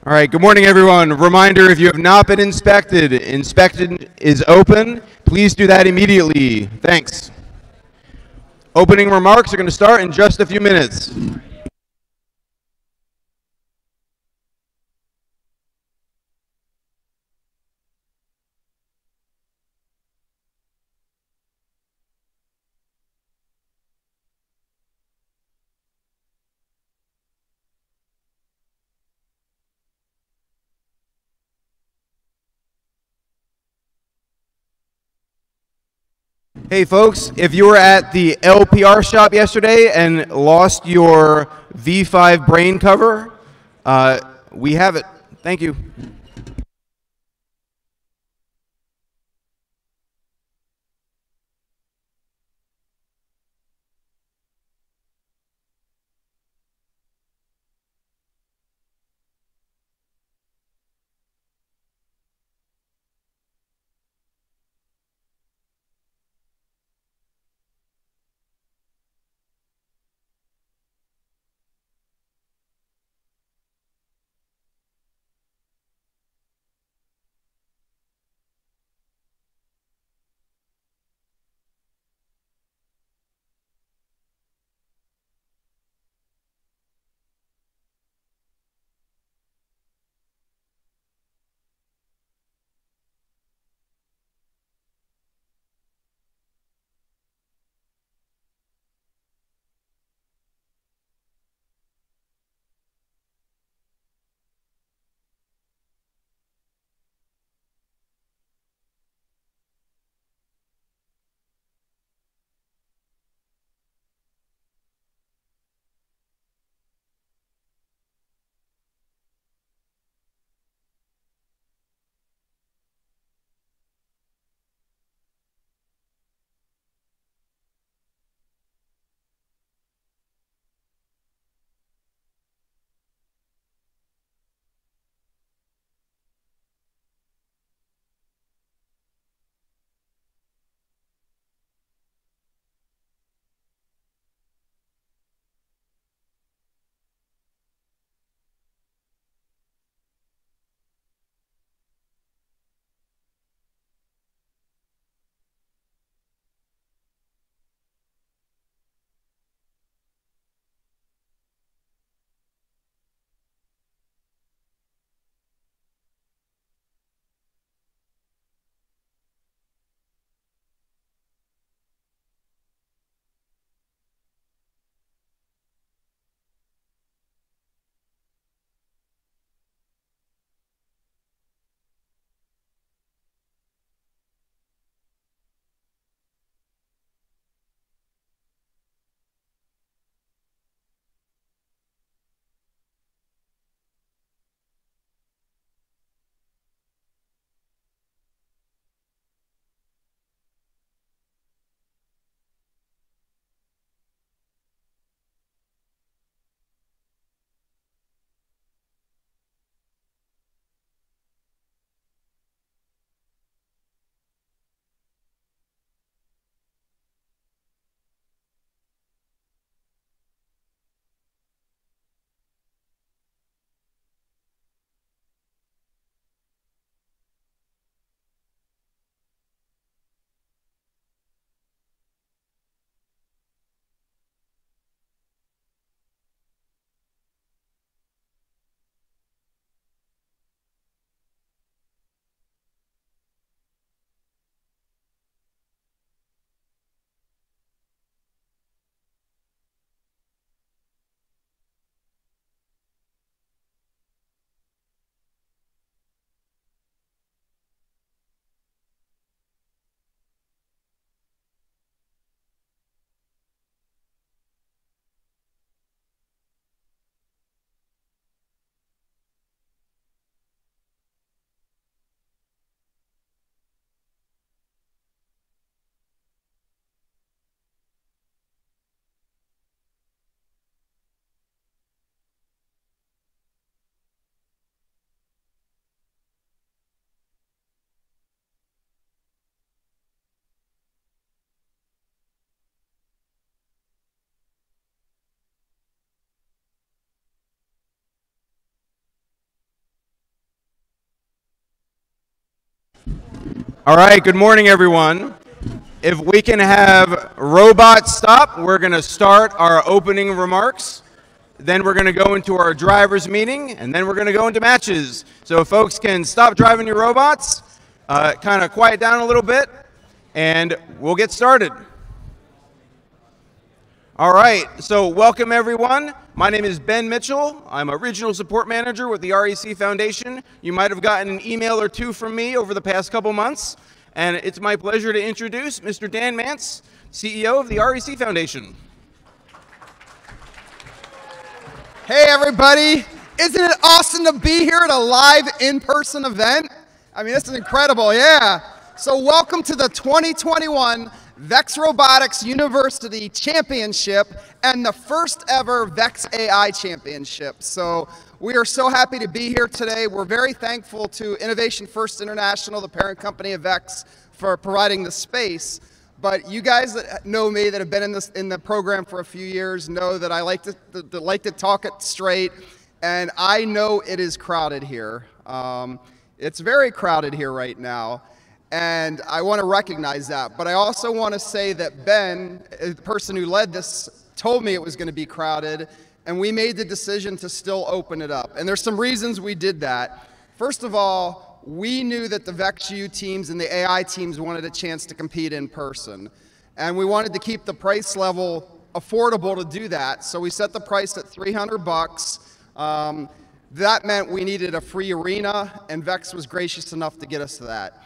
All right, good morning, everyone. Reminder, if you have not been inspected, inspection is open. Please do that immediately. Thanks. Opening remarks are going to start in just a few minutes. Hey folks, if you were at the LPR shop yesterday and lost your V5 brain cover, we have it. Thank you. All right, good morning, everyone. If we can have robots stop, we're going to start our opening remarks. Then we're going to go into our drivers meeting, and then we're going to go into matches. So if folks can stop driving your robots, kind of quiet down a little bit, and we'll get started. All right, so welcome everyone. My name is Ben Mitchell. I'm a regional support manager with the REC Foundation. You might have gotten an email or two from me over the past couple months, and it's my pleasure to introduce Mr. Dan Mance, CEO of the REC Foundation. Hey everybody, isn't it awesome to be here at a live in-person event? I mean, this is incredible, yeah. So welcome to the 2021 VEX Robotics University Championship and the first ever VEX AI Championship. So we are so happy to be here today. We're very thankful to Innovation First International, the parent company of VEX, for providing the space. But you guys that know me, that have been in the program for a few years, know that I like to talk it straight, and I know it is crowded here. It's very crowded here right now. And I want to recognize that. But I also want to say that Ben, the person who led this, told me it was going to be crowded, and we made the decision to still open it up. And there's some reasons we did that. First of all, we knew that the VEXU teams and the AI teams wanted a chance to compete in person. And we wanted to keep the price level affordable to do that. So we set the price at $300. That meant we needed a free arena, and VEX was gracious enough to get us to that.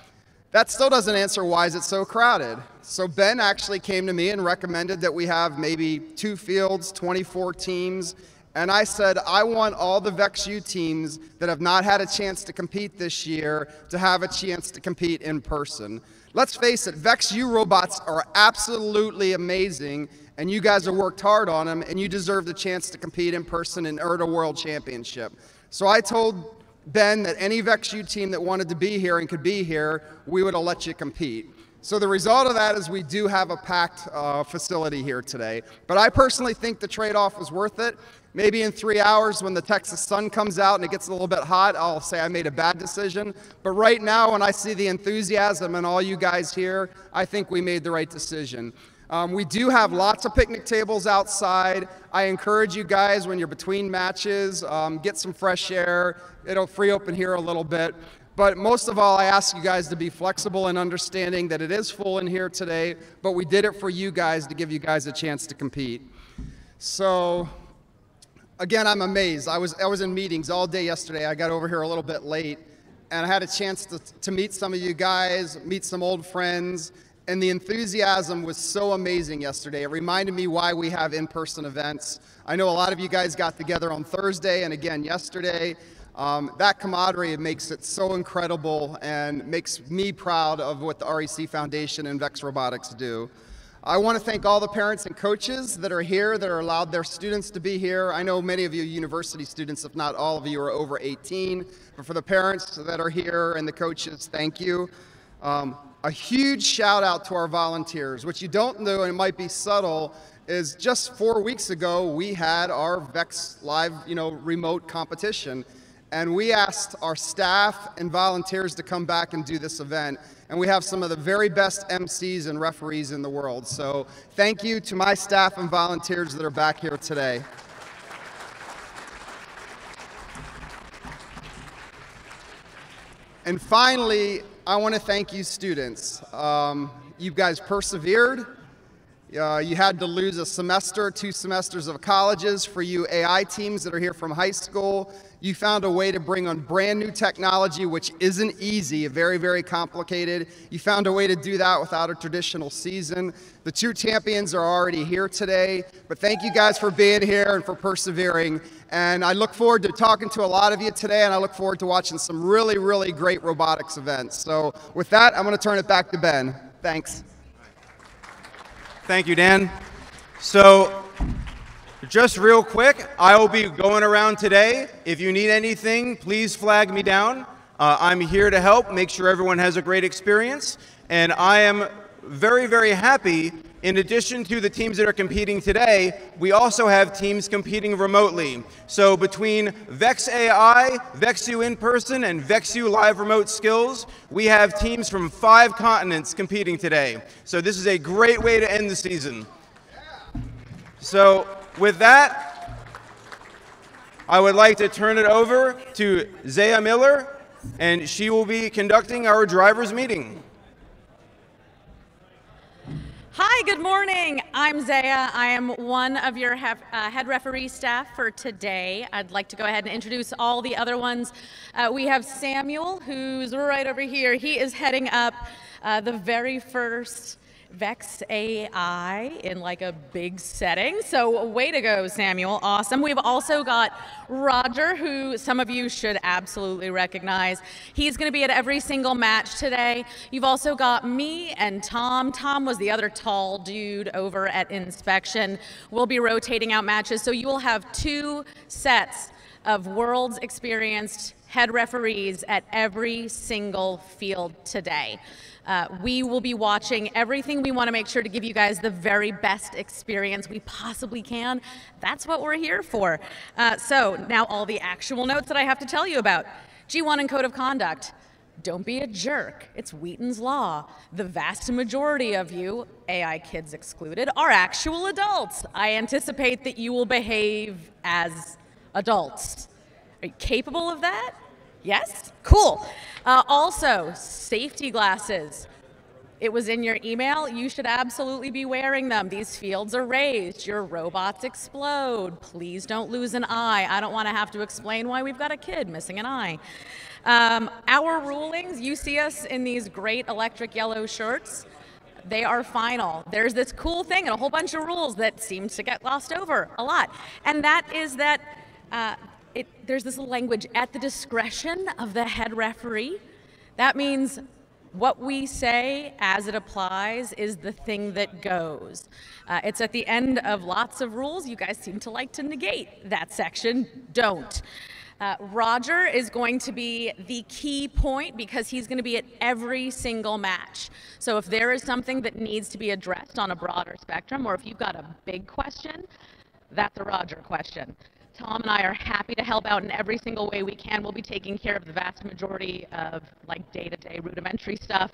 That still doesn't answer why is it so crowded. So Ben actually came to me and recommended that we have maybe 2 fields, 24 teams, and I said I want all the VEXU teams that have not had a chance to compete this year to have a chance to compete in person. Let's face it, VEXU robots are absolutely amazing, and you guys have worked hard on them, and you deserve the chance to compete in person and earn a world championship. So I told Ben that any VEXU team that wanted to be here and could be here, we would have let you compete. So the result of that is we do have a packed facility here today. But I personally think the trade-off was worth it. Maybe in 3 hours when the Texas sun comes out and it gets a little bit hot, I'll say I made a bad decision. But right now, when I see the enthusiasm and all you guys here, I think we made the right decision. We do have lots of picnic tables outside. I encourage you guys, when you're between matches, get some fresh air. It'll free open here a little bit. But most of all, I ask you guys to be flexible and understanding that it is full in here today, but we did it for you guys to give you guys a chance to compete. So, again, I'm amazed. I was in meetings all day yesterday. I got over here a little bit late, and I had a chance to meet some of you guys, meet some old friends, and the enthusiasm was so amazing yesterday. It reminded me why we have in-person events. I know a lot of you guys got together on Thursday and again yesterday. That camaraderie makes it so incredible and makes me proud of what the REC Foundation and VEX Robotics do. I want to thank all the parents and coaches that are here, that are allowed their students to be here. I know many of you university students, if not all of you, are over 18. But for the parents that are here and the coaches, thank you. A huge shout out to our volunteers. What you don't know, and it might be subtle, is just 4 weeks ago, we had our VEX Live, remote competition. And we asked our staff and volunteers to come back and do this event. And we have some of the very best MCs and referees in the world. So thank you to my staff and volunteers that are back here today. And finally, I want to thank you students. You guys persevered. You had to lose a semester, 2 semesters of colleges. For you AI teams that are here from high school, you found a way to bring on brand new technology, which isn't easy, very, very complicated. You found a way to do that without a traditional season. The 2 champions are already here today, but thank you guys for being here and for persevering. And I look forward to talking to a lot of you today, and I look forward to watching some really, really great robotics events. So with that, I'm going to turn it back to Ben. Thanks. Thank you, Dan. So, just real quick, I will be going around today. If you need anything, please flag me down. I'm here to help, make sure everyone has a great experience. And I am very, very happy, in addition to the teams that are competing today, we also have teams competing remotely. So between Vex AI, VexU in person, and VexU live remote skills, we have teams from 5 continents competing today. So this is a great way to end the season. So with that, I would like to turn it over to Zaya Miller, and she will be conducting our drivers' meeting. Hi, good morning. I'm Zaya. I am one of your head referee staff for today. I'd like to go ahead and introduce all the other ones. We have Samuel, who's right over here. He is heading up the very first Vex AI in like a big setting. So way to go, Samuel. Awesome. We've also got Roger, who some of you should absolutely recognize. He's going to be at every single match today. You've also got me and Tom. Tom was the other tall dude over at Inspection. We'll be rotating out matches, so you will have 2 sets of world's experienced head referees at every single field today. We will be watching everything. We want to make sure to give you guys the very best experience we possibly can. That's what we're here for. So now all the actual notes that I have to tell you about. G1 and Code of Conduct. Don't be a jerk. It's Wheaton's Law. The vast majority of you, AI kids excluded, are actual adults. I anticipate that you will behave as adults. Are you capable of that? Yes? Cool. Also, safety glasses. It was in your email. You should absolutely be wearing them. These fields are raised. Your robots explode. Please don't lose an eye. I don't want to have to explain why we've got a kid missing an eye. Our rulings, you see us in these great electric yellow shirts. They are final. There's this cool thing and a whole bunch of rules that seem to get glossed over a lot. And that is that there's this language, at the discretion of the head referee. That means what we say as it applies is the thing that goes. It's at the end of lots of rules. You guys seem to like to negate that section. Don't. Roger is going to be the key point because he's going to be at every single match. So if there is something that needs to be addressed on a broader spectrum, or if you've got a big question, that's a Roger question. Tom and I are happy to help out in every single way we can. We'll be taking care of the vast majority of like day-to-day rudimentary stuff.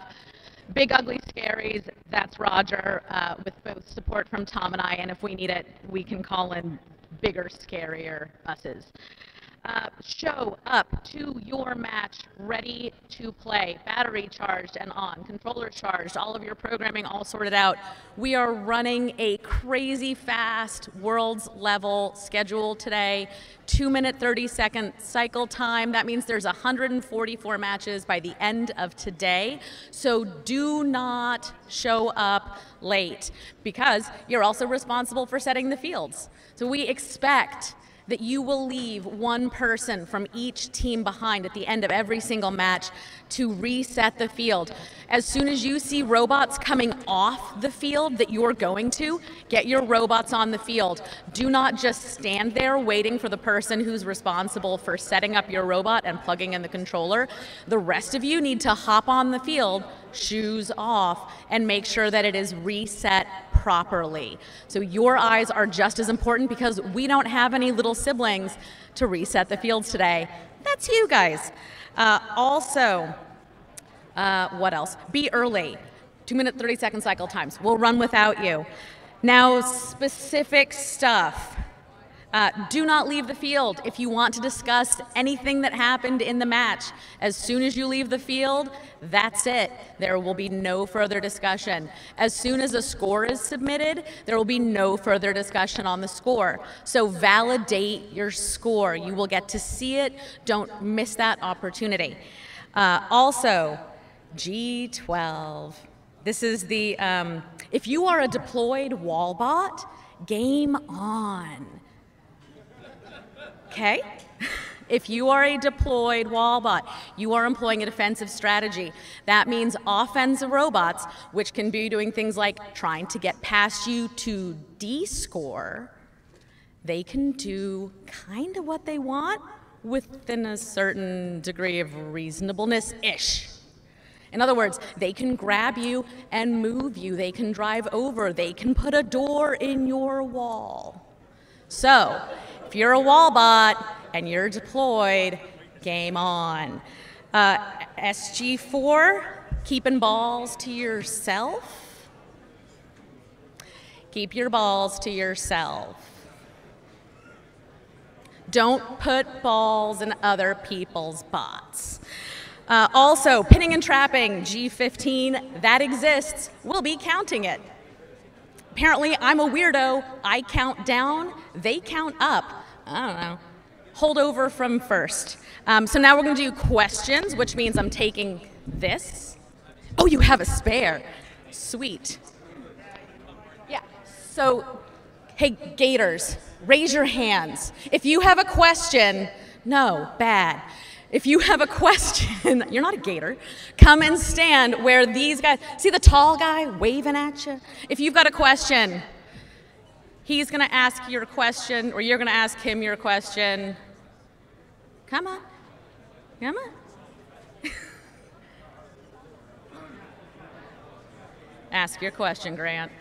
Big, ugly scaries, that's Roger, with both support from Tom and I, and if we need it, we can call in bigger, scarier buses. Show up to your match ready to play, battery charged and on, controller charged, all of your programming all sorted out. We are running a crazy fast world's level schedule today, 2-minute 30-second cycle time. That means there's 144 matches by the end of today. So do not show up late because you're also responsible for setting the fields. So we expect that you will leave one person from each team behind at the end of every single match to reset the field. As soon as you see robots coming off the field that you're going to, get your robots on the field. Do not just stand there waiting for the person who's responsible for setting up your robot and plugging in the controller. The rest of you need to hop on the field, shoes off, and make sure that it is reset properly. So your eyes are just as important because we don't have any little siblings to reset the fields today. That's you guys. What else? Be early. 2-minute 30-second cycle times. We'll run without you. Now, specific stuff. Do not leave the field if you want to discuss anything that happened in the match. As soon as you leave the field, that's it. There will be no further discussion. As soon as a score is submitted, there will be no further discussion on the score. So validate your score. You will get to see it. Don't miss that opportunity. Also, G12. This is the, if you are a deployed wallbot, game on. Okay? If you are a deployed wallbot, you are employing a defensive strategy. That means offensive robots, which can be doing things like trying to get past you to descore, they can do kind of what they want within a certain degree of reasonableness-ish. In other words, they can grab you and move you. They can drive over. They can put a door in your wall. So, if you're a wall bot and you're deployed, game on. SG4, keeping balls to yourself. Keep your balls to yourself. Don't put balls in other people's bots. Also, pinning and trapping, G15, that exists. We'll be counting it. Apparently, I'm a weirdo. I count down, they count up. I don't know. Hold over from first. So now we're going to do questions, which means I'm taking this. Oh, you have a spare. Sweet. Yeah. So, hey, Gators, raise your hands. If you have a question, no, bad. If you have a question, you're not a gator, come and stand where these guys, see the tall guy waving at you? If you've got a question, he's gonna ask your question, or you're gonna ask him your question. Come on, come on. Ask your question, Grant.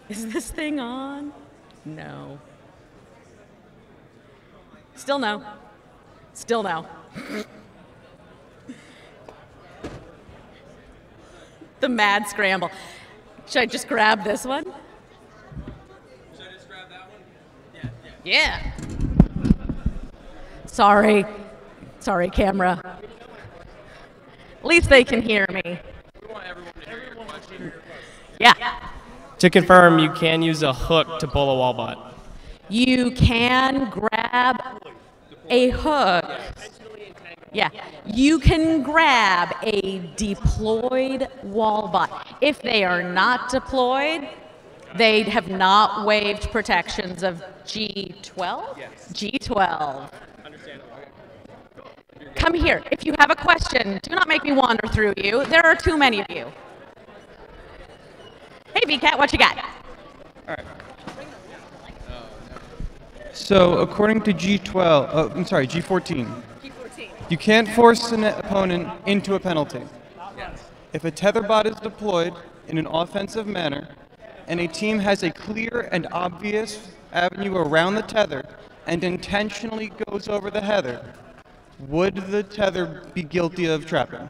Is this thing on? No. Still no. Still no. The mad scramble. Should I just grab this one? Should I just grab that one? Yeah. Sorry. Sorry, camera. At least they can hear me. We want everyone to hear your question. Yeah. To confirm, you can use a hook to pull a wall bot. You can grab a hook. Yeah, you can grab a deployed wall bot. If they are not deployed, they have not waived protections of G12? Yes. G12. Understandable. Come here. If you have a question, do not make me wander through you. There are too many of you. Hey, VCAT, what you got? All right. So according to G14, you can't force an opponent into a penalty. Yes. If a tether bot is deployed in an offensive manner, and a team has a clear and obvious avenue around the tether and intentionally goes over the tether, would the tether be guilty of trapping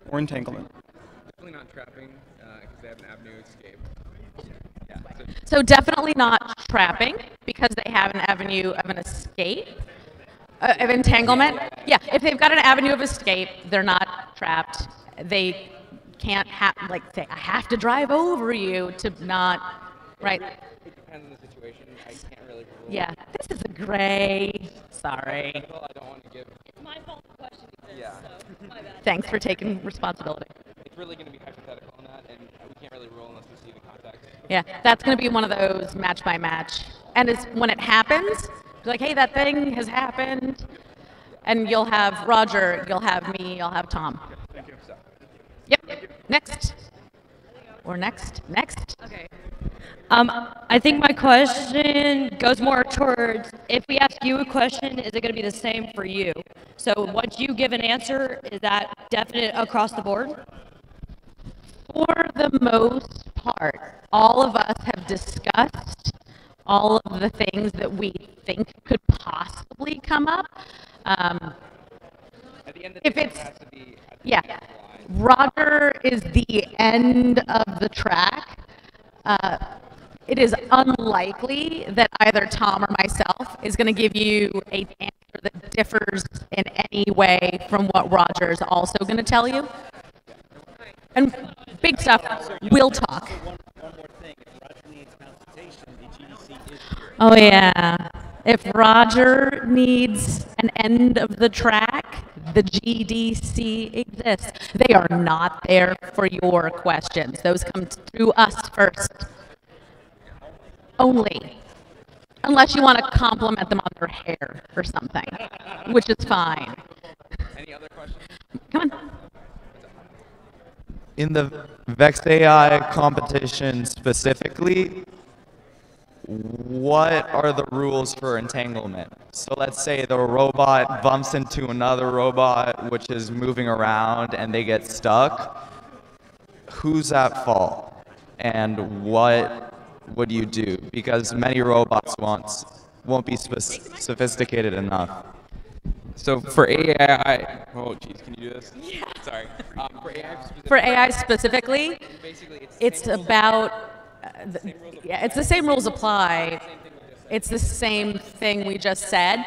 or entanglement? Definitely not trapping, because they have an avenue of escape. Yeah. So definitely not trapping because they have an avenue of an escape, of entanglement. Yeah, if they've got an avenue of escape, they're not trapped. They can't like say, I have to drive over you to not, right? It depends on the situation. I can't really rule. Yeah, this is a gray. Sorry. I don't want to give. My fault the question. Yeah. Thanks for taking responsibility. It's really going to be hypothetical on that, and we can't really rule unless we see the context. Yeah, that's going to be one of those match by match. And it's when it happens, you're like, hey, that thing has happened. And you'll have Roger, you'll have me, you'll have Tom. Thank you. So. Yep. Next. Or next. Next. Okay. I think my question goes more towards, if we ask you a question, is it going to be the same for you? So once you give an answer, is that definite across the board? For the most part, all of us have discussed all of the things that we think could possibly come up. At the end of the If day, it's- it has to be at the Yeah. end of the line. Roger is the end of the track. It is unlikely that either Tom or myself is going to give you an answer that differs in any way from what Roger is also going to tell you. And big stuff, we'll talk. One more thing, if Roger needs consultation, the GDC is here. Oh yeah. If Roger needs an end of the track, the GDC exists. They are not there for your questions. Those come through us first. Only. Unless you want to compliment them on their hair or something, which is fine. Any other questions? Come on. In the Vex AI competition specifically, what are the rules for entanglement? So let's say the robot bumps into another robot which is moving around and they get stuck. Who's at fault? And what would you do? Because many robots won't be sophisticated enough. So for AI, oh geez, can you do this? Yeah. Sorry. For AI specifically, it's about, it's the same rules apply. It's the same thing we just said,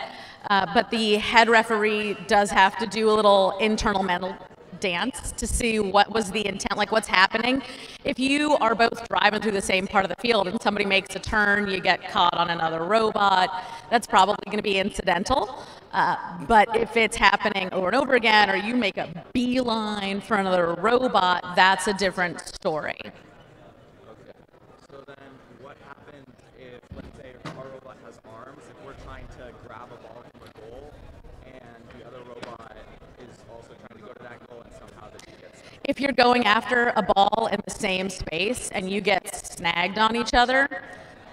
but the head referee does have to do a little internal mental dance to see what was the intent, like what's happening. If you are both driving through the same part of the field and somebody makes a turn, you get caught on another robot, that's probably going to be incidental. But if it's happening over and over again, or you make a beeline for another robot, that's a different story. Okay. So then what happens if, let's say, our robot has arms, if we're trying to grab a ball from a goal, and the other robot is also trying to go to that goal, and somehow the two gets stuck? If you're going after a ball in the same space and you get snagged on each other,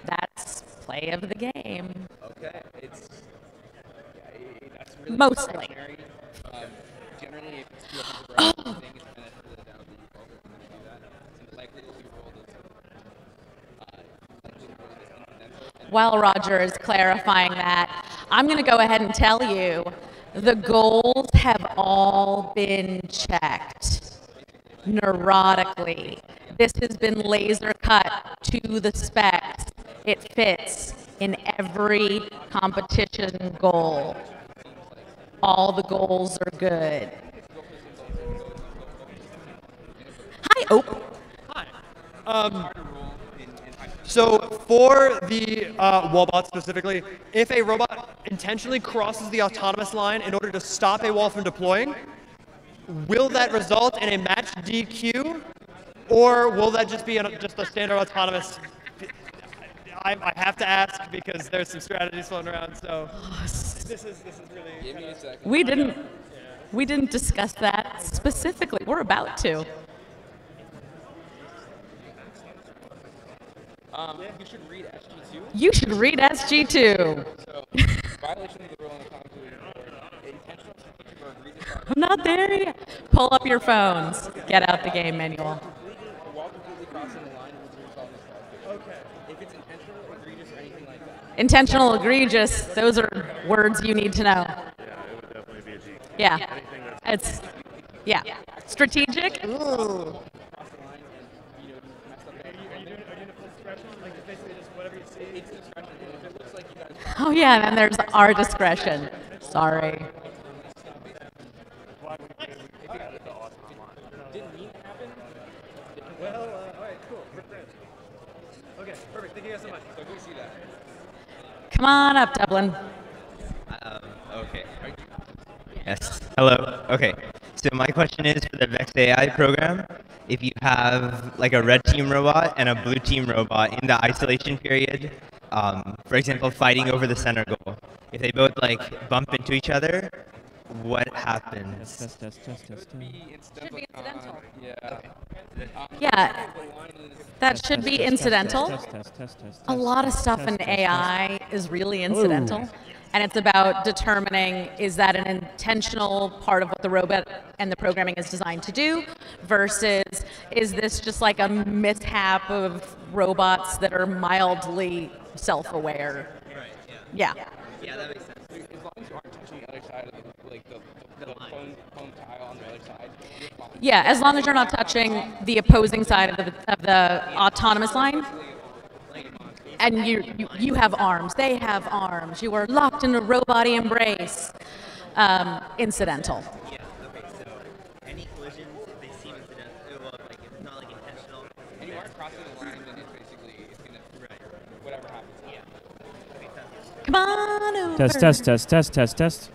that's play of the game. Okay. That's really Mostly. Generally, if it's 200 thing, it's kind of further down the default if I'm going to do that. So the likelihood we roll is While Roger is clarifying that, I'm going to go ahead and tell you the goals have all been checked neurotically. This has been laser cut to the specs. It fits in every competition goal. All the goals are good. Hi, Ope. Hi. So for the wallbot specifically, if a robot intentionally crosses the autonomous line in order to stop a wall from deploying, will that result in a match DQ, or will that just be just a standard autonomous? I have to ask because there's some strategies floating around. So this is really. Give me a second. We didn't discuss that specifically. We're about to. You should read SG2. You should read SG2. So, violation of the rule on the constitution, intentional strategic or egregious I'm not there yet. Pull up your phones. Get out the game manual. while completely crossing the line with your resolve this policy. Okay. If it's intentional, egregious, or anything like that. Intentional, egregious, those are words you need to know. Yeah, it would definitely be a G. Yeah. It's, yeah. Strategic? Ooh. Oh yeah, and then there's our discretion. Sorry. Well, all right, cool. Okay, perfect. Thank you guys so much. So who see that? Come on up, Dublin. Okay. Yes. Hello. Okay. So my question is for the Vex AI program, if you have like a red team robot and a blue team robot in the isolation period, for example, fighting over the center goal, if they both like bump into each other, what happens? Should be incidental. Yeah. Yeah, that should be incidental. A lot of stuff in AI is really incidental. And it's about determining, is that an intentional part of what the robot and the programming is designed to do, versus is this just like a mishap of robots that are mildly self-aware? Right, Yeah. Yeah, that makes sense. As long as you aren't touching the other side of the phone tile on the other side, you're fine. Yeah, as long as you're not touching the opposing side of the autonomous line. And you have arms, they have arms, you are locked in a robot embrace. Incidental. Yeah, okay, so any collisions, if they seem incidental, well, like it's not like intentional. And you aren't crossing the line, then it's basically, it's going to, whatever happens. Yeah. Come on over. Test.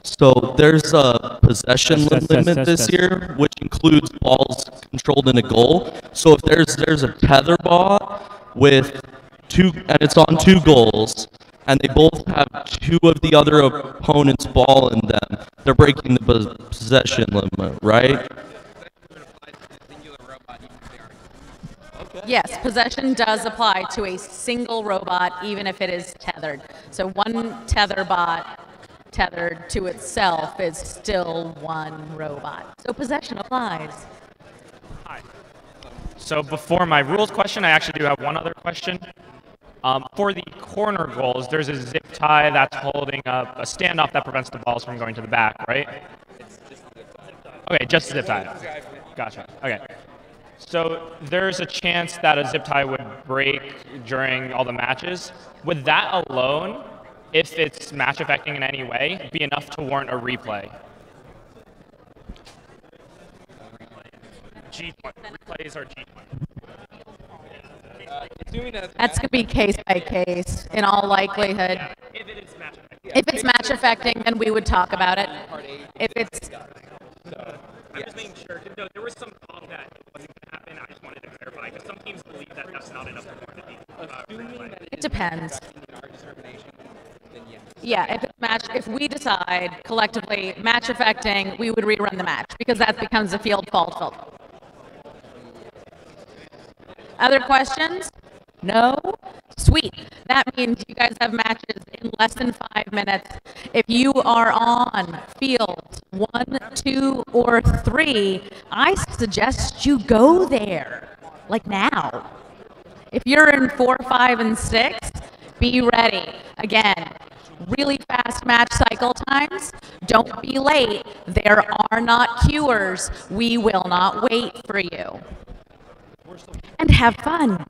So there's a possession limit this year, which includes balls controlled in a goal. So if there's a tether ball with two, and it's on two goals, and they both have two of the other opponent's ball in them, they're breaking the possession limit, right? Yes, possession does apply to a single robot, even if it is tethered. So one tether bot tethered to itself is still one robot. So possession applies. Hi. So before my rules question, I actually do have one other question. For the corner goals, there's a zip tie that's holding up a standoff that prevents the balls from going to the back, right? Okay, just a zip tie. Gotcha. Okay. So there's a chance that a zip tie would break during all the matches. Would that alone, if it's match affecting in any way, be enough to warrant a replay? Replays are G20. That's going to be case by case, in all likelihood. If it's match affecting, then we would talk about it. If it's I'm just making sure. No, there was some talk that it wasn't going to happen. I just wanted to clarify because some teams believe that that's not enough to warrant a It depends. Yeah, if we decide collectively match affecting, we would rerun the match because that becomes a field fault. Other questions? No? Sweet. That means you guys have matches in less than 5 minutes. If you are on field 1, 2, or 3, I suggest you go there, like now. If you're in 4, 5, and 6, be ready. Again, really fast match cycle times. Don't be late. There are not queuers. We will not wait for you. And have fun.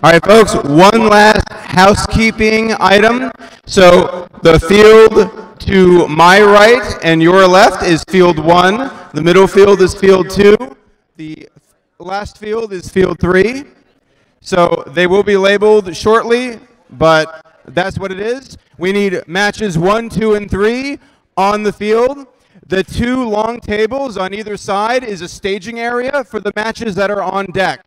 All right, folks, one last housekeeping item. So the field to my right and your left is field 1. The middle field is field 2. The last field is field 3. So they will be labeled shortly, but that's what it is. We need matches 1, 2, and 3 on the field. The 2 long tables on either side is a staging area for the matches that are on deck.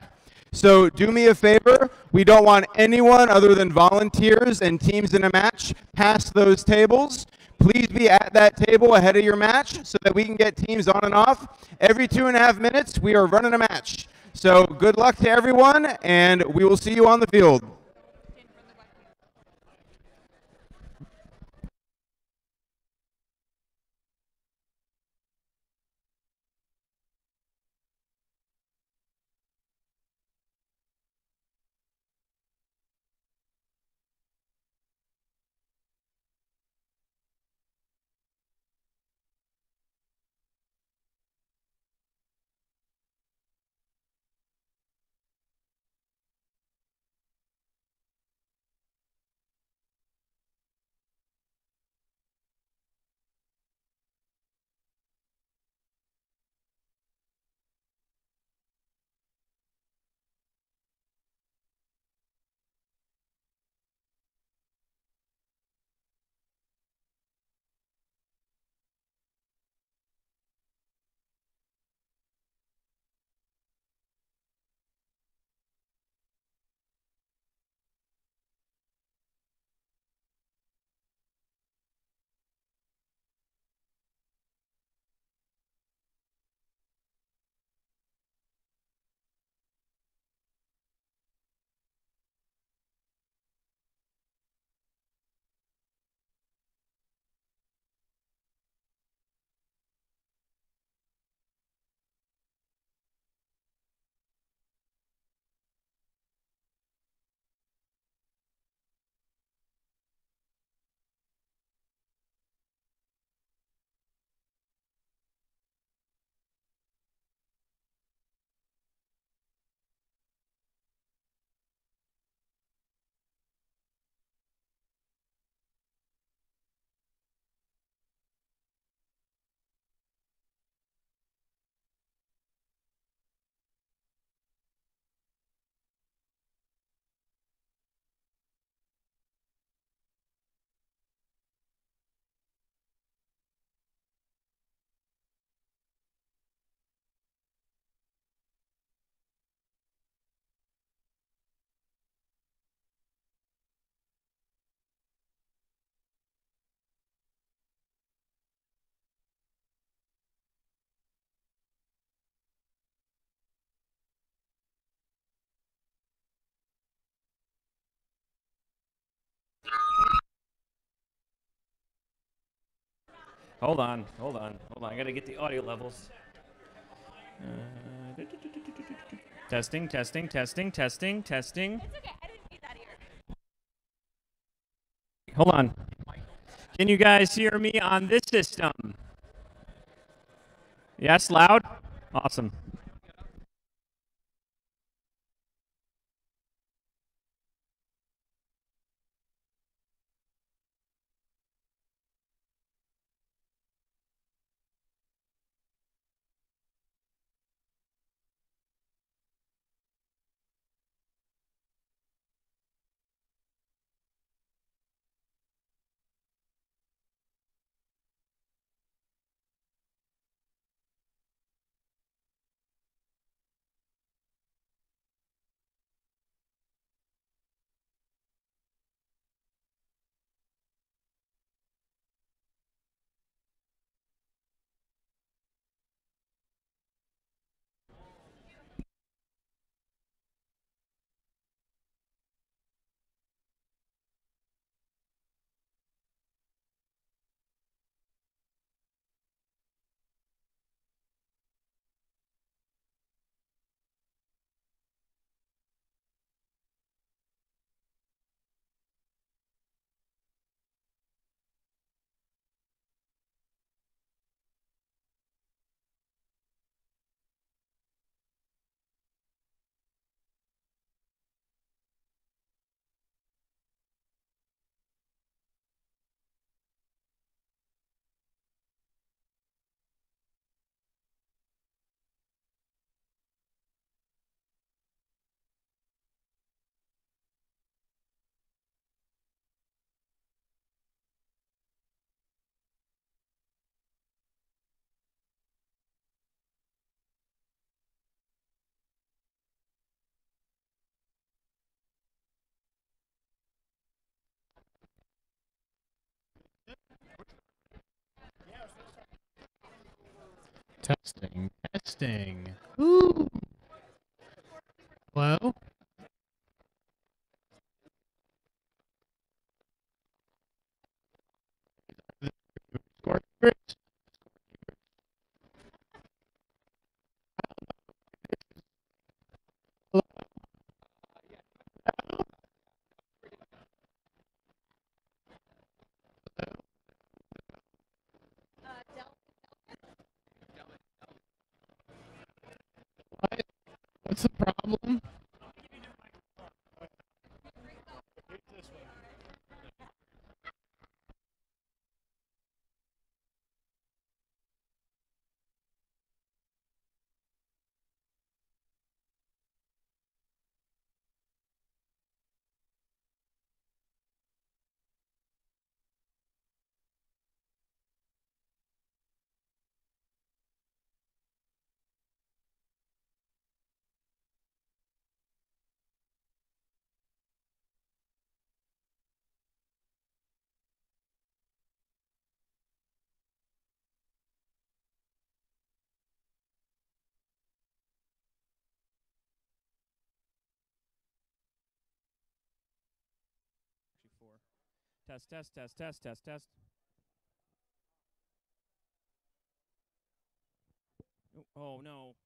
So do me a favor, we don't want anyone other than volunteers and teams in a match past those tables. Please be at that table ahead of your match so that we can get teams on and off. Every 2.5 minutes, we are running a match. So good luck to everyone, and we will see you on the field. Hold on. I gotta get the audio levels. Testing. It's okay. I didn't need that ear. Hold on. Can you guys hear me on this system? Yes, loud? Awesome. Testing. Ooh. Hello? What's the problem? Test. Oh no.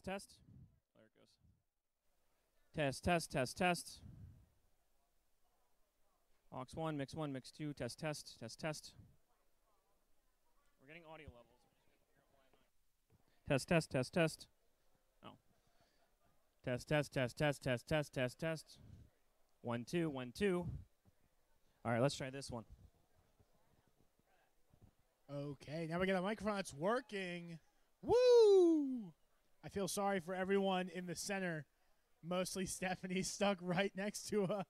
Test. There it goes. Test. Aux 1, mix 1, mix 2, test. We're getting audio levels. Test. Oh. Test. 1, 2. All right, let's try this one. Okay, now we got a microphone that's working. Woo! I feel sorry for everyone in the center. Mostly Stephanie stuck right next to a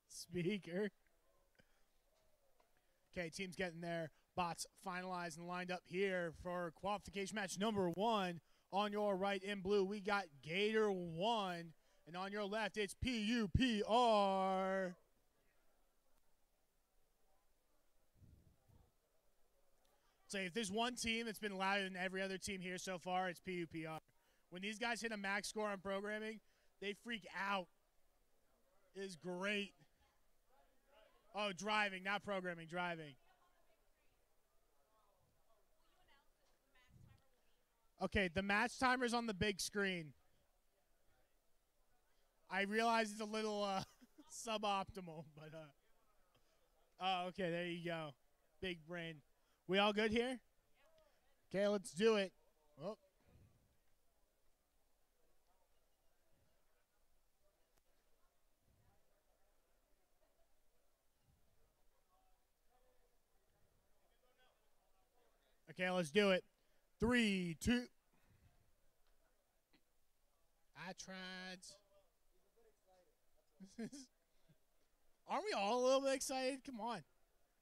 speaker. Okay, team's getting their bots finalized and lined up here for qualification match number 1. On your right in blue, we got Gator 1. And on your left, it's PUPR. So if there's one team that's been louder than every other team here so far, it's PUPR. When these guys hit a max score on programming, they freak out. It is great. Oh, driving, not programming, driving. Okay, the match timer's on the big screen. I realize it's a little suboptimal, but oh, okay, there you go. Big brain. We all good here? Okay, let's do it. Oh. Okay, let's do it. 3, 2. I tried. Aren't we all a little bit excited? Come on.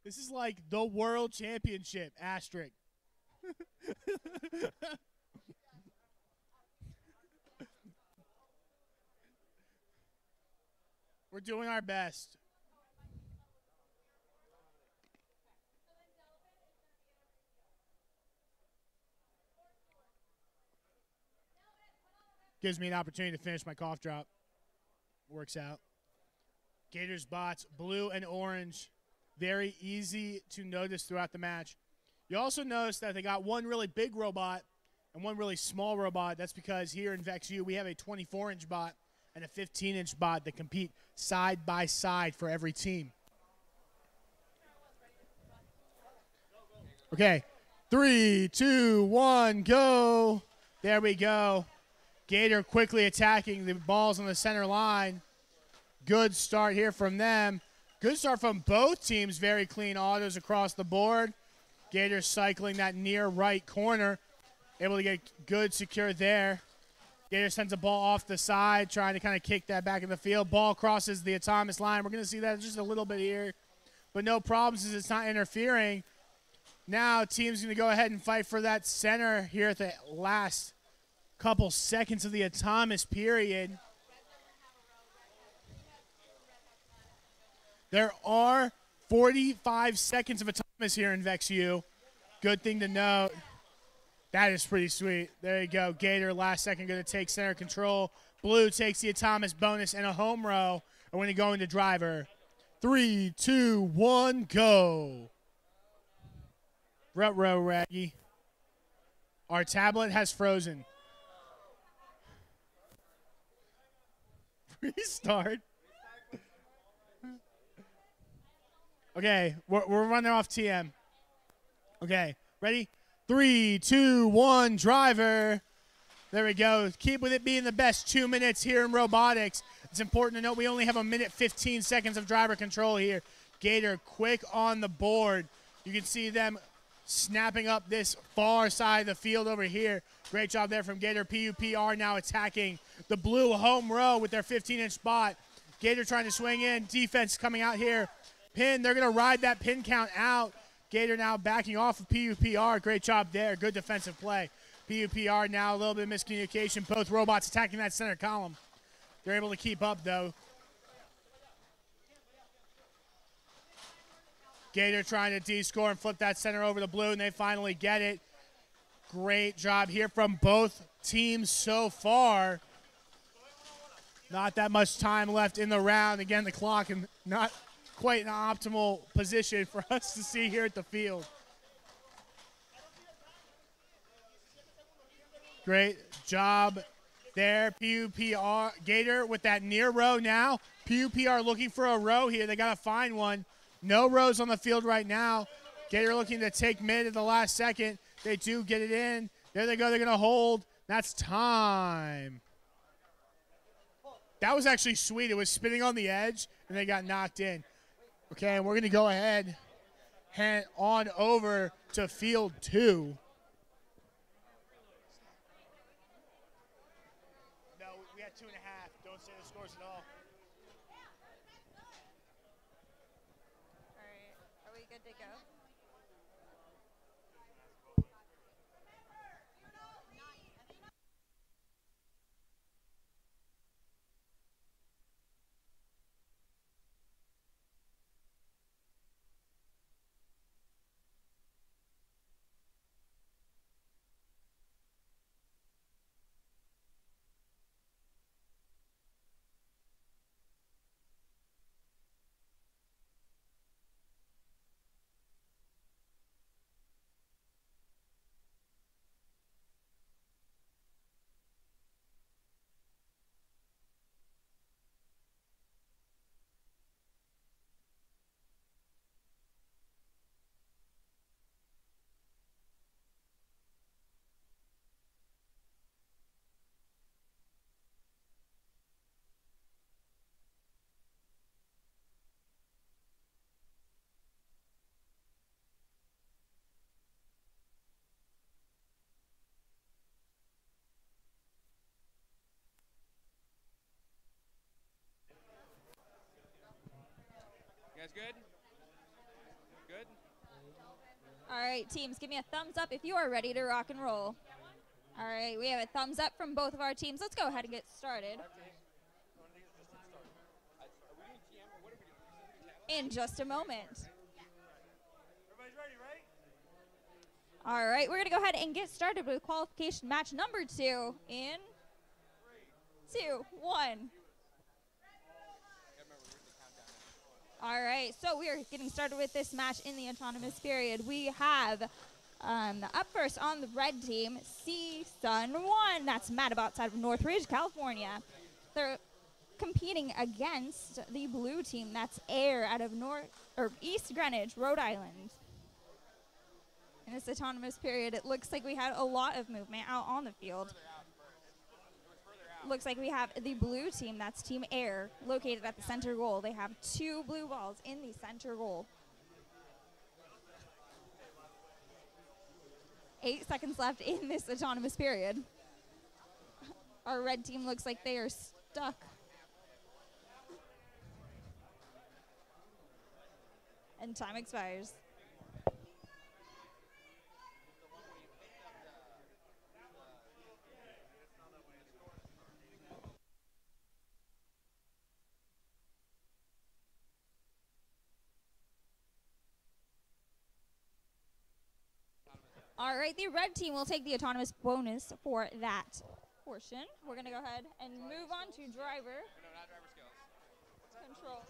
This is like the world championship, asterisk. We're doing our best. Gives me an opportunity to finish my cough drop. Works out. Gators bots, blue and orange. Very easy to notice throughout the match. You also notice that they got one really big robot and one really small robot. That's because here in VexU, we have a 24-inch bot and a 15-inch bot that compete side by side for every team. Okay, 3, 2, 1, go. There we go. Gator quickly attacking the balls on the center line. Good start here from them. Good start from both teams. Very clean autos across the board. Gator cycling that near right corner. Able to get good secure there. Gator sends a ball off the side, trying to kind of kick that back in the field. Ball crosses the autonomous line. We're going to see that just a little bit here. But no problems as it's not interfering. Now team's going to go ahead and fight for that center here at the last couple seconds of the autonomous period. There are 45 seconds of autonomous here in VexU. Good thing to note. That is pretty sweet. There you go. Gator last second going to take center control. Blue takes the autonomous bonus and a home row. And we're going to go into driver. 3, 2, 1, go. Rut row, Raggy. Our tablet has frozen. Restart. Okay, we're running off TM. Okay, ready? 3, 2, 1, driver. There we go. Keep with it being the best 2 minutes here in robotics. It's important to note we only have a minute 15 seconds of driver control here. Gator quick on the board. You can see them snapping up this far side of the field over here. Great job there from Gator. PUPR now attacking the blue home row with their 15-inch bot. Gator trying to swing in. Defense coming out here. Pin, they're going to ride that pin count out. Gator now backing off of PUPR. Great job there. Good defensive play. PUPR now a little bit of miscommunication. Both robots attacking that center column. They're able to keep up, though. Gator trying to D-score and flip that center over to blue, and they finally get it. Great job here from both teams so far. Not that much time left in the round. Again, the clock and not quite an optimal position for us to see here at the field. Great job there, PUPR. Gator with that near row now. PUPR looking for a row here. They got to find one. No rows on the field right now. Gator looking to take mid at the last second. They do get it in. There they go. They're going to hold. That's time. That was actually sweet. It was spinning on the edge, and they got knocked in. Okay, and we're going to go ahead and on over to field 2. No, we had 2.5. Don't say the scores at all. All right, are we good to go? You guys good? Good? All right, teams, give me a thumbs up if you are ready to rock and roll. All right, we have a thumbs up from both of our teams. Let's go ahead and get started. In just a moment. Everybody's ready, right? All right, we're going to go ahead and get started with qualification match number 2 in 2, 1. All right, so we are getting started with this match in the autonomous period. We have up first on the red team, C-Sun 1. That's Madab outside of Northridge, California. They're competing against the blue team. That's Air out of East Greenwich, Rhode Island. In this autonomous period, it looks like we had a lot of movement out on the field. Looks like we have the blue team, that's Team Air, located at the center goal. They have 2 blue balls in the center goal. 8 seconds left in this autonomous period. Our red team looks like they are stuck. And time expires. All right, the red team will take the autonomous bonus for that portion. We're going to go ahead and move on to driver. No, not driver skills. Control.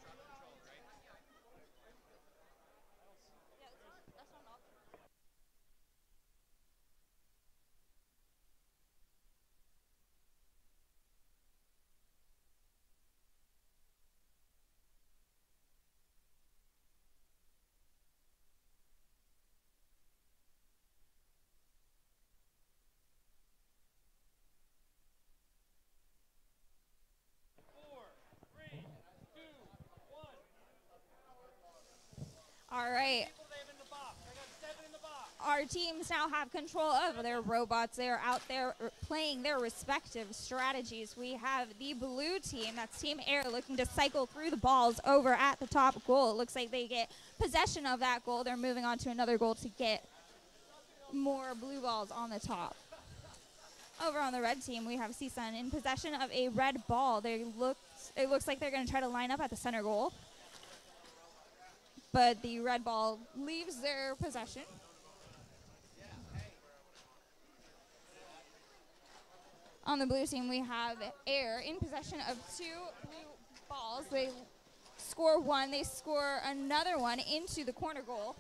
All right. Our teams now have control of their robots. They are out there playing their respective strategies. We have the blue team, that's Team Air, looking to cycle through the balls over at the top goal. It looks like they get possession of that goal. They're moving on to another goal to get more blue balls on the top. Over on the red team, we have C-Sun in possession of a red ball. It looks like they're going to try to line up at the center goal. But the red ball leaves their possession. On the blue team, we have Air in possession of 2 blue balls. They score 1. They score another one into the corner goal.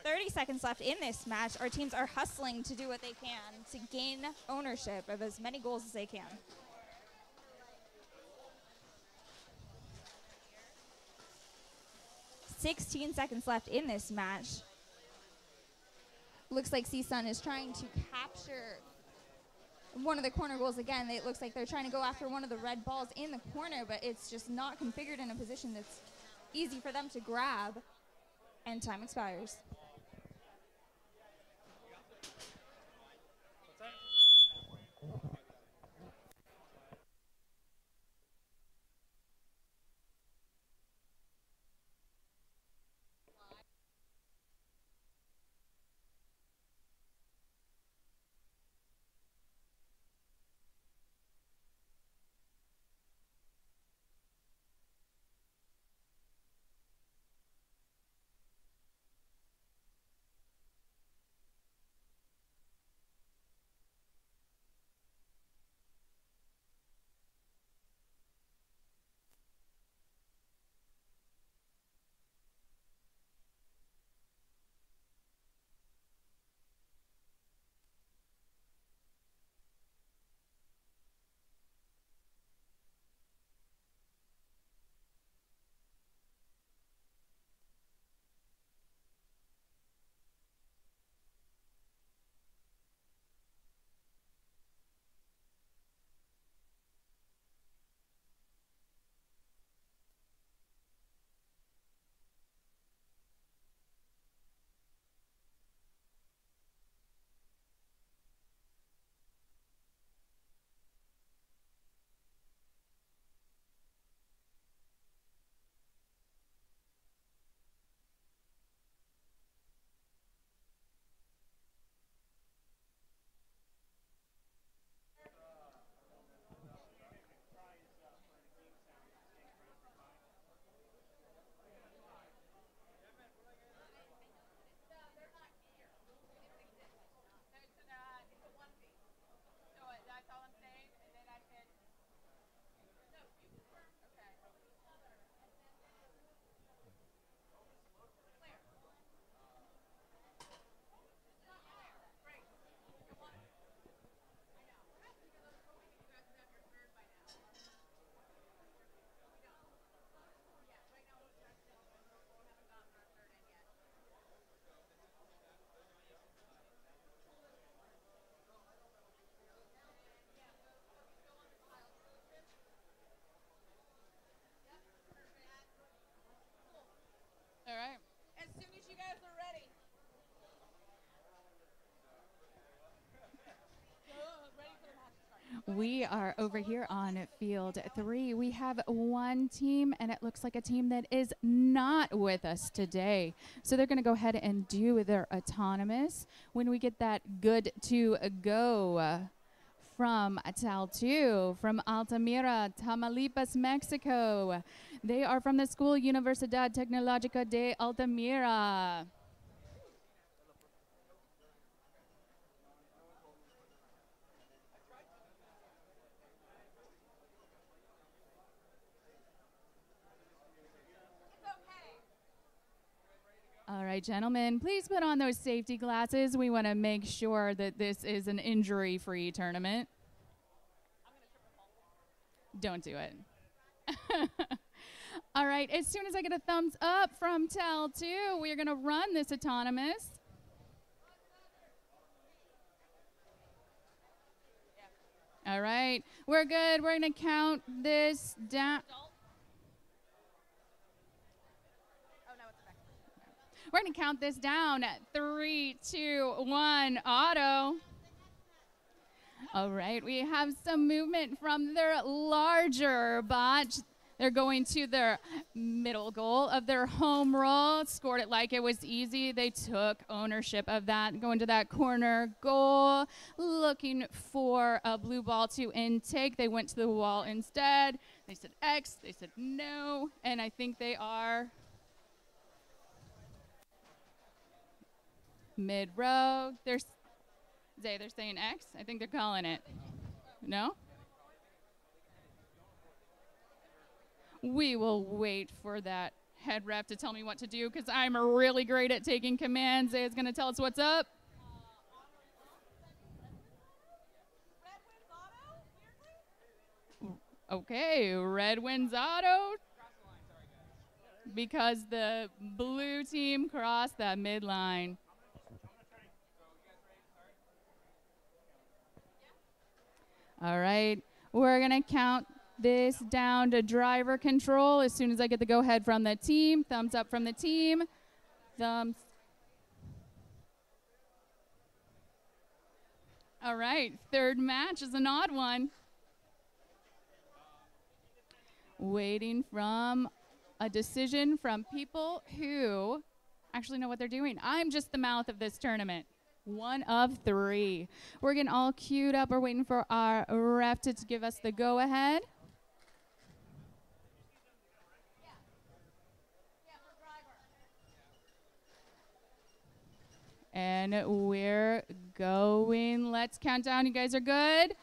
30 seconds left in this match. Our teams are hustling to do what they can to gain ownership of as many goals as they can. "16 seconds left in this match. Looks like C-Sun is trying to capture one of the corner goals again. It looks like they're trying to go after one of the red balls in the corner, but it's just not configured in a position that's easy for them to grab. And time expires. We are over here on field 3. We have one team, and it looks like a team that is not with us today. So they're going to go ahead and do their autonomous. When we get that good to go from TAL 2, from Altamira, Tamaulipas, Mexico. They are from the school Universidad Tecnológica de Altamira. All right, gentlemen, please put on those safety glasses. We want to make sure that this is an injury-free tournament. Don't do it. All right, as soon as I get a thumbs up from TAL 2, we are going to run this autonomous. All right, we're good. We're going to count this down. We're going to count this down at 3, 2, 1, auto. All right, we have some movement from their larger bot. They're going to their middle goal of their home roll. Scored it like it was easy. They took ownership of that. Going to that corner goal. Looking for a blue ball to intake. They went to the wall instead. They said X. They said no. And I think they are mid-row. They're saying X. I think they're calling it. No? We will wait for that head ref to tell me what to do because I'm really great at taking commands. Zaya's going to tell us what's up. Okay, red wins auto because the blue team crossed that midline. All right, we're going to count this down to driver control as soon as I get the go-ahead from the team. Thumbs up from the team. Thumbs. All right, third match is an odd one. Waiting from a decision from people who actually know what they're doing. I'm just the mouth of this tournament. One of 3. We're getting all queued up. We're waiting for our ref to give us the go-ahead. And we're going. Let's count down. You guys are good?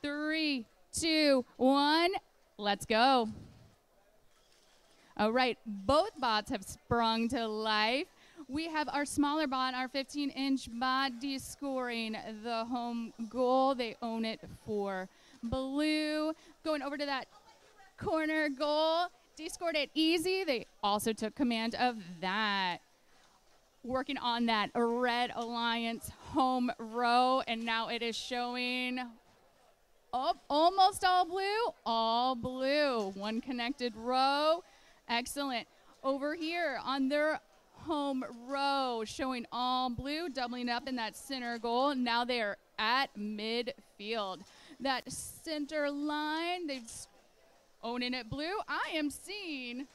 3, 2, 1. Let's go. All right. Both bots have sprung to life. We have our smaller bot, our 15-inch bot, scoring the home goal. They own it for blue. Going over to that corner goal. Scored it easy. They also took command of that. Working on that Red Alliance home row, and now it is showing almost all blue. All blue. One connected row. Excellent. Over here on their home row, showing all blue, doubling up in that center goal. Now they are at midfield. That center line, they've owning it blue. I am seeing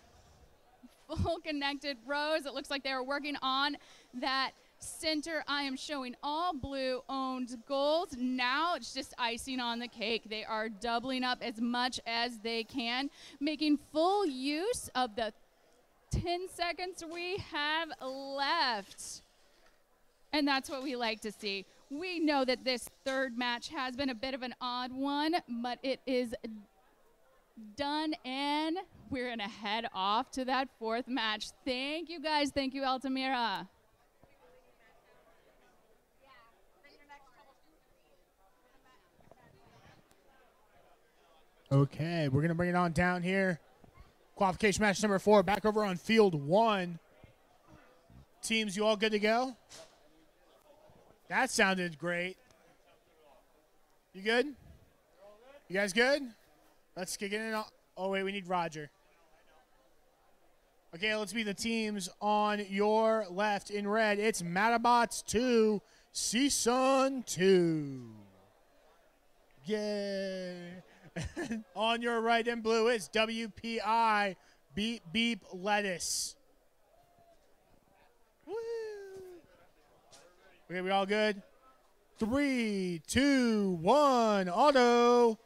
full connected rows. It looks like they are working on that center. I am showing all blue owned goals. Now it's just icing on the cake. They are doubling up as much as they can, making full use of the 10 seconds we have left. And that's what we like to see. We know that this third match has been a bit of an odd one, but it is done, and we're going to head off to that fourth match. Thank you, guys. Thank you, Altamira. Okay, we're going to bring it on down here. Qualification match number 4, back over on field 1. Teams, you all good to go? That sounded great. You good? You guys good? Let's kick it in. Oh, wait, we need Roger. Okay, let's be the teams on your left in red. It's Matabots 2, CSUN 2. Yeah. On your right in blue is WPI Beep Beep Lettuce. Woo. Okay, we all good? 3, 2, 1, auto.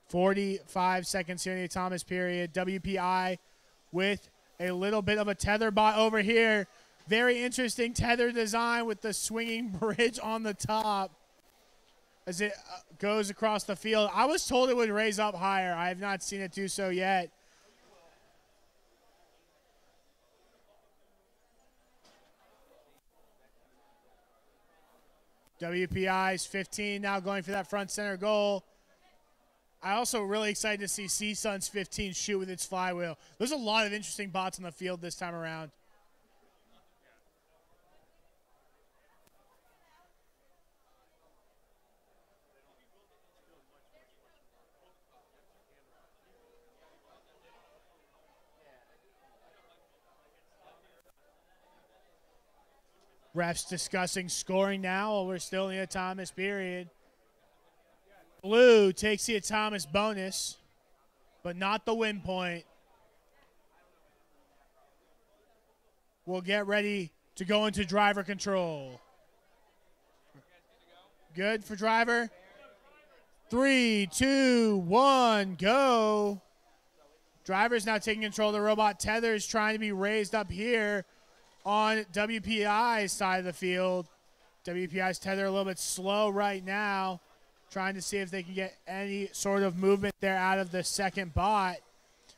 45 seconds here in the Thomas period. WPI with a little bit of a tether bot over here. Very interesting tether design with the swinging bridge on the top as it goes across the field. I was told it would raise up higher. I have not seen it do so yet. WPI's 15 now going for that front center goal. I also really excited to see CSUN's 15 shoot with its flywheel. There's a lot of interesting bots on the field this time around. Refs discussing scoring now while we're still in the Thomas period. Blue takes the Thomas bonus, but not the win point. We'll get ready to go into driver control. Good for driver. 3, 2, 1, go. Driver's now taking control of the robot. Tether's trying to be raised up here on WPI's side of the field. WPI's tether a little bit slow right now, trying to see if they can get any sort of movement there out of the second bot.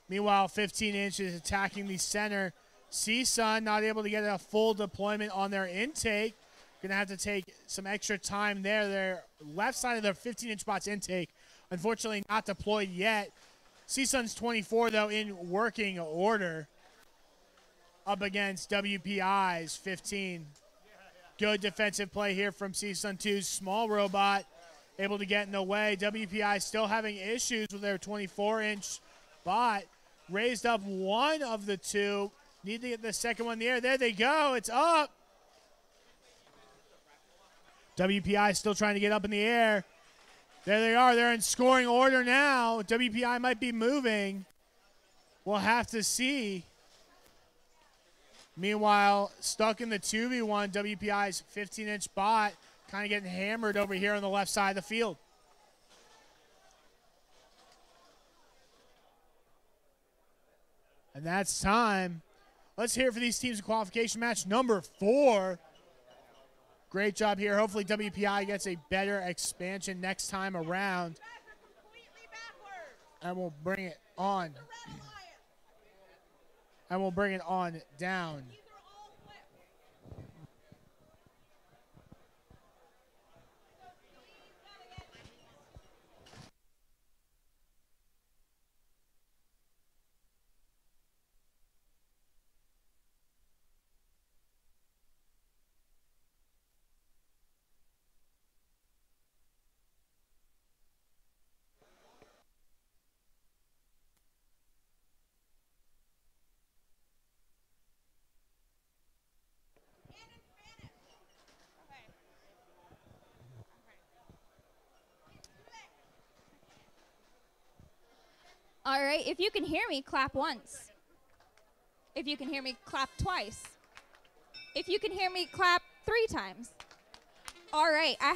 Meanwhile, 15 inches attacking the center. CSUN not able to get a full deployment on their intake. Going to have to take some extra time there. Their left side of their 15-inch bot's intake, unfortunately not deployed yet. CSUN's 24, though, in working order up against WPI's 15. Good defensive play here from CSUN 2's small robot, able to get in the way. WPI still having issues with their 24-inch bot. Raised up one of the two. Need to get the second one in the air. There they go. It's up. WPI still trying to get up in the air. There they are. They're in scoring order now. WPI might be moving. We'll have to see. Meanwhile, stuck in the 2v1, WPI's 15-inch bot kind of getting hammered over here on the left side of the field. And that's time. Let's hear it for these teams in qualification match number 4. Great job here. Hopefully WPI gets a better expansion next time around. And we'll bring it on. And we'll bring it on down. All right, if you can hear me, clap once. If you can hear me, clap twice. If you can hear me, clap 3 times. All right, I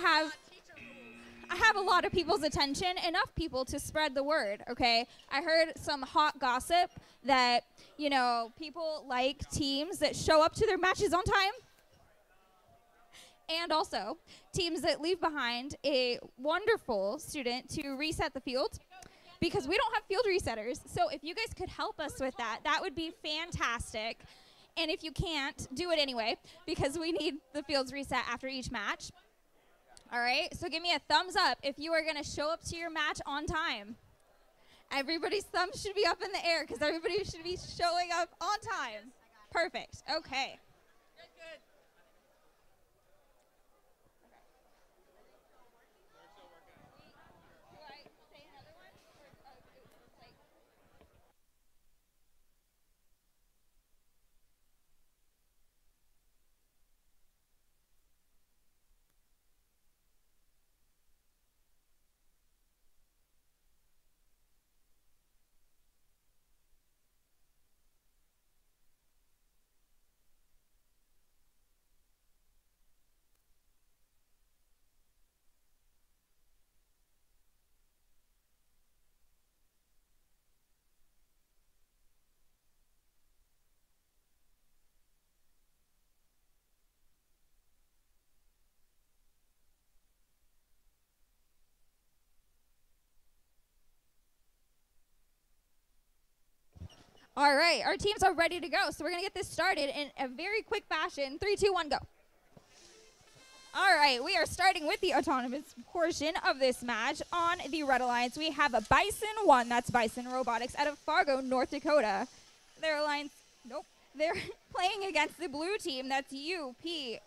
have a lot of people's attention, enough people to spread the word, okay? I heard some hot gossip that, you know, people like teams that show up to their matches on time. And also teams that leave behind a wonderful student to reset the field, because we don't have field resetters. So if you guys could help us with that, that would be fantastic. And if you can't, do it anyway, because we need the fields reset after each match. All right, so give me a thumbs up if you are gonna show up to your match on time. Everybody's thumbs should be up in the air because everybody should be showing up on time. Perfect, okay. All right, our teams are ready to go, so we're going to get this started in a very quick fashion. 3, 2, 1, go. All right, we are starting with the autonomous portion of this match. On the Red Alliance, we have a Bison 1, that's Bison Robotics, out of Fargo, North Dakota. Their alliance, nope, they're playing against the blue team, that's UPRM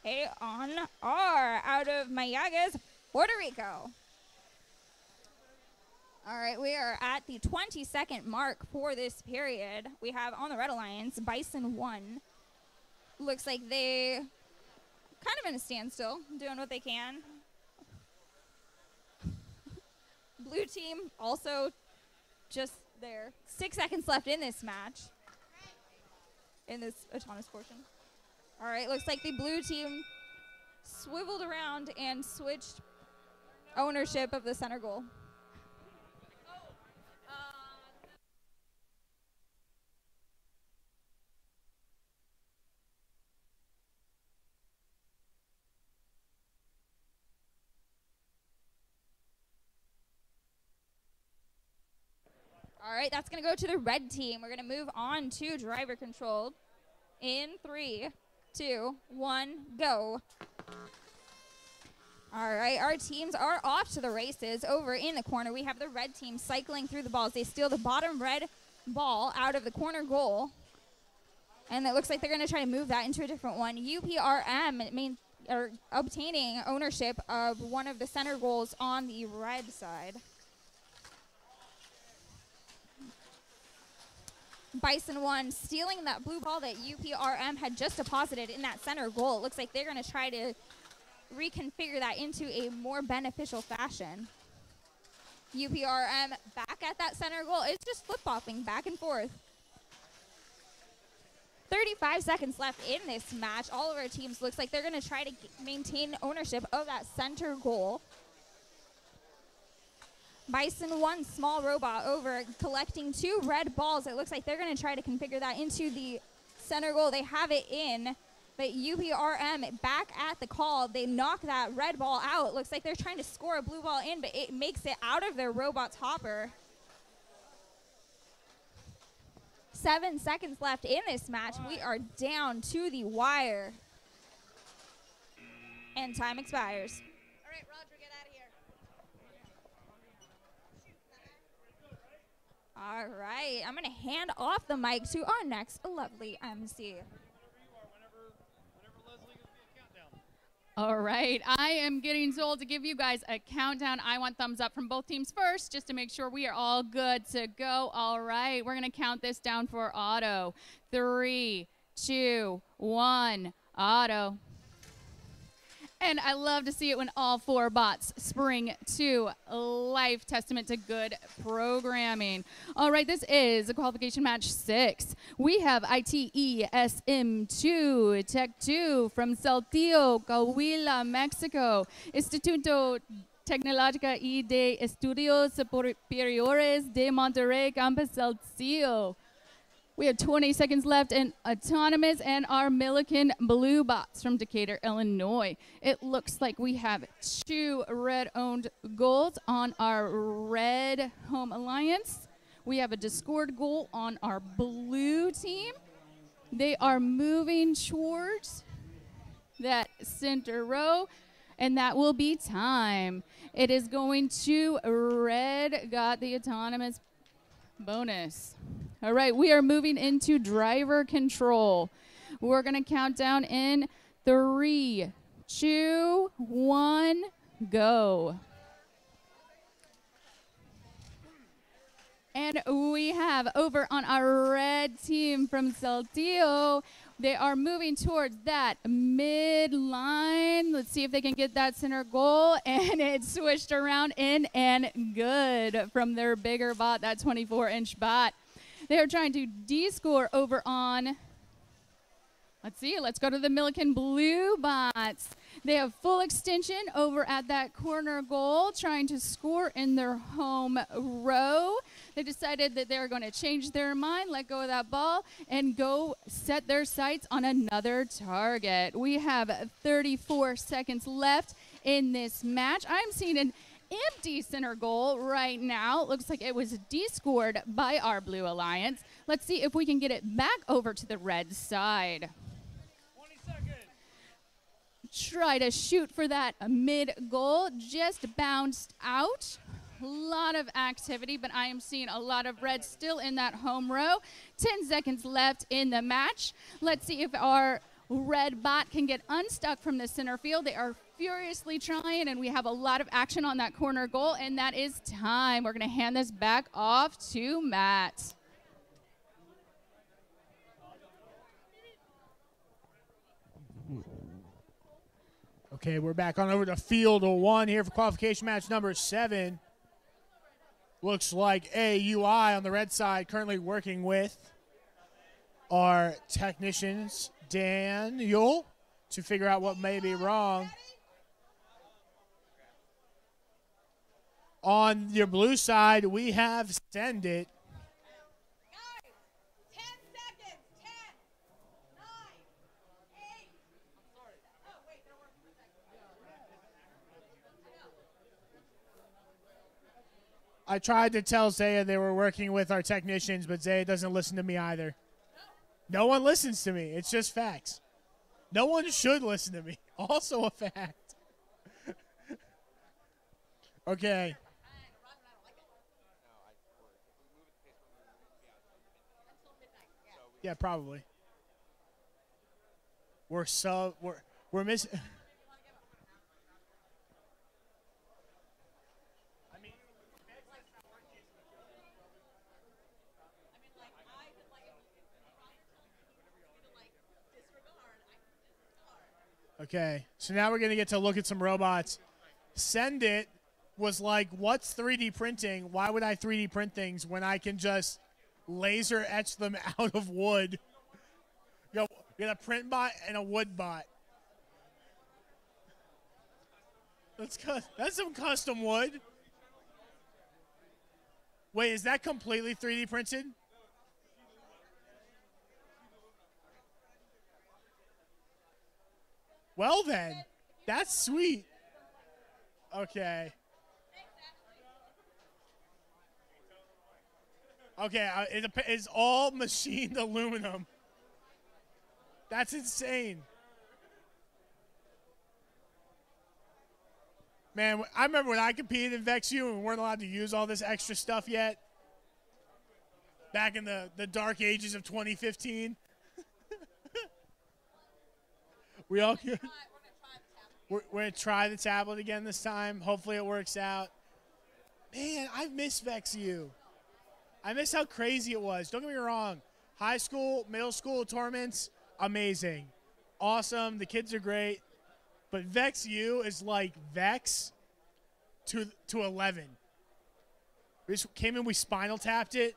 AON-R out of Mayagüez, Puerto Rico. All right, we are at the 20-second mark for this period. We have on the Red Alliance, Bison 1. Looks like they kind of in a standstill, doing what they can. Blue team also just there. 6 seconds left in this match, in this autonomous portion. All right, looks like the blue team swiveled around and switched ownership of the center goal. All right, that's going to go to the red team. We're going to move on to driver control. In 3, 2, 1, go. All right, our teams are off to the races. Over in the corner, we have the red team cycling through the balls. They steal the bottom red ball out of the corner goal. And it looks like they're going to try to move that into a different one. UPRM are obtaining ownership of one of the center goals on the red side. Bison 1 stealing that blue ball that UPRM had just deposited in that center goal. It looks like they're going to try to reconfigure that into a more beneficial fashion. UPRM back at that center goal. It's just flip-flopping back and forth. 35 seconds left in this match. All of our teams looks like they're going to try to maintain ownership of that center goal. Bison 1 small robot over collecting 2 red balls. It looks like they're going to try to configure that into the center goal. They have it in, but UPRM back at the call. They knock that red ball out. It looks like they're trying to score a blue ball in, but it makes it out of their robot's hopper. 7 seconds left in this match. We are down to the wire. And time expires. All right, I'm going to hand off the mic to our next lovely MC. All right, I am getting told to give you guys a countdown. I want thumbs up from both teams first, just to make sure we are all good to go. All right, we're going to count this down for Otto. 3, 2, 1, Otto. And I love to see it when all 4 bots spring to life, testament to good programming. All right, this is a qualification match 6. We have ITESM2, Tech 2 from Saltillo, Coahuila, Mexico. Instituto Tecnológico y de Estudios Superiores de Monterrey, Campus Saltillo. We have 20 seconds left in autonomous and our Milliken Blue Bots from Decatur, Illinois. It looks like we have 2 red-owned goals on our red home alliance. We have a discord goal on our blue team. They are moving towards that center row, and that will be time. It is going to red, got the autonomous bonus. All right, we are moving into driver control. We're going to count down in 3, 2, 1, go. And we have over on our red team from Saltillo, they are moving towards that mid-line. Let's see if they can get that center goal. And it switched around in and good from their bigger bot, that 24-inch bot. They're trying to de-score over on, let's see, let's go to the Milliken Blue Bots. They have full extension over at that corner goal, trying to score in their home row. They decided that they're going to change their mind, let go of that ball, and go set their sights on another target. We have 34 seconds left in this match. I'm seeing an empty center goal right now. Looks like it was de-scored by our Blue Alliance. Let's see if we can get it back over to the red side. 20 seconds. Try to shoot for that mid goal, just bounced out. A lot of activity, but I am seeing a lot of red still in that home row. 10 seconds left in the match. Let's see if our red bot can get unstuck from the center field. They are furiously trying, and we have a lot of action on that corner goal, and that is time. We're going to hand this back off to Matt. Okay, we're back on over to field 1 here for qualification match number 7. Looks like AUI on the red side currently working with our technicians, Daniel, to figure out what may be wrong. On your blue side, we have Send It. I tried to tell Zaya they were working with our technicians, but Zaya doesn't listen to me either. No one listens to me. It's just facts. No one should listen to me. Also a fact. Okay. Yeah, probably. We're missing. Okay, so now we're going to get to look at some robots. Send It was like, what's 3D printing? Why would I 3D print things when I can just laser etch them out of wood? You got a print bot and a wood bot. That's some custom wood. Wait, is that completely 3D printed? Well then, that's sweet. Okay. Okay, it's all machined aluminum. That's insane. Man, I remember when I competed in Vex U and we weren't allowed to use all this extra stuff yet. Back in the dark ages of 2015. We all good? We're going to try the tablet again this time. Hopefully it works out. Man, I miss Vex U. I miss how crazy it was. Don't get me wrong. High school, middle school tournaments, amazing. Awesome. The kids are great. But Vex U is like Vex to 11. We just came in, we Spinal Tapped it.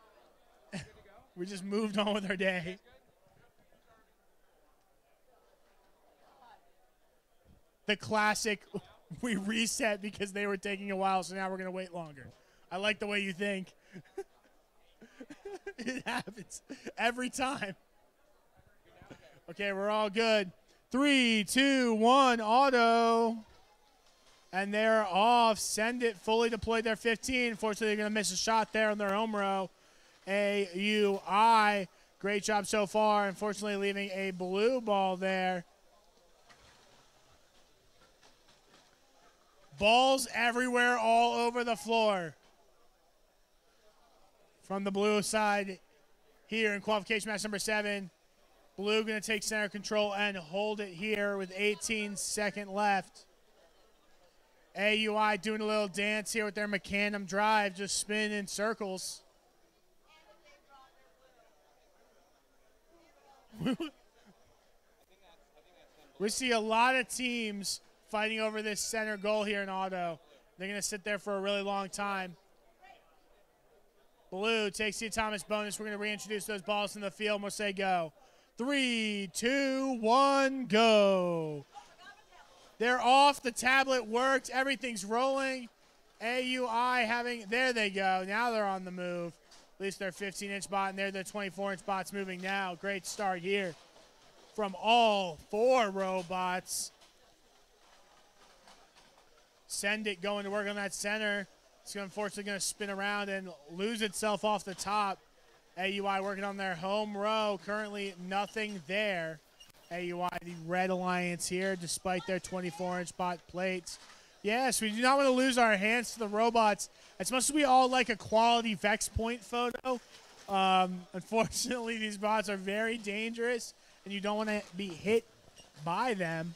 We just moved on with our day. The classic, we reset because they were taking a while, so now we're going to wait longer. I like the way you think. It happens every time. Okay, we're all good. 3, 2, 1, auto. And they're off. Send It fully deployed their 15. Unfortunately, they're going to miss a shot there on their home row. AUI, great job so far. Unfortunately, leaving a blue ball there. Balls everywhere, all over the floor. From the blue side here in qualification match number 7. Blue going to take center control and hold it here with 18 seconds left. AUI doing a little dance here with their Mecanum drive, just spinning in circles. We see a lot of teams fighting over this center goal here in auto. They're going to sit there for a really long time. Blue takes the Atomic bonus. We're going to reintroduce those balls in the field, and we'll say go. 3, 2, 1, go. They're off. The tablet worked. Everything's rolling. AUI having, there they go. Now they're on the move. At least their 15-inch bot, and they're the 24-inch bots moving now. Great start here from all 4 robots. Send It going to work on that center. It's unfortunately going to spin around and lose itself off the top. AUI working on their home row. Currently nothing there. AUI, the Red Alliance here, despite their 24-inch bot plates. Yes, we do not want to lose our hands to the robots. As much as we all like a quality Vex point photo, unfortunately these bots are very dangerous, and you don't want to be hit by them.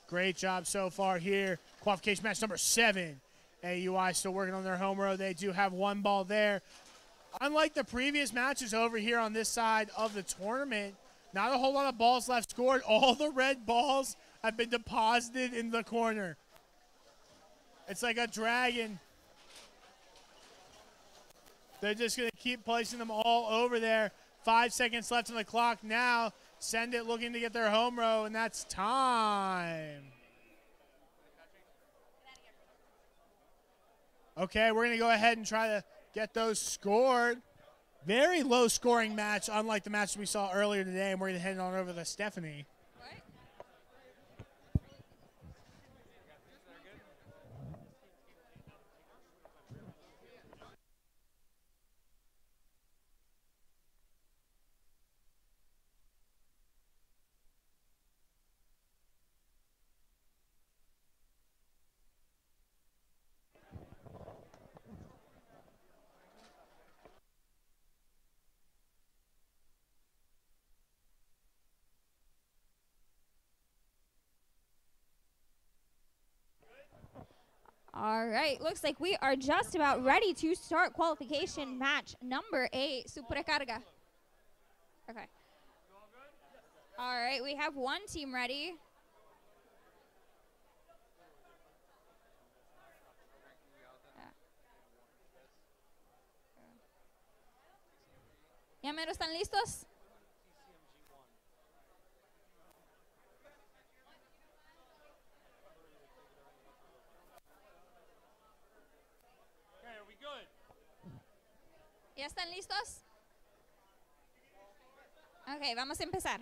Great job so far here. Qualification match number 7. AUI still working on their home row. They do have one ball there. Unlike the previous matches over here on this side of the tournament, not a whole lot of balls left scored. All the red balls have been deposited in the corner. It's like a dragon. They're just going to keep placing them all over there. 5 seconds left on the clock now. Send It looking to get their home row, and that's time. Okay, we're going to go ahead and try to get those scored. Very low scoring match, unlike the match we saw earlier today, and we're going to head on over to Stephanie. All right, looks like we are just about ready to start qualification match number 8, Supercarga. Okay. All right, we have one team ready. ¿Ya mero están listos? ¿Ya están listos? Okay, vamos a empezar.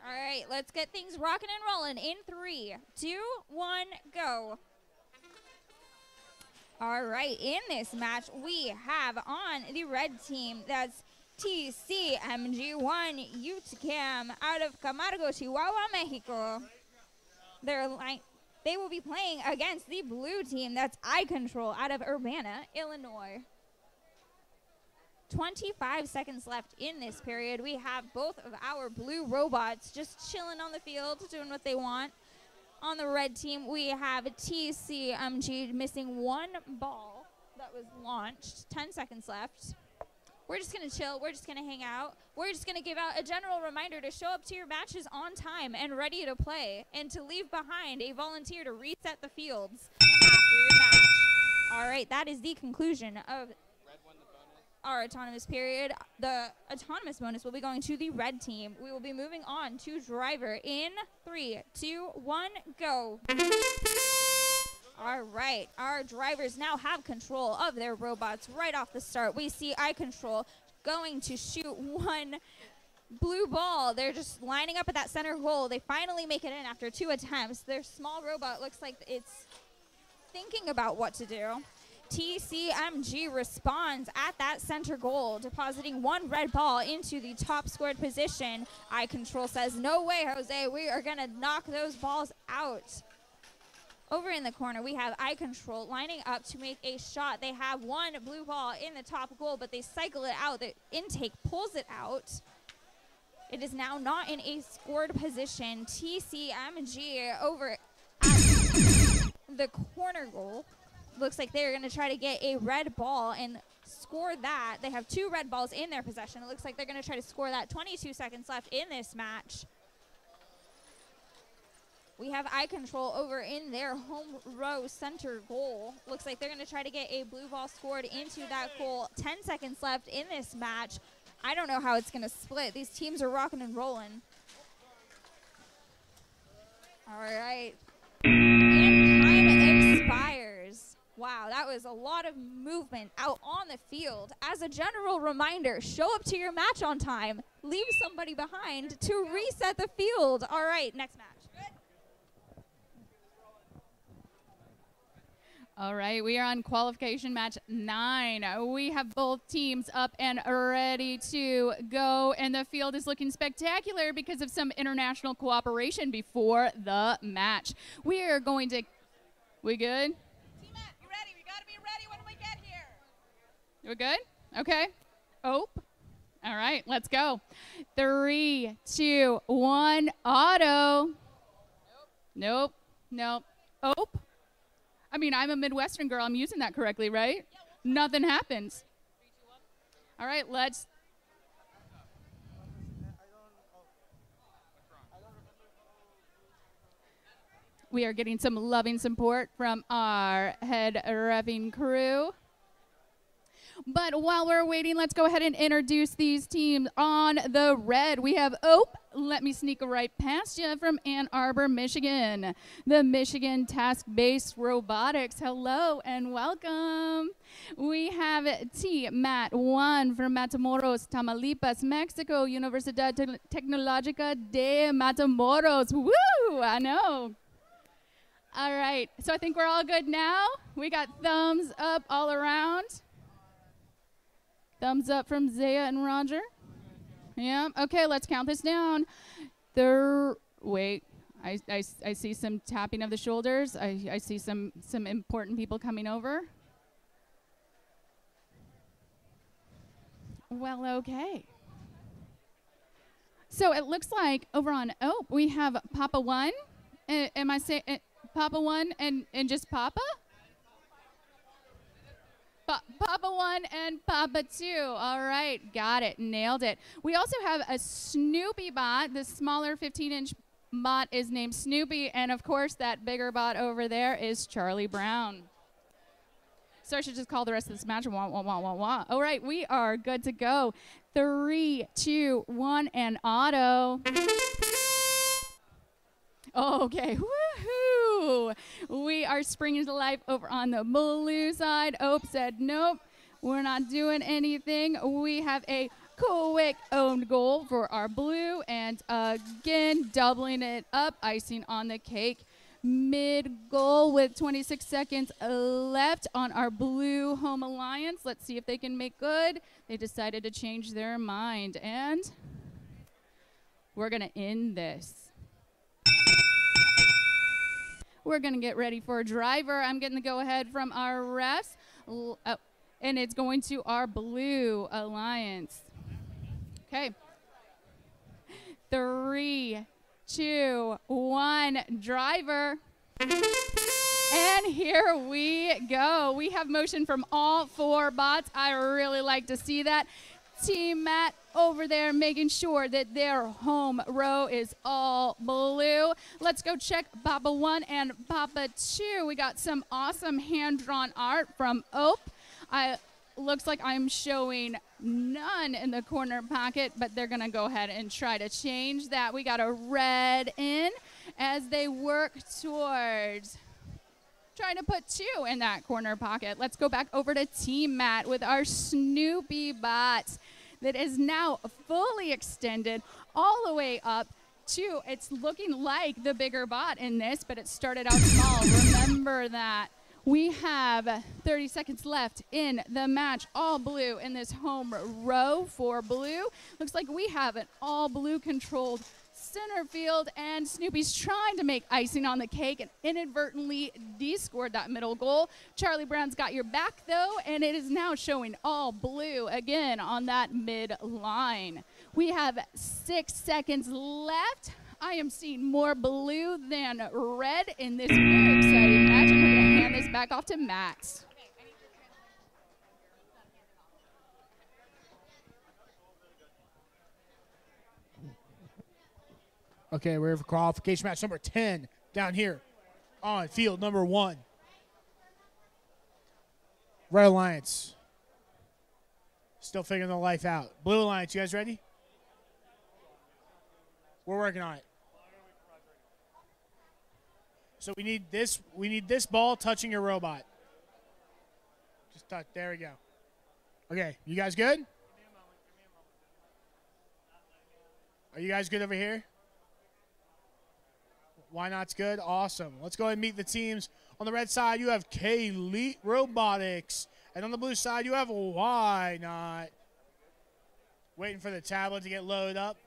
All right, let's get things rocking and rolling in 3, 2, 1, go. All right, in this match, we have on the red team, that's TCMG1 UTCAM out of Camargo, Chihuahua, Mexico. They will be playing against the blue team, that's iControl out of Urbana, Illinois. 25 seconds left in this period. We have both of our blue robots just chilling on the field, doing what they want. On the red team, we have TCMG missing one ball that was launched. 10 seconds left. We're just going to chill. We're just going to hang out. We're just going to give out a general reminder to show up to your matches on time and ready to play, and to leave behind a volunteer to reset the fields after your match. All right, that is the conclusion of our autonomous period. The autonomous bonus will be going to the red team. We will be moving on to driver in 3, 2, 1, go. All right, our drivers now have control of their robots right off the start. We see iControl going to shoot one blue ball. They're just lining up at that center goal. They finally make it in after 2 attempts. Their small robot looks like it's thinking about what to do. TCMG responds at that center goal, depositing one red ball into the top scored position. iControl says, no way, Jose, we are going to knock those balls out. Over in the corner, we have iControl lining up to make a shot. They have one blue ball in the top goal, but they cycle it out. The intake pulls it out. It is now not in a scored position. TCMG over at the corner goal. Looks like they're going to try to get a red ball and score that. They have 2 red balls in their possession. It looks like they're going to try to score that. 22 seconds left in this match. We have iControl over in their home row center goal. Looks like they're going to try to get a blue ball scored into that goal. 10 seconds left in this match. I don't know how it's going to split. These teams are rocking and rolling. All right. And time expires. Wow, that was a lot of movement out on the field. As a general reminder, show up to your match on time. Leave somebody behind to reset the field. All right, next match. All right, we are on qualification match 9. We have both teams up and ready to go, and the field is looking spectacular because of some international cooperation before the match. We are going to, we good? T-Matt, you ready? We gotta be ready when we get here. We're good? Okay. Ope. All right, let's go. 3, 2, 1, auto. Nope. Nope. Ope. I mean, I'm a Midwestern girl. I'm using that correctly, right? Nothing happens. All right, let's. We are getting some loving support from our head reffing crew. But while we're waiting, let's go ahead and introduce these teams. On the red, we have Ope. Let me sneak right past you from Ann Arbor, Michigan. The Michigan Task-Based Robotics. Hello and welcome. We have T-Mat 1 from Matamoros, Tamaulipas, Mexico. Universidad Tecnológica de Matamoros. Woo! I know. All right, so I think we're all good now. We got thumbs up all around. Thumbs up from Zaya and Roger. Yeah, okay, let's count this down. Wait, I see some tapping of the shoulders. I see some important people coming over. Well, okay. So it looks like over on Ope, we have Papa 1. Am I saying Papa 1 and just Papa? Papa 1 and Papa 2. All right, got it, nailed it. We also have a Snoopy bot. The smaller 15-inch bot is named Snoopy, and of course that bigger bot over there is Charlie Brown. So I should just call the rest of this match wah, wah, wah, wah, wah. All right, we are good to go. 3, 2, 1, and auto. Okay, woohoo! We are springing to life over on the blue side. Ope said, nope, we're not doing anything. We have a quick owned goal for our blue, and again, doubling it up, icing on the cake. Mid-goal with 26 seconds left on our blue home alliance. Let's see if they can make good. They decided to change their mind, and we're going to end this. We're going to get ready for a driver. I'm getting the go-ahead from our refs, and it's going to our blue alliance. Okay. 3, 2, 1, driver. And here we go. We have motion from all 4 bots. I really like to see that. Team Matt over there making sure that their home row is all blue. Let's go check Papa 1 and Papa 2. We got some awesome hand-drawn art from Ope. Looks like I'm showing none in the corner pocket, but they're going to go ahead and try to change that. We got a red in as they work towards trying to put 2 in that corner pocket. Let's go back over to Team Matt with our Snoopy bot that is now fully extended all the way up to, it's looking like the bigger bot in this, but it started out small. Remember that. We have 30 seconds left in the match. All blue in this home row for blue. Looks like we have an all blue controlled center field, and Snoopy's trying to make icing on the cake and inadvertently de-scored that middle goal. Charlie Brown's got your back though, and it is now showing all blue again on that mid line. We have 6 seconds left. I am seeing more blue than red in this very exciting match, and we're going to hand this back off to Max. Okay, we're here for qualification match number 10 down here on field number 1. Red Alliance still figuring the life out. Blue Alliance, you guys ready? We're working on it. So we need this ball touching your robot. Just touch. There we go. Okay, you guys good? Are you guys good over here? Why not's good? Awesome. Let's go ahead and meet the teams On the red side, you have K-Elite Robotics. And on the blue side, you have Why Not. Waiting for the tablet to get loaded up.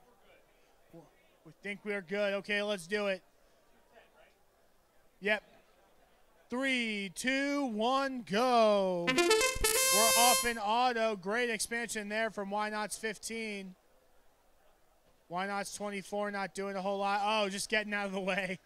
We think we're good. Okay, let's do it. Yep. 3, 2, 1, go. We're off in auto. Great expansion there from Why Not's 15. Why Not's 24, not doing a whole lot. Oh, just getting out of the way.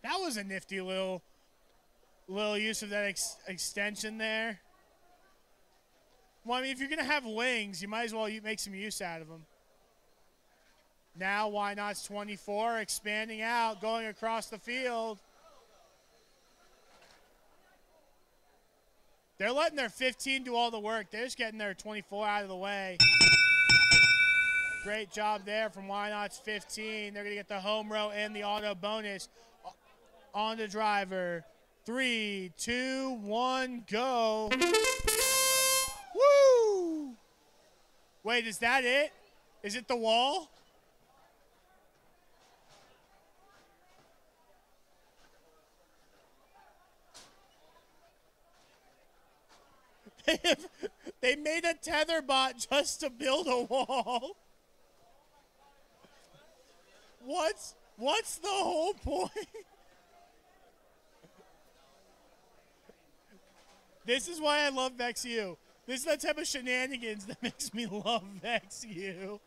That was a nifty little use of that extension there. Well, I mean, if you're going to have wings, you might as well make some use out of them. Now, Why Not's 24, expanding out, going across the field. They're letting their 15 do all the work. They're just getting their 24 out of the way. Great job there from Why Not's 15. They're going to get the home row and the auto bonus on the driver. 3, 2, 1, go. Woo! Wait, is that it? Is it the wall? They made a tether bot just to build a wall. What's the whole point? This is why I love VexU. This is the type of shenanigans that makes me love VexU.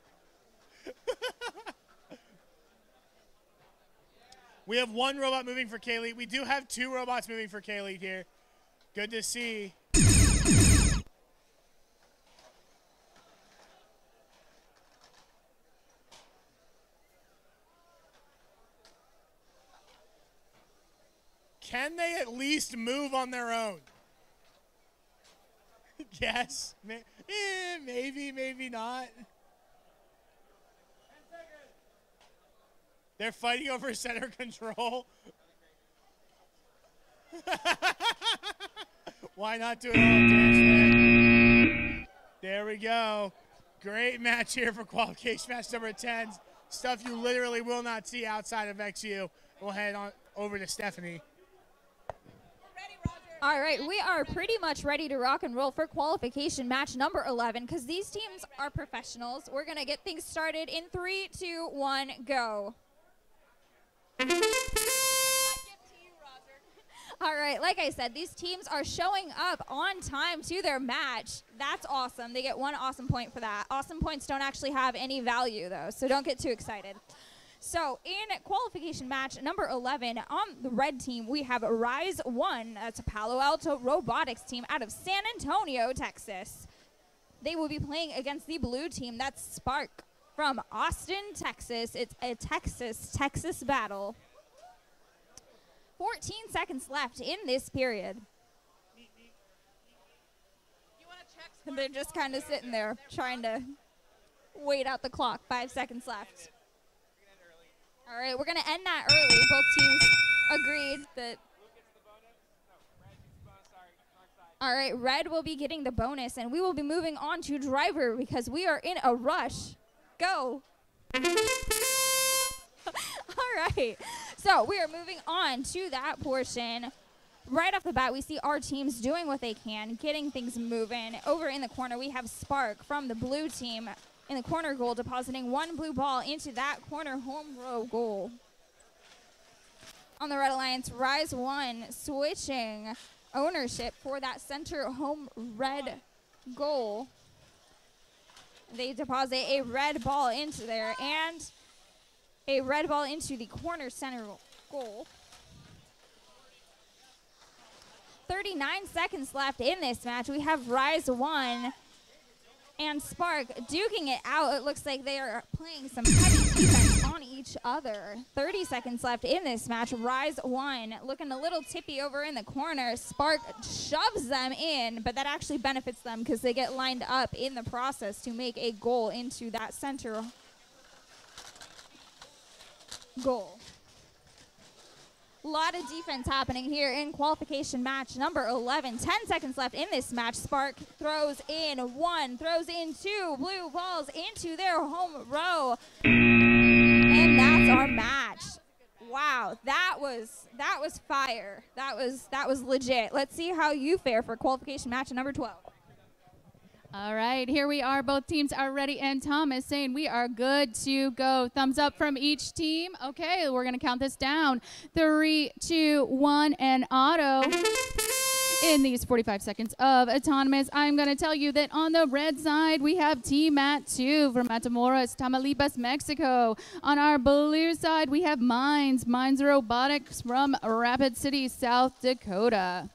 We have one robot moving for K-Elite. We do have two robots moving for K-Elite here. Good to see. Can they at least move on their own? Yes. Maybe, maybe not. They're fighting over center control. Why not do it all dance there? There we go. Great match here for qualification match number 10. Stuff you literally will not see outside of XU. We'll head on over to Stephanie. All right, we are pretty much ready to rock and roll for qualification match number 11 because these teams are professionals. We're going to get things started in 3, 2, 1, go. All right, like I said, these teams are showing up on time to their match. That's awesome. They get 1 awesome point for that. Awesome points don't actually have any value, though, so don't get too excited. So in qualification match number 11, on the red team, we have Rise 1. That's a Palo Alto Robotics team out of San Antonio, Texas. They will be playing against the blue team. That's Spark from Austin, Texas. It's a Texas battle. 14 seconds left in this period. They're just kind of sitting there trying to wait out the clock. 5 seconds left. All right, we're going to end that early. Both teams agreed that. All right, red will be getting the bonus, and we will be moving on to driver because we are in a rush. Go. All right, so we are moving on to that portion. Right off the bat, we see our teams doing what they can, getting things moving. Over in the corner, we have Spark from the blue team in the corner goal, depositing 1 blue ball into that corner home row goal. On the Red Alliance, Rise 1 switching ownership for that center home red goal. They deposit a red ball into there and a red ball into the corner center goal. 39 seconds left in this match. We have Rise 1 and Spark duking it out. It looks like they are playing some heavy defense on each other. 30 seconds left in this match. Rise 1 looking a little tippy over in the corner. Spark shoves them in, but that actually benefits them because they get lined up in the process to make a goal into that center goal. A lot of defense happening here in qualification match number 11. 10 seconds left in this match. Spark throws in 1, throws in 2 blue balls into their home row. And that's our match. Wow, that was fire. That was legit. Let's see how you fare for qualification match number 12. All right, here we are. Both teams are ready, and Thomas saying we are good to go. Thumbs up from each team. Okay, we're going to count this down. 3, 2, 1, and auto. In these 45 seconds of autonomous, I'm going to tell you that on the red side, we have Team Mat2 from Matamoros, Tamaulipas, Mexico. On our blue side, we have Minds Robotics from Rapid City, South Dakota.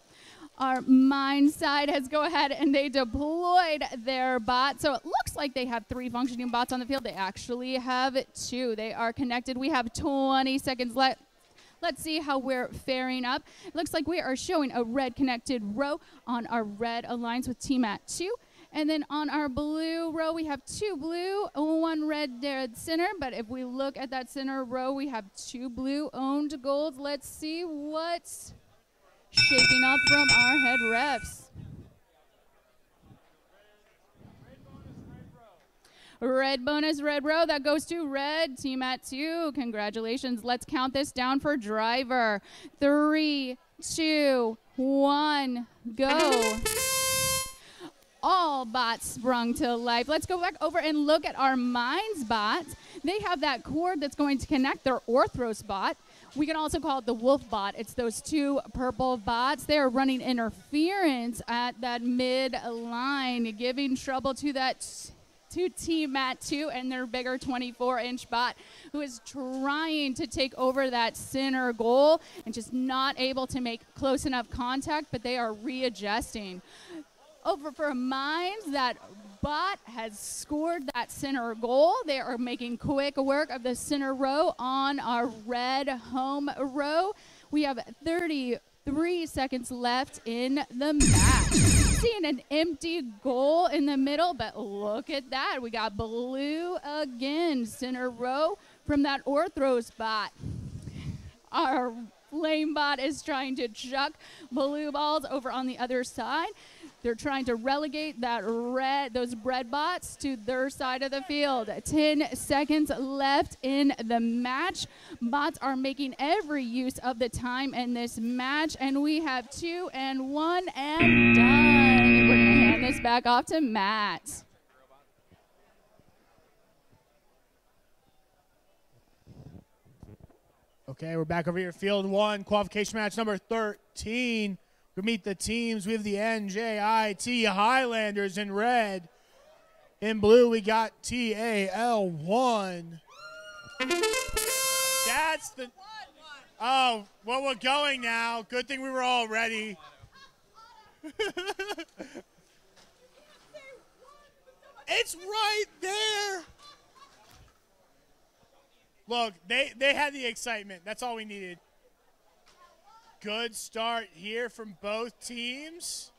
Our Mind side has go ahead and they deployed their bot. So it looks like they have 3 functioning bots on the field. They actually have 2. They are connected. We have 20 seconds left. Let's see how we're faring up. It looks like we are showing a red connected row on our red alliance with Team Mat2. And then on our blue row, we have 2 blue, 1 red dead center. But if we look at that center row, we have 2 blue owned golds. Let's see what's shaking up from our head refs. Red bonus, red row. That goes to red. Team Mat2. Congratulations. Let's count this down for driver. 3, 2, 1, go. All bots sprung to life. Let's go back over and look at our Minds bot. They have that cord that's going to connect their Orthros bot. We can also call it the Wolf bot. It's those 2 purple bots. They are running interference at that mid line, giving trouble to that to Team Mat2 and their bigger 24-inch bot, who is trying to take over that center goal and just not able to make close enough contact, but they are readjusting. Over for Minds, that bot has scored that center goal. They are making quick work of the center row on our red home row. We have 33 seconds left in the match. Seeing an empty goal in the middle, but look at that. We got blue again, center row from that Orthros bot. Our flame bot is trying to chuck blue balls over on the other side. They're trying to relegate those red bots to their side of the field. 10 seconds left in the match. Bots are making every use of the time in this match, and we have 2 and 1 and done. We're gonna hand this back off to Matt. Okay, we're back over here. Field 1, qualification match number 13. We meet the teams. We have the NJIT Highlanders in red. In blue, we got TAL1. That's the... Oh, well, we're going now. Good thing we were all ready. It's right there. Look, they had the excitement. That's all we needed. Good start here from both teams.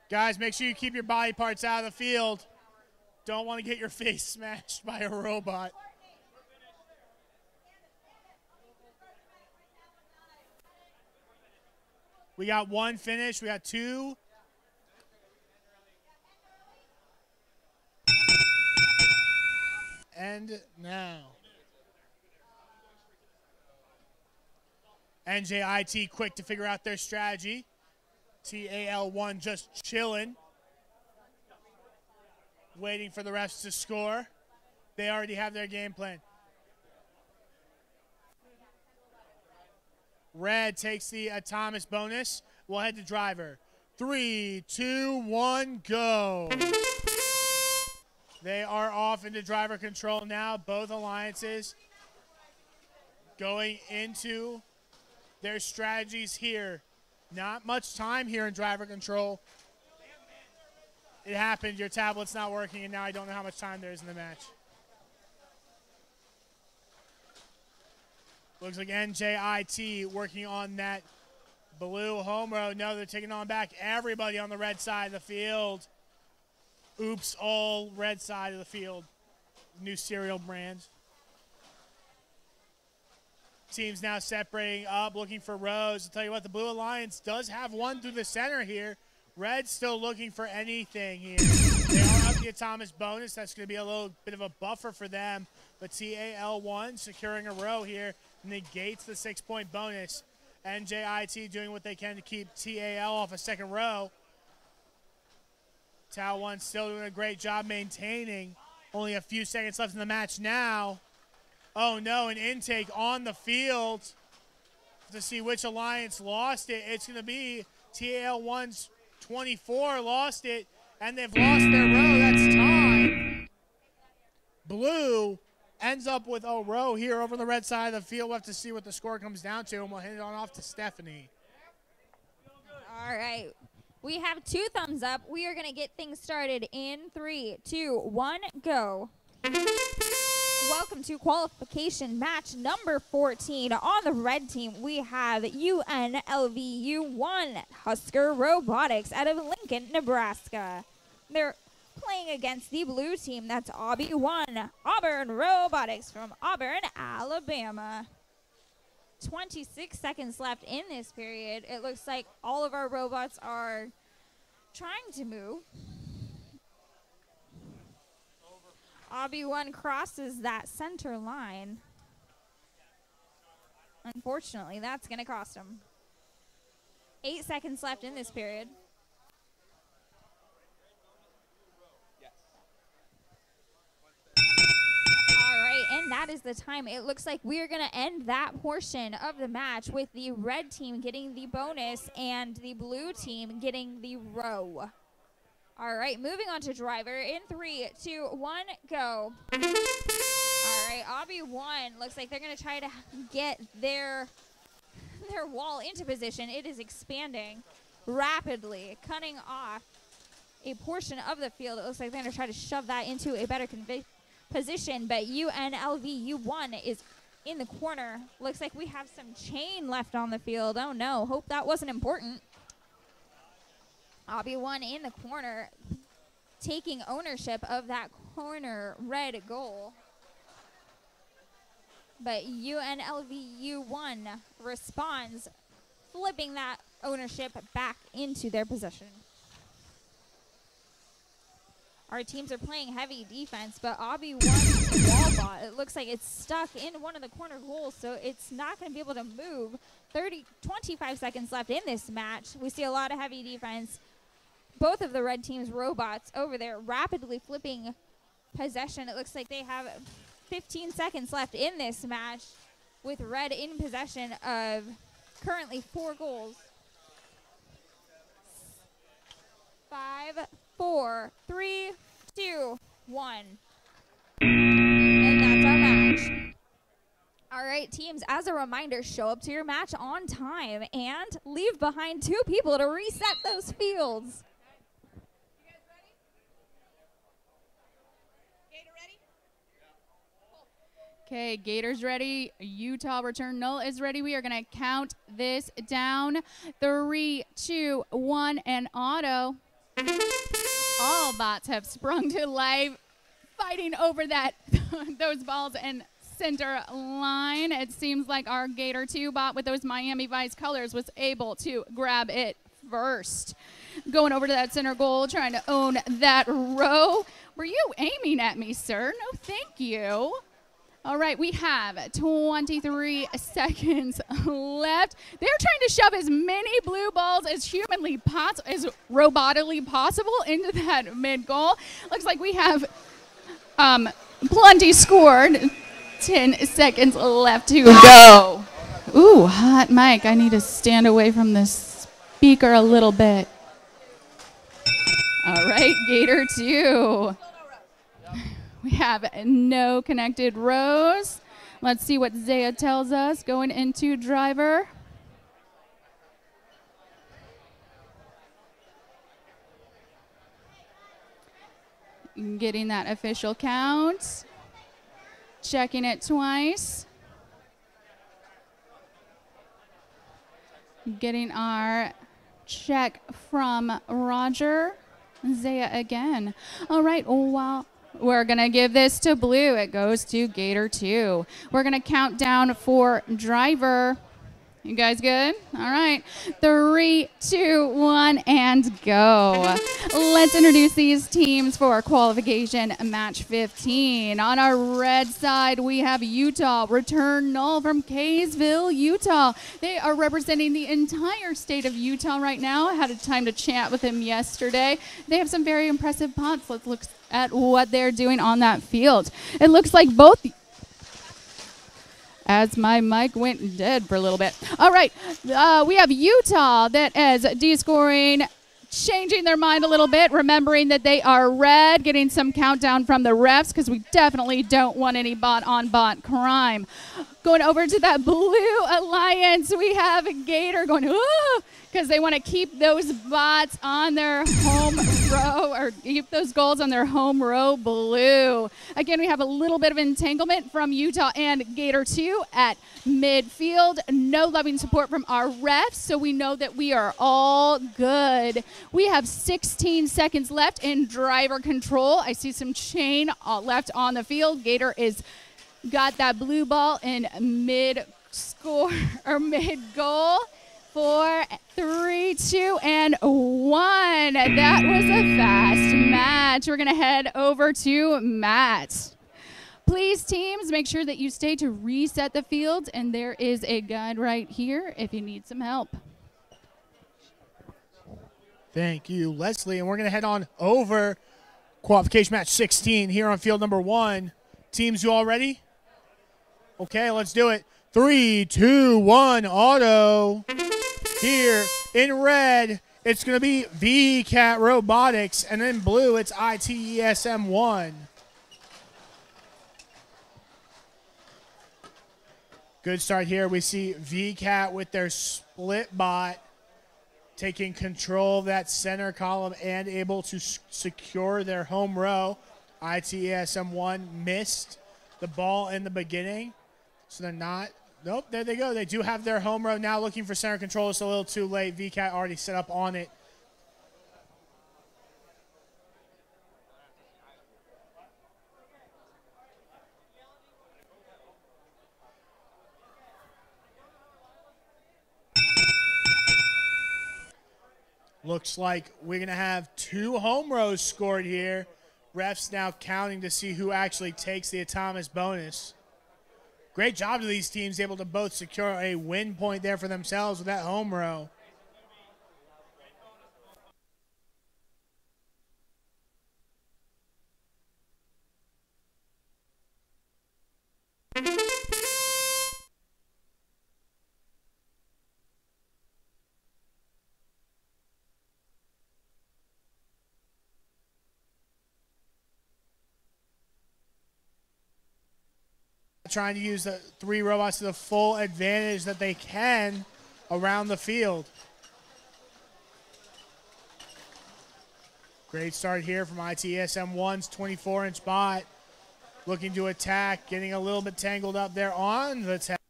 Guys, make sure you keep your body parts out of the field. Don't want to get your face smashed by a robot. We got 1 finish. We got 2. And now. NJIT quick to figure out their strategy. TAL1 just chilling. Waiting for the refs to score. They already have their game plan. Red takes the Thomas bonus. We'll head to driver. 3, 2, 1, go. They are off into driver control now. Both alliances going into their strategies here. Not much time here in driver control. It happened. Your tablet's not working, and now I don't know how much time there is in the match. Looks like NJIT working on that blue home row. No, they're taking on back everybody on the red side of the field. Oops, all red side of the field. New cereal brand. teams now separating up, looking for rows. I'll tell you what, the Blue Alliance does have one through the center here. Red's still looking for anything here. They are up the Thomas bonus. That's going to be a little bit of a buffer for them. But TAL1 securing a row here negates the 6-point bonus. NJIT doing what they can to keep TAL off a second row. TAL1 still doing a great job maintaining. Only a few seconds left in the match now. Oh no, an intake on the field to see which alliance lost it. It's going to be TAL1's 24 lost it, and they've lost their row. That's time. Blue ends up with a row here over the red side of the field. We'll have to see what the score comes down to, and we'll hand it on off to Stephanie. All right. We have 2 thumbs up. We are going to get things started in 3, 2, 1, go. Welcome to qualification match number 14. On the red team, we have UNLVU1 Husker Robotics out of Lincoln, Nebraska. They're playing against the blue team. That's Obby1 Auburn Robotics from Auburn, Alabama. 26 seconds left in this period. It looks like all of our robots are trying to move. Obby1 crosses that center line. Unfortunately, that's going to cost him. 8 seconds left in this period. All right, and that is the time. It looks like we are going to end that portion of the match with the red team getting the bonus and the blue team getting the row. All right, moving on to driver in 3, 2, 1, go. All right, Obby1 looks like they're going to try to get their wall into position. It is expanding rapidly, cutting off a portion of the field. It looks like they're going to try to shove that into a better position, but UNLVU1 is in the corner. Looks like we have some chain left on the field. Oh, no. Hope that wasn't important. Obby1 in the corner, taking ownership of that corner red goal. But UNLVU1 responds, flipping that ownership back into their possession. Our teams are playing heavy defense, but Obby1's wall bot, it looks like it's stuck in one of the corner goals, so it's not going to be able to move. 25 seconds left in this match. We see a lot of heavy defense. Both of the red team's robots over there rapidly flipping possession. It looks like they have 15 seconds left in this match with red in possession of currently 4 goals. 5, 4, 3, 2, 1. And that's our match. All right, teams, as a reminder, show up to your match on time and leave behind 2 people to reset those fields. Okay, Gators ready. Utah return null is ready. We are going to count this down. 3, 2, 1, and auto. All bots have sprung to life, fighting over that those balls and center line. It seems like our Gator 2 bot with those Miami Vice colors was able to grab it first. Going over to that center goal, trying to own that row. Were you aiming at me, sir? No, thank you. All right, we have 23 seconds left. They're trying to shove as many blue balls as humanly as robotically possible into that mid goal. Looks like we have plenty scored. 10 seconds left to go. Ooh, hot mic. I need to stand away from this speaker a little bit. All right, Gator 2. We have no connected rows. Let's see what Zaya tells us going into driver. Getting that official count. Checking it twice. Getting our check from Roger. Zaya again. All right, We're going to give this to blue. It goes to Gator 2. We're going to count down for driver. You guys good? All right. 3, 2, 1, and go. Let's introduce these teams for qualification match 15. On our red side, we have Utah. Return null from Kaysville, Utah. They are representing the entire state of Utah right now. I had a time to chat with them yesterday. They have some very impressive bots. Let's look at what they're doing on that field. It looks like both... As my mic went dead for a little bit. All right, we have Utah that is D-scoring, changing their mind a little bit, remembering that they are red, getting some countdown from the refs because we definitely don't want any bot-on-bot crime. Going over to that blue alliance, we have Gator going, ooh, because they want to keep those bots on their home row, or keep those goals on their home row blue. Again, we have a little bit of entanglement from Utah and Gator 2 at midfield. No loving support from our refs, so we know that we are all good. We have 16 seconds left in driver control. I see some chain left on the field. Gator is got that blue ball in mid-score or mid-goal. 4, 3, 2, and 1. That was a fast match. We're going to head over to Matt. Please, teams, make sure that you stay to reset the field, and there is a guide right here if you need some help. Thank you, Leslie. And we're going to head on over qualification match 16 here on field number 1. Teams, you all ready? Okay, let's do it. 3, 2, 1, auto. Here in red, it's going to be VCAT Robotics, and in blue, it's ITESM1. Good start here. We see VCAT with their split bot taking control of that center column and able to secure their home row. ITESM1 missed the ball in the beginning, so they're not. Nope, there they go. They do have their home row now, looking for center control. It's a little too late. VCAT already set up on it. Looks like we're going to have 2 home rows scored here. Refs now counting to see who actually takes the autonomous bonus. Great job to these teams, able to both secure a win point there for themselves with that home row. Trying to use the 3 robots to the full advantage that they can around the field. Great start here from ITESM1's 24-inch bot. Looking to attack, getting a little bit tangled up there on the attack.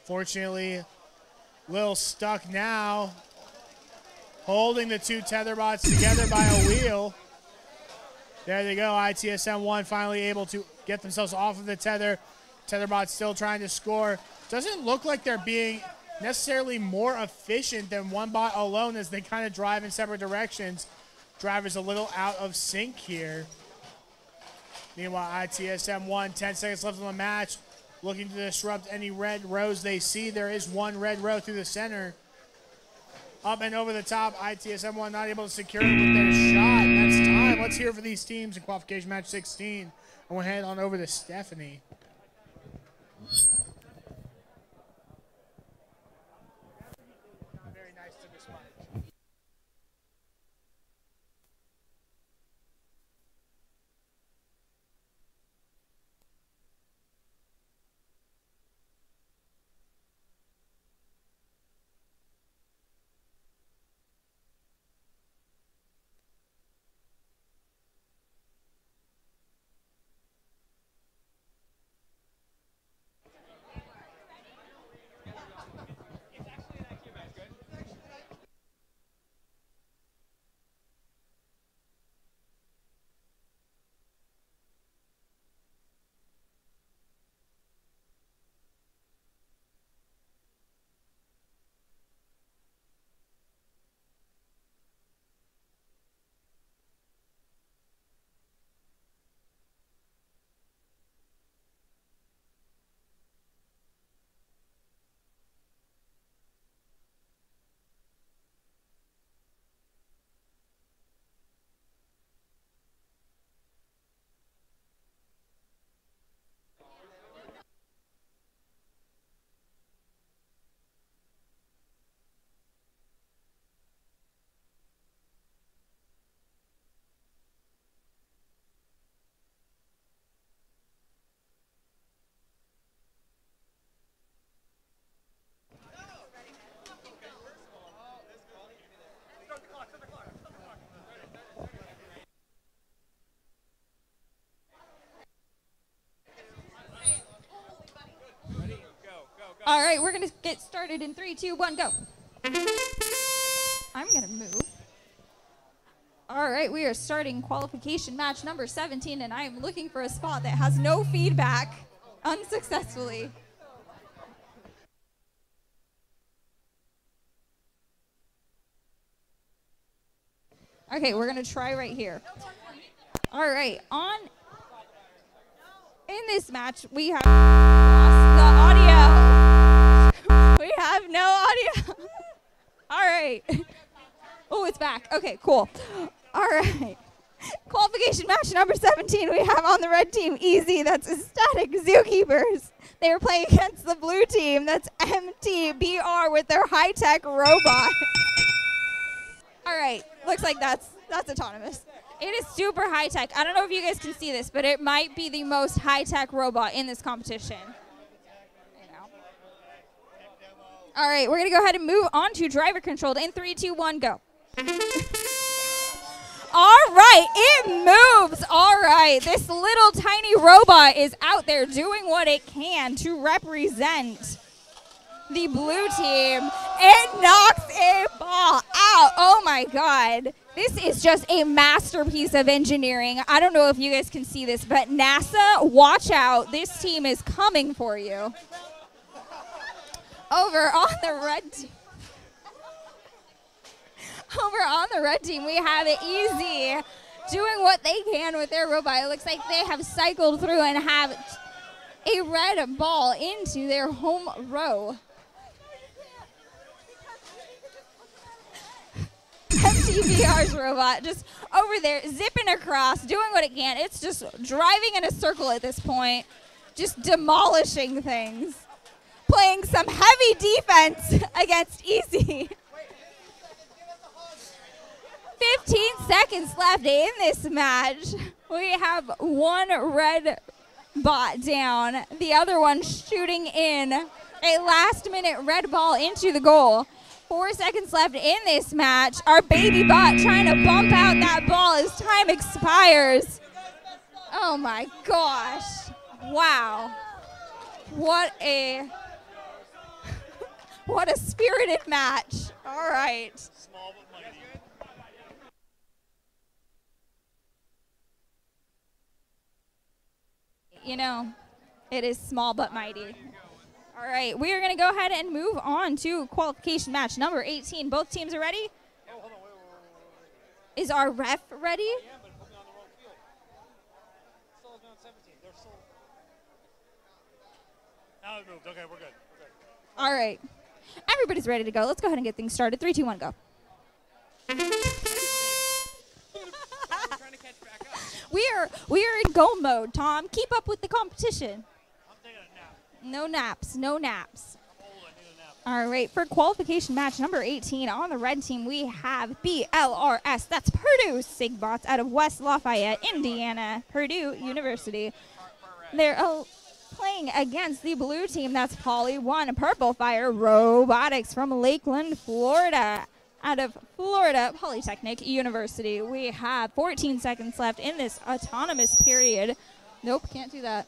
Fortunately, a little stuck now. Holding the 2 tether bots together by a wheel. There they go. ITESM1 finally able to get themselves off of the tether. Tether bots still trying to score. Doesn't look like they're being necessarily more efficient than one bot alone as they kind of drive in separate directions. Driver's a little out of sync here. Meanwhile, ITESM1, 10 seconds left on the match. Looking to disrupt any red rows they see. There is 1 red row through the center. Up and over the top, ITESM1 not able to secure it with their shot. That's time. Let's hear for these teams in qualification match 16. And we'll head on over to Stephanie. All right, we're going to get started in 3, 2, 1, go. I'm going to move. All right, we are starting qualification match number 17, and I am looking for a spot that has no feedback unsuccessfully. Okay, we're going to try right here. All right, in this match, we have lost the audio. We have no audio. All right. Oh, it's back. Okay, cool. All right. Qualification match number 17, we have on the red team, Easy, that's Static Zookeepers. They are playing against the blue team, that's MTBR with their high-tech robot. All right, looks like that's autonomous. It is super high-tech. I don't know if you guys can see this, but it might be the most high-tech robot in this competition. All right, we're going to go ahead and move on to driver controlled in 3, 2, 1, go. All right, it moves. All right, this little tiny robot is out there doing what it can to represent the blue team. It knocks a ball out. Oh my God. This is just a masterpiece of engineering. I don't know if you guys can see this, but NASA, watch out. This team is coming for you. Over on the red team. Over on the red team, we have it Easy doing what they can with their robot. It looks like they have cycled through and have a red ball into their home row. MTBR's robot just over there zipping across, doing what it can. It's just driving in a circle at this point, just demolishing things. Playing some heavy defense against Easy. 15 seconds left in this match. We have one red bot down, the other one shooting in a last-minute red ball into the goal. 4 seconds left in this match. Our baby bot trying to bump out that ball as time expires. Oh my gosh. Wow. What a spirited match. All right. You know, it is small but mighty. All right, we are going to go ahead and move on to qualification match number 18. Both teams are ready? Is our ref ready? Now it moved. Okay, we're good. All right. Everybody's ready to go. Let's go ahead and get things started. 3, 2, 1, go. We are in go mode, Tom. Keep up with the competition. I'm taking a nap. No naps, no naps. All right, for qualification match number 18, on the red team, we have BLRS. That's Purdue Sigbots out of West Lafayette, Indiana, Purdue University. They're playing against the blue team. That's Poly 1 Purple Fire Robotics from Lakeland, Florida. Out of Florida Polytechnic University. We have 14 seconds left in this autonomous period. Nope, can't do that.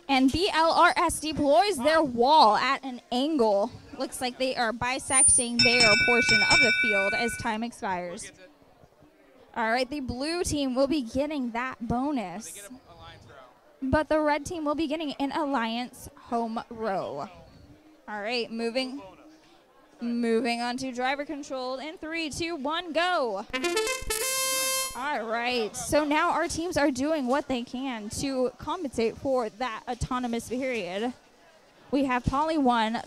And BLRS deploys their wall at an angle. Looks like they are bisecting their portion of the field as time expires. All right, the blue team will be getting that bonus. But the red team will be getting an alliance home row. All right, moving on to driver controlled in 3, 2, 1, go. All right, so now our teams are doing what they can to compensate for that autonomous period. We have Poly 1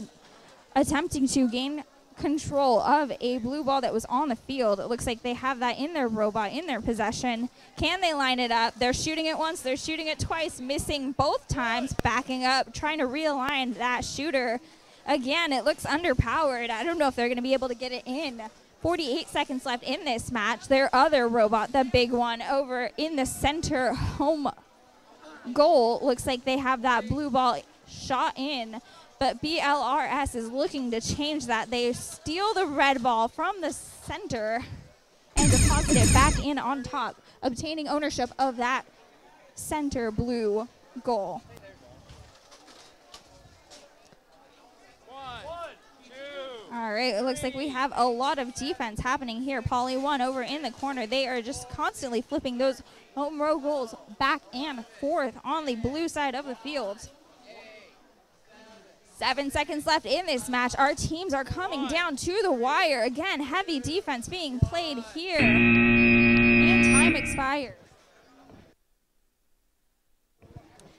attempting to gain control of a blue ball that was on the field. It looks like they have that in their robot, in their possession. Can they line it up? They're shooting it once, they're shooting it twice, missing both times, backing up, trying to realign that shooter. Again, it looks underpowered. I don't know if they're going to be able to get it in. 48 seconds left in this match. Their other robot, the big one, over in the center home goal. Looks like they have that blue ball shot in, but BLRS is looking to change that. They steal the red ball from the center and deposit it back in on top, obtaining ownership of that center blue goal. right, it looks like we have a lot of defense happening here. Poly 1 over in the corner. They are just constantly flipping those home row goals back and forth on the blue side of the field. 7 seconds left in this match. Our teams are coming down to the wire. Again, heavy defense being played here. And time expired.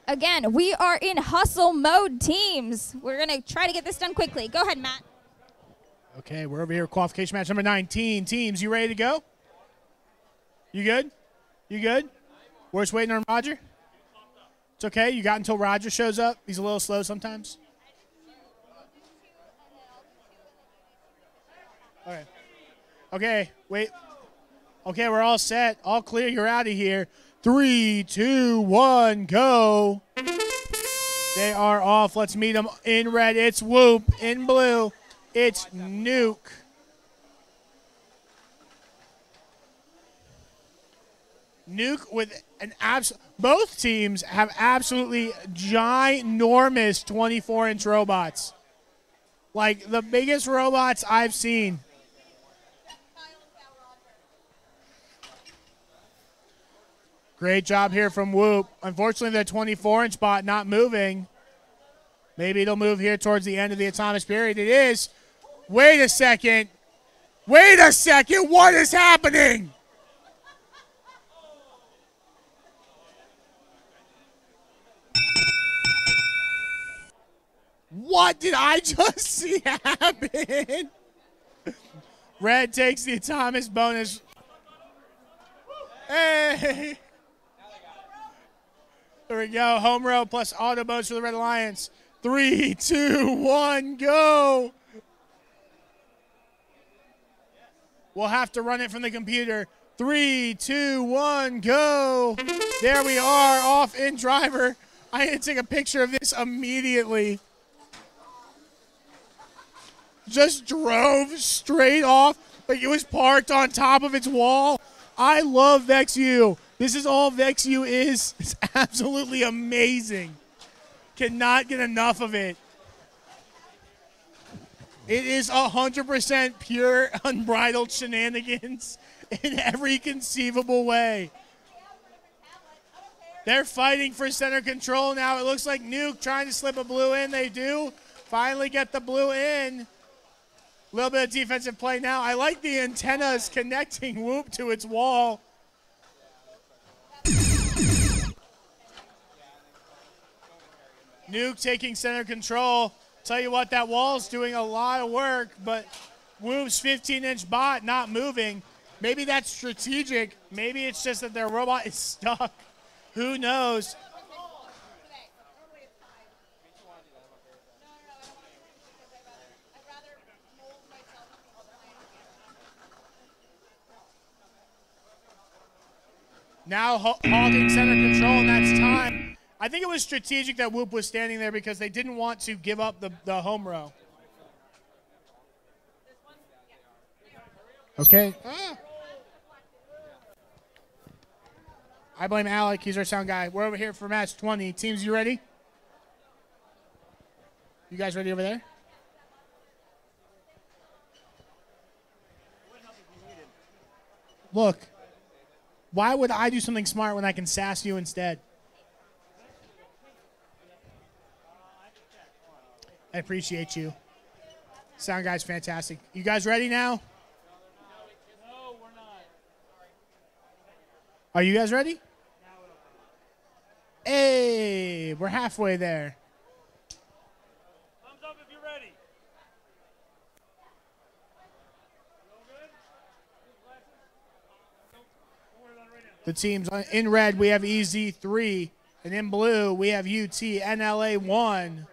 Again, we are in hustle mode, teams. We're going to try to get this done quickly. Go ahead, Matt. Okay, we're over here, qualification match number 19. Teams, you ready to go? You good? You good? We're just waiting on Roger? It's okay, you got until Roger shows up. He's a little slow sometimes. Okay. Okay, wait. Okay, we're all set. All clear, you're out of here. 3, 2, 1, go. They are off. Let's meet them in red. It's Whoop. In blue, it's Nuke. Nuke with an both teams have absolutely ginormous 24-inch robots. Like the biggest robots I've seen. Great job here from Whoop. Unfortunately, the 24-inch bot not moving. Maybe it'll move here towards the end of the autonomous period. It is. Wait a second. Wait a second. What is happening? What did I just see happen? Red takes the autonomous bonus. Hey. There we go. Home row plus auto bonus for the Red Alliance. 3, 2, 1, go. We'll have to run it from the computer. 3, 2, 1, go. There we are, off in driver. I need to take a picture of this immediately. Just drove straight off like it was parked on top of its wall. I love VexU. This is all VexU is. It's absolutely amazing. Cannot get enough of it. It is 100% pure, unbridled shenanigans in every conceivable way. They're fighting for center control now. It looks like Nuke trying to slip a blue in. They do finally get the blue in. A little bit of defensive play now. I like the antennas connecting Whoop to its wall. Nuke taking center control. Tell you what, that wall's doing a lot of work, but Whoop's 15-inch bot not moving. Maybe that's strategic. Maybe it's just that their robot is stuck. Who knows? Now hogging center control, and that's time. I think it was strategic that Whoop was standing there because they didn't want to give up the home row. Okay. I blame Alec. He's our sound guy. We're over here for match 20. Teams, you ready? You guys ready over there? Look. Why would I do something smart when I can sass you instead? I appreciate you. Sound guy's fantastic. You guys ready now? No, we're not. Are you guys ready? Hey, we're halfway there. Thumbs up if you're ready. The teams in red, we have EZ3, and in blue, we have UT NLA 1.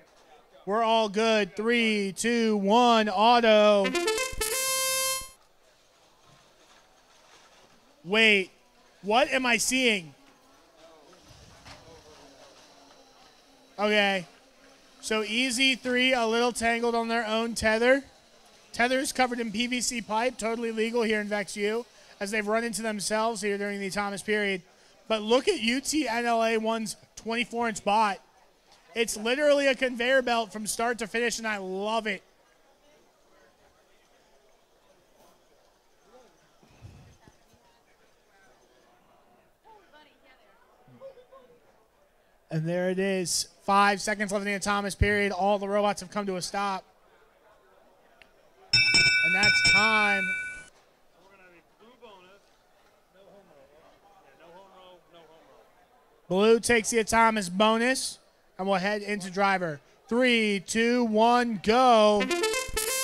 We're all good. 3, 2, 1, auto. Wait, what am I seeing? Okay, so EZ3 a little tangled on their own tether. Tether is covered in PVC pipe, totally legal here in VexU, as they've run into themselves here during the autonomous period. But look at UT NLA 1's 24-inch bot. It's literally a conveyor belt from start to finish, and I love it. And there it is. 5 seconds left in the autonomous period. All the robots have come to a stop. And that's time. Blue takes the autonomous bonus, and we'll head into driver. 3, 2, 1, go.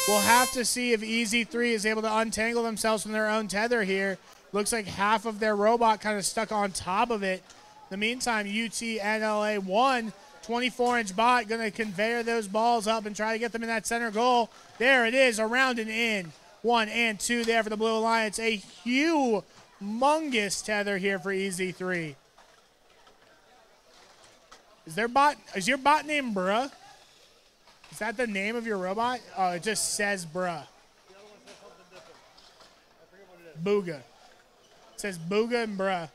We'll have to see if EZ3 is able to untangle themselves from their own tether here. Looks like half of their robot kind of stuck on top of it. In the meantime, UTNLA 1, 24-inch bot, going to conveyor those balls up and try to get them in that center goal. There it is, around and in. 1 and 2 there for the Blue Alliance. A humongous tether here for EZ3. Is your bot named Bruh? Is that the name of your robot? Oh, it just says Bruh. Booga. It says Booga and Bruh.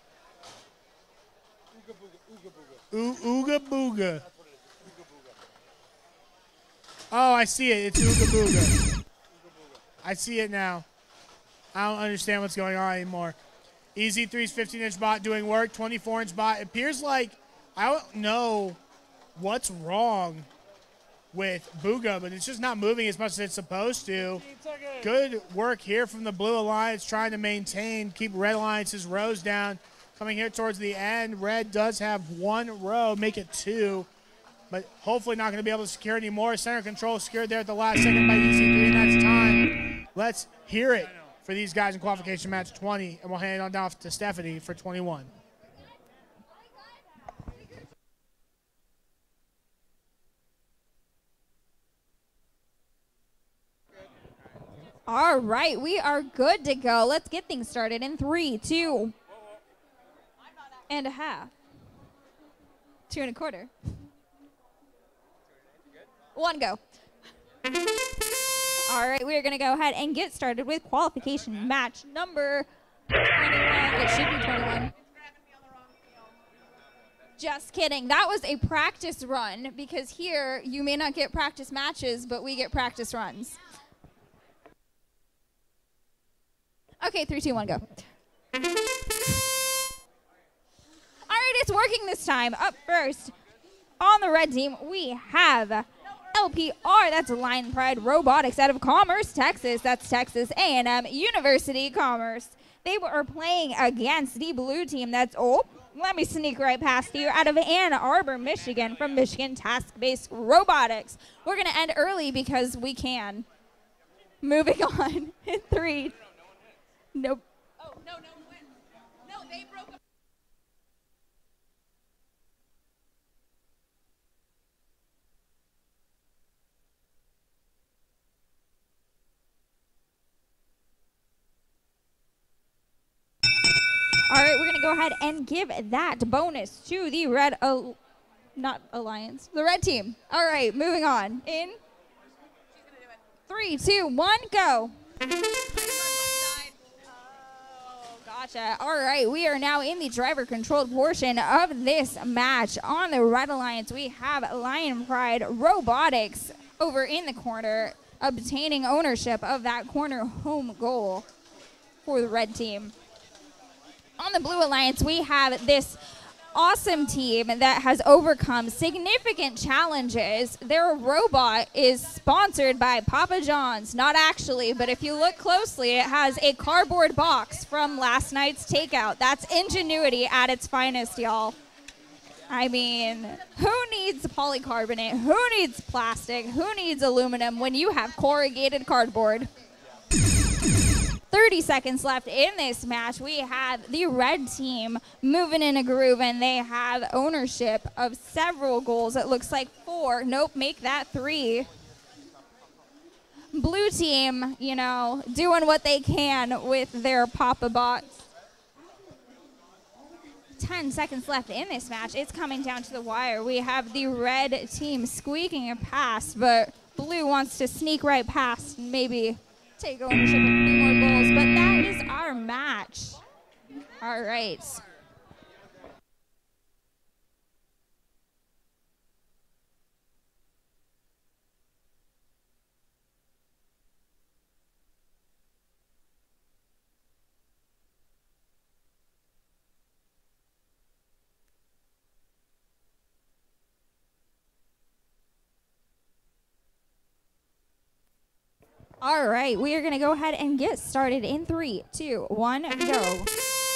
Ooga Booga. Oh, I see it. It's Ooga Booga. I see it now. I don't understand what's going on anymore. EZ3's 15-inch bot doing work. 24-inch bot. It appears like I don't know what's wrong with Booga, but it's just not moving as much as it's supposed to. Good work here from the Blue Alliance, trying to maintain, keep Red Alliance's rows down. Coming here towards the end, Red does have 1 row, make it 2, but hopefully not going to be able to secure any more. Center control secured there at the last second by EZ3, and that's time. Let's hear it for these guys in qualification match 20, and we'll hand it on down to Stephanie for 21. All right, we are good to go. Let's get things started in 3, 2 and a half. 2 1/4. 1 go. All right, we are going to go ahead and get started with qualification match number 21. It should be 21. Just kidding. That was a practice run, because here you may not get practice matches, but we get practice runs. Okay, 3, 2, 1, go. All right, it's working this time. Up first, on the red team, we have LPR. That's Lion Pride Robotics out of Commerce, Texas. That's Texas A&M University Commerce. They are playing against the blue team. That's, let me sneak right past you, out of Ann Arbor, Michigan, from Michigan Task-Based Robotics. We're going to end early because we can. Moving on in 3. Nope. Oh, no, they broke up. All right, we're going to go ahead and give that bonus to the red, not alliance, the red team. All right, moving on. In 3, 2, 1, go. Gotcha. All right, we are now in the driver-controlled portion of this match. On the Red Alliance, we have Lion Pride Robotics over in the corner, obtaining ownership of that corner home goal for the red team. On the Blue Alliance, we have this awesome team that has overcome significant challenges. Their robot is sponsored by Papa John's. Not actually, but if you look closely, it has a cardboard box from last night's takeout. That's ingenuity at its finest, y'all. I mean, who needs polycarbonate? Who needs plastic? Who needs aluminum when you have corrugated cardboard? 30 seconds left in this match. We have the red team moving in a groove, and they have ownership of several goals. It looks like 4. Nope, make that 3. Blue team, you know, doing what they can with their Papa bots. 10 seconds left in this match. It's coming down to the wire. We have the red team squeaking a pass, but blue wants to sneak right past and maybe take ownership of 3 more goals, but that is our match. All right. All right, we are going to go ahead and get started in 3, 2, 1, go.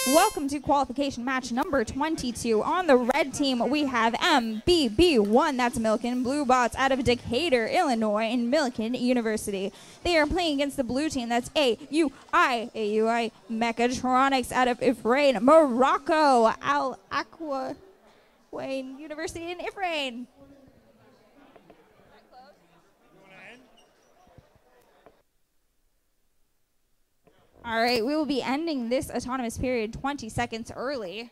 Welcome to qualification match number 22. On the red team, we have MBB1, that's Milliken Blue Bots out of Decatur, Illinois, in Milliken University. They are playing against the blue team, that's AUI Mechatronics out of Ifrain, Morocco, Al Aqua Wayne University in Ifrain. All right, we will be ending this autonomous period 20 seconds early.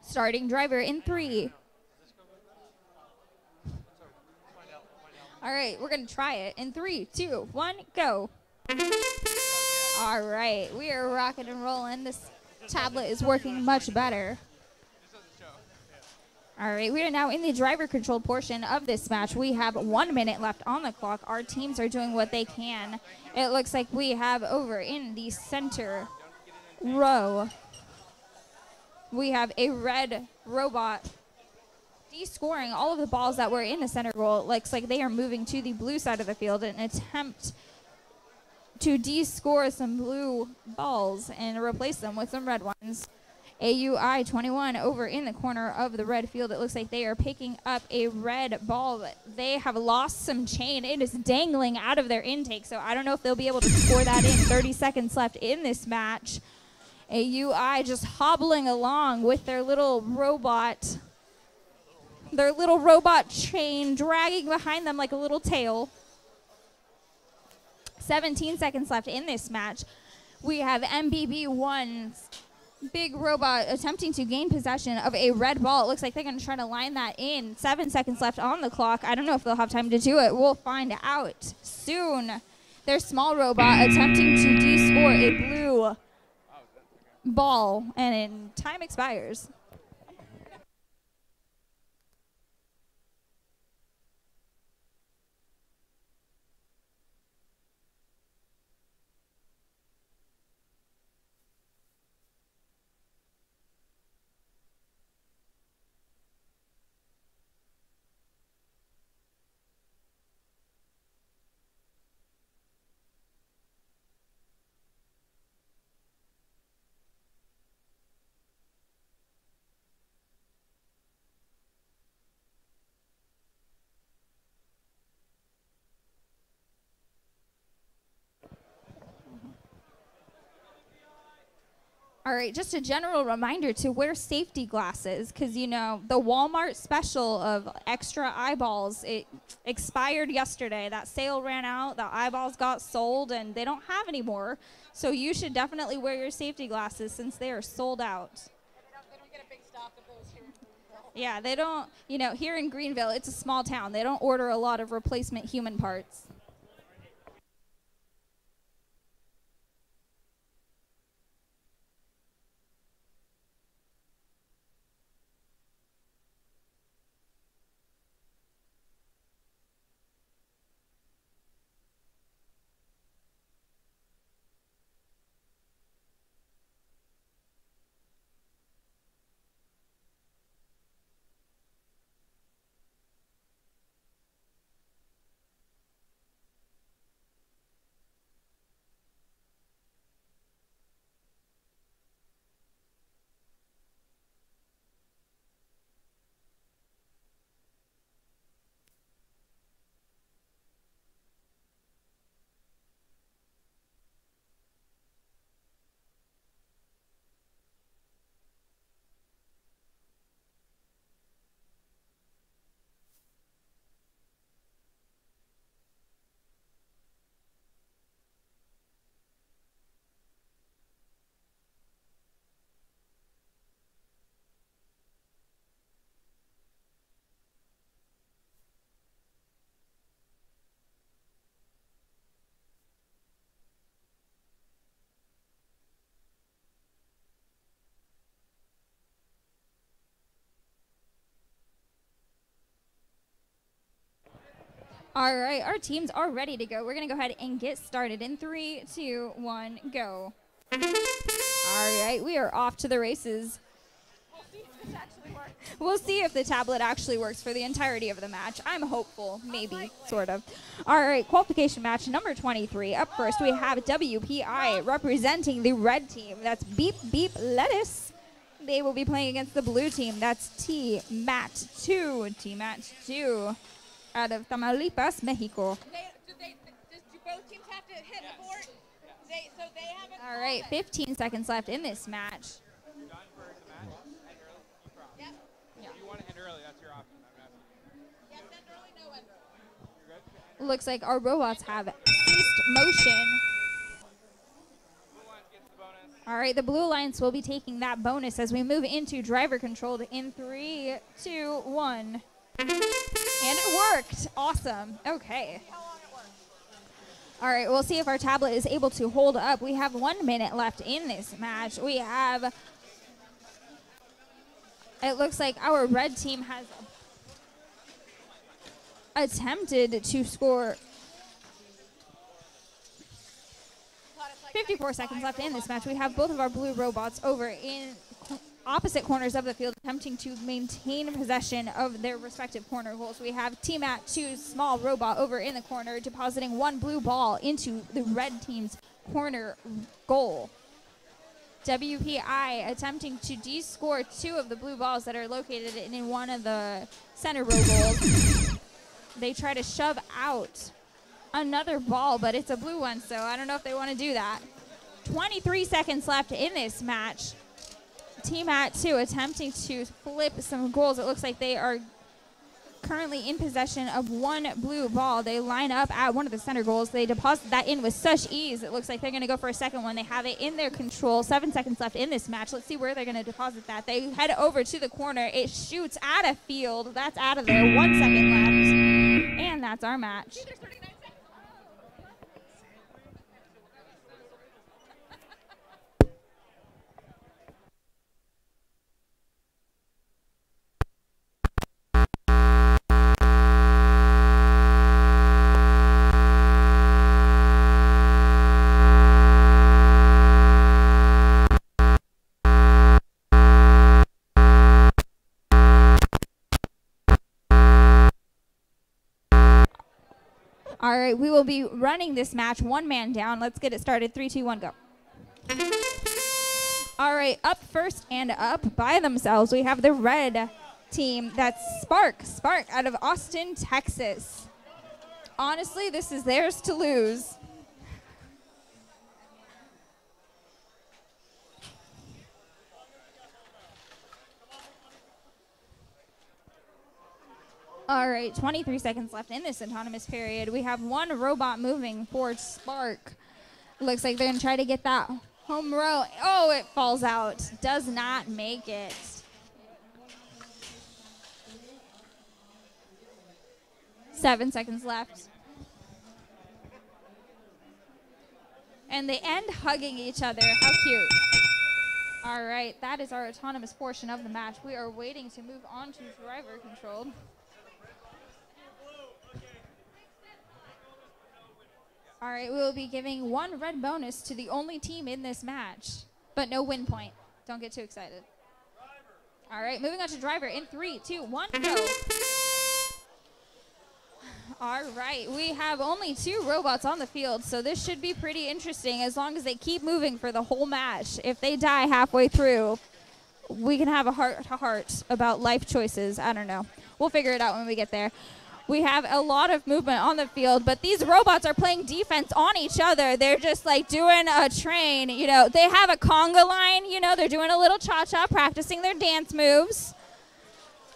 Starting driver in 3. All right, we're going to try it in 3, 2, 1, go. All right, we are rocking and rolling. This tablet is working much better. All right, we are now in the driver control portion of this match. We have 1 minute left on the clock. Our teams are doing what they can. It looks like we have over in the center row, we have a red robot descoring all of the balls that were in the center goal. It looks like they are moving to the blue side of the field in an attempt to descore some blue balls and replace them with some red ones. AUI 21 over in the corner of the red field. It looks like they are picking up a red ball. They have lost some chain. It is dangling out of their intake, so I don't know if they'll be able to score that in. 30 seconds left in this match. AUI just hobbling along with their little robot chain dragging behind them like a little tail. 17 seconds left in this match. We have MBB1's big robot attempting to gain possession of a red ball. It looks like they're going to try to line that in. 7 seconds left on the clock. I don't know if they'll have time to do it. We'll find out soon. Their small robot attempting to descore a blue ball, and time expires. All right, just a general reminder to wear safety glasses because, you know, the Walmart special of extra eyeballs, it expired yesterday. That sale ran out, the eyeballs got sold, and they don't have any more. So you should definitely wear your safety glasses since they are sold out. They don't get a big stock of those here in Greenville. Yeah, they don't, you know, here in Greenville, it's a small town. They don't order a lot of replacement human parts. All right, our teams are ready to go. We're going to go ahead and get started in 3, 2, 1, go. All right, we are off to the races. We'll see if the tablet actually works for the entirety of the match. I'm hopeful, maybe, sort of. All right, qualification match number 23. Up first, we have WPI representing the red team. That's Beep Beep Lettuce. They will be playing against the blue team. That's T-Mat2. T-Mat2 out of Tamaulipas, Mexico. Do both teams have to hit the board? All right, 15 seconds left in this match. Looks like our robots have ceased motion. All right, the Blue Alliance will be taking that bonus as we move into driver controlled in 3, 2, 1. And it worked. Awesome. Okay. All right, we'll see if our tablet is able to hold up. We have 1 minute left in this match. We have, it looks like our red team has attempted to score. 54 seconds left in this match. We have both of our blue robots over in opposite corners of the field attempting to maintain possession of their respective corner goals. We have T-Mat2's small robot over in the corner depositing 1 blue ball into the red team's corner goal. WPI attempting to de-score 2 of the blue balls that are located in one of the center row goals. They try to shove out another ball, but it's a blue one, so I don't know if they want to do that. 23 seconds left in this match. T-Mat2 attempting to flip some goals. It looks like they are currently in possession of 1 blue ball. They line up at one of the center goals. They deposit that in with such ease. It looks like they're going to go for a second one. They have it in their control. 7 seconds left in this match. Let's see where they're going to deposit that. They head over to the corner. It shoots out of field. That's out of there. 1 second left. And that's our match. All right, we will be running this match 1 man down. Let's get it started. 3, 2, 1, go. All right, up first and up by themselves, we have the red team. That's Spark. Spark out of Austin, Texas. Honestly, this is theirs to lose. All right, 23 seconds left in this autonomous period. We have 1 robot moving for Spark. Looks like they're going to try to get that home row. Oh, it falls out. Does not make it. Seven seconds left. And they end hugging each other. How cute. All right, that is our autonomous portion of the match. We are waiting to move on to driver controlled. All right, we will be giving 1 red bonus to the only team in this match, but no win point. Don't get too excited. All right, moving on to driver in 3, 2, 1, go. All right, we have only 2 robots on the field, so this should be pretty interesting as long as they keep moving for the whole match. If they die halfway through, we can have a heart-to-heart about life choices. I don't know. We'll figure it out when we get there. We have a lot of movement on the field, but these robots are playing defense on each other. They're just like doing a train. You know, they have a conga line. You know, they're doing a little cha-cha, practicing their dance moves.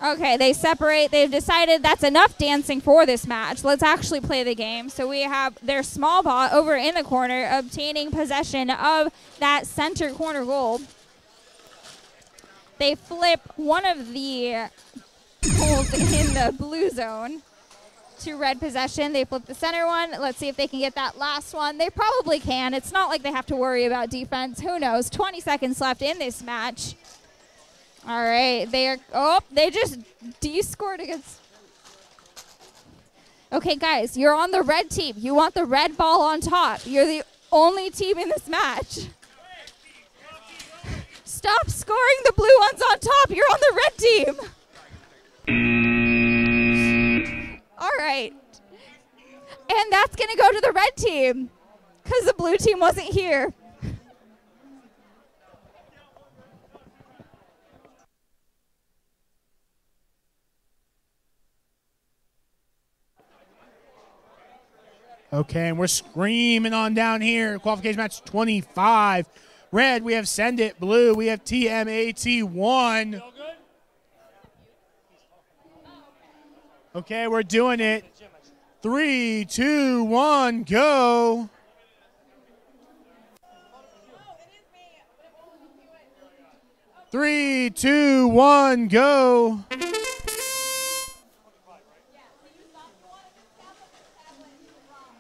Okay, they separate. They've decided that's enough dancing for this match. Let's actually play the game. So we have their small bot over in the corner obtaining possession of that center corner goal. They flip one of the goals in the blue zone to red possession. They flip the center one. Let's see if they can get that last one. They probably can. It's not like they have to worry about defense. Who knows? 20 seconds left in this match. All right. They just de-scored against. Okay, guys, you're on the red team. You want the red ball on top. You're the only team in this match. Stop scoring the blue ones on top. You're on the red team. All right. And that's going to go to the red team because the blue team wasn't here. Okay, and we're screaming on down here. Qualification match 25. Red, we have Send It. Blue, we have TMAT1. Okay, we're doing it. 3, 2, 1, go. Three, two, one, go.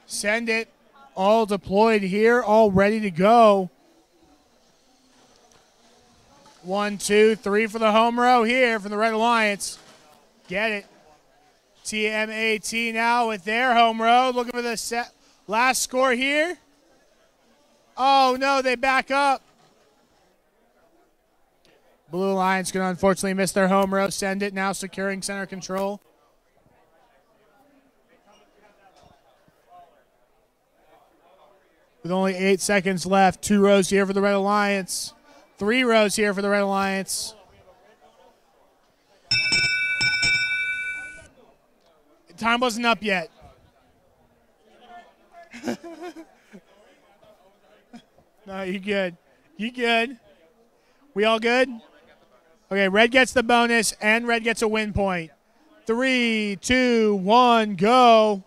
Send It. All deployed here, all ready to go. 1, 2, 3 for the home row here from the Red Alliance. Get it. TMAT now with their home row. Looking for the last score here. Oh, no, they back up. Blue Alliance going to unfortunately miss their home row. Send It now securing center control. With only 8 seconds left, 2 rows here for the Red Alliance. 3 rows here for the Red Alliance. Time wasn't up yet. No, you good. You good. We all good? Okay, red gets the bonus, and red gets a win point. 3, 2, 1, go.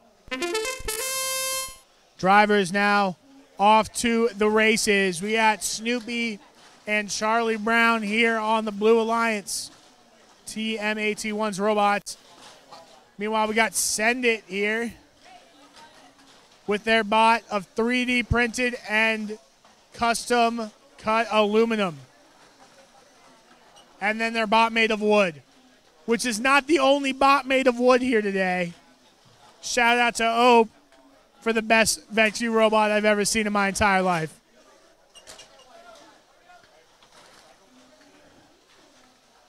Drivers now off to the races. We got Snoopy and Charlie Brown here on the Blue Alliance. TMAT1's robots. Meanwhile, we got Send It here with their bot of 3D printed and custom cut aluminum. And then their bot made of wood, which is not the only bot made of wood here today. Shout out to Ope for the best VexU robot I've ever seen in my entire life.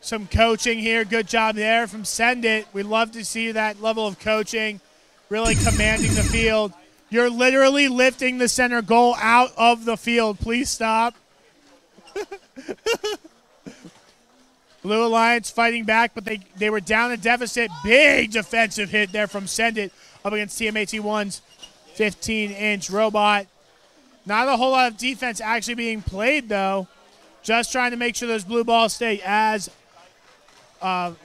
Some coaching here. Good job there from Send It. We love to see that level of coaching, really commanding the field. You're literally lifting the center goal out of the field. Please stop. Blue Alliance fighting back, but they were down a deficit. Big defensive hit there from Send It up against TMAT1's 15-inch robot. Not a whole lot of defense actually being played, though. Just trying to make sure those blue balls stay as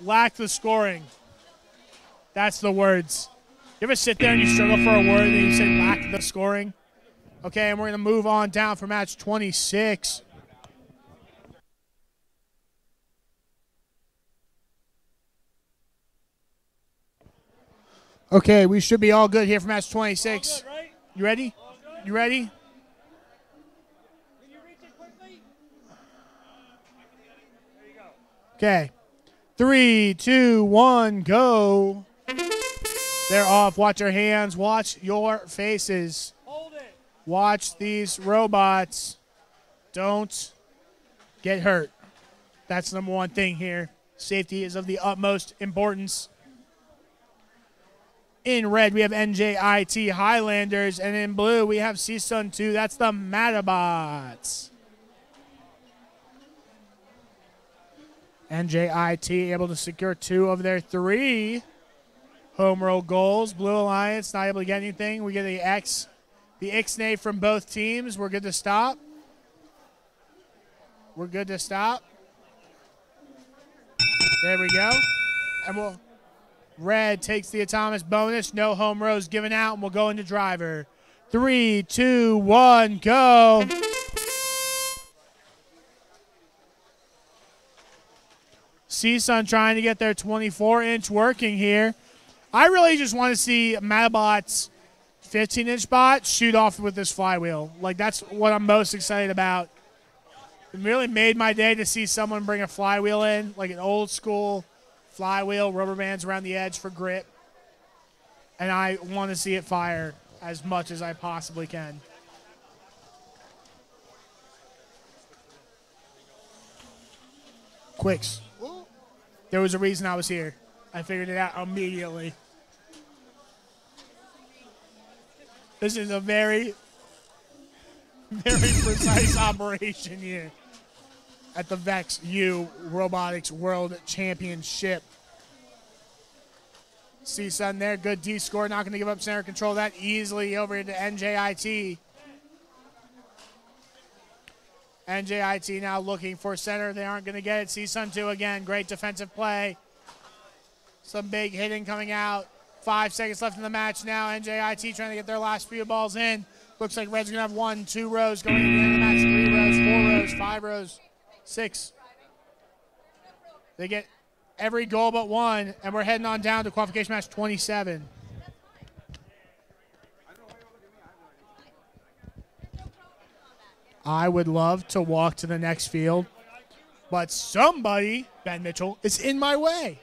lack the scoring. That's the words. You ever sit there and you struggle for a word and you say lack the scoring? Okay, and we're going to move on down for match 26. Okay, we should be all good here for match 26. Good, right? You ready? You ready? Okay. 3, 2, 1, go. They're off. Watch your hands. Watch your faces. Hold it. Watch these robots. Don't get hurt. That's the number one thing here. Safety is of the utmost importance. In red, we have NJIT Highlanders, and in blue, we have CSUN 2. That's the Matabots. NJIT able to secure 2 of their 3 home row goals. Blue Alliance not able to get anything. We get the Ixnay from both teams. We're good to stop. We're good to stop. There we go. And red takes the autonomous bonus. No home rows given out, and we'll go into driver. 3, 2, 1, go. CSUN trying to get their 24-inch working here. I really just want to see Matabot's 15-inch bot shoot off with this flywheel. Like, that's what I'm most excited about. It really made my day to see someone bring a flywheel in, like an old school flywheel, rubber bands around the edge for grip. and I want to see it fire as much as I possibly can. Quicks. There was a reason I was here. I figured it out immediately. This is a very, very precise operation here at the Vex U Robotics World Championship. CSUN there, good D score, not going to give up center control that easily over into NJIT. NJIT now looking for center. They aren't going to get it. CSUN 2 again, great defensive play. Some big hitting coming out. 5 seconds left in the match now. NJIT trying to get their last few balls in. Looks like Red's going to have 1, 2 rows going into the end of the match. 3 rows, 4 rows, 5 rows, 6. They get every goal but one, and we're heading on down to qualification match 27. I would love to walk to the next field, but somebody, Ben Mitchell, is in my way.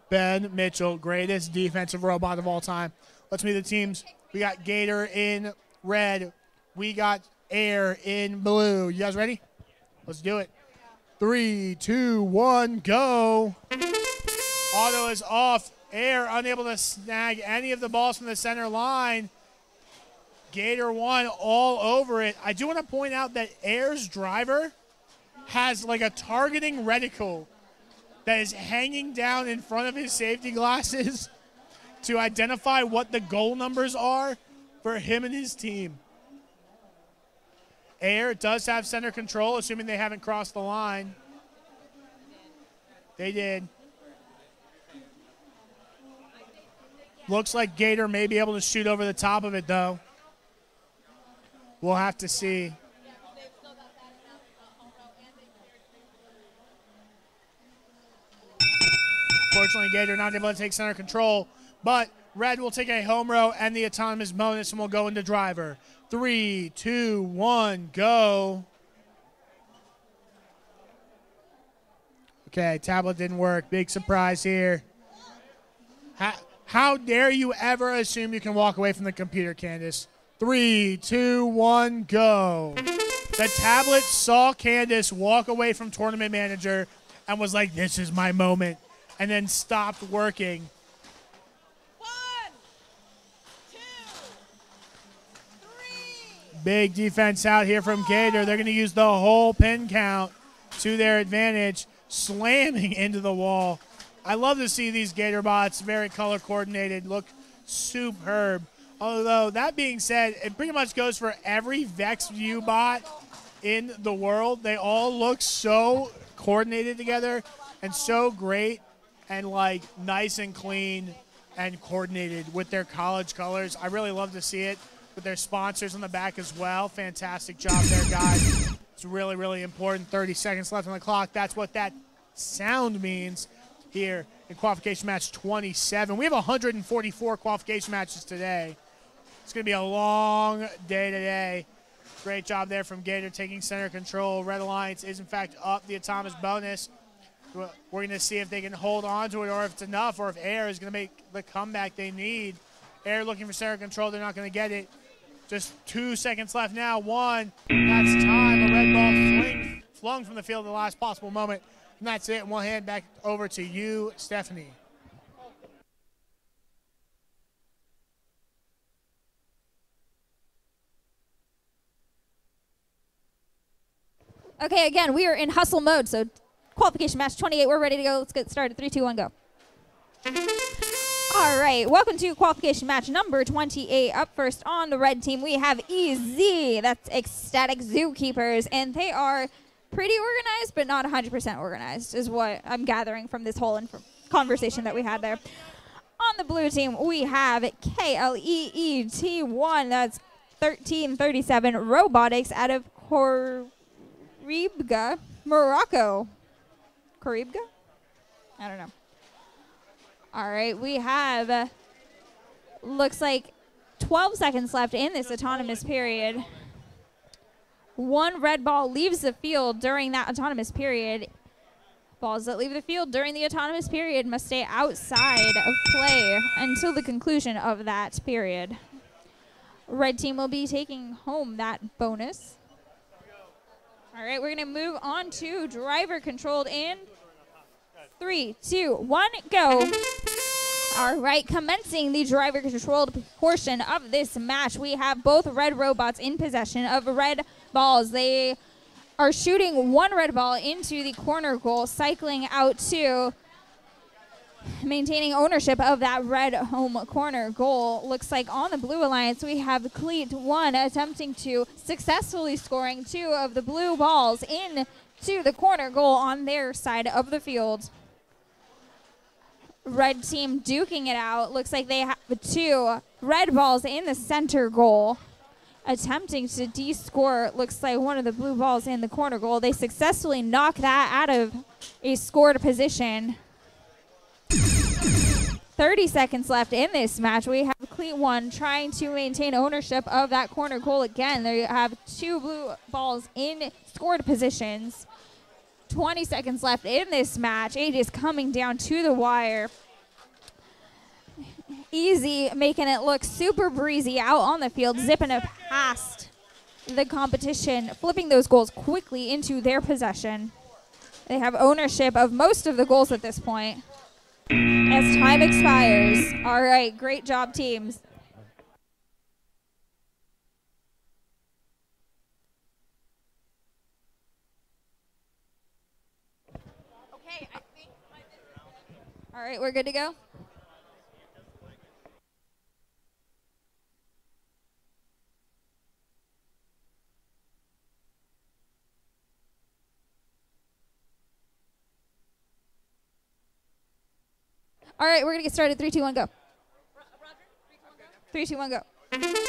Ben Mitchell, greatest defensive robot of all time. Let's meet the teams. We got Gator in red. We got Air in blue. You guys ready? Let's do it. 3, 2, 1, go. Auto is off. Air unable to snag any of the balls from the center line. Gator 1 all over it. I do want to point out that Air's driver has like a targeting reticle that is hanging down in front of his safety glasses to identify what the goal numbers are for him and his team. Air does have center control, assuming they haven't crossed the line. They did. Looks like Gator may be able to shoot over the top of it, though. We'll have to see. Fortunately, Gator not able to take center control, but Red will take a home row and the autonomous bonus, and we'll go into driver. 3, 2, 1, go. Okay, tablet didn't work. Big surprise here. How dare you ever assume you can walk away from the computer, Candace? 3, 2, 1, go. The tablet saw Candace walk away from Tournament Manager and was like, this is my moment, and then stopped working. 1, 2, 3. Big defense out here from Gator. They're going to use the whole pin count to their advantage, slamming into the wall. I love to see these Gator bots, very color coordinated, look superb. Although, that being said, it pretty much goes for every Vex View bot in the world. They all look so coordinated together and so great and, like, nice and clean and coordinated with their college colors. I really love to see it with their sponsors on the back as well. Fantastic job there, guys. It's really, really important. 30 seconds left on the clock. That's what that sound means here in qualification match 27. We have 144 qualification matches today. It's going to be a long day today. Great job there from Gator taking center control. Red Alliance is, in fact, up the autonomous bonus. We're going to see if they can hold on to it or if it's enough, or if Air is going to make the comeback they need. Air looking for center control. They're not going to get it. Just 2 seconds left now. 1. That's time. A red ball flung from the field at the last possible moment. And that's it. And we'll hand back over to you, Stephanie. Okay, again, we are in hustle mode, so qualification match 28, we're ready to go. Let's get started. 3, 2, 1, go. All right, welcome to qualification match number 28. Up first on the red team, we have EZ, that's Ecstatic Zookeepers, and they are pretty organized, but not 100% organized, is what I'm gathering from this whole conversation that we had there. On the blue team, we have KLEET1, that's 1337 Robotics out of Coribga, Morocco. Coribga? I don't know. All right, we have, looks like 12 seconds left in this autonomous period. 1 red ball leaves the field during that autonomous period. Balls that leave the field during the autonomous period must stay outside of play until the conclusion of that period. Red team will be taking home that bonus. All right, we're going to move on to driver controlled in 3, 2, 1, go. All right, commencing the driver controlled portion of this match, we have both red robots in possession of red balls. They are shooting one red ball into the corner goal, cycling out to maintaining ownership of that red home corner goal. Looks like on the Blue Alliance, we have Cleat 1 attempting to successfully scoring 2 of the blue balls into the corner goal on their side of the field. Red team duking it out. Looks like they have 2 red balls in the center goal. Attempting to de-score, looks like one of the blue balls in the corner goal. They successfully knock that out of a scored position. 30 seconds left in this match. We have Cleat 1 trying to maintain ownership of that corner goal again. They have 2 blue balls in scored positions. 20 seconds left in this match. It is coming down to the wire. Easy, making it look super breezy out on the field, zipping it past the competition, flipping those goals quickly into their possession. They have ownership of most of the goals at this point as time expires. All right, great job, teams. Okay, I think. All right, we're good to go? All right, we're going to get started. 3, 2, 1, go. 3, 2, 1, go.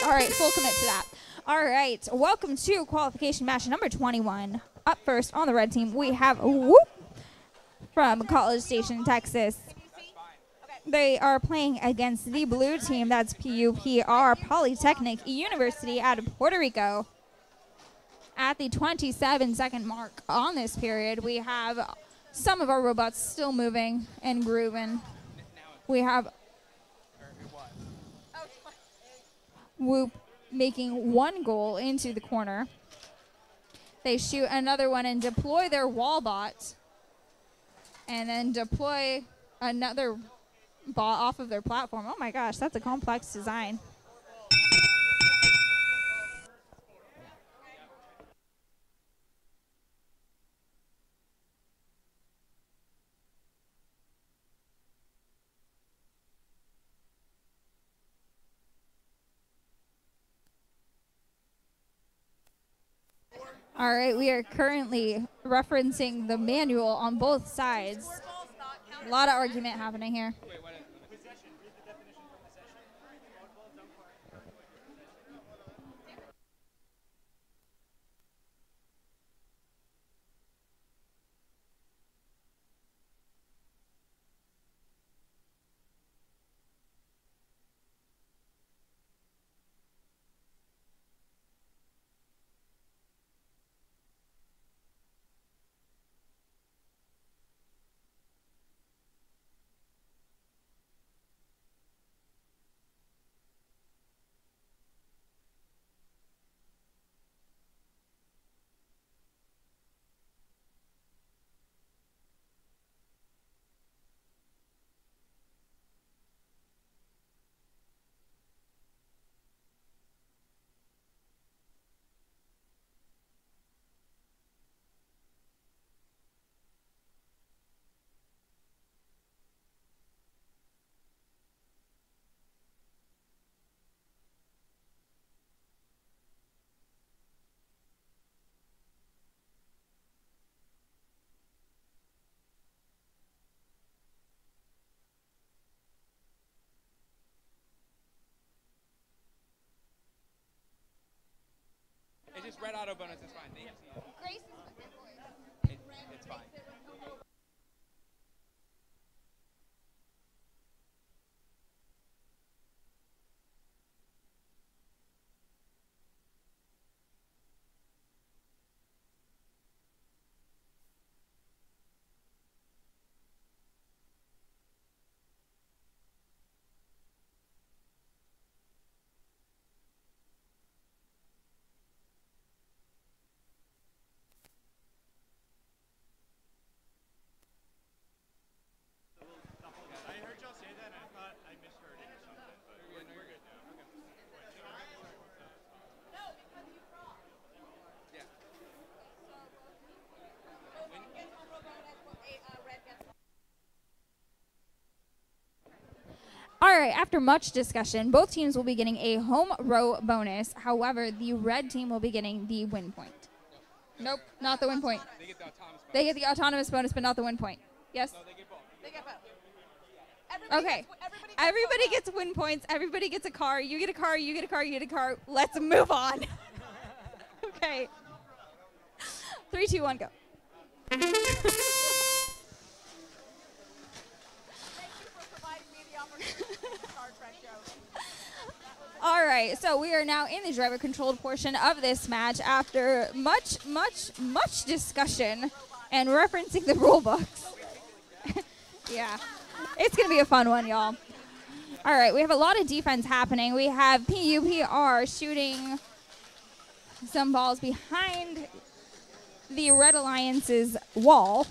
All right, full commit to that. All right, welcome to qualification match number 21. Up first on the red team, we have Whoop from College Station, Texas. They are playing against the blue team. That's PUPR, Polytechnic University out of Puerto Rico. At the 27-second mark on this period, we have some of our robots still moving and grooving. We have Whoop making 1 goal into the corner. They shoot another one and deploy their wall bot, and then deploy another bot off of their platform. Oh my gosh, that's a complex design. All right, we are currently referencing the manual on both sides. A lot of argument happening here. It's just red auto bonus. It's fine. It's fine. right, after much discussion, both teams will be getting a home row bonus. However, the red team will be getting the win point. Nope, not the win point. They get the autonomous bonus, but not the win point. Yes? No, they get both. They get both. Okay. Everybody gets win points. Everybody gets a car. You get a car. You get a car. You get a car. Let's move on. Okay. 3, 2, 1, go. All right, so we are now in the driver-controlled portion of this match after much discussion and referencing the rule books. Yeah, it's going to be a fun one, y'all. All right, we have a lot of defense happening. We have PUPR shooting some balls behind the Red Alliance's wall.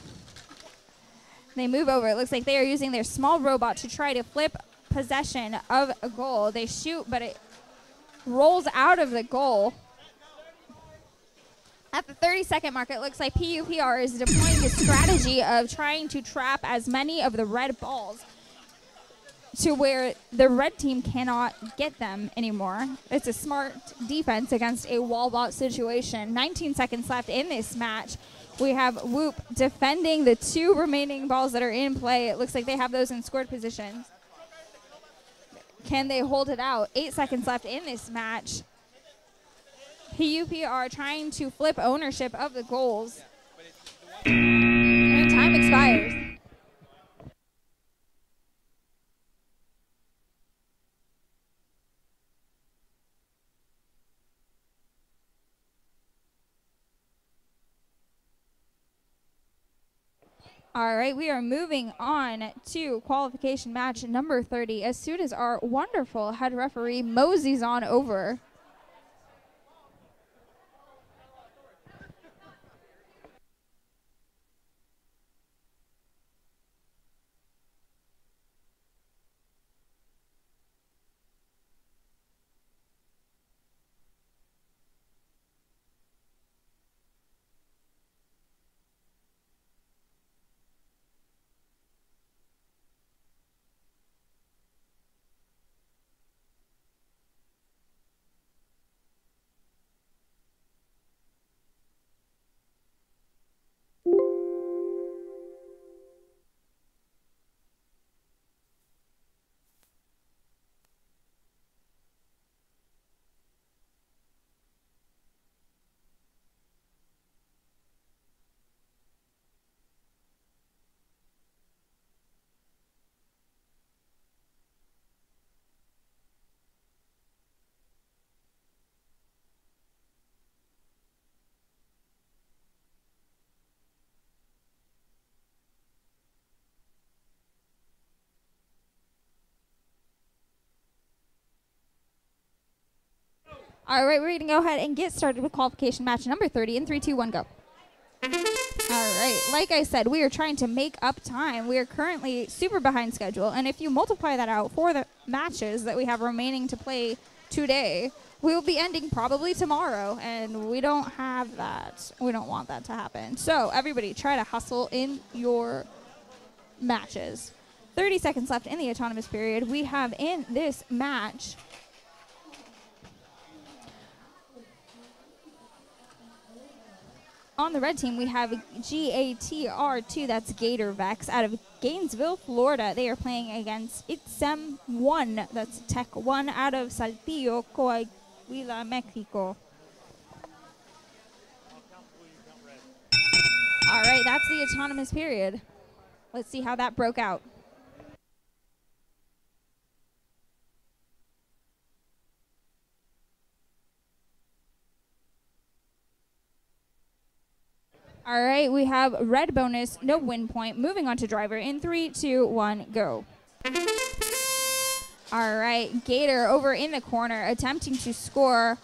They move over. It looks like they are using their small robot to try to flip possession of a goal. They shoot, but it rolls out of the goal. At the 30-second mark, it looks like PUPR is deploying the strategy of trying to trap as many of the red balls to where the red team cannot get them anymore. It's a smart defense against a wall bot situation. 19 seconds left in this match. We have Whoop defending the 2 remaining balls that are in play. It looks like they have those in scored positions. Can they hold it out? 8 seconds left in this match. PUPR trying to flip ownership of the goals. And time expires. All right, we are moving on to qualification match number 30 as soon as our wonderful head referee moseys on over. All right, we're going to go ahead and get started with qualification match number 30 in 3, 2, 1, go. All right, like I said, we are trying to make up time. We are currently super behind schedule, and if you multiply that out for the matches that we have remaining to play today, we will be ending probably tomorrow, and we don't have that. We don't want that to happen. So everybody try to hustle in your matches. 30 seconds left in the autonomous period. We have in this match on the red team, we have GATR2, that's Gator Vex, out of Gainesville, Florida. They are playing against ITSEM 1, that's Tech 1, out of Saltillo, Coahuila, Mexico. All right, that's the autonomous period. Let's see how that broke out. All right, we have red bonus, no win point. Moving on to driver in 3, 2, 1, go. All right, Gator over in the corner attempting to score.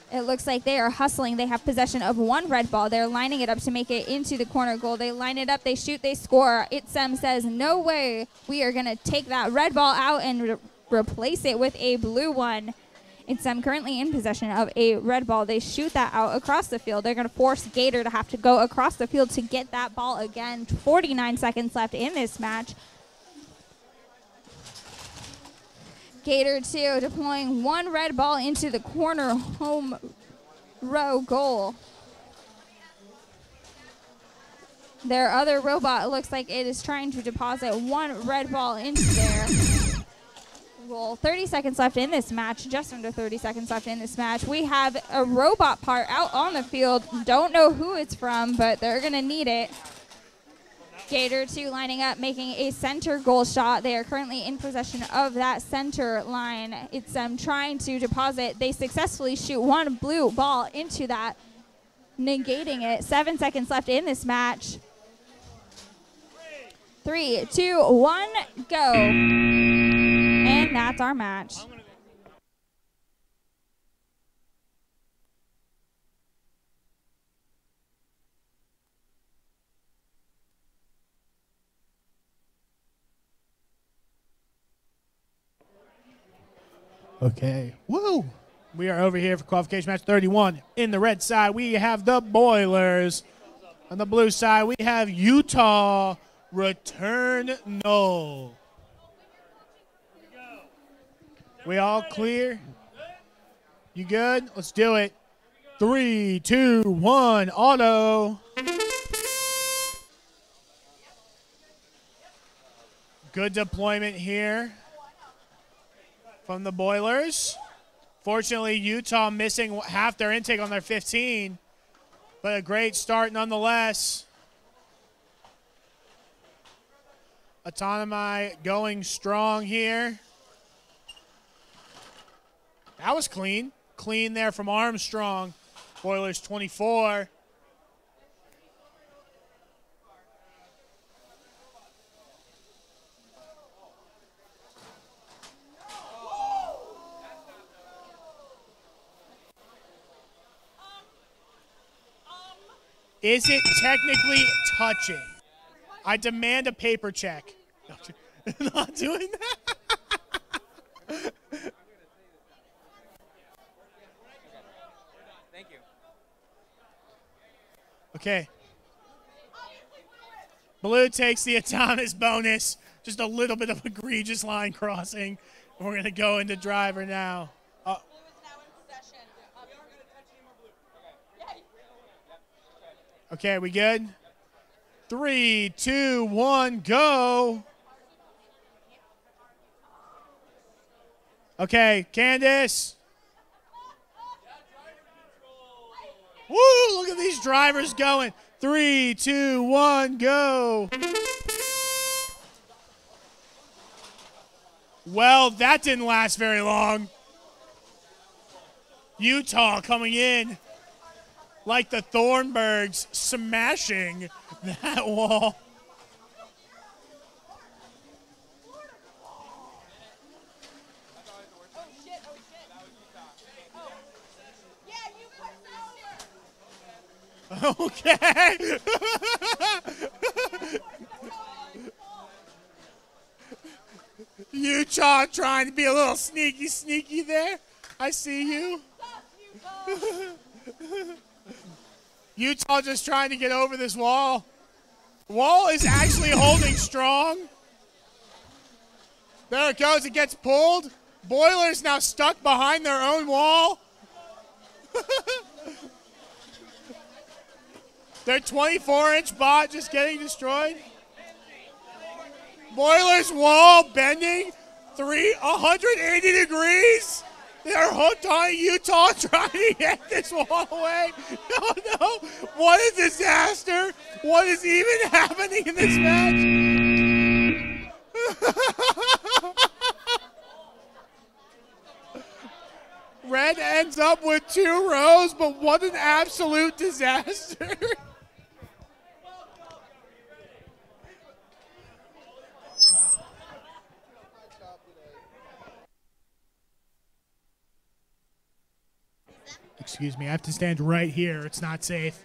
It looks like they are hustling. They have possession of 1 red ball. They're lining it up to make it into the corner goal. They line it up, they shoot, they score. ITSEM says, no way. We are going to take that red ball out and replace it with a blue one. ITSEM currently in possession of a red ball. They shoot that out across the field. They're going to force Gator to have to go across the field to get that ball again. 49 seconds left in this match. Gator 2 deploying one red ball into the corner home row goal. Their other robot looks like it is trying to deposit one red ball into there. Goal. 30 seconds left in this match, just under 30 seconds left in this match. We have a robot part out on the field. Don't know who it's from, but they're going to need it. Gator 2 lining up, making a center goal shot. They are currently in possession of that center line. It's trying to deposit. They successfully shoot one blue ball into that, negating it. 7 seconds left in this match. 3, 2, 1, go. And that's our match. Okay. Woo! We are over here for qualification match 31. In the red side, we have the Boilers. On the blue side, we have Utah Return Null. We all clear? You good? Let's do it. 3, 2, 1, auto. Good deployment here from the Boilers. Fortunately, Utah missing half their intake on their 15, but a great start nonetheless. Autonomy going strong here. That was clean. Clean there from Armstrong. Boilers 24. Is it technically touching? I demand a paper check. Not doing that. Thank you. Okay. Blue takes the autonomous bonus. Just a little bit of egregious line crossing. We're going to go into driver now. Okay, we good? 3, 2, 1, go. Okay, Candace. Woo, look at these drivers going. 3, 2, 1, go. Well, that didn't last very long. Utah coming in like the Thornburgs, smashing that wall. Okay. Utah trying to be a little sneaky there. I see you. Utah just trying to get over this wall. Wall is actually holding strong. There it goes. It gets pulled. Boilers now stuck behind their own wall. Their 24-inch bot just getting destroyed. Boilers wall bending 180 degrees. They're hooked on Utah trying to get this wall away. No. What a disaster. What is even happening in this match? Red ends up with 2 rows, but what an absolute disaster. Excuse me, I have to stand right here. It's not safe.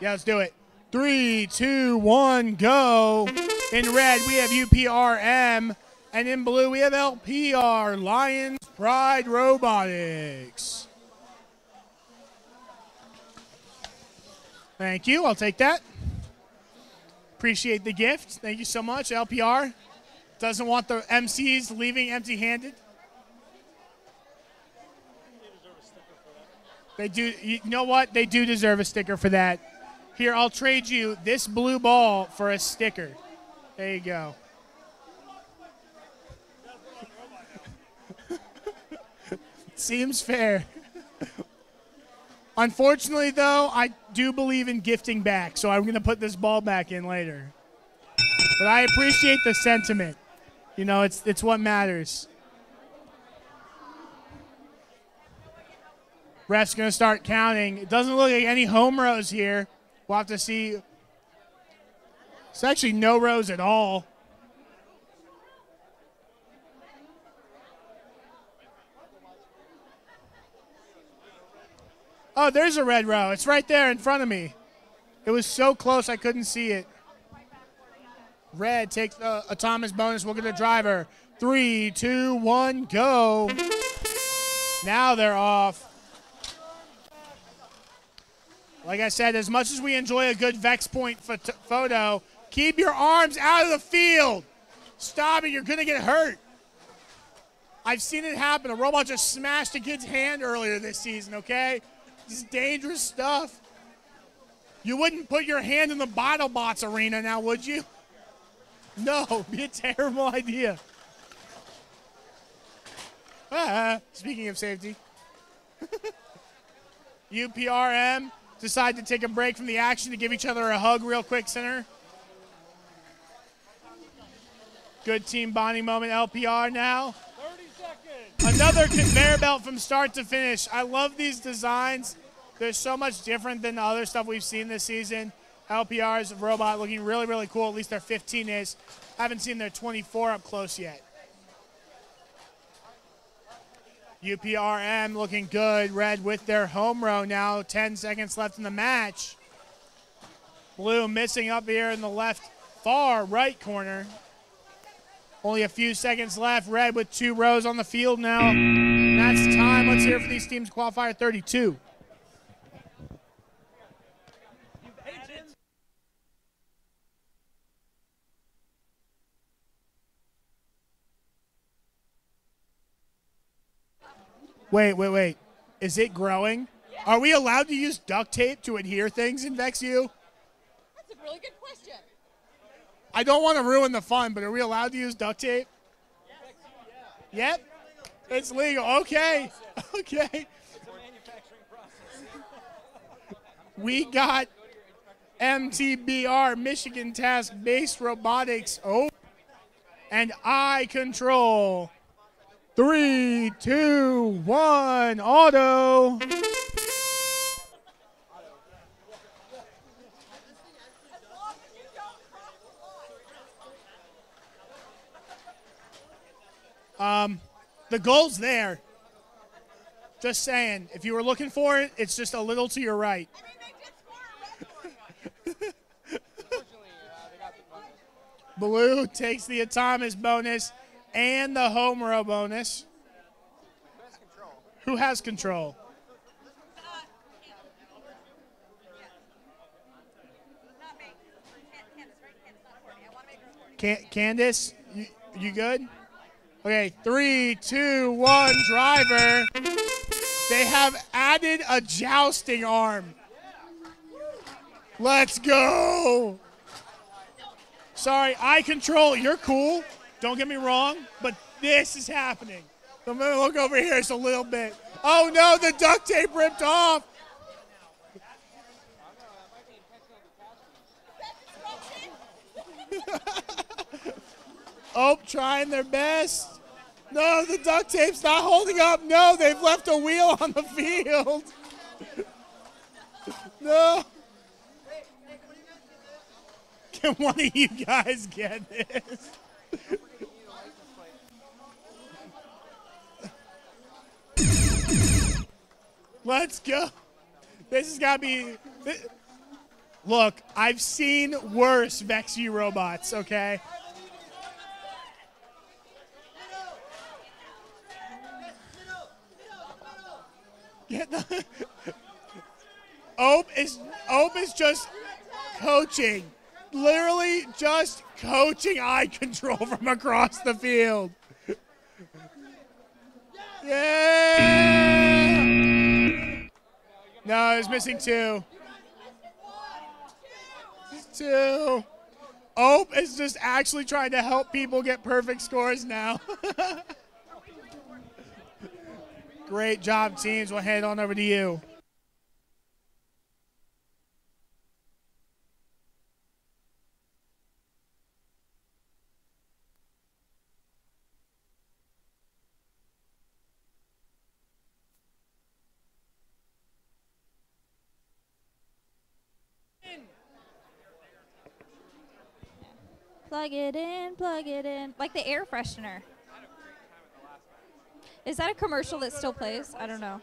Yeah, let's do it. 3, 2, 1, go. In red, we have UPRM. And in blue, we have LPR, Lions Pride Robotics. Thank you. I'll take that. Appreciate the gift. Thank you so much, LPR. Doesn't want the MCs leaving empty-handed. They do. You know what? They do deserve a sticker for that. Here, I'll trade you this blue ball for a sticker. There you go. Seems fair. Unfortunately, though, I do believe in gifting back, so I'm going to put this ball back in later. But I appreciate the sentiment. You know, it's what matters. Ref's going to start counting. It doesn't look like any home rows here. We'll have to see. It's actually no rows at all. Oh, there's a red row. It's right there in front of me. It was so close I couldn't see it. Red takes a Thomas bonus. We'll get a driver. 3, 2, 1, go. Now they're off. Like I said, as much as we enjoy a good Vex Point photo, keep your arms out of the field. Stop it. You're going to get hurt. I've seen it happen. A robot just smashed a kid's hand earlier this season, okay? This is dangerous stuff. You wouldn't put your hand in the BattleBots arena now, would you? No, it'd be a terrible idea. Speaking of safety. UPRM decide to take a break from the action to give each other a hug real quick, Center. Good team bonding moment, LPR now. 30 seconds. Another conveyor belt from start to finish. I love these designs. They're so much different than the other stuff we've seen this season. LPR's robot looking really, really cool. At least their 15 is. Haven't seen their 24 up close yet. UPRM looking good. Red with their home row now. 10 seconds left in the match. Blue missing up here in the left far right corner. Only a few seconds left. Red with 2 rows on the field now. And that's time. Let's hear for these teams. Qualifier 32. Wait. Is it growing? Are we allowed to use duct tape to adhere things in VexU? That's a really good question. I don't want to ruin the fun, but are we allowed to use duct tape? Yes. Yep. It's legal. Okay. Okay. It's a manufacturing process. We got MTBR, Michigan Task-Based Robotics. Oh. And eye control. 3, 2, 1, auto. The goal's there. Just saying, if you were looking for it, it's just a little to your right. Blue takes the Atomis bonus and the home row bonus. Who has control? Candace, you good? Okay, 3, 2, 1, driver. They have added a jousting arm. Let's go. Sorry, eye control, you're cool. Don't get me wrong, but this is happening. I'm going to look over here just a little bit. Oh, no, the duct tape ripped off. Oh, trying their best. No, the duct tape's not holding up. No, they've left a wheel on the field. No. Can one of you guys get this? Let's go. This has got to be... Look, I've seen worse VexU robots, okay? Get the... Ope is just coaching. literally just coaching eye control from across the field. Yeah! No, he's missing 2. 2. Ope is just actually trying to help people get perfect scores now. Great job, teams. We'll head on over to you. Plug it in, plug it in. Like the air freshener. Is that a commercial that still plays? I don't know.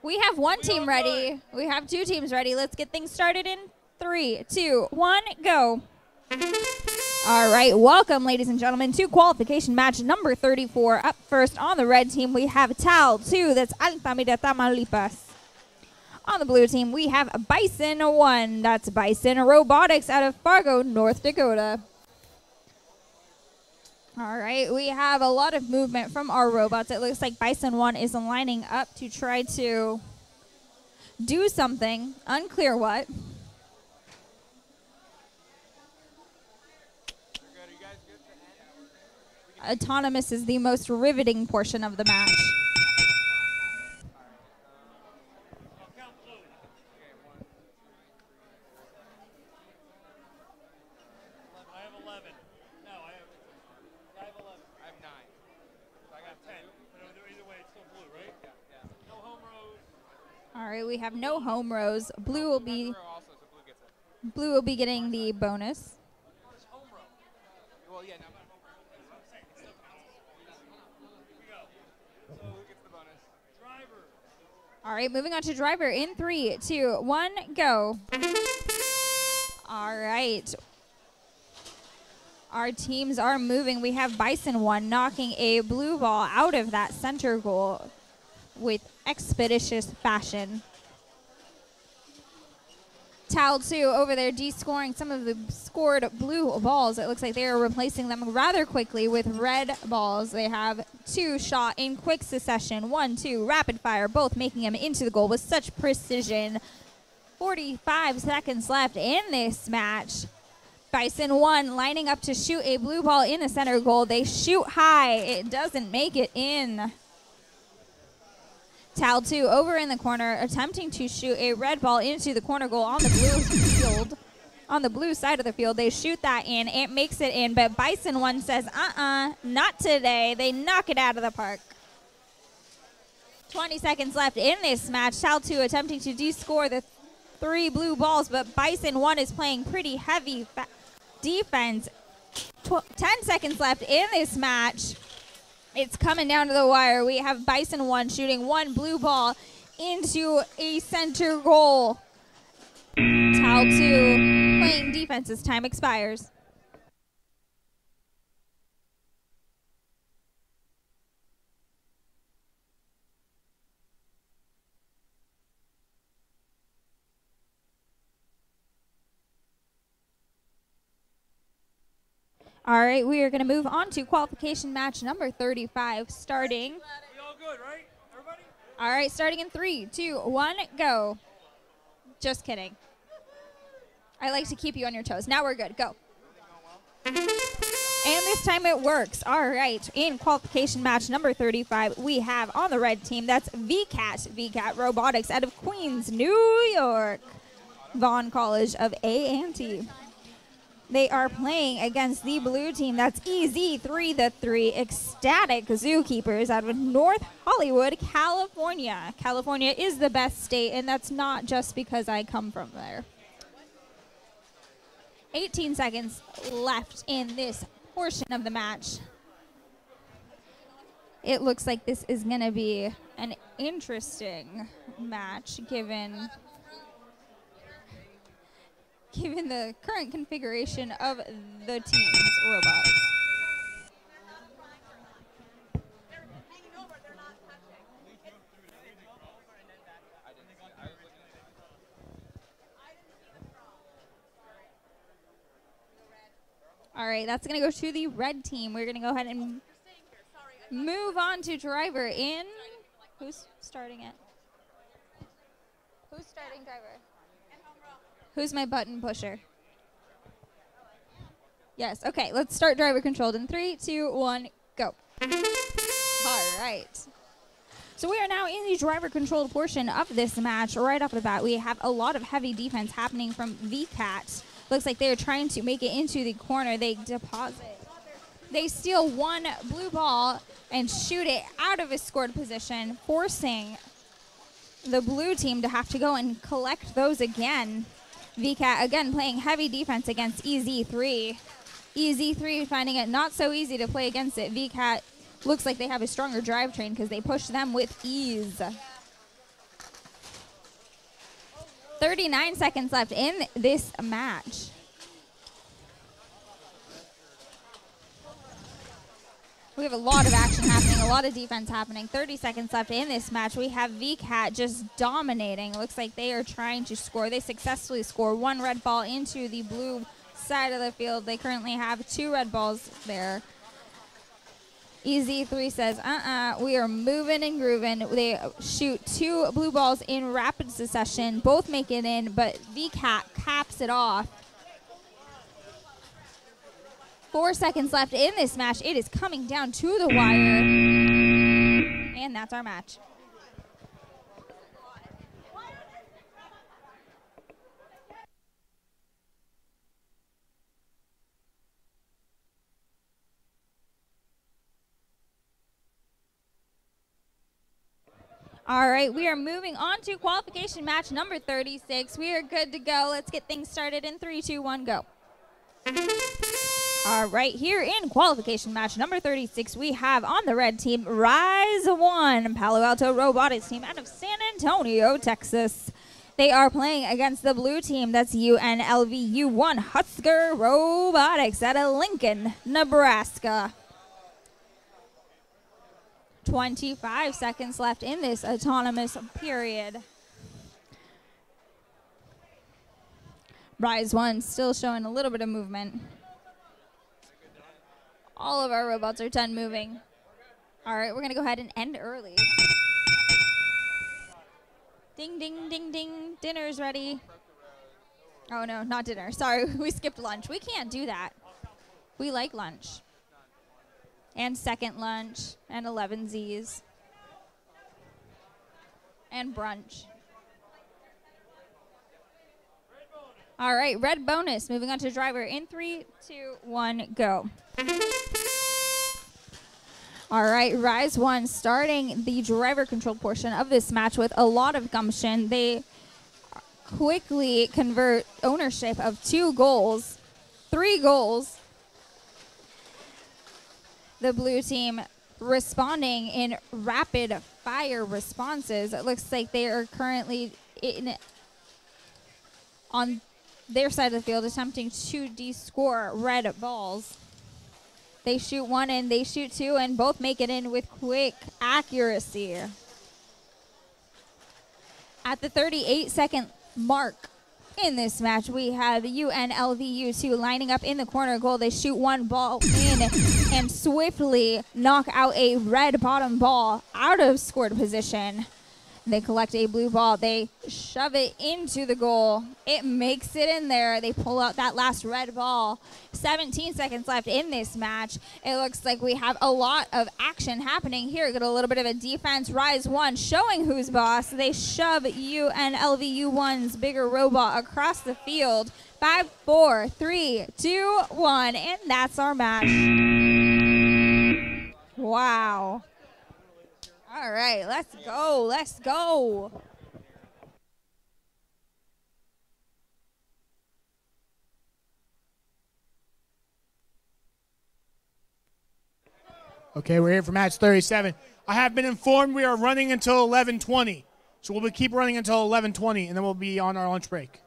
We have one team ready. We have 2 teams ready. Let's get things started in 3, 2, 1, go. All right, welcome, ladies and gentlemen, to qualification match number 34. Up first on the red team, we have Tal 2, that's Altamira, Tamaulipas. On the blue team, we have Bison 1, that's Bison Robotics out of Fargo, North Dakota. All right, we have a lot of movement from our robots. It looks like Bison 1 is lining up to try to do something, unclear what. Autonomous is the most riveting portion of the match. All right, we have no home rows. Blue will be getting the bonus. All right, moving on to driver in 3, 2, 1, go. All right. Our teams are moving. We have Bison 1 knocking a blue ball out of that center goal with expeditious fashion. Tal 2 over there de-scoring some of the scored blue balls. It looks like they are replacing them rather quickly with red balls. They have 2 shot in quick succession. 1, 2, rapid fire, both making them into the goal with such precision. 45 seconds left in this match. Bison 1 lining up to shoot a blue ball in the center goal. They shoot high. It doesn't make it in. Tal 2 over in the corner, attempting to shoot a red ball into the corner goal on the blue field. On the blue side of the field, they shoot that in. It makes it in, but Bison 1 says, not today. They knock it out of the park. 20 seconds left in this match. Tal 2 attempting to de-score the 3 blue balls, but Bison 1 is playing pretty heavy defense. 10 seconds left in this match. It's coming down to the wire. We have Bison 1 shooting 1 blue ball into a center goal. Tal 2 playing defense as time expires. All right, we are going to move on to qualification match number 35, starting. We all good, right? Everybody? All right, starting in 3, 2, 1, go. Just kidding. I like to keep you on your toes. Now we're good. Go. And this time it works. All right, in qualification match number 35, we have on the red team, that's VCAT Robotics out of Queens, New York, Vaughn College of A&T. They are playing against the blue team. That's EZ3, the 3 Ecstatic Zookeepers out of North Hollywood, California. California is the best state, and that's not just because I come from there. 18 seconds left in this portion of the match. It looks like this is going to be an interesting match given the current configuration of the team's robots. right, that's going to go to the red team. We're going to go ahead and move on to driver in. Who's starting it? Who's starting driver? Who's my button pusher? Yes, okay, let's start driver controlled in 3, 2, 1, go. All right. So we are now in the driver controlled portion of this match. Right off the bat, we have a lot of heavy defense happening from VCAT. Looks like they're trying to make it into the corner. They deposit. They steal one blue ball and shoot it out of a scored position, forcing the blue team to have to go and collect those again. VCAT, again, playing heavy defense against EZ3. EZ3 finding it not so easy to play against it. VCAT looks like they have a stronger drivetrain because they push them with ease. 39 seconds left in this match. We have a lot of action happening, a lot of defense happening. 30 seconds left in this match. We have VCAT just dominating. It looks like they are trying to score. They successfully score one red ball into the blue side of the field. They currently have 2 red balls there. EZ3 says, we are moving and grooving. They shoot 2 blue balls in rapid succession. Both make it in, but VCAT caps it off. 4 seconds left in this match. It is coming down to the wire. And that's our match. All right, we are moving on to qualification match number 36. We are good to go. Let's get things started in 3, 2, 1, go. All right, here in qualification match number 36, we have on the red team, Rise 1, Palo Alto Robotics team out of San Antonio, Texas. They are playing against the blue team, that's UNLV-U1 Husker Robotics out of Lincoln, Nebraska. 25 seconds left in this autonomous period. Rise 1 still showing a little bit of movement. All of our robots are done moving. All right, we're going to go ahead and end early. Ding, ding, ding, ding. Dinner's ready. Oh, no, not dinner. Sorry, we skipped lunch. We can't do that. We like lunch. And second lunch. And 11 Z's. And brunch. All right, red bonus. Moving on to driver in 3, 2, 1, go. All right, Rise 1 starting the driver control portion of this match with a lot of gumption. They quickly convert ownership of 2 goals, 3 goals. The blue team responding in rapid fire responses. It looks like they are currently on their side of the field attempting to de-score red balls. They shoot 1 and they shoot 2 and both make it in with quick accuracy. At the 38-second mark in this match, we have UNLV-U2 lining up in the corner goal. They shoot 1 ball in and swiftly knock out a red bottom ball out of scored position. They collect a blue ball. They shove it into the goal. It makes it in there. They pull out that last red ball. 17 seconds left in this match. It looks like we have a lot of action happening here. Got a little bit of a defense. Rise 1 showing who's boss. They shove UNLV-U1's bigger robot across the field. 5, 4, 3, 2, 1. And that's our match. Wow. All right, let's go. Let's go. Okay, we're here for match 37. I have been informed we are running until 11:20. So we'll keep running until 11:20, and then we'll be on our lunch break.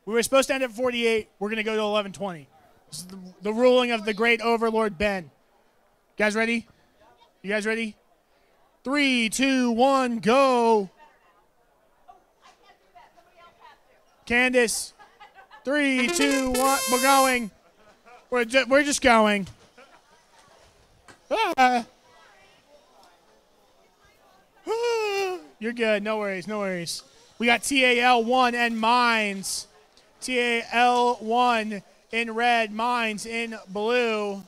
We were supposed to end at 48. We're going to go to 11:20. This is the ruling of the great overlord Ben. You guys ready? You guys ready? 3, 2, 1, go. Candace. 3, 2, 1, we're going. We're just going. You're good. No worries. No worries. We got TAL1 and Mines. TAL1 in red, Mines in blue.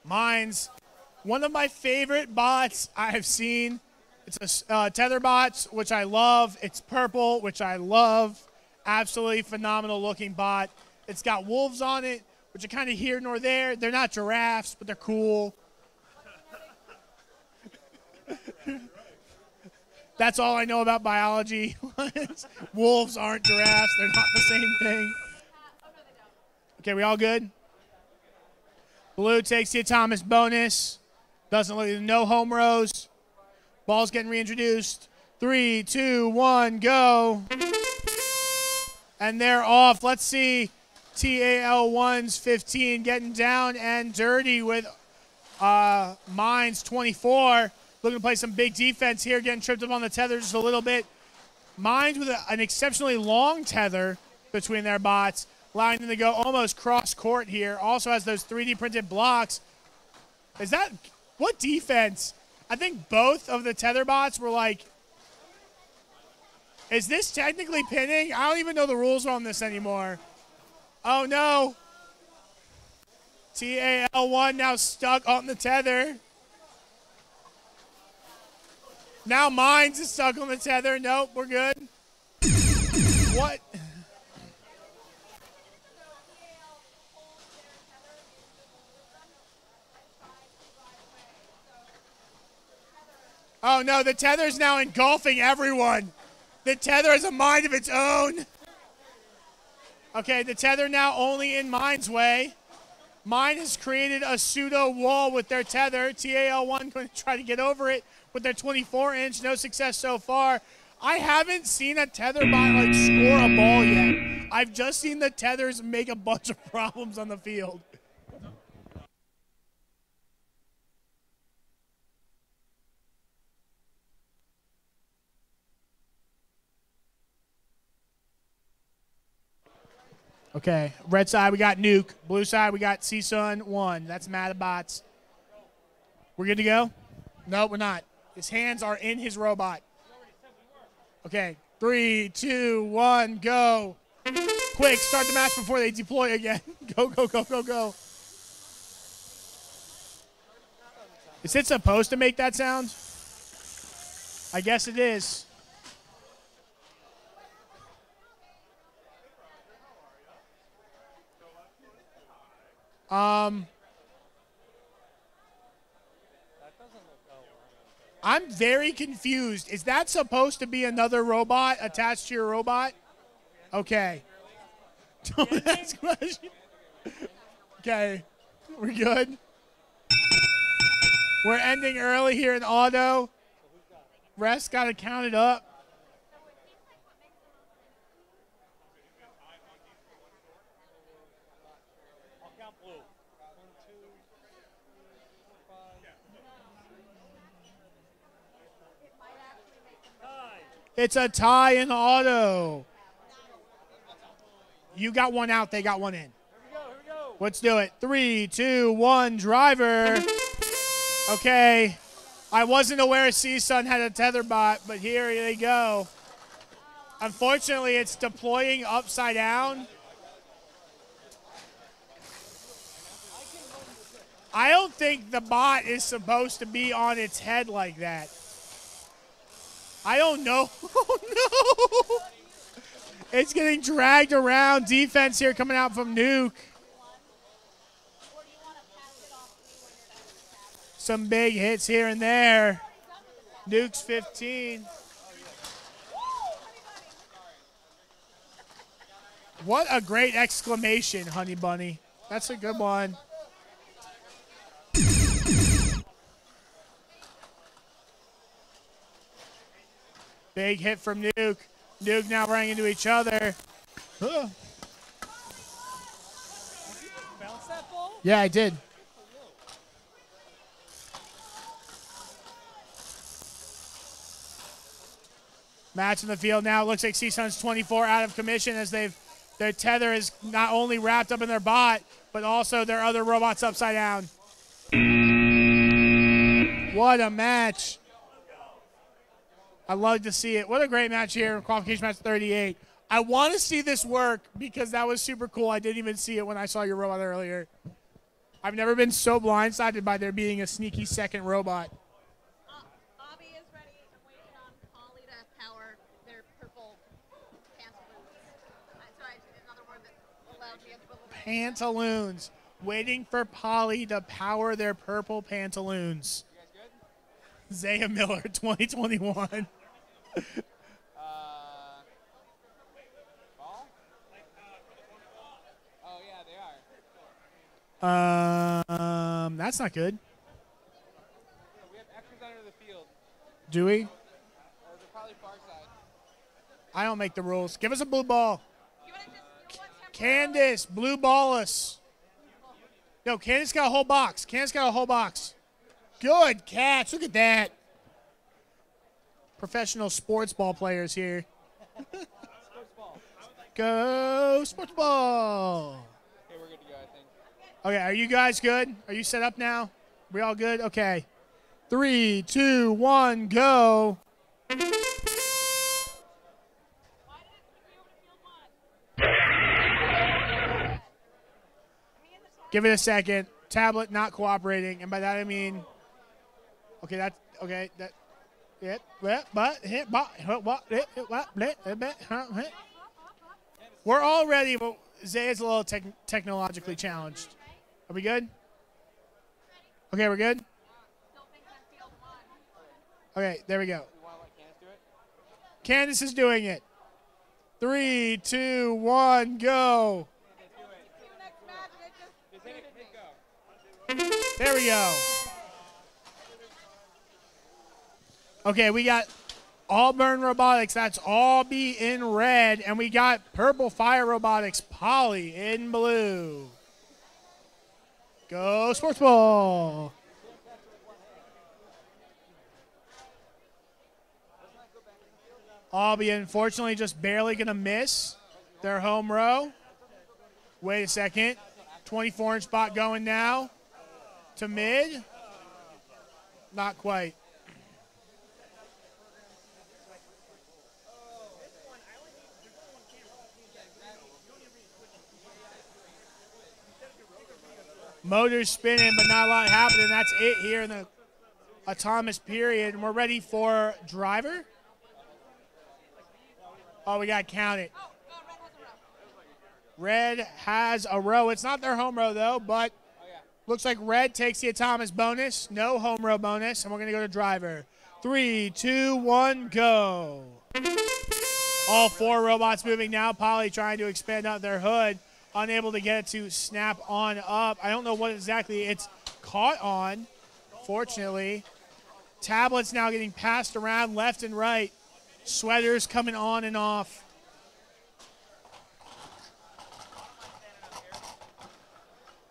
Mines, one of my favorite bots I've seen. It's a tether bots, which I love. It's purple, which I love. Absolutely phenomenal looking bot. It's got wolves on it, which are kind of here nor there. They're not giraffes, but they're cool. That's all I know about biology. Wolves aren't giraffes. They're not the same thing. Okay, we all good? Blue takes the Thomas bonus. Doesn't look, no home rows. Ball's getting reintroduced. 3, 2, 1, go. And they're off. Let's see TAL1's 15 getting down and dirty with Mines 24. Looking to play some big defense here, getting tripped up on the tether just a little bit. Mines with an exceptionally long tether between their bots, allowing them to go almost cross court here. Also has those 3D printed blocks. Is that, what defense? I think both of the tether bots were like, is this technically pinning? I don't even know the rules on this anymore. Oh no. TAL1 now stuck on the tether. Now Mines is stuck on the tether. Nope, we're good. What? Oh no, the tether is now engulfing everyone. The tether has a mind of its own. Okay, the tether now only in Mines' way. Mine has created a pseudo wall with their tether. TAL1 going to try to get over it with their 24-inch. No success so far. I haven't seen a tether bot like score a ball yet. I've just seen the tethers make a bunch of problems on the field. Okay, red side we got Nuke. Blue side we got CSUN 1. That's Matabots. We're good to go? No, we're not. His hands are in his robot. Okay, 3, 2, 1, go. Quick, start the match before they deploy again. Go, go, go, go, go. Is it supposed to make that sound? I guess it is. I'm very confused. Is that supposed to be another robot attached to your robot? Okay. Don't ask questions. Okay. We're good. We're ending early here in auto. Rest got to count it up. It's a tie in auto. You got one out. They got one in. Let's do it. 3, 2, 1, driver. Okay. I wasn't aware CSUN had a tether bot, but here they go. Unfortunately, it's deploying upside down. I don't think the bot is supposed to be on its head like that. I don't know. Oh, no. It's getting dragged around. Defense here coming out from Nuke. Some big hits here and there. Nuke's 15. What a great exclamation, Honey Bunny. That's a good one. Big hit from Nuke. Nuke now running into each other. Huh. Yeah, I did. Match in the field now. Looks like CSUN's 24 out of commission as they've Their tether is not only wrapped up in their bot, but also their other robots upside down. What a match. I love to see it. What a great match here in qualification match 38. I want to see this work because that was super cool. I didn't even see it when I saw your robot earlier. I've never been so blindsided by there being a sneaky second robot. Abby is ready and waiting on Polly to power their purple pantaloons. Sorry, another word that allowed me to Pantaloons. Waiting for Polly to power their purple pantaloons. Zaya Miller, 2021. That's not good. We have X's under the field. Do we? Or is it probably far side? I don't make the rules. Give us a blue ball. Candace, blue ball us. No, Candace got a whole box. Candace got a whole box. Good catch. Look at that. Professional sports ball players here. Go sports ball. Okay, we're good to go, I think. Okay, are you guys good? Are you set up now? We all good? Okay. 3, 2, 1, go. Give it a second. Tablet not cooperating, and by that I mean, okay, that's okay. That it, but hit, but what, we're all ready, but Zaya's a little technologically challenged. Are we good? Okay, we're good. Okay, there we go. Candace is doing it. 3, 2, 1, go. There we go. Okay, we got Auburn Robotics. That's all be in red. And we got Purple Fire Robotics, Polly in blue. Go sports ball. Albie, unfortunately, just barely going to miss their home row. Wait a second. 24-inch spot going now to mid. Not quite. Motors spinning, but not a lot happening. That's it here in the autonomous period. And we're ready for driver. Oh, we got to count it. Red has a row. It's not their home row, though, but looks like Red takes the autonomous bonus. No home row bonus, and we're going to go to driver. 3, 2, 1, go. All 4 robots moving now. Polly trying to expand out their hood. Unable to get it to snap on up. I don't know what exactly it's caught on, fortunately. Tablets now getting passed around left and right. Sweaters coming on and off.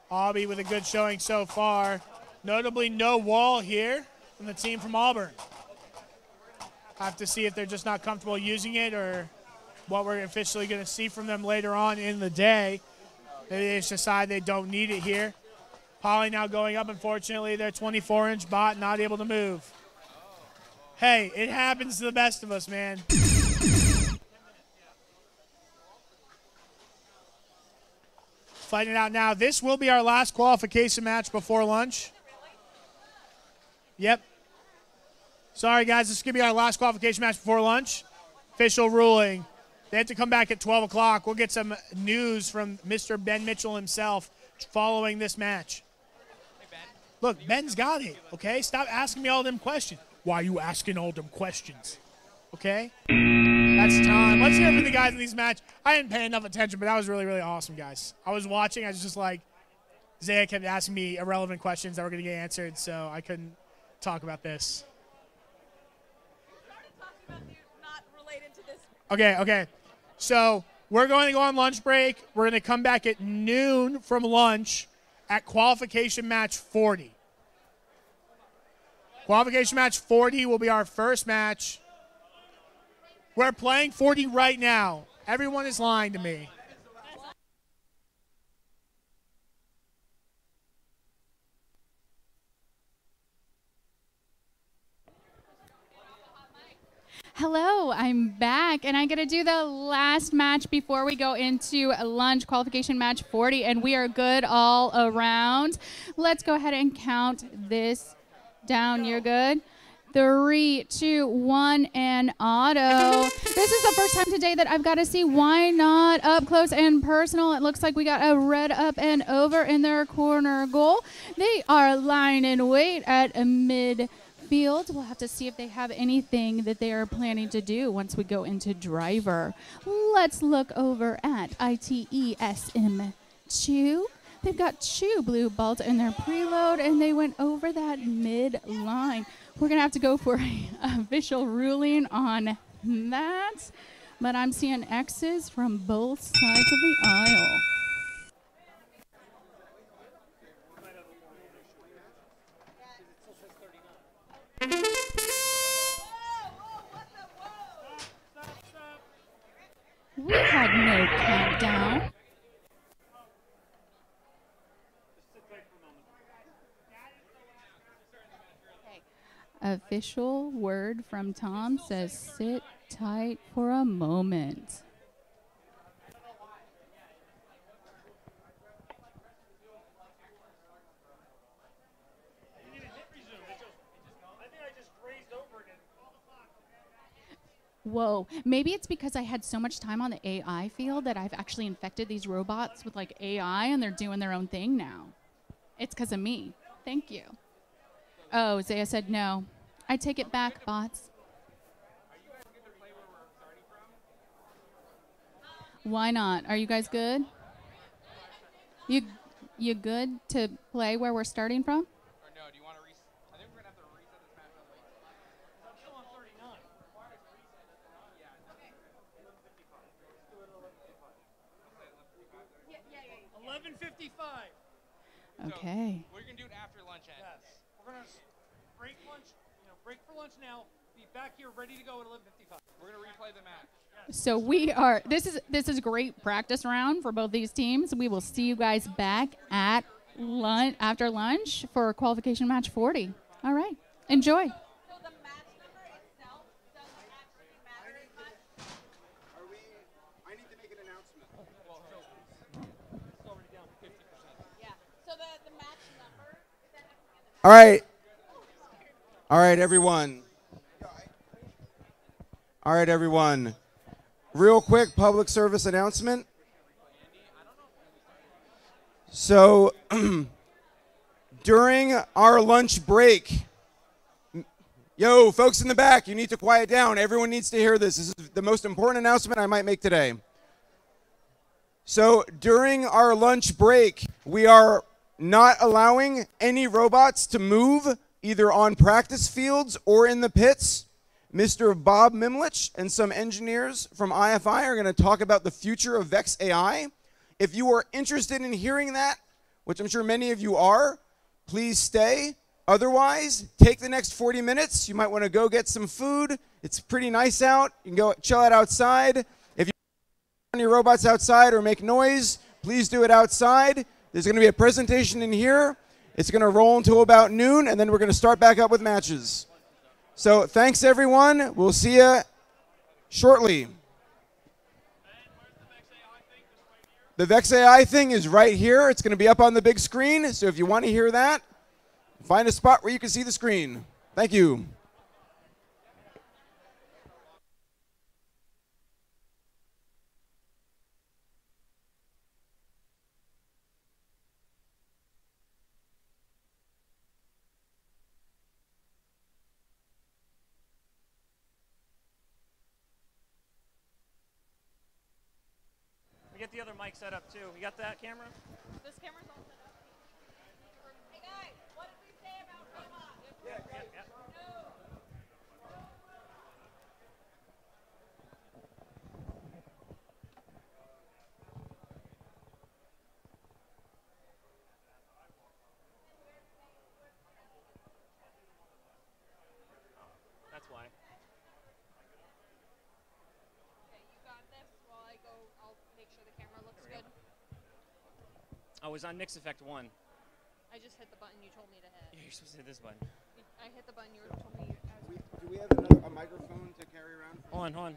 Aubie with a good showing so far. Notably no wall here from the team from Auburn. Have to see if they're just not comfortable using it or what we're officially going to see from them later on in the day. Maybe they just decide they don't need it here. Polly now going up, unfortunately. Their 24-inch bot not able to move. Hey, it happens to the best of us, man. Fighting it out now. This will be our last qualification match before lunch. Yep. Sorry, guys. This is going to be our last qualification match before lunch. Official ruling. They have to come back at 12 o'clock. We'll get some news from Mr. Ben Mitchell himself following this match. Look, Ben's got it, okay? Stop asking me all them questions. Why are you asking all them questions? Okay? That's time. Let's hear from the guys in these matches. I didn't pay enough attention, but that was really, really awesome, guys. I was watching. I was just like, Zaya kept asking me irrelevant questions that were going to get answered, so I couldn't talk about this. Okay. So we're going to go on lunch break. We're going to come back at noon from lunch at qualification match 40. Qualification match 40 will be our first match. We're playing 40 right now. Everyone is lying to me. Hello, I'm back, and I'm going to do the last match before we go into lunch, qualification match 40, and we are good all around. Let's go ahead and count this down. You're good? 3, 2, 1, and auto. This is the first time today that I've got to see Why Not up close and personal. It looks like we got a red up and over in their corner goal. They are lying in wait at a midfield. We'll have to see if they have anything that they are planning to do once we go into driver. Let's look over at ITESM2. They've got 2 blue balls in their preload, and they went over that mid line. We're going to have to go for an official ruling on that, but I'm seeing X's from both sides of the aisle. We had no countdown. Official word from Tom says sit tight for a moment. Whoa, maybe it's because I had so much time on the AI field that I've actually infected these robots with like AI and they're doing their own thing now. It's because of me. Thank you. Oh, Zaya said no. I take it back, bots. Why not? Are you guys good? You good to play where we're starting from? Okay. We're gonna do it after lunch ends. Yes. We're gonna break lunch. Break for lunch now. Be back here ready to go at 11:55. We're gonna replay the match. Yes. So we are. This is a great practice round for both these teams. We will see you guys back at lunch after lunch for qualification match 40. All right. Enjoy. All right. All right, everyone. All right, everyone. Real quick public service announcement. So during our lunch break, yo, folks in the back, you need to quiet down. Everyone needs to hear this. This is the most important announcement I might make today. So during our lunch break, we are not allowing any robots to move either on practice fields or in the pits. Mr. Bob Mimlich and some engineers from IFI are going to talk about the future of Vex AI. If you are interested in hearing that, which I'm sure many of you are, please stay. Otherwise, take the next 40 minutes. You might want to go get some food. It's pretty nice out. You can go chill out outside. If you run your robots outside or make noise, please do it outside. There's going to be a presentation in here. It's going to roll until about noon, and then we're going to start back up with matches. So thanks, everyone. We'll see you shortly. The Vex AI thing is right here. It's going to be up on the big screen. So if you want to hear that, find a spot where you can see the screen. Thank you. Get the other mic set up too. You got that camera? This camera's all set up. Hey guys, what did we say about robots? Yeah. That's why. I was on Nix Effect 1. I just hit the button you told me to hit. Yeah, you're supposed to hit this button. I hit the button you told me. Do we have a microphone to carry around hold on.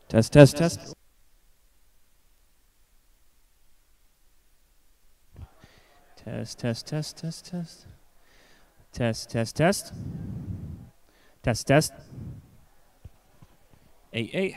Test, test, test. Test, test, test, test, test. Test, test, test. Test, test. 8, 8.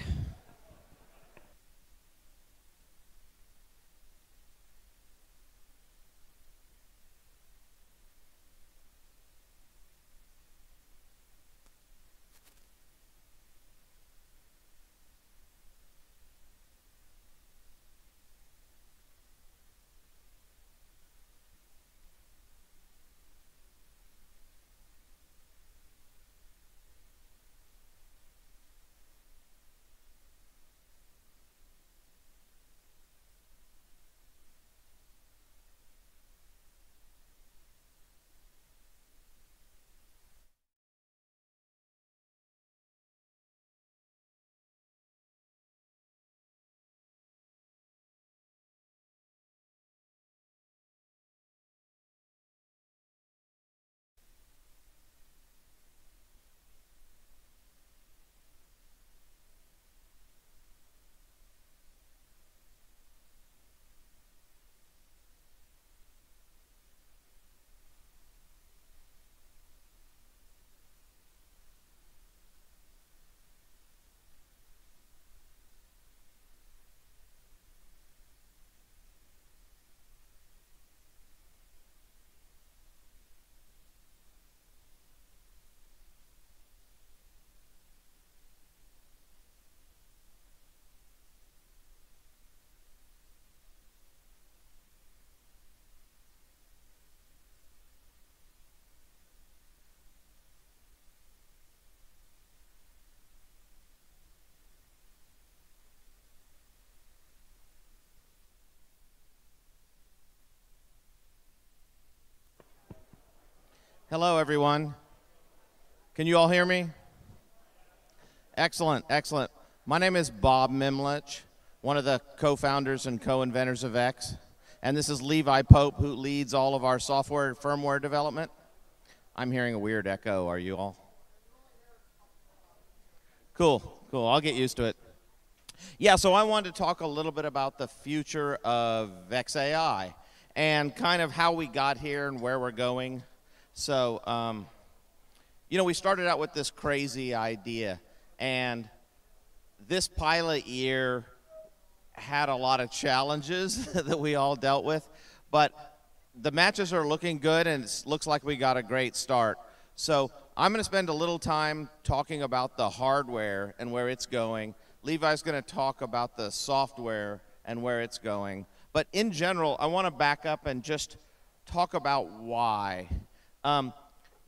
Hello, everyone. Can you all hear me? Excellent, excellent. My name is Bob Mimlich, one of the co-founders and co-inventors of X. And this is Levi Pope, who leads all of our software firmware development. I'm hearing a weird echo. Are you all? Cool, cool. I'll get used to it. Yeah, so I wanted to talk a little bit about the future of VexAI and kind of how we got here and where we're going. So, you know, we started out with this crazy idea, and this pilot year had a lot of challenges that we all dealt with, but the matches are looking good, and it looks like we got a great start. So I'm going to spend a little time talking about the hardware and where it's going. Levi's going to talk about the software and where it's going. But in general, I want to back up and just talk about why.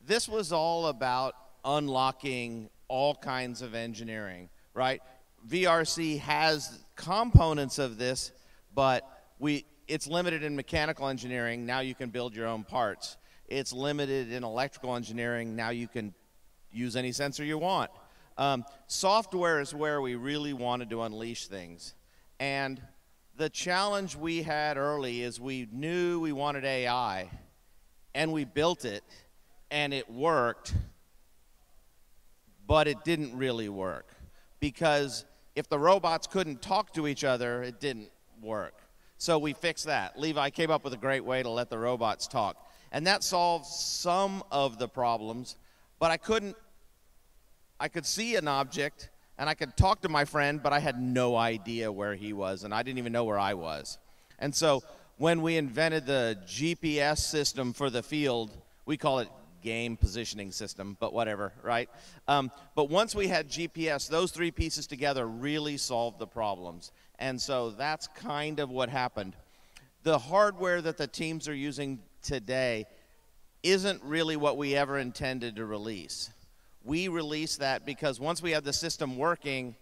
This was all about unlocking all kinds of engineering, right? VRC has components of this, but it's limited in mechanical engineering. Now you can build your own parts. It's limited in electrical engineering. Now you can use any sensor you want. Software is where we really wanted to unleash things. And the challenge we had early is we knew we wanted AI, and we built it, and it worked, but it didn't really work. Because if the robots couldn't talk to each other, it didn't work. So we fixed that. Levi came up with a great way to let the robots talk. And that solved some of the problems, but I could see an object, and I could talk to my friend, but I had no idea where he was, and I didn't even know where I was. And so when we invented the GPS system for the field, we call it game positioning system, but whatever, right? But once we had GPS, those three pieces together really solved the problems. And so that's kind of what happened. The hardware that the teams are using today isn't really what we ever intended to release. We released that because once we had the system working,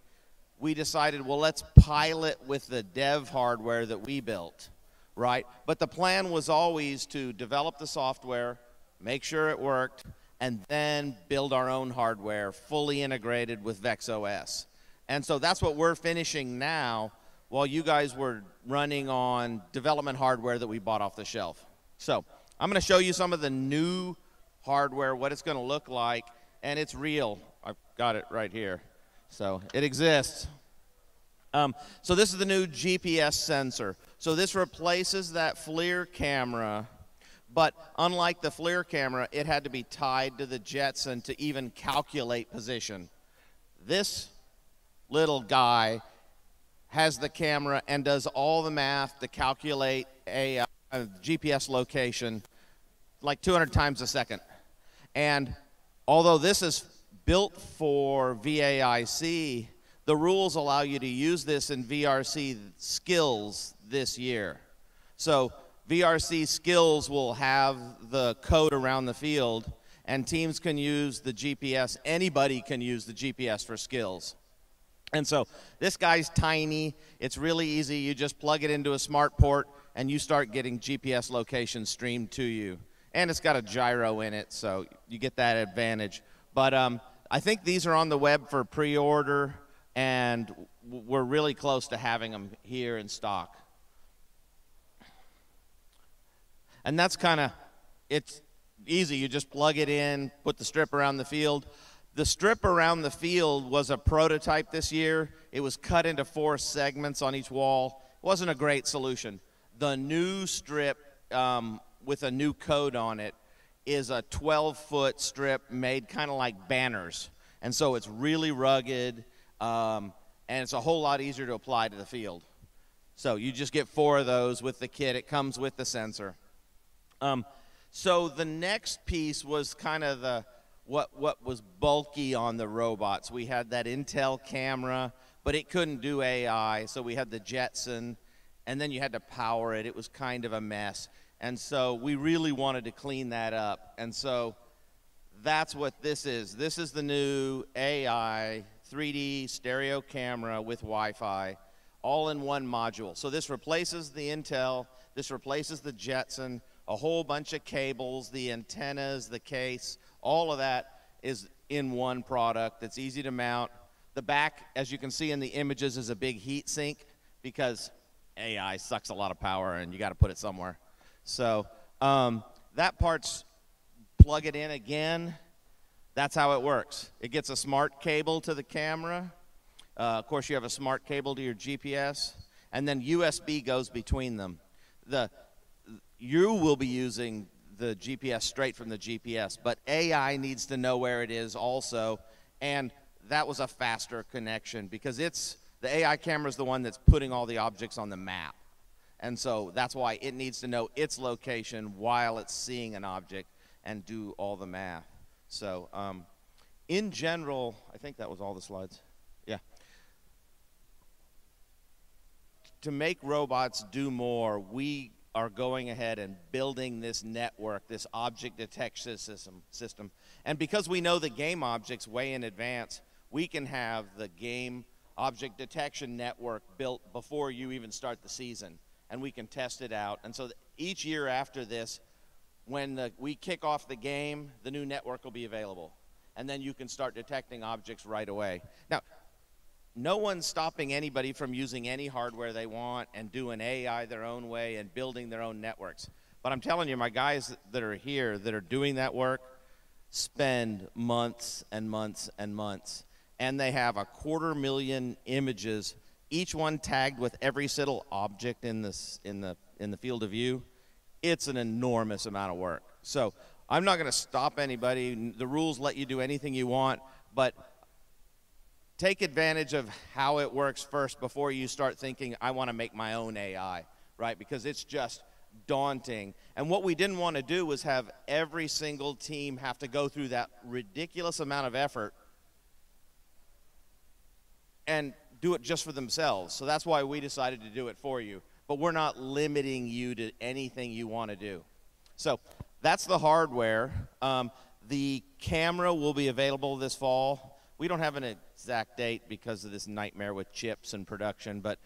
we decided, well, let's pilot with the dev hardware that we built, right? But the plan was always to develop the software, make sure it worked, and then build our own hardware fully integrated with VexOS. And so that's what we're finishing now while you guys were running on development hardware that we bought off the shelf. So I'm going to show you some of the new hardware, what it's going to look like, and it's real. I've got it right here. So it exists. So this is the new GPS sensor. So this replaces that FLIR camera. But unlike the FLIR camera, it had to be tied to the Jetson to even calculate position. This little guy has the camera and does all the math to calculate a GPS location like 200 times a second. And although this is built for VAIC, the rules allow you to use this in VRC skills this year. So VRC skills will have the code around the field, and teams can use the GPS. Anybody can use the GPS for skills. And so this guy's tiny. It's really easy. You just plug it into a smart port, and you start getting GPS locations streamed to you. And it's got a gyro in it, so you get that advantage. But I think these are on the web for pre-order, and we're really close to having them here in stock. And that's kind of, it's easy. You just plug it in, put the strip around the field. The strip around the field was a prototype this year. It was cut into 4 segments on each wall. It wasn't a great solution. The new strip with a new code on it is a 12-foot strip made kind of like banners. And so it's really rugged, and it's a whole lot easier to apply to the field. So you just get 4 of those with the kit. It comes with the sensor. So the next piece was kind of the what was bulky on the robots. We had that Intel camera, but it couldn't do AI, so we had the Jetson, and then you had to power it. It was kind of a mess. And so we really wanted to clean that up. And so that's what this is. This is the new AI 3D stereo camera with Wi-Fi, all in one module. So this replaces the Intel, this replaces the Jetson, a whole bunch of cables, the antennas, the case, all of that is in one product. It's easy to mount. The back, as you can see in the images, is a big heat sink because AI sucks a lot of power and you got to put it somewhere. So that part's plug it in again. That's how it works. It gets a smart cable to the camera. Of course, you have a smart cable to your GPS, and then USB goes between them. You will be using the GPS straight from the GPS, but AI needs to know where it is also, and that was a faster connection because the AI camera is the one that's putting all the objects on the map. And so that's why it needs to know its location while it's seeing an object and do all the math. So in general, I think that was all the slides. Yeah. To make robots do more, we are going ahead and building this network, this object detection system. And because we know the game objects way in advance, we can have the game object detection network built before you even start the season. and we can test it out. And so each year after this, when we kick off the game, the new network will be available. And then you can start detecting objects right away. Now, no one's stopping anybody from using any hardware they want and doing AI their own way and building their own networks. But I'm telling you, my guys that are here that are doing that work spend months and months and months. And they have 250,000 images, each one tagged with every single object in the field of view. It's an enormous amount of work. So I'm not going to stop anybody. The rules let you do anything you want, but take advantage of how it works first before you start thinking, I want to make my own AI, right? Because it's just daunting. And what we didn't want to do was have every single team have to go through that ridiculous amount of effort and do it just for themselves. So that's why we decided to do it for you. But we're not limiting you to anything you want to do. So that's the hardware. The camera will be available this fall. We don't have an exact date because of this nightmare with chips and production, but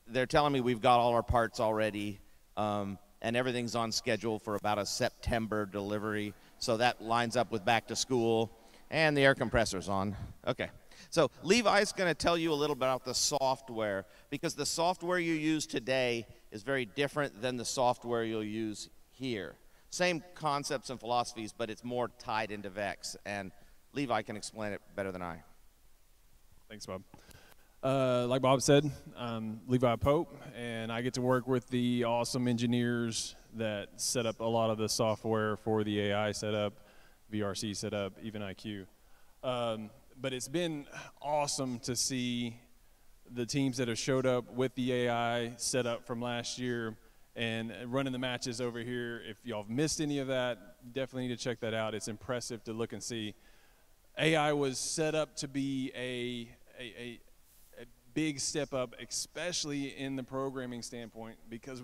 they're telling me we've got all our parts already, and everything's on schedule for about a September delivery. So that lines up with back to school, and the air compressor's on. Okay. So Levi's going to tell you a little bit about the software, because the software you use today is very different than the software you'll use here. Same concepts and philosophies, but it's more tied into VEX, and Levi can explain it better than I. Thanks, Bob. Like Bob said, I'm Levi Pope, and I get to work with the awesome engineers that set up a lot of the software for the AI setup, VRC setup, even IQ. But it's been awesome to see the teams that have showed up with the AI setup from last year and running the matches over here. If y'all have missed any of that, definitely need to check that out. It's impressive to look and see. AI was set up to be a big step up, especially in the programming standpoint, because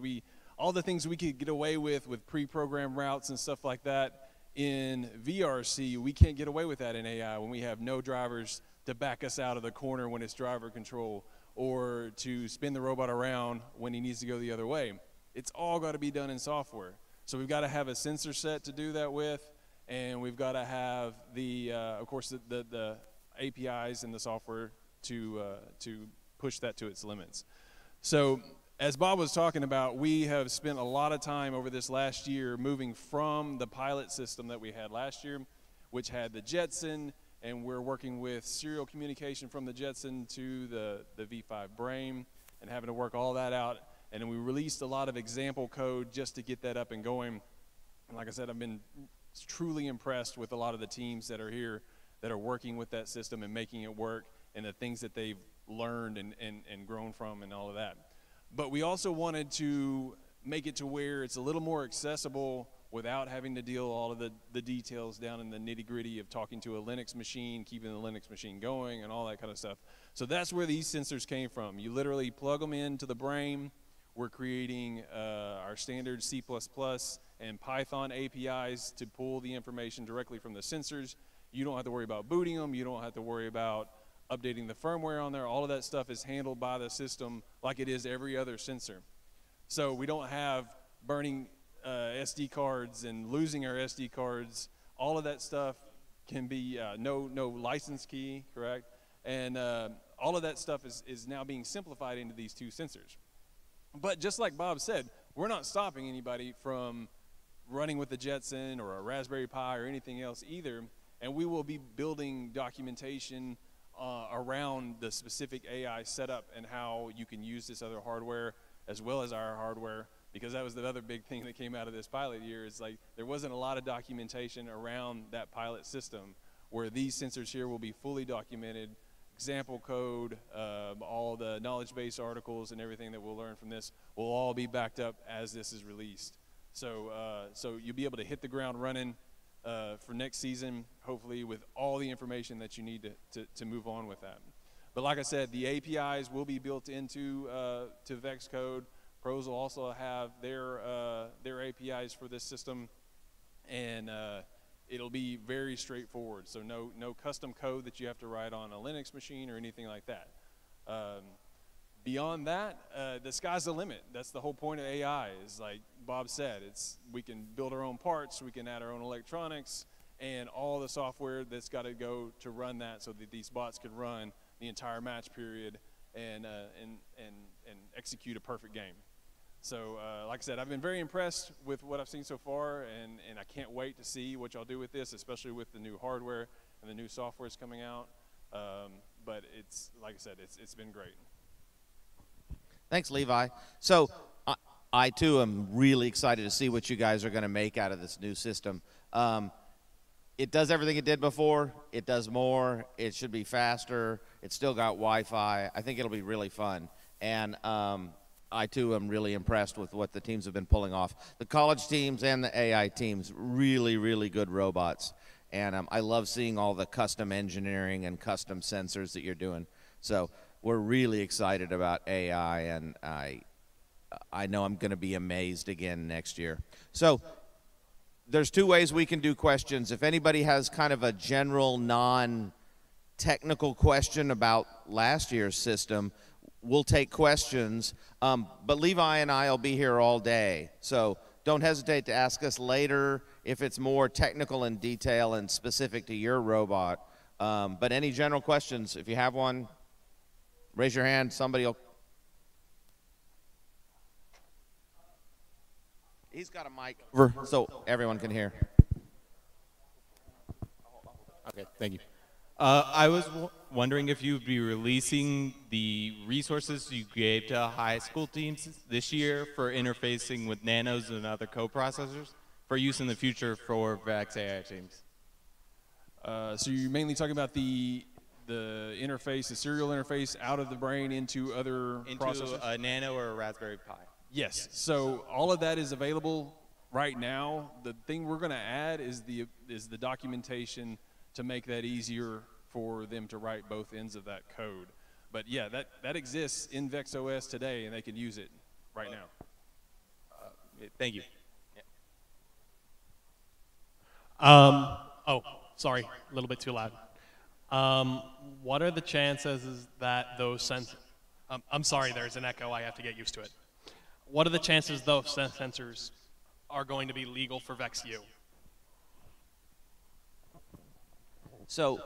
all the things we could get away with pre-programmed routes and stuff like that in VRC, we can't get away with that in AI when we have no drivers to back us out of the corner when it's driver control, or to spin the robot around when he needs to go the other way. It's all got to be done in software. So we've got to have a sensor set to do that with, and we've got to have of course, the APIs and the software to push that to its limits. So as Bob was talking about, we have spent a lot of time over this last year moving from the pilot system that we had last year, which had the Jetson, and we're working with serial communication from the Jetson to the V5 Brain and having to work all that out. And then we released a lot of example code just to get that up and going. And like I said, I've been truly impressed with a lot of the teams that are here that are working with that system and making it work, and the things that they've learned and grown from and all of that. But we also wanted to make it to where it's a little more accessible without having to deal all of the details down in the nitty-gritty of talking to a Linux machine, keeping the Linux machine going, and all that kind of stuff. So that's where these sensors came from. You literally plug them into the Brain. We're creating our standard C++ and Python APIs to pull the information directly from the sensors. You don't have to worry about booting them. You don't have to worry about updating the firmware on there. All of that stuff is handled by the system like it is every other sensor. So we don't have burning SD cards and losing our SD cards. All of that stuff can be no license key, correct? And all of that stuff is now being simplified into these two sensors. But just like Bob said, we're not stopping anybody from running with the Jetson or a Raspberry Pi or anything else either. And we will be building documentation around the specific AI setup and how you can use this other hardware as well as our hardware, because that was the other big thing that came out of this pilot year. Is like there wasn't a lot of documentation around that pilot system, where these sensors here will be fully documented, example code, all the knowledge base articles and everything that we'll learn from this will all be backed up as this is released. So so you'll be able to hit the ground running for next season, hopefully with all the information that you need to move on with that. But like I said, the APIs will be built into to VEX code. Pros will also have their APIs for this system, and it'll be very straightforward. So no custom code that you have to write on a Linux machine or anything like that. beyond that, the sky's the limit. That's the whole point of AI. Is like Bob said, we can build our own parts, we can add our own electronics, and all the software that's got to go to run that, so that these bots can run the entire match period and execute a perfect game. So, like I said, I've been very impressed with what I've seen so far, and I can't wait to see what y'all do with this, especially with the new hardware and the new software that's coming out. But it's, like I said, it's been great. Thanks, Levi. So I too am really excited to see what you guys are going to make out of this new system. It does everything it did before. It does more. It should be faster. It's still got Wi-Fi. I think it'll be really fun. And I too am really impressed with what the teams have been pulling off. The college teams and the AI teams, really, really good robots. And I love seeing all the custom engineering and custom sensors that you're doing. So we're really excited about AI, and I know I'm going to be amazed again next year. So there's two ways we can do questions. If anybody has kind of a general non-technical question about last year's system, we'll take questions. But Levi and I will be here all day. So don't hesitate to ask us later if it's more technical in detail and specific to your robot. But any general questions, if you have one, raise your hand. Somebody will. He's got a mic over so everyone can hear. Okay, thank you. I was wondering if you'd be releasing the resources you gave to high school teams this year for interfacing with nanos and other coprocessors for use in the future for VEX AI teams. So you're mainly talking about the interface, the serial interface out of the brain into other processors? Into a Nano or a Raspberry Pi. Yes. So all of that is available right now. The thing we're going to add is the documentation to make that easier for them to write both ends of that code. But yeah, that exists in VexOS today, and they can use it right now. Thank you. Oh, sorry, a little bit too loud. What are the chances that those I'm sorry, there's an echo. I have to get used to it. What are the chances those sensors are going to be legal for VexU? So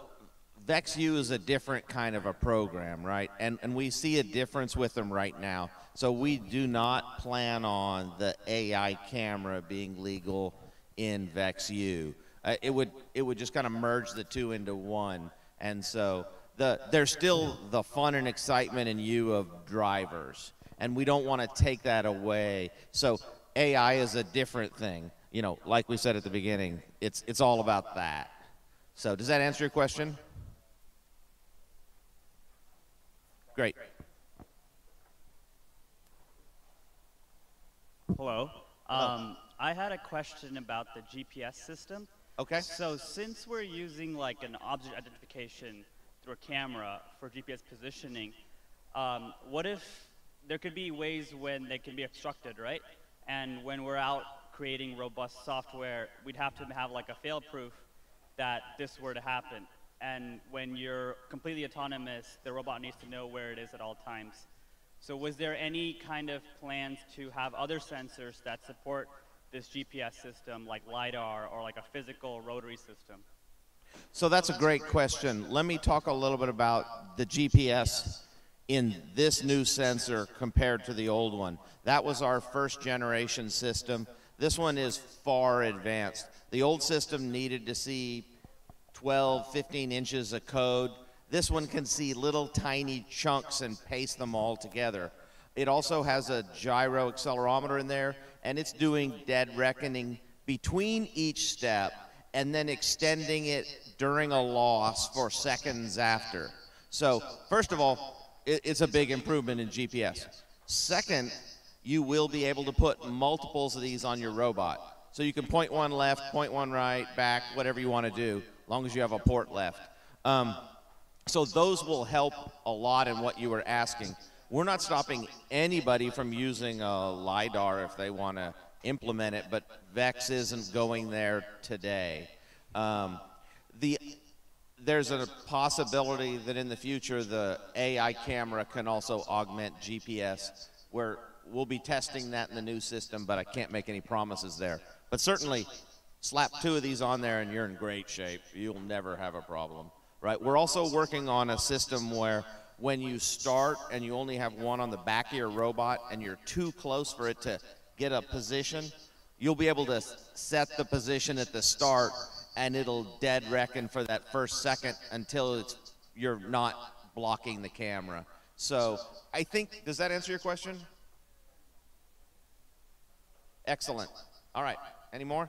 VexU is a different kind of a program, right? And we see a difference with them right now. So we do not plan on the AI camera being legal in VexU. It would just kind of merge the two into one. And so there's still the fun and excitement in U of drivers. And we don't want to take that away. So AI is a different thing. You know, like we said at the beginning, it's all about that. So does that answer your question? Great. Hello. I had a question about the GPS system. Okay. So since we're using like an object identification through a camera for GPS positioning, what if there could be ways when they can be obstructed, right? And when we're out creating robust software, we'd have to have like a fail-proof that this were to happen. And when you're completely autonomous, the robot needs to know where it is at all times. So was there any kind of plans to have other sensors that support this GPS system, like LiDAR or like a physical rotary system? So that's a great question. Let me talk a little bit about the GPS in this new sensor compared to the old one. That was our first generation system. This one is far advanced. The old system needed to see 12, 15 inches of code. This one can see little tiny chunks and paste them all together. It also has a gyro accelerometer in there, and it's doing dead reckoning between each step and then extending it during a loss for seconds after. So first of all, it's a big improvement in GPS. Second, you will be able to put multiples of these on your robot. So you can point one left, point one right, back, whatever you want to do, as long as you have a port left. So those will help a lot in what you were asking. We're not stopping anybody from using a LiDAR if they want to implement it, but VEX isn't going there today. there's a possibility that in the future the AI camera can also augment GPS. We'll be testing that in the new system, but I can't make any promises there. But certainly, slap 2 of these on there and you're in great shape. You'll never have a problem, right? We're also working on a system where when you start and you only have one on the back of your robot and you're too close for it to get a position, you'll be able to set the position at the start and it'll dead reckon for that first second until you're not blocking the camera. So I think, does that answer your question? Excellent. All right, any more?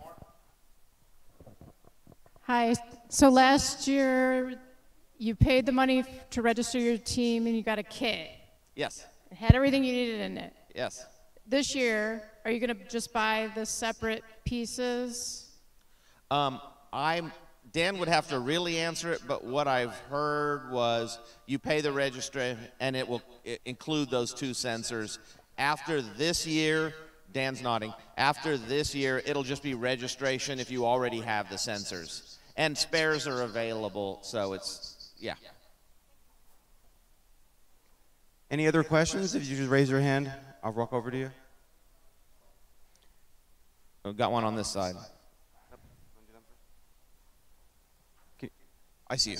Hi. So last year, you paid the money to register your team and you got a kit. Yes. It had everything you needed in it. Yes. This year, are you going to just buy the separate pieces? Dan would have to really answer it, but what I've heard was you pay the registry and it will include those 2 sensors. After this year, Dan's nodding, after this year, it'll just be registration if you already have the sensors. And spares are available, so it's, yeah. Any other questions? If you just raise your hand, I'll walk over to you. We've got one on this side. I see you.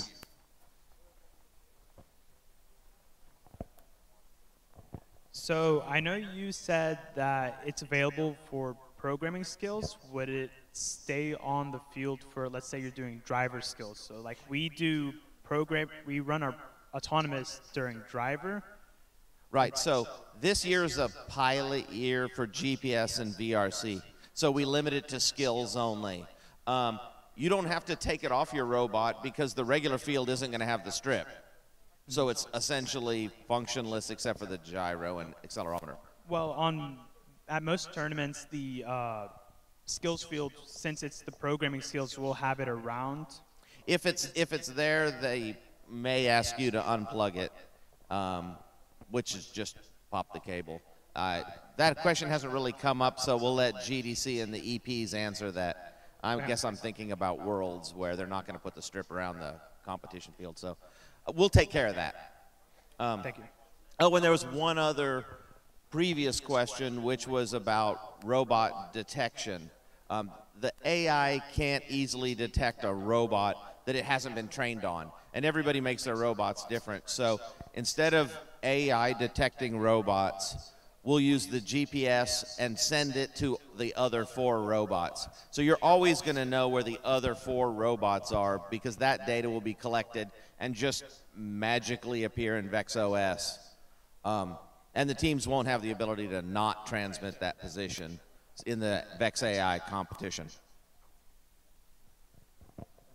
So I know you said that it's available for programming skills. Would it stay on the field for, let's say you're doing driver skills? So like we run our autonomous during driver. Right, so this year is a pilot year for GPS and VRC. So we limit it to skills only. You don't have to take it off your robot because the regular field isn't going to have the strip. So it's essentially functionless except for the gyro and accelerometer. Well, at most tournaments, the skills field, since it's the programming skills, will have it around. If it's there, they may ask you to unplug it, which is just pop the cable. That question hasn't really come up, so we'll let GDC and the EPs answer that. I guess I'm thinking about Worlds where they're not going to put the strip around the competition field. So we'll take care of that. Thank you. Oh, and there was one other previous question, which was about robot detection. The AI can't easily detect a robot that it hasn't been trained on. And everybody makes their robots different. So instead of AI detecting robots, we'll use the GPS and send it to the other 4 robots. So you're always going to know where the other 4 robots are because that data will be collected and just magically appear in VexOS. And the teams won't have the ability to not transmit that position in the VexAI competition.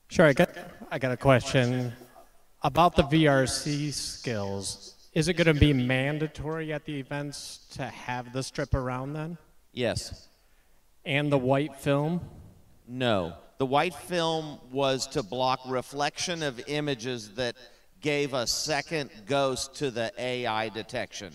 Sure, I got a question about the VRC skills. Is it going to be mandatory at the events to have the strip around then? Yes. And the white film? No. The white film was to block reflection of images that gave a second ghost to the AI detection.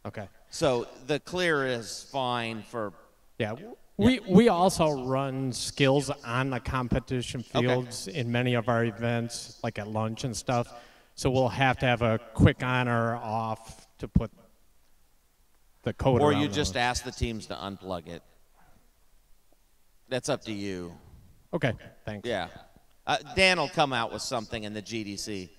Okay. So the clear is fine for... Yeah. We also run skills on the competition fields in many of our events, like at lunch and stuff. So we'll have to have a quick on or off to put the code Or around you just those. ask the teams to unplug it. That's up to you. Okay, thanks. Yeah. Dan will come out with something in the GDC.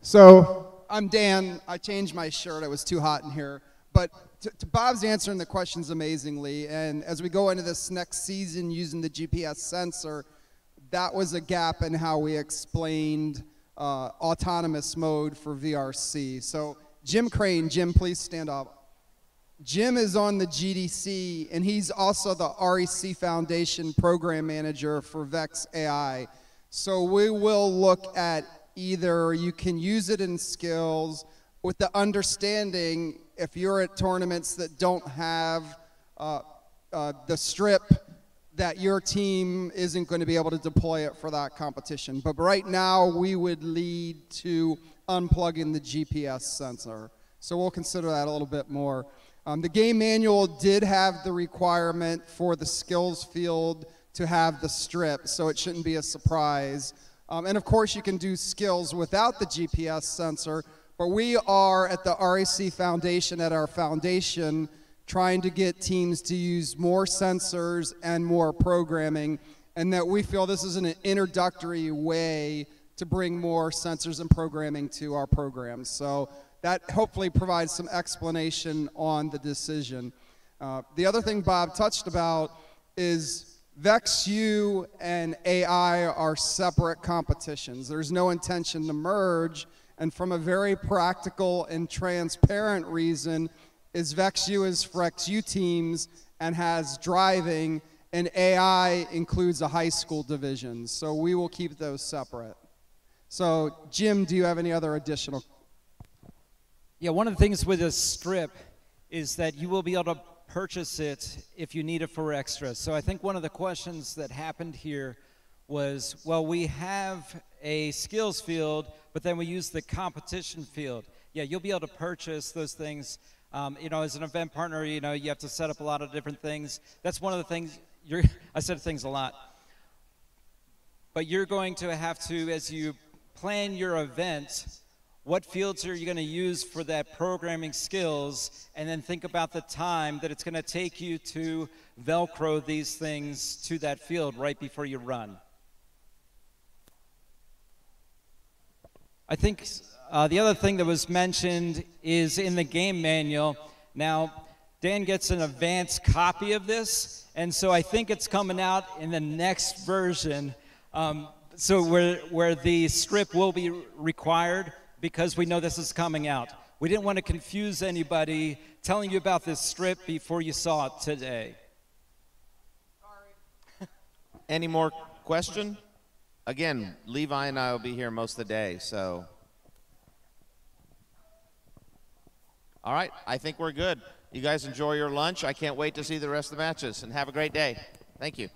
So I'm Dan. I changed my shirt. I was too hot in here. But to Bob's answering the questions amazingly. And as we go into this next season using the GPS sensor, that was a gap in how we explained autonomous mode for VRC. So Jim Crane, Jim, please stand up. Jim is on the GDC, and he's also the REC Foundation Program Manager for VexAI. So we will look at either you can use it in skills with the understanding if you're at tournaments that don't have the strip, that your team isn't going to be able to deploy it for that competition. But right now, we would lead to unplugging the GPS sensor. So we'll consider that a little bit more. The game manual did have the requirement for the skills field to have the strip, so it shouldn't be a surprise. And of course, you can do skills without the GPS sensor, but we are at the RAC Foundation, at our foundation, trying to get teams to use more sensors and more programming, and that we feel this is an introductory way to bring more sensors and programming to our programs. So that hopefully provides some explanation on the decision. The other thing Bob touched about is VexU and AI are separate competitions. There's no intention to merge, and from a very practical and transparent reason is VexU is for XU teams and has driving, and AI includes a high school division. So we will keep those separate. So Jim, do you have any other additional? Yeah, one of the things with a strip is that you will be able to purchase it if you need it for extras. So I think one of the questions that happened here was, well, we have a skills field, but then we use the competition field. Yeah, you'll be able to purchase those things. You know, as an event partner, you know, you have to set up a lot of different things. That's one of the things, I said things a lot. But you're going to have to, as you plan your event, what fields are you going to use for that programming skills, and then think about the time that it's going to take you to Velcro these things to that field right before you run. I think the other thing that was mentioned is in the game manual. Now, Dan gets an advanced copy of this, and so I think it's coming out in the next version. So where the strip will be required, because we know this is coming out. We didn't want to confuse anybody telling you about this strip before you saw it today. Any more question? Again, Levi and I will be here most of the day, so. All right, I think we're good. You guys enjoy your lunch. I can't wait to see the rest of the matches, and have a great day. Thank you.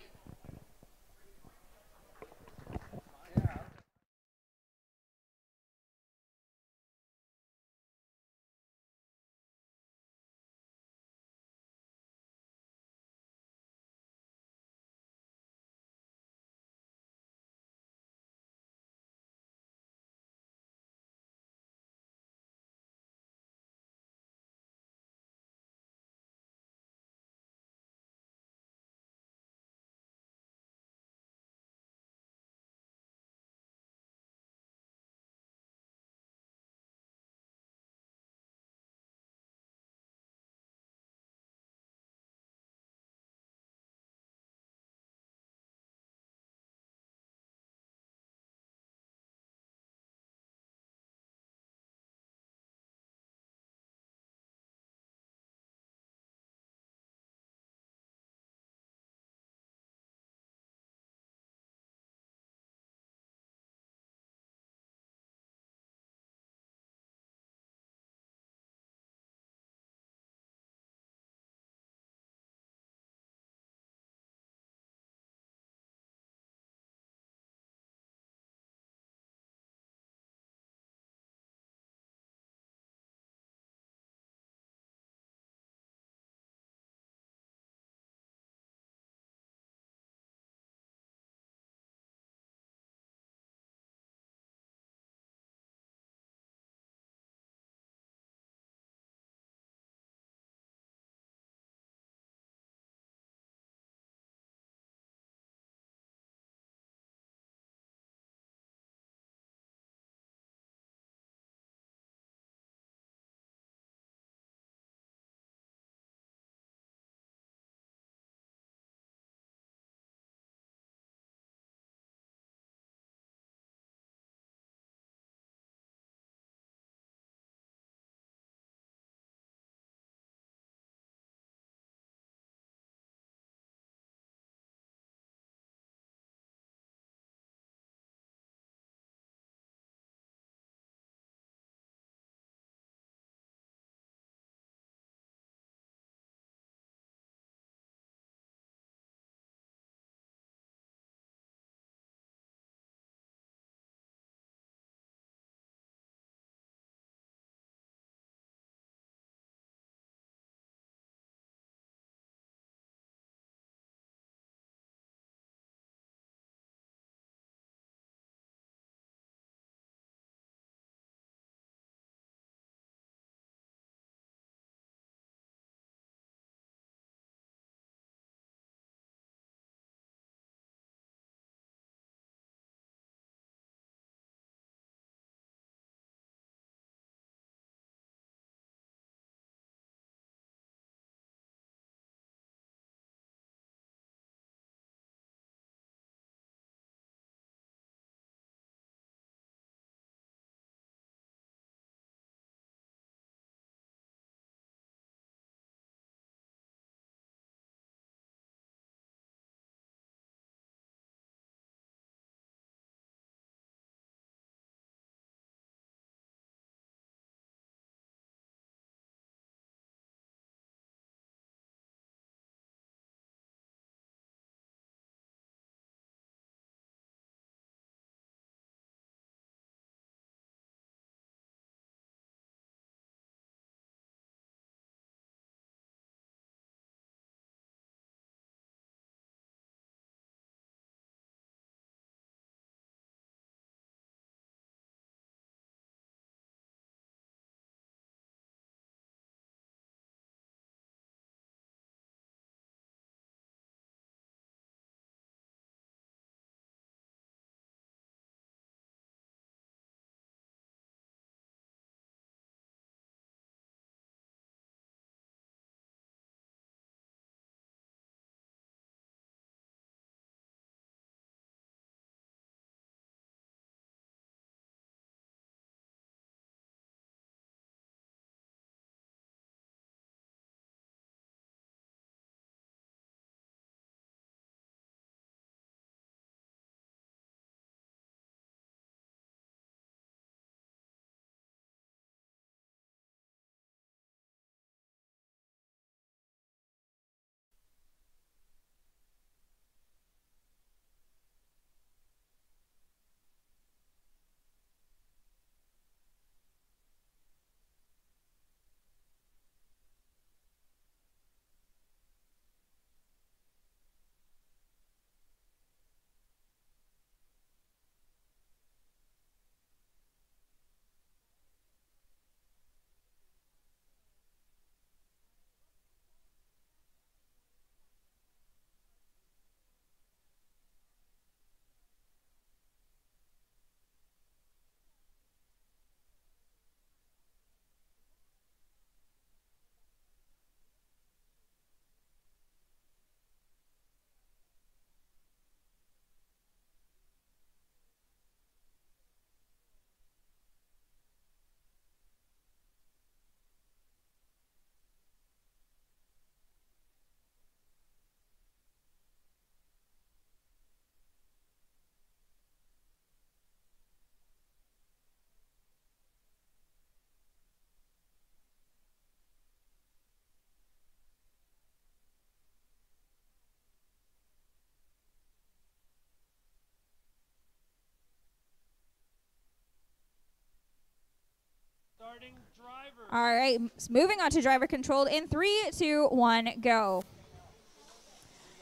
All right, moving on to driver controlled in 3, 2, 1, go.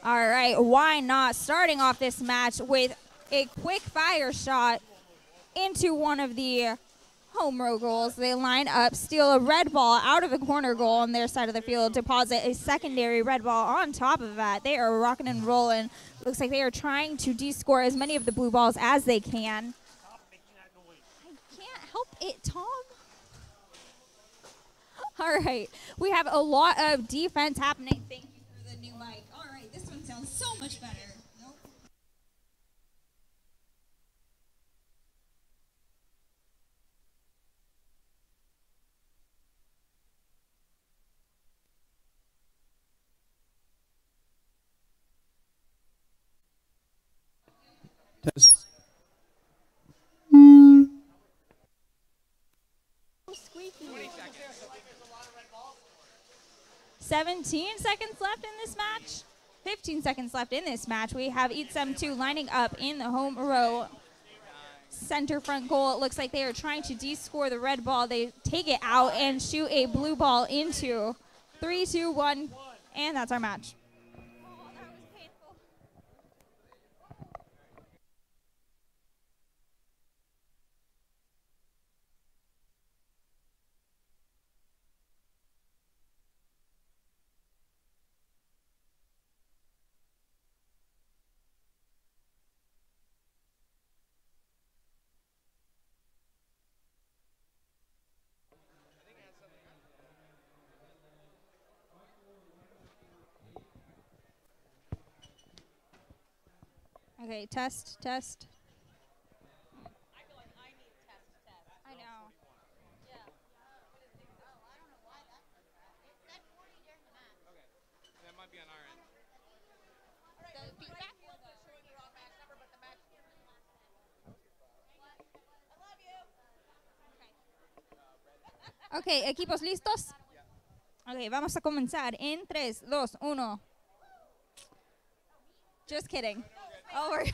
All right, why not starting off this match with a quick fire shot into one of the home row goals. They line up, steal a red ball out of the corner goal on their side of the field, deposit a secondary red ball on top of that. They are rocking and rolling. Looks like they are trying to de-score as many of the blue balls as they can. I can't help it, Tom. All right, we have a lot of defense happening. Thank you for the new mic. All right, this one sounds so much better. Nope. Test. 17 seconds left in this match. 15 seconds left in this match. We have Eatsem 2 lining up in the home row center front goal. It looks like they are trying to de-score the red ball. They take it out and shoot a blue ball into 3, 2, 1, and that's our match. Okay, test, test. I know. That might be on our end. Ok, equipos listos. Ok, vamos a comenzar en 3, 2, 1. Just kidding. Oh, we're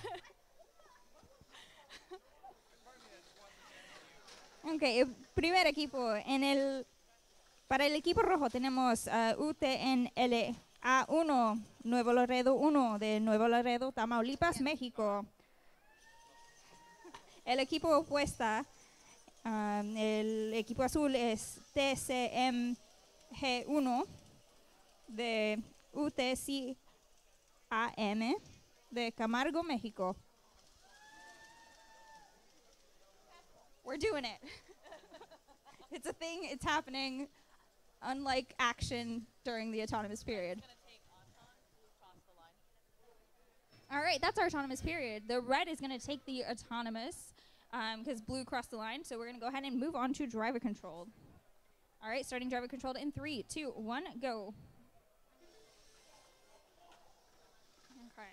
ok, primer equipo. Para el equipo rojo tenemos UTNL A1, Nuevo Laredo 1 de Nuevo Laredo, Tamaulipas, México. El equipo opuesta, el equipo azul es TCMG1 de UTCAM de Camargo, México. We're doing it. It's a thing, it's happening, unlike action during the autonomous period. All right, that's our autonomous period. The red is going to take the autonomous because blue crossed the line, so we're going to go ahead and move on to driver controlled. All right, starting driver controlled in 3, 2, 1, go. Okay.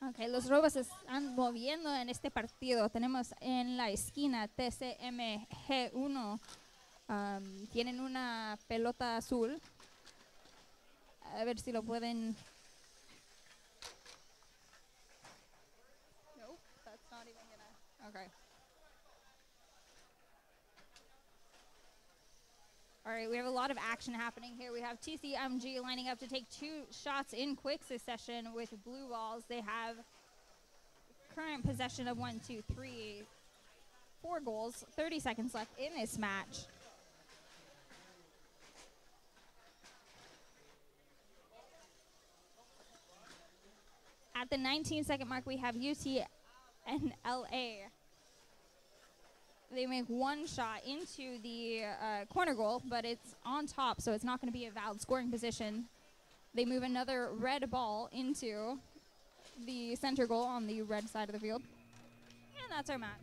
Ok, los robos se están moviendo en este partido. Tenemos en la esquina TCMG1. Tienen una pelota azul. A ver si lo pueden... Nope, that's not even gonna... Okay. All right, we have a lot of action happening here. We have TCMG lining up to take 2 shots in quick succession with blue balls. They have current possession of 1, 2, 3, 4 goals. 30 seconds left in this match. At the 19-second mark, we have UT and LA. They make 1 shot into the corner goal, but it's on top, so it's not going to be a valid scoring position. They move another red ball into the center goal on the red side of the field. And that's our match.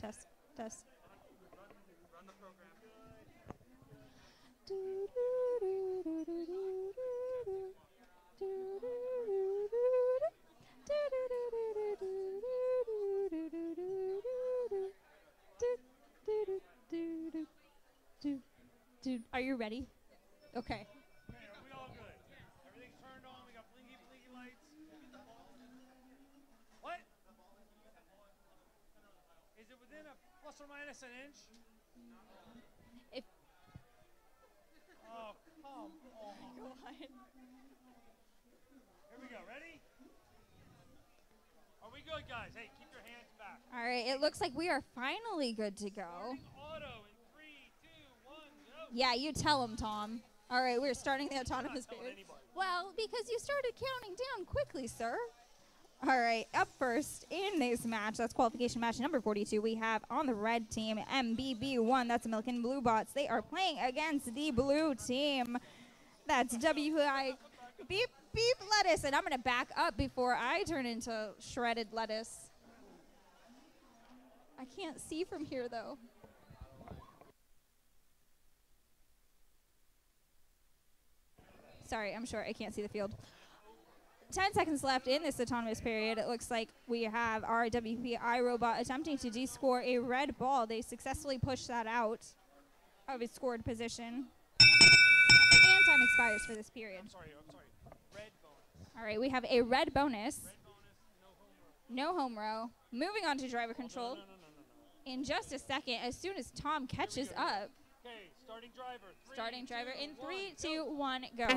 Test. Test. Dude, are you ready? Okay. We all good. Everything's turned on. We got blinky lights. What? Is it within a plus or minus an inch? If Oh, come on. Go on. Here we go. Ready? Are we good, guys? Hey, keep your hands back. All right, it looks like we are finally good to go. Auto in 3, 2, 1, go. Yeah, you tell him, Tom. All right, we're starting the autonomous period. Well, because you started counting down quickly, sir. All right, up first in this match, that's qualification match number 42, we have on the red team MBB1, that's American Blue Bots. They are playing against the blue team. That's WI Beep Beep Lettuce, and I'm going to back up before I turn into shredded lettuce. I can't see from here, though. Sorry, I'm short. I can't see the field. 10 seconds left in this autonomous period. It looks like we have our WPI robot attempting to descore a red ball. They successfully pushed that out of its scored position. And time expires for this period. I'm sorry. Red bonus. All right, we have a red bonus. No home row. Moving on to driver control. In just a second, as soon as Tom catches up. Okay, starting driver. Starting driver in 3, 2, 1, go.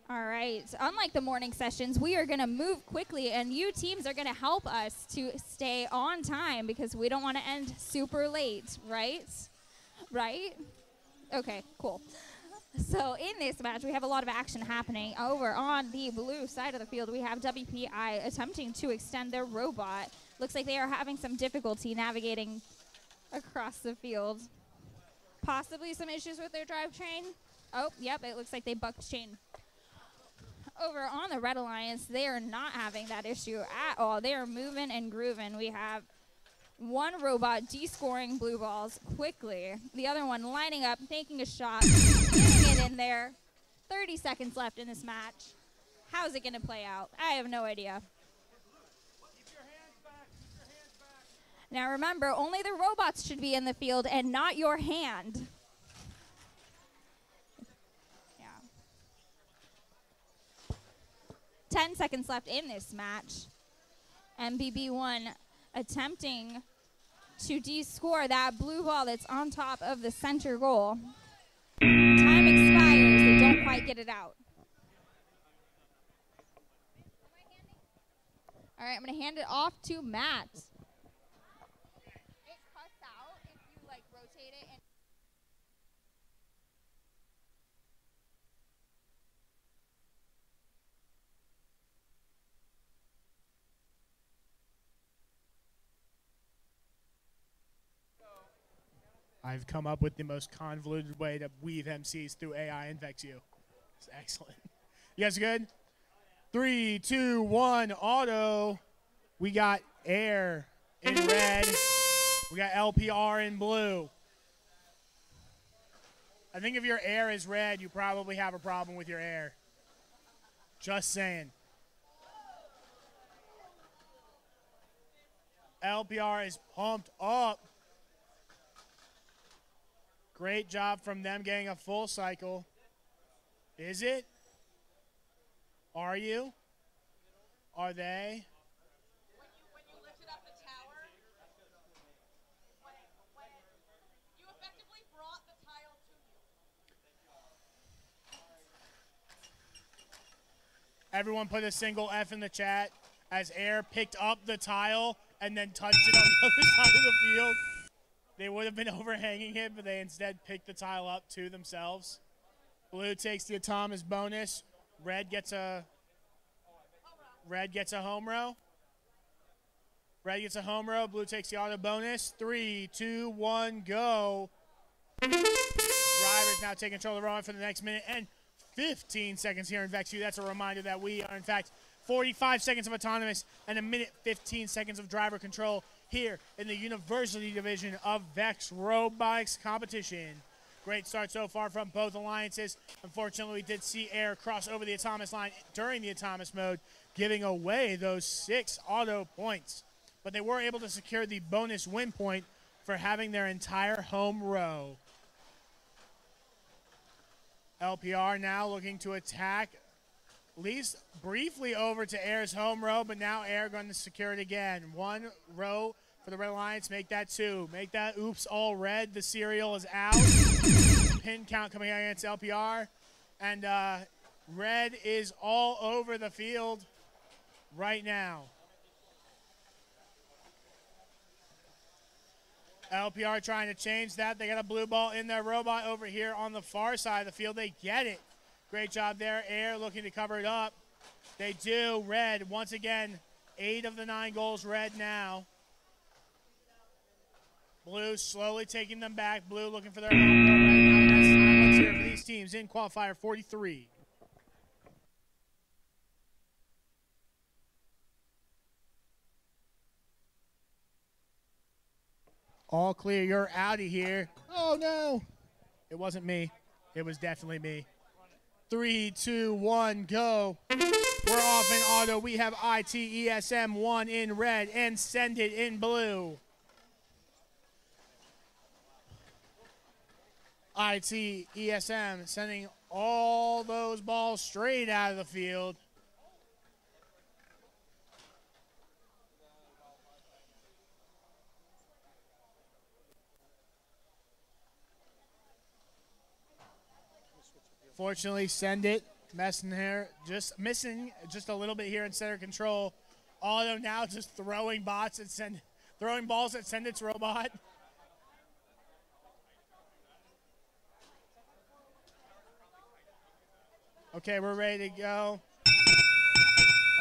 All right. Unlike the morning sessions, we are going to move quickly, and you teams are going to help us to stay on time because we don't want to end super late, right? Right? Okay, cool. So in this match, we have a lot of action happening. Over on the blue side of the field, we have WPI attempting to extend their robot. Looks like they are having some difficulty navigating across the field. Possibly some issues with their drivetrain. Oh, yep, it looks like they bucked chain. Over on the Red Alliance, they are not having that issue at all. They are moving and grooving. We have one robot descoring blue balls quickly. The other one lining up, taking a shot, getting it in there. 30 seconds left in this match. How's it going to play out? I have no idea. Now remember, only the robots should be in the field and not your hand. 10 seconds left in this match. MBB1 attempting to descore that blue ball that's on top of the center goal. Time expires. They don't quite get it out. All right, I'm going to hand it off to Matt. It cuts out if you, like, rotate it. And I've come up with the most convoluted way to weave MCs through AI and vex you. It's excellent. You guys good? 3, 2, 1, auto. We got air in red. We got LPR in blue. I think if your air is red, you probably have a problem with your air. Just saying. LPR is pumped up. Great job from them getting a full cycle. Is it? Are you? Are they? When you lifted up the tower, you effectively brought the tile to you. Everyone put a single F in the chat as air picked up the tile and then touched it on the other side of the field. They would have been overhanging it, but they instead picked the tile up to themselves. Blue takes the autonomous bonus. Red gets a home row. Red gets a home row. Blue takes the auto bonus. 3, 2, 1, go. Drivers now taking control of the run for the next minute and 15 seconds here in VexU. That's a reminder that we are, in fact, 45 seconds of autonomous, and 1:15 seconds of driver control here in the University Division of Vex Robotics competition. Great start so far from both alliances. Unfortunately, we did see Air cross over the autonomous line during the autonomous mode, giving away those 6 auto points. But they were able to secure the bonus win point for having their entire home row. LPR now looking to attack, at least briefly over to Air's home row, but now Air going to secure it again. 1 row for the Red Alliance, make that 2. Make that oops all red, the cereal is out. Pin count coming out against LPR. And red is all over the field right now. LPR trying to change that. They got a blue ball in their robot over here on the far side of the field. They get it. Great job there. Air looking to cover it up. They do. Red, once again, 8 of the 9 goals red now. Blue slowly taking them back. Blue looking for their home goal right now. That's time. Let's hear it for these teams in qualifier 43. All clear. You're out of here. Oh, no. It wasn't me. It was definitely me. 3, 2, 1, go. We're off in auto. We have ITESM 1 in red and Send It in blue. ITESM sending all those balls straight out of the field. Fortunately, Send It missing just a little bit here in center control. Auto now just throwing balls at Send It's robot. Okay, we're ready to go.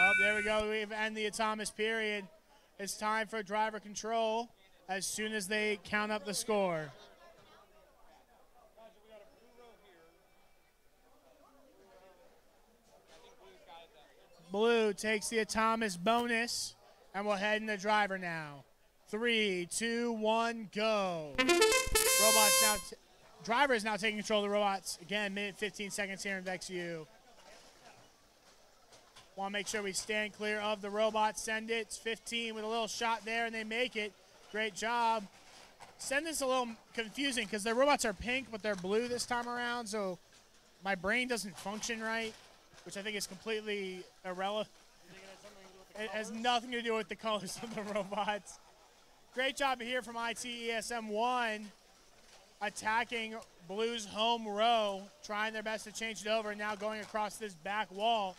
Oh, there we go. We've ended the autonomous period. It's time for driver control as soon as they count up the score. Blue takes the autonomous bonus, and we'll head into driver now. 3, 2, 1, go. Robots now. Driver is now taking control of the robots. Again, 1:15 seconds here in VexU. Want to make sure we stand clear of the robots. Send It. It's 15 with a little shot there, and they make it. Great job. Send It's a little confusing because their robots are pink, but they're blue this time around, so my brain doesn't function right, which I think is completely irrelevant. It has nothing to do with the colors of the robots. Great job here from ITESM 1, attacking Blue's home row, trying their best to change it over, and now going across this back wall.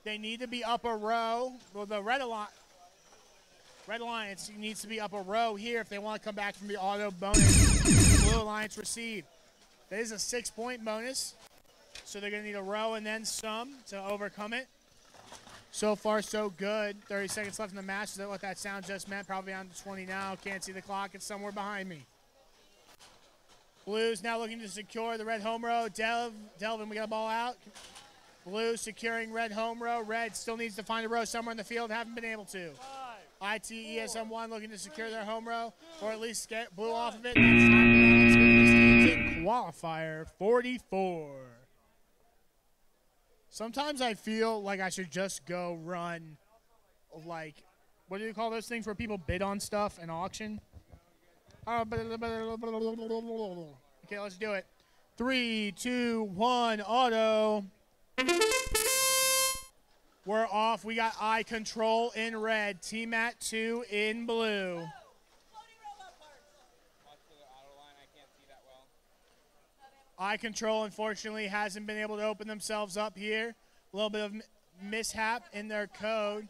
They need to be up a row. Well, the Red Alliance needs to be up a row here if they want to come back from the auto bonus. The Blue Alliance received. That is a 6-point bonus. So they're going to need a row and then some to overcome it. So far, so good. 30 seconds left in the match. Is that what that sound just meant? Probably on to 20 now. Can't see the clock. It's somewhere behind me. Blues now looking to secure the red home row. Delvin, we got a ball out. Blue securing red home row. Red still needs to find a row somewhere in the field. Haven't been able to. ITESM 1 looking to secure their home row, or at least get Blue off of it. That's time to run. Let's get these teams in qualifier 44. Sometimes I feel like I should just go run, like, what do you call those things where people bid on stuff, an auction? Okay, let's do it. 3, 2, 1, auto. We're off. We got eye control in red. T-Mat 2 in blue. Eye control, unfortunately, hasn't been able to open themselves up here. A little bit of mishap in their code.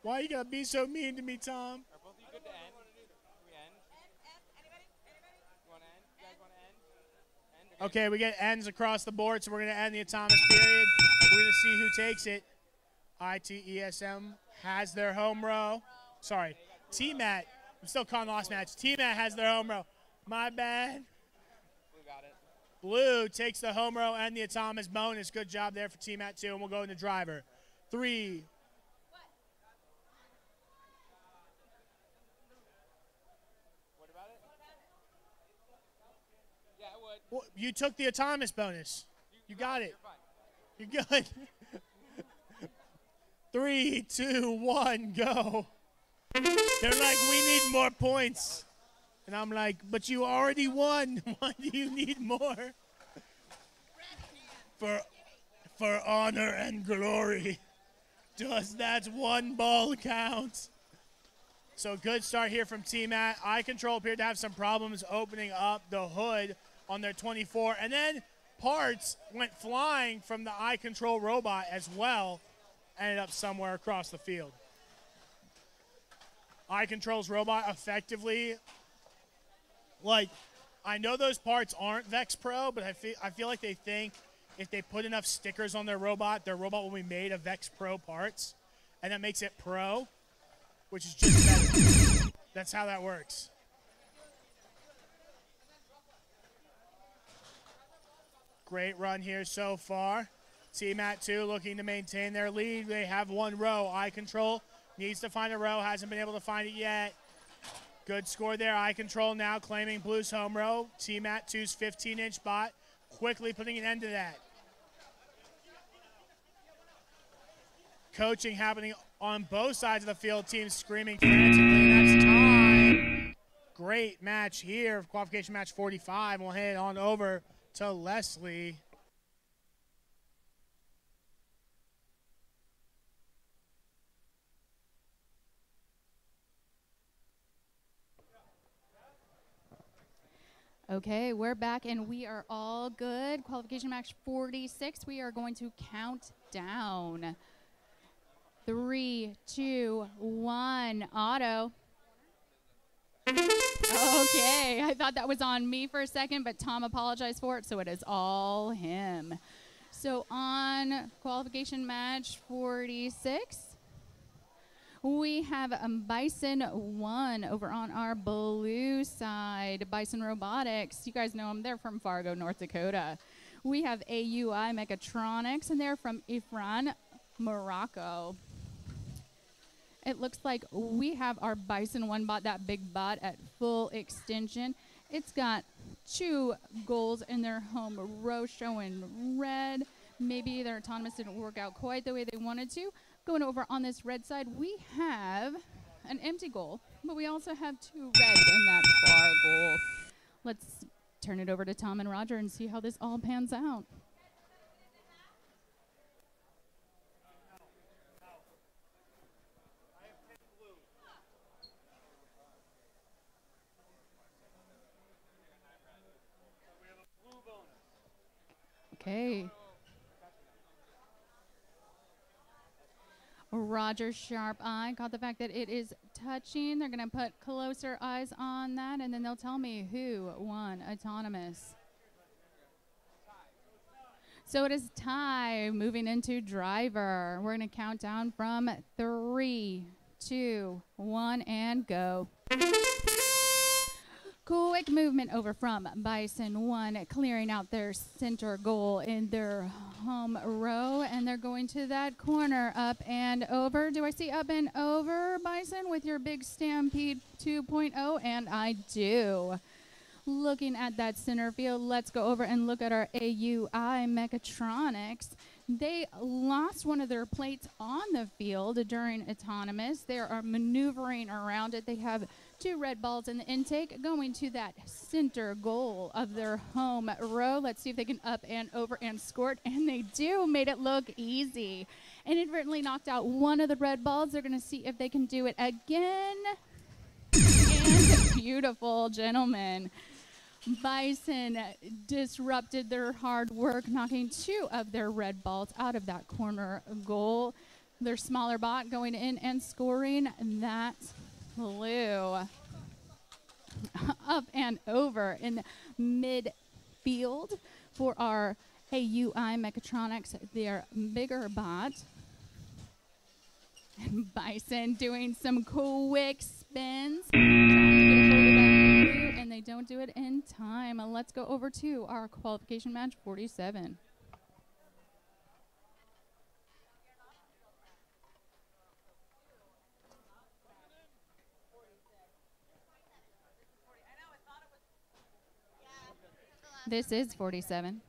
Why you gotta be so mean to me, Tom? Okay, we get ends across the board, so we're going to end the autonomous period. We're going to see who takes it. ITESM has their home row. Sorry, T-Mat I'm still calling the last match. T-Mat has their home row. My bad. Blue got it. Blue takes the home row and the autonomous bonus. Good job there for T-Mat too, and we'll go into driver. 3. What about it? Yeah, it would. Well, you took the autonomous bonus. You got it. You're good. 3, 2, 1, go. They're like, we need more points. And I'm like, but you already won. Why do you need more? For honor and glory. Does that one ball count? So good start here from T-Mat. Eye Control appeared to have some problems opening up the hood on their 24. And then parts went flying from the Eye Control robot as well. Ended up somewhere across the field. Eye Control's robot effectively, like, I know those parts aren't Vex Pro, but I feel like they think if they put enough stickers on their robot will be made of Vex Pro parts, and that makes it Pro, which is just better. That's how that works. Great run here so far. T-Mat 2 looking to maintain their lead. They have one row. Eye Control needs to find a row. Hasn't been able to find it yet. Good score there. Eye Control now claiming Blue's home row. T-Mat 2's 15-inch bot quickly putting an end to that. Coaching happening on both sides of the field. Teams screaming frantically. That's time. Great match here. Qualification match 45. We'll head on over to Leslie. Okay, we're back and we are all good. Qualification match 46. We are going to count down. 3, 2, 1. Auto. Okay, I thought that was on me for a second, but Tom apologized for it, so it is all him. So on qualification match 46, we have Bison 1 over on our blue side. Bison Robotics, you guys know them. They're from Fargo, North Dakota. We have AUI Mechatronics, and they're from Ifran, Morocco. It looks like we have our Bison 1 bot, that big bot, at full extension. It's got 2 goals in their home row showing red. Maybe their autonomous didn't work out quite the way they wanted to. Going over on this red side, we have an empty goal, but we also have 2 reds in that far goal. Let's turn it over to Tom and Roger and see how this all pans out. Okay. Roger's sharp eye caught the fact that it is touching. They're going to put closer eyes on that, and then they'll tell me who won autonomous. So it is tie moving into driver. We're going to count down from 3, 2, 1, and go. Quick movement over from Bison 1, clearing out their center goal in their home row, and they're going to that corner, up and over. Do I see up and over, Bison, with your big Stampede 2.0? And I do. Looking at that center field, let's go over and look at our AUI Mechatronics. They lost one of their plates on the field during autonomous. They are maneuvering around it. They have 2 red balls in the intake going to that center goal of their home row. Let's see if they can up and over and score it. And they do. Made it look easy. Inadvertently knocked out one of the red balls. They're going to see if they can do it again. And beautiful, gentlemen. Bison disrupted their hard work, knocking 2 of their red balls out of that corner goal. Their smaller bot going in and scoring that blue. Up and over in midfield for our AUI Mechatronics, their bigger bot. And Bison doing some quick spins, trying to get a hold of that blue, and they don't do it in time. Let's go over to our qualification match 47. This is 47.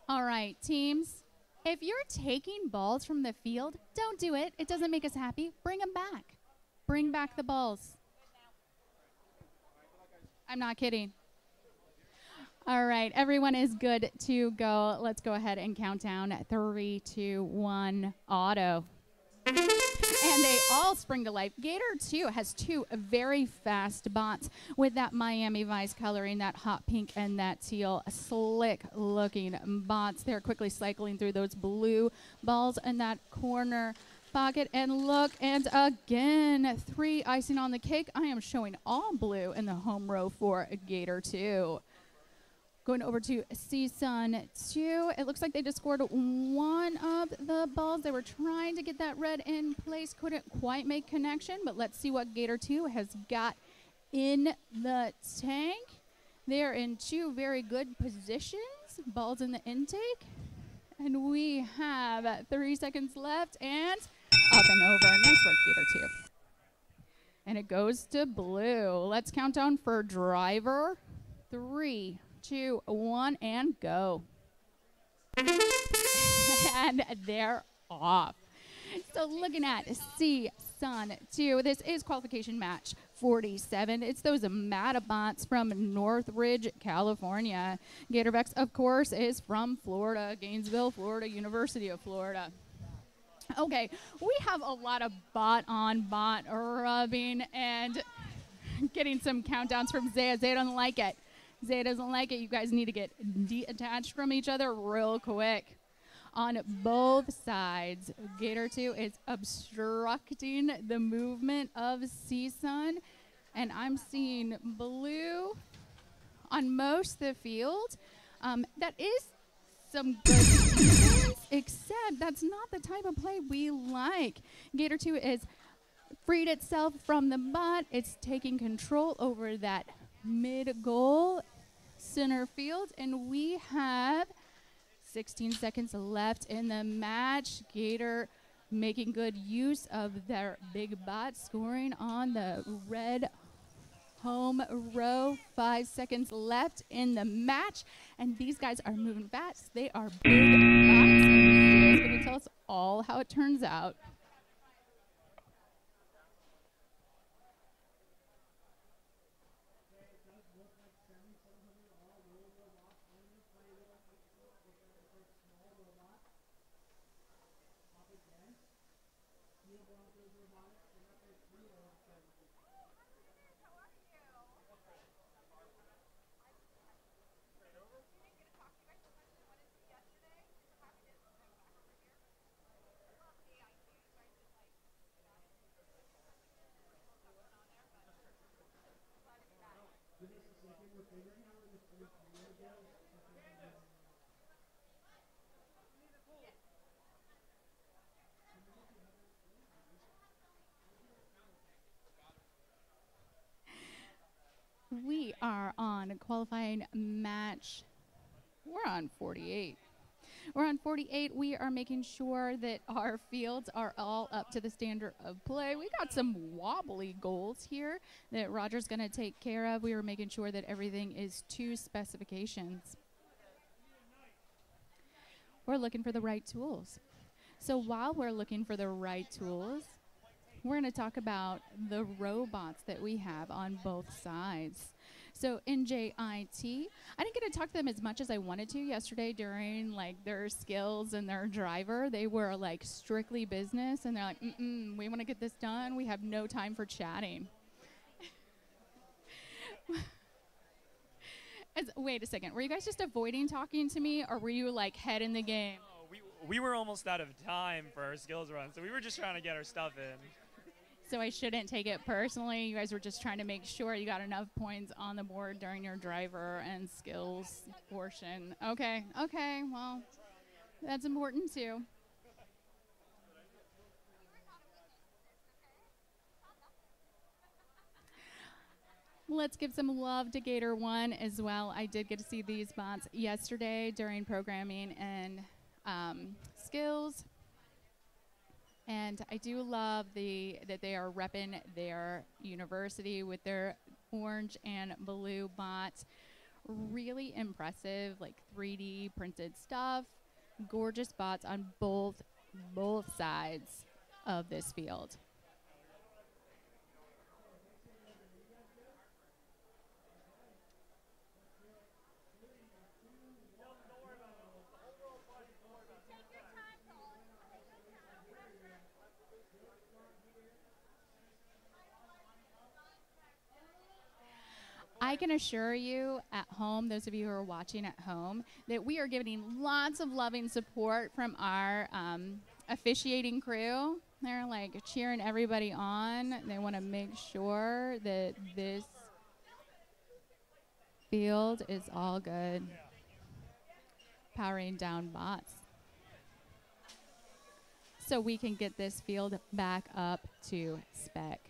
All right, teams. If you're taking balls from the field, don't do it. It doesn't make us happy. Bring them back. Bring back the balls. I'm not kidding. All right, everyone is good to go. Let's go ahead and count down. 3, 2, 1, auto. And they all spring to life. Gator 2 has 2 very fast bots with that Miami Vice coloring, that hot pink and that teal, slick looking bots. They're quickly cycling through those blue balls in that corner pocket. And look, and again, 3 icing on the cake. I am showing all blue in the home row for Gator 2. Going over to CSUN 2. It looks like they just scored one of the balls. They were trying to get that red in place. Couldn't quite make connection, but let's see what Gator 2 has got in the tank. They're in 2 very good positions. Balls in the intake. And we have 3 seconds left, and up and over. Nice work, Gator 2. And it goes to blue. Let's count down for driver. 3, 2, 1, and go. And they're off. So looking at CSUN 2, this is qualification match 47. It's those Matabots from Northridge, California. Gatorbex, of course, is from Florida, Gainesville, Florida, University of Florida. Okay, we have a lot of bot-on-bot rubbing and getting some countdowns from Zaya. Zaya doesn't like it. Zaya doesn't like it. You guys need to get detached from each other real quick. On both sides, Gator 2 is obstructing the movement of CSUN, and I'm seeing blue on most of the field. That is some good defense, except that's not the type of play we like. Gator 2 is freed itself from the bot. It's taking control over that mid-goal center field, and we have 16 seconds left in the match. Gator making good use of their big bot, scoring on the red home row. 5 seconds left in the match, and these guys are moving fast. They are big bots, and Zay's going to tell us all how it turns out. We are on qualifying match. We're on 48. We're on 48. We are making sure that our fields are all up to the standard of play. We got some wobbly goals here that Roger's going to take care of. We were making sure that everything is to specifications. We're looking for the right tools. So while we're looking for the right tools, we're going to talk about the robots that we have on both sides. So NJIT, I didn't get to talk to them as much as I wanted to yesterday during like their skills and their driver. They were like strictly business, and they're like, we want to get this done. We have no time for chatting. Wait a second, were you guys just avoiding talking to me, or were you like head in the game? Oh, we were almost out of time for our skills run, so we were just trying to get our stuff in. So I shouldn't take it personally. You guys were just trying to make sure you got enough points on the board during your driver and skills portion. Okay, well, That's important too. Let's give some love to Gator 1 as well. I did get to see these bots yesterday during programming and skills. And I do love that they are repping their university with their orange and blue bots. Really impressive, like 3D printed stuff. Gorgeous bots on both sides of this field. I can assure you at home, those of you who are watching at home, that we are getting lots of loving support from our officiating crew. They're like cheering everybody on. They want to make sure that this field is all good. Powering down bots. So we can get this field back up to spec.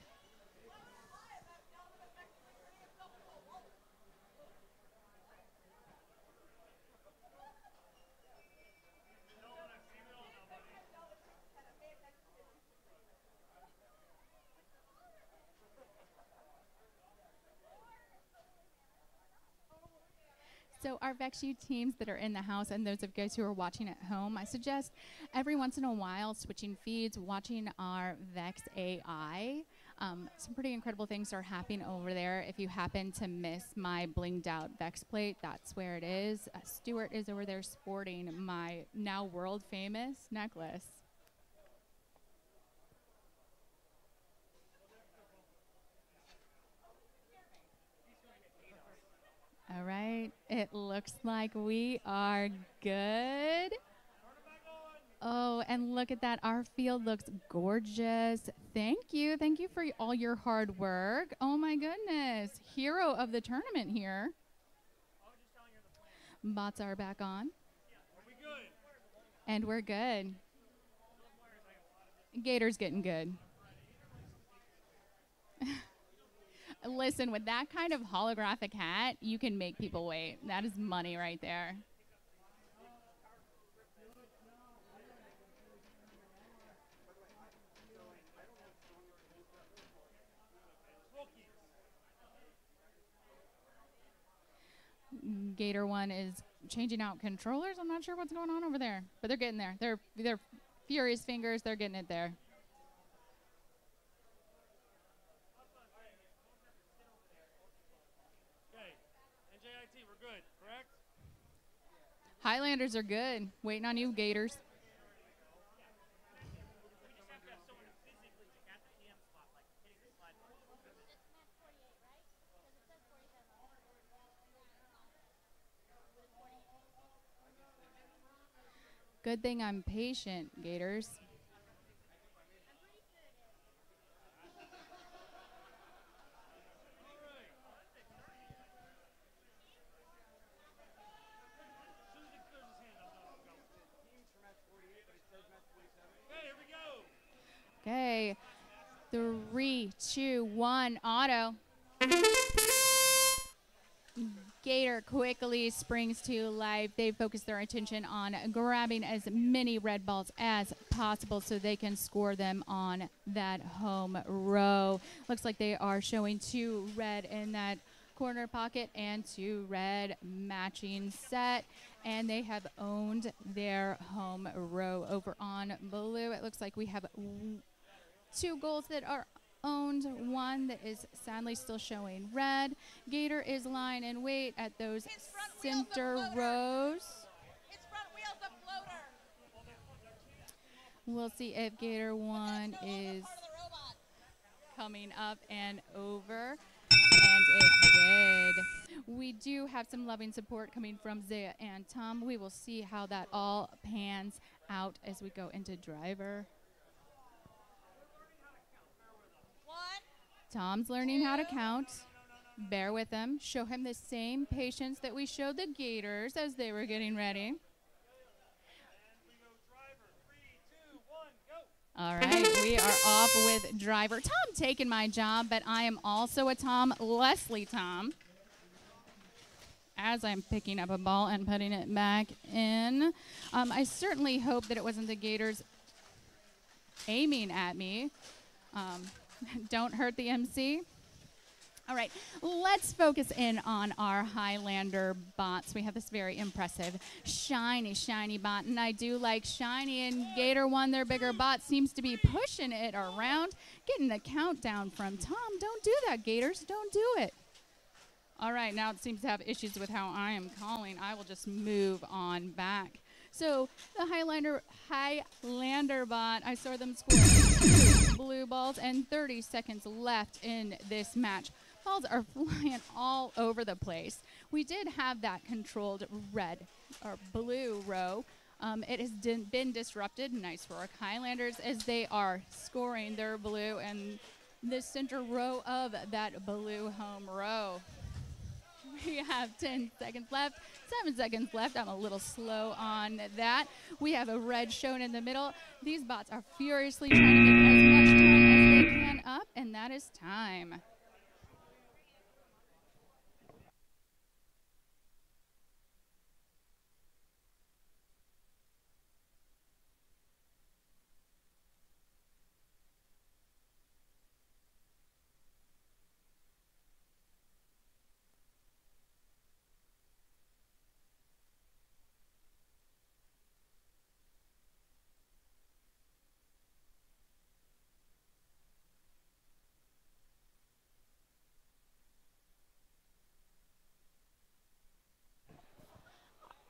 So our VexU teams that are in the house and those of you guys who are watching at home, I suggest every once in a while switching feeds, watching our Vex AI. Some pretty incredible things are happening over there. If you happen to miss my blinged out Vex plate, that's where it is. Stuart is over there sporting my now world famous necklace. All right, it looks like we are good. Oh, and look at that. Our field looks gorgeous. Thank you. Thank you for all your hard work. Oh, my goodness. Hero of the tournament here. Bots are back on. And we're good. Gator's getting good. Listen, with that kind of holographic hat, you can make people wait. That is money right there. Gator 1 is changing out controllers. I'm not sure what's going on over there, but they're getting there. They're furious fingers. They're getting it there. Highlanders are good. Waiting on you, Gators. Good thing I'm patient, Gators. Okay, 3, 2, 1, auto. Gator quickly springs to life. They focus their attention on grabbing as many red balls as possible so they can score them on that home row. Looks like they are showing 2 red in that corner pocket and 2 red matching set. And they have owned their home row over on blue. It looks like we have 2 goals that are owned, 1 that is sadly still showing red. Gator is lying in wait at those center rows. We'll see if Gator 1 is coming up and over. And it did. We do have some loving support coming from Zaya and Tom. We will see how that all pans out as we go into driver. Tom's learning how to count. Bear with him. Show him the same patience that we showed the Gators as they were getting ready. All right, we are off with driver. Tom taking my job, but I am also a Tom, Leslie Tom. As I'm picking up a ball and putting it back in. I certainly hope that it wasn't the Gators aiming at me. Don't hurt the MC. All right, let's focus in on our Highlander bots. We have this very impressive, shiny bot, and I do like shiny, and Gator One, their bigger bot, seems to be pushing it around, getting the countdown from Tom. Don't do that, Gators, don't do it. All right, now it seems to have issues with how I am calling. I will just move on back. So the Highlander bot, I saw them score 2 blue balls and 30 seconds left in this match. Balls are flying all over the place. We did have that controlled red or blue row. It has been disrupted. Nice work, Highlanders, as they are scoring their blue and the center row of that blue home row. We have 10 seconds left, 7 seconds left. I'm a little slow on that. We have a red shown in the middle. These bots are furiously trying to make as much time as they can up, and that is time.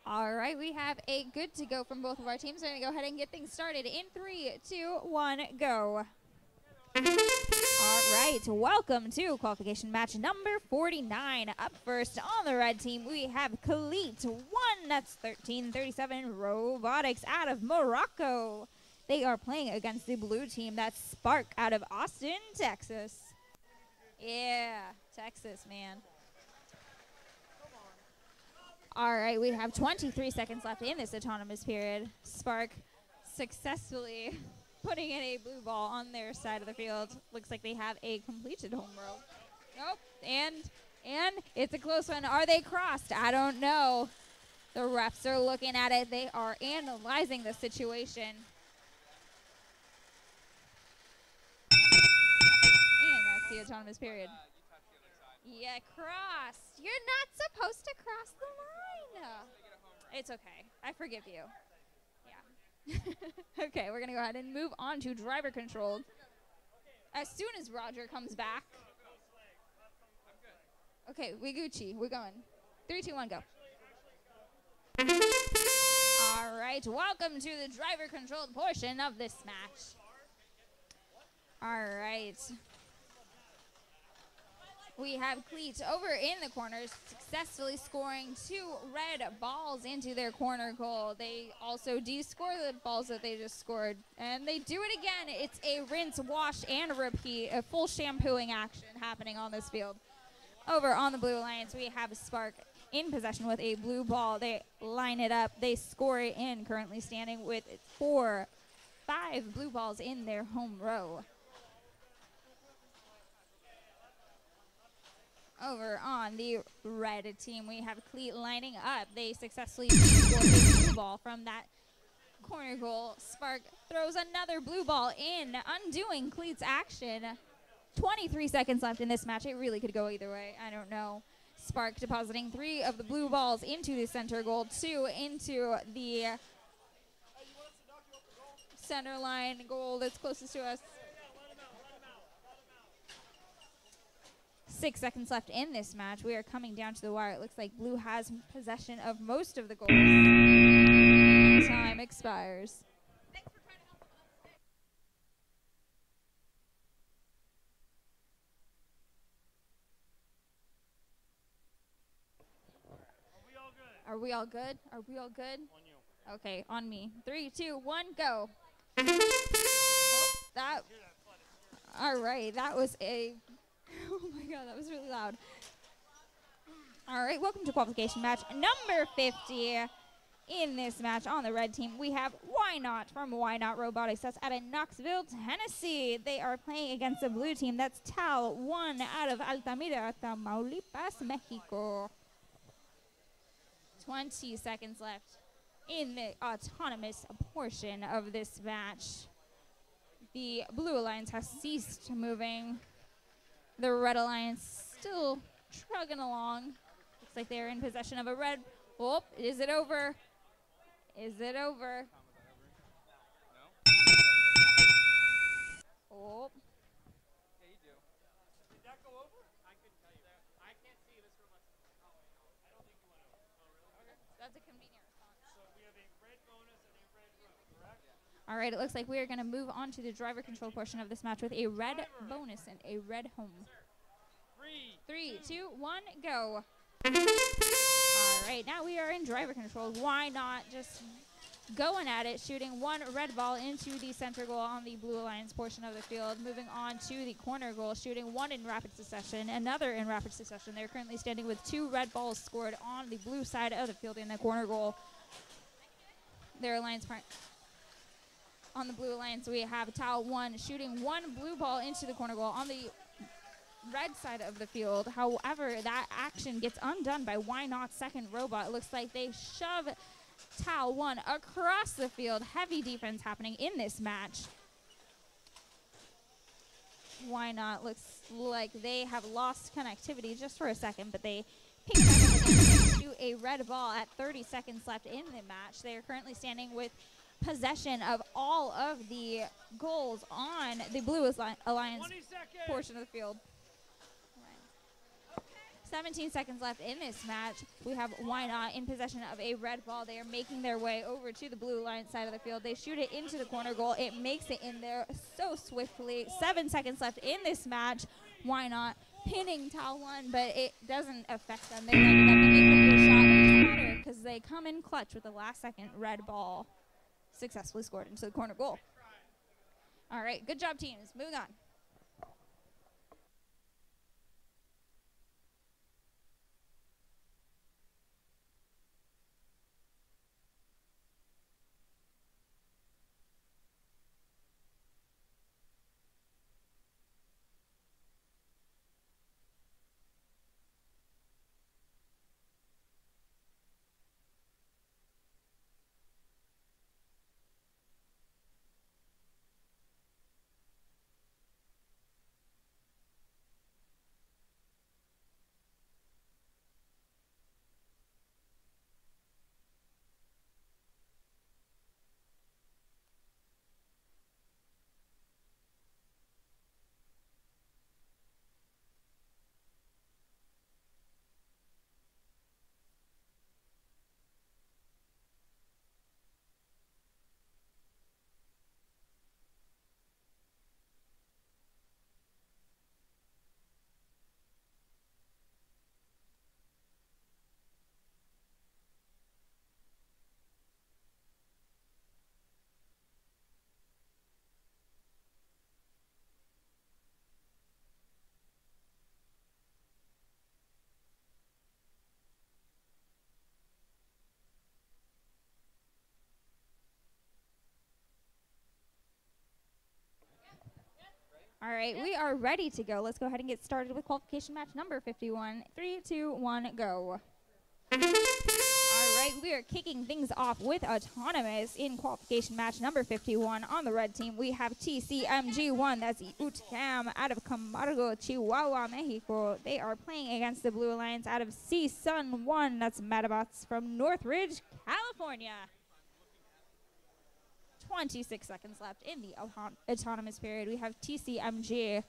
All right, we have a good to go from both of our teams. We're going to go ahead and get things started in 3, 2, 1, go. All right, welcome to qualification match number 49. Up first on the red team, we have Khalid 1, that's 1337 Robotics out of Morocco. They are playing against the blue team, that's Spark out of Austin, Texas. Yeah, Texas, man. All right, we have 23 seconds left in this autonomous period. Spark successfully putting in a blue ball on their side of the field. Looks like they have a completed home row. Nope, and it's a close one. Are they crossed? I don't know. The refs are looking at it. They are analyzing the situation. And that's the autonomous period. Yeah, crossed. You're not supposed to cross the line. It's okay. I forgive you. Yeah. Okay, we're going to go ahead and move on to driver controlled. As soon as Roger comes back. Okay, we Gucci. We're going. 3, 2, 1, go. All right, welcome to the driver controlled portion of this match. All right. We have Cleat over in the corners, successfully scoring 2 red balls into their corner goal. They also de-score the balls that they just scored, and they do it again. It's a rinse, wash, and repeat, a full shampooing action happening on this field. Over on the Blue Alliance, we have Spark in possession with a blue ball. They line it up. They score it in, currently standing with 5 blue balls in their home row. Over on the red team, we have Cleat lining up. They successfully scored a blue ball from that corner goal. Spark throws another blue ball in, undoing Cleat's action. 23 seconds left in this match. It really could go either way. I don't know. Spark depositing 3 of the blue balls into the center goal, 2 into the center line goal that's closest to us. 6 seconds left in this match. We are coming down to the wire. It looks like blue has possession of most of the goals. And time expires. Are we all good? Are we all good? On you. Okay, on me. 3, 2, 1, go. Oh, that. All right, that was a. Oh my God, that was really loud. All right, welcome to qualification match number 50. In this match on the red team, we have Why Not from Why Not Robotics. That's out of Knoxville, Tennessee. They are playing against the blue team. That's Tal 1 out of Altamira, Tamaulipas, Mexico. 20 seconds left in the autonomous portion of this match. The Blue Alliance has ceased moving. The Red Alliance still trugging along. Looks like they're in possession of a red. Oh, is it over? Is it over? Oh. Yeah, you do. Did that go over? I couldn't tell you that. I can't see this from us. I don't think you went over. Oh, really? Okay. That's a convenient response. So we have a red bonus and a red row, correct? Yeah. All right, it looks like we are going to move on to the driver control portion of this match with a red bonus and a red home. 3, 2, 1, go. All right, now we are in driver control. Why not just going at it, shooting one red ball into the center goal on the Blue Alliance portion of the field. Moving on to the corner goal, shooting one in rapid succession, another in rapid succession. They're currently standing with 2 red balls scored on the blue side of the field in the corner goal. Their alliance part. On the Blue Alliance, we have Tal 1 shooting 1 blue ball into the corner goal on the red side of the field. However, that action gets undone by Why Not second robot. It looks like they shove Tal 1 across the field. Heavy defense happening in this match. Why Not looks like they have lost connectivity just for a second, but they pick back up again to a red ball at 30 seconds left in the match. They are currently standing with possession of all of the goals on the Blue Alliance portion of the field. 17 seconds left in this match. We have Why Not in possession of a red ball. They are making their way over to the Blue Alliance side of the field. They shoot it into the corner goal. It makes it in there so swiftly. 7 seconds left in this match. Why Not pinning Tal 1, but it doesn't affect them. They landed up and make the blue shot, but it doesn't matter because they come in clutch with the last second red ball successfully scored into the corner goal. All right, good job, teams. Moving on. All right, we are ready to go. Let's go ahead and get started with qualification match number 51. 3, 2, 1, go. All right, we are kicking things off with Autonomous in qualification match number 51. On the red team, we have TCMG1, that's Utcam out of Camargo, Chihuahua, Mexico. They are playing against the Blue Alliance out of CSUN1, that's Metabots from Northridge, California. 26 seconds left in the autonomous period. We have TCMG.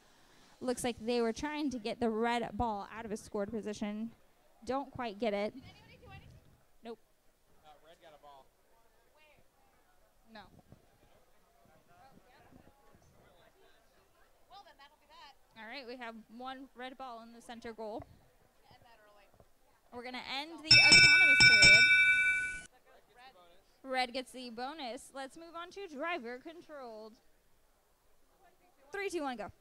Looks like they were trying to get the red ball out of a scored position. Don't quite get it. Nope. Red got a ball. No. Well, then that'll be that. All right, we have one red ball in the center goal. We're going to end the autonomous period. Red gets the bonus. Let's move on to driver controlled. 3, 2, 1, go.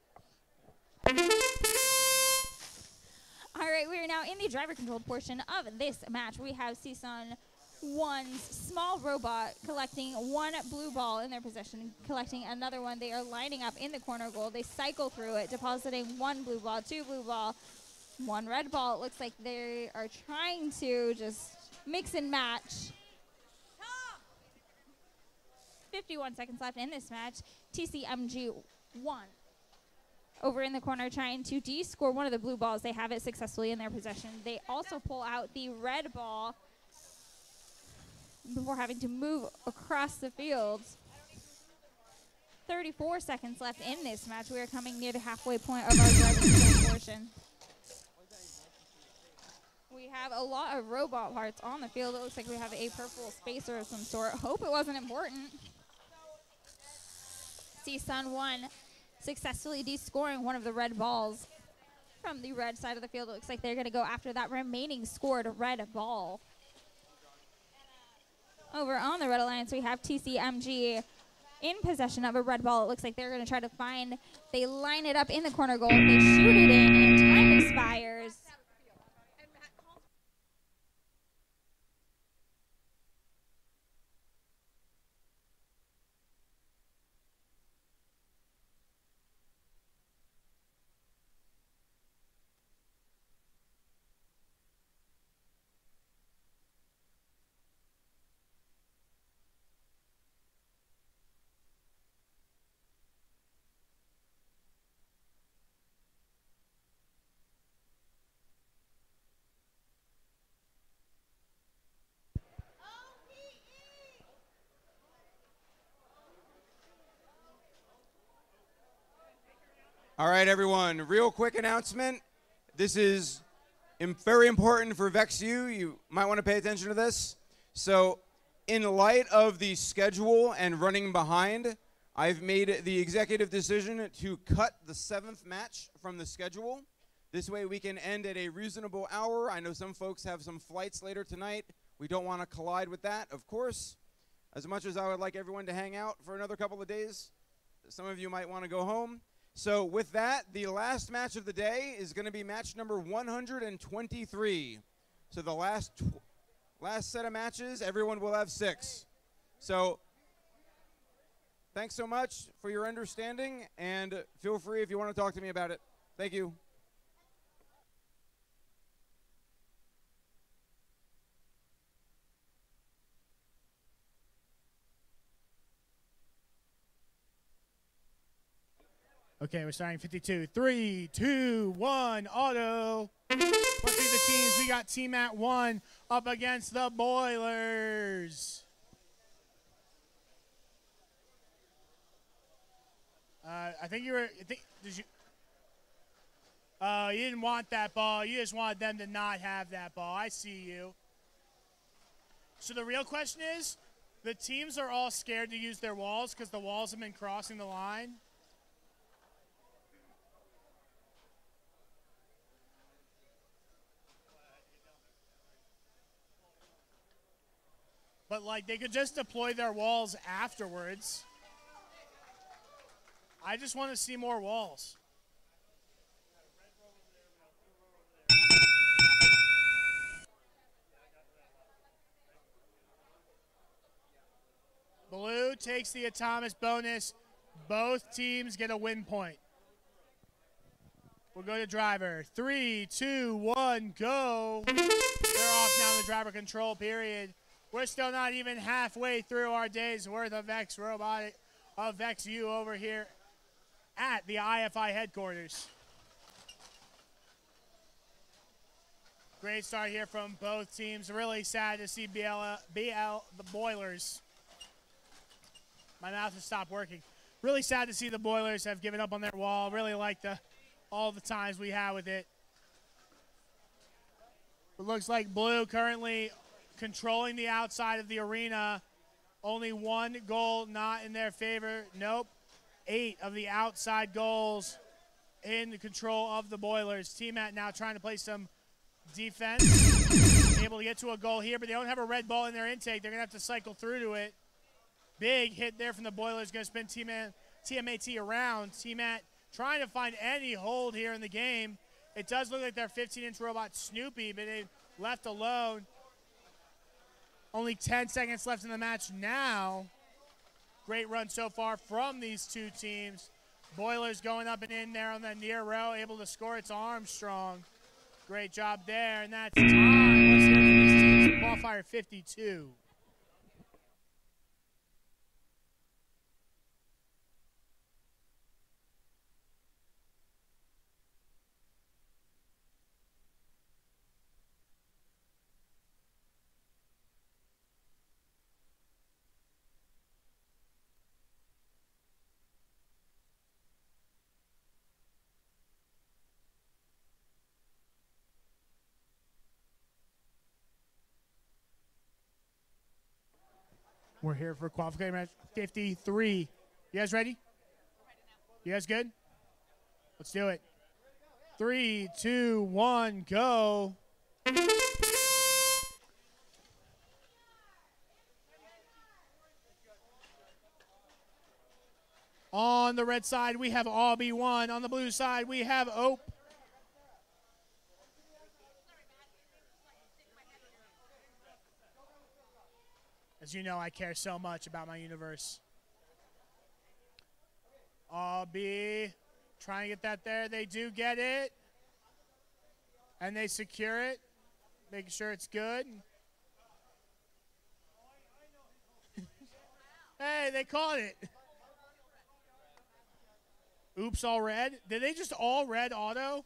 All right, we are now in the driver controlled portion of this match. We have CSUN One's small robot collecting one blue ball in their possession, collecting another one. They are lining up in the corner goal. They cycle through it, depositing one blue ball, two blue ball, one red ball. It looks like they are trying to just mix and match. 51 seconds left in this match. TCMG 1. Over in the corner trying to de-score one of the blue balls. They have it successfully in their possession. They also pull out the red ball before having to move across the field. 34 seconds left in this match. We are coming near the halfway point of our driving skill portion. We have a lot of robot parts on the field. It looks like we have a purple spacer of some sort. Hope it wasn't important. See Sun 1 successfully de-scoring one of the red balls from the red side of the field. It looks like they're going to go after that remaining scored red ball. Over on the Red Alliance, we have TCMG in possession of a red ball. It looks like they're going to try to find, they line it up in the corner goal. They shoot it in, and time expires. All right, everyone, real quick announcement. This is very important for VexU. You might want to pay attention to this. So in light of the schedule and running behind, I've made the executive decision to cut the 7th match from the schedule. This way we can end at a reasonable hour. I know some folks have some flights later tonight. We don't want to collide with that, of course. As much as I would like everyone to hang out for another couple of days, some of you might want to go home. So with that, the last match of the day is going to be match number 123. So the last set of matches, everyone will have 6. So thanks so much for your understanding, and feel free if you want to talk to me about it. Thank you. Okay, we're starting 52. 3, 2, 1, auto. Let's see the teams. We got Team at 1 up against the Boilers. I think you were. Did you? You didn't want that ball. You just wanted them to not have that ball. I see you. So the real question is, the teams are all scared to use their walls because the walls have been crossing the line. But, like, they could just deploy their walls afterwards. I just want to see more walls. Blue takes the Atomic bonus. Both teams get a win point. We'll go to driver. 3, 2, 1, go. They're off now in the driver control period. We're still not even halfway through our day's worth of VexU over here at the IFI headquarters. Great start here from both teams. Really sad to see BL the Boilers. My mouth has stopped working. Really sad to see the Boilers have given up on their wall. Really like all the times we had with it. It looks like Blue currently controlling the outside of the arena. Only 1 goal not in their favor. Nope. 8 of the outside goals in the control of the Boilers. T-Mat now trying to play some defense. Able to get to a goal here, but they don't have a red ball in their intake. They're going to have to cycle through to it. Big hit there from the Boilers. Going to spin TMAT around. T-Mat trying to find any hold here in the game. It does look like their 15-inch robot Snoopy, but they left alone. Only 10 seconds left in the match now. Great run so far from these two teams. Boilers going up and in there on the near row, able to score. It's Armstrong. Great job there, and that's time. Let's hear it for these teams. Qualifier 52. We're here for qualification match 53. You guys ready? You guys good? Let's do it. 3, 2, 1, go. On the red side, we have RB1. On the blue side, we have Ope. As you know, I care so much about my universe. RB trying to get that there. They do get it. And they secure it, making sure it's good. Hey, they caught it. Oops, all red. Did they just all red auto?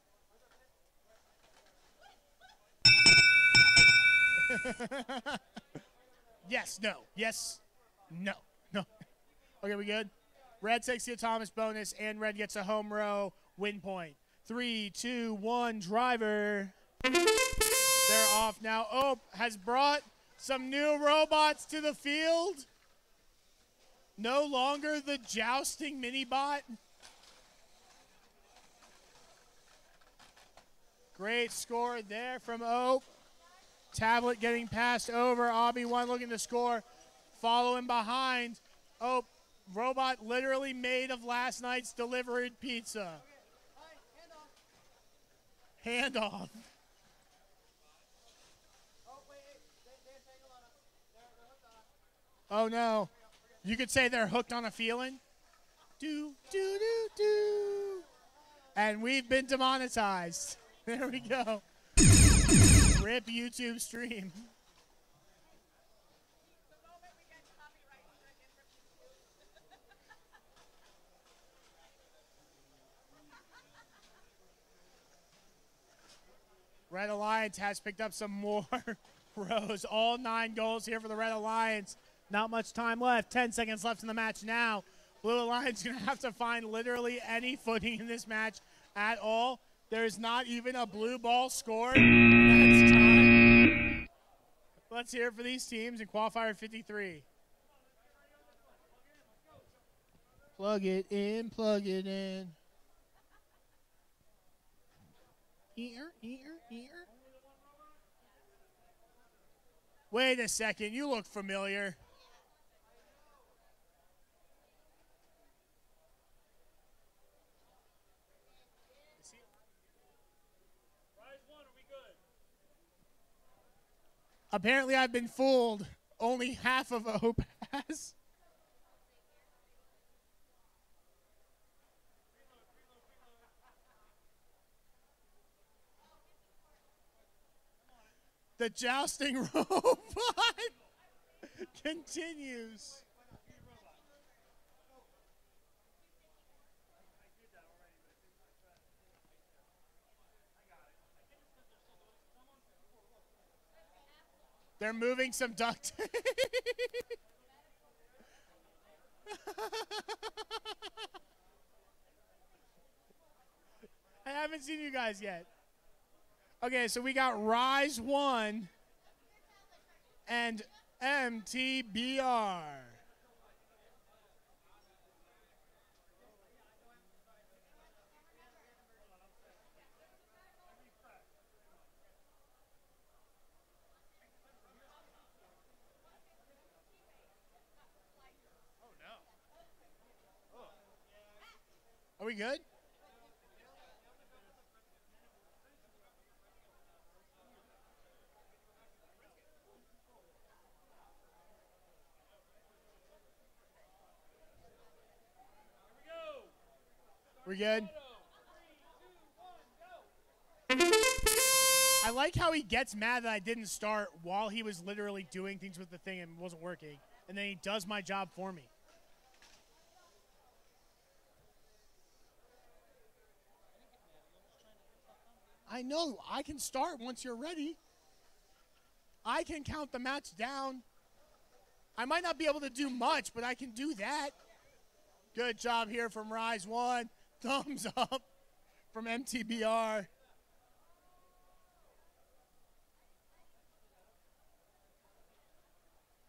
Yes, no. Yes, no. No. Okay, we good? Red takes the Thomas bonus, and red gets a home row win point. 3, 2, 1, driver. They're off now. Ope has brought some new robots to the field. No longer the jousting mini-bot. Great score there from Ope. Tablet getting passed over. RB1 looking to score. Following behind. Ope, robot literally made of last night's delivered pizza. Handoff. Oh no. You could say they're hooked on a feeling. Do, do, do, do. And we've been demonetized. There we go. Rip YouTube stream. Red Alliance has picked up some more rows. All 9 goals here for the Red Alliance. Not much time left. 10 seconds left in the match now. Blue Alliance going to have to find literally any footing in this match at all. There's not even a blue ball scored. That's time. Let's hear it for these teams in qualifier 53. Plug it in, plug it in. Here. Wait a second, you look familiar. Apparently I've been fooled. Only half of Ope has. The jousting robot continues. They're moving some duct tape. I haven't seen you guys yet. Okay, so we got Rise 1 and MTBR. Are we good? We good? I like how he gets mad that I didn't start while he was literally doing things with the thing and wasn't working. And then he does my job for me. I know. I can start once you're ready. I can count the match down. I might not be able to do much, but I can do that. Good job here from Rise 1. Thumbs up from MTBR.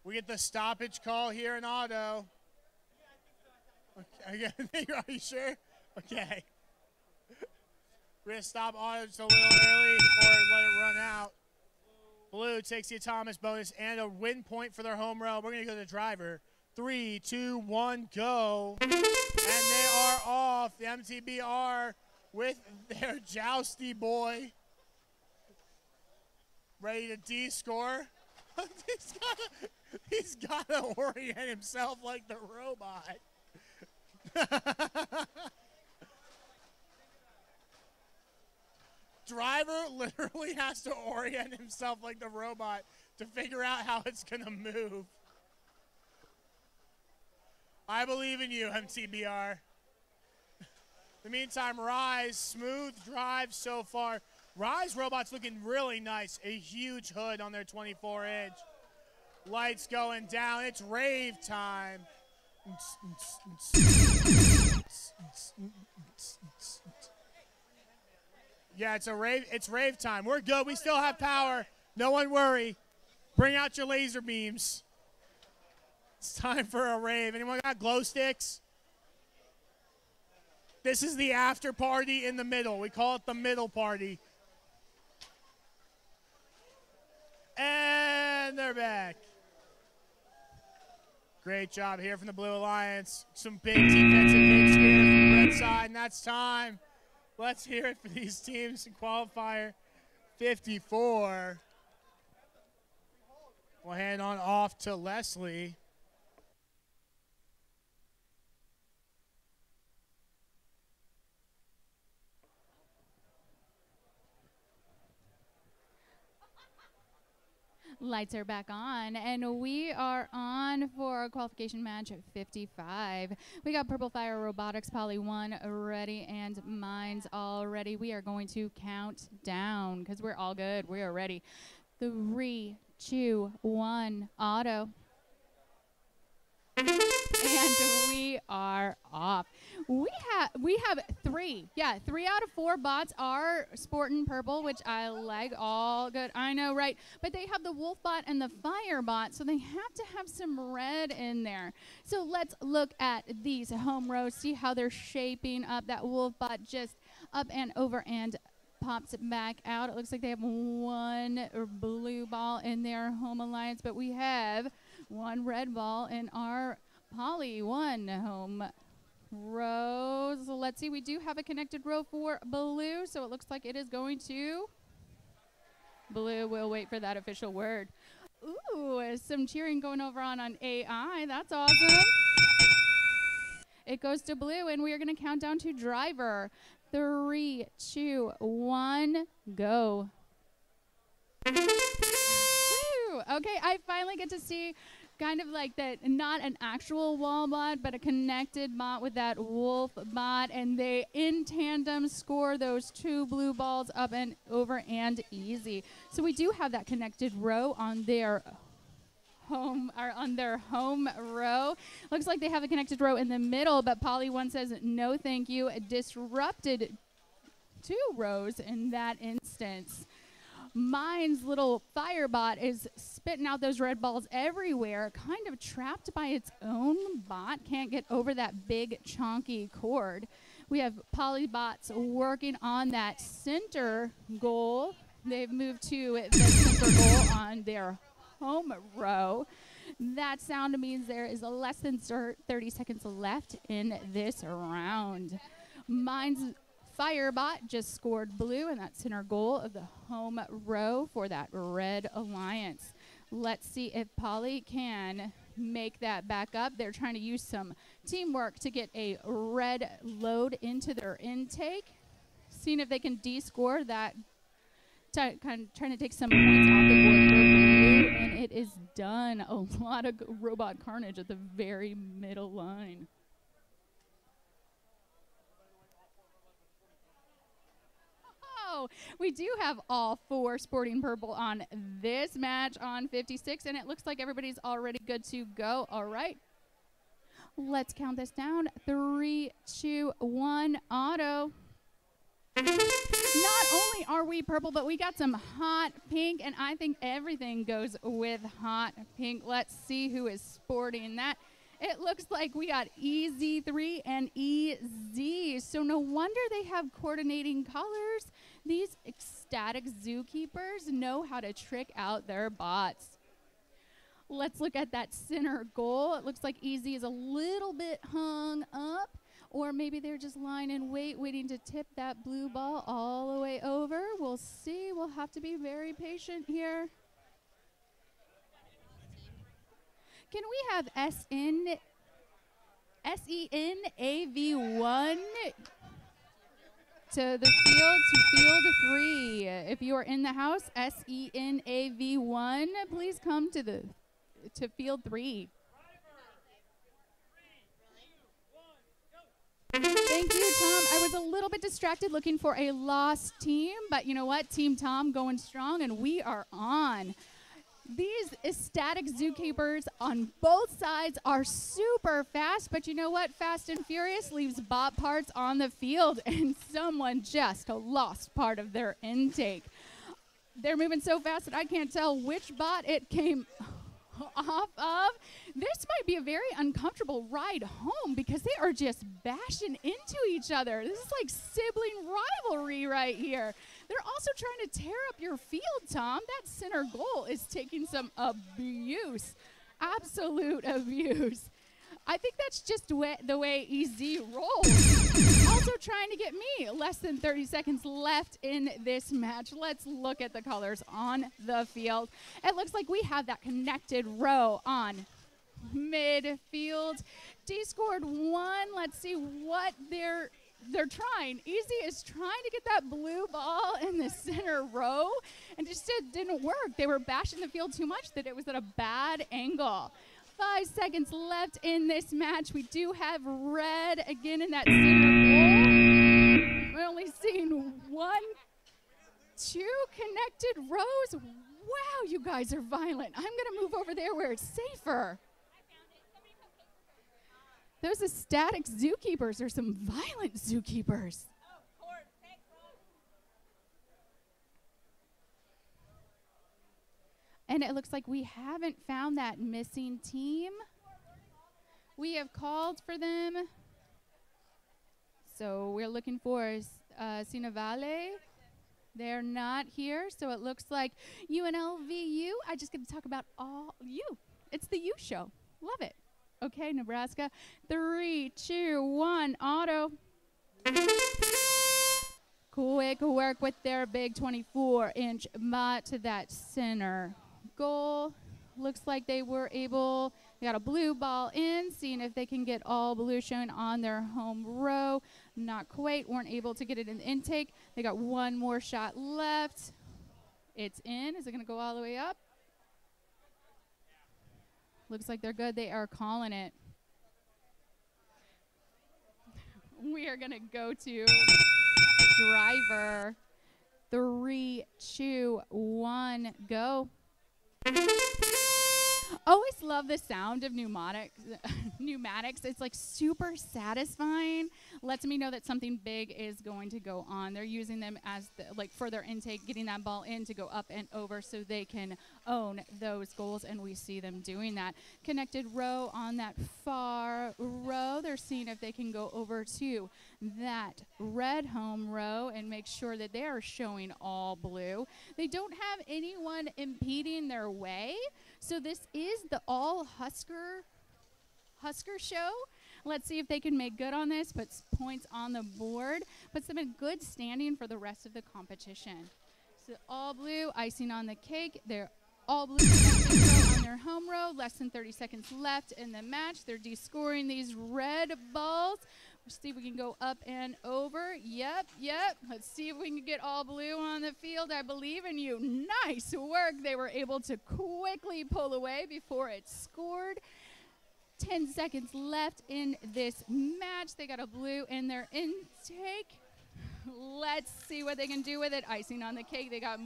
We get the stoppage call here in auto. Okay. Are you sure? Okay. We're going to stop auto just a little early or let it run out. Blue takes the Atomic bonus and a win point for their home row. We're going to go to the driver. 3, 2, 1, go. And they are off. The MTBR with their jousty boy. Ready to D-score. He's got to orient himself like the robot. Driver literally has to orient himself like the robot to figure out how it's going to move. I believe in you, MTBR. In the meantime, Rise, smooth drive so far. Rise robot's looking really nice. A huge hood on their 24-inch. Lights going down. It's rave time. Yeah, it's rave time. We're good. We still have power. No one worry. Bring out your laser beams. It's time for a rave. Anyone got glow sticks? This is the after party in the middle. We call it the middle party. And they're back. Great job here from the Blue Alliance. Some big defensive hits here from the red side, and that's time. Let's hear it for these teams in qualifier 54. We'll hand on off to Leslie. Lights are back on, and we are on for qualification match 55. We got Purple Fire Robotics Poly 1 ready and Minds all ready. We are going to count down because we're all good. We are ready. 3, 2, 1, auto. And we are off. We have 3. Yeah, 3 out of 4 bots are sporting purple, which I like. All good. I know, right? But they have the Wolf bot and the Fire bot, so they have to have some red in there. So let's look at these home rows, see how they're shaping up. That Wolf bot just up and over and pops it back out. It looks like they have 1 blue ball in their home alliance, but we have 1 red ball in our Poly 1 home row. So let's see, we do have a connected row for blue, so it looks like it is going to blue. We'll wait for that official word. Ooh, some cheering going over on AI. That's awesome. It goes to blue, and we are going to count down to driver. 3, 2, 1, go. Woo. Okay, I finally get to see kind of like that, not an actual wall bot, but a connected bot with that Wolf bot, and they in tandem score those 2 blue balls up and over and easy. So we do have that connected row on their home row. Looks like they have a connected row in the middle, but Poly 1 says no thank you. Disrupted 2 rows in that instance. Mine's little Firebot is spitting out those red balls everywhere, kind of trapped by its own bot. Can't get over that big chonky cord. We have Polybots working on that center goal. They've moved to the center goal on their home row. That sound means there is less than 30 seconds left in this round. Mine's Firebot just scored blue, and that's center goal of the home row for that red alliance. Let's see if Poly can make that back up. They're trying to use some teamwork to get a red load into their intake. Seeing if they can de-score that, kind of trying to take some points off the board for blue, and it is done. A lot of robot carnage at the very middle line. We do have all 4 sporting purple on this match on 56, and it looks like everybody's already good to go. All right. Let's count this down. 3, 2, 1, auto. Not only are we purple, but we got some hot pink, and I think everything goes with hot pink. Let's see who is sporting that. It looks like we got EZ3 and EZ. So no wonder they have coordinating colors. These ecstatic zookeepers know how to trick out their bots. Let's look at that center goal. It looks like EZ is a little bit hung up, or maybe they're just lying in wait, waiting to tip that blue ball all the way over. We'll see. We'll have to be very patient here. Can we have SENAV1 to the field, to field 3? If you are in the house, SENAV1, please come to field 3. Thank you, Tom. I was a little bit distracted looking for a lost team, but you know what? Team Tom going strong, and we are on. These ecstatic zookeepers on both sides are super fast, but you know what? Fast and Furious leaves bot parts on the field, and someone just lost part of their intake. They're moving so fast that I can't tell which bot it came off of. This might be a very uncomfortable ride home because they are just bashing into each other. This is like sibling rivalry right here. They're also trying to tear up your field, Tom. That center goal is taking some abuse, absolute abuse. I think that's just the way EZ rolls. Also trying to get me. Less than 30 seconds left in this match. Let's look at the colors on the field. It looks like we have that connected row on midfield. D scored 1. Let's see what they're trying. Easy is trying to get that blue ball in the center row, and just it didn't work. They were bashing the field too much that it was at a bad angle. 5 seconds left in this match. We do have red again in that center goal. We're only seeing 1, 2 connected rows. Wow, you guys are violent. I'm going to move over there where it's safer. Those ecstatic zookeepers are some violent zookeepers. And it looks like we haven't found that missing team. We have called for them. So we're looking for Sinavale. They're not here. So it looks like UNLVU. I just get to talk about all you. It's the U show. Love it. Okay, Nebraska. 3, 2, 1, auto. Quick work with their big 24-inch bot to that center goal. Looks like they were able, they got a blue ball in, seeing if they can get all blue showing on their home row. Not quite, weren't able to get it in the intake. They got 1 more shot left. It's in. Is it going to go all the way up? Looks like they're good. They are calling it. We are going to go to driver. 3, 2, 1, go. Always love the sound of pneumatics. It's like super satisfying. Lets me know that something big is going to go on. They're using them as like for their intake, getting that ball in to go up and over so they can own those goals, and we see them doing that. Connected row on that far row. They're seeing if they can go over to that red home row and make sure that they are showing all blue. They don't have anyone impeding their way, so this is the all Husker show. Let's see if they can make good on this, put points on the board, puts them in good standing for the rest of the competition. So all blue, icing on the cake. They're all blue on their home row. Less than 30 seconds left in the match. They're descoring these red balls. Let's see if we can go up and over. Yep. Let's see if we can get all blue on the field. I believe in you. Nice work. They were able to quickly pull away before it scored. 10 seconds left in this match. They got a blue in their intake. Let's see what they can do with it. Icing on the cake. They got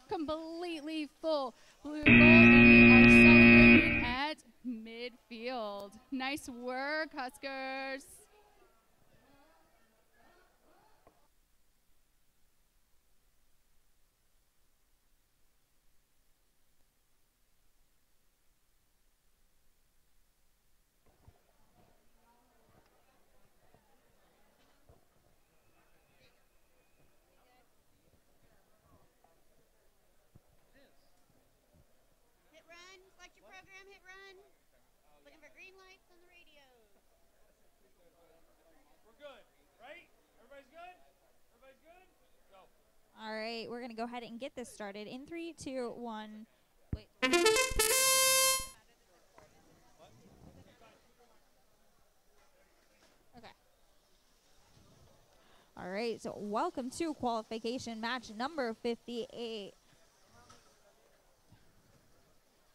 completely full blue goal, and they are celebrating at midfield. Nice work, Huskers. Hit run. Select your program. Hit run. Looking for green lights on the radio. We're good, right? Everybody's good? Everybody's good? Go. All right, we're going to go ahead and get this started in 3, 2, 1. Wait. Okay. All right, so welcome to qualification match number 58.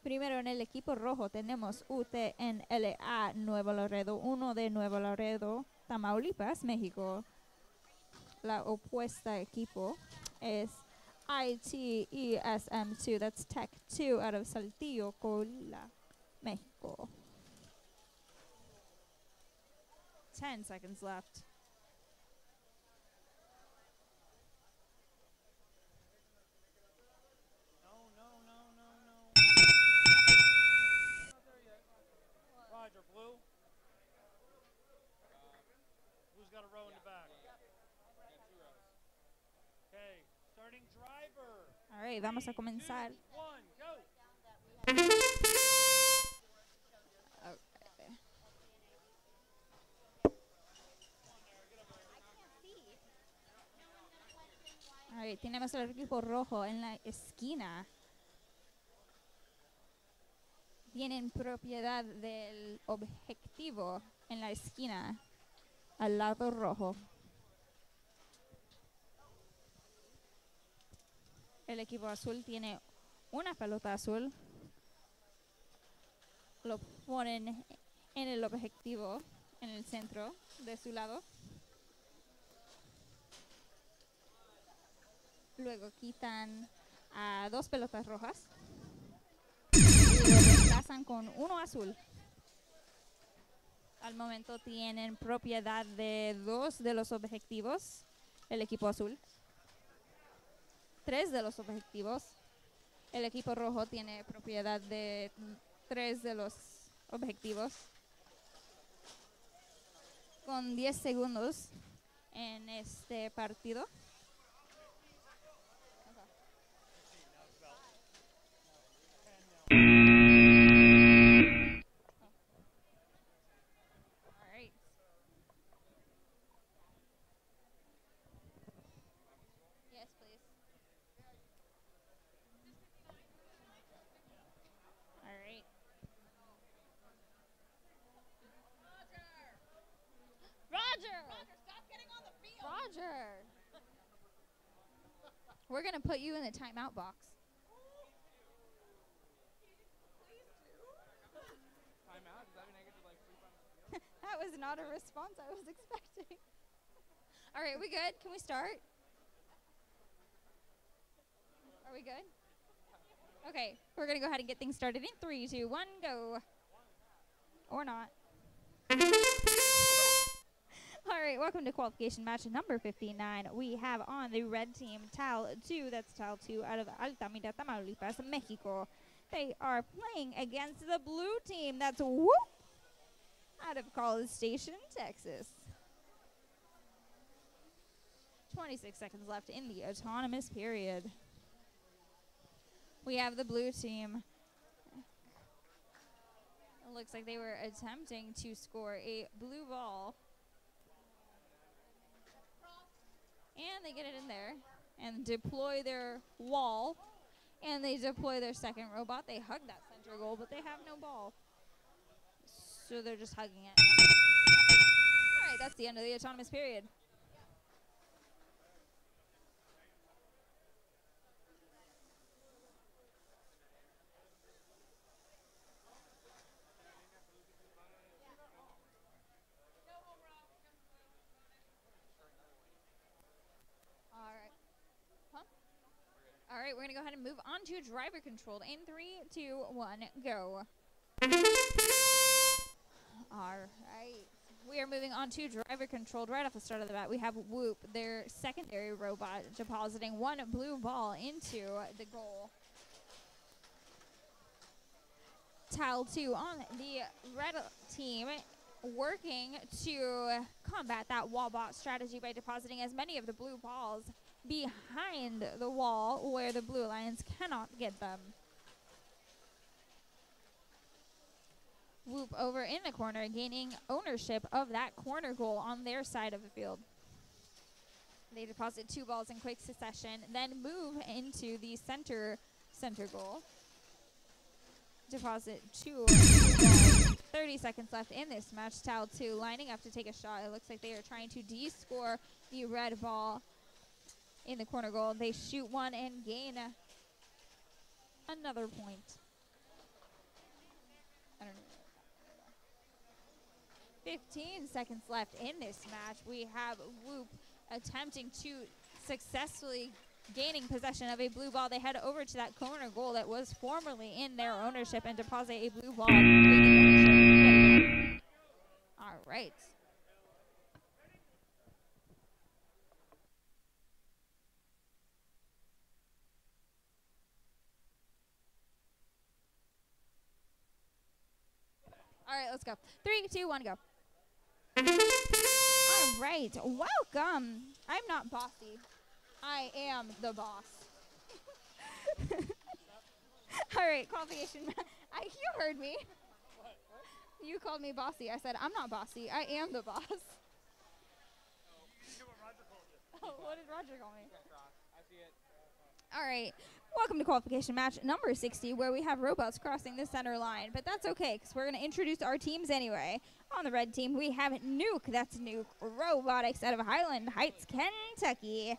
Primero en el equipo rojo tenemos UTNLA Nuevo Laredo 1 de Nuevo Laredo, Tamaulipas, México. La opuesta equipo es ITESM2, that's Tech 2 out of Saltillo, Coahuila, México. 10 seconds left. Roger, blue. Blue's got a row in the back. Okay, starting driver. All right, vamos a comenzar. 2, 1, go. Okay. All right, tenemos el equipo rojo en la esquina. Tienen propiedad del objetivo en la esquina, al lado rojo. El equipo azul tiene una pelota azul. Lo ponen en el objetivo, en el centro de su lado. Luego quitan a 2 pelotas rojas. Y lo reemplazan con uno azul. Al momento tienen propiedad de 2 de los objetivos, el equipo azul. 3 de los objetivos. El equipo rojo tiene propiedad de 3 de los objetivos. Con 10 segundos en este partido. Roger! We're going to put you in the timeout box. Timeout? Does that mean I get to like sleep on the field? That was not a response I was expecting. All right, we good? Can we start? Are we good? Okay, we're going to go ahead and get things started in 3, 2, 1, go. Or not. All right, welcome to qualification match number 59. We have on the red team TAL 2, that's TAL 2 out of Altamira, Tamaulipas, Mexico. They are playing against the blue team, that's Whoop, out of College Station, Texas. 26 seconds left in the autonomous period. We have the blue team. It looks like they were attempting to score a blue ball. And they get it in there and deploy their wall And they deploy their second robot. They hug that center goal, but they have no ball. So they're just hugging it. All right, that's the end of the autonomous period. All right, we're going to go ahead and move on to driver controlled in 3, 2, 1, go. All right. We are moving on to driver controlled right off the start of the bat. We have Whoop, their secondary robot, depositing one blue ball into the goal. Tile 2 on the red team, working to combat that wall bot strategy by depositing as many of the blue balls behind the wall where the Blue Alliance cannot get them. Whoop over in the corner, gaining ownership of that corner goal on their side of the field. They deposit 2 balls in quick succession, then move into the center goal. Deposit 2 balls. 30 seconds left in this match. Tile 2 lining up to take a shot. It looks like they are trying to de-score the red ball in the corner goal. They shoot one and gain another point. I don't know. 15 seconds left in this match. We have Whoop attempting to successfully gaining possession of a blue ball. They head over to that corner goal that was formerly in their ownership and deposit a blue ball. All right. All right, let's go. 3, 2, 1, go. All right, welcome. I'm not bossy. I am the boss. All right, qualification. You heard me. You called me bossy. I said, I'm not bossy. I am the boss. Oh, what did Roger call me? All right. Welcome to qualification match number 60, where we have robots crossing the center line. But that's okay, because we're going to introduce our teams anyway. On the red team, we have Nuke. That's Nuke Robotics out of Highland Heights, Kentucky.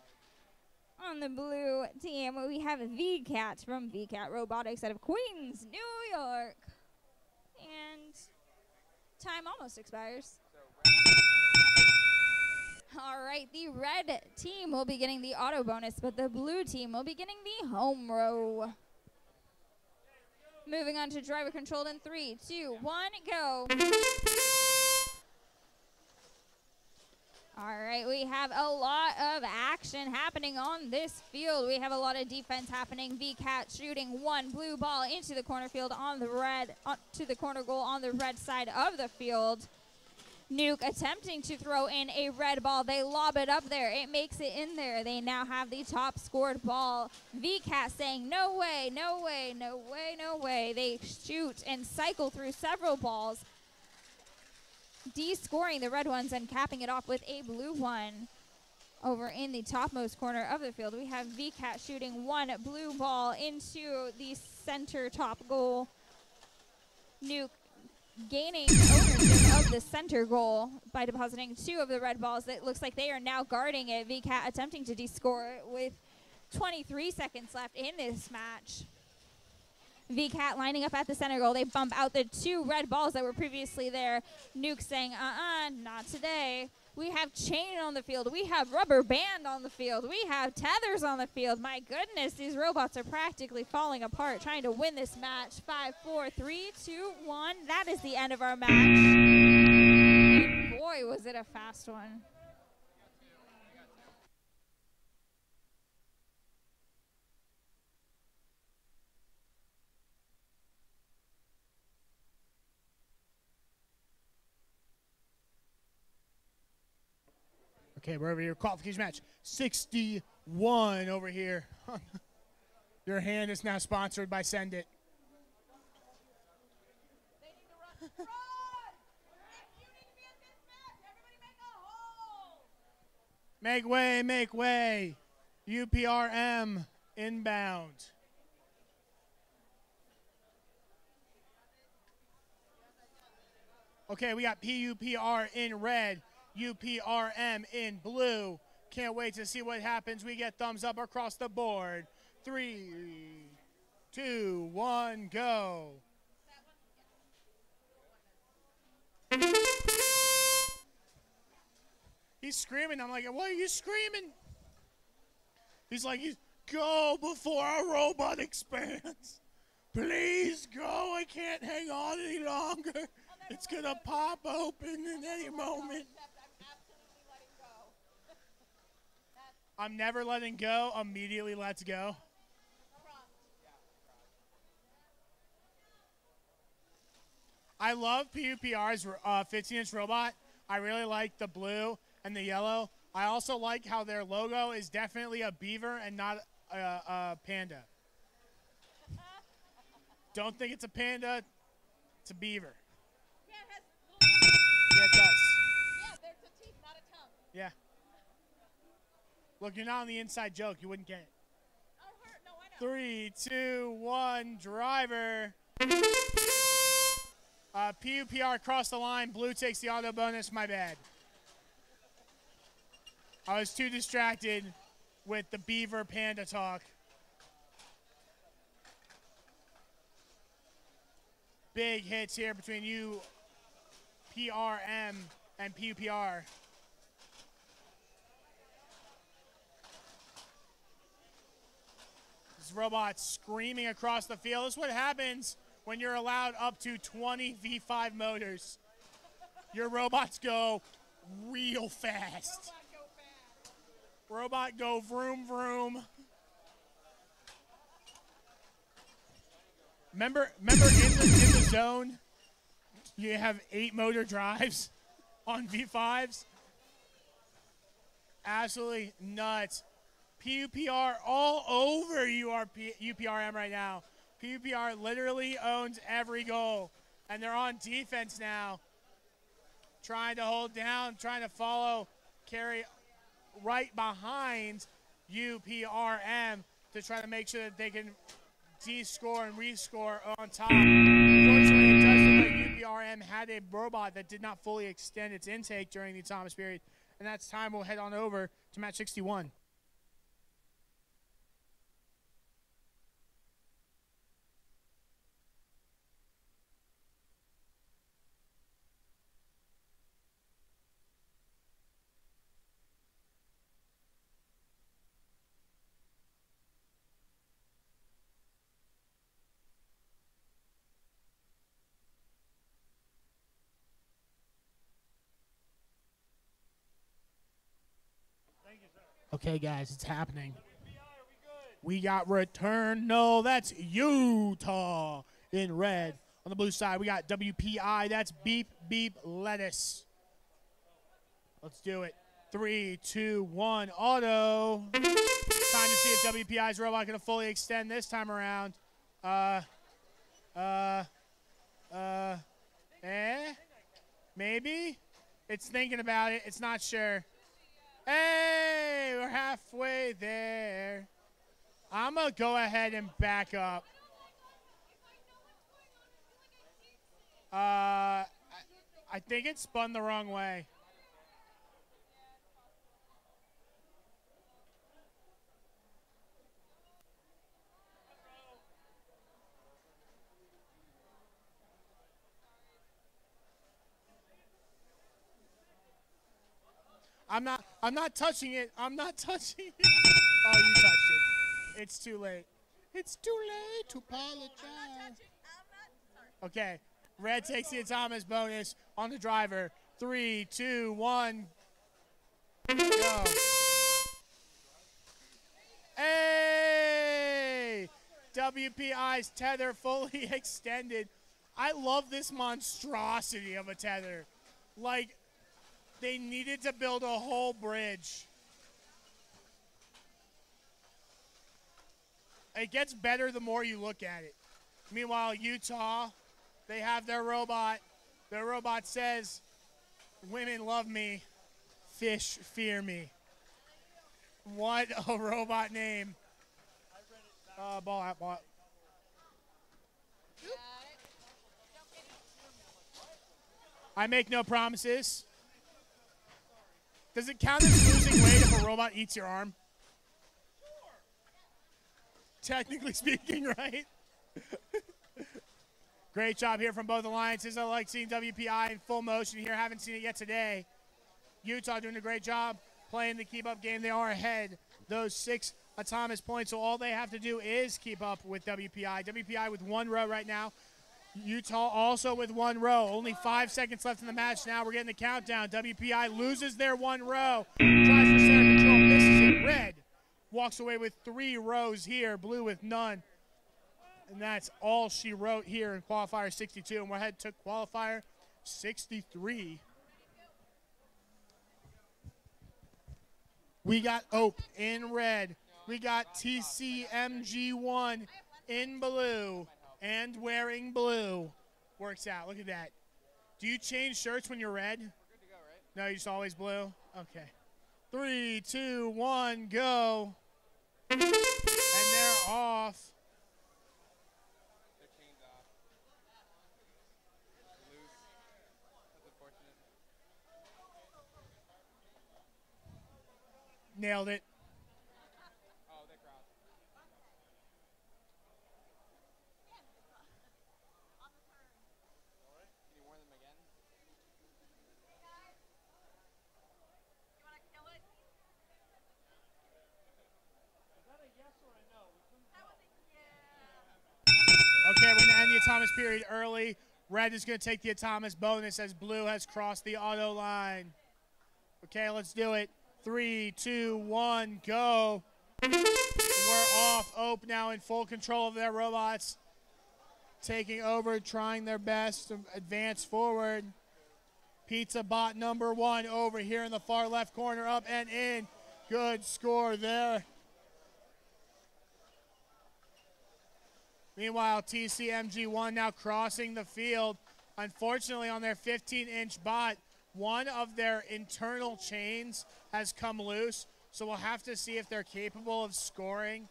On the blue team, we have VCat from VCat Robotics out of Queens, New York. And time almost expires. All right, the red team will be getting the auto bonus, but the blue team will be getting the home row. Moving on to driver controlled in 3, 2, 1, go. All right, we have a lot of action happening on this field. We have a lot of defense happening. VCat shooting one blue ball into the corner field on the red, to the corner goal on the red side of the field. Nuke attempting to throw in a red ball. They lob it up there. It makes it in there. They now have the top scored ball. VCat saying, no way, no way, no way, no way. They shoot and cycle through several balls, de-scoring the red ones and capping it off with a blue one. Over in the topmost corner of the field, we have VCat shooting one blue ball into the center top goal. Nuke gaining ownership of the center goal by depositing 2 of the red balls. It looks like they are now guarding it. VCat attempting to de-score it with 23 seconds left in this match. VCat lining up at the center goal. They bump out the 2 red balls that were previously there. Nuke saying, not today. We have chain on the field. We have rubber band on the field. We have tethers on the field. My goodness, these robots are practically falling apart trying to win this match. 5, 4, 3, 2, 1. That is the end of our match. And boy, was it a fast one. Okay, we're over here. Qualification match 61 over here. Your hand is now sponsored by Send It. Make way, make way. UPRM inbound. Okay, we got PUPR in red, UPRM in blue. Can't wait to see what happens. We get thumbs up across the board. 3, 2, 1, go. He's screaming. I'm like, what are you screaming? He's like, go before our robot expands. Please go. I can't hang on any longer. It's going to pop open in any moment. I'm never letting go. Immediately let's go. I love PUPR's 15-inch robot. I really like the blue and the yellow. I also like how their logo is definitely a beaver and not a panda. Don't think it's a panda. It's a beaver. Yeah, it does. Yeah, there's a teeth, not a tongue. Yeah. Look, you're not on the inside joke. You wouldn't get it. Oh, no, I know. 3, 2, 1, driver. PUPR across the line. Blue takes the auto bonus. My bad. I was too distracted with the beaver panda talk. Big hits here between UPRM and PUPR. This robot's screaming across the field. This is what happens when you're allowed up to 20 V5 motors. Your robots go real fast. Robot go vroom vroom. Remember in the zone, you have 8 motor drives on V5s. Absolutely nuts. PUPR all over UPRM right now. PUPR literally owns every goal, and they're on defense now, trying to hold down, trying to follow, carry right behind UPRM to try to make sure that they can de-score and rescore on top. Unfortunately, it does look like UPRM had a robot that did not fully extend its intake during the Thomas period, and that's time. We'll head on over to match 61. Okay, guys, it's happening. We got return. No, that's Utah in red. On the blue side, we got WPI. That's Beep Beep Lettuce. Let's do it. 3, 2, 1, auto. Time to see if WPI's robot going to fully extend this time around. Maybe? It's thinking about it. It's not sure. Hey, we're halfway there. I'm going to go ahead and back up. I think it spun the wrong way. I'm not touching it. I'm not touching it. Oh, you touched it. It's too late. It's too late to apologize. Okay. Red takes the Thomas bonus on the driver. 3, 2, 1. Go. Hey! WPI's tether fully extended. I love this monstrosity of a tether. Like, they needed to build a whole bridge. It gets better the more you look at it. Meanwhile, Utah, they have their robot. Their robot says, women love me, fish fear me. What a robot name. Ball out, ball out. I make no promises. Does it count as losing weight if a robot eats your arm? Technically speaking, right? Great job here from both alliances. I like seeing WPI in full motion here. Haven't seen it yet today. Utah doing a great job playing the keep-up game. They are ahead those 6 autonomous points, so all they have to do is keep up with WPI. WPI with 1 row right now. Utah also with 1 row. Only 5 seconds left in the match now. We're getting the countdown. WPI loses their 1 row. Tries for center control, misses it. Red walks away with 3 rows here. Blue with none. And that's all she wrote here in qualifier 62. And we're ahead to qualifier 63. We got Ope in red. We got TCMG1 in blue and wearing blue. Works out. Look at that. Do you change shirts when you're red? We're good to go, right? No, you're just always blue? Okay. 3, 2, 1, go. And they're off. Their chain's off. Loose. That's unfortunate. Nailed it. Oh, they're crossed. Can you warn them again? Okay, we're going to end the autonomous period early. Red is going to take the autonomous bonus as blue has crossed the auto line. Okay, let's do it. 3, 2, 1, go. We're off. Ope now in full control of their robots. Taking over, trying their best to advance forward. Pizza bot number 1 over here in the far left corner, up and in. Good score there. Meanwhile, TCMG1 now crossing the field. Unfortunately, on their 15-inch bot, one of their internal chains has come loose, so we'll have to see if they're capable of scoring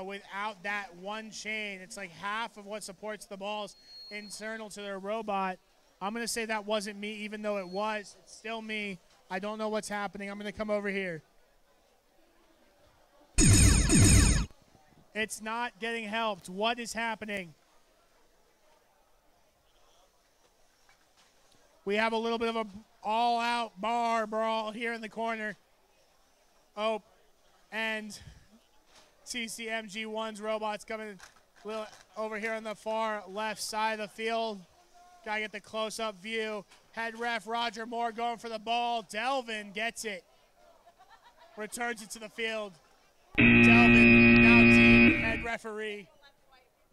without that one chain. It's like half of what supports the balls internal to their robot. I'm going to say that wasn't me, even though it was. It's still me. I don't know what's happening. I'm going to come over here. It's not getting helped. What is happening? We have a little bit of an all-out bar brawl here in the corner. Oh, and TCMG1's robots coming over here on the far left side of the field. Gotta get the close-up view. Head ref Roger Moore going for the ball. Delvin gets it. Returns it to the field. Delvin, now team head referee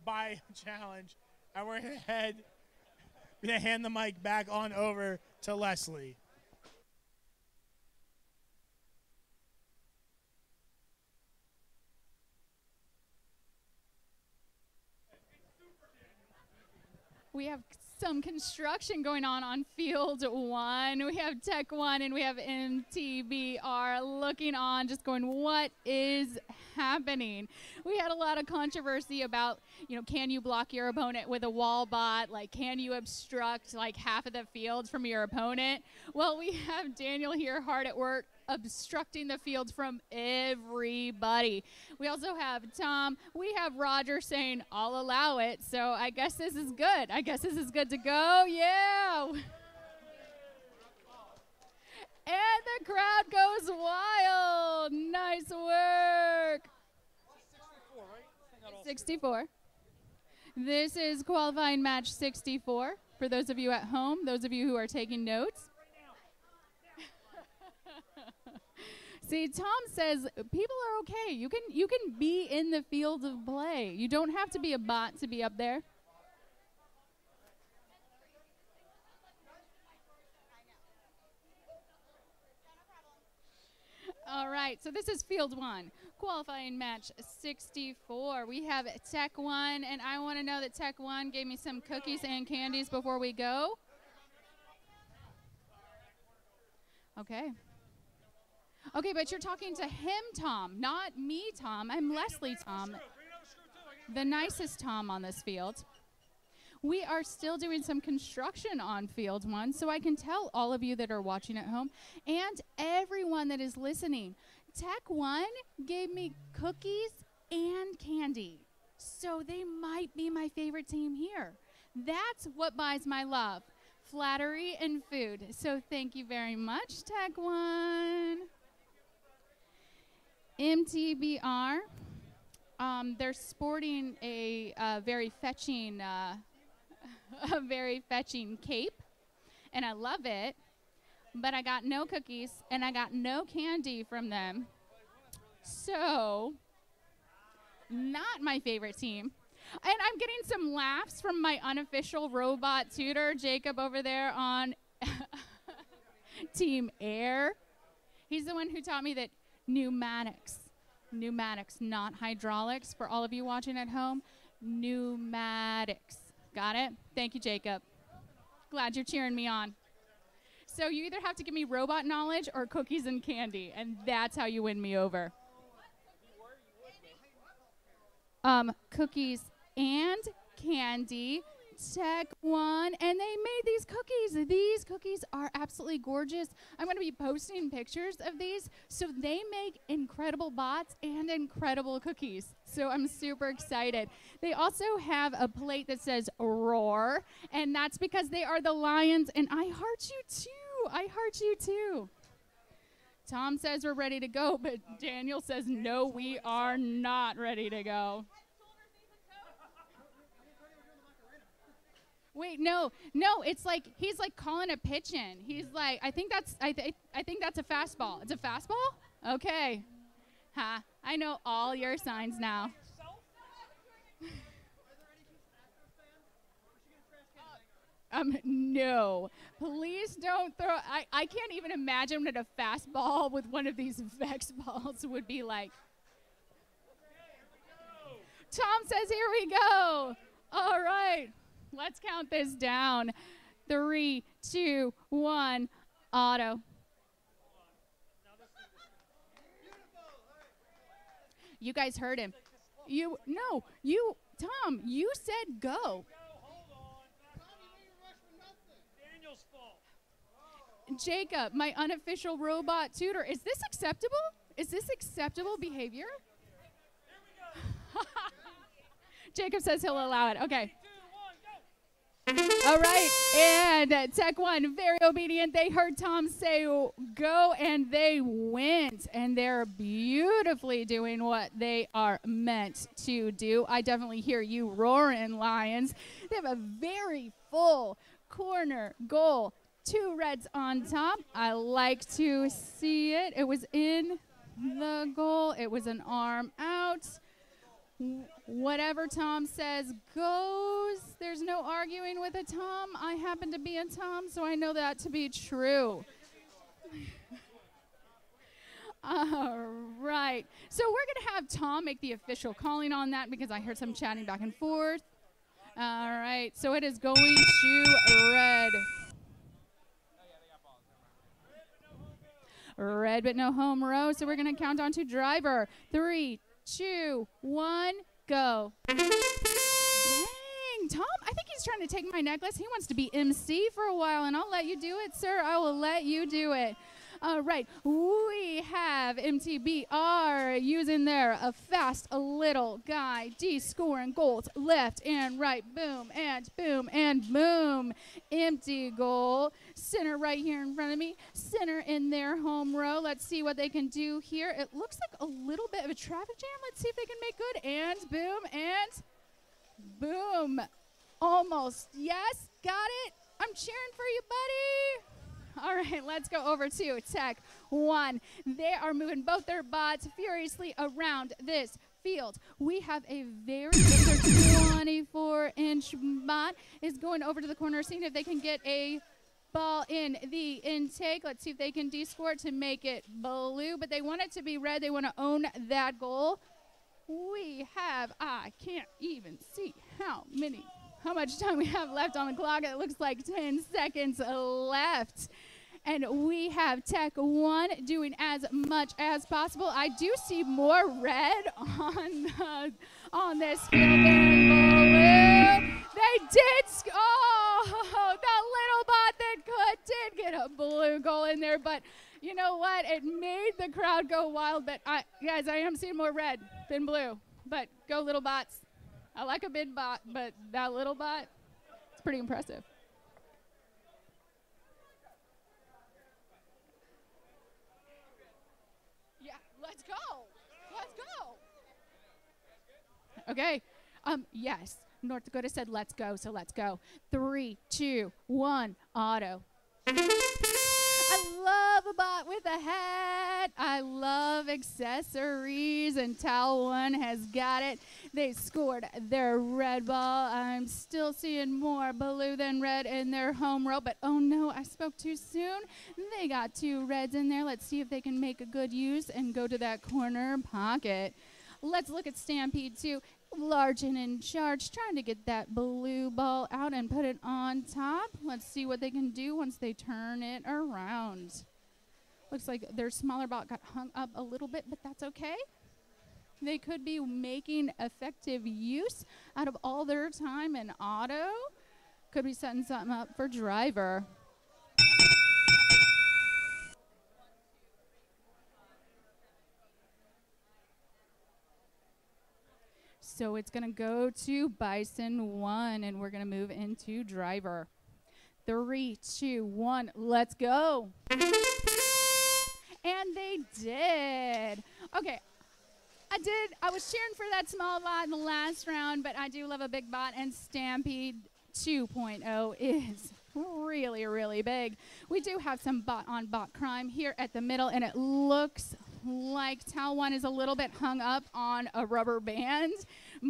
by challenge. And we're gonna hand the mic back on over to Leslie. We have some construction going on field 1. We have Tech 1 and we have MTBR looking on, just going, what is happening? We had a lot of controversy about, can you block your opponent with a wall bot? Like, can you obstruct like half of the field from your opponent? Well, we have Daniel here hard at work obstructing the field from everybody. We also have Tom. We have Roger saying, I'll allow it. So I guess this is good. I guess this is good to go. Yeah. And the crowd goes wild. Nice work. 64. This is qualifying match 64. For those of you at home, those of you who are taking notes. See, Tom says people are okay. You can be in the field of play. You don't have to be a bot to be up there. All right, so this is field 1, qualifying match 64. We have Tech 1, and I want to know that Tech 1 gave me some cookies and candies before we go. Okay. Okay, but you're talking to him, Tom, not me, Tom. I'm Leslie, Tom, the nicest Tom on this field. we are still doing some construction on Field 1, so I can tell all of you that are watching at home and everyone that is listening, Tech 1 gave me cookies and candy, so they might be my favorite team here. That's what buys my love, flattery and food. So thank you very much, Tech 1. MTBR, they're sporting a very fetching cape, and I love it, but I got no cookies and I got no candy from them. So, not my favorite team. And I'm getting some laughs from my unofficial robot tutor, Jacob, over there on Team Air. He's the one who taught me that pneumatics, not hydraulics, for all of you watching at home, pneumatics. Got it? Thank you, Jacob. Glad you're cheering me on. So you either have to give me robot knowledge or cookies and candy, and that's how you win me over. Cookies and candy, Tech 1, and they made these cookies. These cookies are absolutely gorgeous. I'm going to be posting pictures of these. So they make incredible bots and incredible cookies. So I'm super excited. They also have a plate that says roar, and that's because they are the Lions, and I heart you too. I heart you too. Tom says we're ready to go, but Daniel says no, we are not ready to go. Wait, no, it's like he's like calling a pitch in. He's like, I think that's a fastball. It's a fastball? Okay. Ha, I know all your signs now. No. Please don't throw. I can't even imagine what a fastball with one of these Vex balls would be like. Tom says, here we go. All right. Let's count this down. 3, 2, 1, auto. You guys heard him. Tom, you said go. Jacob, my unofficial robot tutor, is this acceptable? Is this acceptable behavior? Jacob says he'll allow it. Okay. All right, and Tech 1, very obedient. They heard Tom say go, and they went, and they're beautifully doing what they are meant to do. I definitely hear you roaring, Lions. They have a very full corner goal. 2 reds on top. I like to see it. It was in the goal. It was an arm out. Whatever Tom says goes. There's no arguing with a Tom. I happen to be a Tom, so I know that to be true. All right. So we're going to have Tom make the official calling on that because I heard some chatting back and forth. All right. So it is going to red. Red but no home row. So we're going to count on to driver. 3, 2, 1, go. Dang, Tom, I think he's trying to take my necklace. He wants to be MC for a while, and I'll let you do it, sir. I will let you do it. All right, we have MTBR using their fast little guy. D scoring goals left and right. Boom and boom and boom. Empty goal. Center right here in front of me. Center in their home row. Let's see what they can do here. It looks like a little bit of a traffic jam. Let's see if they can make good. And boom and boom. Almost. Yes, got it. I'm cheering for you, buddy. All right, let's go over to Tech 1. They are moving both their bots furiously around this field. We have a very good 24-inch bot is going over to the corner, seeing if they can get a ball in the intake. Let's see if they can D-score it to make it blue, but they want it to be red. They want to own that goal. We have, I can't even see how much time we have left on the clock. It looks like 10 seconds left. And we have Tech 1 doing as much as possible. I do see more red on this field than blue. They did you know what? It made the crowd go wild, but guys, I am seeing more red than blue. But go little bots. I like a big bot, but that little bot, it's pretty impressive. Yeah, let's go. Let's go. Okay. Yes. North Dakota said let's go, so let's go. 3, 2, 1, auto. I love a bot with a hat. I love accessories, and Tal 1 has got it. They scored their red ball. I'm still seeing more blue than red in their home row, but oh no, I spoke too soon. They got 2 reds in there. Let's see if they can make a good use and go to that corner pocket. Let's look at Stampede 2. Large and in charge, trying to get that blue ball out and put it on top. Let's see what they can do once they turn it around. Looks like their smaller bot got hung up a little bit, but that's okay. They could be making effective use out of all their time in auto. Could be setting something up for driver. So it's going to go to Bison 1, and we're going to move into driver. 3, 2, 1, let's go. And they did. Okay, I was cheering for that small bot in the last round, but I do love a big bot, and Stampede 2.0 is really, really big. We do have some bot-on-bot crime here at the middle, and it looks like Tal 1 is a little bit hung up on a rubber band.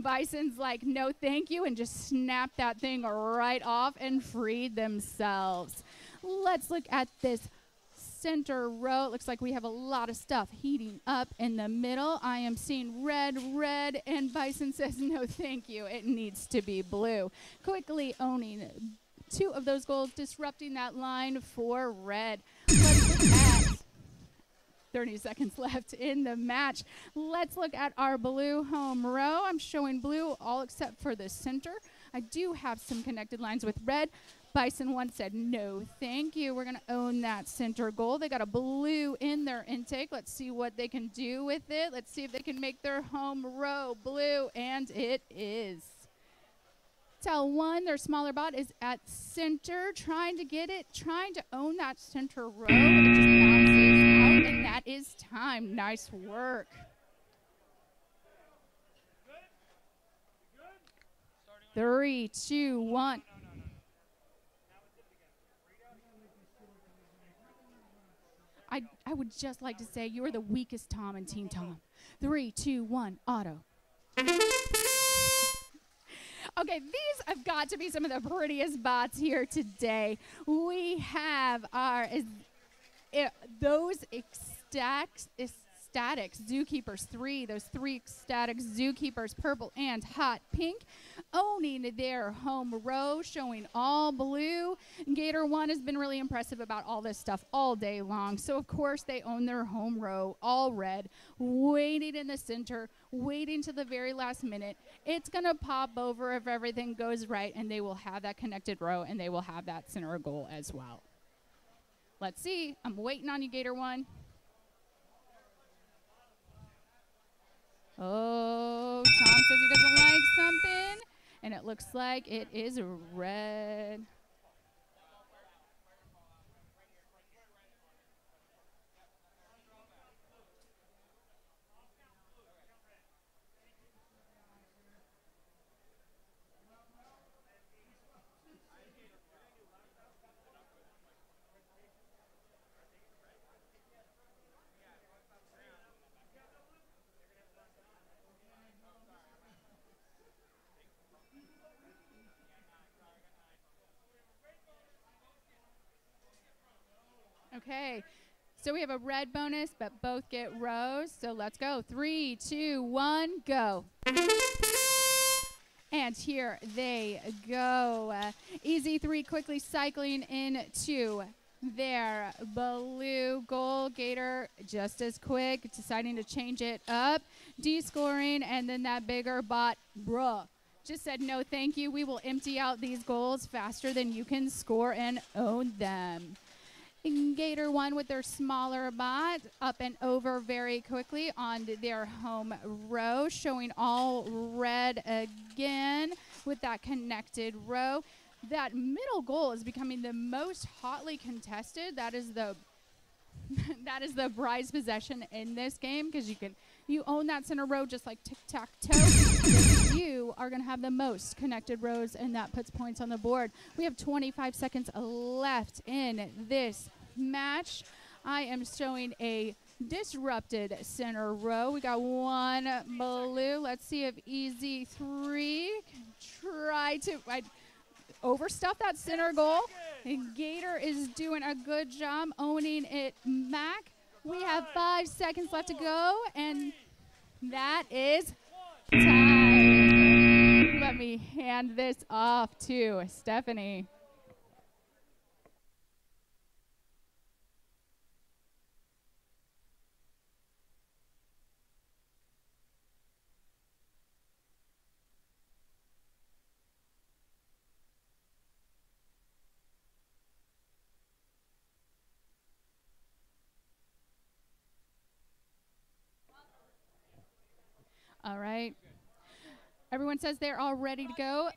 Bison's like, no thank you, and just snapped that thing right off and freed themselves. Let's look at this center row. It looks like we have a lot of stuff heating up in the middle. I am seeing red, and Bison says, no thank you, it needs to be blue. Quickly owning 2 of those goals, disrupting that line for red. Let's look at 30 seconds left in the match. Let's look at our blue home row. I'm showing blue all except for the center. I do have some connected lines with red. Bison 1 said, no, thank you. We're going to own that center goal. They got a blue in their intake. Let's see what they can do with it. Let's see if they can make their home row blue, and it is. Tal 1, their smaller bot, is at center, trying to get it, trying to own that center row. It just bounces out, and that is time. Nice work. Three, two, one. I would just like to say you are the weakest Tom in Team Tom. 3, 2, 1, auto. Okay, these have got to be some of the prettiest bots here today. We have our those ecstatic zookeepers 3, those 3 ecstatic zookeepers, purple and hot pink, owning their home row, showing all blue. Gator 1 has been really impressive about all this stuff all day long. So of course they own their home row, all red, waiting in the center, waiting to the very last minute. It's gonna pop over if everything goes right, and they will have that connected row, and they will have that center goal as well. Let's see. I'm waiting on you, Gator 1. Oh, Tom says he doesn't like something, and it looks like it is red. Okay, so we have a red bonus, but both get rows. So let's go. 3, 2, 1, go. And here they go. Easy 3 quickly cycling into their blue goal. Gator just as quick, deciding to change it up. D-scoring, and then that bigger bot, bruh, just said no thank you. We will empty out these goals faster than you can score and own them. Gator won with their smaller bot, up and over very quickly on their home row, showing all red again with that connected row. That middle goal is becoming the most hotly contested. That is the that is the prize possession in this game, because you own that center row just like tic-tac-toe. You are going to have the most connected rows, and that puts points on the board. We have 25 seconds left in this match. I am showing a disrupted center row. We got one blue. Let's see if EZ3 can try to overstuff that center goal. And Gator is doing a good job owning it back. We have 5 seconds left to go, and that is time. Let me hand this off to Stephanie. All right. Everyone says they're all ready to go.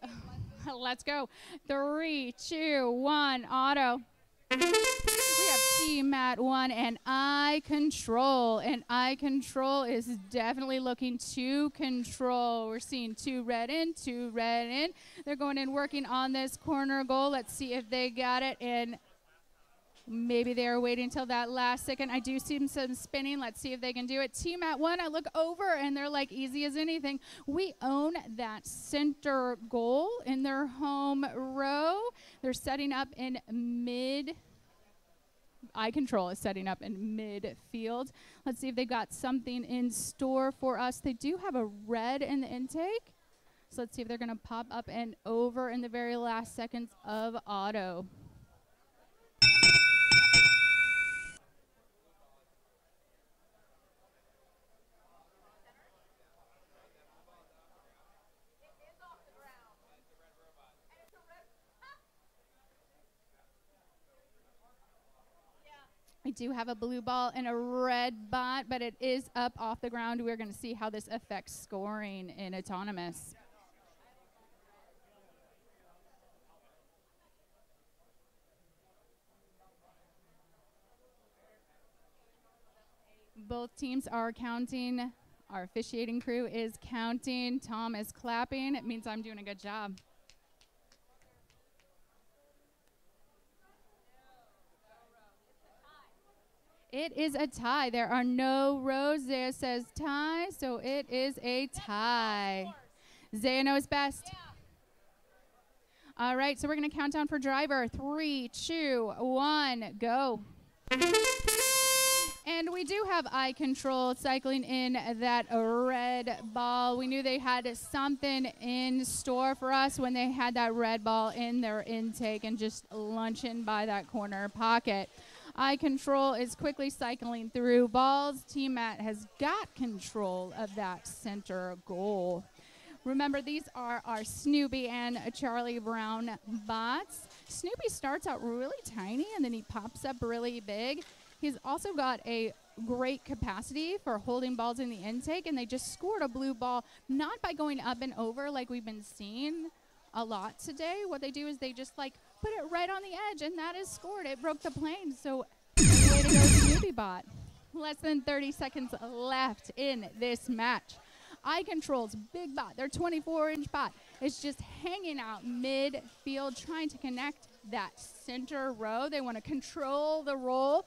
Let's go. 3, 2, 1, auto. We have Team Matt 1 and Eye Control. And Eye Control is definitely looking to control. We're seeing 2 red in, 2 red in. They're going in working on this corner goal. Let's see if they got it. And maybe they're waiting until that last second. I do see some spinning. Let's see if they can do it. Team at 1, I look over, and they're like easy as anything. We own that center goal in their home row. They're setting up in mid. Eye Control is setting up in midfield. Let's see if they got something in store for us. They do have a red in the intake. So let's see if they're going to pop up and over in the very last seconds of auto. We do have a blue ball and a red bot, but it is up off the ground. We're going to see how this affects scoring in Autonomous. Both teams are counting. Our officiating crew is counting. Tom is clapping. It means I'm doing a good job. It is a tie. There are no rows. There says tie, so it is a tie. Zaya knows best. Yeah. All right, so we're going to count down for driver. 3, 2, 1, go. And we do have Eye Control cycling in that red ball. We knew they had something in store for us when they had that red ball in their intake and just lunching by that corner pocket. Eye Control is quickly cycling through balls. Team Matt has got control of that center goal. Remember, these are our Snoopy and Charlie Brown bots. Snoopy starts out really tiny, and then he pops up really big. He's also got a great capacity for holding balls in the intake, and they just scored a blue ball, not by going up and over like we've been seeing a lot today. What they do is they just like put it right on the edge, and that is scored. It broke the plane, so way to go, Snoopy bot. Less than 30 seconds left in this match. Eye Control's big bot, their 24-inch bot, is just hanging out midfield, trying to connect that center row. They want to control the roll.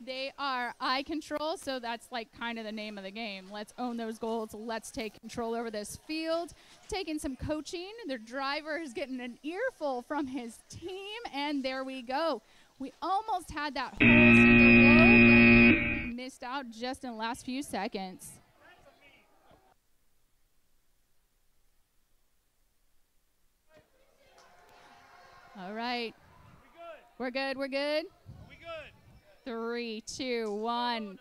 They are Eye Control, so that's like kind of the name of the game. Let's own those goals. Let's take control over this field. Taking some coaching. Their driver is getting an earful from his team, and there we go. We almost had that whole center row, but missed out just in the last few seconds. All right. We're good. We're good. 3, 2, 1.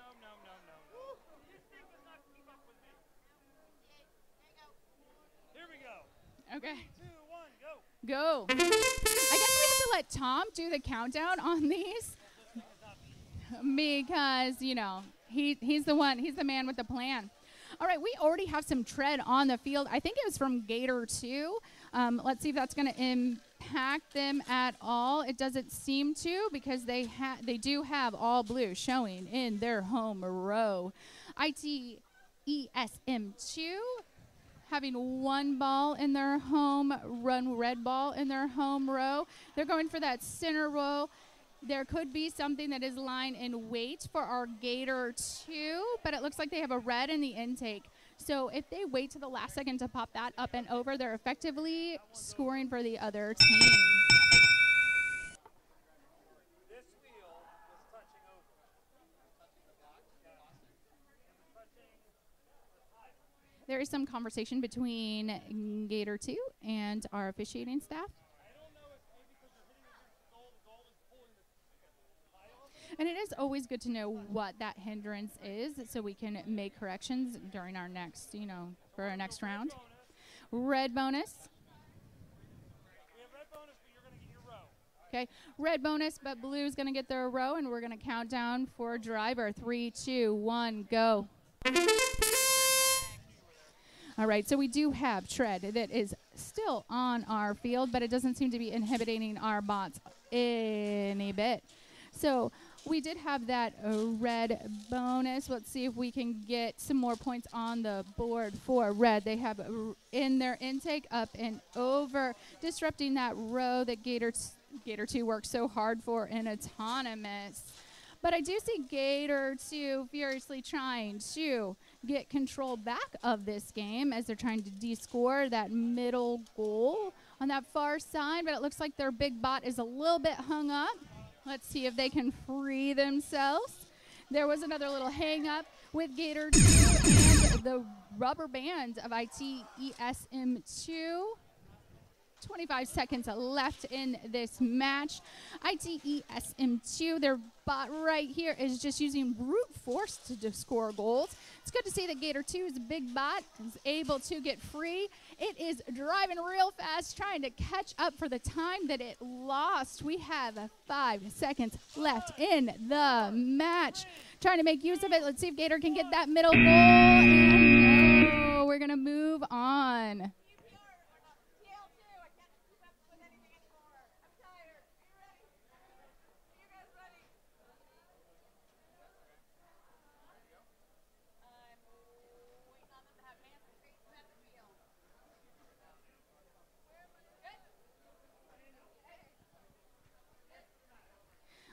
Here we go. Okay. 3, 2, 1, go. Go. I guess we have to let Tom do the countdown on these. because, you know, he's the man with the plan. All right, we already have some tread on the field. I think it was from Gator 2. Let's see if that's going to impact them at all. It doesn't seem to, because they do have all blue showing in their home row. ITESM2 having one ball in their home, red ball in their home row. They're going for that center row. There could be something that is lying in wait for our Gator 2, but it looks like they have a red in the intake. So if they wait to the last second to pop that up and over, they're effectively scoring for the other team. There is some conversation between Gator 2 and our officiating staff. And it is always good to know what that hindrance is so we can make corrections during our next, for our next round. Red bonus. Okay, red bonus, but blue's going to get their row, and we're going to count down for driver. 3, 2, 1, go. All right, so we do have tread that is still on our field, but it doesn't seem to be inhibiting our bots any bit. So we did have that red bonus. Let's see if we can get some more points on the board for red. They have in their intake up and over, disrupting that row that Gator 2 worked so hard for in autonomous. But I do see Gator 2 furiously trying to get control back of this game as they're trying to de-score that middle goal on that far side. But it looks like their big bot is a little bit hung up. Let's see if they can free themselves. There was another little hang up with Gator 2 and the rubber band of ITESM2. 25 seconds left in this match. ITESM2, their bot right here, is just using brute force to score goals. It's good to see that Gator 2's big bot is able to get free. It is driving real fast, trying to catch up for the time that it lost. We have 5 seconds left in the match. Trying to make use of it. Let's see if Gator can get that middle goal. And no, we're going to move on.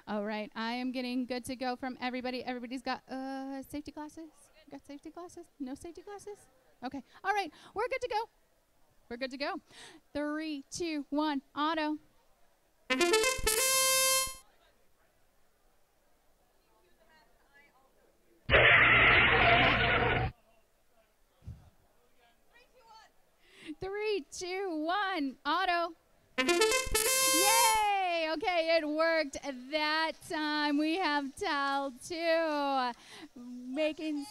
All right, I am getting good to go from everybody. Everybody's got safety glasses? Got safety glasses? No safety glasses? Okay, all right, we're good to go. We're good to go. 3, 2, 1, auto. Three, two, one, auto. Yay! Okay, it worked that time. We have Tal 2 making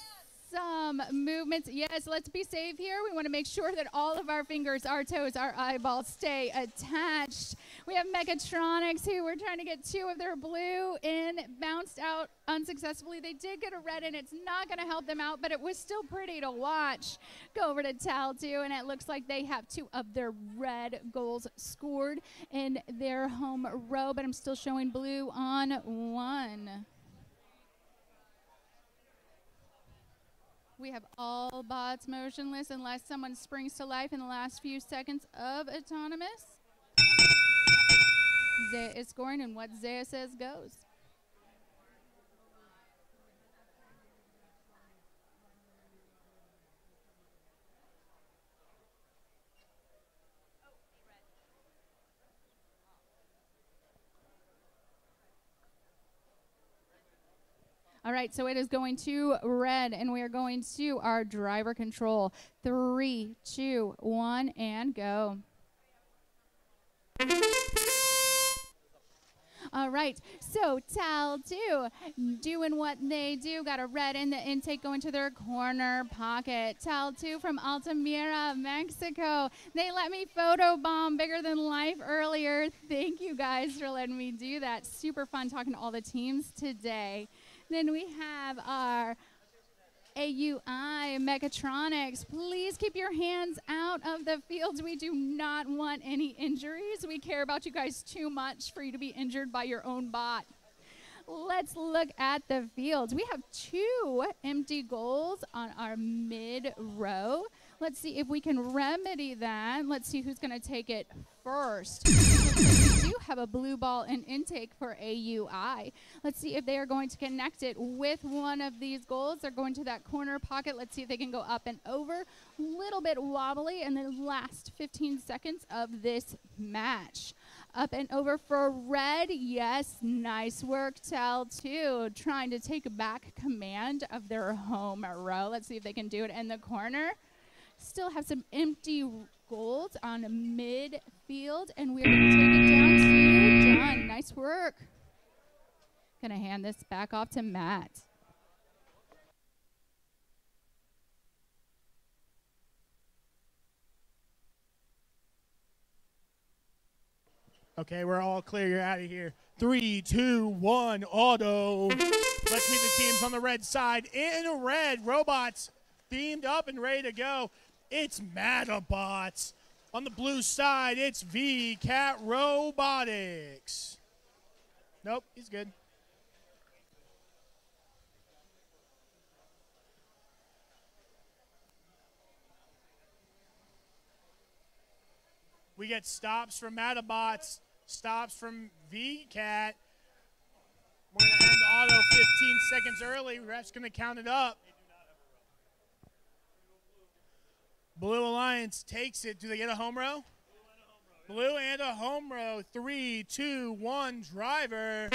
some movements. Yes, let's be safe here. We want to make sure that all of our fingers, our toes, our eyeballs stay attached. We have Mechatronics who were trying to get 2 of their blue in, bounced out unsuccessfully. They did get a red in. It's not going to help them out, but it was still pretty to watch. Go over to Tal 2, and it looks like they have 2 of their red goals scored in their home row, but I'm still showing blue on 1. We have all bots motionless unless someone springs to life in the last few seconds of autonomous. Zaya is scoring, and what Zaya says goes. All right, so it is going to red, and we are going to our driver control. 3, 2, 1, and go. All right, so Tal 2 doing what they do. Got a red in the intake going to their corner pocket. Tal 2 from Altamira, Mexico. They let me photobomb bigger than life earlier. Thank you guys for letting me do that. Super fun talking to all the teams today. Then we have our AUI Mechatronics. Please keep your hands out of the fields. We do not want any injuries. We care about you guys too much for you to be injured by your own bot. Let's look at the fields. We have 2 empty goals on our mid row. Let's see if we can remedy that. Let's see who's going to take it first. We do have a blue ball in intake for AUI. Let's see if they are going to connect it with one of these goals. They're going to that corner pocket. Let's see if they can go up and over. Little bit wobbly in the last 15 seconds of this match. Up and over for red. Yes, nice work, Tal2. Trying to take back command of their home row. Let's see if they can do it in the corner. Still have some empty goals on midfield, and we're going to take it down to John. Nice work. Going to hand this back off to Matt. Okay, we're all clear. You're out of here. 3, 2, 1, auto. Let's meet the teams on the red side. In red, robots themed up and ready to go. It's Metabots. On the blue side, it's VCat Robotics. Nope, he's good. We get stops from Metabots, stops from VCat. We're going to end auto 15 seconds early. Ref's going to count it up. Blue Alliance takes it. Do they get a home row? Blue and a home row. 3, 2, 1, driver.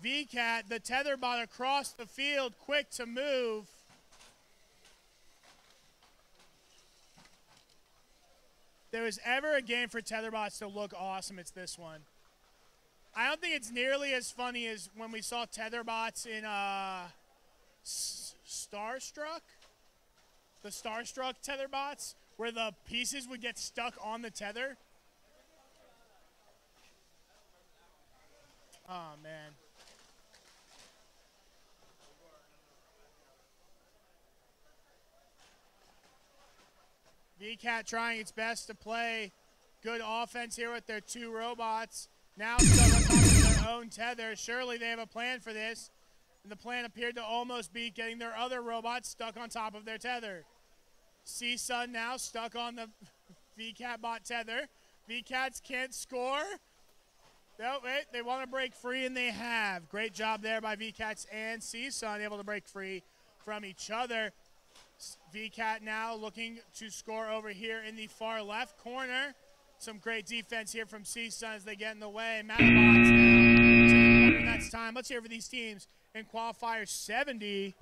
VCat, the tetherbot across the field, quick to move. If there was ever a game for tetherbots to look awesome, it's this one. I don't think it's nearly as funny as when we saw tetherbots in Starstruck. The Starstruck tetherbots, where the pieces would get stuck on the tether. Oh, man. VCat trying its best to play good offense here with their 2 robots. Now stuck on top of their own tether. Surely they have a plan for this. And the plan appeared to almost be getting their other robots stuck on top of their tether. CSUN now stuck on the VCat bot tether. VCats can't score. No, wait, they want to break free, and they have. Great job there by VCats and CSUN, able to break free from each other. VCat now looking to score over here in the far left corner. Some great defense here from CSUN as they get in the way. Metabots now to the corner, and that's time. Let's hear for these teams in qualifier 70.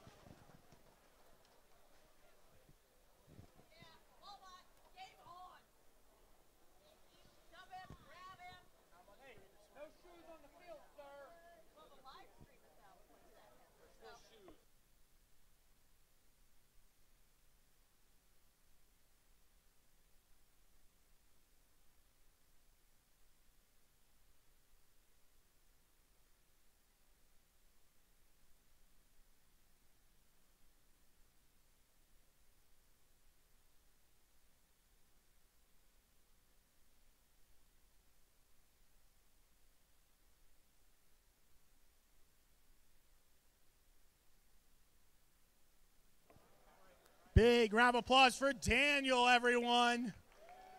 Big round of applause for Daniel, everyone.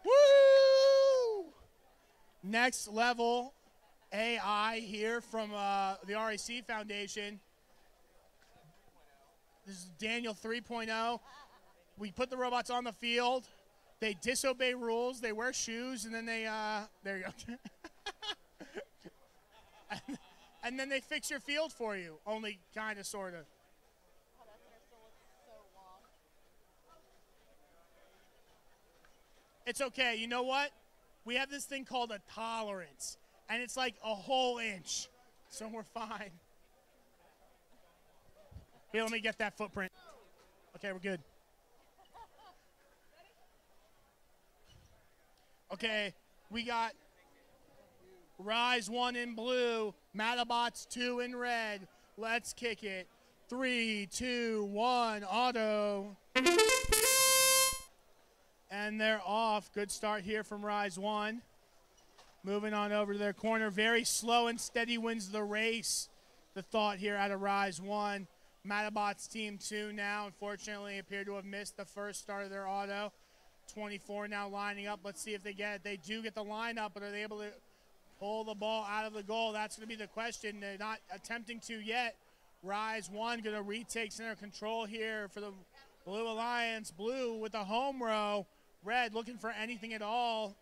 Woo! Next level AI here from the RAC Foundation. This is Daniel 3.0. We put the robots on the field. They disobey rules. They wear shoes, and then they, there you go. And then they fix your field for you, only kind of, sort of. It's okay. You know what? We have this thing called a tolerance, and it's like a whole inch, so we're fine. Here, let me get that footprint. Okay, we're good. Okay, we got Rise 1 in blue, Matabots 2 in red. Let's kick it. 3, 2, 1, auto. And they're off. Good start here from Rise 1. Moving on over to their corner. Very slow and steady wins the race. The thought here out of Rise 1. Matabots team 2 now, unfortunately, appear to have missed the first start of their auto. 24 now lining up. Let's see if they get it. They do get the lineup, but are they able to pull the ball out of the goal? That's going to be the question. They're not attempting to yet. Rise 1 going to retake center control here for the Blue Alliance. Blue with the home row. Red looking for anything at all.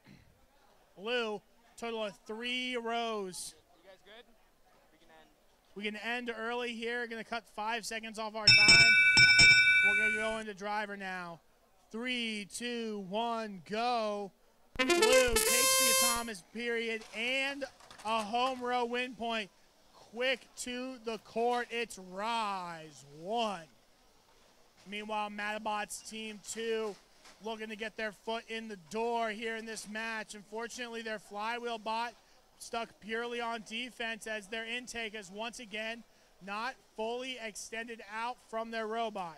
Blue, total of 3 rows. You guys good? We can end early here. Going to cut 5 seconds off our time. We're going to go into driver now. 3, 2, 1, go. Blue takes the Thomas period and a home row win point. Quick to the court. It's Rise 1. Meanwhile, Matabots team 2 looking to get their foot in the door here in this match. Unfortunately, their flywheel bot stuck purely on defense as their intake is once again not fully extended out from their robot.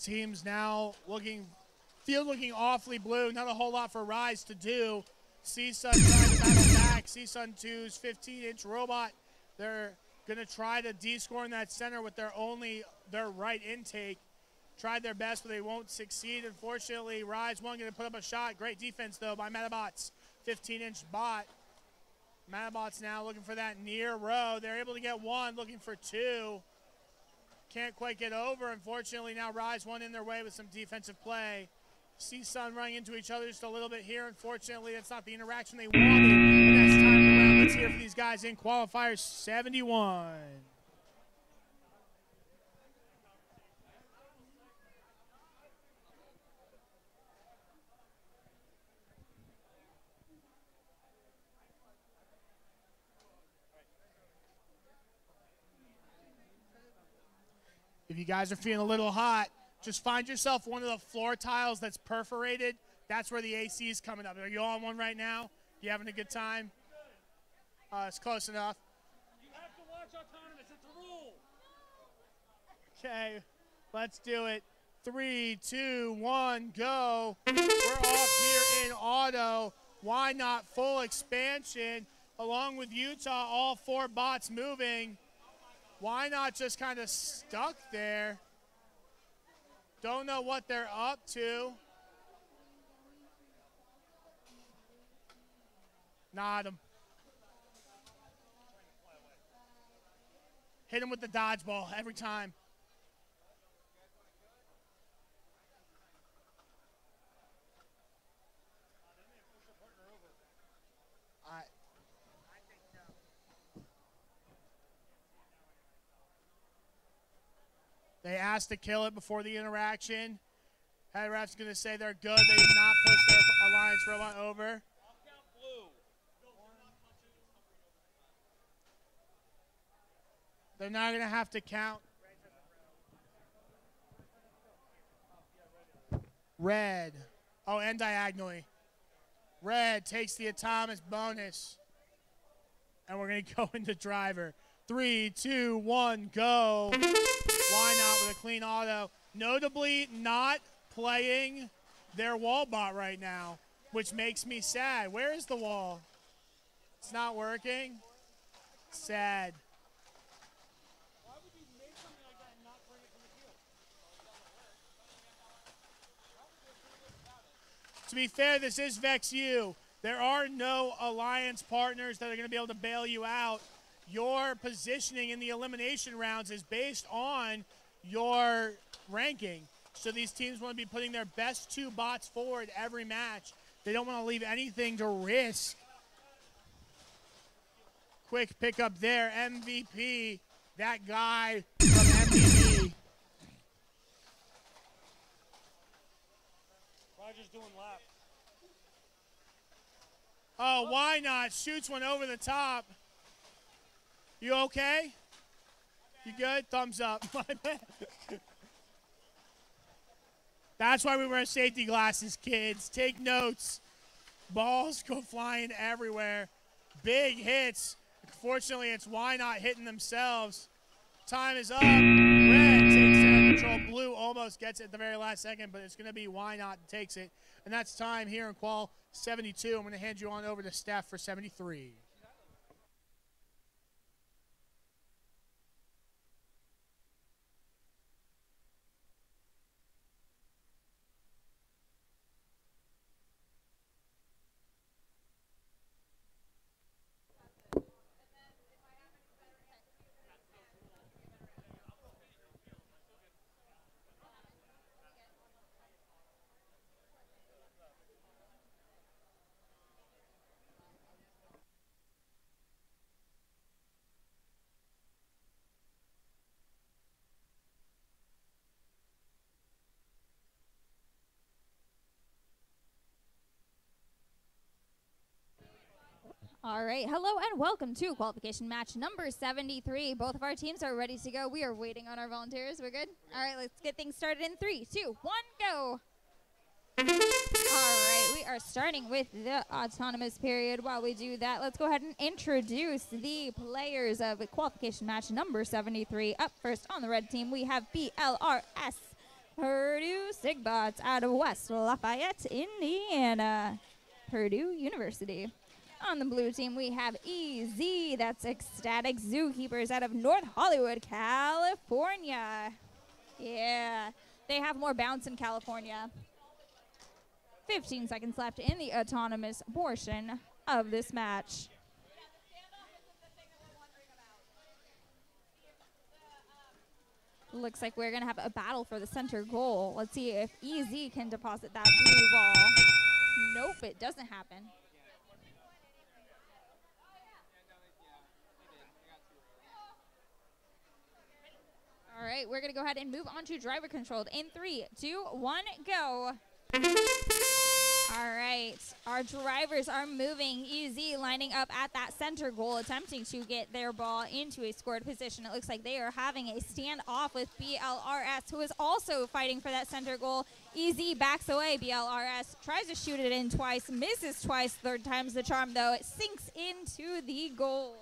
Teams now field looking awfully blue. Not a whole lot for Rise to do. CSUN trying to battle back. CSUN 2's 15-inch robot. They're going to try to D-score in that center with their right intake. Tried their best, but they won't succeed. Unfortunately, Rise 1 going to put up a shot. Great defense, though, by Matabots. 15-inch bot. Matabots now looking for that near row. They're able to get 1, looking for 2. Can't quite get over. Unfortunately, now Rise 1 in their way with some defensive play. CSUN running into each other just a little bit here. Unfortunately, that's not the interaction they wanted. And that's time around. Let's hear from these guys in qualifier 71. If you guys are feeling a little hot, just find yourself one of the floor tiles that's perforated. That's where the AC is coming up. Are you on one right now? You having a good time? It's close enough. You have to watch autonomous. It's a rule. Okay, let's do it. 3, 2, 1, go. We're off here in auto. Why not full expansion? Along with Utah, all 4 bots moving. Why not just kind of stuck there? Don't know what they're up to. Not him. Hit him with the dodgeball every time. They asked to kill it before the interaction. Head ref's going to say they're good. They did not push their Alliance robot over. They're not going to have to count. Red. Oh, and diagonally. Red takes the Atomic bonus. And we're going to go into driver. 3, 2, 1, go. Why not with a clean auto? Notably not playing their wall bot right now, which makes me sad. Where is the wall? It's not working. Sad. To be fair, this is Vex U. There are no Alliance partners that are going to be able to bail you out. Your positioning in the elimination rounds is based on your ranking. So these teams want to be putting their best 2 bots forward every match. They don't want to leave anything to risk. Quick pickup there, MVP. That guy from MVP. Roger's doing laps. Oh, why not? Shoots one over the top. You okay? You good? Thumbs up. My man. That's why we wear safety glasses, kids. Take notes. Balls go flying everywhere. Big hits. Fortunately, it's Why Not hitting themselves. Time is up. Red takes center control. Blue almost gets it at the very last second, but it's going to be Why Not takes it. And that's time here in Qual 72. I'm going to hand you on over to Steph for 73. All right, hello and welcome to qualification match number 73. Both of our teams are ready to go. We are waiting on our volunteers. We're good? All right, let's get things started in 3, 2, 1, go. All right, we are starting with the autonomous period. While we do that, let's go ahead and introduce the players of qualification match number 73. Up first on the red team, we have BLRS Purdue Sigbots out of West Lafayette, Indiana, Purdue University. On the blue team, we have EZ, that's Ecstatic Zookeepers out of North Hollywood, California. Yeah, they have more bounce in California. 15 seconds left in the autonomous portion of this match. Looks like we're going to have a battle for the center goal. Let's see if EZ can deposit that blue ball. Nope, it doesn't happen. All right, we're going to go ahead and move on to driver controlled in 3, 2, 1, go. All right, our drivers are moving. EZ lining up at that center goal, attempting to get their ball into a scored position. It looks like they are having a standoff with BLRS, who is also fighting for that center goal. EZ backs away. BLRS tries to shoot it in twice, misses twice. Third time's the charm, though. It sinks into the goal.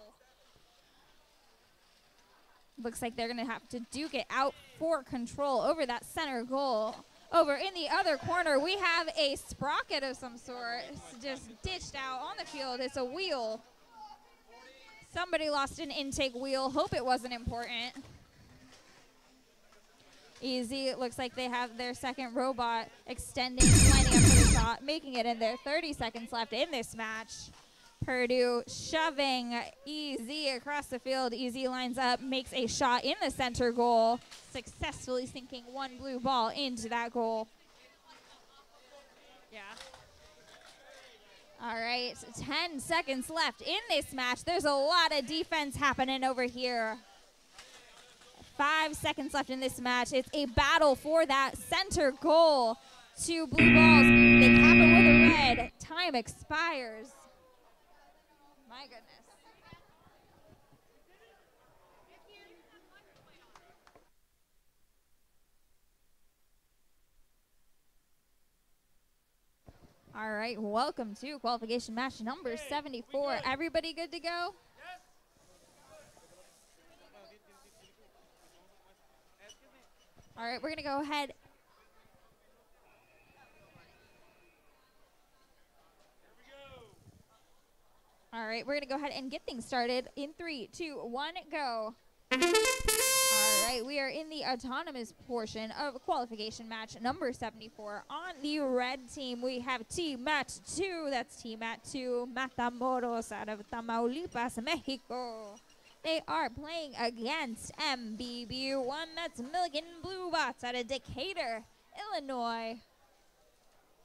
Looks like they're going to have to duke it out for control over that center goal. Over in the other corner, we have a sprocket of some sort just ditched out on the field. It's a wheel. Somebody lost an intake wheel. Hope it wasn't important. Easy. It looks like they have their second robot extending, lining up for the shot, making it in there. 30 seconds left in this match. Purdue shoving EZ across the field. EZ lines up, makes a shot in the center goal, successfully sinking one blue ball into that goal. Yeah. All right, 10 seconds left in this match. There's a lot of defense happening over here. 5 seconds left in this match. It's a battle for that center goal. 2 blue balls. They cap it with a red. Time expires. My goodness. All right, welcome to qualification match number 74. Everybody good to go? All right, we're going to go ahead. All right, we're going to go ahead and get things started in 3, 2, 1, go. All right, we are in the autonomous portion of qualification match number 74. On the red team, we have T-Mat 2. That's T-Mat 2, Matamoros out of Tamaulipas, Mexico. They are playing against MBB1. That's Milligan Blue Bots out of Decatur, Illinois.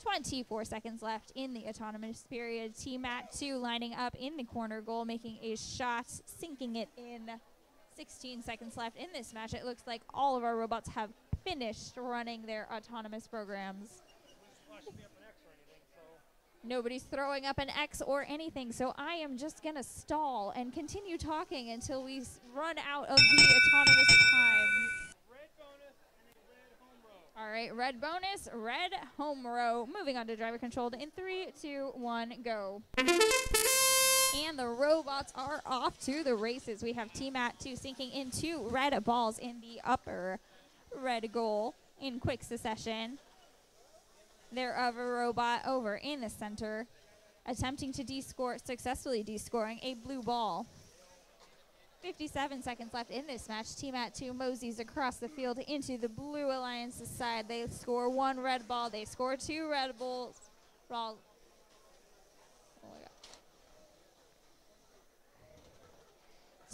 24 seconds left in the autonomous period. T-Mat 2 lining up in the corner goal, making a shot, sinking it in. 16 seconds left in this match. It looks like all of our robots have finished running their autonomous programs. Nobody's throwing up an X or anything, so I am just going to stall and continue talking until we run out of the autonomous time. All right, red bonus, red home row. Moving on to driver controlled in 3, 2, 1, go. And the robots are off to the races. We have Team At 2 sinking in 2 red balls in the upper red goal in quick succession. Their other robot over in the center, attempting to successfully descoring a blue ball. 57 seconds left in this match. Team At 2 moseys across the field into the Blue Alliance's side. They score 1 red ball. They score 2 red balls. Oh my God.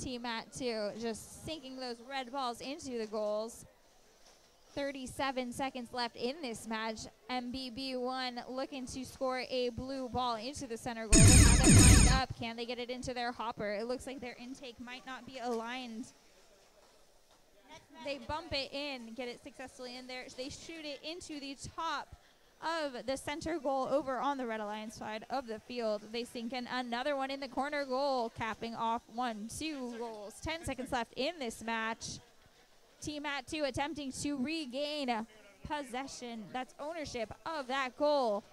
Team At 2 just sinking those red balls into the goals. 37 seconds left in this match. MBB1 looking to score a blue ball into the center goal. They have it lined up. Can they get it into their hopper? It looks like their intake might not be aligned. They bump it in, get it successfully in there. They shoot it into the top of the center goal over on the Red Alliance side of the field. They sink in another one in the corner goal, capping off 1, 2 goals. 10 seconds left in this match. Team At 2 attempting to regain possession, that's ownership of that goal.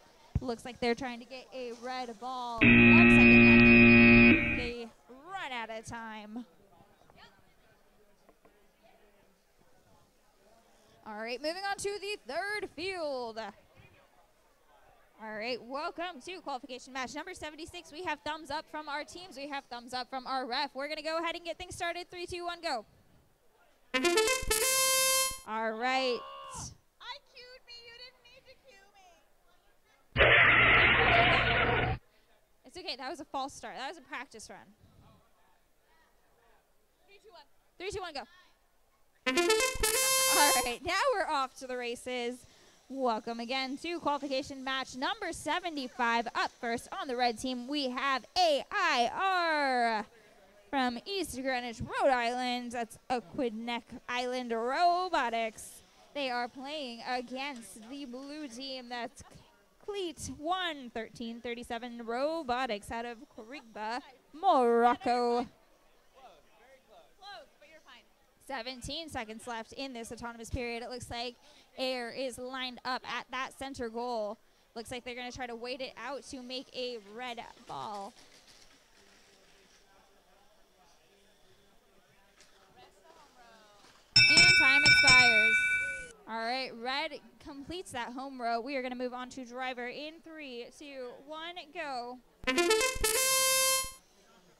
Looks like they're trying to get a red ball. 1 second left. They run out of time. All right, moving on to the third field. All right, welcome to qualification match number 76. We have thumbs up from our teams. We have thumbs up from our ref. We're going to go ahead and get things started. 3, 2, 1, go. All right. I cued me. You didn't need to cue me. It's okay. That was a false start. That was a practice run. 3, 2, 1. 3, 2, 1, go. All right. Now we're off to the races. Welcome again to qualification match number 75. Up first on the red team, we have AIR. From East Greenwich, Rhode Island, that's Aquidneck Island Robotics. They are playing against the blue team, that's Cleat 1337 Robotics out of Corigba, Morocco. 17 seconds left in this autonomous period. It looks like Air is lined up at that center goal. Looks like they're going to try to wait it out to make a red ball. And time expires. All right, red completes that home row. We are going to move on to driver in 3, 2, 1, go.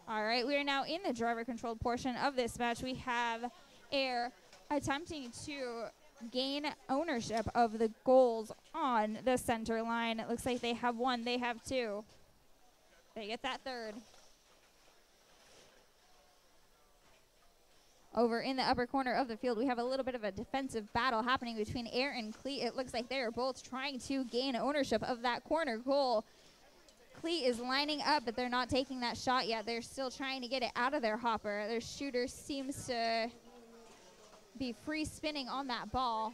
All right, we are now in the driver-controlled portion of this match. We have Air attempting to gain ownership of the goals on the center line. It looks like they have 1, they have 2. They get that third. Over in the upper corner of the field, we have a little bit of a defensive battle happening between Air and Cleat. It looks like they are both trying to gain ownership of that corner goal. Cleat is lining up, but they're not taking that shot yet. They're still trying to get it out of their hopper. Their shooter seems to be free spinning on that ball.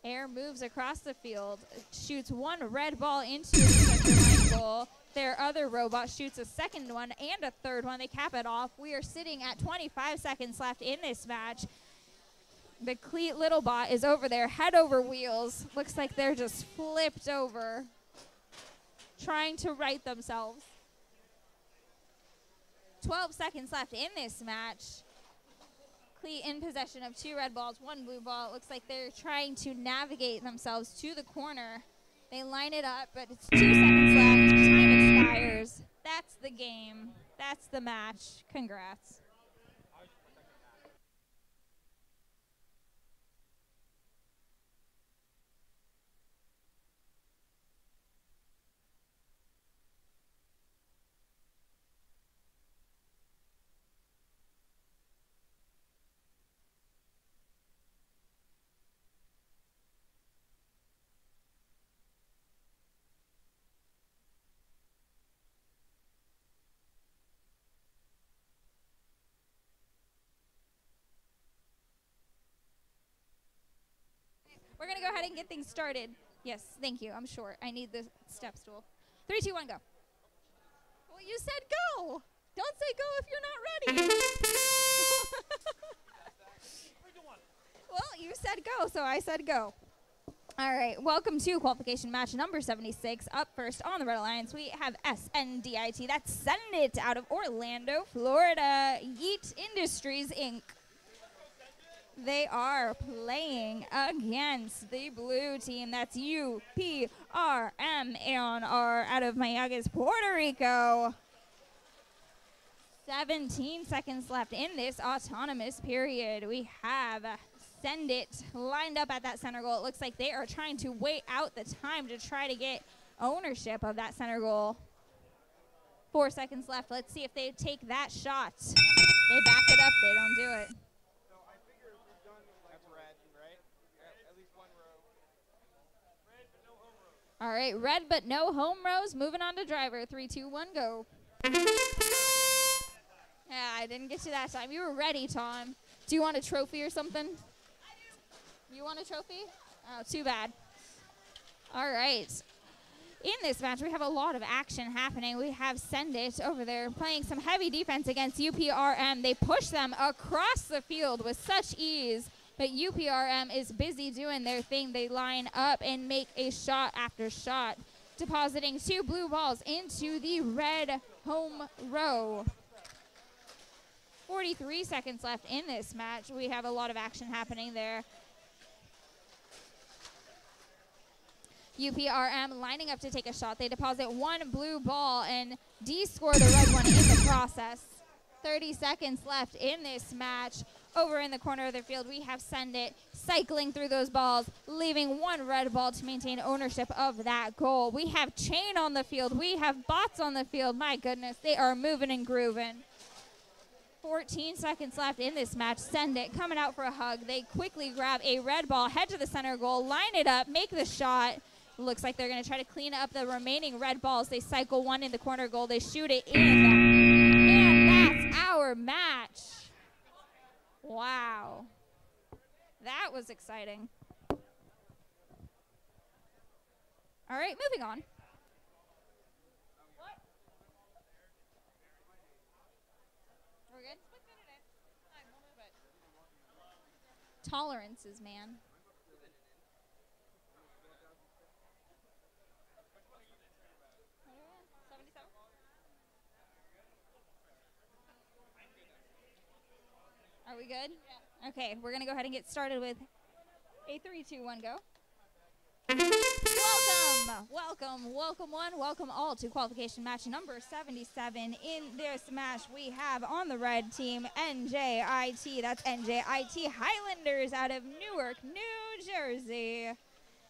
Air moves across the field, shoots 1 red ball into the center line goal. Their other robot shoots a second one and a third one. They cap it off. We are sitting at 25 seconds left in this match. The Cleat little bot is over there, head over wheels. Looks like they're just flipped over, trying to right themselves. 12 seconds left in this match. Cleat in possession of 2 red balls, 1 blue ball. It looks like they're trying to navigate themselves to the corner. They line it up, but it's 2 seconds left. Time expires. That's the game. That's the match. Congrats. We're going to go ahead and get things started. Yes, thank you. I'm short. I need the step stool. 3, 2, 1, go. Well, you said go. Don't say go if you're not ready. Well, you said go, so I said go. All right, welcome to qualification match number 76. Up first on the Red Alliance, we have SNDIT. That's Send It out of Orlando, Florida. Yeet Industries, Inc. They are playing against the blue team. That's UPRM A&R out of Mayaguez, Puerto Rico. 17 seconds left in this autonomous period. We have Send It lined up at that center goal. It looks like they are trying to wait out the time to try to get ownership of that center goal. 4 seconds left. Let's see if they take that shot. They back it up. They don't do it. All right, red but no home rows. Moving on to driver. 3, 2, 1, go. Yeah, I didn't get you that time. You were ready, Tom. Do you want a trophy or something? You want a trophy? Oh, too bad. All right. In this match, we have a lot of action happening. We have Send It over there playing some heavy defense against UPRM. They push them across the field with such ease, but UPRM is busy doing their thing. They line up and make a shot after shot, depositing 2 blue balls into the red home row. 43 seconds left in this match. We have a lot of action happening there. UPRM lining up to take a shot. They deposit 1 blue ball and de-score the red one in the process. 30 seconds left in this match. Over in the corner of the field, we have Send It cycling through those balls, leaving 1 red ball to maintain ownership of that goal. We have Chain on the field. We have Bots on the field. My goodness, they are moving and grooving. 14 seconds left in this match. Send It coming out for a hug. They quickly grab a red ball, head to the center goal, line it up, make the shot. Looks like they're going to try to clean up the remaining red balls. They cycle 1 in the corner goal. They shoot it in. And that's our match. Wow. That was exciting. All right, moving on. We're good? Tolerances, man. Are we good? Yeah. Okay, we're going to go ahead and get started with a 3, 2, 1, go. Welcome one, welcome all to qualification match number 77. In this match, we have on the red team NJIT. That's NJIT Highlanders out of Newark, New Jersey.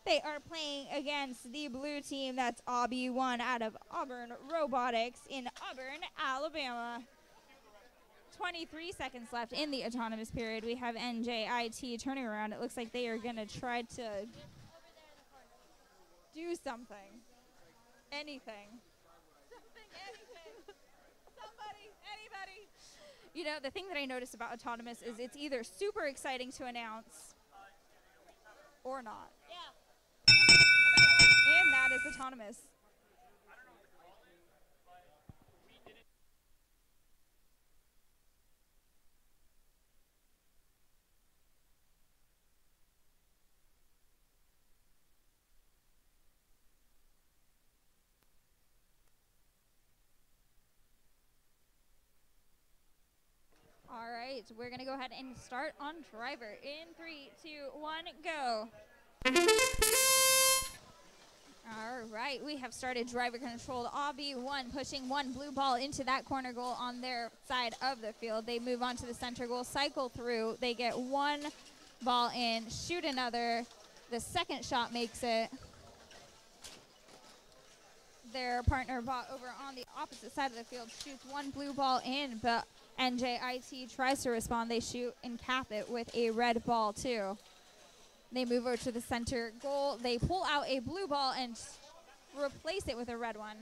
They are playing against the blue team. That's OB1 out of Auburn Robotics in Auburn, Alabama. 23 seconds left in the autonomous period. We have NJIT turning around. It looks like they are going to try to do something. Anything. Somebody, anybody. You know, the thing that I noticed about autonomous is it's either super exciting to announce or not. Yeah. And that is autonomous. All right, we're going to go ahead and start on driver. In 3, 2, 1, go. All right, we have started driver-controlled OB1, pushing 1 blue ball into that corner goal on their side of the field. They move on to the center goal, cycle through. They get 1 ball in, shoot another. The second shot makes it. Their partner bot over on the opposite side of the field shoots 1 blue ball in, but NJIT tries to respond. They shoot and cap it with a red ball too. They move over to the center goal. They pull out a blue ball and replace it with a red one.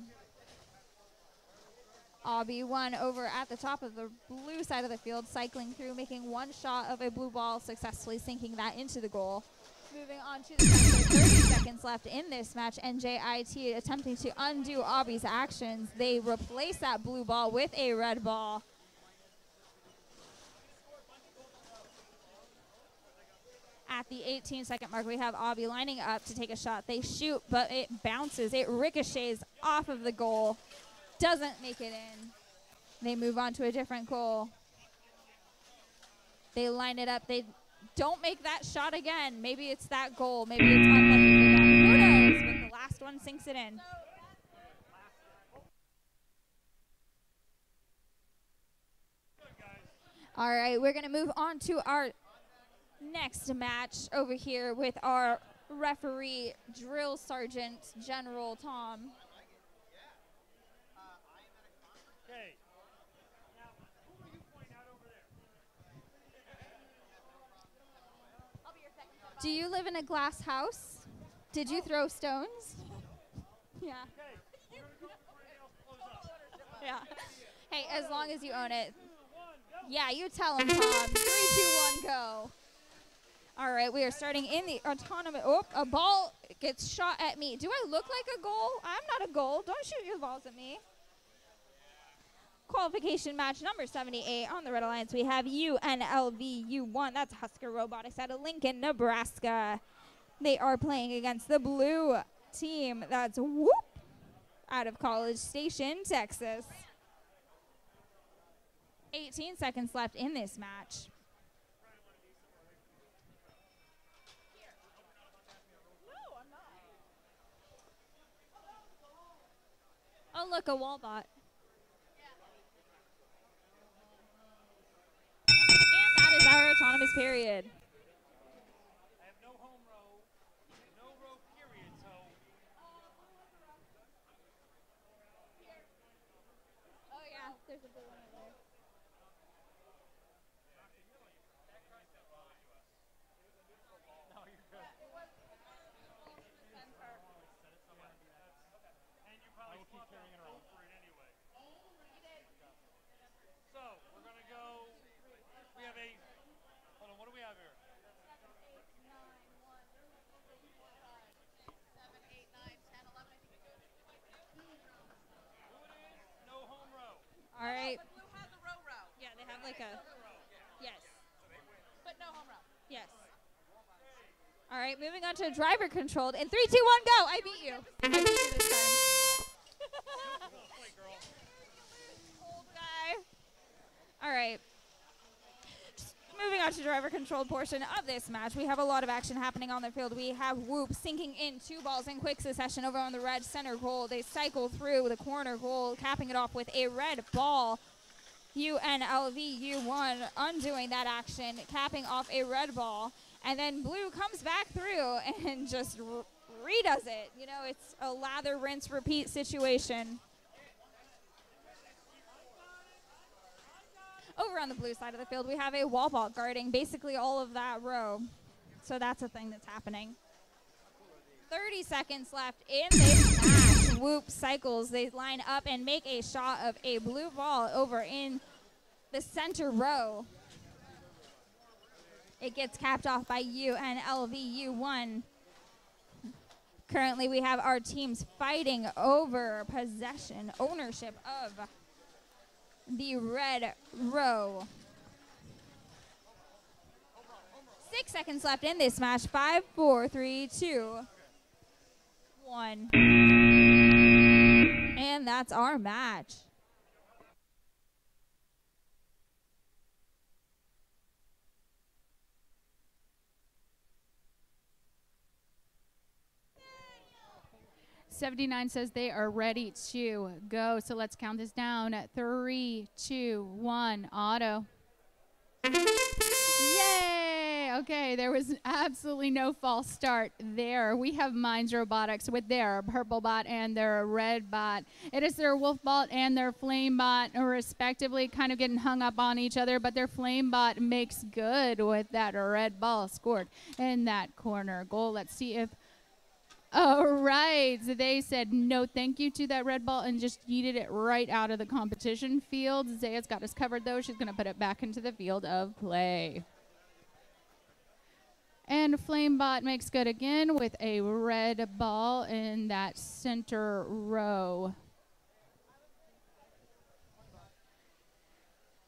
OB1 over at the top of the blue side of the field, cycling through, making 1 shot of a blue ball, successfully sinking that into the goal. Moving on to the next 30 seconds left in this match. NJIT attempting to undo Obby's actions. They replace that blue ball with a red ball. At the 18-second mark, we have Obby lining up to take a shot. They shoot, but it bounces. It ricochets off of the goal. Doesn't make it in. They move on to a different goal. They line it up. They don't make that shot again. Maybe it's that goal. Maybe it's unlucky for them. Who knows? But the last one sinks it in. All right, we're going to move on to our next match over here with our referee, Drill Sergeant General Tom. Do you live in a glass house? Did you throw stones? Yeah. Yeah. Hey, as long as you own it. Yeah, you tell him, Tom. 3, 2, 1, go. All right, we are starting in the autonomous. Oh, a ball gets shot at me. Do I look like a goal? I'm not a goal. Don't shoot your balls at me. Qualification match number 78 on the Red Alliance. We have UNLV U1. That's Husker Robotics out of Lincoln, Nebraska. They are playing against the blue team. That's Whoop out of College Station, Texas. 18 seconds left in this match. Oh, look, a wall bot. And that is our autonomous period. I have no home row, no row period, so. Oh, yeah, there's a blue one over there. No, you're good. And you probably keep carrying it around for it anyway. So, we're going to go. We have a. Hold on, what do we have here? 7, 8, 9, 10, 11. I think we do it. Blue it is, no home row. All right. But blue has a row. Yeah, they have like a. Yes. But no home row. Yes. All right, moving on to driver controlled. In 3, 2, 1, go. I beat you. I beat you this time. Old guy. All right. Moving on to driver controlled portion of this match, we have a lot of action happening on the field. We have Whoop sinking in 2 balls in quick succession over on the red center goal. They cycle through the corner goal, capping it off with a red ball. UNLV U1 undoing that action, capping off a red ball. And then blue comes back through and just redoes it. You know, it's a lather, rinse, repeat situation. Over on the blue side of the field, we have a wall ball guarding basically all of that row. So that's a thing that's happening. 30 seconds left in this match. Whoop cycles. They line up and make a shot of a blue ball over in the center row. It gets capped off by UNLV U1. Currently, we have our teams fighting over possession, ownership of the red row. 6 seconds left in this match. 5, 4, 3, 2, 1. And that's our match. '79 says they are ready to go. So let's count this down at 3, 2, 1. Auto. Yay! Okay, there was absolutely no false start there. We have Minds Robotics with their purple bot and their red bot. It is their wolf bot and their flame bot, respectively, kind of getting hung up on each other, but their flame bot makes good with that red ball scored in that corner goal. Let's see if... All right, so they said no thank you to that red ball and just yeeted it right out of the competition field. Zaya's got us covered, though. She's going to put it back into the field of play. And Flamebot makes good again with a red ball in that center row.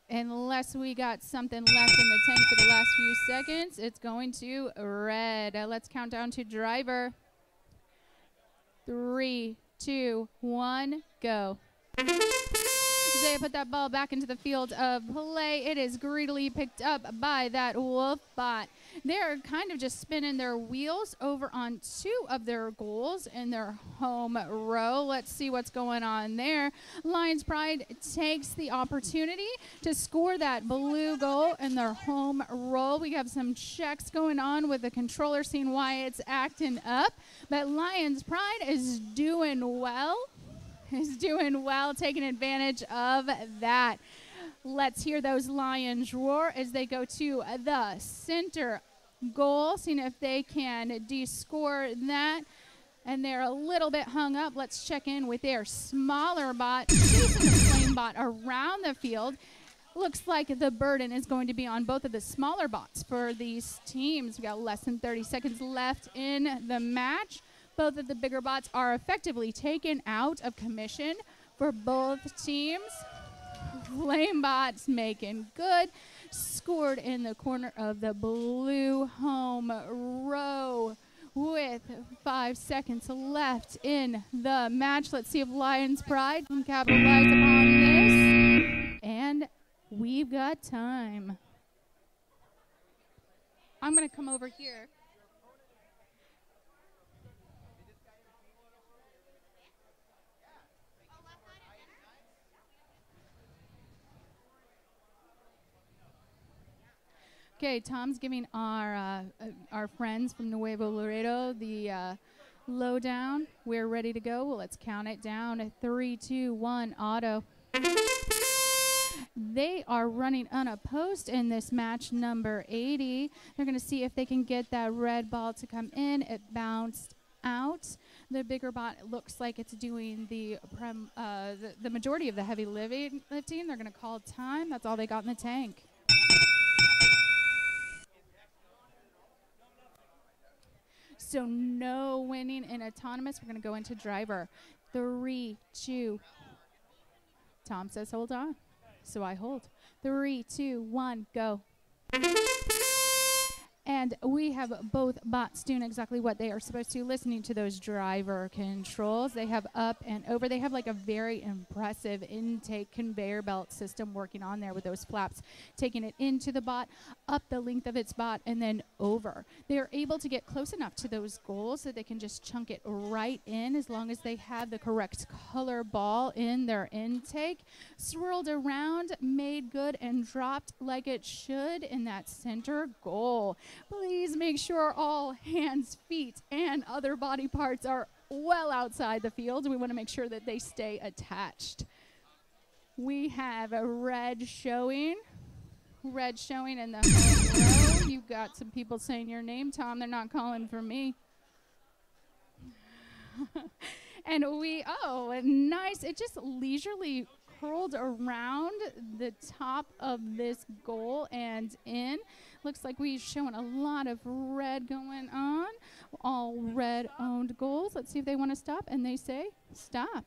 Unless we got something left in the tank for the last few seconds, it's going to red. Let's count down to driver. 3, 2, 1, go. Zaya put that ball back into the field of play. It is greedily picked up by that wolf bot. They're kind of just spinning their wheels over on 2 of their goals in their home row. Let's see what's going on there. Lions Pride takes the opportunity to score that blue goal in their home row. We have some checks going on with the controller, seeing why it's acting up. But Lions Pride is doing well. Taking advantage of that. Let's hear those Lions roar as they go to the center goal, seeing if they can de-score that. And they're a little bit hung up. Let's check in with their smaller bot, chasing the flame bot around the field. Looks like the burden is going to be on both of the smaller bots for these teams. We got less than 30 seconds left in the match. Both of the bigger bots are effectively taken out of commission for both teams. Flamebot's making good. Scored in the corner of the blue home row with 5 seconds left in the match. Let's see if Lions Pride can capitalize upon this. And we've got time. I'm going to come over here. Okay, Tom's giving our friends from Nuevo Laredo the lowdown. We're ready to go. Well, let's count it down. 3, 2, 1, auto. They are running unopposed in this match number 80. They're going to see if they can get that red ball to come in. It bounced out. The bigger bot looks like it's doing the majority of the heavy lifting. They're going to call time. That's all they got in the tank. So no winning in autonomous. We're going to go into driver. 3, 2. Tom says hold on. So I hold. 3, 2, 1, go. And we have both bots doing exactly what they are supposed to, listening to those driver controls. They have up and over. They have like a very impressive intake conveyor belt system working on there with those flaps, taking it into the bot, up the length of its bot, and then over. They are able to get close enough to those goals that they can just chunk it right in as long as they have the correct color ball in their intake. Swirled around, made good, and dropped like it should in that center goal. Please make sure all hands, feet, and other body parts are well outside the field. We want to make sure that they stay attached. We have a red showing in the home row. You've got some people saying your name, Tom. They're not calling for me. And nice. It just leisurely curled around the top of this goal and in. Looks like we're showing a lot of red going on. All red-owned goals. Let's see if they want to stop. And they say stop.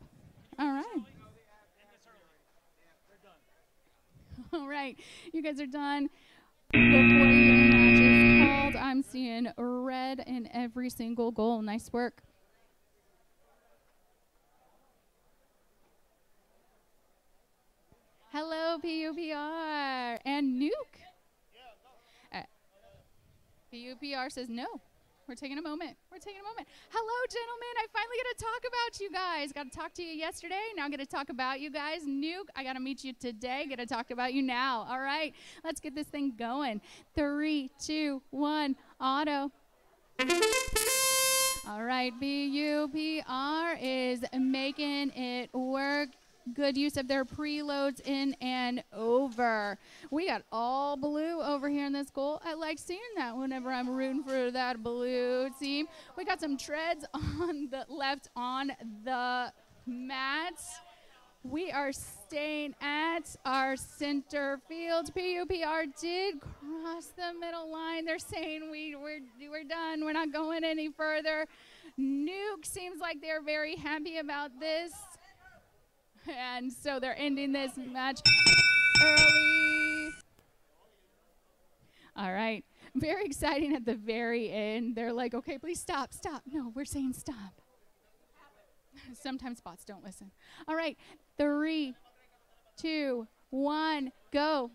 All right. All right. You guys are done. Before your match is called, I'm seeing red in every single goal. Nice work. Hello, PUPR and Nuke. PUPR says no. We're taking a moment. Hello, gentlemen. I finally get to talk about you guys. Got to talk to you yesterday. Now I get to talk about you guys. Nuke, I got to meet you today. Get to talk about you now. All right. Let's get this thing going. 3, 2, 1, auto. All right. PUPR is making it work. Good use of their preloads in and over. We got all blue over here in this goal. I like seeing that whenever I'm rooting for that blue team. We got some treads on the left on the mats. We are staying at our center field. PUPR did cross the middle line. They're saying we're done. We're not going any further. Nuke seems like they're very happy about this. And so they're ending this match early. All right. Very exciting at the very end. They're like, okay, please stop, stop. No, we're saying stop. Sometimes bots don't listen. All right. 3, 2, 1, go.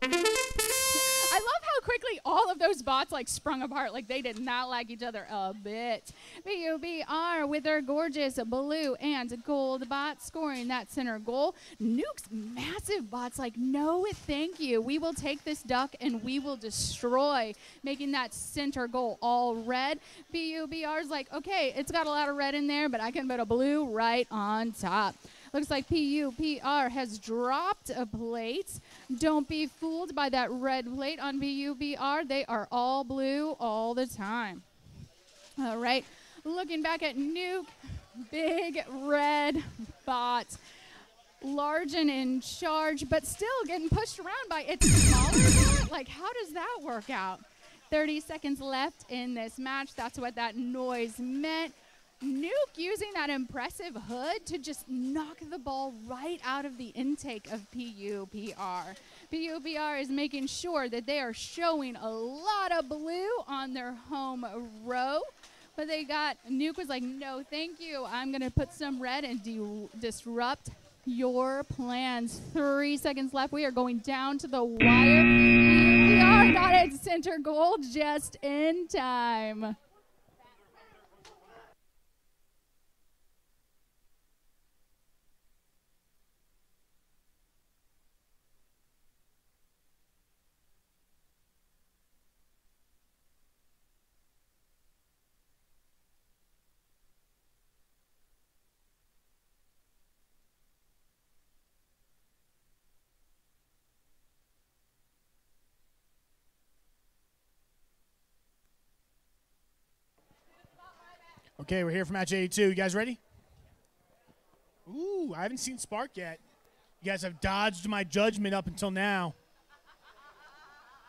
I love how quickly all of those bots like sprung apart. Like they did not like each other a bit. PUBR with their gorgeous blue and gold bot scoring that center goal. Nuke's massive bots like, no thank you. We will take this duck and we will destroy, making that center goal all red. PUBR's like, okay, it's got a lot of red in there, but I can put a blue right on top. Looks like PUPR has dropped a plate. Don't be fooled by that red plate on PUPR. They are all blue all the time. All right, looking back at Nuke, big red bot. Large and in charge, but still getting pushed around by its smaller bot. Like, how does that work out? 30 seconds left in this match. That's what that noise meant. Nuke using that impressive hood to just knock the ball right out of the intake of PUPR. PUPR is making sure that they are showing a lot of blue on their home row. But they got, Nuke was like, no, thank you. I'm going to put some red and disrupt your plans. 3 seconds left. We are going down to the wire. PUPR got its center goal just in time. Okay, we're here for match 82. You guys ready? Ooh, I haven't seen Spark yet. You guys have dodged my judgment up until now.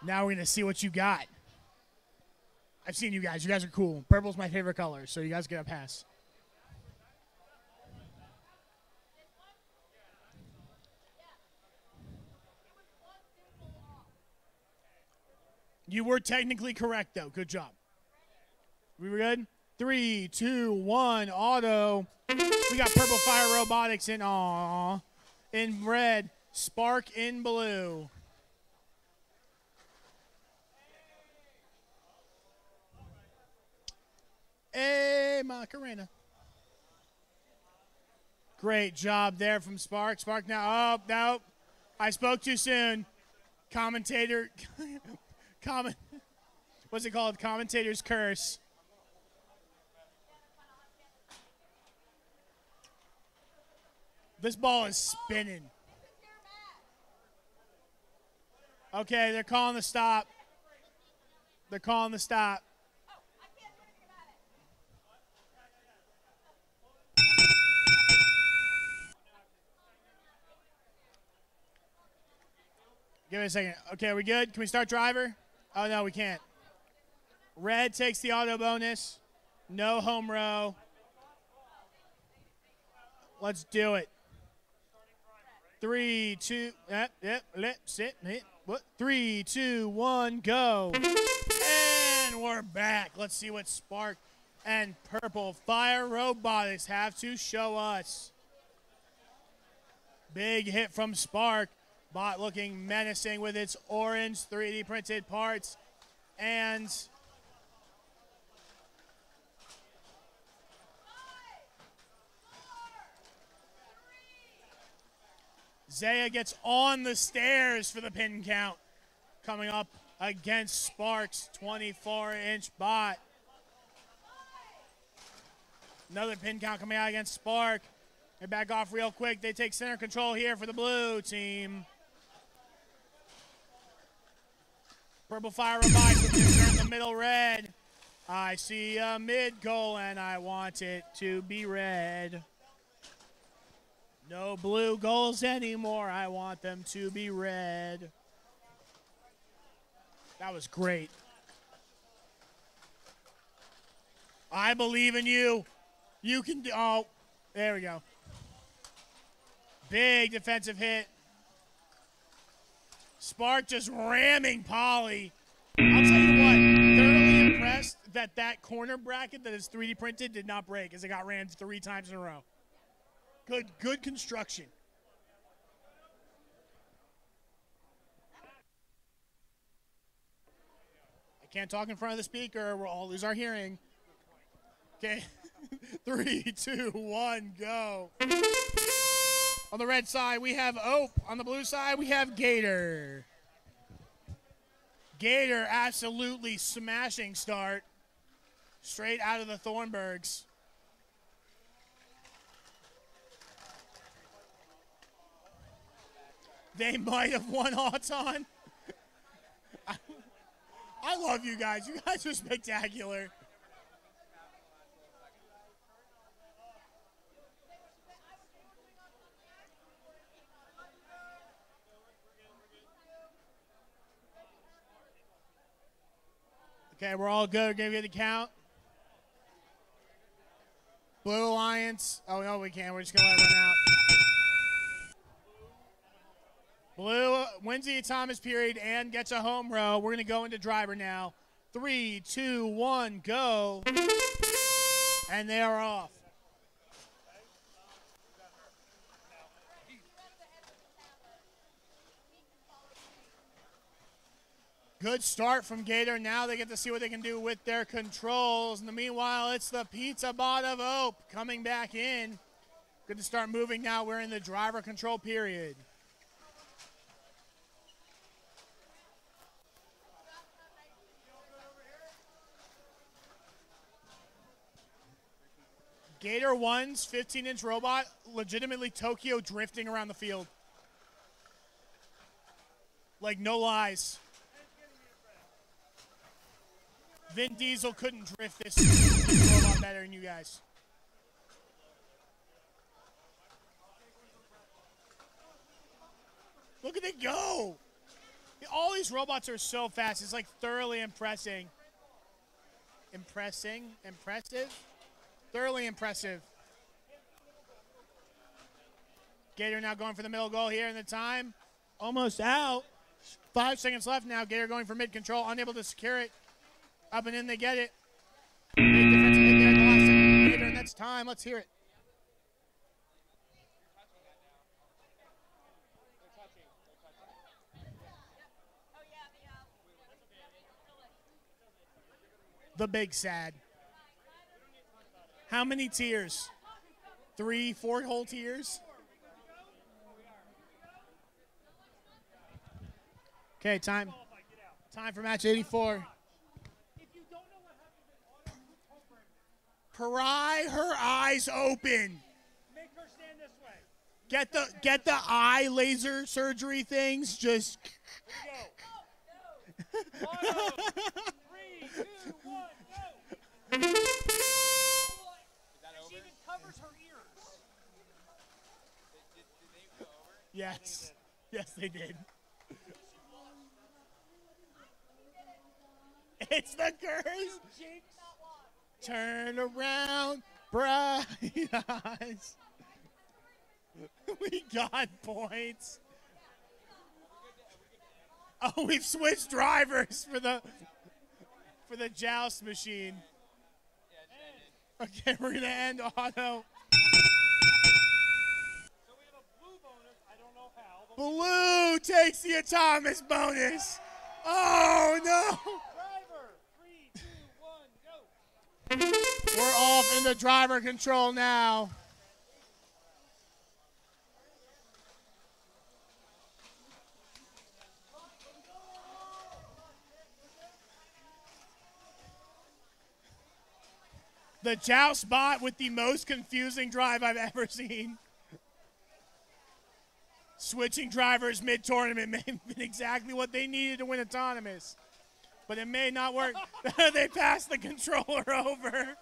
Now we're going to see what you got. I've seen you guys. You guys are cool. Purple's my favorite color, so you guys get a pass. You were technically correct, though. Good job. We were good? 3, 2, 1, auto. We got Purple Fire Robotics in red, Spark in blue. Hey, Macarena. Great job there from Spark. Spark now. Oh, no. I spoke too soon. Commentator. What's it called? Commentator's curse. This ball is spinning. Okay, they're calling the stop. They're calling the stop. Give me a second. Okay, are we good? Can we start driver? Oh, no, we can't. Red takes the auto bonus. No home row. Let's do it. 3, 2, let's sit. 3, 2, 1, go. And we're back. Let's see what Spark and Purple Fire Robotics have to show us. Big hit from Spark. Bot looking menacing with its orange 3D printed parts. And Zaya gets on the stairs for the pin count. Coming up against Spark's 24-inch bot. Another pin count coming out against Spark. They back off real quick. They take center control here for the blue team. Purple Fire Robotics in the middle red. I see a mid goal and I want it to be red. No blue goals anymore. I want them to be red. That was great. I believe in you. You can do. Oh, there we go. Big defensive hit. Spark just ramming Polly. I'll tell you what, thoroughly impressed that that corner bracket that is 3D printed did not break as it got rammed 3 times in a row. Good construction. I can't talk in front of the speaker. We'll all lose our hearing. Okay, 3, 2, 1, go. On the red side, we have Ope. On the blue side, we have Gator. Gator absolutely smashing start. Straight out of the Thornburgs. They might have won Auton. I love you guys. You guys are spectacular. Okay, we're all good. We're going to get the count. Blue Alliance. Oh, no, we can't. We're just going to let it run out. Blue wins the Thomas period and gets a home row. We're going to go into driver now. 3, 2, 1, go. And they are off. Good start from Gator. Now they get to see what they can do with their controls. In the meanwhile, it's the Pizza Bot of Ope coming back in. Good to start moving now. We're in the driver control period. Gator 1's 15-inch robot legitimately Tokyo drifting around the field. Like, no lies. Vin Diesel couldn't drift this robot better than you guys. Look at it go. All these robots are so fast. It's like thoroughly impressive. Thoroughly impressive. Gator now going for the middle goal here in the time. Almost out. 5 seconds left now. Gator going for mid-control. Unable to secure it. Up and in they get it. Big defensive hit there in the last second. Gator, and that's time. Let's hear it. The big sad. How many tiers? 3, 4 whole tiers? Okay, time. Time for match 84. Pry her eyes open. Make her stand this way. Get the eye laser surgery things. Just. Here we go. 3, 2, 1, go. She even covers her ears. Yes. Yes, they did. It's the curse. Turn around, bright eyes. We got points. Oh, we've switched drivers for the joust machine. Okay, we're gonna end auto. Blue takes the Thomas bonus. Oh no! We're off in the driver control now. The Joust bot with the most confusing drive I've ever seen. Switching drivers mid-tournament may have been exactly what they needed to win autonomous. But it may not work. They passed the controller over.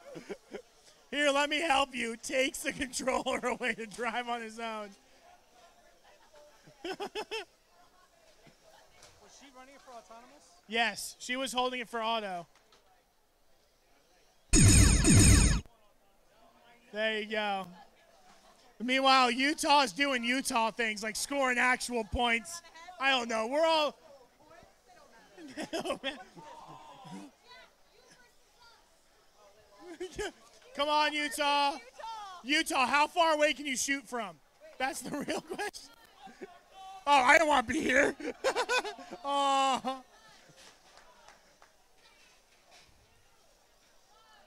Here, let me help you. Takes the controller away to drive on his own. Was she running it for autonomous? Yes, she was holding it for auto. There you go. Meanwhile, Utah's doing Utah things, like scoring actual points. I don't know. We're all... Come on, Utah. Utah, how far away can you shoot from? That's the real question. Oh, I don't want to be here. Oh.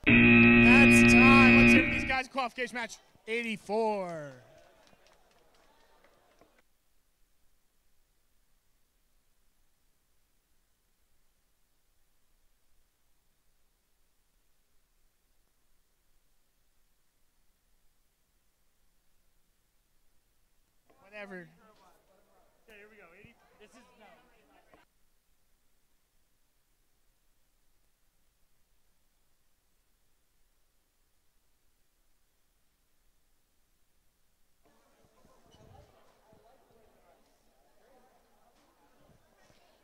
That's time. Let's hear these guys' qualification match 84. Whatever. Okay, here we go. 80. This is no.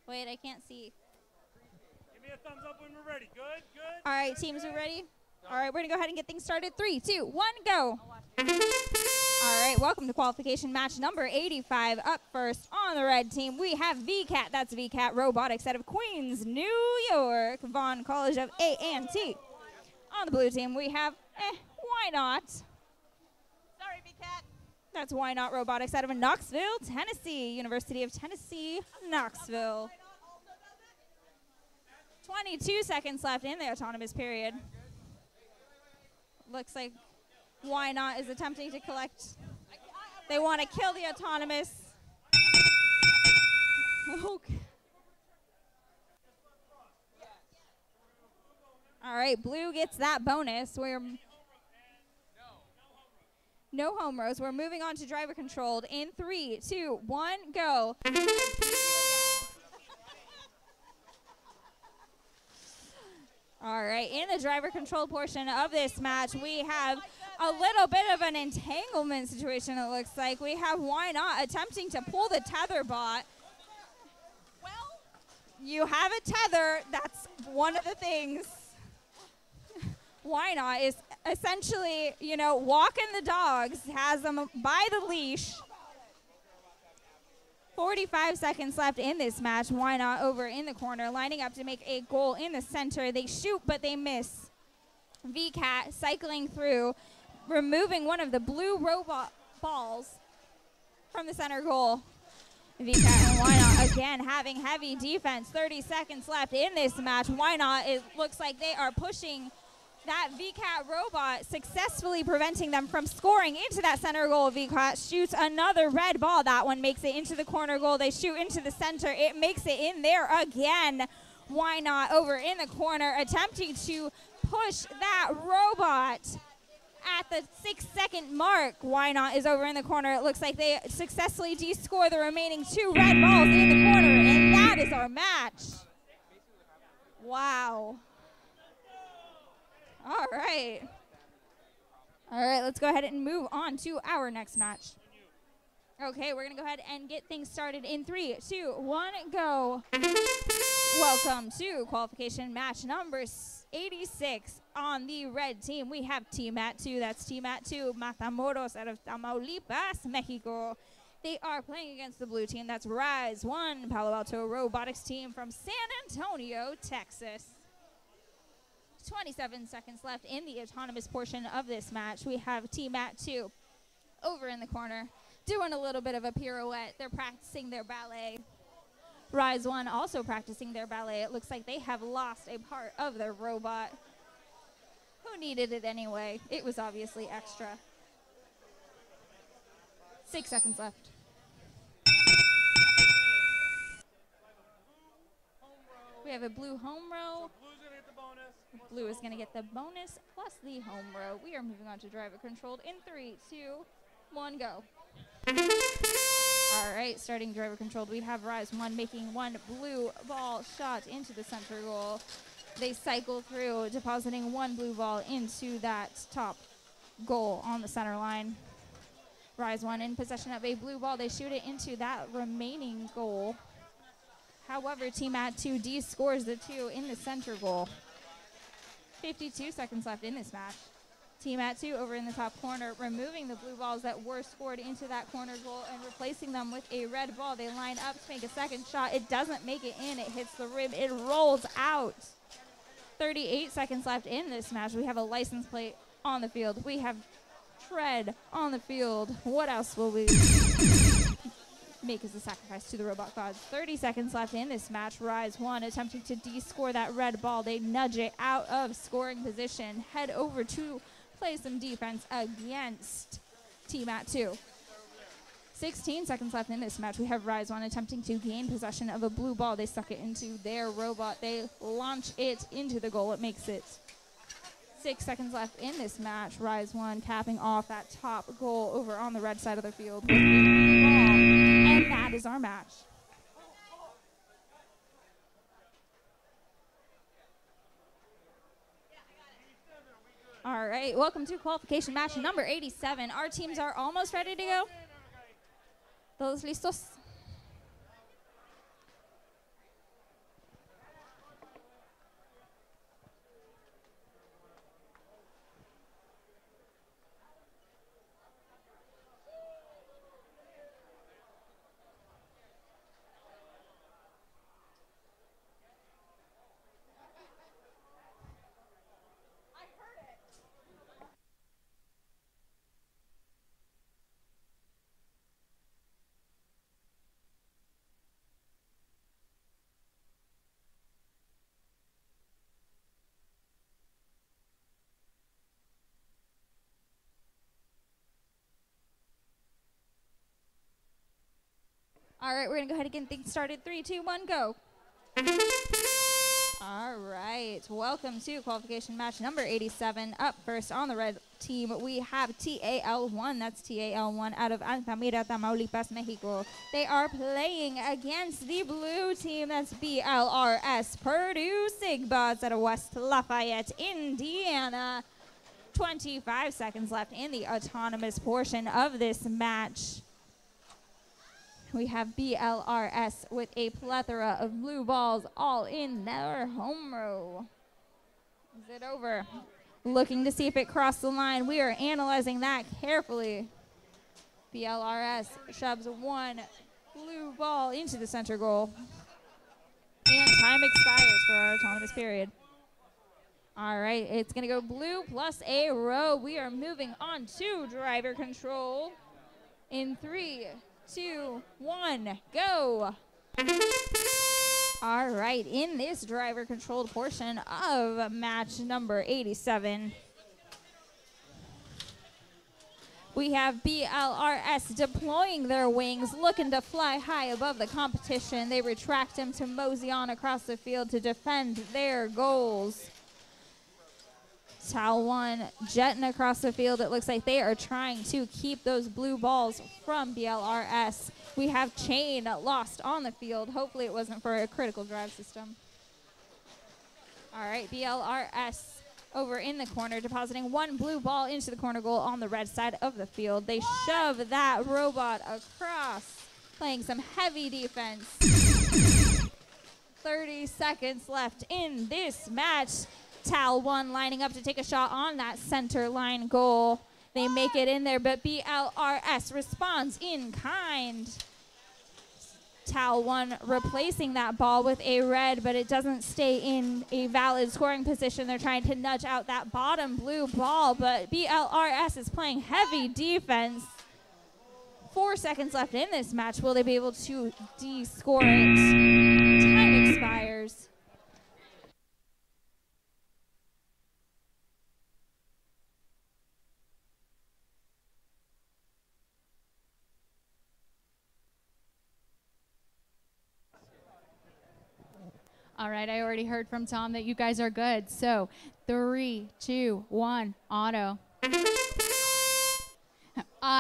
Wait, I can't see. Give me a thumbs up when we're ready. Good, good. All right, teams, we ready? All right, we're going to go ahead and get things started. 3, 2, 1, go. All right, welcome to qualification match number 85. Up first on the red team, we have VCAT. That's VCAT Robotics out of Queens, New York, Vaughn College of A&T. On the blue team, we have, why not? Sorry, VCAT. That's Why Not Robotics out of Knoxville, Tennessee, University of Tennessee, Knoxville. 22 seconds left in the autonomous period. Looks like Why Not is attempting to collect. They want to kill the autonomous. Okay. All right, blue gets that bonus. We're no home rows. We're moving on to driver controlled in 3, 2, 1, go. All right, in the driver control portion of this match, we have a little bit of an entanglement situation, it looks like. We have Why Not attempting to pull the tether bot. Well, you have a tether. That's one of the things. Why Not is essentially, you know, walking the dogs, has them by the leash. 45 seconds left in this match. Why Not over in the corner, lining up to make a goal in the center. They shoot, but they miss. VCAT cycling through, removing one of the blue robot balls from the center goal. VCAT and Why Not again having heavy defense. 30 seconds left in this match. Why Not, it looks like they are pushing that VCAT robot, successfully preventing them from scoring into that center goal. VCAT shoots another red ball. That one makes it into the corner goal. They shoot into the center. It makes it in there again. Why Not over in the corner, attempting to push that robot at the 6-second mark. Why Not is over in the corner. It looks like they successfully de-score the remaining 2 red balls in the corner, and that is our match. Wow. All right. All right, let's go ahead and move on to our next match. Okay, we're going to go ahead and get things started in 3, 2, 1, go. Welcome to qualification match number 86. On the red team, we have Team At 2. That's Team At 2, Matamoros out of Tamaulipas, Mexico. They are playing against the blue team. That's Rise 1, Palo Alto Robotics team from San Antonio, Texas. 27 seconds left in the autonomous portion of this match. We have Team At 2 over in the corner doing a little bit of a pirouette. They're practicing their ballet. Rise 1 also practicing their ballet. It looks like they have lost a part of their robot. Who needed it anyway? It was obviously extra. 6 seconds left. We have a blue home row. Blue is going to get the bonus plus the home row. We are moving on to driver controlled in 3, 2, 1, go. All right, starting driver controlled, we have Rise 1 making one blue ball shot into the center goal. They cycle through, depositing one blue ball into that top goal on the center line. Rise One in possession of a blue ball. They shoot it into that remaining goal. However, Team at 2D scores the 2 in the center goal. 52 seconds left in this match. Team at 2 over in the top corner, removing the blue balls that were scored into that corner goal and replacing them with a red ball. They line up to make a second shot. It doesn't make it in. It hits the rim. It rolls out. 38 seconds left in this match. We have a license plate on the field. We have tread on the field. What else will we make as a sacrifice to the robot gods? 30 seconds left in this match. Rise One attempting to de-score that red ball. They nudge it out of scoring position. Head over to play some defense against Team at 2. 16 seconds left in this match. We have Rise One attempting to gain possession of a blue ball. They suck it into their robot. They launch it into the goal. It makes it. 6 seconds left in this match. Rise One capping off that top goal over on the red side of the field with a blue ball. And that is our match. All right, welcome to qualification match number 87. Our teams are almost ready to go. Todos listos? All right, we're going to go ahead and get things started. 3, 2, 1, go. All right, welcome to qualification match number 87. Up first on the red team, we have TAL1. That's TAL1 out of Altamira, Tamaulipas, Mexico. They are playing against the blue team. That's BLRS, Purdue Sigbots out of West Lafayette, Indiana. 25 seconds left in the autonomous portion of this match. We have BLRS with a plethora of blue balls all in their home row. Is it over? Looking to see if it crossed the line. We are analyzing that carefully. BLRS shoves one blue ball into the center goal. And time expires for our autonomous period. All right, it's going to go blue plus a row. We are moving on to driver control in 3, 2, 1, go. All right, in this driver controlled portion of match number 87, we have BLRS deploying their wings, looking to fly high above the competition. They retract them to mosey on across the field to defend their goals. TAL1 jetting across the field. It looks like they are trying to keep those blue balls from BLRS. We have Chain lost on the field. Hopefully it wasn't for a critical drive system. All right, BLRS over in the corner, depositing one blue ball into the corner goal on the red side of the field. They shove that robot across, playing some heavy defense. 30 seconds left in this match. TAL1 lining up to take a shot on that center line goal. They make it in there, but BLRS responds in kind. TAL1 replacing that ball with a red, but it doesn't stay in a valid scoring position. They're trying to nudge out that bottom blue ball, but BLRS is playing heavy defense. 4 seconds left in this match. Will they be able to de-score it? Time expires. All right, I already heard from Tom that you guys are good. So 3, 2, 1, auto.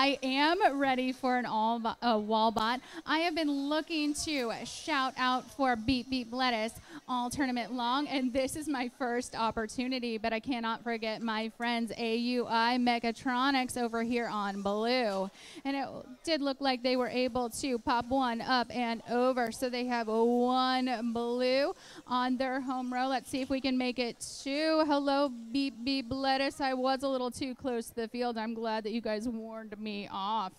I am ready for an wall bot. I have been looking to shout out for Beep Beep Lettuce all tournament long, and this is my first opportunity, but I cannot forget my friends AUI Mechatronics over here on blue. And it did look like they were able to pop one up and over, so they have one blue on their home row. Let's see if we can make it two. Hello, Beep Beep Lettuce. I was a little too close to the field. I'm glad that you guys warned me off.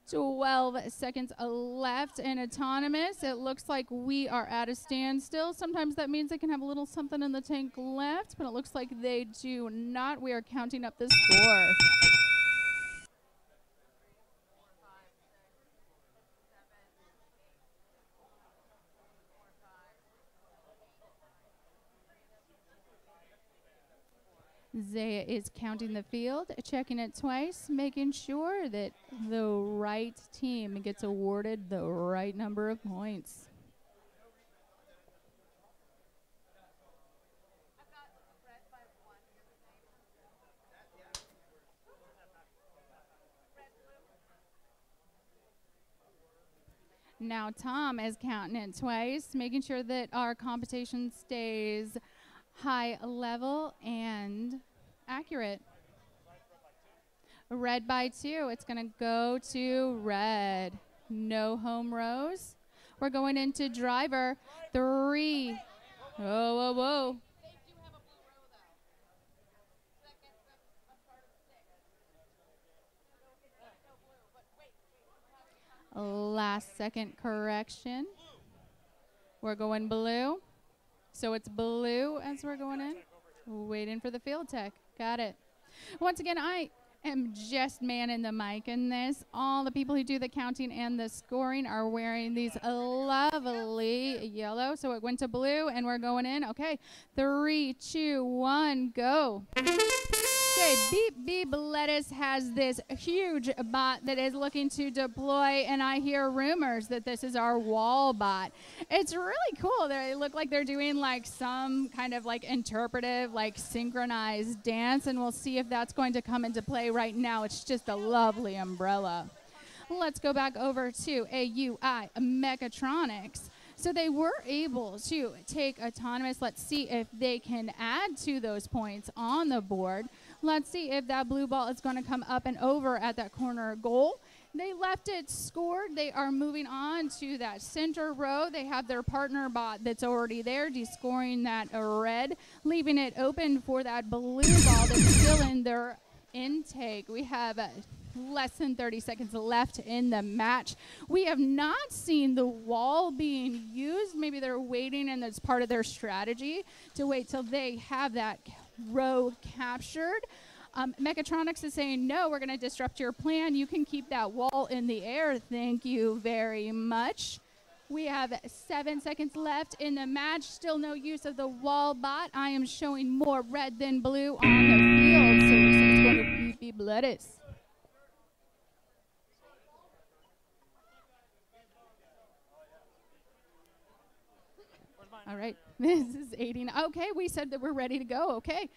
12 seconds left in autonomous. It looks like we are at a standstill. Sometimes that means they can have a little something in the tank left, but it looks like they do not. We are counting up the score. Zaya is counting the field, checking it twice, making sure that the right team gets awarded the right number of points. Now Tom is counting it twice, making sure that our competition stays high level and accurate. Red by 2. It's going to go to red. No home rows. We're going into driver 3. Whoa, whoa, whoa. Last second correction. We're going blue. So it's blue as we're going in. Waiting for the field tech. Got it. Once again, I am just manning the mic in this. All the people who do the counting and the scoring are wearing these lovely yellow. So it went to blue and we're going in. Okay, 3, 2, 1, go. Okay, Beep Beep Lettuce has this huge bot that is looking to deploy, and I hear rumors that this is our wall bot. It's really cool. They look like they're doing like some kind of like interpretive, like synchronized dance, and we'll see if that's going to come into play right now. It's just a lovely umbrella. Let's go back over to AUI Mechatronics. So they were able to take autonomous. Let's see if they can add to those points on the board. Let's see if that blue ball is going to come up and over at that corner goal. They left it scored. They are moving on to that center row. They have their partner bot that's already there, descoring that red, leaving it open for that blue ball that's still in their intake. We have less than 30 seconds left in the match. We have not seen the wall being used. Maybe they're waiting, and that's part of their strategy to wait till they have that row captured. Mechatronics is saying, no, we're going to disrupt your plan. You can keep that wall in the air. Thank you very much. We have 7 seconds left in the match. Still no use of the wall bot. I am showing more red than blue on the field. So it looks like it's going to Beep Beep Lettuce. All right, this is 18. Okay, we said that we're ready to go. Okay,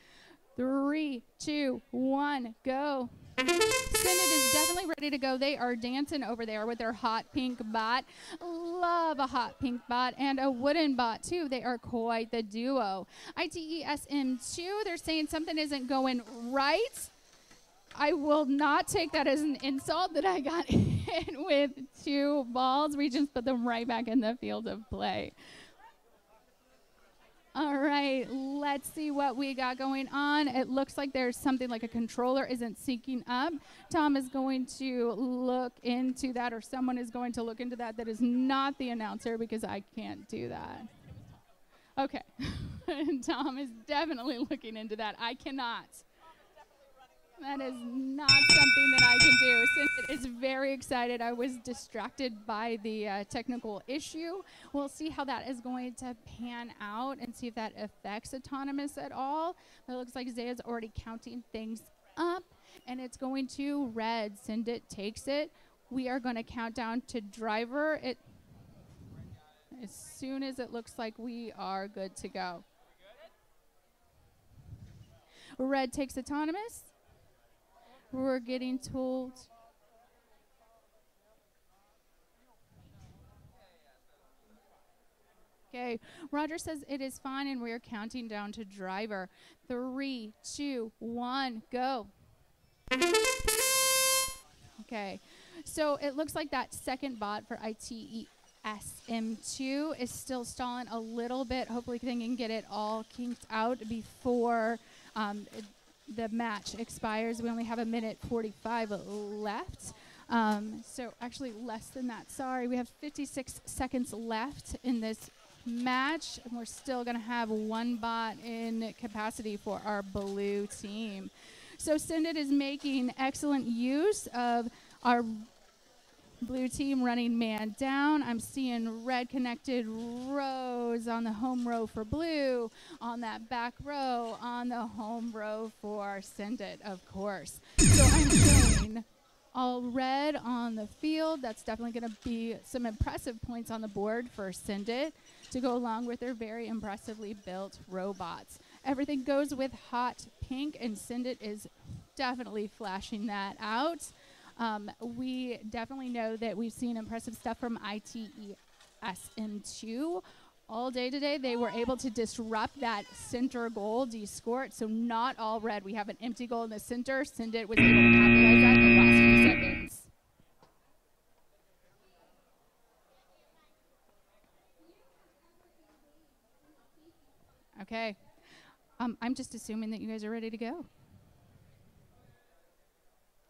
3, 2, 1, go. Synod is definitely ready to go. They are dancing over there with their hot pink bot. Love a hot pink bot and a wooden bot too. They are quite the duo. ITESM2, they're saying something isn't going right. I will not take that as an insult that I got hit with 2 balls. We just put them right back in the field of play. All right, let's see what we got going on. It looks like there's something like a controller isn't syncing up. Tom is going to look into that, or someone is going to look into that. That is not the announcer, because I can't do that. Okay, Tom is definitely looking into that. I cannot. That is not something that I can do. Since is very excited, I was distracted by the technical issue. We'll see how that is going to pan out and see if that affects autonomous at all. But it looks like Zaya's already counting things up, and it's going to red. Syndit takes it. We are going to count down to driver. As soon as it looks like we are good to go. Red takes autonomous. We're getting told Okay, Roger says it is fine, and we're counting down to driver. 3, 2, 1, go. Okay, so it looks like that second bot for ITESM2 is still stalling a little bit. Hopefully they can get it all kinked out before the match expires. We only have 1:45 left. So actually less than that. Sorry, we have 56 seconds left in this match, and we're still going to have one bot in capacity for our blue team. So Sindit is making excellent use of our blue team running man down. I'm seeing red connected rows on the home row for blue, on that back row, on the home row for Sindit, of course. So I'm showing all red on the field. That's definitely going to be some impressive points on the board for Sindit to go along with their very impressively built robots. Everything goes with hot pink, and Sindit is definitely flashing that out. We definitely know that we've seen impressive stuff from ITESM2. All day today, they were able to disrupt that center goal, de-score it, so not all red. We have an empty goal in the center. Sindit was able to capitalize that in the last few seconds. Okay. I'm just assuming that you guys are ready to go.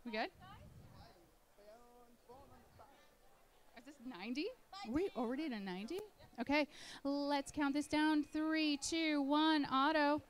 We good? Is this 90? Are we already at a 90? Okay, let's count this down. 3, 2, 1, auto.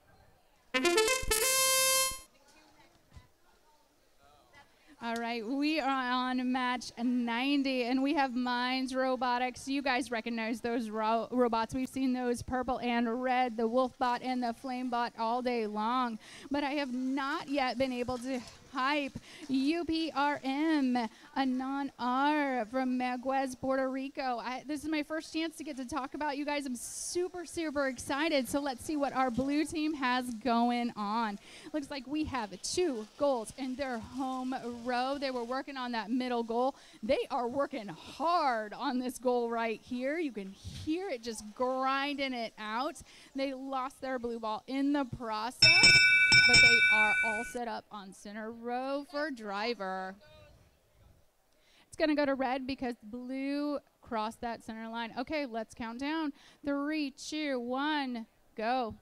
All right, we are on match 90, and we have Minds Robotics. You guys recognize those robots. We've seen those purple and red, the Wolfbot and the Flamebot all day long. But I have not yet been able to hype UPRM, a non-R from Maguez, Puerto Rico. This is my first chance to get to talk about you guys. I'm super, super excited. So let's see what our blue team has going on. Looks like we have 2 goals in their home row. They were working on that middle goal. They are working hard on this goal right here. You can hear it just grinding it out. They lost their blue ball in the process, but they are all set up on center row for driver. It's going to go to red because blue crossed that center line. Okay, let's count down. 3, 2, 1, go.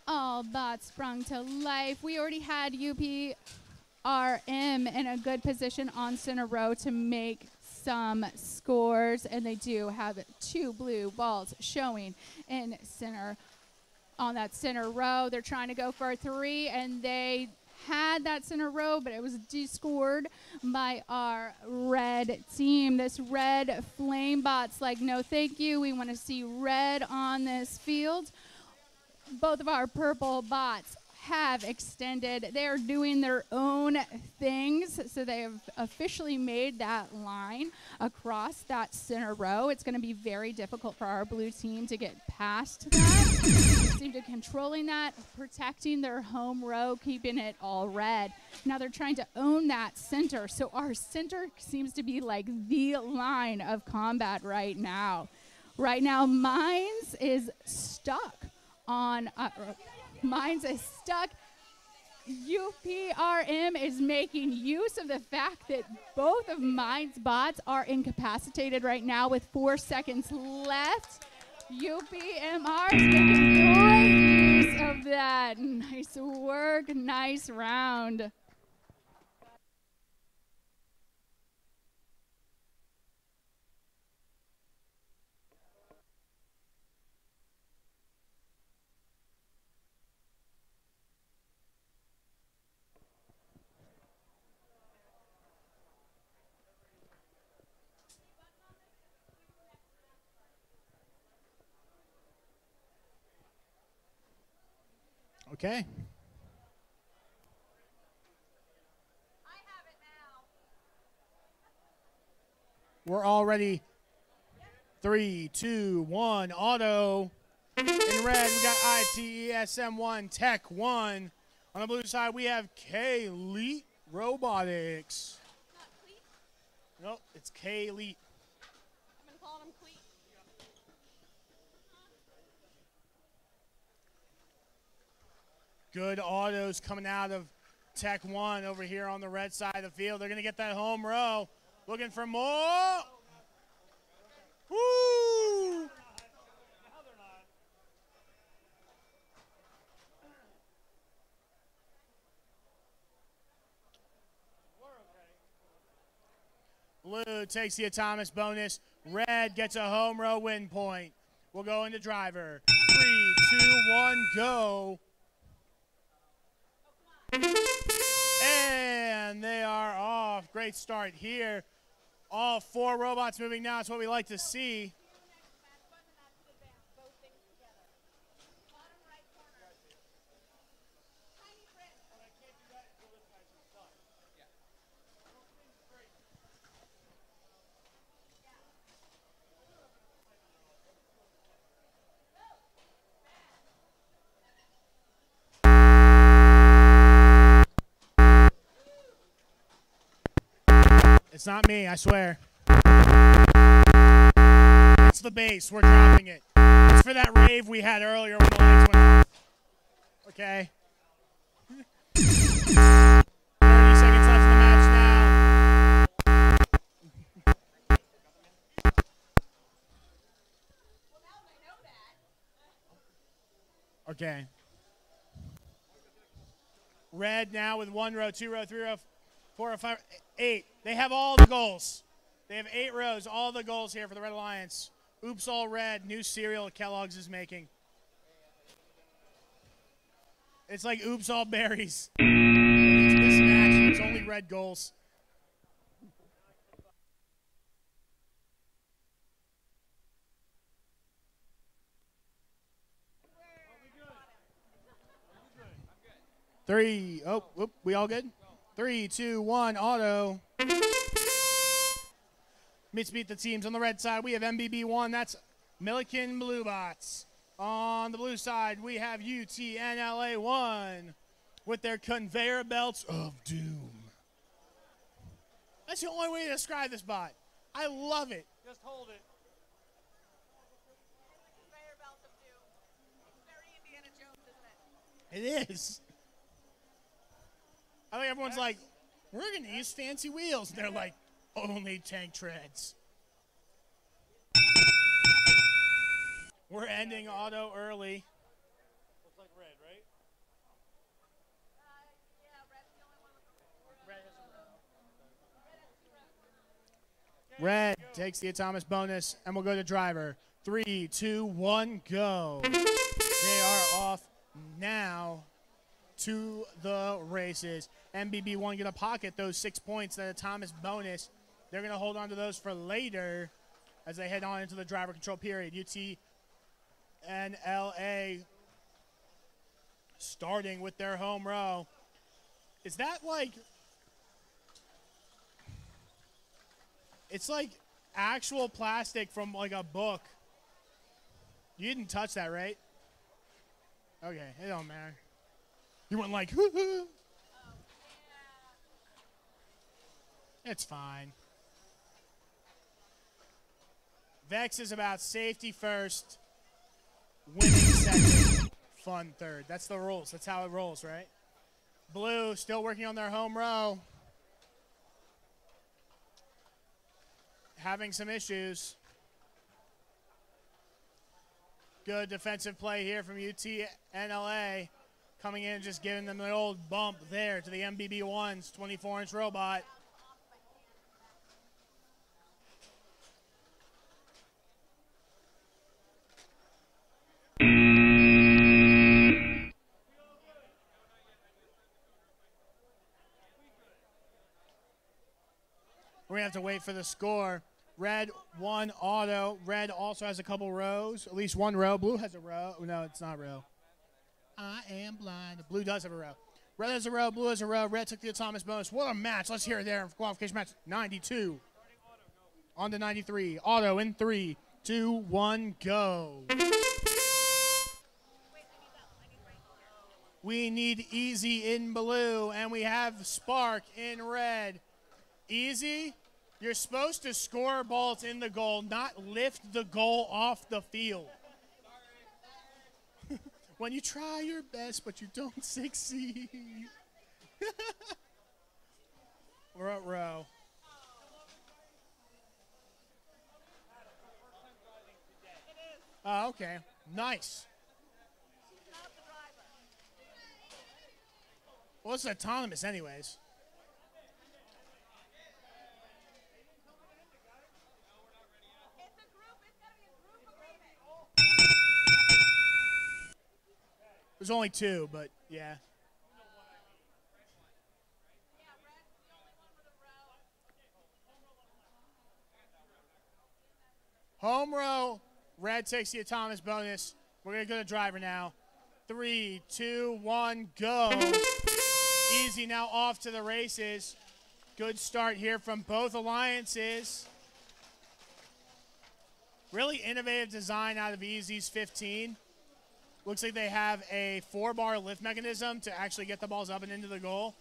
All bots sprung to life. We already had UPRM in a good position on center row to make some scores, and they do have 2 blue balls showing in center on that center row. They're trying to go for a 3, and they had that center row, but it was de-scored by our red team. This red flame bot's like, no thank you. We want to see red on this field. Both of our purple bots have extended. They're doing their own things, so they have officially made that line across that center row. It's going to be very difficult for our blue team to get past that. They seem to controlling that, protecting their home row, keeping it all red. Now they're trying to own that center, so our center seems to be like the line of combat right now. Right now, Minds is stuck on Minds is stuck. UPRM is making use of the fact that both of Minds bots are incapacitated right now with 4 seconds left. UPMR is making great use of that. Nice work, nice round. Okay. We're already 3, 2, 1, auto. In red, we got ITESM1, Tech 1. On the blue side, we have K-Leet Robotics. Nope, it's K-Leet. Good autos coming out of Tech 1 over here on the red side of the field. They're going to get that home row. Looking for more. Woo! Blue takes the Thomas bonus. Red gets a home row win point. We'll go into driver. 3, 2, 1, go. And they are off. Great start here. All 4 robots moving now. It's what we like to see. It's not me, I swear. It's the bass. We're dropping it. It's for that rave we had earlier when the lights went off. Okay. 30 seconds left in the match now. Okay. Red now with 1 row, 2 row, 3 row, 4 row, 5, 8. They have all the goals. They have 8 rows, all the goals here for the Red Alliance. Oops All Red, new cereal Kellogg's is making. It's like Oops All Berries. It's mismatched. It's only red goals. Three. Oh, whoop, we all good? 3, 2, 1, auto. Let's meet the teams on the red side. We have MBB1. That's Milliken Blue Bots. On the blue side, we have UTNLA1 with their conveyor belts of doom. That's the only way to describe this bot. I love it. Just hold it. It is. I think everyone's like, we're going to use fancy wheels. And they're like, only tank treads. We're ending auto early. Looks like red, right? Red takes the Thomas bonus, and we'll go to driver. 3, 2, 1, go. They are off now to the races. MBB1 going to pocket those 6 points that a Thomas bonus. They're going to hold on to those for later as they head on into the driver control period. UTNLA starting with their home row. Is that like... It's like actual plastic from like a book. You didn't touch that, right? Okay, it don't matter. You went like, hoo hoo. It's fine. Vex is about safety first, winning second, fun third. That's the rules. That's how it rolls, right? Blue still working on their home row. Having some issues. Good defensive play here from UTNLA. Coming in and just giving them the old bump there to the MBB1's 24-inch robot. We're going to have to wait for the score. Red, 1 auto. Red also has a couple rows, at least 1 row. Blue has a row. No, it's not a row. I am blind. Blue does have a row. Red has a row. Blue has a row. Red took the Thomas bonus. What a match. Let's hear it there. Qualification match 92. On to 93. Auto in 3, 2, 1, go. We need Easy in blue, and we have Spark in red. Easy, You're supposed to score balls in the goal, not lift the goal off the field. When you try your best, but you don't succeed. We're at row. Oh, okay. Nice. Well, it's autonomous anyways. There's only two, but yeah. Home row, red takes the autonomous bonus. We're going to go to driver now. 3, 2, 1, go. Easy now off to the races. Good start here from both alliances. Really innovative design out of Easy's 15. Looks like they have a 4-bar lift mechanism to actually get the balls up and into the goal,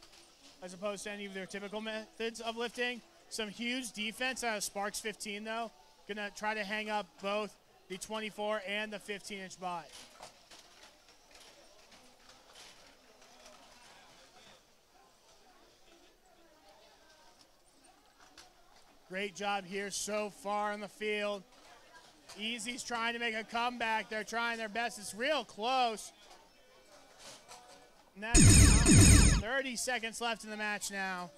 as opposed to any of their typical methods of lifting. Some huge defense out of Sparks 15, though. Gonna try to hang up both the 24 and the 15-inch bot. Great job here so far on the field. Easy's trying to make a comeback. They're trying their best. It's real close. And that's 30 seconds left in the match now.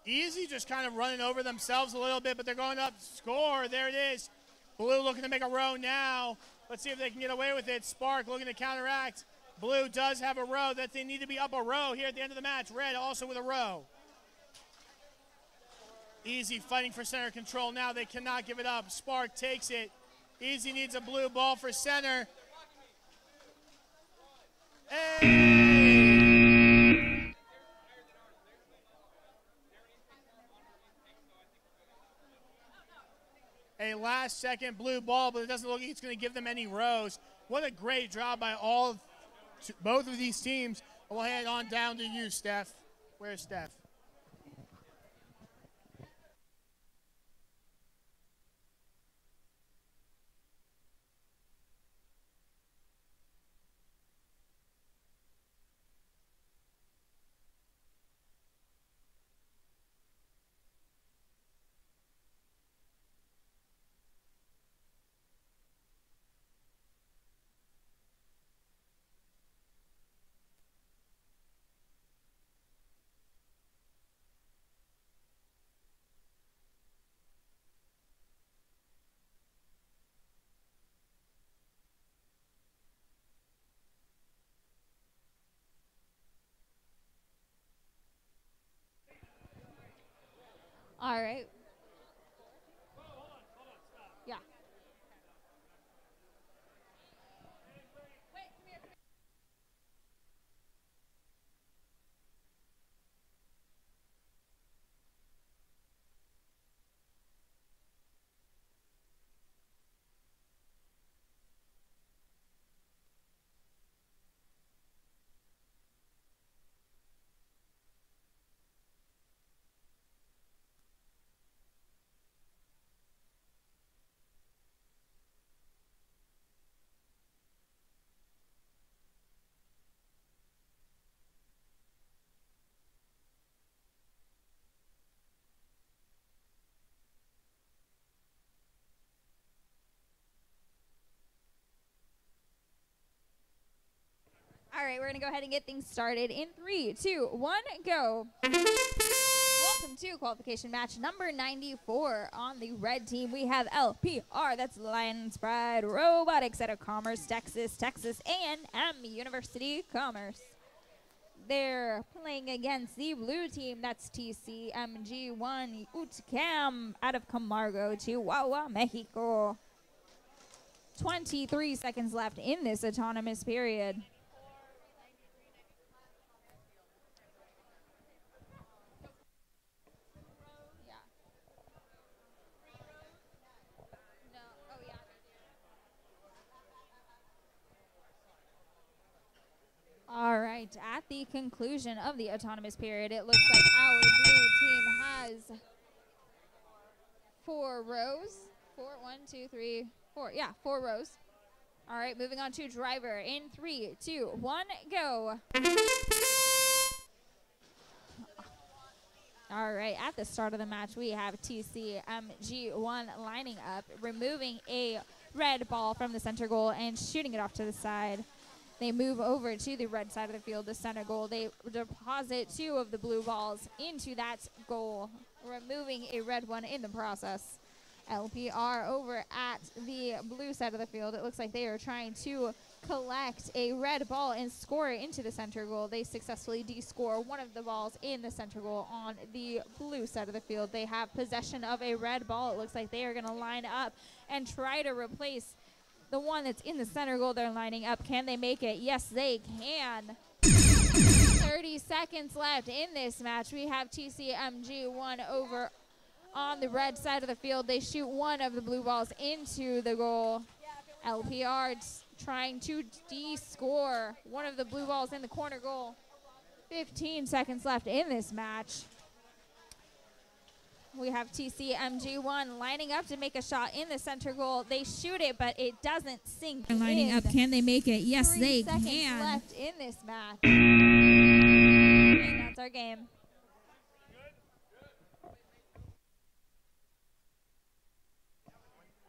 Easy just kind of running over themselves a little bit, but they're going up. Score. There it is. Blue looking to make a row now. Let's see if they can get away with it. Spark looking to counteract. Blue does have a row that they need to be up a row here at the end of the match. Red also with a row. Easy fighting for center control now. They cannot give it up. Spark takes it. Easy needs a blue ball for center. Hey! A last second blue ball, but it doesn't look like it's going to give them any rows. What a great job by both of these teams. We'll head on down to you, Steph. Where's Steph? All right. Yeah. All right, we're going to go ahead and get things started in 3, 2, 1, go. Welcome to qualification match number 94. On the red team, we have LPR, that's Lions Pride Robotics out of Commerce, Texas, A&M University Commerce. They're playing against the blue team, that's TCMG1 UTCAM out of Camargo, Chihuahua, Mexico. 23 seconds left in this autonomous period. All right, at the conclusion of the autonomous period, it looks like our blue team has 4 rows. 4, 1, 2, 3, 4. Yeah, 4 rows. All right, moving on to driver in 3, 2, 1, go. All right, at the start of the match, we have TCMG1 lining up, removing a red ball from the center goal and shooting it off to the side. They move over to the red side of the field, the center goal. They deposit 2 of the blue balls into that goal, removing a red one in the process. LPR over at the blue side of the field. It looks like they are trying to collect a red ball and score it into the center goal. They successfully de-score one of the balls in the center goal on the blue side of the field. They have possession of a red ball. It looks like they are going to line up and try to replace the one that's in the center goal. They're lining up. Can they make it? Yes, they can. 30 seconds left in this match. We have TCMG1 over on the red side of the field. They shoot one of the blue balls into the goal. LPR trying to de-score one of the blue balls in the corner goal. 15 seconds left in this match. We have TCMG1 lining up to make a shot in the center goal. They shoot it, but it doesn't sink in. Lining up. Can they make it? Yes, 3 they seconds can. Left in this match. And that's our game.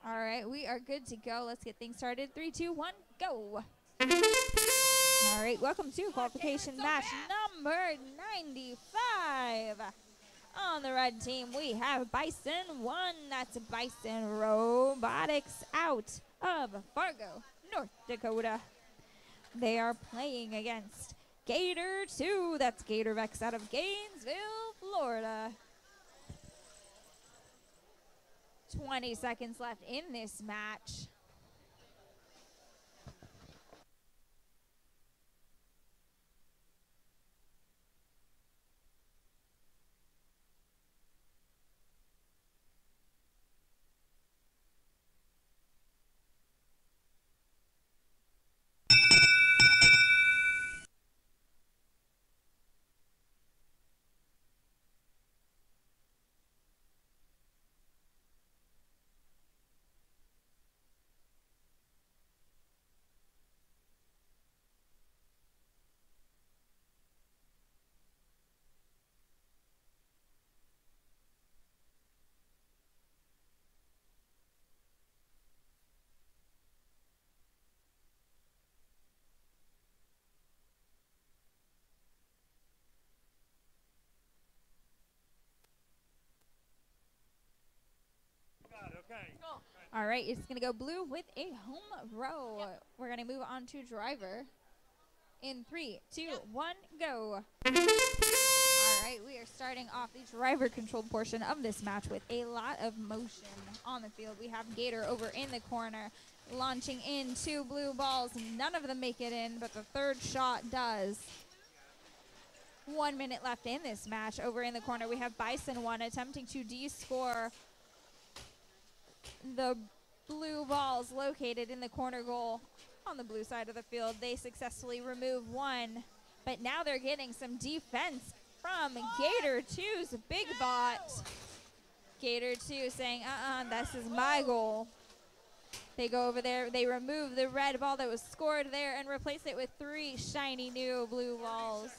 All right, we are good to go. Let's get things started. 3, 2, 1, go. All right, welcome to qualification match number 95. On the red team, we have Bison 1. That's Bison Robotics out of Fargo, North Dakota. They are playing against Gator 2. That's Gator Vex out of Gainesville, Florida. 20 seconds left in this match. All right, it's going to go blue with a home row. Yep. We're going to move on to driver. In 3, 2, 1, go. All right, we are starting off the driver controlled portion of this match with a lot of motion on the field. We have Gator over in the corner, launching in 2 blue balls. None of them make it in, but the third shot does. 1 minute left in this match. Over in the corner, we have Bison 1 attempting to de-score the blue balls located in the corner goal on the blue side of the field. They successfully remove 1, but now they're getting some defense from Gator 2's big bot. Gator 2 saying, this is my goal. They go over there, they remove the red ball that was scored there and replace it with 3 shiny new blue balls.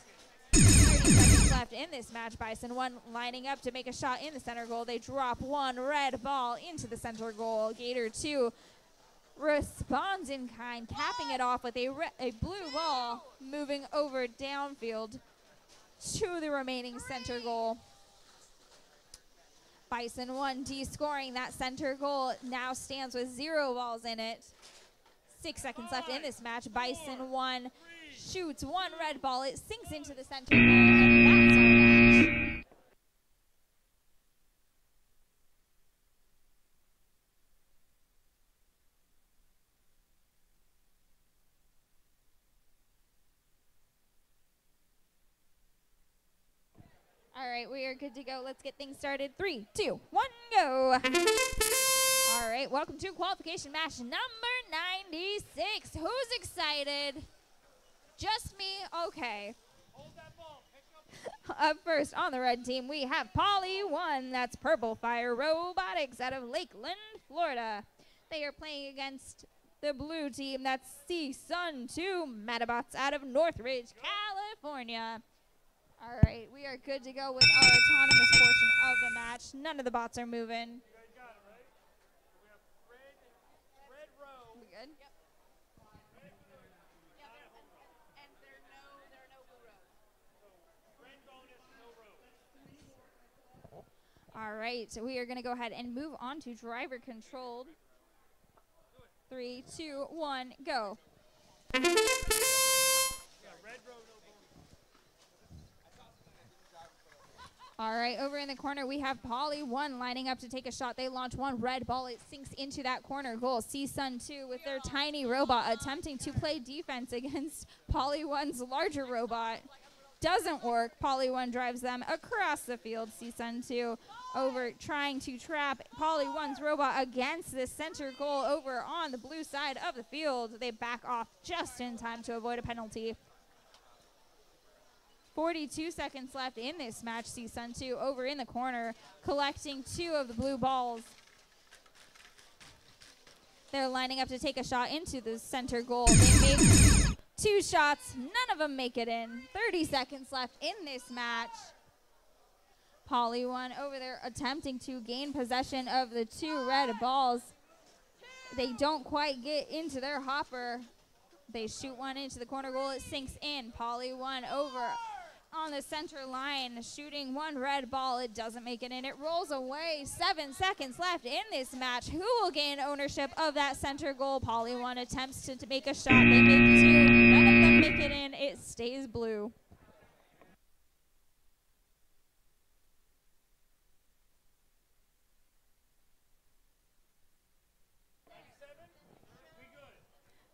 30 seconds left in this match. Bison 1 lining up to make a shot in the center goal. They drop 1 red ball into the center goal. Gator 2 responds in kind, capping it off with a blue ball, moving over downfield to the remaining center goal. Bison 1 de-scoring that center goal, now stands with 0 balls in it. 6 seconds left in this match. Bison 1 shoots 1 red ball. It sinks into the center goal, and that's our match. All right, we are good to go. Let's get things started. 3, 2, 1, go. All right, welcome to qualification match number 96. Who's excited? Just me? Okay. Hold that ball. Pick up. Up first on the red team, we have Poly 1. That's Purple Fire Robotics out of Lakeland, Florida. They are playing against the blue team. That's C-Sun 2 Metabots out of Northridge, California. All right, we are good to go with our autonomous portion of the match. None of the bots are moving. We good? All right, so we are going to go ahead and move on to driver controlled. 3, 2, 1, go. All right, over in the corner, we have Poly 1 lining up to take a shot. They launch one red ball. It sinks into that corner goal. C-Sun 2 with their tiny robot attempting to play defense against Poly 1's larger robot. Doesn't work. Poly 1 drives them across the field. C-Sun 2 over trying to trap Poly 1's robot against the center goal over on the blue side of the field. They back off just in time to avoid a penalty. 42 seconds left in this match. C-Sun 2 over in the corner collecting 2 of the blue balls. They're lining up to take a shot into the center goal. They make 2 shots. None of them make it in. 30 seconds left in this match. Poly 1 over there attempting to gain possession of the 2 red balls. They don't quite get into their hopper. They shoot one into the corner goal. It sinks in. Poly 1 over on the center line, shooting one red ball. It doesn't make it in. It rolls away. 7 seconds left in this match. Who will gain ownership of that center goal? Poly 1 attempts to make a shot. They make 2. None of them make it in. It stays blue.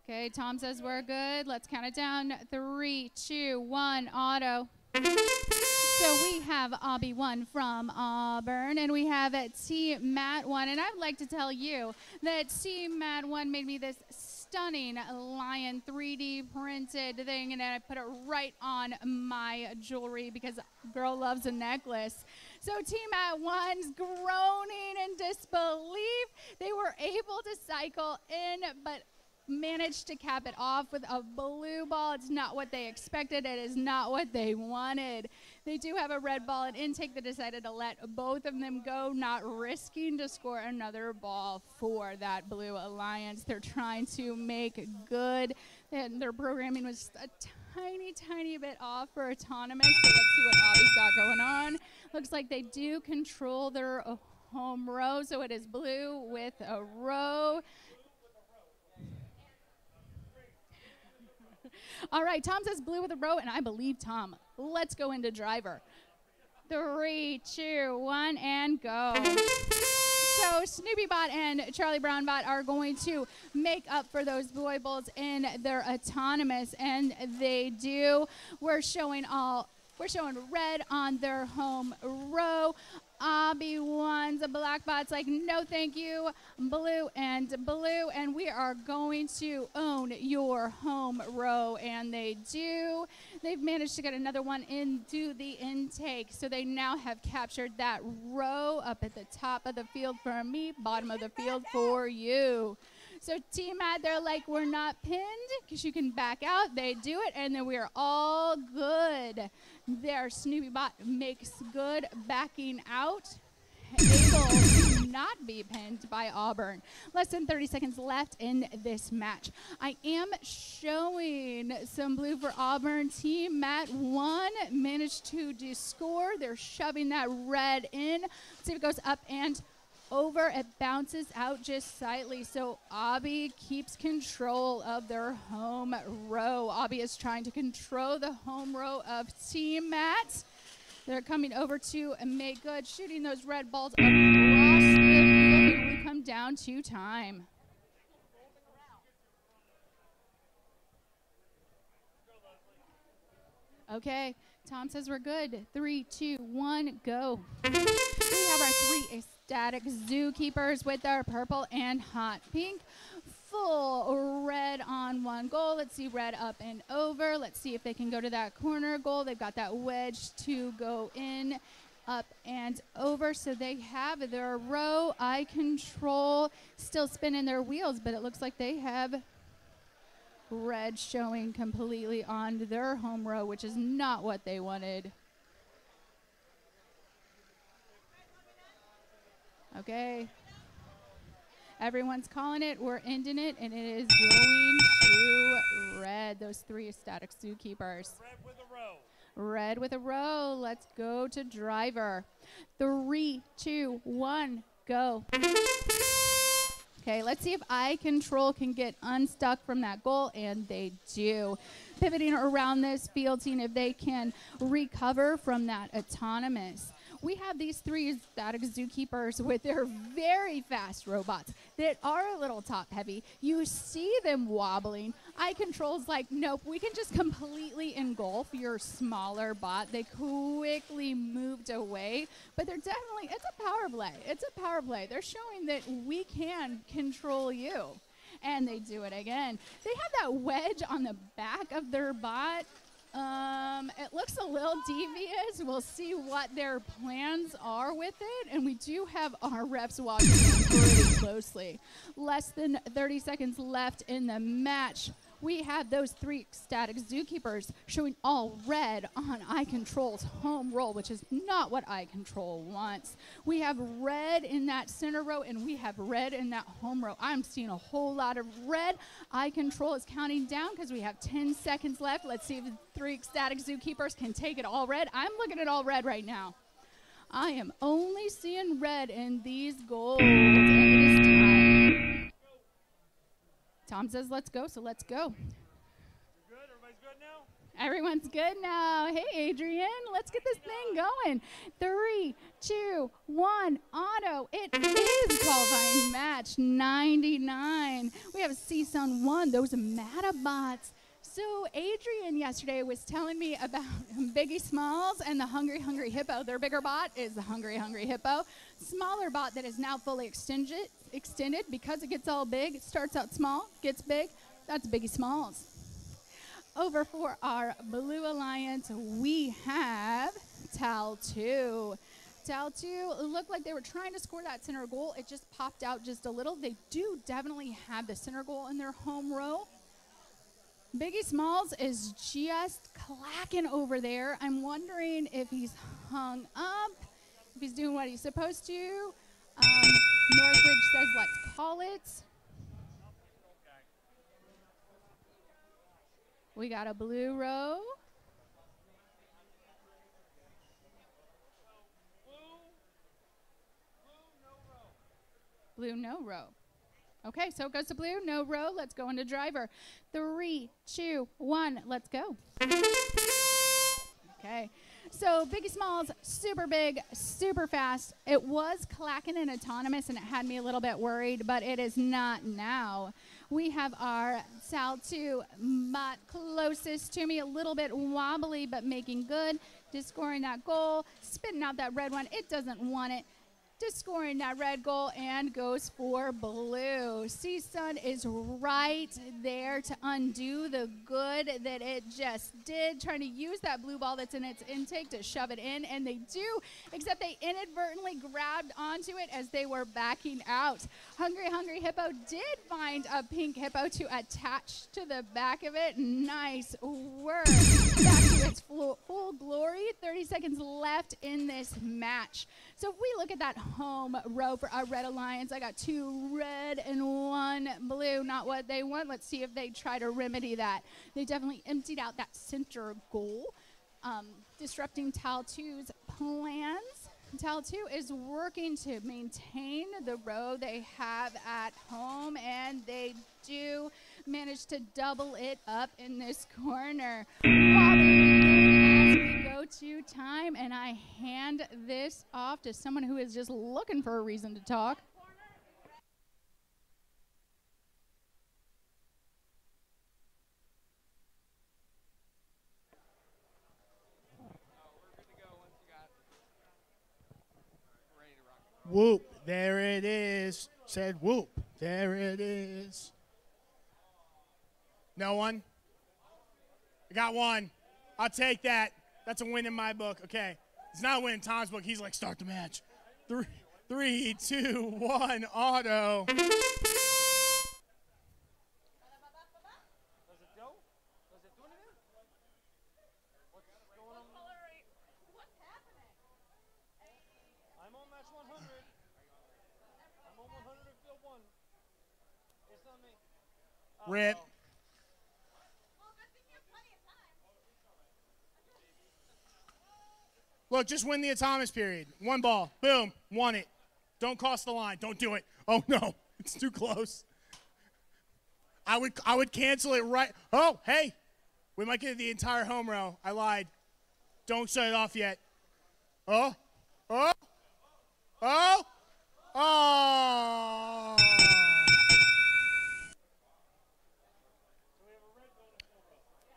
Okay, Tom says we're good. Let's count it down. 3, 2, 1, auto. So we have Obby 1 from Auburn, and we have Team Matt 1. And I would like to tell you that Team Matt 1 made me this stunning lion 3D printed thing, and I put it right on my jewelry because girl loves a necklace. So Team Matt 1's groaning in disbelief. They were able to cycle in, but managed to cap it off with a blue ball. It's not what they expected. It is not what they wanted. They do have a red ball at intake. They decided to let both of them go, not risking to score another ball for that Blue Alliance. They're trying to make good. And their programming was a tiny bit off for autonomous, but let's see what Obby's got going on. Looks like they do control their home row, so it is blue with a row. All right, Tom says blue with a row, and I believe Tom. Let's go into driver. 3, 2, 1, and go. So Snoopy Bot and Charlie Brown Bot are going to make up for those foibles in their autonomous, and they do. We're showing red on their home row. Obby 1's black bot's like, no thank you, blue, and we are going to own your home row, and they do. They've managed to get another one into the intake, so they now have captured that row up at the top of the field for me, bottom of the field for you. So Team Matt, they're like, we're not pinned because you can back out. They do it, and then we're all good. Their Snoopy Bot makes good backing out, able to not be pinned by Auburn. Less than 30 seconds left in this match. I am showing some blue for Auburn. Team Matt 1 managed to score. They're shoving that red in. Let's see if it goes up and over. It bounces out just slightly, so Obby keeps control of their home row. Obby is trying to control the home row of Team Matt. They're coming over to make good, shooting those red balls across the field, and we come down to time. Okay, Tom says we're good. 3, 2, 1, go. We have our 3 ecstatic zookeepers with our purple and hot pink. full red on one goal. Let's see red up and over. Let's see if they can go to that corner goal. They've got that wedge to go in, up and over. So they have their row. Eye control still spinning their wheels, but it looks like they have red showing completely on their home row, which is not what they wanted. Okay. Everyone's calling it. We're ending it, and it is going to red. Those three static zookeepers. Red with a row. Red with a row. Let's go to driver. 3, 2, 1, go. Okay, let's see if eye control can get unstuck from that goal, and they do. Pivoting around this field, seeing if they can recover from that autonomous. We have these three static zookeepers with their very fast robots that are a little top heavy. You see them wobbling. Eye control's like, nope, we can just completely engulf your smaller bot. They quickly moved away, but they're definitely, it's a power play. It's a power play. They're showing that we can control you. And they do it again. They have that wedge on the back of their bot. It looks a little devious. We'll see what their plans are with it. And we do have our reps watching pretty closely. Less than 30 seconds left in the match. We have those three static zookeepers showing all red on eye control's home roll, which is not what eye control wants. We have red in that center row, and we have red in that home row. I'm seeing a whole lot of red. Eye control is counting down because we have 10 seconds left. Let's see if the three static zookeepers can take it all red. I'm looking at all red right now. I am only seeing red in these goals, and it is time. Tom says let's go, so let's go. Good? Everybody's good now? Everyone's good now. Hey, Adrian, let's get this thing going. 3, 2, 1, auto. It is qualifying match 99. We have CSUN 1, those Metabots. So Adrian yesterday was telling me about Biggie Smalls and the Hungry Hungry Hippo. Their bigger bot is the Hungry Hungry Hippo. Smaller bot that is now fully extended because it gets all big. It starts out small, gets big. That's Biggie Smalls. Over for our Blue Alliance, we have Tal2. Tal2 looked like they were trying to score that center goal. It just popped out just a little. They do definitely have the center goal in their home row. Biggie Smalls is just clacking over there. I'm wondering if he's hung up, if he's doing what he's supposed to. Northridge says let's call it. We got a blue row. Blue, no row. Okay, so it goes to blue, no row. Let's go into driver. 3, 2, 1, let's go. Okay, so Biggie Smalls, super big, super fast. It was clacking and autonomous, and it had me a little bit worried, but it is not now. We have our Tal2 bot closest to me, a little bit wobbly, but making good. Just scoring that goal, spitting out that red one. It doesn't want it. Just scoring that red goal and goes for blue. CSUN is right there to undo the good that it just did, trying to use that blue ball that's in its intake to shove it in, and they do, except they inadvertently grabbed onto it as they were backing out. Hungry Hungry Hippo did find a pink hippo to attach to the back of it. Nice work. Back to its full glory. 30 seconds left in this match. So if we look at that home row for our Red Alliance, I got 2 red and 1 blue. Not what they want. Let's see if they try to remedy that. They definitely emptied out that center goal, disrupting Tal2's plans. Tal2 is working to maintain the row they have at home, and they do manage to double it up in this corner. As we go to time, and I hand this off to someone who is just looking for a reason to talk. Whoop, there it is. Said whoop, there it is. No one? I got one. I'll take that. That's a win in my book. Okay. It's not a win in Tom's book. He's like, start the match. 3, 2, 1, auto. I'm on match 100. I'm on 100 in field 1. It's on me. Rip. Look, just win the autonomous period. One ball. Boom. Won it. Don't cross the line. Don't do it. Oh, no. It's too close. I would cancel it right. Oh, hey. We might get the entire home row. I lied. Don't shut it off yet. Oh. Oh. Oh. Oh.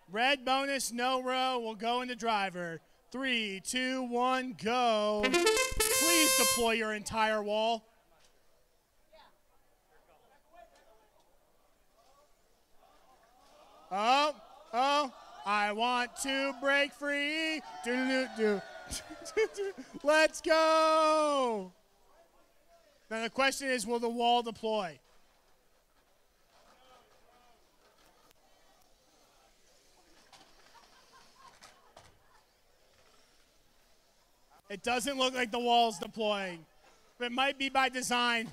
Red bonus, no row. We'll go into driver. 3, 2, 1, go. Please deploy your entire wall. Oh, oh, I want to break free. Do. Let's go. Now the question is, will the wall deploy? It doesn't look like the wall's deploying. But it might be by design.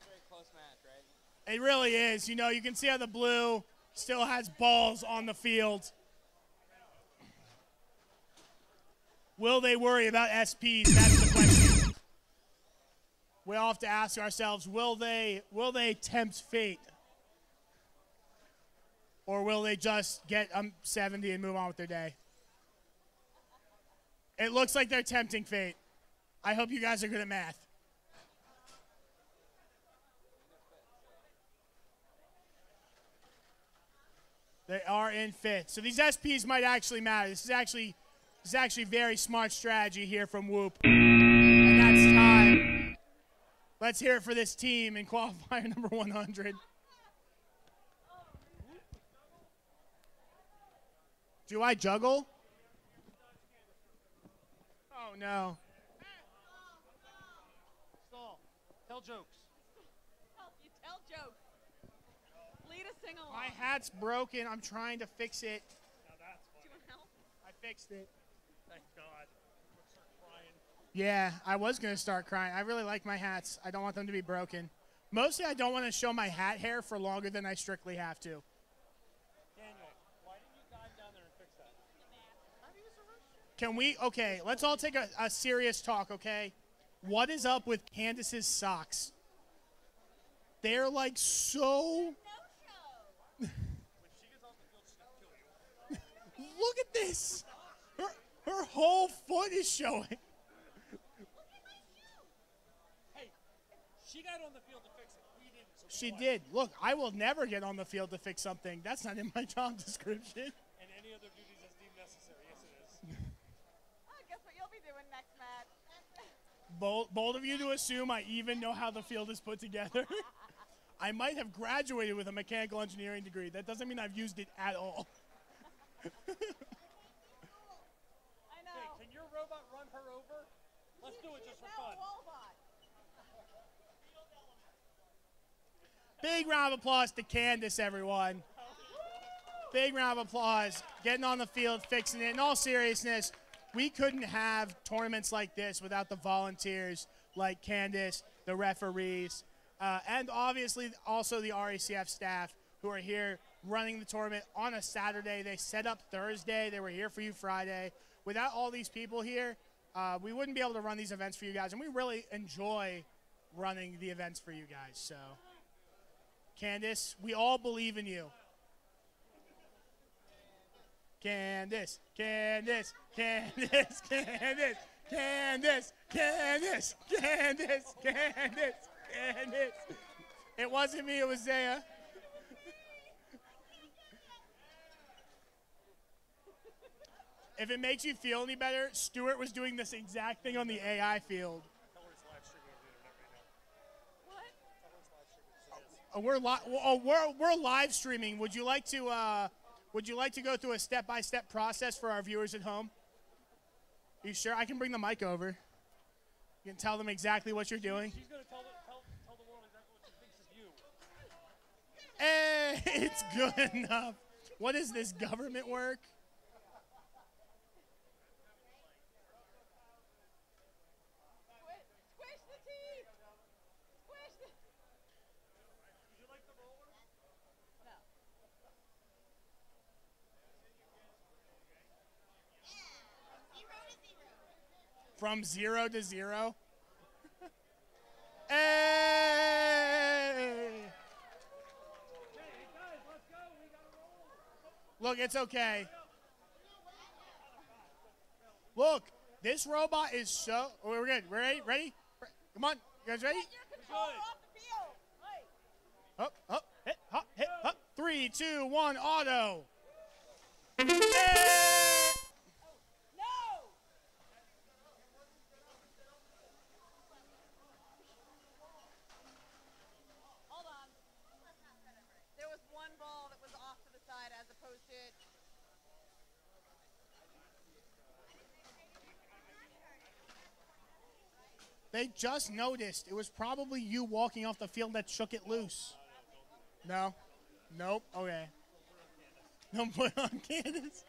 Very close match, right? It really is. You know, you can see how the blue still has balls on the field. Will they worry about SPs? That's the question. We all have to ask ourselves, will they tempt fate? Or will they just get 70 and move on with their day? It looks like they're tempting fate. I hope you guys are good at math. They are in fifth. So these SPs might actually matter. This is actually very smart strategy here from Whoop. And that's time. Let's hear it for this team in qualifier number 100. Do I juggle? Oh, no. Stall. Tell jokes. You tell jokes. Lead a sing-along. My hat's broken. I'm trying to fix it. Now that's funny. Do you want help? I fixed it. Thank God. I'm gonna start crying. Yeah, I was going to start crying. I really like my hats. I don't want them to be broken. Mostly, I don't want to show my hat hair for longer than I strictly have to. Daniel, why didn't you dive down there and fix that? Can we, okay, let's all take a serious talk, okay? What is up with Candace's socks? They're like so... Look at this! Her whole foot is showing. Hey, she got on the field to fix it. We didn't. So She did. Look, I will never get on the field to fix something. That's not in my job description. And any other duties as deemed necessary. Yes, it is. Guess what you'll be doing next match? Bold of you to assume I even know how the field is put together. I might have graduated with a mechanical engineering degree. That doesn't mean I've used it at all. I know. Hey, can your robot run her over? Let's do it just for fun. Big round of applause to Candace, everyone. Big round of applause. Getting on the field, fixing it. In all seriousness, we couldn't have tournaments like this without the volunteers like Candace, the referees, and obviously also the RACF staff who are here running the tournament on a Saturday. They set up Thursday. They were here for you Friday. Without all these people here, we wouldn't be able to run these events for you guys, and we really enjoy running the events for you guys. So, Candace, we all believe in you. Candace, Candace, Candace, Candace, Candace, Candace, Candace, Candace, Candace. It wasn't me, it was Zaya. If it makes you feel any better, Stuart was doing this exact thing on the AI field. We're live streaming. Would you like to go through a step-by-step process for our viewers at home? You sure? I can bring the mic over. You can tell them exactly what you're doing. She's going to tell the world exactly what she thinks of you. Hey, it's good enough. What is this, government work? From 0 to 0. Hey! Look, it's okay. Look, this robot is so. Oh, we're good. We're ready? Ready? Come on. You guys ready? Up, up, hit, hop, hit, up. 3, 2, 1, auto. Hey! They just noticed. It was probably you walking off the field that shook it loose. No? Nope. Okay. Don't put it on Candace.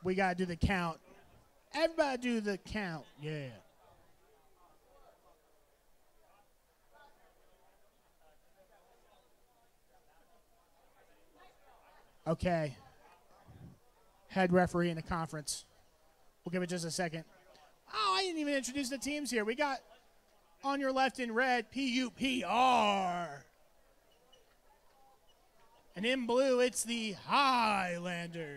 We got to do the count. Everybody do the count. Yeah. Okay. Head referee in the conference. We'll give it just a second. Oh, I didn't even introduce the teams here. We got on your left in red, PUPR. And in blue, it's the Highlanders.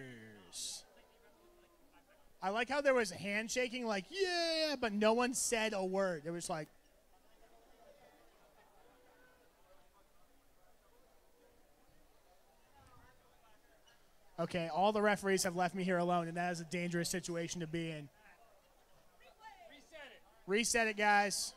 I like how there was handshaking, like, yeah, but no one said a word. It was like, okay, all the referees have left me here alone, and that is a dangerous situation to be in. Reset it, guys.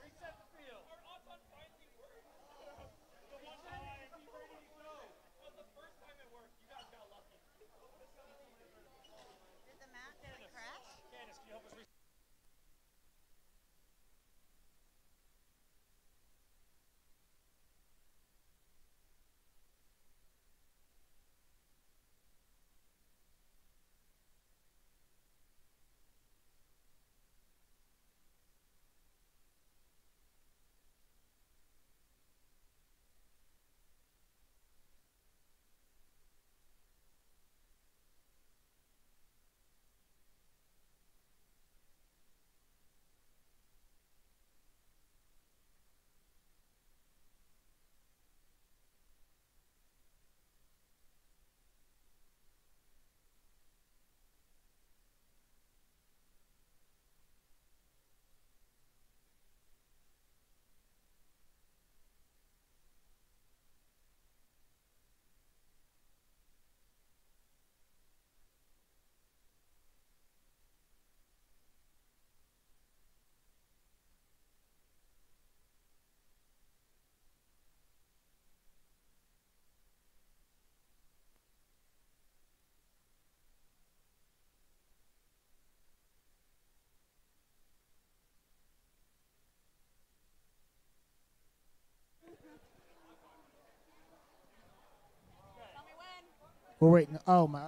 We're waiting. Oh my!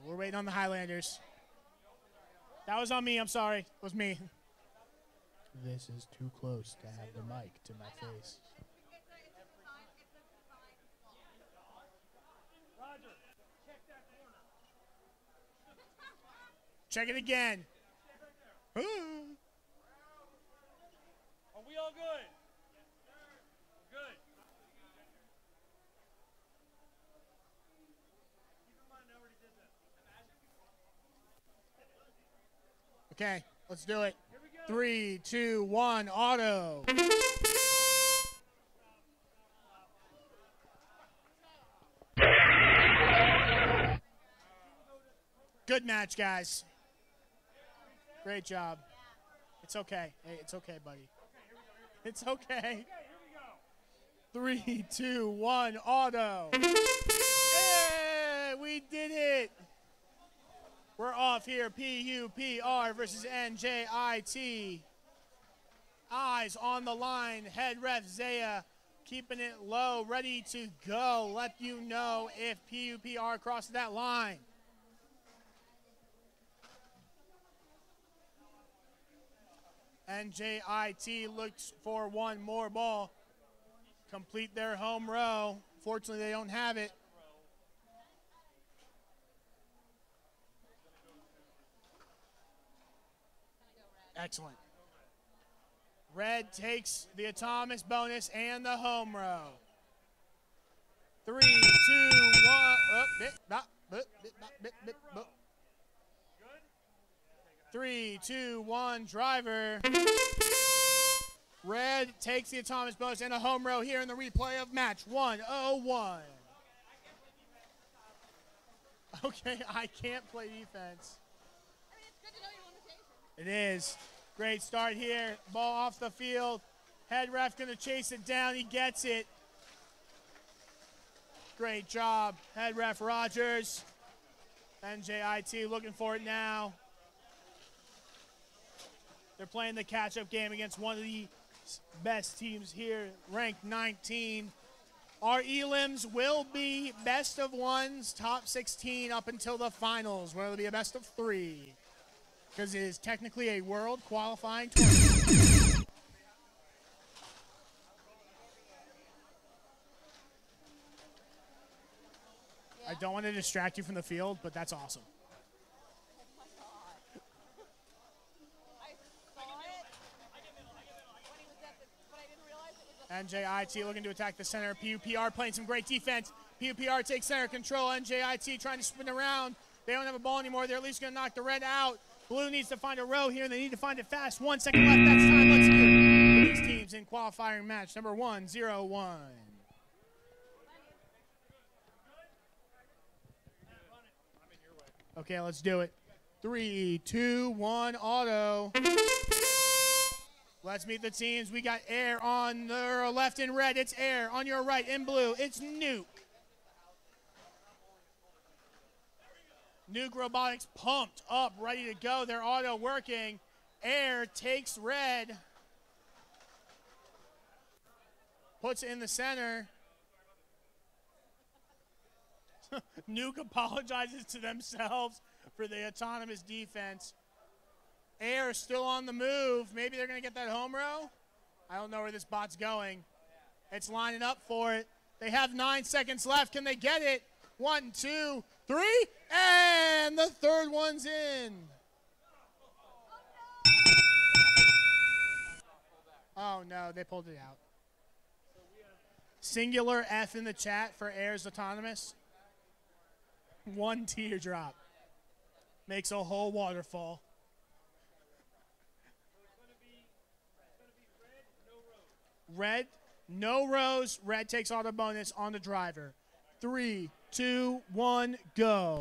We're waiting on the Highlanders. That was on me. I'm sorry. It was me. This is too close to have the mic to my face. Roger, check Check it again. Are we all good? Good. Okay, let's do it. 3, 2, 1, auto. Good match, guys. Great job. It's okay. Hey, it's okay, buddy. It's okay. 3, 2, 1, auto. Hey, we did it. We're off here. PUPR versus NJIT. Eyes on the line. Head ref Zaya keeping it low, ready to go. Let you know if PUPR crosses that line. NJIT looks for one more ball. Complete their home row. Fortunately, they don't have it. Excellent. Red takes the autonomous bonus and the home row. 3, 2, 1. 3, 2, 1, driver. Red takes the autonomous bonus and a home row here in the replay of match 101. Okay, I can't play defense. It is. Great start here. Ball off the field. Head ref going to chase it down. He gets it. Great job. Head ref Rogers. NJIT looking for it now. They're playing the catch-up game against one of the best teams here, ranked 19. Our elims will be best of ones, top 16 up until the finals, where it'll be a best of 3. Because it is technically a world qualifying tournament. I don't want to distract you from the field, but that's awesome. NJIT looking to attack the center. PUPR playing some great defense. PUPR takes center control. NJIT trying to spin around. They don't have a ball anymore. They're at least going to knock the red out. Blue needs to find a row here, and they need to find it fast. 1 second left. That's time. Let's hear it for these teams in qualifying match number 101. Okay, let's do it. 3, 2, 1, auto. Let's meet the teams. We got Air on their left in red. It's Air. On your right in blue, it's Nuke. Nuke Robotics pumped up, ready to go. Their auto working. Air takes red. Puts it in the center. Nuke apologizes to themselves for the autonomous defense. Air still on the move. Maybe they're going to get that home row. I don't know where this bot's going. It's lining up for it. They have 9 seconds left. Can they get it? 1, 2, 3, and the third one's in. Oh, no, they pulled it out. Singular F in the chat for Air's autonomous. 1 teardrop. Makes a whole waterfall. Red, no rows. Red takes auto bonus on the driver. 3, 2, 1, go.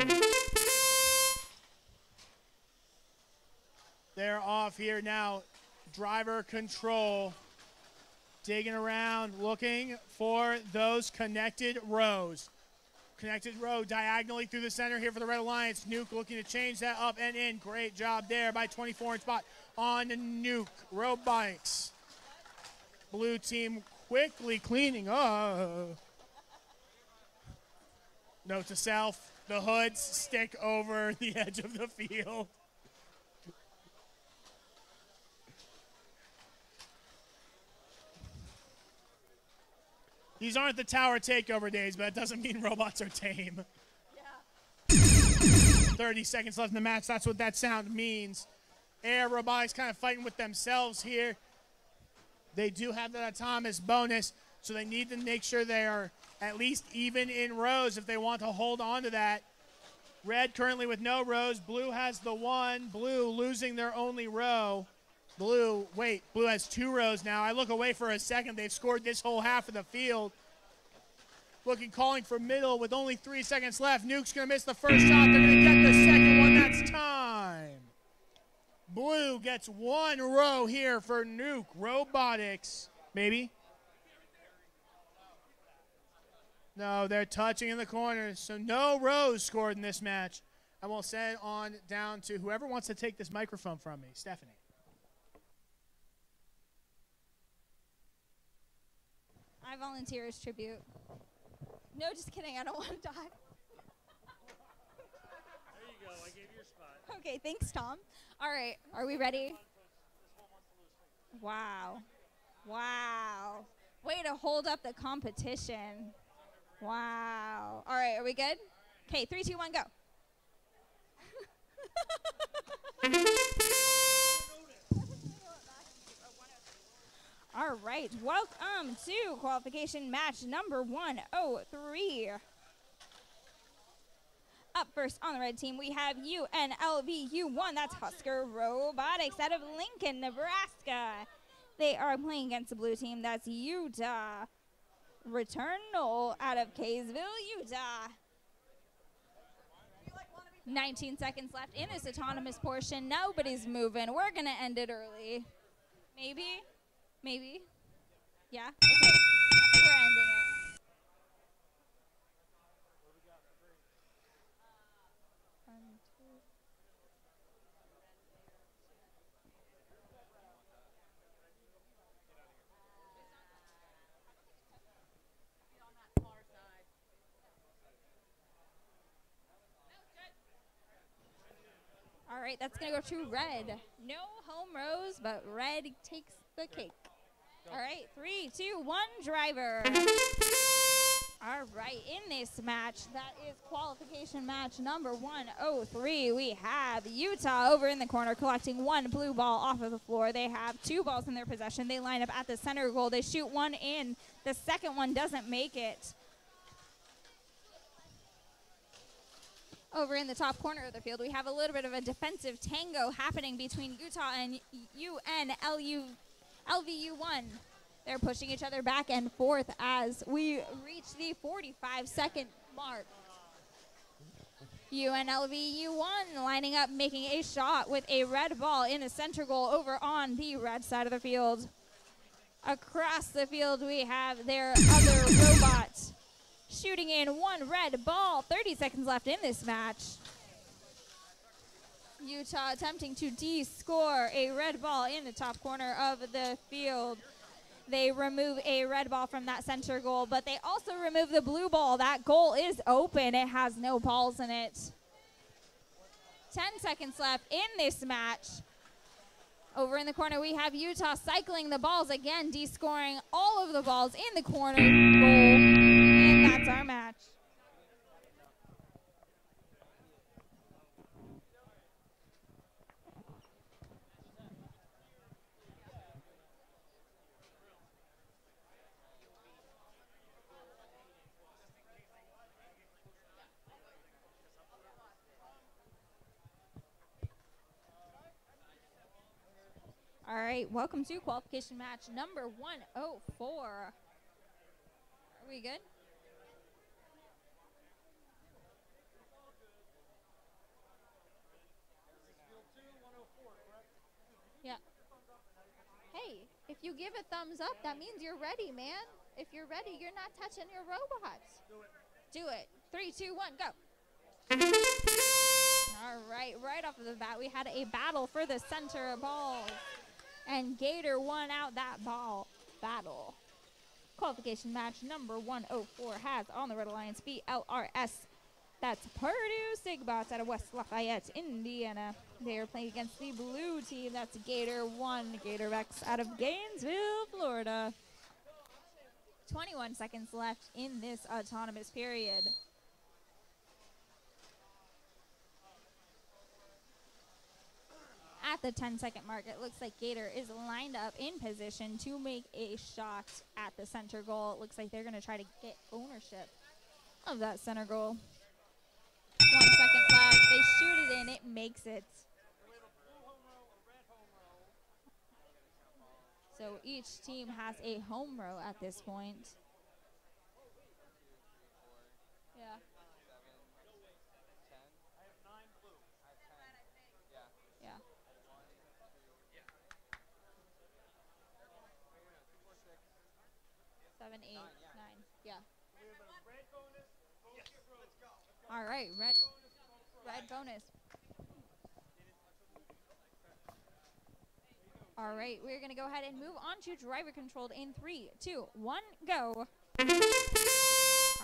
They're off here now. Driver control. Digging around, looking for those connected rows. Connected row diagonally through the center here for the Red Alliance. Nuke looking to change that up and in. Great job there by 24-inch spot on Nuke. Robotics. Blue team quickly cleaning up. Note to self, the hoods stick over the edge of the field. These aren't the tower takeover days, but that doesn't mean robots are tame. Yeah. 30 seconds left in the match. That's what that sound means. Air Robotics kind of fighting with themselves here. They do have that autonomous bonus, so they need to make sure they are at least even in rows if they want to hold on to that. Red currently with no rows. Blue has the one. Blue losing their only row. Blue has 2 rows now. I look away for a second. They've scored this whole half of the field. Calling for middle with only 3 seconds left. Nuke's going to miss the first shot. They're going to get the second one. That's time. Blue gets 1 row here for Nuke Robotics. Maybe. No, they're touching in the corner. So no rows scored in this match. And we'll send it on down to whoever wants to take this microphone from me. Stephanie. I volunteer as tribute. No, just kidding. I don't want to die. There you go. I gave you your spot. Okay, thanks, Tom. All right, are we ready? Wow. Wow. Way to hold up the competition. Wow. All right, are we good? Okay, 3, 2, 1, go. All right, welcome to qualification match number 103. Up first on the red team, we have UNLVU1. That's Husker Robotics out of Lincoln, Nebraska. They are playing against the blue team. That's Utah Returnal out of Kaysville, Utah. 19 seconds left in this autonomous portion. Nobody's moving. We're going to end it early. Maybe? Maybe? Yeah? Okay. We're ending it. All right, that's going to go to red. No home rows, but red takes the cake. All right, 3, 2, 1, driver. All right, in this match, that is qualification match number 103. We have Utah over in the corner collecting 1 blue ball off of the floor. They have 2 balls in their possession. They line up at the center goal. They shoot 1 in. The second one doesn't make it. Over in the top corner of the field, we have a little bit of a defensive tango happening between Utah and UNLVU1. They're pushing each other back and forth as we reach the 45-second mark. UNLVU1 lining up, making a shot with a red ball in the center goal over on the red side of the field. Across the field, we have their other robot shooting in 1 red ball. 30 seconds left in this match. Utah attempting to de-score a red ball in the top corner of the field. They remove a red ball from that center goal, but they also remove the blue ball. That goal is open. It has no balls in it. 10 seconds left in this match. Over in the corner, we have Utah cycling the balls again, de-scoring all of the balls in the corner goal. And that's our match. All right, welcome to qualification match number 104. Are we good? Yeah. Hey, if you give a thumbs up, that means you're ready, man. If you're ready, you're not touching your robots. Do it. 3, 2, 1, go. All right, right off of the bat, we had a battle for the center ball. And Gator won out that ball battle. Qualification match number 104 has on the Red Alliance BLRS. That's Purdue Sigbots out of West Lafayette, Indiana. They are playing against the blue team. That's Gator 1, Gator Vex out of Gainesville, Florida. 21 seconds left in this autonomous period. at the 10-second mark, it looks like Gator is lined up in position to make a shot at the center goal. It looks like they're going to try to get ownership of that center goal. 1 second left. They shoot it in. It makes it. So each team has a home row at this point. Yeah. 7, 8, 9. Yeah. All right, red bonus. All right, we're going to go ahead and move on to driver controlled in 3, 2, 1, go.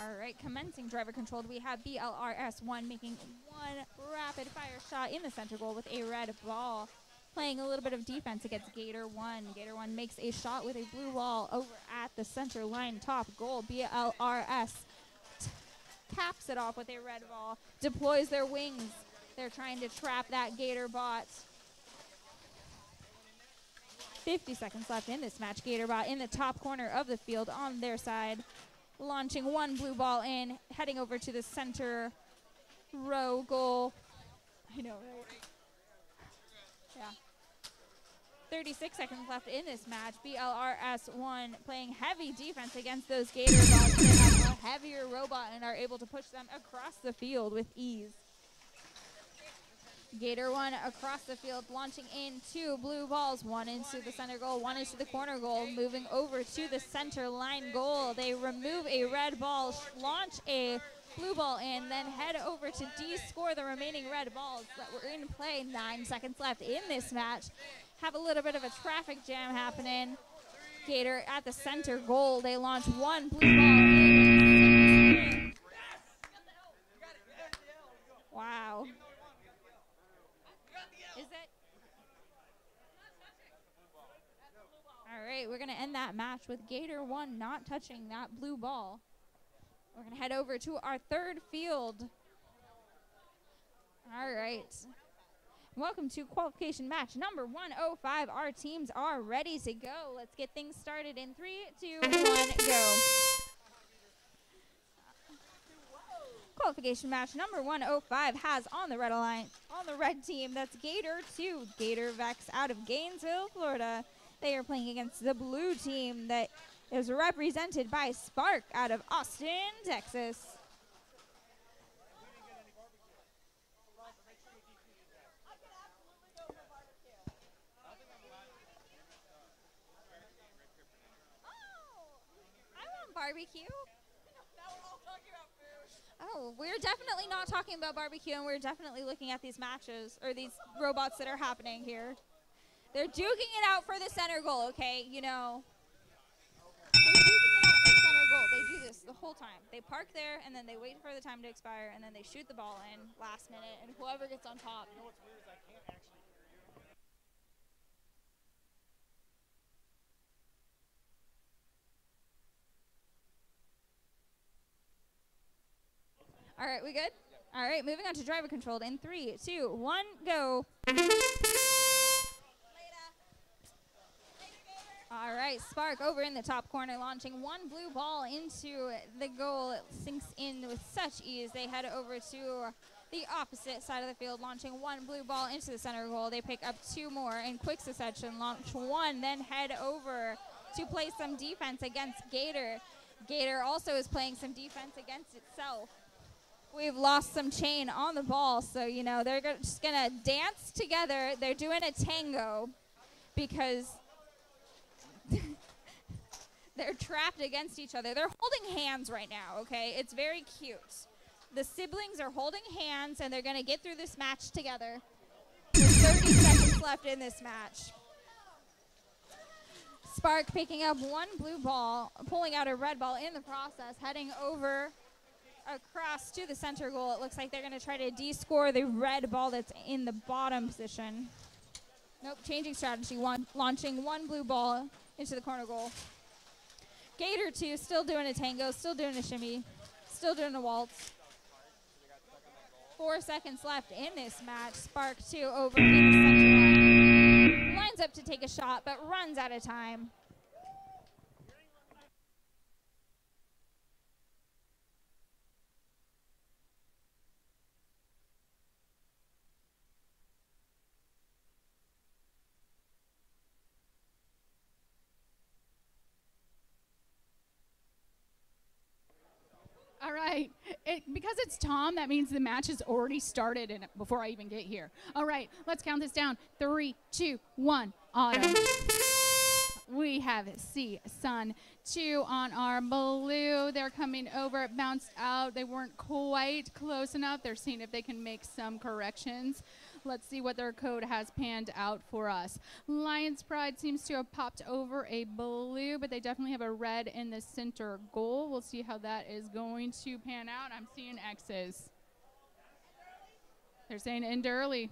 All right, commencing driver controlled, we have BLRS1 making one rapid fire shot in the center goal with a red ball. Playing a little bit of defense against Gator 1. Gator 1 makes a shot with a blue ball over at the center line top goal. BLRS taps it off with a red ball, deploys their wings. They're trying to trap that Gator bot. 50 seconds left in this match. Gator bot in the top corner of the field on their side. Launching one blue ball in, heading over to the center row goal. I know, right? Yeah. 36 seconds left in this match. BLRS1 playing heavy defense against those Gator bots. They have a heavier robot and are able to push them across the field with ease. Gator 1 across the field, launching in 2 blue balls, one into the center goal, one into the corner goal, moving over to the center line goal. They remove a red ball, launch a blue ball in, then head over to de-score the remaining red balls that were in play. 9 seconds left in this match. Have a little bit of a traffic jam happening. Gator at the center goal. They launch one blue ball in. Wow. Is it? All right, we're going to end that match with Gator 1 not touching that blue ball. We're going to head over to our third field. All right. Welcome to qualification match number 105. Our teams are ready to go. Let's get things started in 3, 2, 1, go. Qualification match number 105 has on the red team, that's Gator 2, Gator Vex out of Gainesville, Florida. They are playing against the blue team that is represented by Spark out of Austin, Texas. Barbecue? Oh, we're definitely not talking about barbecue, and we're definitely looking at these matches, or these robots that are happening here. They're duking it out for the center goal, okay? You know. They're duking it out for the center goal. They do this the whole time. They park there, and then they wait for the time to expire, and then they shoot the ball in last minute, and whoever gets on top. You know what's weird is I can't actually hear you. All right, we good? All right, moving on to driver controlled in 3, 2, 1, go. All right, Spark over in the top corner, launching one blue ball into the goal. It sinks in with such ease. They head over to the opposite side of the field, launching one blue ball into the center goal. They pick up 2 more in quick succession, launch one, then head over to play some defense against Gator. Gator also is playing some defense against itself. We've lost some chain on the ball, so, you know, they're just going to dance together. They're doing a tango because they're trapped against each other. They're holding hands right now, okay? It's very cute. The siblings are holding hands, and they're going to get through this match together. There's 30 seconds left in this match. Spark picking up one blue ball, pulling out a red ball in the process, heading over across to the center goal. It looks like they're going to try to de-score the red ball that's in the bottom position. Nope, changing strategy. Launching one blue ball into the corner goal. Gator 2 still doing a tango, still doing a shimmy, still doing a waltz. 4 seconds left in this match. Spark 2 over in the center line. lines up to take a shot, but runs out of time. All right. Because it's Tom, that means the match has already started before I even get here. All right, let's count this down. 3, 2, 1, auto. We have C, Sun, 2 on our blue. They're coming over, bounced out. They weren't quite close enough. They're seeing if they can make some corrections. Let's see what their code has panned out for us. Lions Pride seems to have popped over a blue, but they definitely have a red in the center goal. We'll see how that is going to pan out. I'm seeing X's. They're saying end early.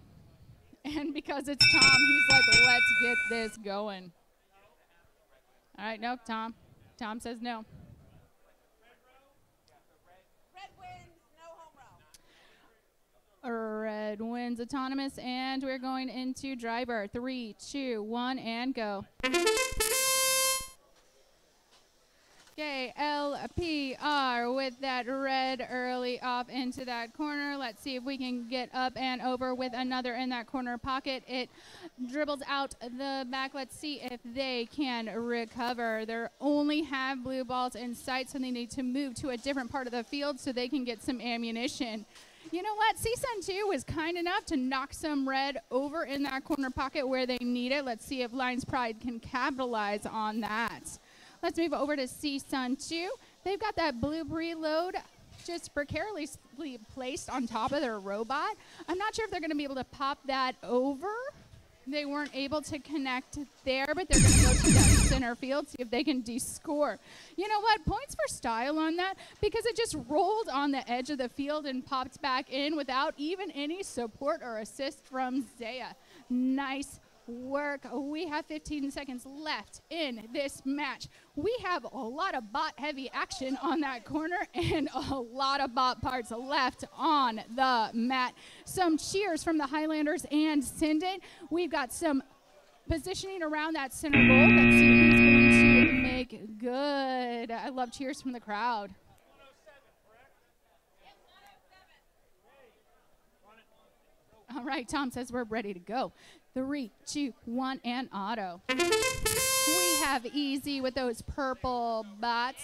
And because it's Tom, he's like, let's get this going. All right, no, Tom. Tom says no. Red wins autonomous, and we're going into driver. 3, 2, 1, and go. Okay, LPR with that red early off into that corner. Let's see if we can get up and over with another in that corner pocket. It dribbles out the back. Let's see if they can recover. They only have blue balls in sight, so they need to move to a different part of the field so they can get some ammunition. You know what? CSUN 2 was kind enough to knock some red over in that corner pocket where they need it. Let's see if Lions Pride can capitalize on that. Let's move over to CSUN 2. They've got that blue preload just precariously placed on top of their robot. I'm not sure if they're going to be able to pop that over. They weren't able to connect there, but they're going to go to that center field, see if they can de-score. You know what? Points for style on that because it just rolled on the edge of the field and popped back in without even any support or assist from Zaya. Nice work. We have 15 seconds left in this match. We have a lot of bot heavy action on that corner and a lot of bot parts left on the mat. Some cheers from the Highlanders and Sinden. We've got some positioning around that center goal. Let's see who's going to make good. I love cheers from the crowd. All right, Tom says we're ready to go. 3, 2, 1, and auto. We have easy with those purple bots.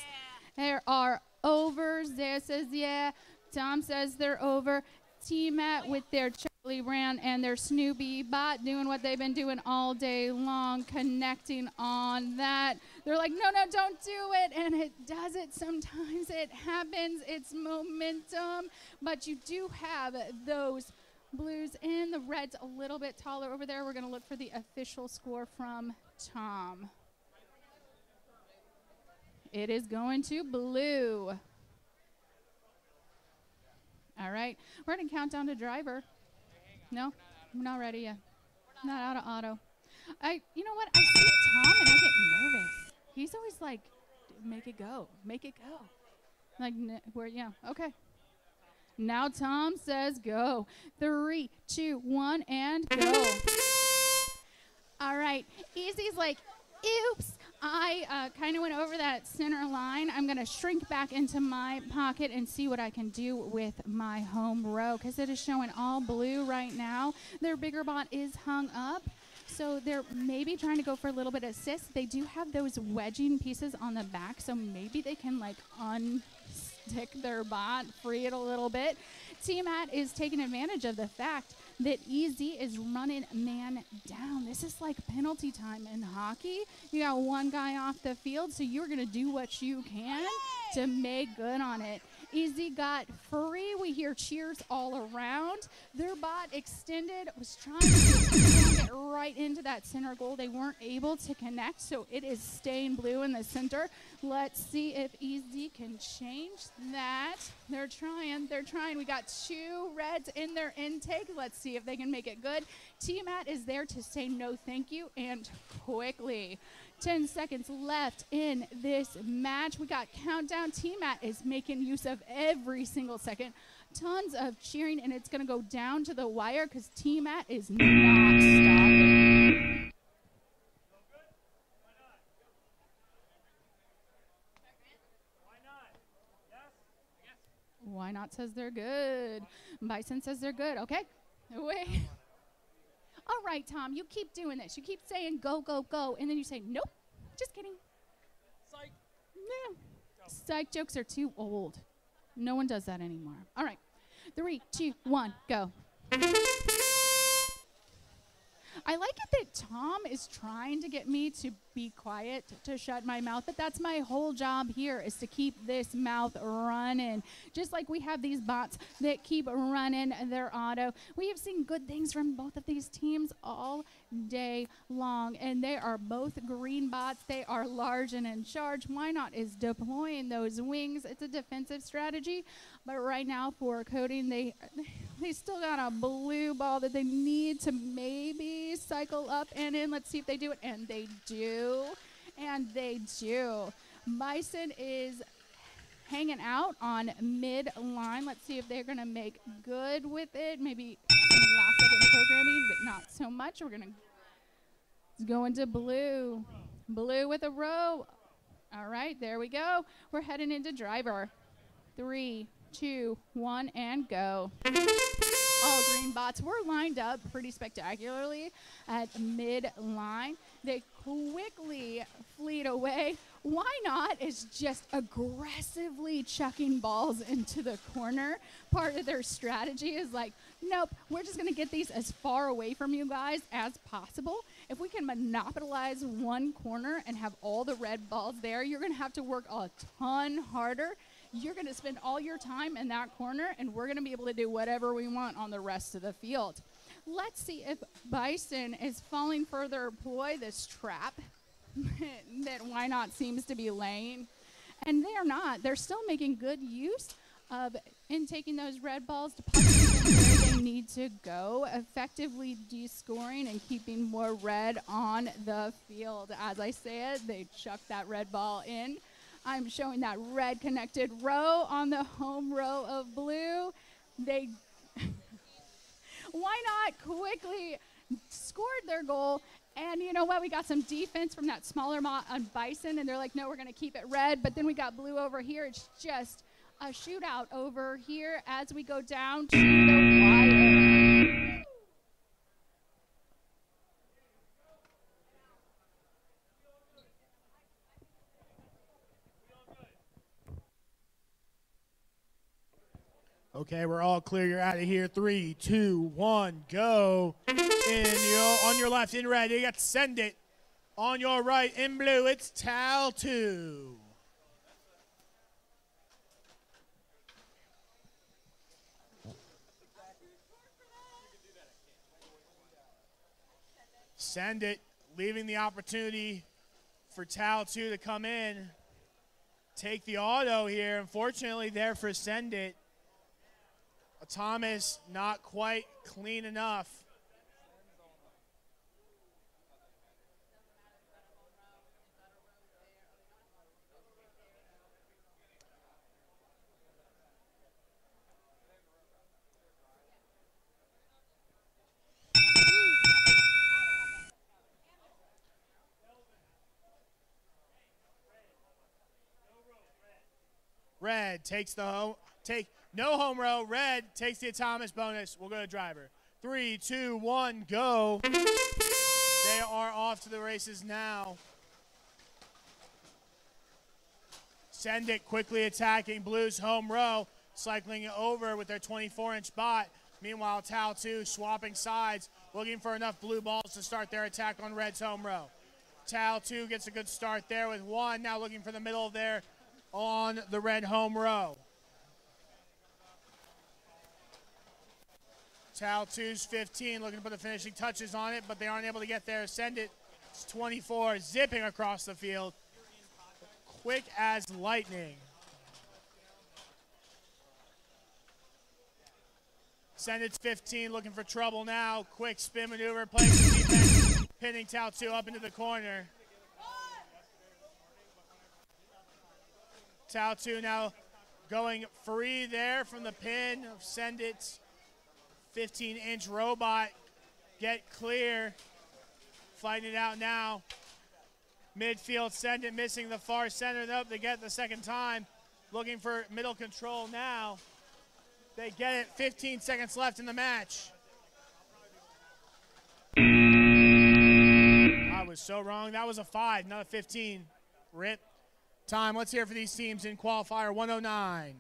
There are overs. There says yeah. Tom says they're over. T-Mat with their Charlie Brown and their Snoopy bot doing what they've been doing all day long, connecting on that. They're like, no, no, don't do it. And it does it. Sometimes it happens. It's momentum. But you do have those blues and the reds a little bit taller over there. We're going to look for the official score from Tom. It is going to blue. All right. We're going to count down to driver. No, I'm not ready yet. Not out of auto. You know what? I see Tom and I get nervous. He's always like, make it go. Make it go. Like, yeah, okay. Now Tom says go. 3, 2, 1, and go. All right. Easy's like, oops. I kind of went over that center line. I'm going to shrink back into my pocket and see what I can do with my home row because it is showing all blue right now. Their bigger bot is hung up. So they're maybe trying to go for a little bit of assist. They do have those wedging pieces on the back, so maybe they can like unstick their bot, free it a little bit. T-Mat is taking advantage of the fact that Easy is running man down. This is like penalty time in hockey. You got one guy off the field, so you're going to do what you can to make good on it. Easy got free. We hear cheers all around. Their bot extended, was trying to get right into that center goal. They weren't able to connect, so it is staying blue in the center. Let's see if Easy can change that. They're trying. We got 2 reds in their intake. Let's see if they can make it good. T-Mat is there to say no thank you and quickly. 10 seconds left in this match. We got countdown. T-Mat is making use of every single second. Tons of cheering, and it's going to go down to the wire because T-Mat is not stopping. Why Not says they're good. Bison says they're good. Okay. Wait. All right, Tom, you keep doing this. You keep saying go, go, go, and then you say, nope, just kidding. Psych. No. Psych jokes are too old. No one does that anymore. All right. 3, 2, 1, go. I like it that Tom is trying to get me to be quiet, to shut my mouth, but that's my whole job here, is to keep this mouth running. Just like we have these bots that keep running their auto. We have seen good things from both of these teams all day long, and they are both green bots. They are large and in charge. Why Not is deploying those wings. It's a defensive strategy, but right now for coding, they still got a blue ball that they need to maybe cycle up and in. Let's see if they do it, and they do, and they do. Bison is hanging out on mid-line. Let's see if they're going to make good with it. Maybe some last-second programming, but not so much. We're going to go into blue. Blue with a row. All right, there we go. We're heading into driver. 3, 2, 1, and go. All green bots were lined up pretty spectacularly at mid-line. They quickly fleet away. Why Not is just aggressively chucking balls into the corner. Part of their strategy is like, nope, we're just going to get these as far away from you guys as possible. If we can monopolize one corner and have all the red balls there, you're going to have to work a ton harder. You're going to spend all your time in that corner, and we're going to be able to do whatever we want on the rest of the field. Let's see if Bison is falling for their ploy, this trap that Why Not seems to be laying. And they are not. They're still making good use of in taking those red balls, depositing them where they need to go, effectively descoring and keeping more red on the field. As I said, they chuck that red ball in. I'm showing that red connected row on the home row of blue. They, Why Not quickly scored their goal. And you know what? We got some defense from that smaller bot on Bison, and they're like, no, we're going to keep it red. But then we got blue over here. It's just a shootout over here as we go down to the wire. Okay, we're all clear. You're out of here. 3, 2, 1, go. On your left, in red, you got to Send It. On your right, in blue, it's Tal 2. Send It, leaving the opportunity for Tal 2 to come in. Take the auto here. Unfortunately, there for Send It. Thomas not quite clean enough. Red takes the home, no home row. Red takes the Thomas bonus. We'll go to driver. 3, 2, 1, go. They are off to the races now. Send It quickly attacking Blue's home row, cycling over with their 24-inch bot. Meanwhile, Tal 2 swapping sides, looking for enough blue balls to start their attack on Red's home row. Tal 2 gets a good start there with 1, now looking for the middle of there on the red home row. Tal 2's 15, looking to put the finishing touches on it, but they aren't able to get there. Send It, it's 24, zipping across the field. Quick as lightning. Send It's 15, looking for trouble now. Quick spin maneuver, playing the defense, pinning Tal 2 up into the corner. Tal 2 now going free there from the pin of Send It. 15-inch robot, get clear. Fighting it out now. Midfield, Send It missing the far center. Nope, they get it the second time. Looking for middle control now. They get it. 15 seconds left in the match. I was so wrong. That was a 5, not a 15. Rip. Time. Let's hear for these teams in qualifier 109.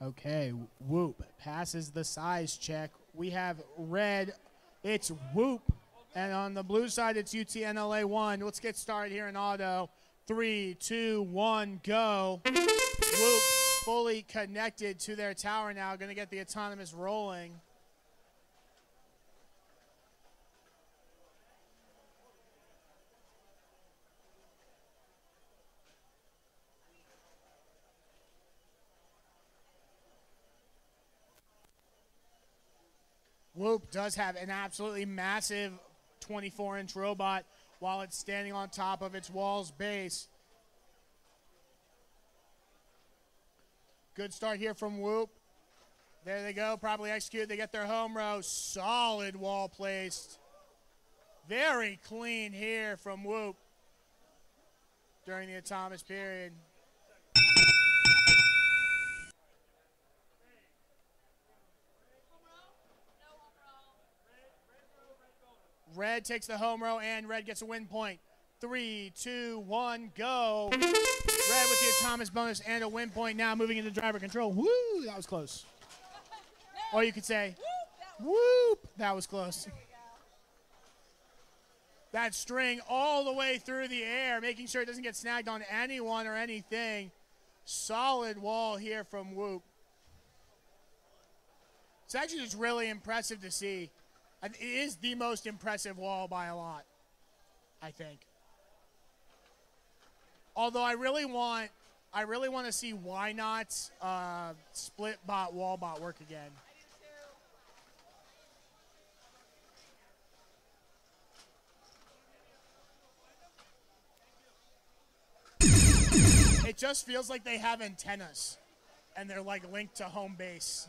Okay, Whoop passes the size check. We have red, it's Whoop. And on the blue side, it's UTNLA 1. Let's get started here in auto. 3, 2, 1, go. Whoop fully connected to their tower now. Going to get the autonomous rolling. Whoop does have an absolutely massive 24-inch robot while it's standing on top of its wall's base. Good start here from Whoop. There they go, probably execute. They get their home row. Solid wall placed. Very clean here from Whoop during the autonomous period. Red takes the home row, and Red gets a win point. 3, 2, 1, go. Red with the autonomous bonus and a win point now moving into driver control. Woo, that was close. Or you could say, whoop, that was close. That string all the way through the air, making sure it doesn't get snagged on anyone or anything. Solid wall here from Whoop. It's actually just really impressive to see. It is the most impressive wall by a lot, I think. Although I really want to see Why Not's split bot wall bot work again. It just feels like they have antennas, and they're like linked to home base.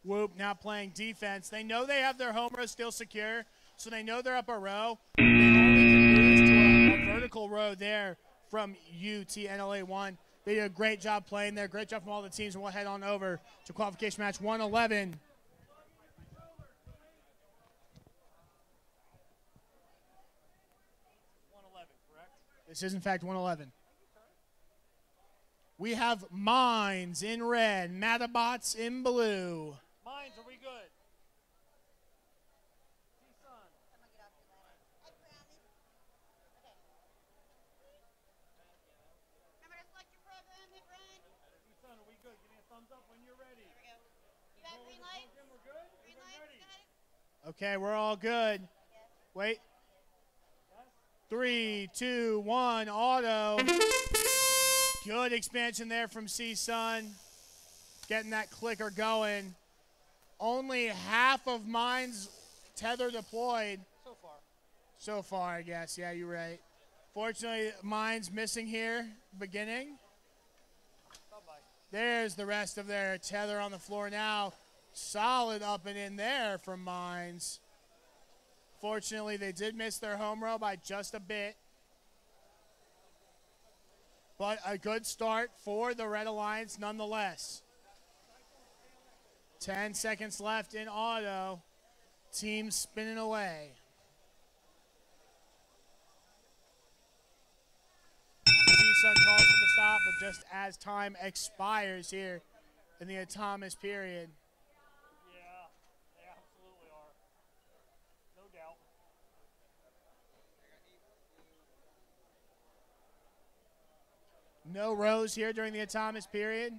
Whoop now playing defense. They know they have their home row still secure, so they know they're up a row. They only can lose to a vertical row there from UTNLA 1. They did a great job playing there. Great job from all the teams, and we'll head on over to qualification match 111. This is, in fact, 111. We have Mines in red, Matabots in blue. Mines, are we good? Son, are we good? Give me a thumbs up when you're ready. You got green light? We're good? Green light, guys? Okay, we're all good. Wait. 3, 2, 1, auto. Good expansion there from C-Sun. Getting that clicker going. Only half of Mine's tether deployed. So far, I guess. Yeah, you're right. Fortunately, Mine's missing here, beginning. There's the rest of their tether on the floor now. Solid up and in there from Mines. Fortunately, they did miss their home row by just a bit. But a good start for the Red Alliance nonetheless. 10 seconds left in auto. teams spinning away. CSUN calls for the stop, but just as time expires here in the autonomous period. Yeah, they absolutely are. No doubt. No rows here during the autonomous period.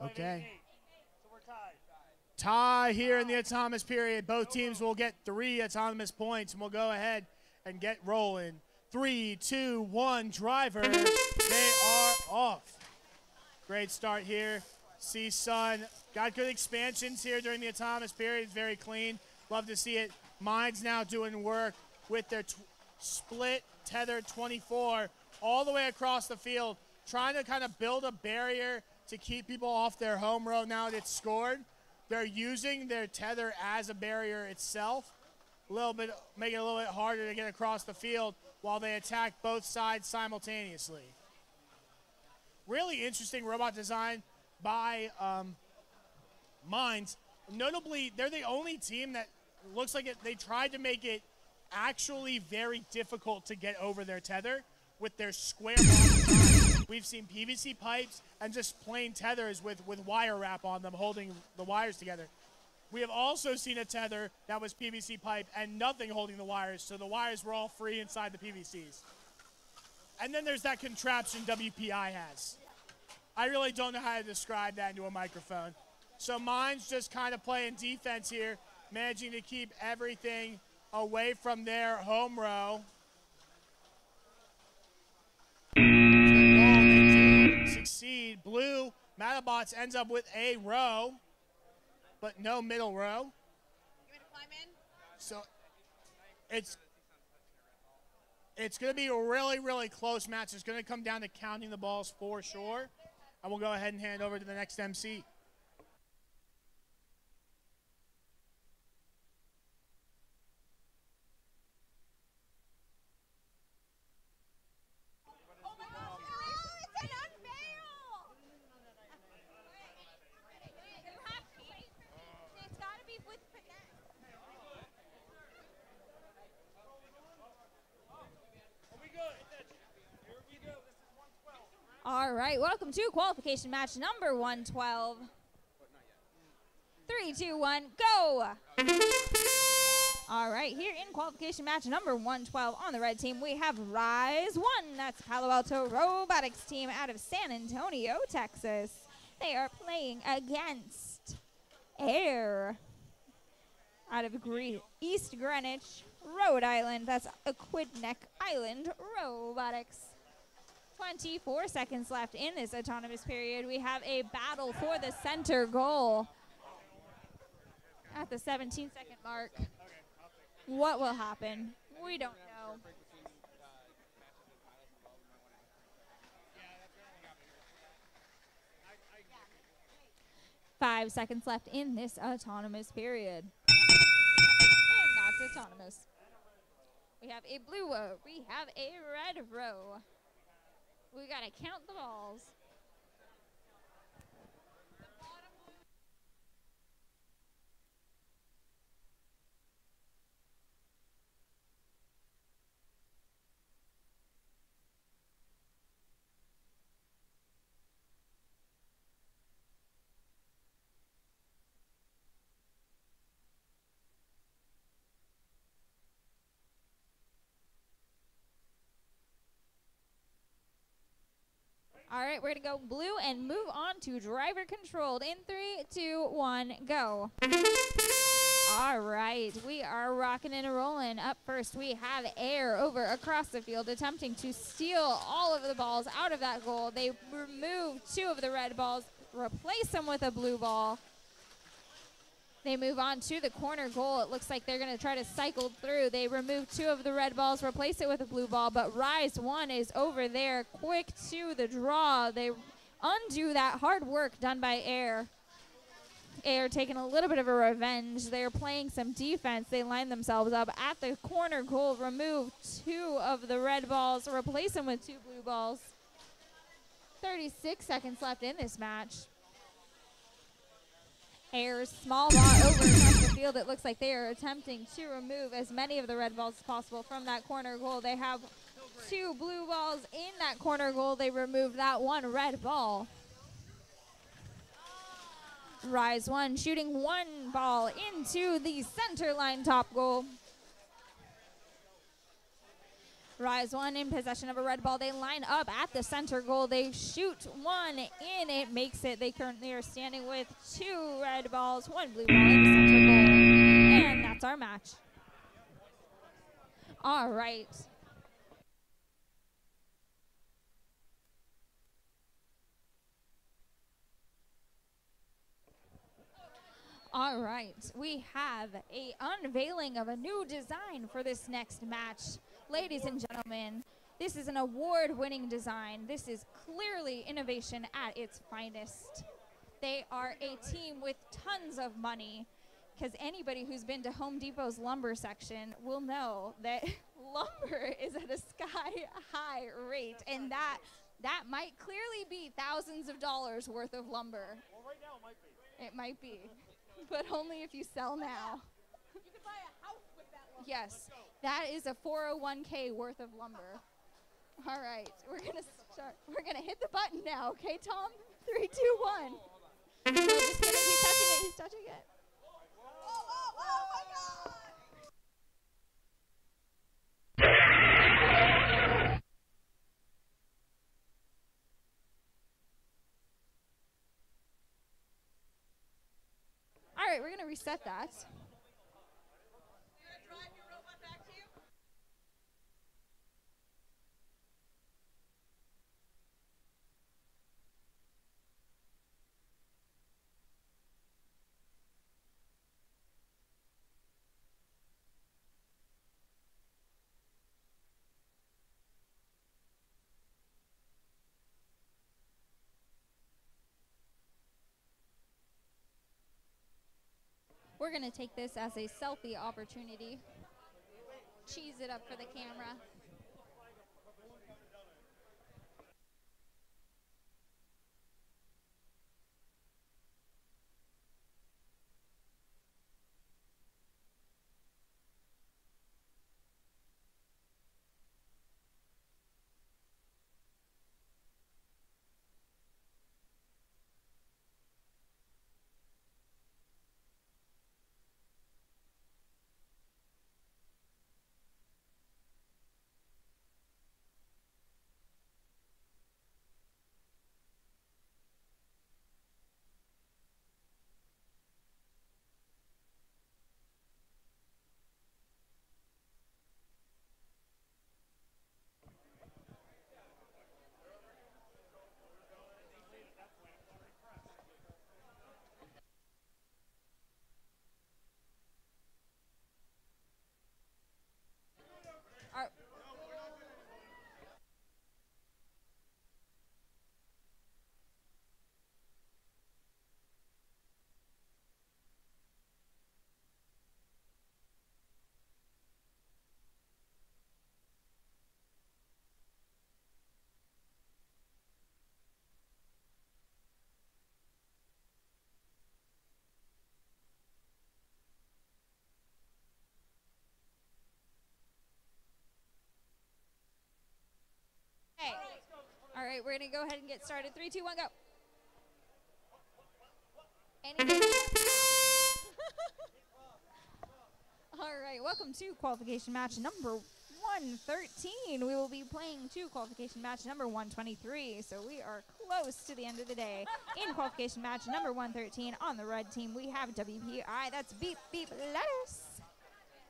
Okay. So we're tied. Tie here in the autonomous period. Both teams will get 3 autonomous points, and we'll go ahead and get rolling. 3, 2, 1, driver. They are off. Great start here. CSUN got good expansions here during the autonomous period. It's very clean. Love to see it. Mines now doing work with their split tethered 24 all the way across the field, trying to kind of build a barrier to keep people off their home row now that it's scored. They're using their tether as a barrier itself, making it a little bit harder to get across the field while they attack both sides simultaneously. Really interesting robot design by Mines. Notably, they're the only team that looks like they tried to make it actually very difficult to get over their tether with their square bottom design. We've seen PVC pipes and just plain tethers with wire wrap on them holding the wires together. We have also seen a tether that was PVC pipe and nothing holding the wires, so the wires were all free inside the PVCs. And then there's that contraption WPI has. I really don't know how to describe that into a microphone. So Mines just kind of playing defense here, managing to keep everything away from their home row. Succeed. Blue Matabots ends up with a row, but no middle row. You want to climb in? So it's going to be a really, really close match. It's going to come down to counting the balls for sure. And we'll go ahead and hand over to the next MC. All right, welcome to qualification match number 112. 3, 2, 1, go! All right, here in qualification match number 112 on the red team, we have Rise 1. That's Palo Alto Robotics team out of San Antonio, Texas. They are playing against Air out of East Greenwich, Rhode Island. That's Aquidneck Island Robotics. 24 seconds left in this autonomous period. We have a battle for the center goal at the 17-second mark. What will happen? We don't know. Five seconds left in this autonomous period. And that's autonomous. We have a blue row. We have a red row. We gotta count the balls. All right, we're going to go blue and move on to driver controlled in 3, 2, 1, go. All right, we are rocking and rolling. Up first, we have Air over across the field attempting to steal all of the balls out of that goal. They remove 2 of the red balls, replace them with a blue ball. They move on to the corner goal. It looks like they're going to try to cycle through. They remove 2 of the red balls, replace it with a blue ball, but Rise 1 is over there, quick to the draw. They undo that hard work done by Air. Air taking a little bit of a revenge. They're playing some defense. They line themselves up at the corner goal, remove 2 of the red balls, replace them with 2 blue balls. 36 seconds left in this match. Air's small ball over across the field. It looks like they are attempting to remove as many of the red balls as possible from that corner goal. They have 2 blue balls in that corner goal. They removed that 1 red ball. Rise 1 shooting 1 ball into the center line top goal. Rise 1 in possession of a red ball. They line up at the center goal. They shoot 1 in. It makes it. They currently are standing with 2 red balls, 1 blue ball in the center goal. And that's our match. All right. All right, we have a unveiling of a new design for this next match. Ladies and gentlemen, this is an award-winning design. This is clearly innovation at its finest. They are a team with tons of money, because anybody who's been to Home Depot's lumber section will know that lumber is at a sky-high rate, and that might clearly be thousands of dollars worth of lumber. Well, right now it might be. It might be, but only if you sell now. You could buy a house with that lumber. Yes, that is a 401k worth of lumber. All right, we're gonna start. We're gonna hit the button now, okay, Tom? 3, 2, 1. We're just gonna keep touching it. He's touching it. Oh my God! All right, we're gonna reset that. We're going to take this as a selfie opportunity. Cheese it up for the camera. All right, we're going to go ahead and get started. 3, 2, 1, go. Anything? All right, welcome to qualification match number 113. We will be playing to qualification match number 123, so we are close to the end of the day. In qualification match number 113 on the red team, we have WPI. That's Beep Beep Letters.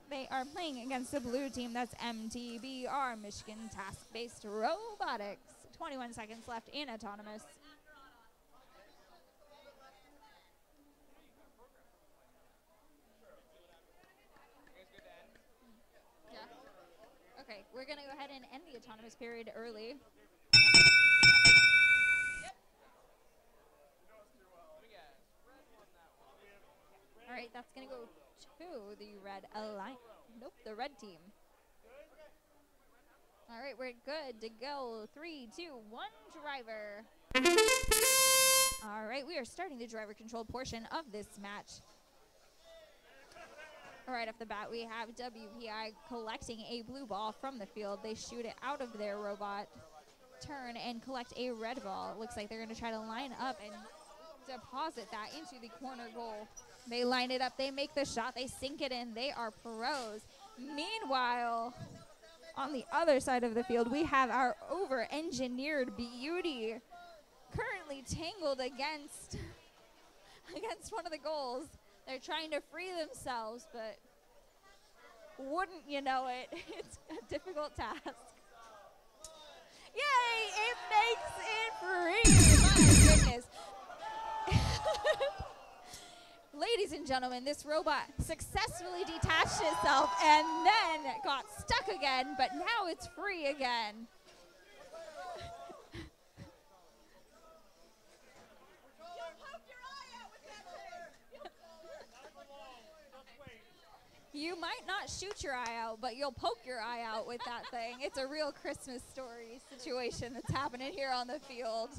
They are playing against the blue team. That's MTBR, Michigan Task-Based Robotics. 21 seconds left in autonomous. Yeah. Okay, we're going to go ahead and end the autonomous period early. right, that's going to go to the red alliance. Nope, the red team. All right, we're good to go. 3, 2, 1, driver. All right, we are starting the driver control portion of this match. Right off the bat, we have WPI collecting a blue ball from the field. They shoot it out of their robot, turn, and collect a red ball. It looks like they're going to try to line up and deposit that into the corner goal. They line it up, they make the shot, they sink it in. They are pros. Meanwhile, on the other side of the field, we have our over-engineered beauty currently tangled against one of the goals. They're trying to free themselves, but wouldn't you know it, it's a difficult task. Yay, it makes it free. My goodness. Ladies and gentlemen, this robot successfully detached itself and then got stuck again, but now it's free again. You might not shoot your eye out, but you'll poke your eye out with that thing. It's a real Christmas story situation that's happening here on the field.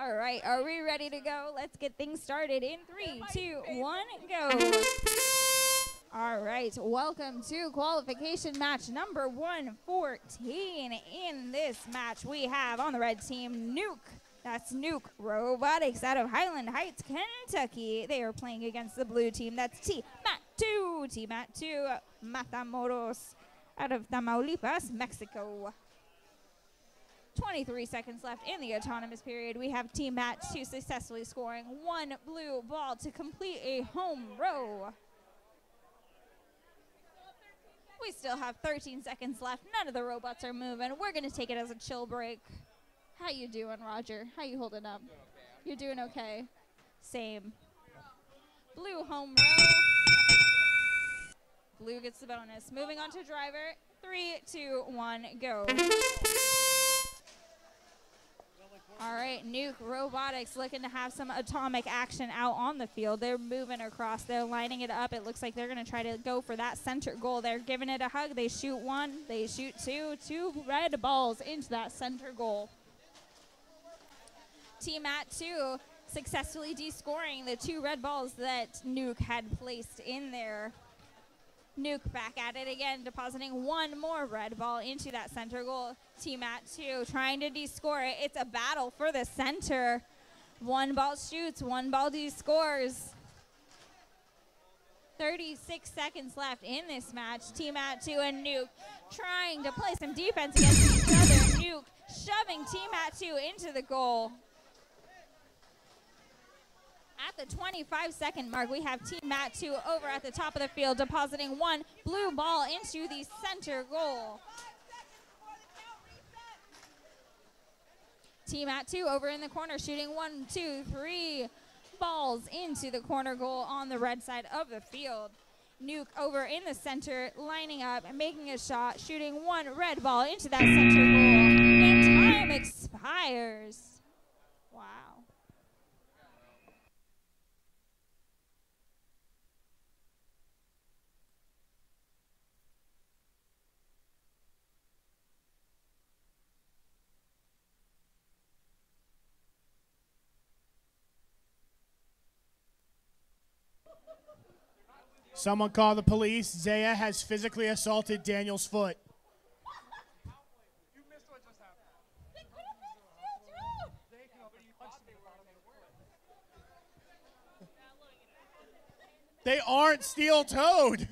All right, are we ready to go? Let's get things started in 3, 2, 1, go. All right, welcome to qualification match number 114. In this match, we have on the red team, Nuke. That's Nuke Robotics out of Highland Heights, Kentucky. They are playing against the blue team. That's T-Mat 2, Matamoros out of Tamaulipas, Mexico. 23 seconds left in the autonomous period. We have Team Mat 2 successfully scoring one blue ball to complete a home row. We still have 13 seconds left. None of the robots are moving. We're going to take it as a chill break. How you doing, Roger? How you holding up? You're doing okay? Same. Blue home row. Blue gets the bonus. Moving on to driver. 3, 2, 1, go. All right, Nuke Robotics looking to have some atomic action out on the field. They're moving across. They're lining it up. It looks like they're going to try to go for that center goal. They're giving it a hug. They shoot one. They shoot two. 2 red balls into that center goal. Team Mat 2 successfully descoring the 2 red balls that Nuke had placed in there. Nuke back at it again, depositing one more red ball into that center goal. Team Mat 2 trying to descore it. It's a battle for the center. 1 ball shoots, 1 ball descores. 36 seconds left in this match. Team Mat 2 and Nuke trying to play some defense against each other. Nuke shoving Team Mat 2 into the goal. At the 25-second mark, we have Team Mat 2 over at the top of the field, depositing 1 blue ball into the center goal. Team Mat 2 over in the corner, shooting 1, 2, 3 balls into the corner goal on the red side of the field. Nuke over in the center, lining up and making a shot, shooting 1 red ball into that center goal. And time expires. Wow. Someone call the police. Zaya has physically assaulted Daniel's foot. They aren't steel-toed.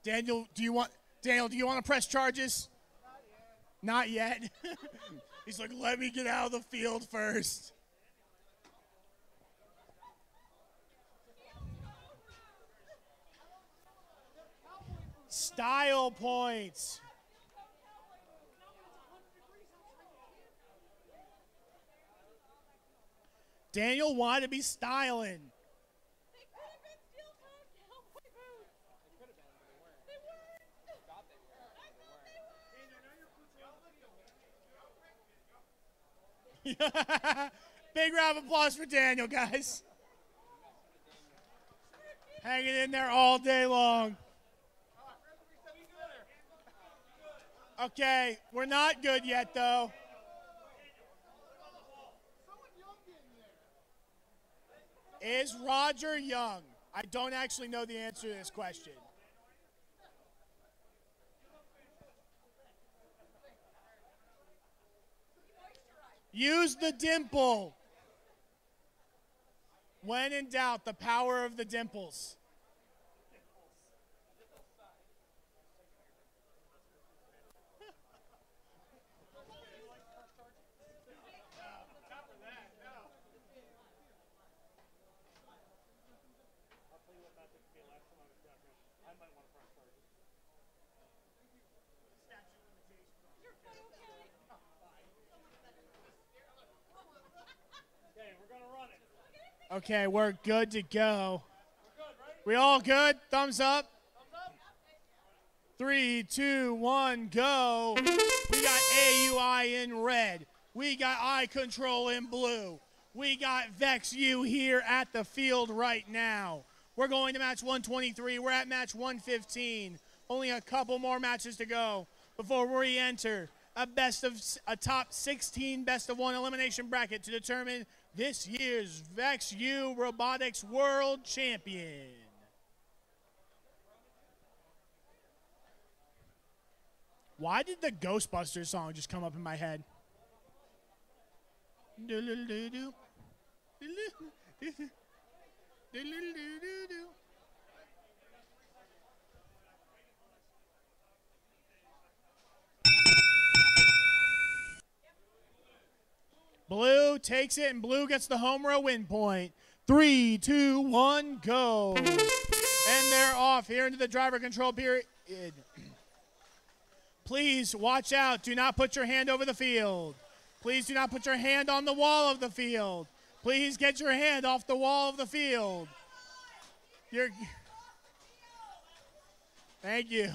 Daniel, do you want to press charges? Not yet. He's like, let me get out of the field first. Style points. Daniel wanted to be styling. Big round of applause for Daniel, guys. Hanging in there all day long. Okay, we're not good yet, though. Is Roger young? I don't actually know the answer to this question. Use the dimple. When in doubt, the power of the dimples. Okay, we're good to go. We all good? Thumbs up. 3, 2, 1, go. We got AUI in red. We got Eye Control in blue. We got Vex U here at the field right now. We're going to match 123. We're at match 115. Only a couple more matches to go before we enter a top 16 best of 1 elimination bracket to determine this year's Vex U Robotics World Champion. Why did the Ghostbusters song just come up in my head? Blue takes it, and Blue gets the home row win point. 3, 2, 1, go. And they're off here into the driver control period. Please watch out. Do not put your hand over the field. Please do not put your hand on the wall of the field. Please get your hand off the wall of the field. Thank you.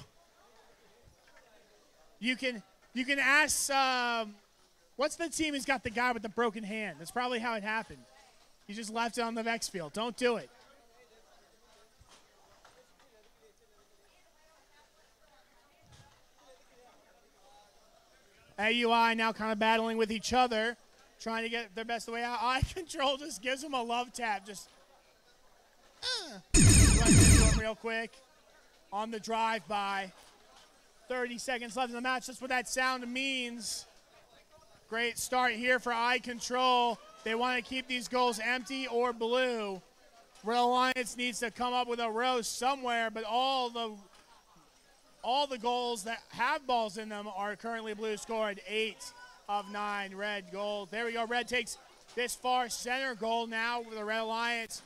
You can ask, what's the team who's got the guy with the broken hand? That's probably how it happened. He just left it on the Vex field. Don't do it. AUI now kind of battling with each other, trying to get their best way out. Eye Control just gives him a love tap. Just real quick on the drive-by. 30 seconds left in the match. That's what that sound means. Great start here for Eye Control. They want to keep these goals empty or blue. Red Alliance needs to come up with a row somewhere, but all the goals that have balls in them are currently blue, scored 8 of 9 red goals. There we go. Red takes this far center goal now with the Red Alliance.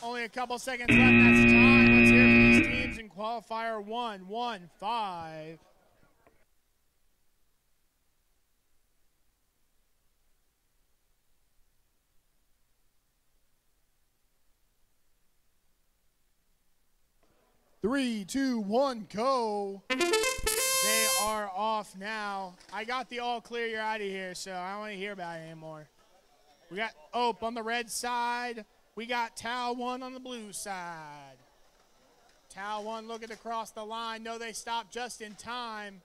Only a couple seconds left. That's time. Let's hear from these teams in qualifier 1-1-5. Three, two, one, go. They are off now. I got the all clear, you're out of here, so I don't want to hear about it anymore. We got Ope on the red side. We got Tau 1 on the blue side. Tau 1 looking to cross the line. No, they stopped just in time.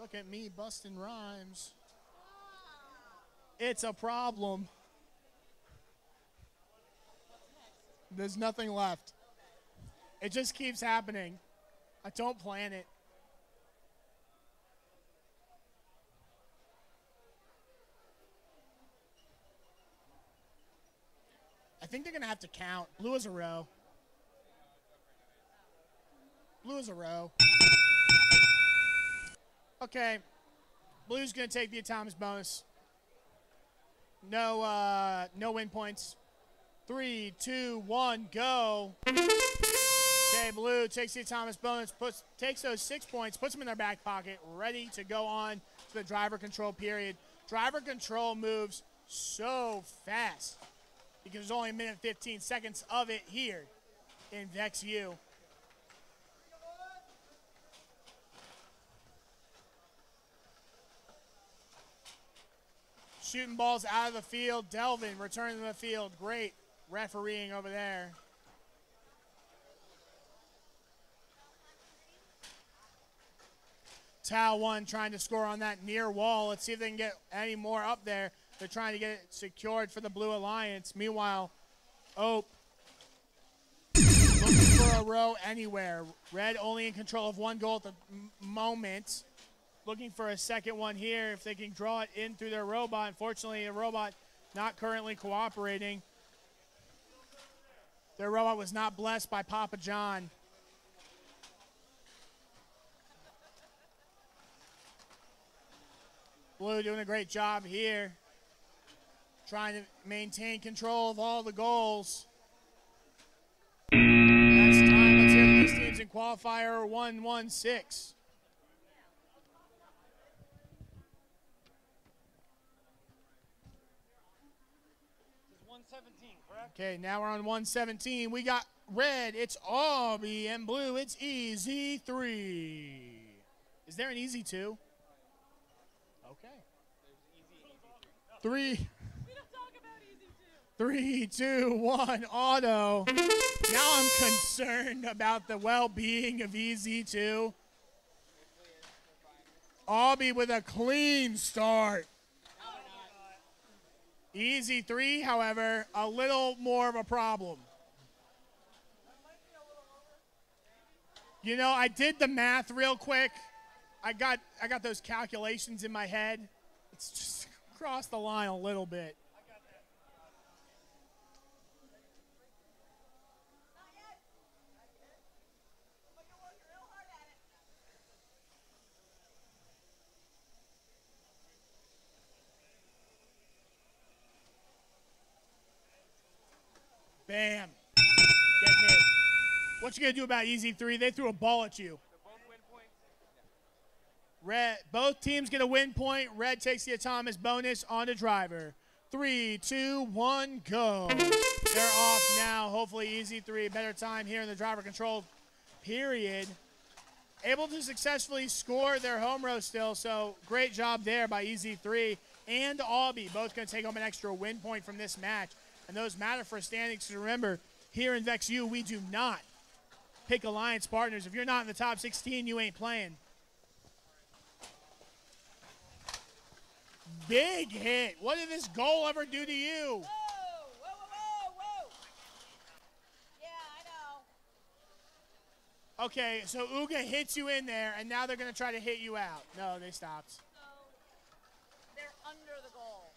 Look at me busting rhymes. It's a problem. There's nothing left. It just keeps happening. I don't plan it. I think they're going to have to count. Blue is a row. Blue is a row. Okay. Blue's going to take the Atomic bonus. No win points. 3, 2, 1, go. Okay, Blue takes the Atomic bonus, takes those 6 points, puts them in their back pocket, ready to go on to the driver control period. Driver control moves so fast because there's only a minute and 15 seconds of it here in Vex U. Shooting balls out of the field. Delvin returning to the field. Great refereeing over there. Tau 1 trying to score on that near wall. Let's see if they can get any more up there. They're trying to get it secured for the Blue Alliance. Meanwhile, Ope looking for a row anywhere. Red only in control of one goal at the moment. Looking for a second one here if they can draw it in through their robot. Unfortunately, a robot not currently cooperating. Their robot was not blessed by Papa John. Blue doing a great job here. Trying to maintain control of all the goals. That's time. Let's hear from these teams in qualifier 1-1-6. Okay, now we're on 117. We got red, it's Aubie, and blue, it's Easy 3. Is there an Easy 2? Okay. 3, 2, 1, auto. Now I'm concerned about the well-being of Easy 2. Aubie with a clean start. Easy 3, however, a little more of a problem. You know, I did the math real quick. I got those calculations in my head. It's just crossed the line a little bit. Bam. Get hit. What you gonna do about Easy 3? They threw a ball at you. Red, both teams get a win point. Red takes the autonomous bonus on the driver. 3, 2, 1, go. They're off now. Hopefully Easy 3, better time here in the driver control period. Able to successfully score their home row still, so great job there by Easy 3 and Aubie. Both going to take home an extra win point from this match. And those matter for standings. So remember, here in Vex U, we do not pick alliance partners. If you're not in the top 16, you ain't playing. Big hit. What did this goal ever do to you? Whoa. Yeah, I know. Okay, so Uga hits you in there, and now they're going to try to hit you out. No, they stopped. They're under the goal.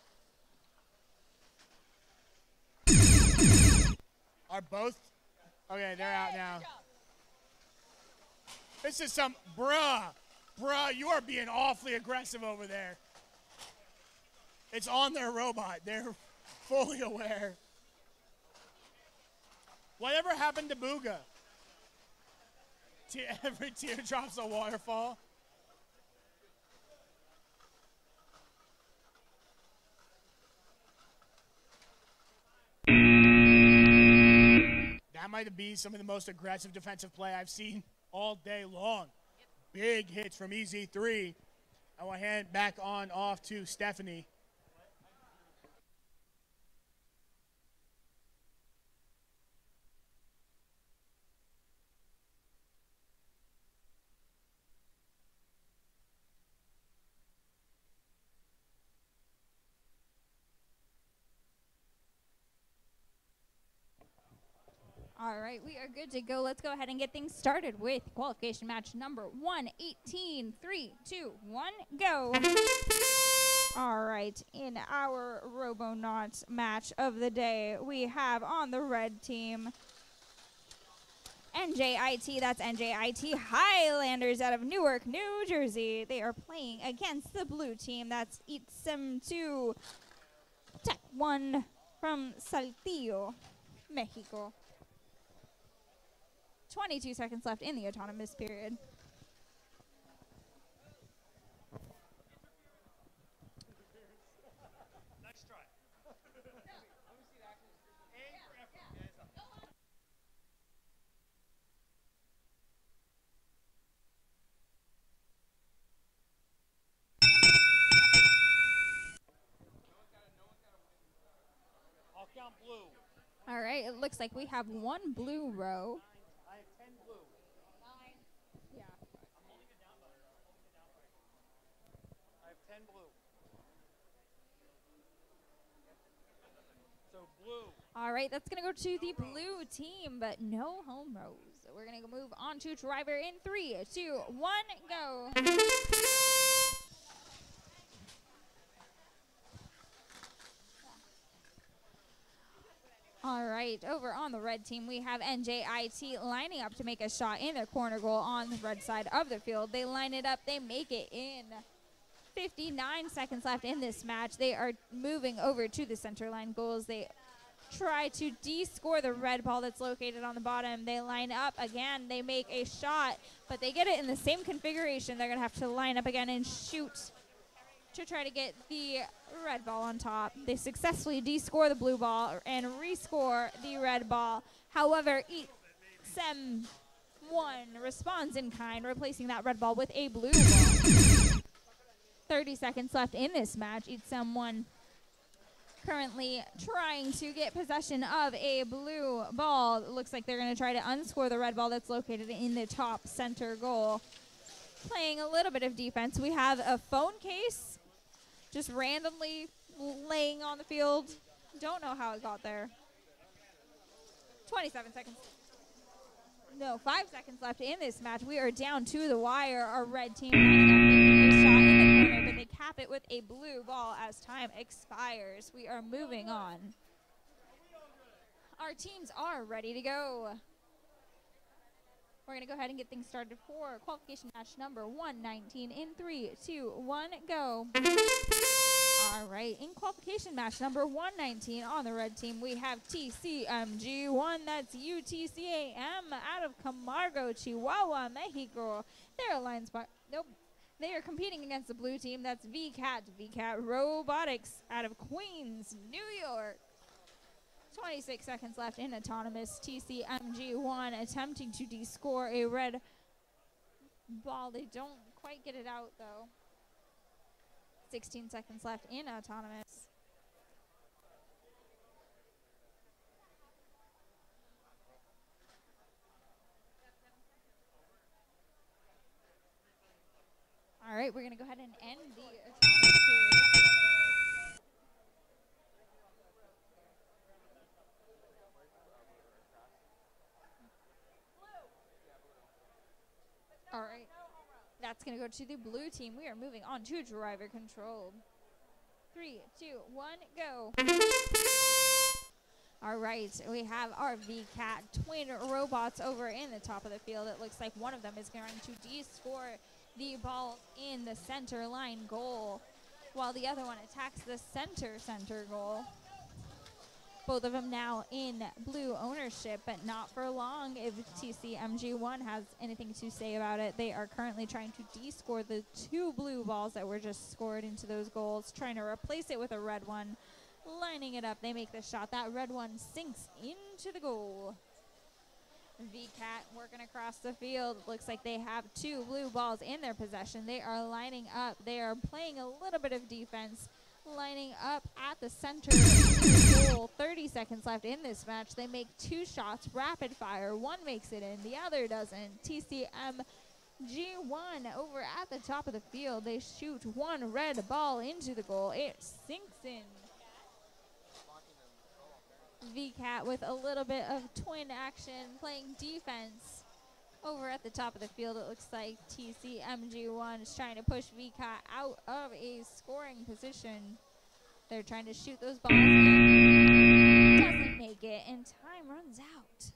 Are both? Okay, they're out now. This is some, bruh, you are being awfully aggressive over there. It's on their robot. They're fully aware. Whatever happened to Booga? Every teardrop's a waterfall. That might be some of the most aggressive defensive play I've seen all day long. Big hits from Easy 3. I will hand back on off to Stephanie. All right, we are good to go. Let's go ahead and get things started with qualification match number 118. 3, 2, 1, go. All right, in our Robonauts match of the day, we have on the red team NJIT. That's NJIT Highlanders out of Newark, New Jersey. They are playing against the blue team. That's ITSM 2 Tech 1 from Saltillo, Mexico. 22 seconds left in the autonomous period. Nice try. blue. All right, it looks like we have one blue row. I have 10 blue. 9. Yeah. I have 10 blue. So blue. All right, that's going to go to the blue team, but no home rows. So we're going to move on to driver in 3, 2, 1, go. All right, over on the red team, we have NJIT lining up to make a shot in their corner goal on the red side of the field. They line it up. They make it in. 59 seconds left in this match. They are moving over to the center line goals. They try to de-score the red ball that's located on the bottom. They line up again. They make a shot, but they get it in the same configuration. They're going to have to line up again and shoot to try to get the red ball on top. They successfully de-score the blue ball and rescore the red ball. However, Sem 1 responds in kind, replacing that red ball with a blue ball. 30 seconds left in this match. Sem 1 currently trying to get possession of a blue ball. It looks like they're going to try to unscore the red ball that's located in the top center goal. Playing a little bit of defense. We have a phone case just randomly laying on the field. Don't know how it got there. 27 seconds. No, 5 seconds left in this match. We are down to the wire. Our red team lining up, making a shot in the corner, but they cap it with a blue ball as time expires. We are moving on. Our teams are ready to go. We're going to go ahead and get things started for qualification match number 119 in 3, 2, 1, go. All right, in qualification match number 119 on the red team, we have TCMG1, that's UTCAM out of Camargo, Chihuahua, Mexico. They're aligned spot. Nope. They are competing against the blue team, that's VCAT Robotics out of Queens, New York. 26 seconds left in autonomous. TCMG1 attempting to de-score a red ball. They don't quite get it out, though. 16 seconds left in autonomous. All right, we're going to go ahead and end the autonomous period. All right, that's going to go to the blue team. We are moving on to driver control. 3, 2, 1, go. All right, we have our VCAT twin robots over in the top of the field. It looks like one of them is going to de-score the ball in the center line goal, while the other one attacks the center goal. Both of them now in blue ownership, but not for long if TCMG1 has anything to say about it. They are currently trying to de-score the 2 blue balls that were just scored into those goals, trying to replace it with a red one. Lining it up, they make the shot. That red one sinks into the goal. VCAT working across the field. Looks like they have 2 blue balls in their possession. They are lining up. They are playing a little bit of defense. Lining up at the center of the goal. 30 seconds left in this match. They make 2 shots, rapid fire. One makes it in, the other doesn't. TCMG1 over at the top of the field. They shoot 1 red ball into the goal. It sinks in. VCAT with a little bit of twin action, playing defense. Over at the top of the field, it looks like TCMG1 is trying to push VCAT out of a scoring position. They're trying to shoot those balls in. Doesn't make it, and time runs out.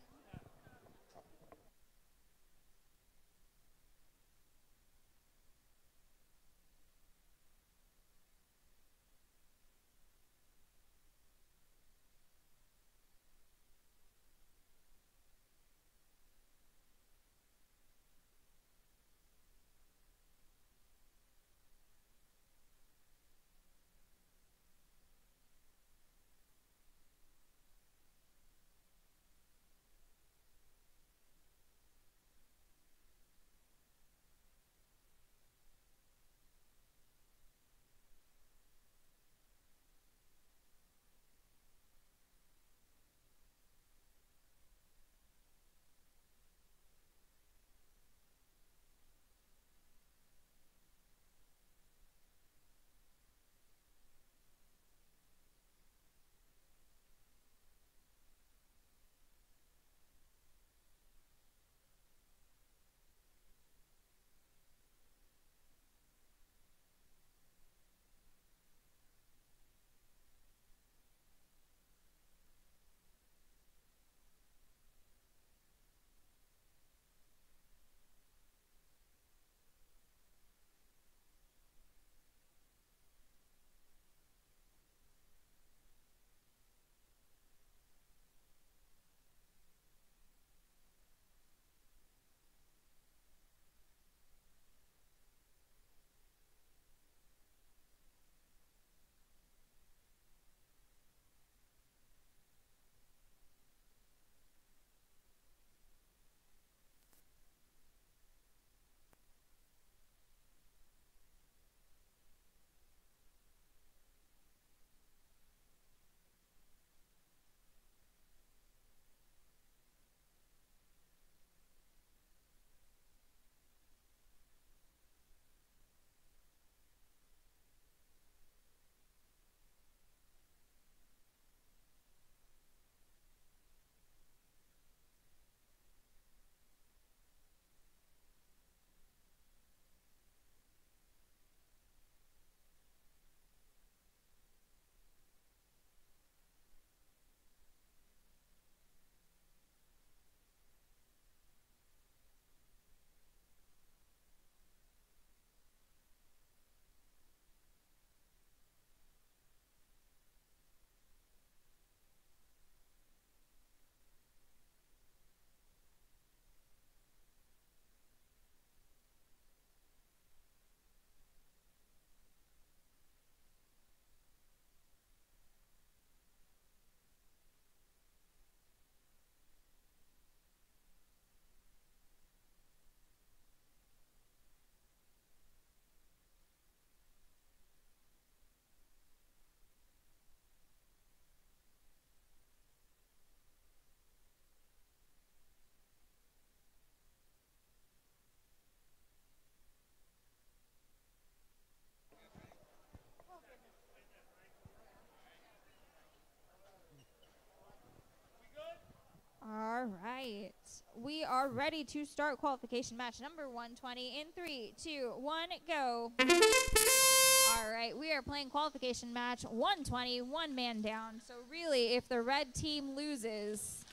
All right. We are ready to start qualification match number 120 in 3, 2, 1, go. All right, we are playing qualification match 120, one man down. So really, if the red team loses,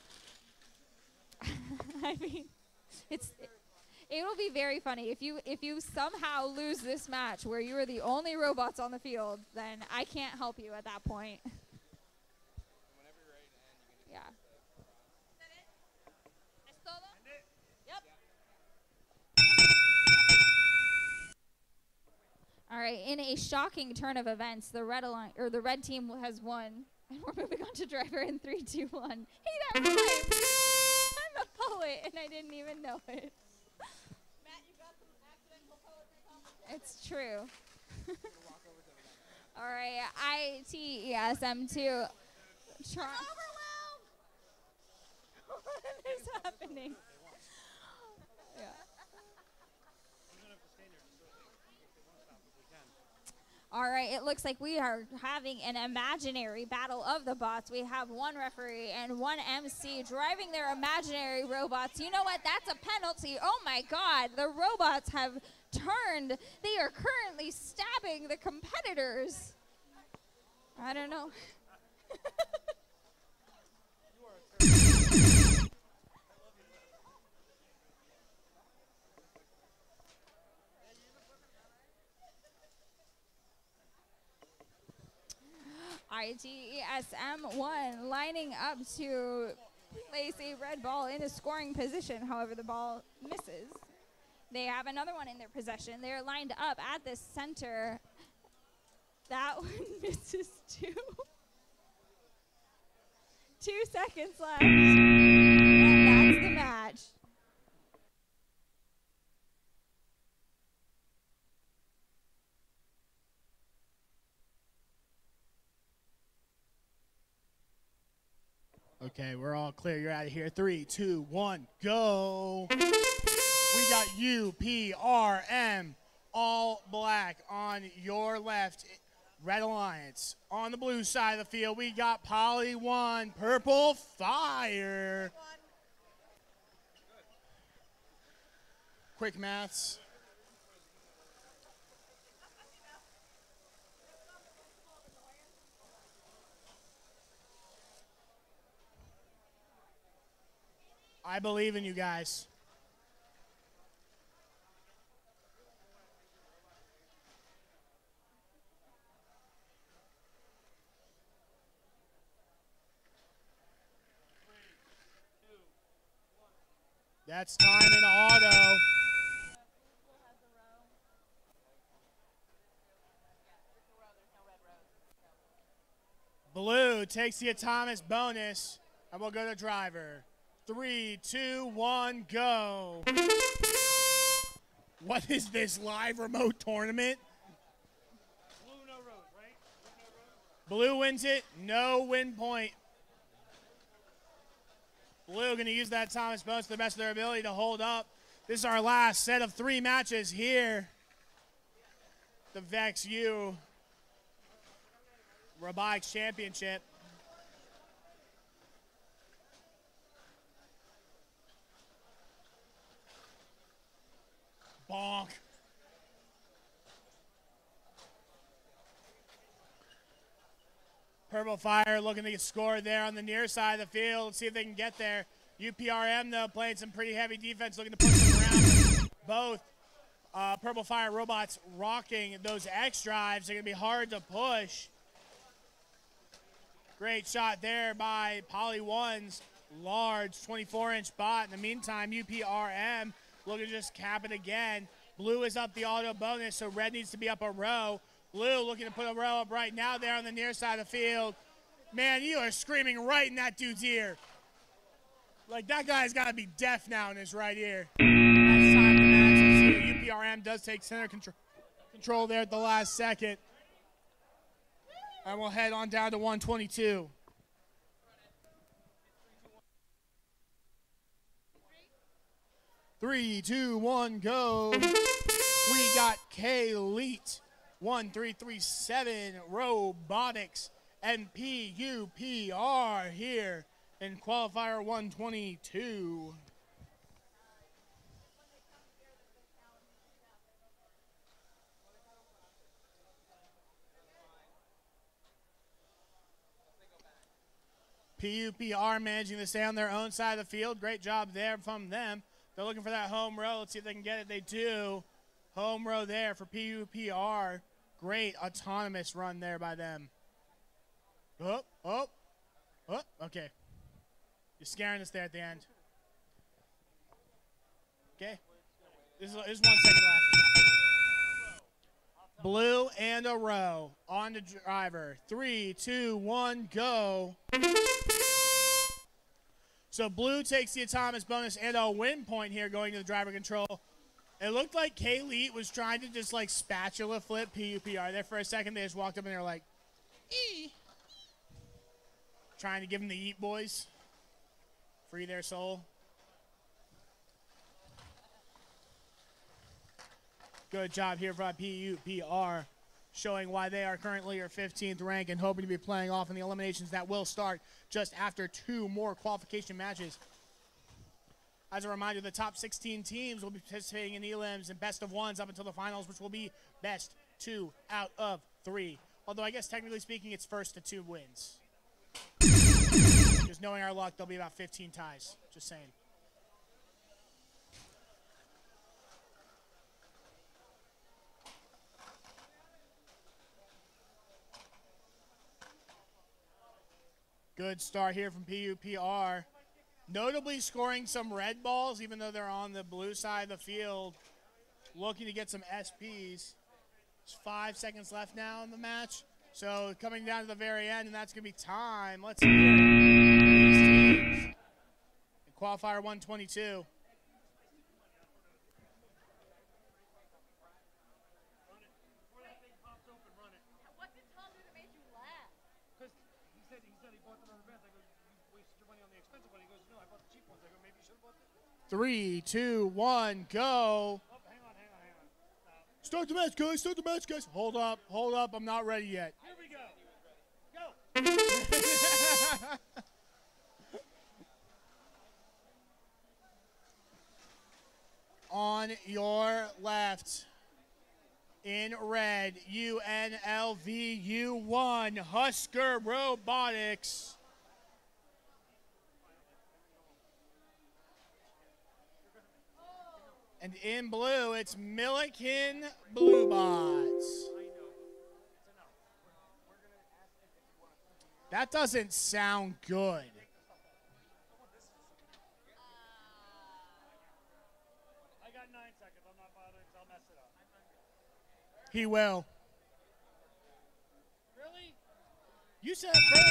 I mean, it'll be very funny. If you somehow lose this match where you are the only robots on the field, then I can't help you at that point. Yeah. Yep. All right, in a shocking turn of events, the red team has won, and we're moving on to driver in 3, 2, 1. Hey, that rhymes. I'm a poet, and I didn't even know it. Matt, you got some accidental poetry competition. It's true. All right, ITESM2. What is happening? Yeah. All right, it looks like we are having an imaginary battle of the bots. We have one referee and one MC driving their imaginary robots. You know what? That's a penalty. Oh, my God. The robots have turned. They are currently stabbing the competitors. I don't know. ITESM1 lining up to place a red ball in a scoring position. However, the ball misses. They have another one in their possession. They're lined up at the center. That one misses too. 2 seconds left. And that's the match. Okay, we're all clear. You're out of here. 3, 2, 1, go. We got UPRM, all black on your left. Red Alliance. On the blue side of the field, we got Poly 1, Purple Fire. Quick maths. I believe in you guys. That's time in auto. Blue takes the Atomic bonus, and we'll go to driver. 3, 2, 1, go. What is this live remote tournament? Blue, no road, right? Blue wins it, no win point. Blue going to use that Thomas bonus to the best of their ability to hold up. This is our last set of 3 matches here. The Vex U Robotics Championship. Bonk. Purple Fire looking to get scored there on the near side of the field. Let's see if they can get there. UPRM, though, playing some pretty heavy defense, looking to push them around. Both Purple Fire robots rocking those X drives. They're going to be hard to push. Great shot there by Poly 1's large 24-inch bot. In the meantime, UPRM looking to just cap it again. Blue is up the auto bonus, so red needs to be up a row. Blue looking to put a row up right now there on the near side of the field. Man, you are screaming right in that dude's ear. Like, that guy's got to be deaf now in his right ear. That's time to match. UPRM does take center control there at the last second. And we'll head on down to 122. Three, 2, 1, go. We got K-Elite 1337 Robotics and PUPR here in qualifier 122. PUPR managing to stay on their own side of the field. Great job there from them. They're looking for that home row. Let's see if they can get it. They do. Home row there for PUPR. Great autonomous run there by them. Oh, oh, oh, okay. You're scaring us there at the end. Okay. There's 1 second left. Blue and a row on the driver. 3, 2, 1, go. So blue takes the autonomous bonus and a win point here going to the driver control. It looked like K-Leet was trying to just like spatula flip PUPR there for a second. They just walked up and they were like, ee. Trying to give them the eat boys. Free their soul. Good job here from PUPR, showing why they are currently your 15th rank and hoping to be playing off in the eliminations that will start just after 2 more qualification matches. As a reminder, the top 16 teams will be participating in elims and best of ones up until the finals, which will be best 2 out of 3. Although I guess technically speaking, it's first to 2 wins. Just knowing our luck, there'll be about 15 ties. Just saying. Good start here from PUPR. Notably scoring some red balls, even though they're on the blue side of the field. Looking to get some SPs. There's 5 seconds left now in the match. So coming down to the very end, and that's going to be time. Let's hear it. These teams. In qualifier 122. Three, 2, 1, go. Start the match, guys. Start the match, guys. Hold up. Hold up. I'm not ready yet. Here we go. Go. On your left, in red, UNLVU1, Husker Robotics. And in blue, it's Milliken Blue Bots. That doesn't sound good. I got 9 seconds. I'm not bothering, so I'll mess it up. He will. Really? You said it first.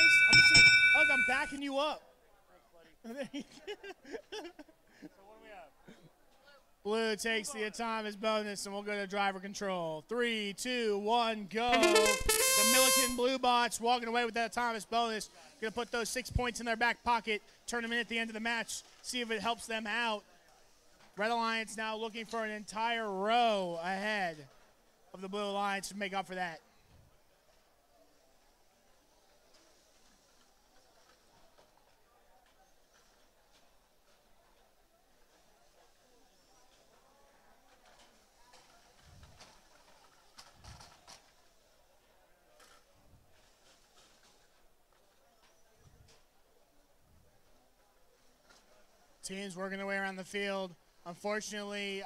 Look, I'm backing you up. Blue takes the autonomous bonus, and we'll go to driver control. 3, 2, 1, go. The Milliken Blue Bots walking away with that autonomous bonus. Going to put those 6 points in their back pocket, turn them in at the end of the match, see if it helps them out. Red Alliance now looking for an entire row ahead of the Blue Alliance to make up for that. Teams working their way around the field. Unfortunately,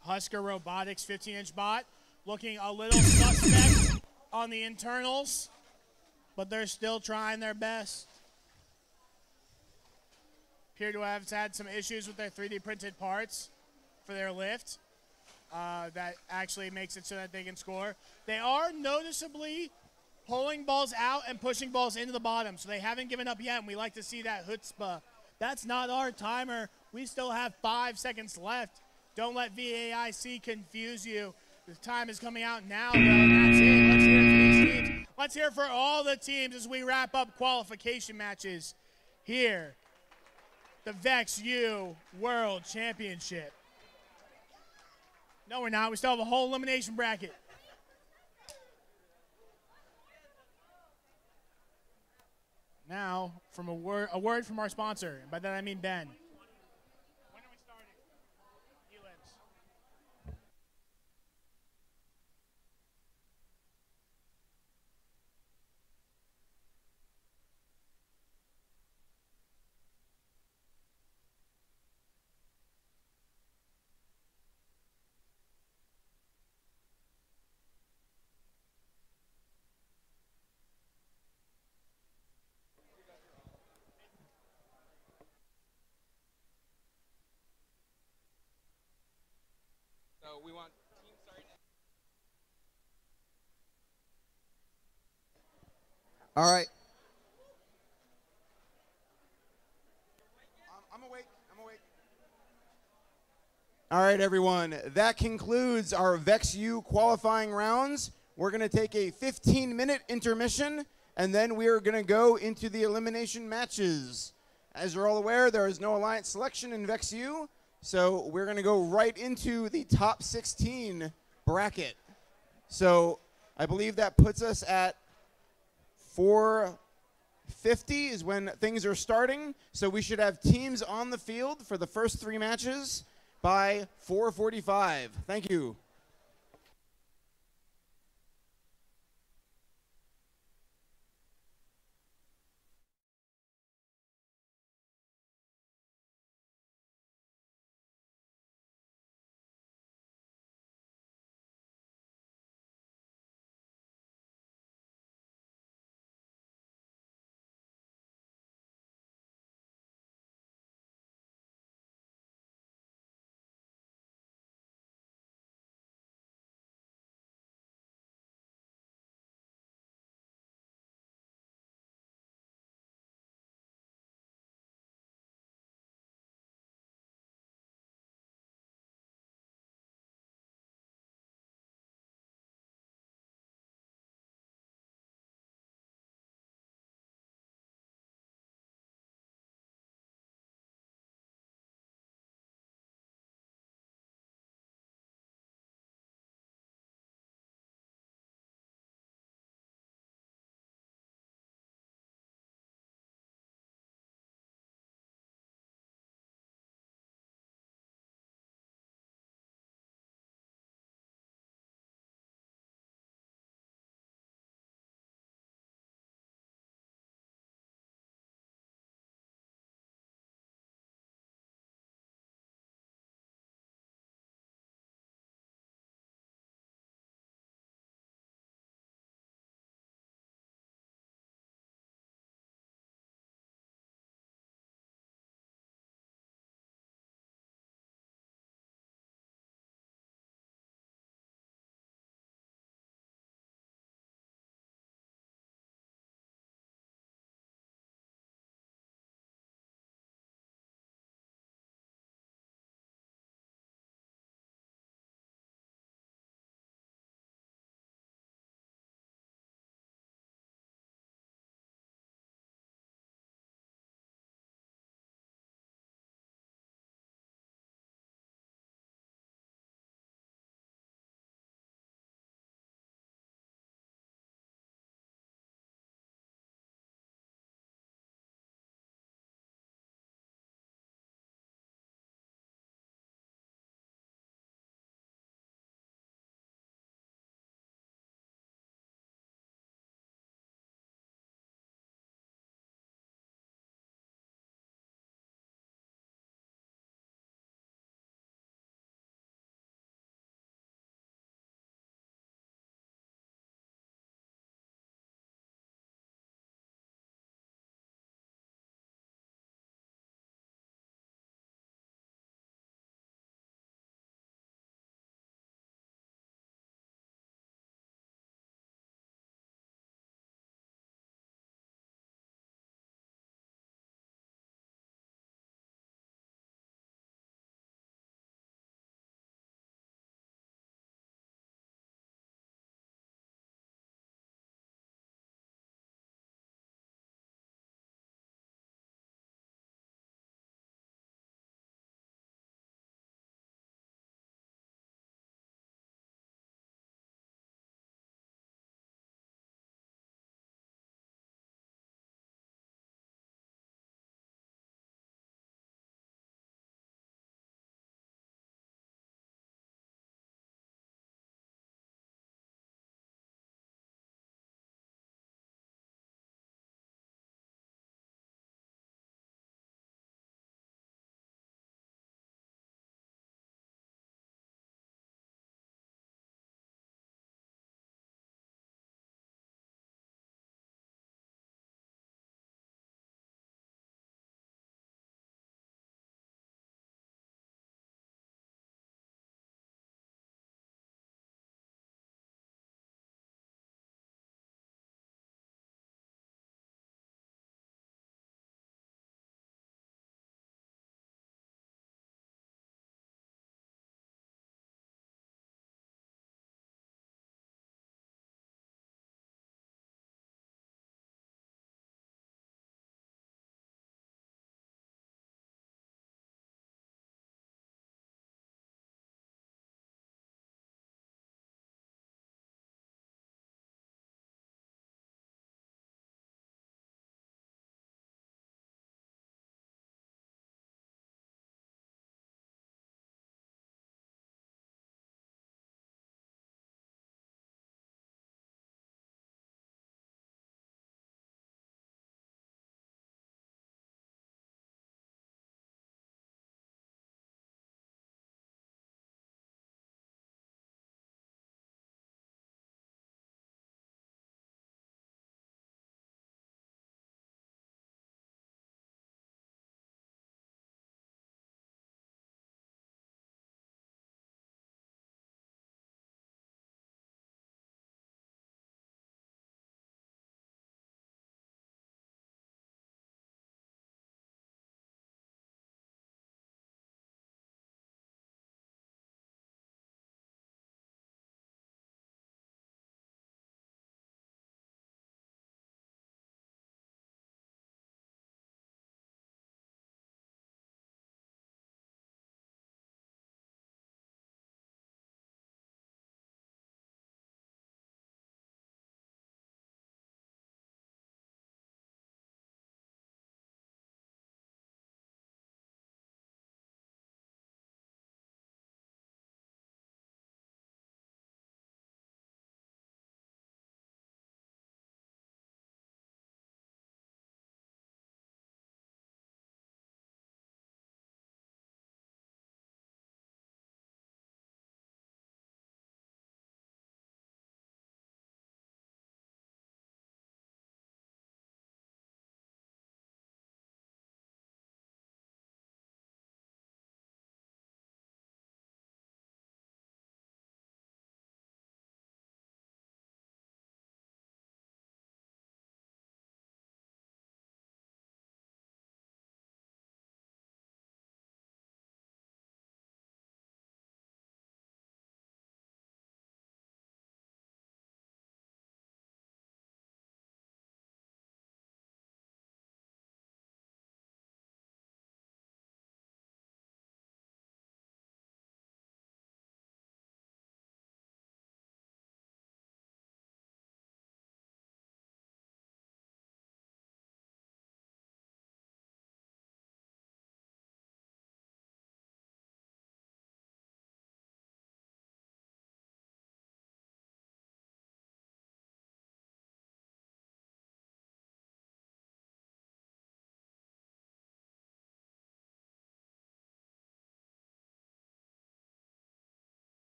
Husker Robotics 15-inch bot looking a little suspect on the internals, but they're still trying their best. Appear to have had some issues with their 3D printed parts for their lift. That actually makes it so that they can score. They are noticeably pulling balls out and pushing balls into the bottom, so they haven't given up yet, and we like to see that chutzpah. That's not our timer. We still have 5 seconds left. Don't let VAIC confuse you. The time is coming out now, though, and that's it. Let's hear it for these teams. Let's hear it for all the teams as we wrap up qualification matches here. The Vex U World Championship. No, we're not. We still have a whole elimination bracket. Now, from a word from our sponsor. And by that I mean Ben. When are we starting? Elips. So we want team starting. All right. I'm awake. All right, everyone. That concludes our VexU qualifying rounds. We're going to take a 15-minute intermission, and then we are going to go into the elimination matches. As you're all aware, there is no alliance selection in VexU, so we're going to go right into the top 16 bracket. So I believe that puts us at 4:50 is when things are starting. So we should have teams on the field for the first 3 matches by 4:45. Thank you.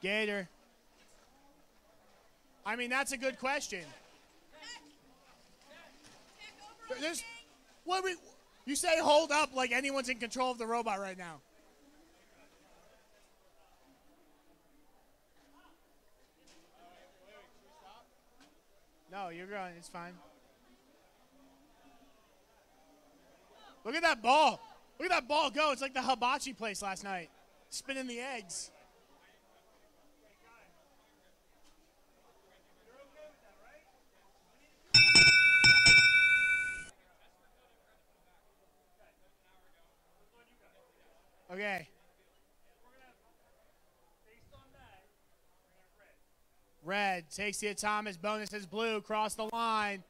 Gator. I mean, that's a good question. You say hold up like anyone's in control of the robot right now. No, you're going. It's fine. Look at that ball. Look at that ball go. It's like the hibachi place last night. Spinning the eggs. Okay. Red takes the Thomas. Bonus is blue. Cross the line.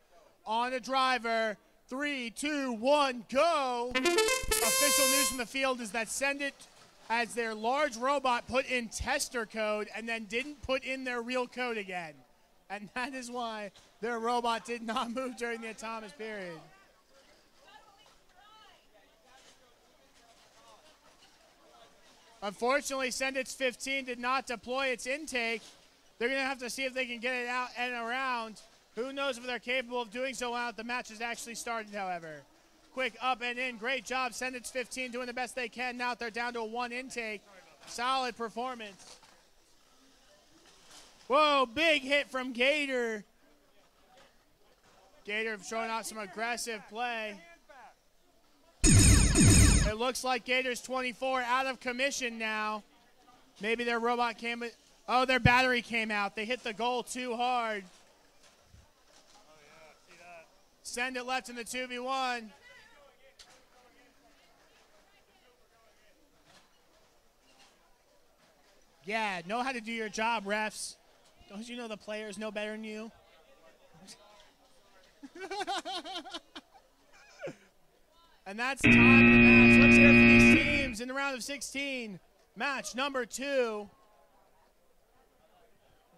On the driver. 3, 2, 1, go. Official news from the field is that Send It, as their large robot, put in tester code and then didn't put in their real code again. And that is why their robot did not move during the Thomas period. Unfortunately, Send It's 15 did not deploy its intake. They're going to have to see if they can get it out and around. Who knows if they're capable of doing so now that the match has actually started, however. Quick up and in. Great job. Send It's 15 doing the best they can. Now they're down to a 1 intake. Solid performance. Whoa, big hit from Gator. Gator showing out some aggressive play. It looks like Gator's 24 out of commission now. Maybe their robot came. Oh, their battery came out. They hit the goal too hard. Send It left in the 2v1. Yeah, know how to do your job, refs. Don't you know the players know better than you? And that's the time of the match. Let's hear it for these teams in the round of 16. Match number 2.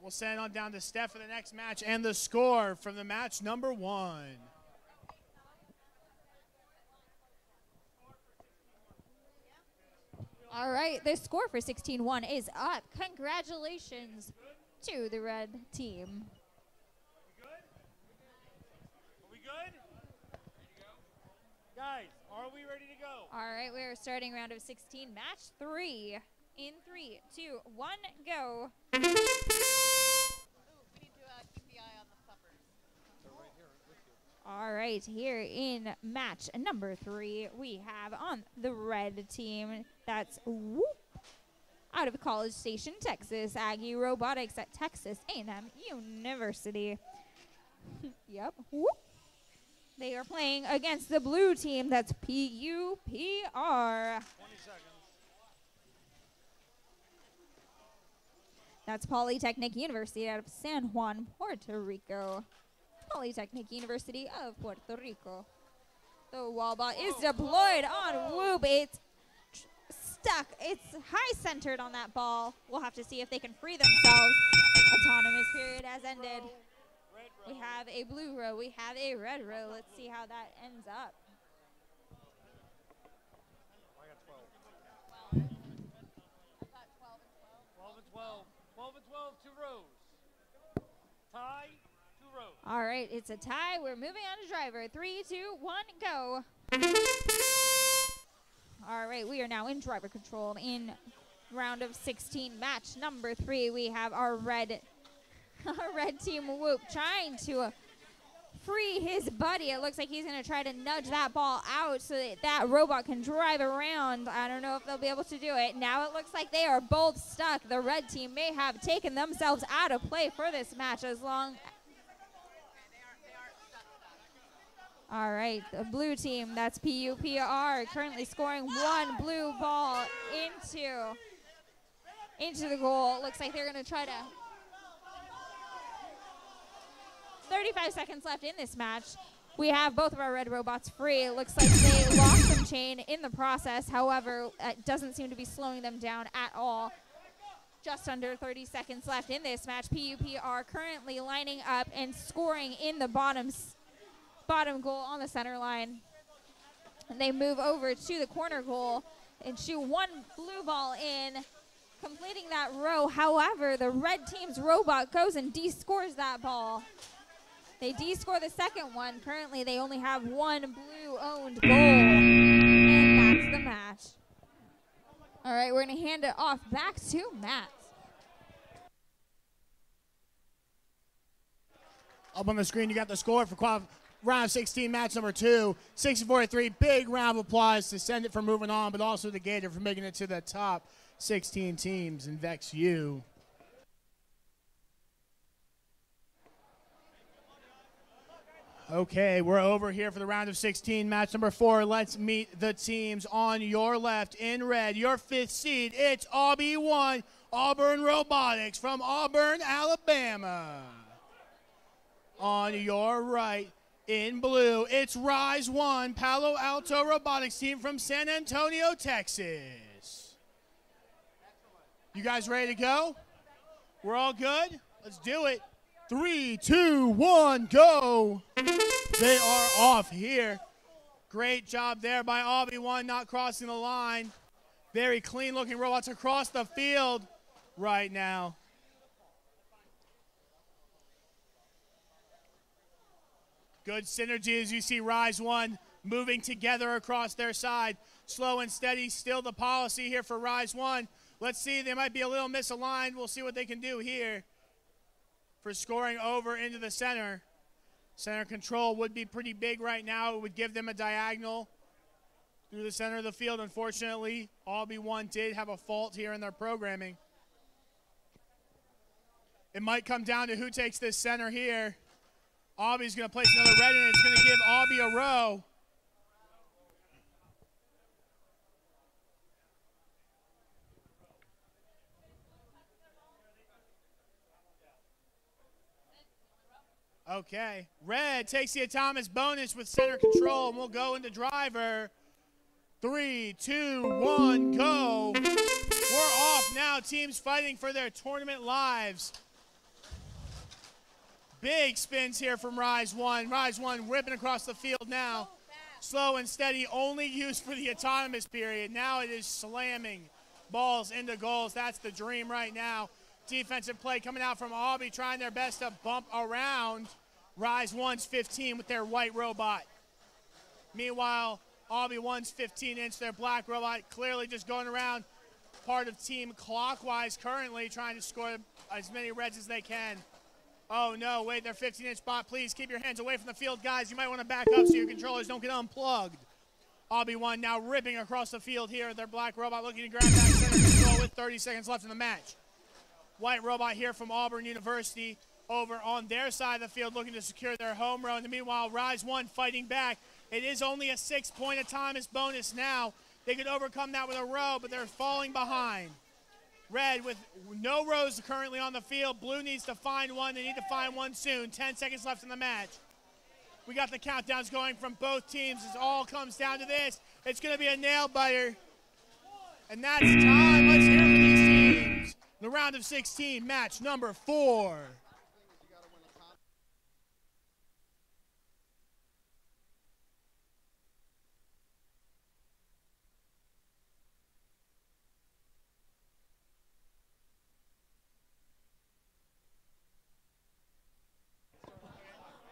We'll send on down to Steph for the next match and the score from the match number 1. All right, the score for 16-1 is up. Congratulations to the red team. Are we good? Guys, are we ready to go? All right, we are starting round of 16, match 3. In 3, 2, 1, go. All right, here in match number 3, we have on the red team, that's Whoop, out of College Station, Texas, Aggie Robotics at Texas A&M University. Yep, Whoop. They are playing against the blue team, that's PUPR. 20 seconds. That's Polytechnic University out of San Juan, Puerto Rico. Polytechnic University of Puerto Rico. The Wallbot is deployed on Whoop. It's stuck. It's high centered on that ball. We'll have to see if they can free themselves. Autonomous period has ended. We have a blue row. We have a red row. Let's see how that ends up. I got 12. 12 and 12. 12 and 12, 2 rows. Tie, 2 rows. All right, it's a tie. We're moving on to driver. 3, 2, 1, go. All right, we are now in driver control in round of 16, match number 3. We have our red team Whoop trying to free his buddy. It looks like he's going to try to nudge that ball out so that that robot can drive around. I don't know if they'll be able to do it. Now it looks like they are both stuck. The red team may have taken themselves out of play for this match as long. All right, the blue team, that's PUPR, currently scoring 1 blue ball into the goal. Looks like they're going to try to. 35 seconds left in this match. We have both of our red robots free. It looks like they lost some chain in the process. However, it doesn't seem to be slowing them down at all. Just under 30 seconds left in this match. PUPR currently lining up and scoring in the bottom goal on the center line. And they move over to the corner goal and shoot 1 blue ball in. completing that row. However, the red team's robot goes and de-scores that ball. They de-score the second one. Currently, they only have one blue-owned goal, and that's the match. All right, we're going to hand it off back to Matt. Up on the screen, you got the score for round 16, match number 2. 64-3. Big round of applause to Send It for moving on, but also to Gator for making it to the top 16 teams in Vex U. Okay, we're over here for the round of 16, match number 4. Let's meet the teams on your left. In red, your 5th seed, it's AUBI1, Auburn Robotics from Auburn, Alabama. On your right, in blue, it's Rise 1, Palo Alto Robotics team from San Antonio, Texas. You guys ready to go? We're all good? Let's do it. 3, 2, 1, go. They are off here. Great job there by AUBI1 not crossing the line. Very clean looking robots across the field right now. Good synergy as you see Rise 1 moving together across their side. Slow and steady, still the policy here for Rise 1. Let's see, they might be a little misaligned. We'll see what they can do here for scoring over into the center. Center control would be pretty big right now. It would give them a diagonal through the center of the field. Unfortunately, AUBI1 did have a fault here in their programming. It might come down to who takes this center here. AUBI's going to place another red in. It's going to give AUBI a row. Okay, red takes the Atomic bonus with center control, and we'll go into driver. 3, 2, 1, go. We're off now. Teams fighting for their tournament lives. Big spins here from Rise 1. Rise 1 ripping across the field now. Slow and steady, only used for the autonomous period. Now it is slamming balls into goals. That's the dream right now. Defensive play coming out from AUBI, trying their best to bump around Rise 1's 15 with their white robot. Meanwhile, AUBI1's 15-inch, their black robot, clearly just going around part of team clockwise currently, trying to score as many reds as they can. Oh no, wait, their 15-inch bot, please keep your hands away from the field, guys. You might want to back up so your controllers don't get unplugged. AUBI1 now ripping across the field here. Their black robot looking to grab back center control with 30 seconds left in the match. White robot here from Auburn University over on their side of the field looking to secure their home row. In the meanwhile, Rise 1 fighting back. It is only a 6-point autonomous bonus now. They could overcome that with a row, but they're falling behind. Red with no rows currently on the field. Blue needs to find one. They need to find one soon. 10 seconds left in the match. We got the countdowns going from both teams. It all comes down to this. It's going to be a nail biter. And that's time. Let's hear from these teams. The round of 16, match number 4.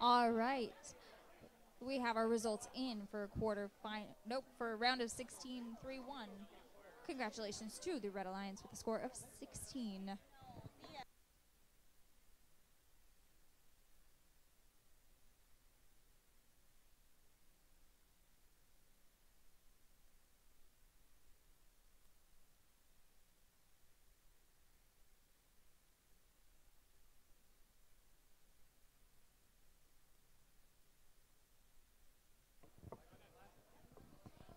All right. We have our results in for for round of 16, 3-1. Congratulations to the Red Alliance with a score of 16.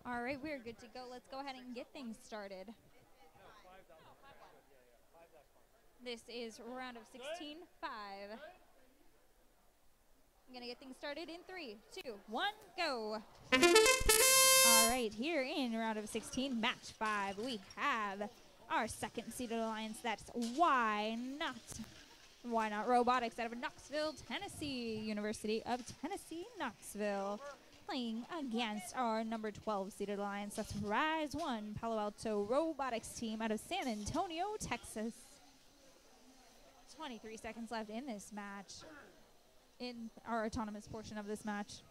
All right, we're good to go. Let's go ahead and get things started. This is round of 16, 5. I'm going to get things started in 3, 2, 1, go. All right, here in round of 16, match 5, we have our second seeded alliance. That's Why Not Robotics out of Knoxville, Tennessee, University of Tennessee, Knoxville. playing against our number 12 seeded alliance. That's Rise 1 Palo Alto Robotics team out of San Antonio, Texas. 23 seconds left in this match, in our autonomous portion of this match.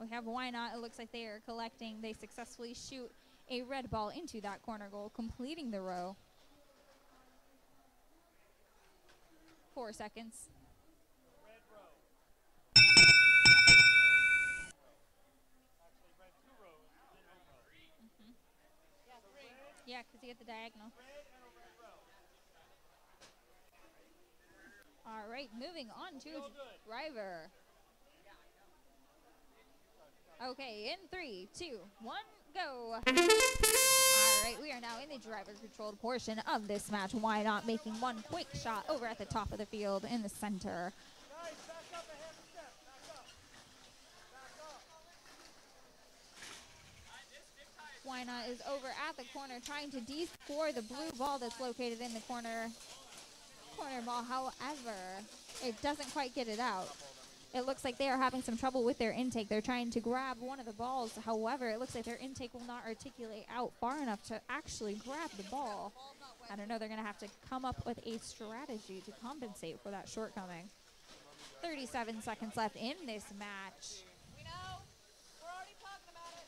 We have Why Not. It looks like they are collecting. They successfully shoot a red ball into that corner goal, completing the row. 4 seconds. Yeah, because he hit the diagonal. All right, moving on to driver. Okay, in 3, 2, 1, go. All right, we are now in the driver-controlled portion of this match. Why Not making one quick shot over at the top of the field in the center. Why Not is over at the corner trying to de-score the blue ball that's located in the corner ball. However, it doesn't quite get it out. It looks like they are having some trouble with their intake. They're trying to grab one of the balls. However, it looks like their intake will not articulate out far enough to actually grab the ball. I don't know. They're going to have to come up with a strategy to compensate for that shortcoming. 37 seconds left in this match. We know. We're already talking about it.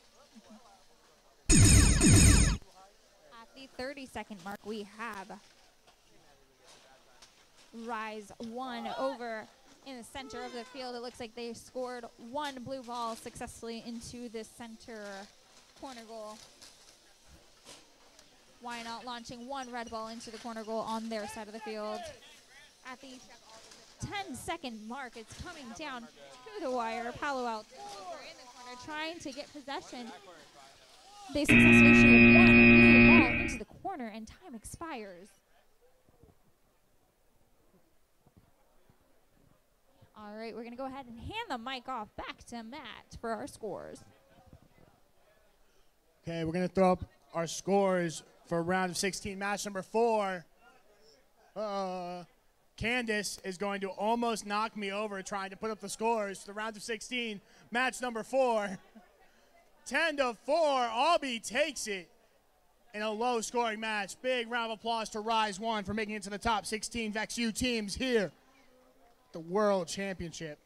At the 30-second mark, we have Rise 1 over in the center of the field. It looks like they scored one blue ball successfully into the center corner goal. Why Not launching one red ball into the corner goal on their side of the field. At the 10-second mark, it's coming down to the wire. Palo Alto over in the corner trying to get possession. They successfully shoot one blue ball into the corner, and time expires. All right, we're going to go ahead and hand the mic off back to Matt for our scores. Okay, we're going to throw up our scores for round of 16, match number 4. Candace is going to almost knock me over trying to put up the scores for the round of 16, match number 4. 10-4, Albee takes it in a low-scoring match. Big round of applause to Rise 1 for making it to the top 16 VexU teams here. The World Championship.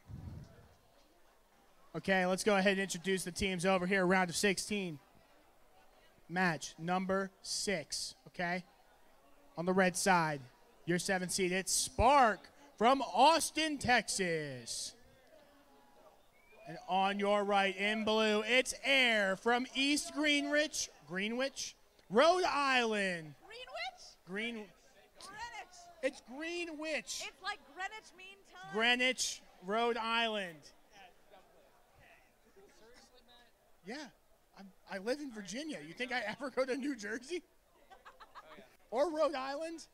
Okay, let's go ahead and introduce the teams over here, round of 16. Match number 6, okay? On the red side, your 7th seed, it's Spark from Austin, Texas. And on your right, in blue, it's Air from East Greenwich, Rhode Island. Greenwich? It's Greenwich. It's like Greenwich Mean Time. Greenwich, Rhode Island. Yeah, I live in Virginia. You think I ever go to New Jersey? Or Rhode Island?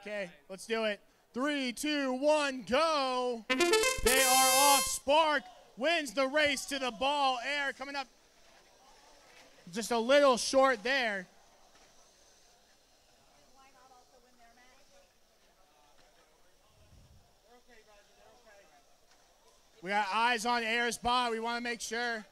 Okay, let's do it. 3, 2, 1, go. They are off. Spark wins the race to the ball. Air coming up just a little short there. We got eyes on Air's bot. We want to make sure.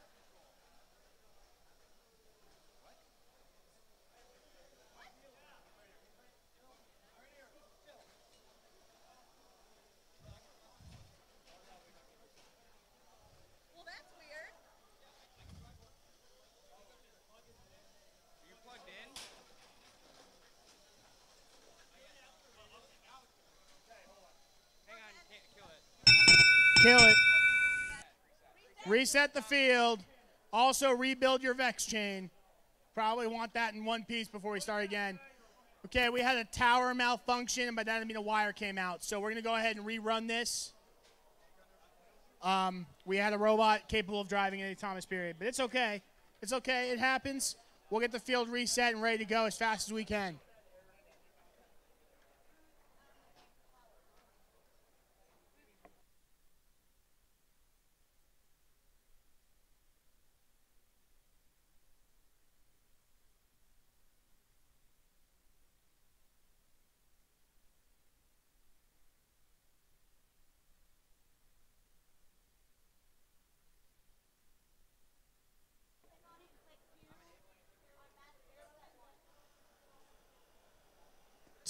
Well, that's weird. Are you plugged in? Hang on, you can't kill it. Kill it. Reset the field. Also rebuild your Vex chain. Probably want that in one piece before we start again. Okay, we had a tower malfunction, and by that I mean a wire came out. So we're going to go ahead and rerun this. We had a robot capable of driving any Thomas period, but it's okay. It's okay. It happens. We'll get the field reset and ready to go as fast as we can.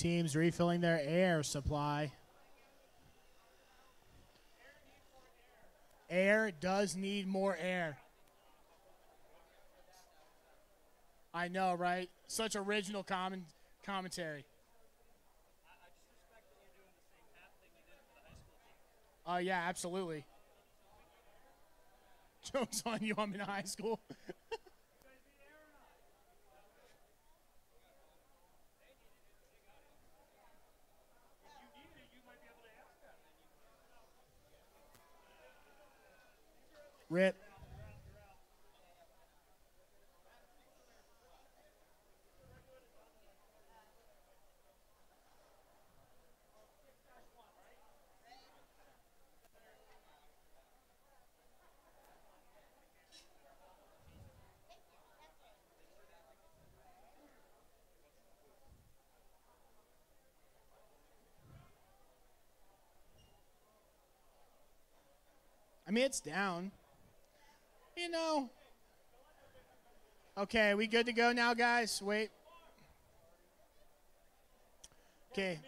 teams refilling their air supply. Air does need more air. I know, right? Such original commentary. Oh, yeah, absolutely. Joke's on you, I'm in high school. Rip. I mean, it's down. You know. Okay, we good to go now, guys? Wait. Okay.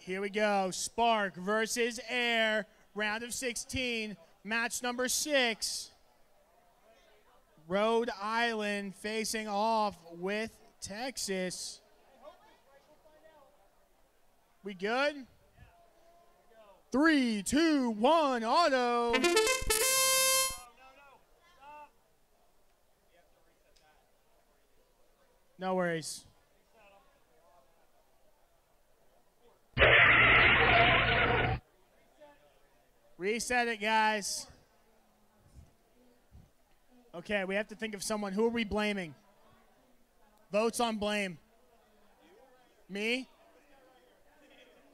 Here we go. Spark versus Air, round of 16, match number 6. Rhode Island facing off with Texas. We good? 3, 2, 1, auto. No worries. Reset it, guys. Okay, we have to think of someone. Who are we blaming? Votes on blame. Me?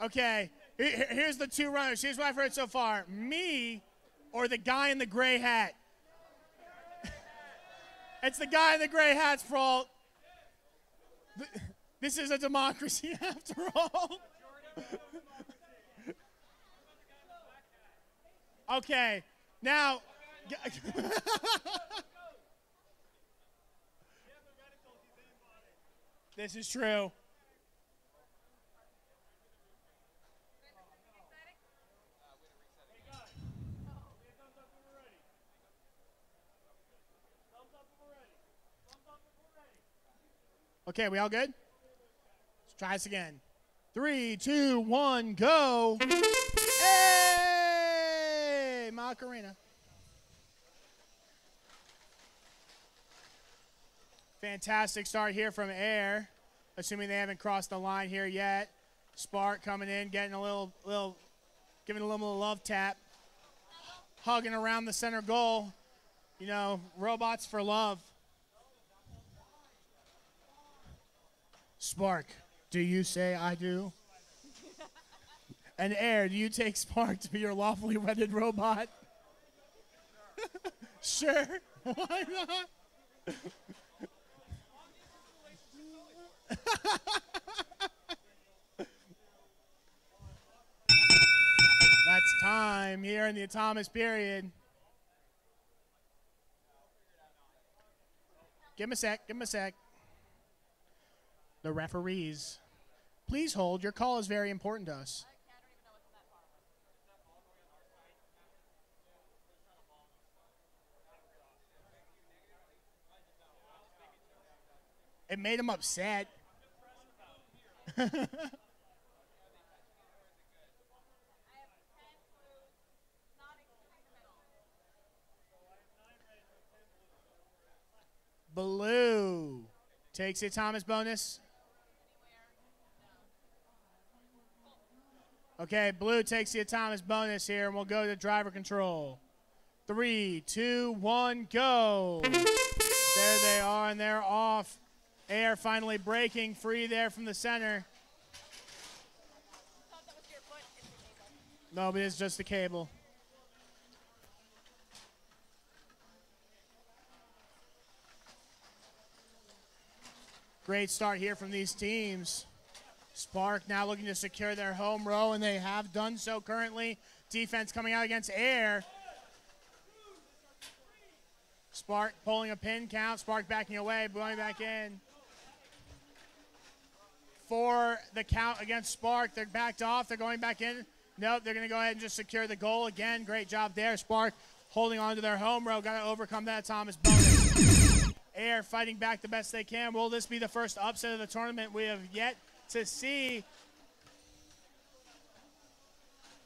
Okay, here's the 2 runners. Here's what I've heard so far. Me or the guy in the gray hat? It's the guy in the gray hat's fault. This is a democracy after all. Okay, now. This is true. Okay, we all good? Let's try this again. 3, 2, 1, go. Hey, Macarena. Fantastic start here from Air, assuming they haven't crossed the line here yet. Spark coming in, getting giving a little love tap, hugging around the center goal. You know, robots for love. Spark, do you say I do? And Air, do you take Spark to be your lawfully wedded robot? Sure, why not? That's time here in the Thomas period. Give him a sec, give him a sec. The referees, please hold. Your call is very important to us. It made him upset. Blue takes the Thomas bonus. Okay, Blue takes the Thomas bonus here, and we'll go to driver control. 3, 2, 1, go. There they are, and they're off. Air finally breaking free there from the center. No, but it's just the cable. Great start here from these teams. Spark now looking to secure their home row, and they have done so currently. Defense coming out against Air. Spark pulling a pin count. Spark backing away, going back in. for the count against Spark. They're backed off. They're going back in. Nope, they're going to go ahead and just secure the goal again. Great job there. Spark holding on to their home row. Got to overcome that Thomas bonus. Air fighting back the best they can. Will this be the first upset of the tournament? We have yet to see.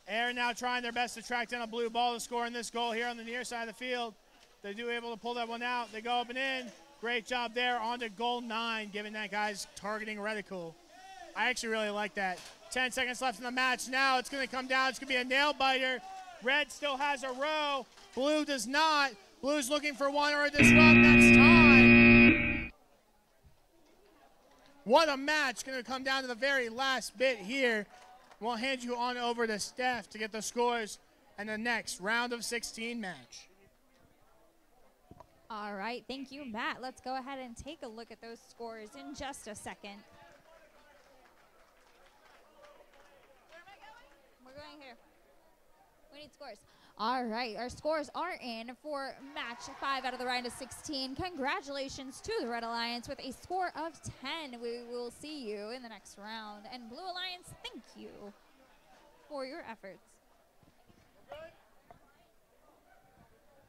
Air now trying their best to track down a blue ball to score in this goal here on the near side of the field. They do able to pull that one out. They go up and in. Great job there on to goal 9, giving that guy's targeting reticle. I actually really like that. 10 seconds left in the match. Now it's going to come down. It's going to be a nail biter. Red still has a row. Blue does not. Blue's looking for one or a disrupt. That's time. What a match. Going to come down to the very last bit here. We'll hand you on over to Steph to get the scores and the next round of 16 match. All right, thank you, Matt. Let's go ahead and take a look at those scores in just a second. We're going here. We need scores. All right, our scores are in for match 5 out of the round of 16. Congratulations to the Red Alliance with a score of 10. We will see you in the next round. And Blue Alliance, thank you for your efforts. We're good?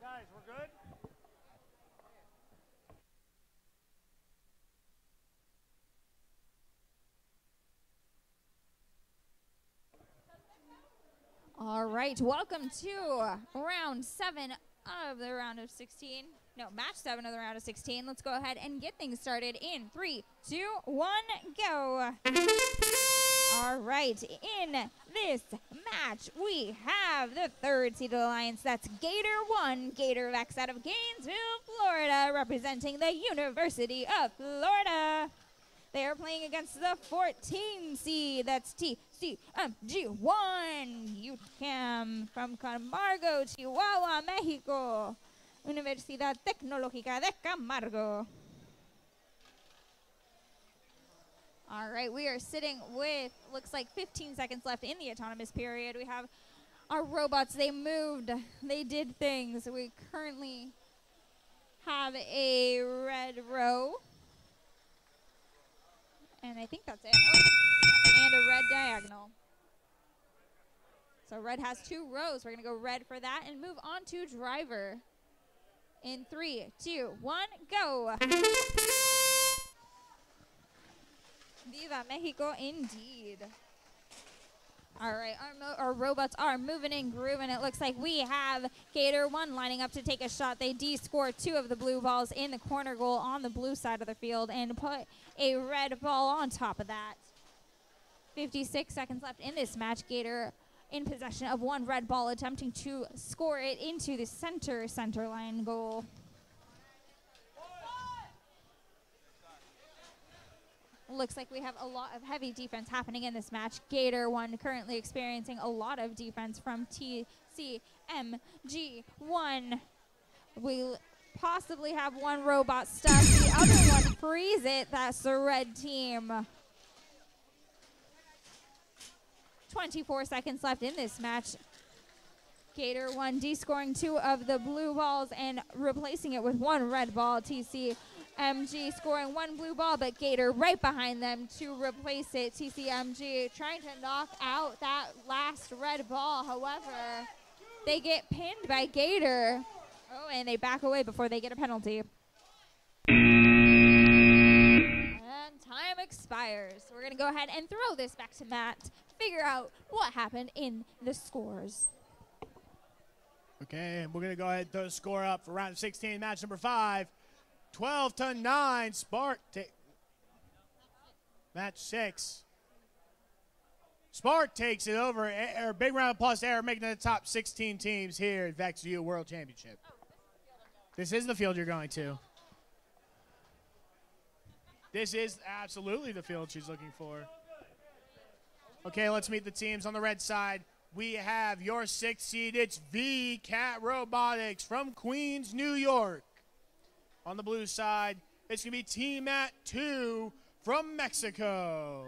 Guys, we're good? All right, welcome to round 7 of the round of 16. No, match 7 of the round of 16. Let's go ahead and get things started in 3, 2, 1, go. All right, in this match, we have the 3rd seeded alliance. That's Gator 1, Gator Vex out of Gainesville, Florida, representing the University of Florida. They are playing against the 14 seed. That's TCMG1, UTCAM from Camargo, Chihuahua, Mexico. Universidad Tecnológica de Camargo. All right, we are sitting with, looks like 15 seconds left in the autonomous period. We have our robots. They moved. They did things. We currently have a red row. And I think that's it. Oh, and a red diagonal. So red has 2 rows. We're going to go red for that and move on to driver. In 3, 2, 1, go. Viva Mexico indeed. All right, our robots are moving and grooving. It looks like we have Gator 1 lining up to take a shot. They de-score 2 of the blue balls in the corner goal on the blue side of the field and put a red ball on top of that. 56 seconds left in this match. Gator in possession of 1 red ball, attempting to score it into the center line goal. Looks like we have a lot of heavy defense happening in this match. Gator 1 currently experiencing a lot of defense from TCMG1. We'll possibly have 1 robot stuck. The other one frees it. That's the red team. 24 seconds left in this match. Gator 1 de-scoring 2 of the blue balls and replacing it with 1 red ball. TCMG scoring 1 blue ball, but Gator right behind them to replace it. TCMG trying to knock out that last red ball. However, they get pinned by Gator. Oh, and they back away before they get a penalty. And time expires. We're going to go ahead and throw this back to Matt. Figure out what happened in the scores. Okay, and we're going to go ahead and throw the score up for round of 16, match number 5. 12-9, Spark. Match 6. Spark takes it over. Big round of applause to Air, making it the top 16 teams here at Vex U World Championship. This is the field you're going to. This is absolutely the field she's looking for. Okay, let's meet the teams on the red side. We have your 6th seed. It's VCAT Robotics from Queens, New York. On the blue side, it's going to be Team at 2 from Mexico.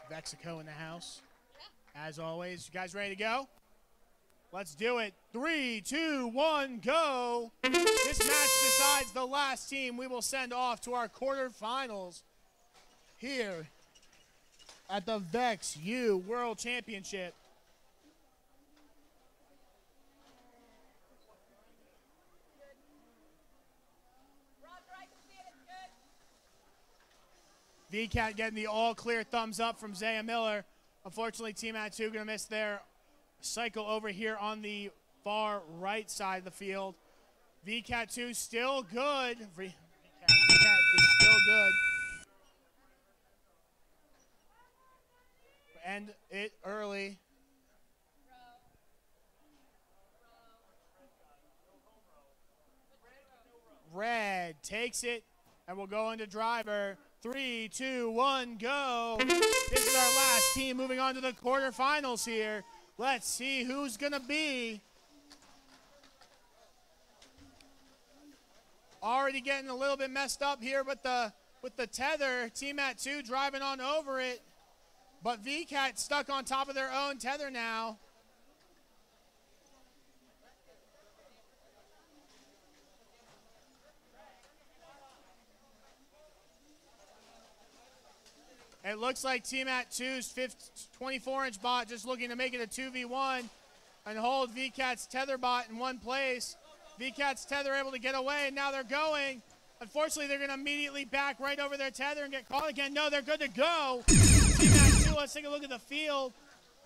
Mexico in the house. As always, you guys ready to go? Let's do it. 3, 2, 1, go. This match decides the last team we will send off to our quarterfinals here at the Vex U World Championship. VCAT getting the all-clear thumbs up from Zaya Miller. Unfortunately, Team At 2 going to miss their cycle over here on the far right side of the field. VCAT 2 still good. VCAT is still good. End it early. Red takes it and will go into driver. 3, 2, 1, go. This is our last team moving on to the quarterfinals here. Let's see who's going to be. Already getting a little bit messed up here with the tether. Team At 2 driving on over it. But VCAT stuck on top of their own tether now. It looks like Team At 2's 24-inch bot just looking to make it a 2v1 and hold VCAT's tether bot in one place. VCAT's tether able to get away, and now they're going. Unfortunately, they're going to immediately back right over their tether and get caught again. No, they're good to go. Team At 2, let's take a look at the field.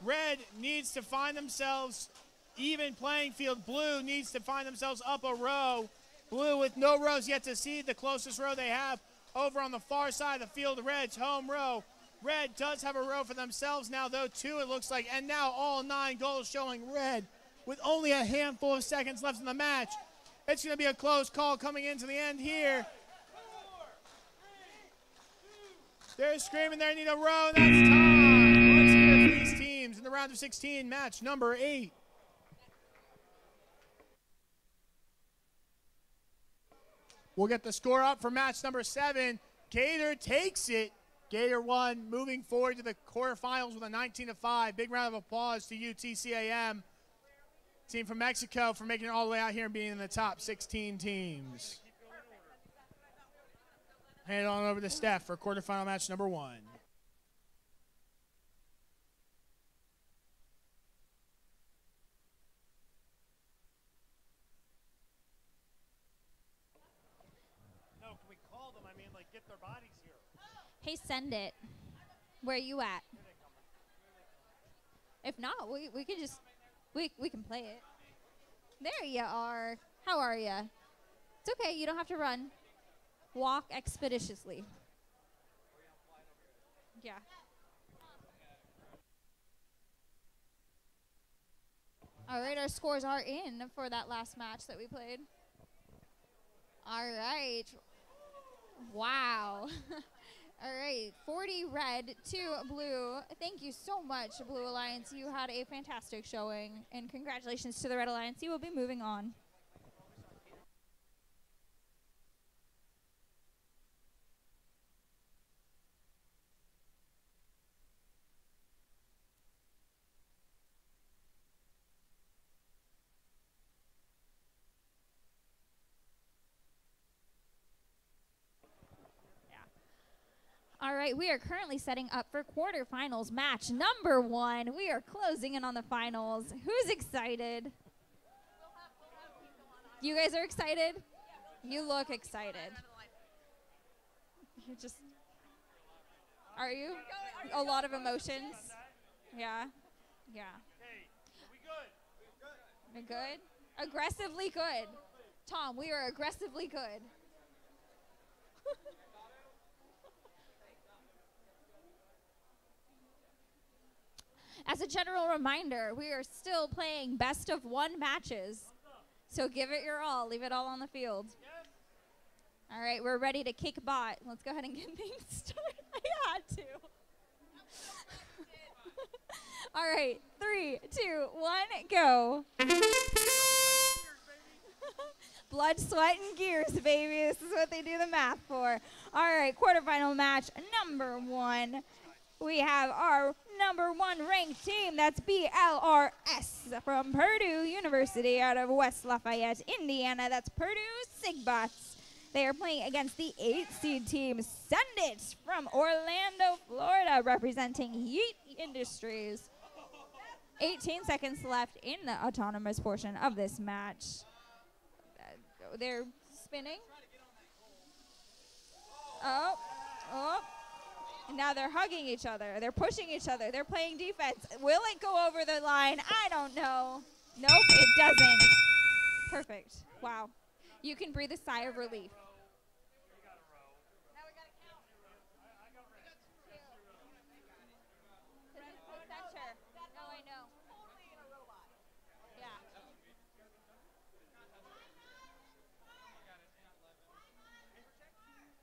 Red needs to find themselves even playing field. Blue needs to find themselves up a row. Blue with no rows yet to see. The closest row they have over on the far side of the field, Red's home row. Red does have a row for themselves now, though, 2 it looks like. And now all 9 goals showing Red with only a handful of seconds left in the match. It's going to be a close call coming into the end here. They're screaming they need a row, and that's time. Let's hear for these teams in the round of 16, match number 8. We'll get the score up for match number 7. Gator takes it. Gator 1 moving forward to the quarterfinals with a 19-5. Big round of applause to UTCAM. Team from Mexico for making it all the way out here and being in the top 16 teams. Hand it on over to Steph for quarterfinal match number 1. No, can we call them? I mean, like, get their bodies here. Hey, send it. Where you at? If not, we can just, we can play it. There you are. How are you? It's okay. You don't have to run. Walk expeditiously. Yeah. All right, our scores are in for that last match that we played. All right. Wow. All right, 40 red, 2 blue. Thank you so much, Blue Alliance. You had a fantastic showing, and congratulations to the Red Alliance. You will be moving on. All right, we are currently setting up for quarterfinals match number 1. We are closing in on the finals. Who's excited? You guys are excited? You look excited. You just, are you? A lot of emotions? Yeah, yeah. We're good? Aggressively good. Tom, we are aggressively good. As a general reminder, we are still playing best of 1 matches. So give it your all. Leave it all on the field. All right, we're ready to kick bot. Let's go ahead and get things started. I had to. All right, 3, 2, 1, go. Blood, sweat, and gears, baby. This is what they do the math for. All right, quarterfinal match number 1. We have our number 1 ranked team. That's BLRS from Purdue University out of West Lafayette, Indiana. That's Purdue Sigbots. They are playing against the 8 seed team, Send It, from Orlando, Florida, representing Yeet Industries. 18 seconds left in the autonomous portion of this match. They're spinning. Oh. And now they're hugging each other. They're pushing each other. They're playing defense. Will it go over the line? I don't know. Nope, it doesn't. Perfect. Wow. You can breathe a sigh of relief. No, I know. Yeah.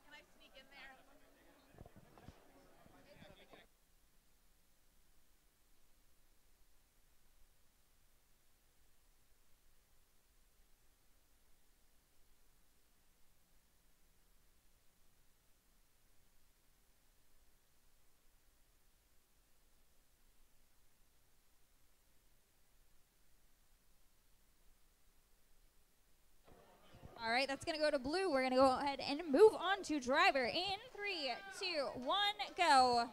Can I sneak in there? All right, that's going to go to blue. We're going to go ahead and move on to driver in 3, 2, 1, go.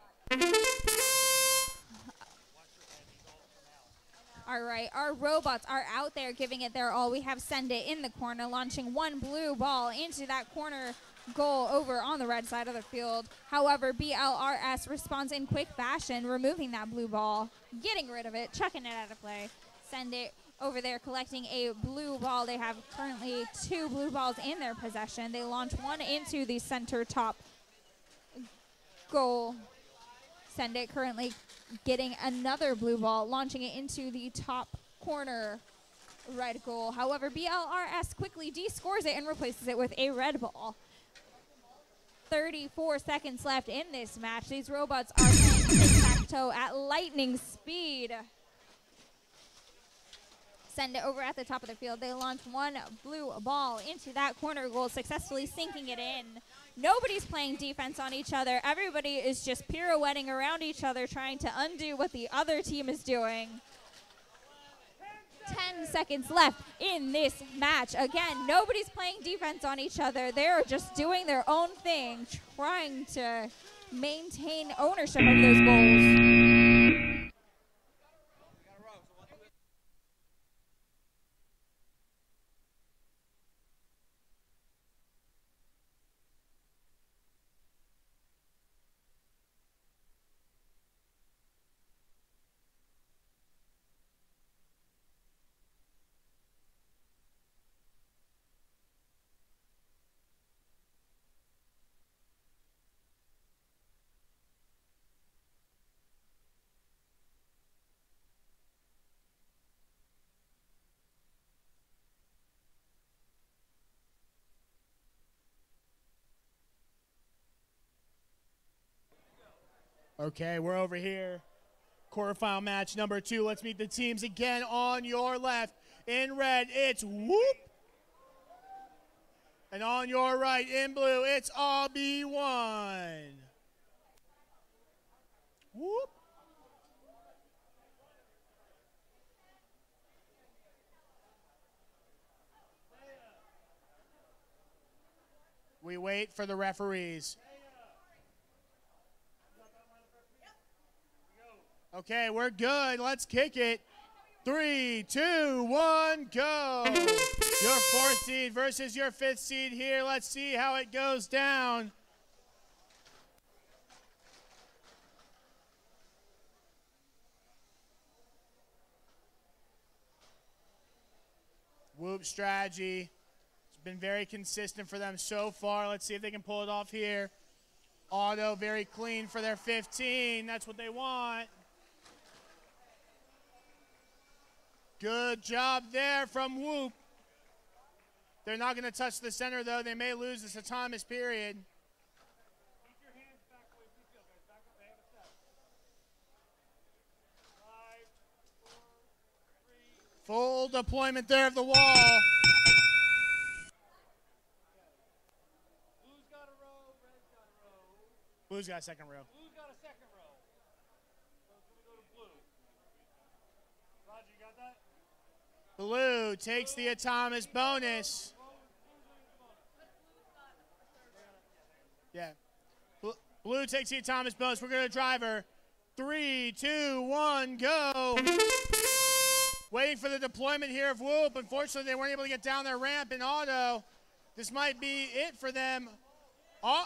All right, our robots are out there giving it their all. We have Send It in the corner, launching one blue ball into that corner goal over on the red side of the field. However, BLRS responds in quick fashion, removing that blue ball, getting rid of it, chucking it out of play. Send It over there collecting a blue ball. They have currently 2 blue balls in their possession. They launch one into the center top goal. Send It currently getting another blue ball, launching it into the top corner red goal. However, BLRS quickly de-scores it and replaces it with a red ball. 34 seconds left in this match. These robots are playing tic-tac-toe at lightning speed. Send It over at the top of the field. They launch one blue ball into that corner goal, successfully sinking it in. Nobody's playing defense on each other. Everybody is just pirouetting around each other, trying to undo what the other team is doing. 10 seconds left in this match. Again, nobody's playing defense on each other. They're just doing their own thing, trying to maintain ownership of those goals. Okay, we're over here. Quarterfinal match number 2. Let's meet the teams again. On your left, in red, it's Whoop. And on your right, in blue, it's RB1. Whoop. We wait for the referees. Okay, we're good. Let's kick it. 3, 2, 1, go. Your 4th seed versus your 5th seed here. Let's see how it goes down. Whoop strategy. It's been very consistent for them so far. Let's see if they can pull it off here. Auto very clean for their 15. That's what they want. Good job there from Whoop. They're not going to touch the center, though. They may lose this autonomous period. Full deployment there of the wall. Blue's got a second row. Blue's got a second row. So it's going to go to blue. Roger, you got that? Blue takes the autonomous bonus. Yeah. Blue takes you, Thomas Bose. We're going to driver. 3, 2, 1, go. Waiting for the deployment here of Whoop. Unfortunately, they weren't able to get down their ramp in auto. This might be it for them. Oh.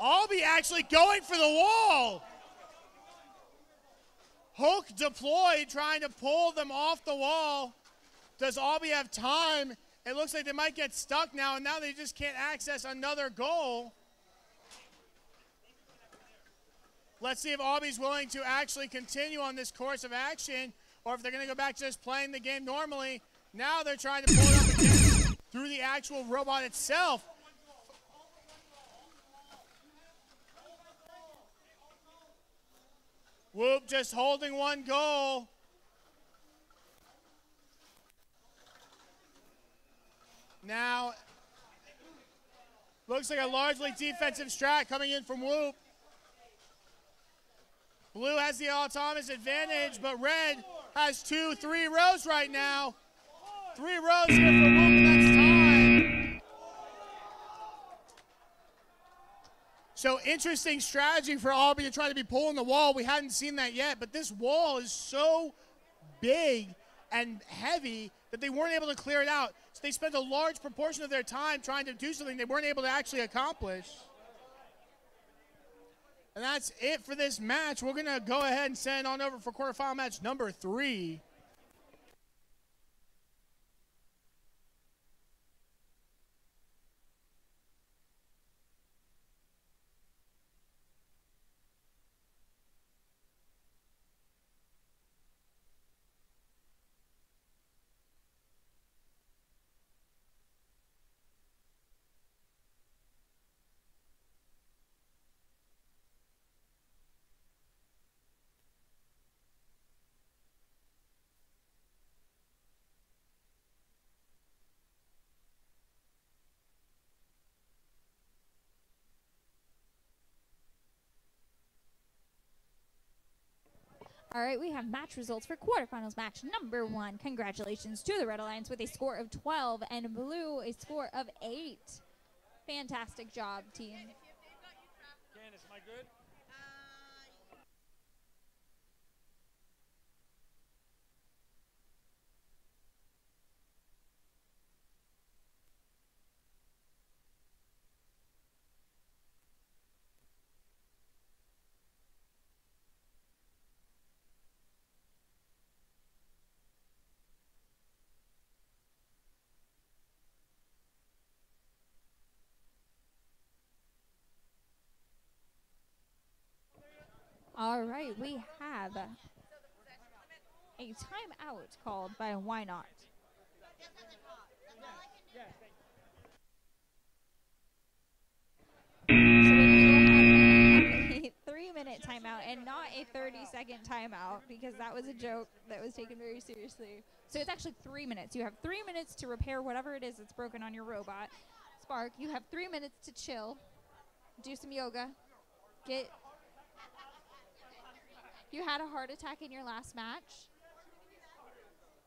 Albie actually going for the wall. Hook deployed, trying to pull them off the wall. Does Albie have time? It looks like they might get stuck now, and now they just can't access another goal. Let's see if Albie's willing to actually continue on this course of action, or if they're going to go back to just playing the game normally. Now they're trying to pull it up again through the actual robot itself. Whoop just holding one goal. Now, looks like a largely defensive strat coming in from Whoop. Blue has the autonomous advantage, but Red has 2, 3 rows right now. 3 rows here for Whoop, and that's time. So interesting strategy for Albie to try to be pulling the wall. We hadn't seen that yet, but this wall is so big and heavy that they weren't able to clear it out. So they spent a large proportion of their time trying to do something they weren't able to actually accomplish. And that's it for this match. We're going to go ahead and send on over for quarterfinal match number 3. All right, we have match results for quarterfinals match number 1. Congratulations to the Red Alliance with a score of 12 and Blue a score of 8. Fantastic job, team. Candace, am I good? All right, we have a timeout called by Why Not. So we're going to go ahead and have a 3-minute timeout and not a 30-second timeout because that was a joke that was taken very seriously. So it's actually 3 minutes. You have 3 minutes to repair whatever it is that's broken on your robot. Spark, you have 3 minutes to chill, do some yoga, get... You had a heart attack in your last match?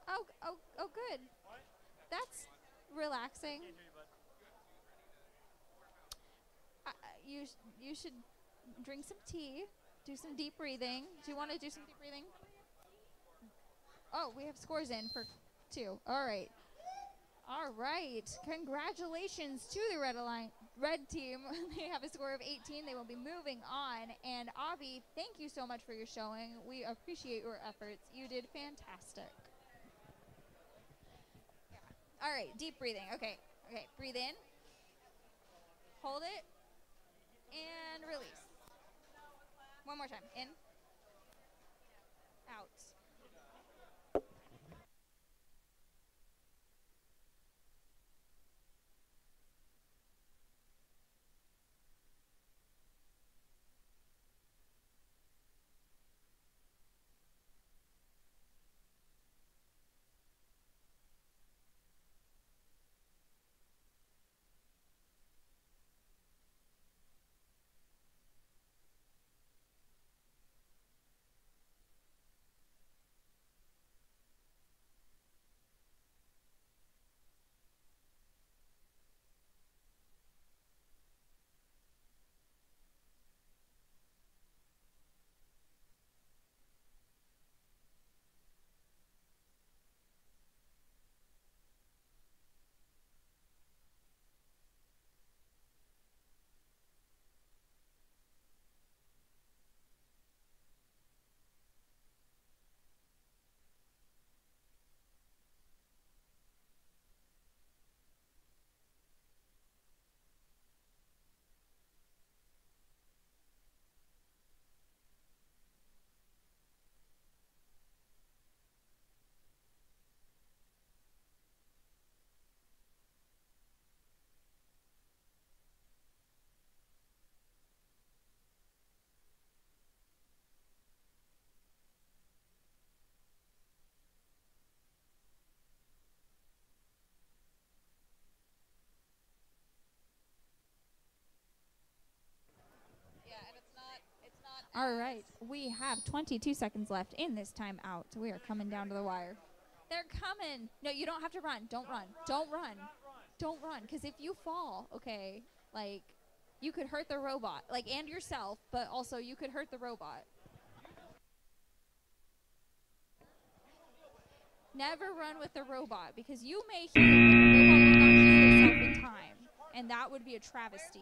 Oh, good. That's relaxing. You should drink some tea, do some deep breathing. Do you want to do some deep breathing? Oh, we have scores in for 2. All right. All right. Congratulations to the Red team. They have a score of 18. They will be moving on. And Avi, thank you so much for your showing. We appreciate your efforts. You did fantastic. Yeah. All right, deep breathing. Okay, breathe in. Hold it. And release. One more time. In. Out. All right, we have 22 seconds left in this timeout. We are coming down to the wire. They're coming. No, you don't have to run. Don't run. Don't run. Don't run, because if you fall, okay, like, you could hurt the robot, like, and yourself, but also you could hurt the robot. Never run with the robot, because you may heal, but the robot will not heal itself in time, and that would be a travesty.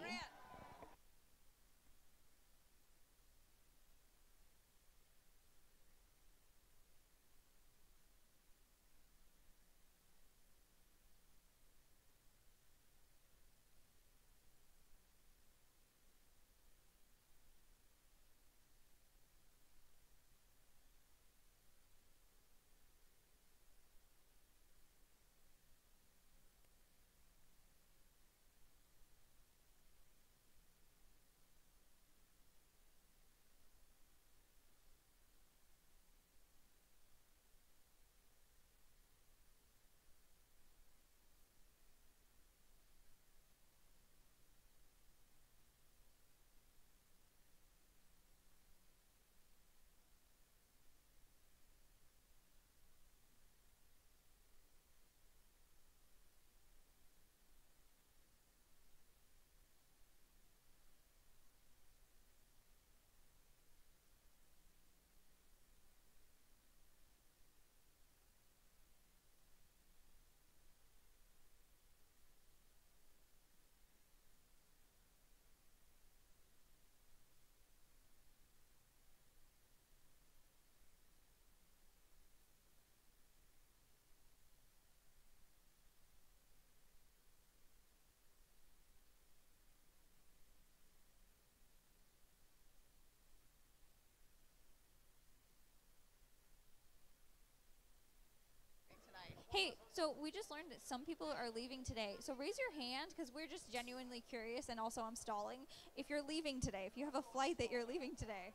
Hey, so we just learned that some people are leaving today. So raise your hand, because we're just genuinely curious, and also I'm stalling. If you're leaving today, if you have a flight that you're leaving today.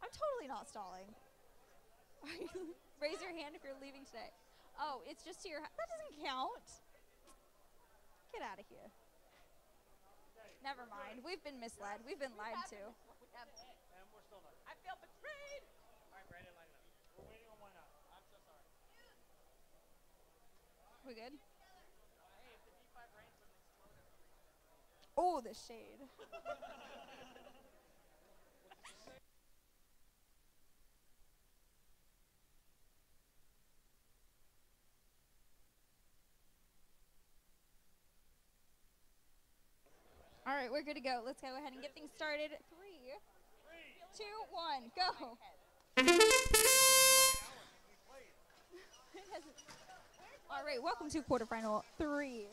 I'm totally not stalling. Raise your hand if you're leaving today. Oh, it's just to your that doesn't count. Get out of here. Never mind. We've been misled. We've been lied to. I feel betrayed. All right, Brandon, line it up. We're waiting on one out. I'm so sorry. We good? Oh, the shade. All right, we're good to go. Let's go ahead and get things started. 3, 2, 1, go. All right, welcome to quarterfinal 3.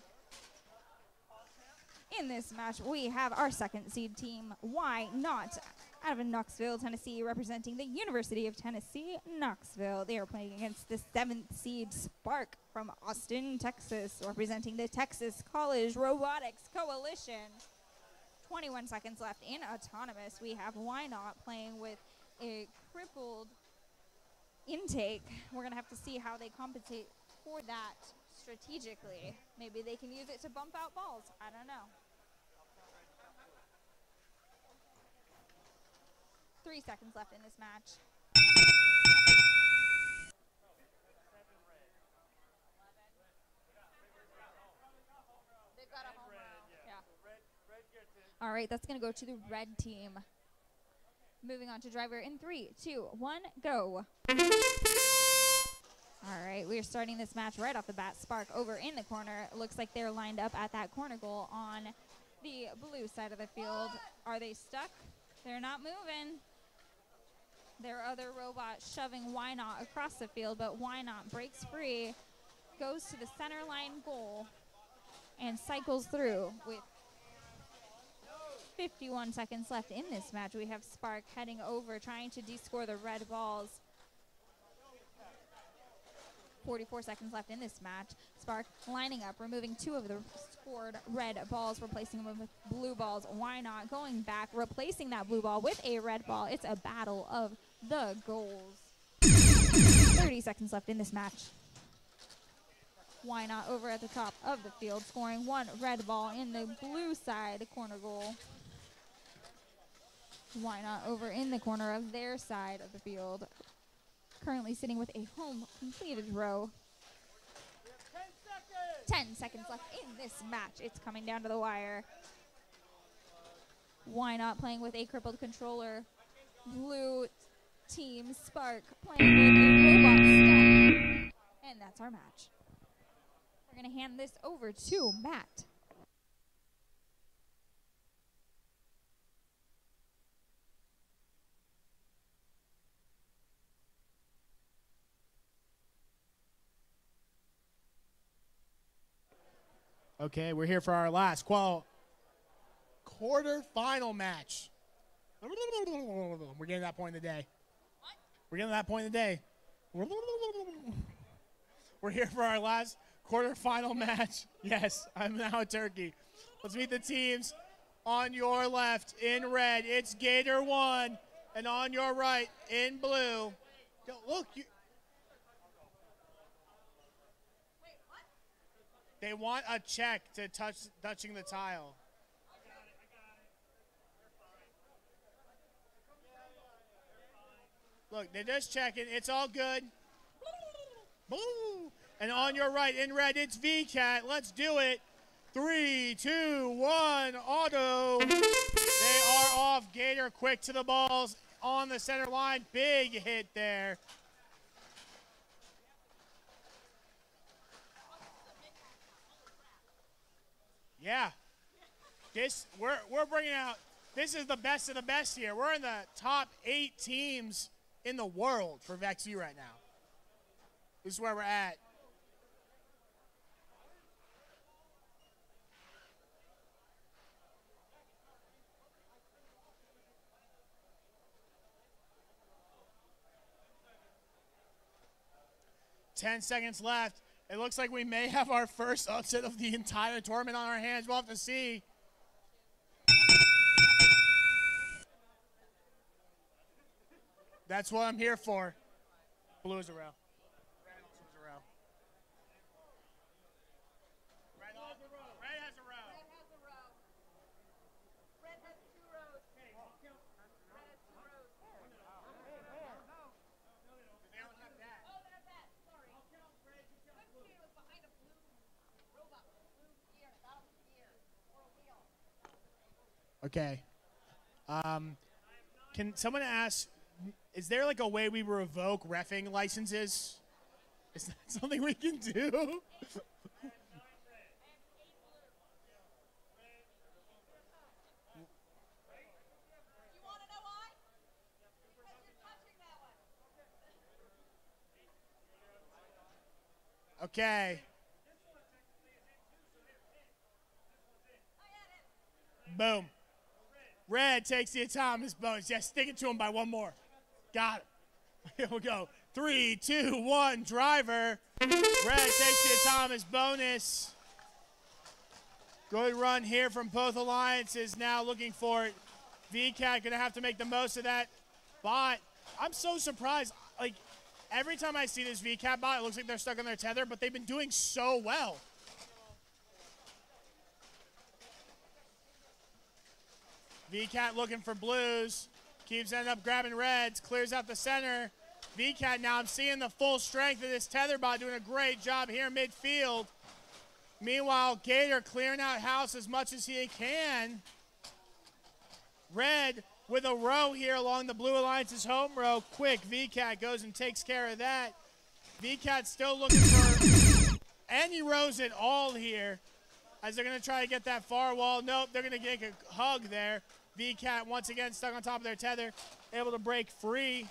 In this match, we have our second seed team, Why Not, out of Knoxville, Tennessee, representing the University of Tennessee, Knoxville. They are playing against the 7th seed Spark from Austin, Texas, representing the Texas College Robotics Coalition. 21 seconds left in Autonomous. We have Why Not playing with a crippled intake. We're going to have to see how they compensate for that strategically. Maybe they can use it to bump out balls. I don't know. 3 seconds left in this match. They've got a home row. Yeah. All right, that's going to go to the red team. Moving on to driver in 3, 2, 1, go. All right, we are starting this match right off the bat. Spark over in the corner. It looks like they're lined up at that corner goal on the blue side of the field. Are they stuck? They're not moving. Their other robot shoving Why Not across the field, but Why Not breaks free, goes to the center line goal, and cycles through with 51 seconds left in this match. We have Spark heading over, trying to descore the red balls. 44 seconds left in this match. Spark lining up, removing 2 of the scored red balls, replacing them with blue balls. Why Not going back, replacing that blue ball with a red ball. It's a battle of the goals. 30 seconds left in this match. Why Not over at the top of the field, scoring 1 red ball in the blue side corner goal. Why not over in the corner of their side of the field? Currently sitting with a home completed row. 10 seconds left in this match. It's coming down to the wire. Why not playing with a crippled controller? Blue team Spark playing with a robot Steph. And that's our match. We're going to hand this over to Matt. Okay, we're here for our last quarter-final match. We're getting to that point in the day. We're getting to that point in the day. We're here for our last quarter-final match. Yes, I'm now a turkey. Let's meet the teams. On your left, in red, it's Gator 1. And on your right, in blue. Yo, look, they want a check to touching the tile. Look, they're just checking. It's all good. And on your right, in red, it's VCAT. Let's do it. 3, 2, 1, auto. They are off. Gator quick to the balls on the center line. Big hit there. Yeah, we're bringing out. This is the best of the best here. We're in the top 8 teams in the world for VexU right now. This is where we're at. Ten seconds left. It looks like we may have our first upset of the entire tournament on our hands. We'll have to see. That's what I'm here for. Blue is a row. Red also is a row. Red has a row. Red has a row. Red has a row. Red has 2 rows. Red has 2 rows. They don't have that. Oh, they're that. Sorry. Couldn't see it was behind a blue robot with a blue gear. Got him gear or a wheel. Okay. Can someone ask, is there like a way we revoke reffing licenses? Is that something we can do? Okay. Boom. Red takes the autonomous bonus. Yeah, stick it to him by 1 more. Got him. Here we go. 3, 2, 1, driver. Red takes the autonomous bonus. Good run here from both alliances. Now looking for it. VCAT gonna have to make the most of that bot. I'm so surprised. Like, every time I see this VCAT bot, it looks like they're stuck on their tether, but they've been doing so well. VCAT looking for blues. Keeps ending up grabbing reds. Clears out the center. VCAT now, I'm seeing the full strength of this tether bot doing a great job here midfield. Meanwhile, Gator clearing out house as much as he can. Red with a row here along the Blue Alliance's home row. Quick, VCAT goes and takes care of that. VCAT still looking for any rows at all here as they're going to try to get that far wall. Nope, they're going to get a hug there. VCAT once again stuck on top of their tether, able to break free.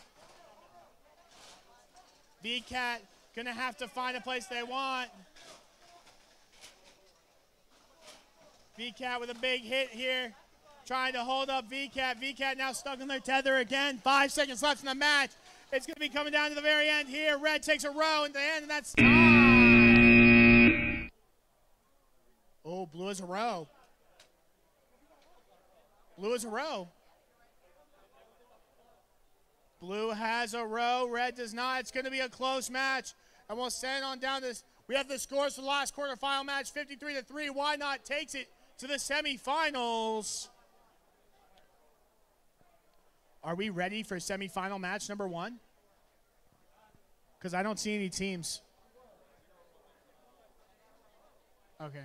VCAT going to have to find a place they want. VCAT with a big hit here, trying to hold up VCAT. VCAT now stuck on their tether again. 5 seconds left in the match. It's going to be coming down to the very end here. Red takes a row at the end, and that's time. Oh, blue is a row. Blue is a row. Blue has a row. Red does not. It's going to be a close match. And we'll send on down this. We have the scores for the last quarterfinal match, 53-3. Why Not takes it to the semifinals. Are we ready for semifinal match number 1? Because I don't see any teams. Okay.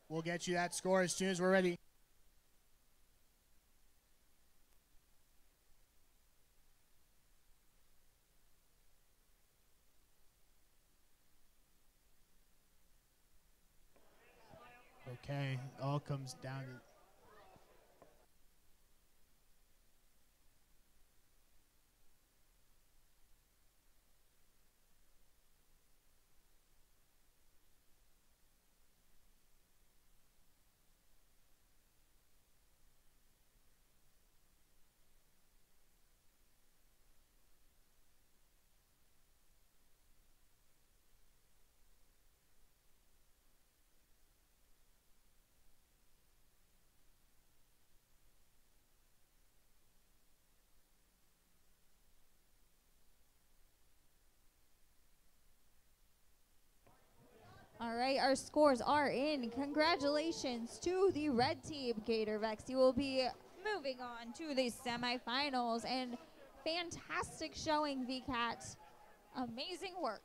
We'll get you that score as soon as we're ready. Okay, all comes down to... All right, our scores are in. Congratulations to the red team, GatorVex. You will be moving on to the semifinals, and fantastic showing, VCAT. Amazing work.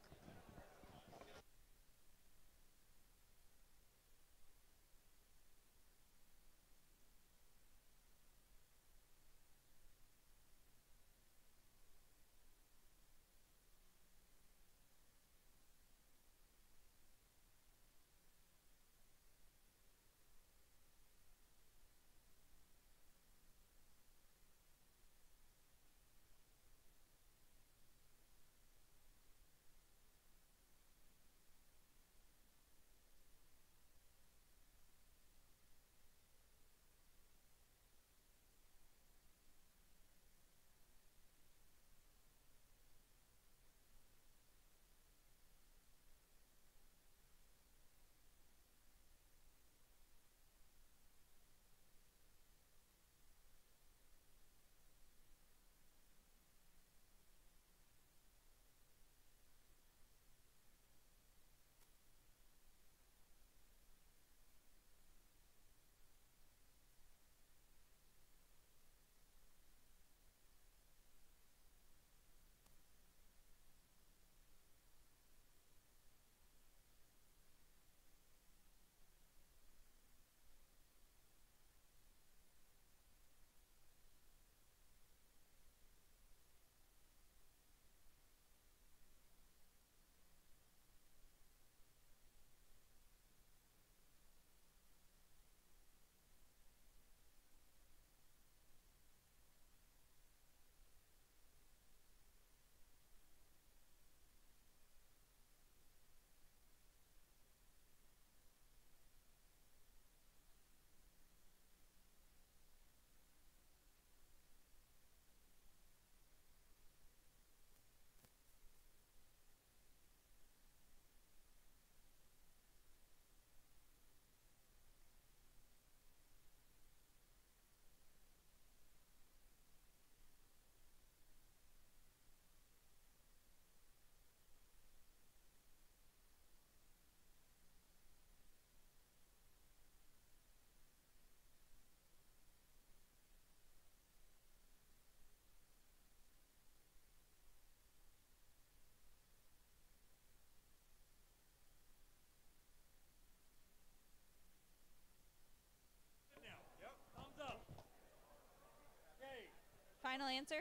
Final answer?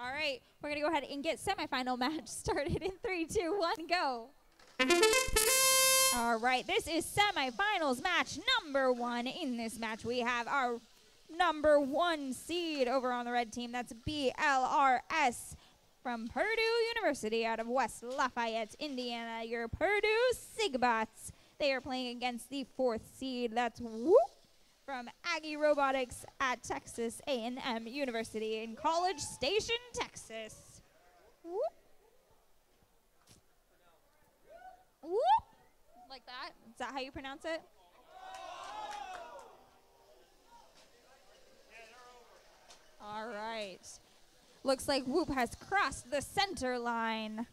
All right, we're going to go ahead and get semifinal match started in 3, 2, 1, go. All right, this is semifinals match number 1. In this match, we have our number 1 seed over on the red team. That's BLRS from Purdue University out of West Lafayette, Indiana. Your Purdue Sigbots. They are playing against the 4th seed. That's Whoop from Aggie Robotics at Texas A&M University in College Station, Texas. Whoop. Whoop. Like that? Is that how you pronounce it? Looks like Whoop has crossed the center line.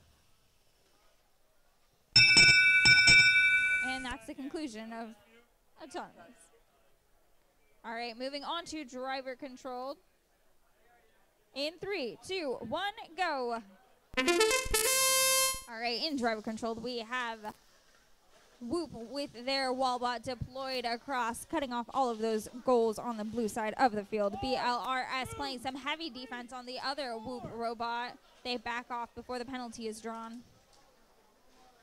And that's the conclusion of autonomous. All right, moving on to driver controlled. In 3, 2, 1, go. All right, in driver controlled, we have Whoop with their Wallbot deployed across, cutting off all of those goals on the blue side of the field. BLRS playing some heavy defense on the other Whoop robot. They back off before the penalty is drawn.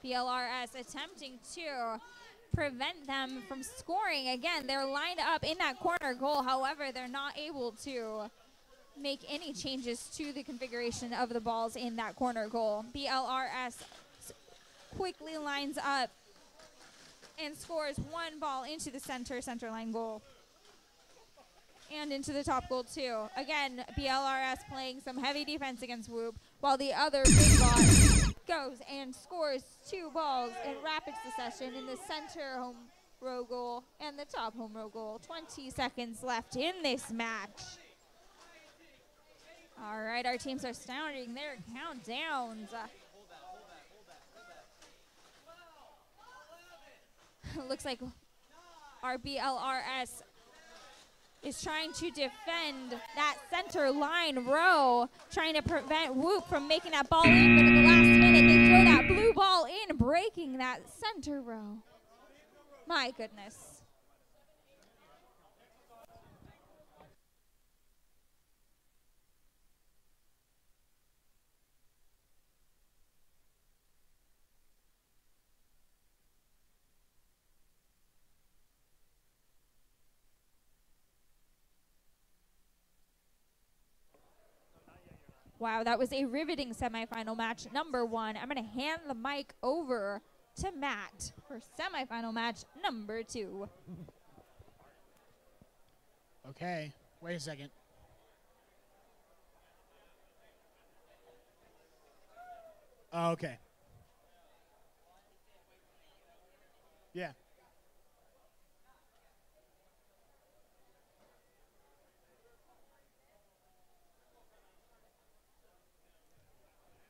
BLRS attempting to prevent them from scoring. Again, they're lined up in that corner goal. However, they're not able to make any changes to the configuration of the balls in that corner goal. BLRS quickly lines up and scores one ball into the center line goal. And into the top goal too. Again, BLRS playing some heavy defense against Whoop, while the other big bot goes and scores 2 balls in rapid succession in the center home row goal and the top home row goal. 20 seconds left in this match. All right, our teams are starting their countdowns. Looks like our BLRS is trying to defend that center line row, trying to prevent Whoop from making that ball in, but at the last minute they throw that blue ball in, breaking that center row. My goodness. Wow, that was a riveting semifinal match number 1. I'm going to hand the mic over to Matt for semifinal match number 2. Okay, wait a second. Okay. Yeah.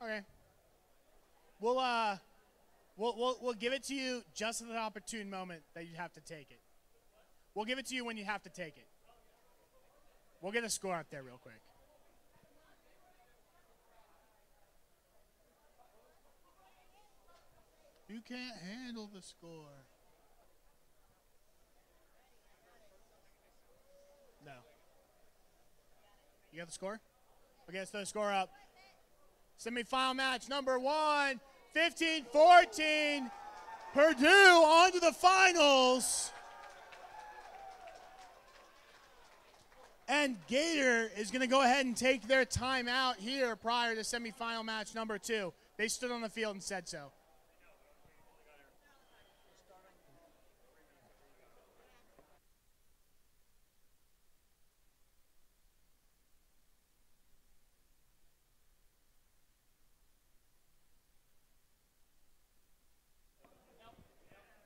Okay. We'll give it to you just at the opportune moment that you have to take it. We'll give it to you when you have to take it. We'll get a score up there real quick. You can't handle the score. No. You got the score? Okay, let's throw the score up. Semi-final match number 1, 15-14. Purdue on to the finals. And Gator is going to go ahead and take their time out here prior to semi-final match number 2. They stood on the field and said so.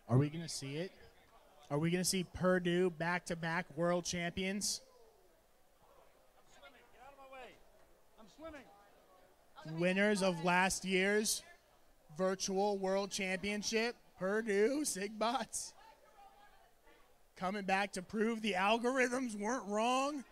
Are we going to see it? Are we going to see Purdue back-to-back world champions? I'm swimming. Winners of last year's virtual world championship, Purdue Sigbots. Coming back to prove the algorithms weren't wrong.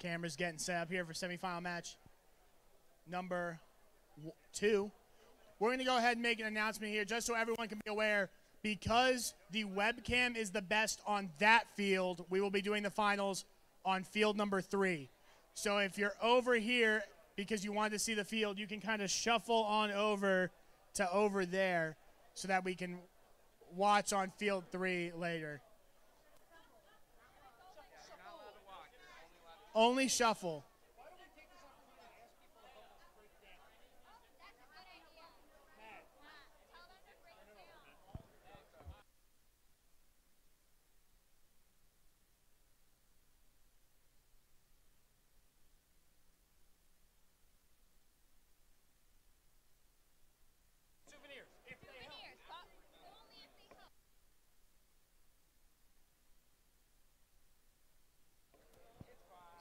Cameras getting set up here for semifinal match number 2. We're going to go ahead and make an announcement here just so everyone can be aware. Because the webcam is the best on that field, we will be doing the finals on field number 3. So if you're over here because you wanted to see the field, you can kind of shuffle on over to over there so that we can watch on field 3 later. Only shuffle.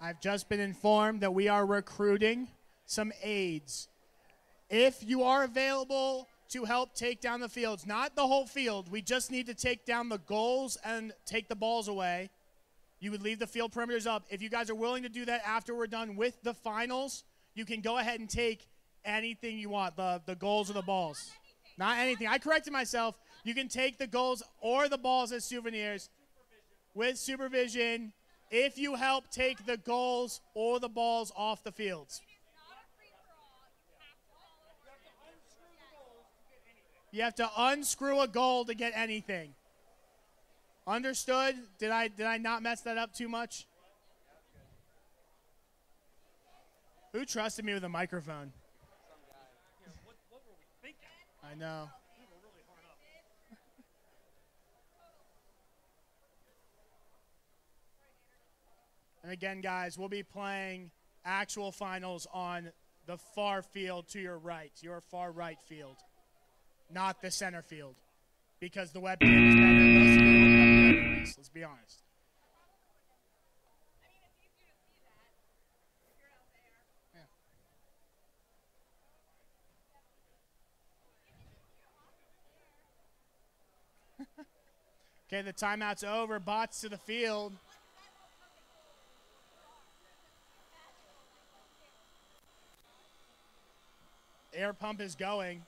I've just been informed that we are recruiting some aides. If you are available to help take down the fields, not the whole field, we just need to take down the goals and take the balls away. You would leave the field perimeters up. If you guys are willing to do that after we're done with the finals, you can go ahead and take anything you want, the goals or the balls. Not anything. I corrected myself. You can take the goals or the balls as souvenirs with supervision if you help take the goals or the balls off the fields. You have to unscrew a goal to get anything. Understood? Did I not mess that up too much? Who trusted me with a microphone? I know. And again, guys, we'll be playing actual finals on the far field to your right, your far right field, not the center field, because the webcam is better. Most of you are looking up here anyways, let's be honest. Okay, the timeout's over. Bots to the field. Air pump is going.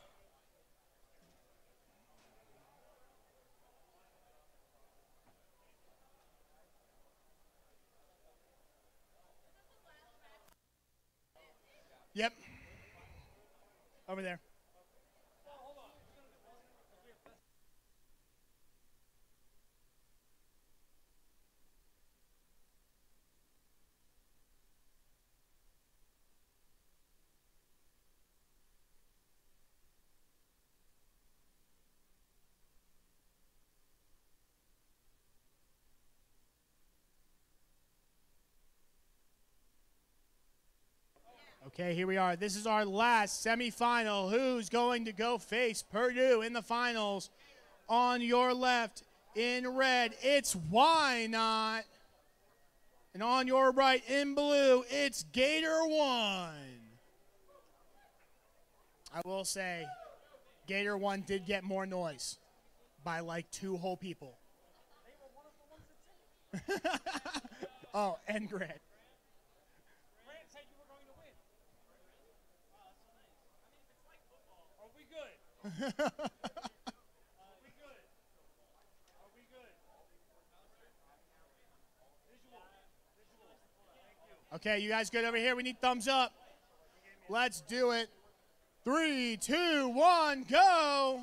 Yep. Over there. Okay, here we are. This is our last semifinal. Who's going to go face Purdue in the finals? On your left, in red, it's Why Not? And on your right, in blue, it's Gator One. I will say, Gator One did get more noise by like 2 whole people. Oh, and Grant. Okay, you guys good over here? We need thumbs up. Let's do it. 3, 2, 1, go!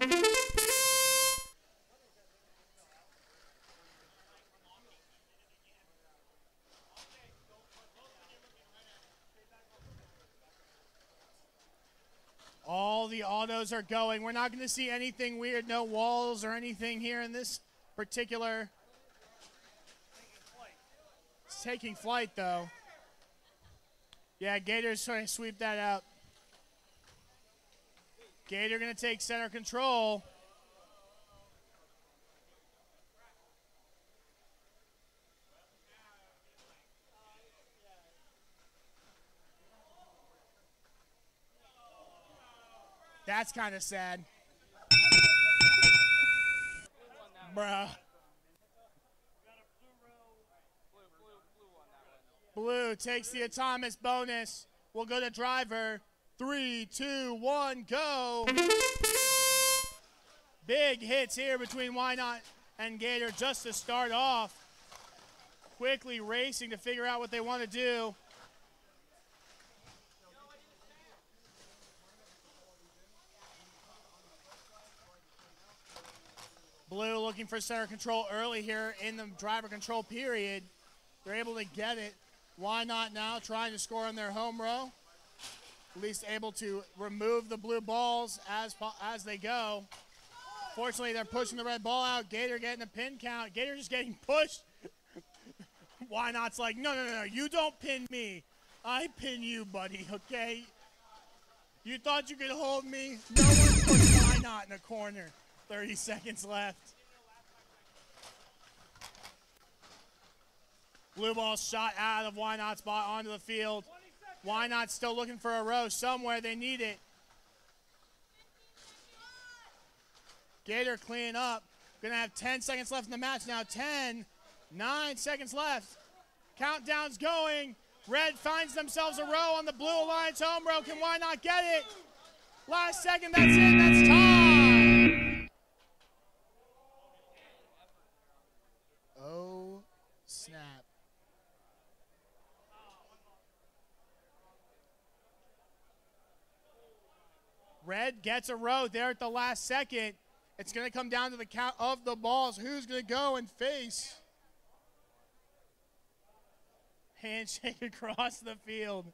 All the autos are going. We're not going to see anything weird, no walls or anything here in this particular. It's taking flight, though. Yeah, Gator's trying to sweep that out. Gator going to take center control. That's kind of sad. Bruh. Blue takes the Atomic bonus. We'll go to driver. 3, 2, 1, go. Big hits here between Why Not and Gator just to start off. Quickly racing to figure out what they want to do. Blue looking for center control early here in the driver control period. They're able to get it. Why Not now trying to score on their home row. At least able to remove the blue balls as they go. Fortunately, they're pushing the red ball out. Gator getting a pin count. Gator just getting pushed. Why Not's like, no, no, no, you don't pin me. I pin you, buddy, okay? You thought you could hold me? No one puts Why Not in the corner. 30 seconds left. Blue ball shot out of Why Not spot onto the field. Why Not still looking for a row somewhere. They need it. Gator cleaning up. Gonna have 10 seconds left in the match now. 10, 9 seconds left. Countdown's going. Red finds themselves a row on the Blue Alliance home row. Can Why Not get it? Last second, that's it. That's time. Oh, snap. Red gets a row there at the last second. It's going to come down to the count of the balls. Who's going to go and face? Handshake across the field.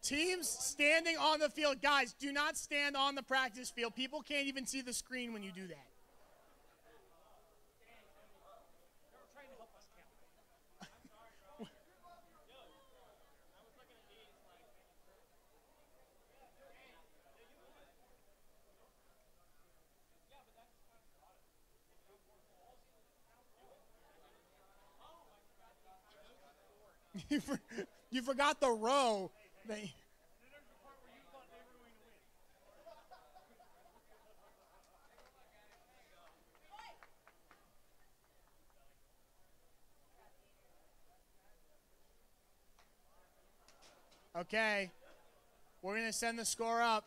Teams standing on the field. Guys, do not stand on the practice field. People can't even see the screen when you do that. You forgot the row. Okay, we're going to send the score up.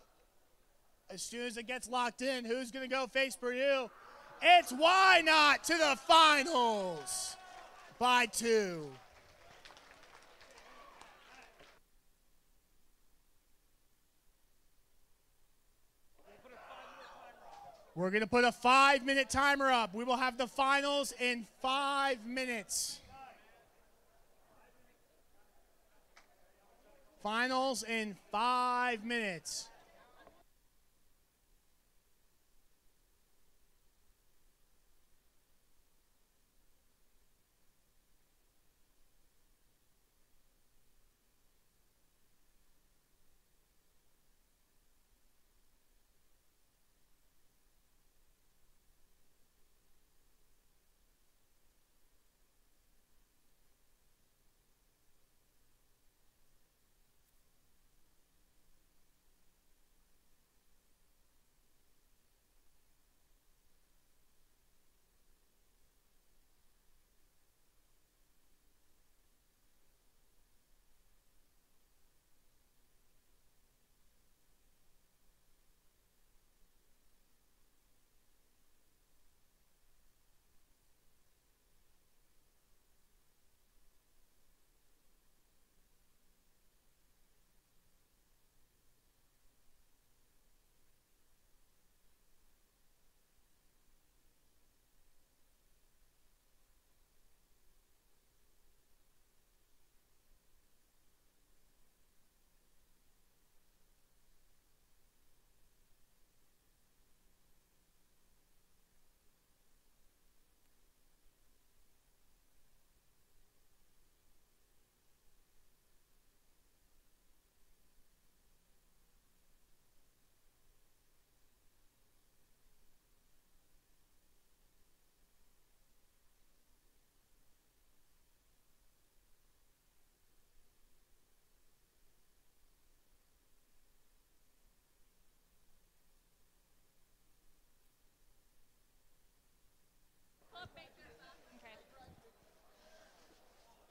As soon as it gets locked in, who's going to go face Purdue? It's Why Not to the finals by 2. We're going to put a 5-minute timer up. We will have the finals in 5 minutes. Finals in 5 minutes.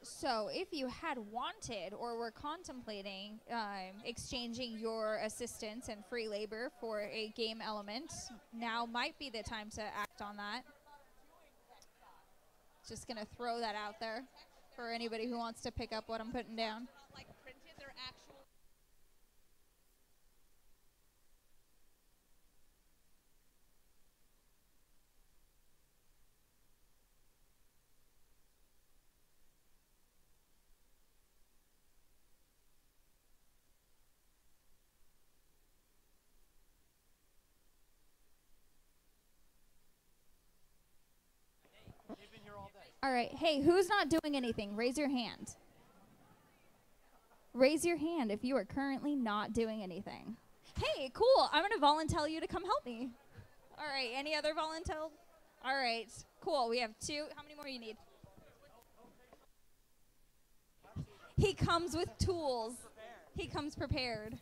So if you had wanted or were contemplating exchanging your assistance and free labor for a game element, now might be the time to act on that. Just going to throw that out there for anybody who wants to pick up what I'm putting down. All right. Hey, who's not doing anything? Raise your hand. Raise your hand if you are currently not doing anything. Hey, cool. I'm going to volunteer you to come help me. All right, any other voluntold? All right, cool. We have 2. How many more you need? He comes with tools. He comes prepared.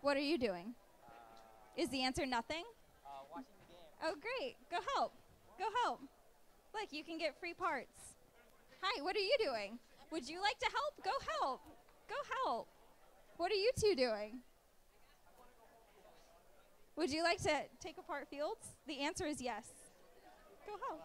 What are you doing? Is the answer nothing? Watching the game. Oh, great. Go help. Go help. Look, you can get free parts. Hi, what are you doing? Would you like to help? Go help. Go help. What are you two doing? Would you like to take apart fields? The answer is yes. Go help.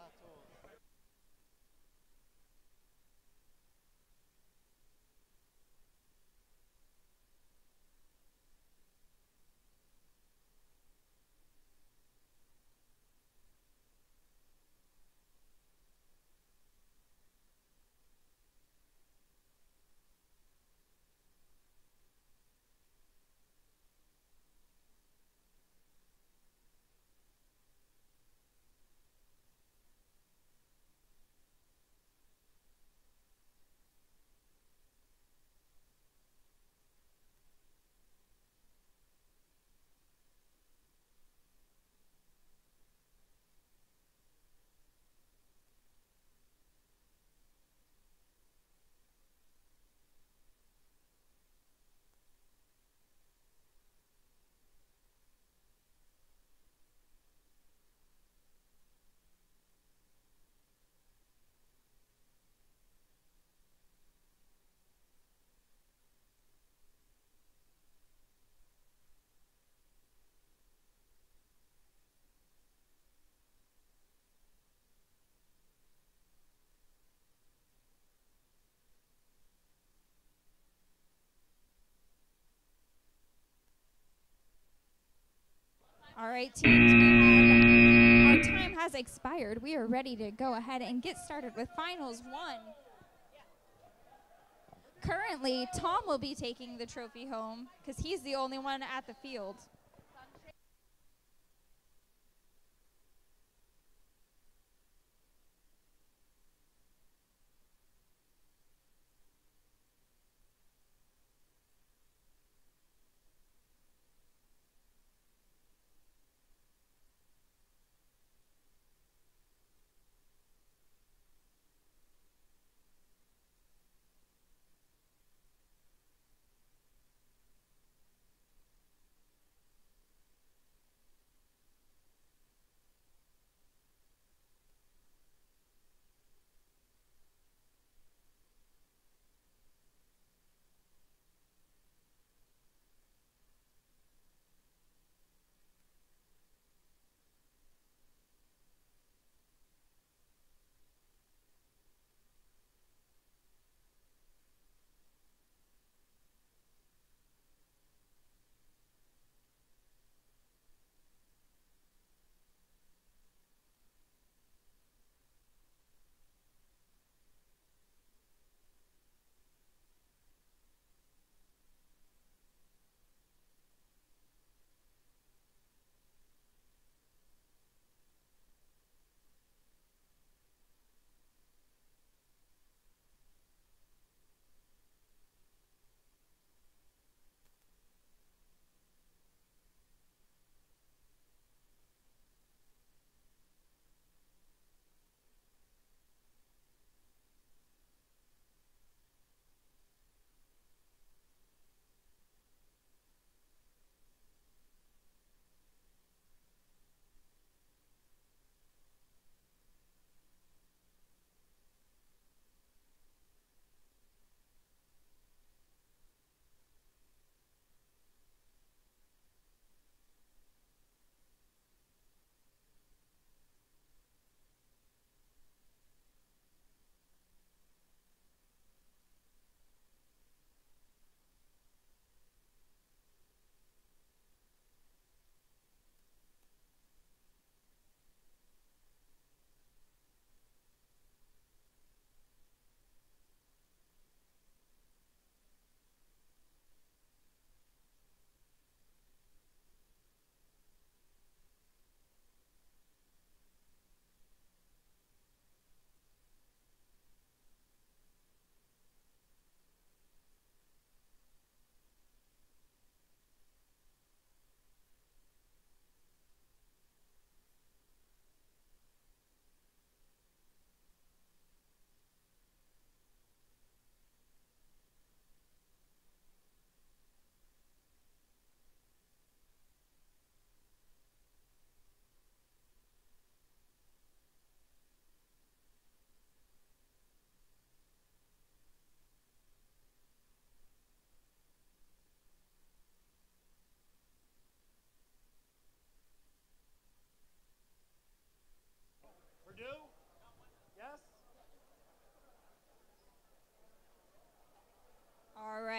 All right, teams, our time has expired. We are ready to go ahead and get started with Finals 1. Currently, Tom will be taking the trophy home because he's the only one at the field.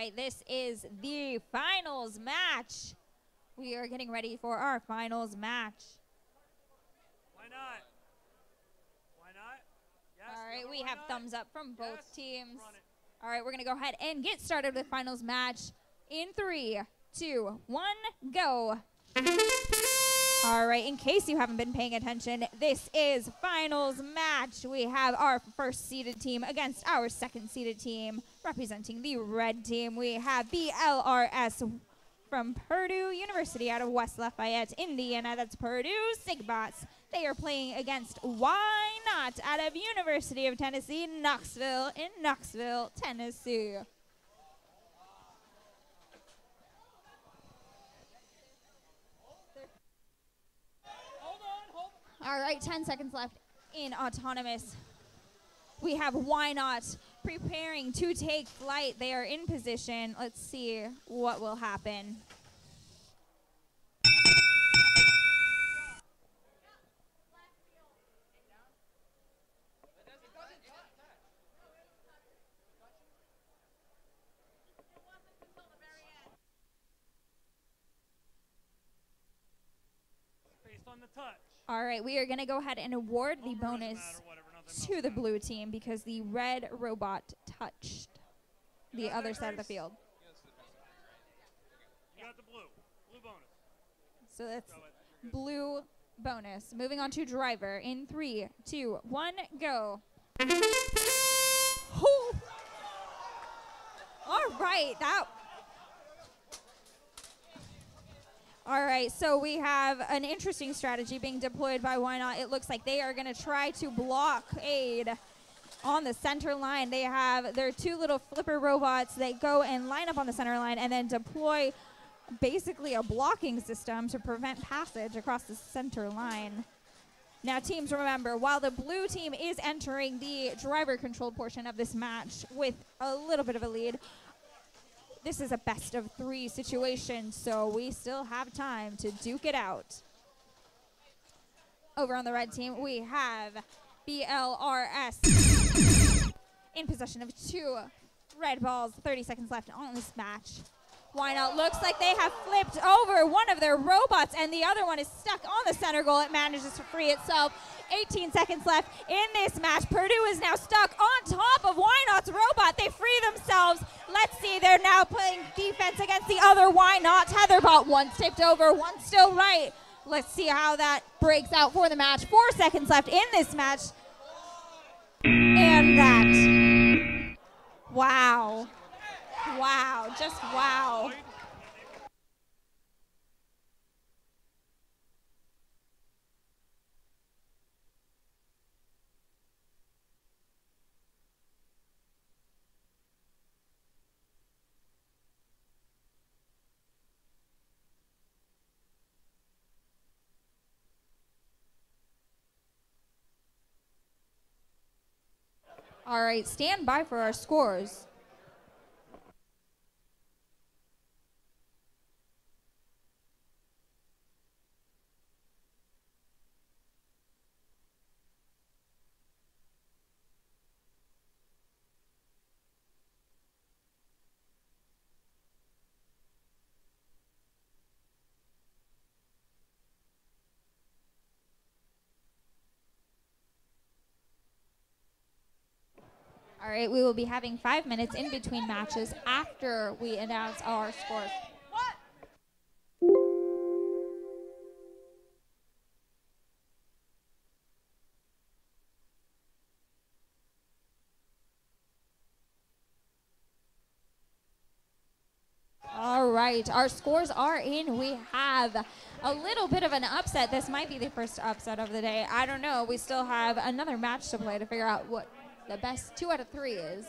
right, this is the finals match. We are getting ready for our finals match. Why not? Why not? Yes. All right, we why have not? thumbs up from both Yes, teams. run it. All right, we're going to go ahead and get started with finals match in 3, 2, 1, go. All right, in case you haven't been paying attention, this is finals match. We have our first seeded team against our second seeded team. Representing the red team, we have BLRS from Purdue University out of West Lafayette, Indiana. That's Purdue Sigbots. They are playing against Why Not out of University of Tennessee, Knoxville in Knoxville, Tennessee. All right, 10 seconds left in autonomous. We have Why Not preparing to take flight. They are in position. Let's see what will happen. Based on the touch. All right, we are going to go ahead and award the bonus to the blue team because the red robot touched the other side of the field. You got the blue. Blue bonus. So that's blue bonus. Moving on to driver in 3, 2, 1, go. All right, All right, so we have an interesting strategy being deployed by Why Not. It looks like they are going to try to blockade on the center line. They have their 2 little flipper robots. They go and line up on the center line and then deploy basically a blocking system to prevent passage across the center line. Now, teams, remember, while the blue team is entering the driver-controlled portion of this match with a little bit of a lead, this is a best-of-3 situation, so we still have time to duke it out. Over on the red team, we have BLRS in possession of 2 red balls. 30 seconds left on this match. Why Not looks like they have flipped over one of their robots, and the other one is stuck on the center goal. It manages to free itself. 18 seconds left in this match. Purdue is now stuck on top of Why Not's robot. They free themselves. Let's see, they're now playing defense against the other Why Not tetherbot. One tipped over, one still right. Let's see how that breaks out for the match. 4 seconds left in this match. And that. Wow. Wow, just wow. All right, stand by for our scores. All right, we will be having 5 minutes in between matches after we announce our scores. All right, our scores are in. We have a little bit of an upset. This might be the first upset of the day. I don't know. We still have another match to play to figure out what the best 2 out of 3 is.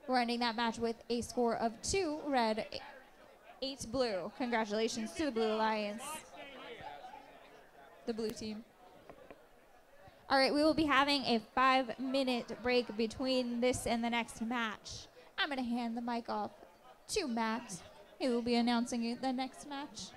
We're ending that match with a score of 2 red, 8 blue. Congratulations to the Blue Alliance, the blue team. All right, we will be having a 5-minute break between this and the next match. I'm going to hand the mic off to Matt. He will be announcing the next match.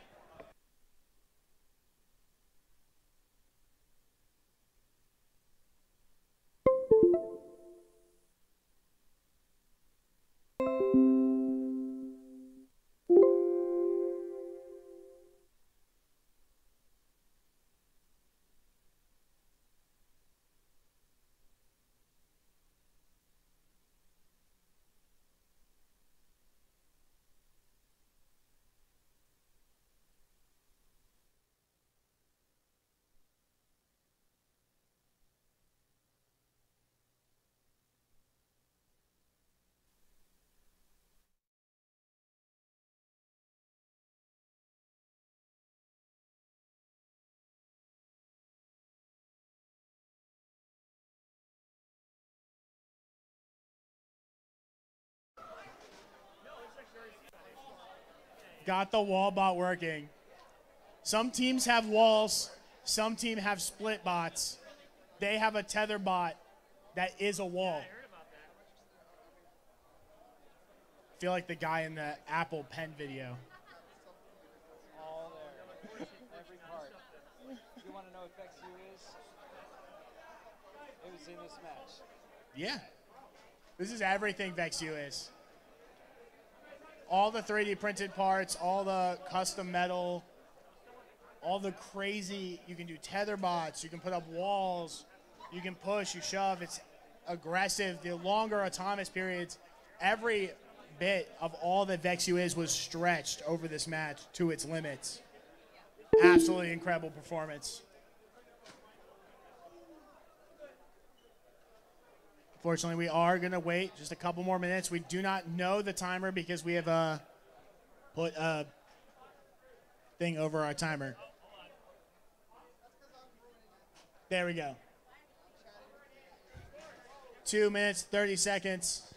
Got the wall bot working. Some teams have walls. Some teams have split bots. They have a tether bot that is a wall. I feel like the guy in the Apple Pen video. All there. Every part. You want to know what VexU is? It was in this match. Yeah. This is everything VexU is. All the 3D printed parts, all the custom metal, all the crazy, you can do tether bots, you can put up walls, you can push, you shove, it's aggressive. The longer autonomous periods, every bit of all that VexU is was stretched over this match to its limits. Absolutely incredible performance. Fortunately, we are going to wait just a couple more minutes. We do not know the timer because we have put a thing over our timer. There we go. 2 minutes, 30 seconds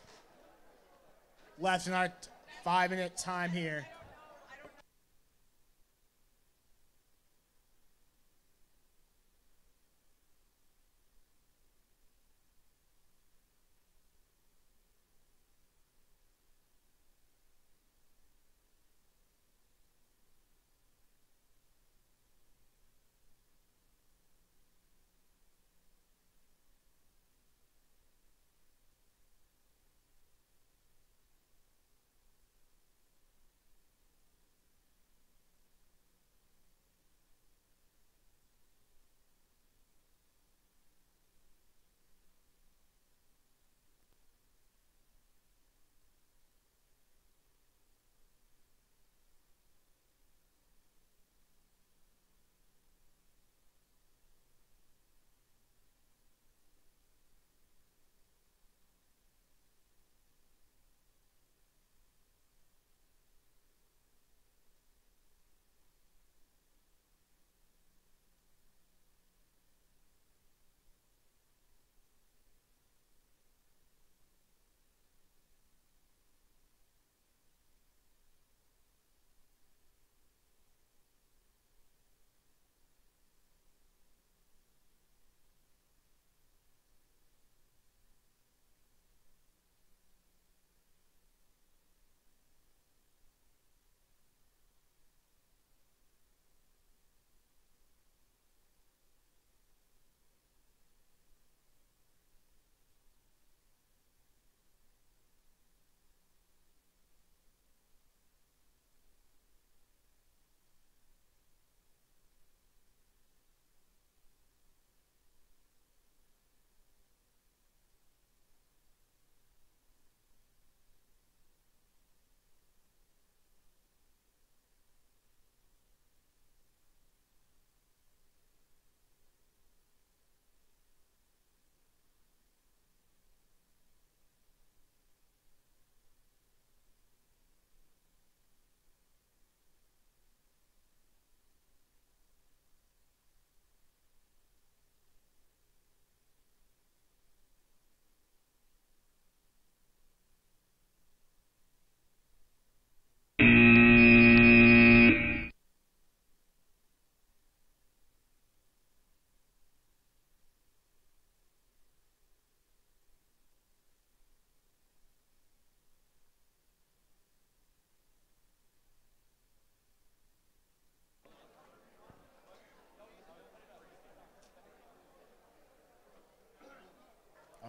left in our 5-minute time here.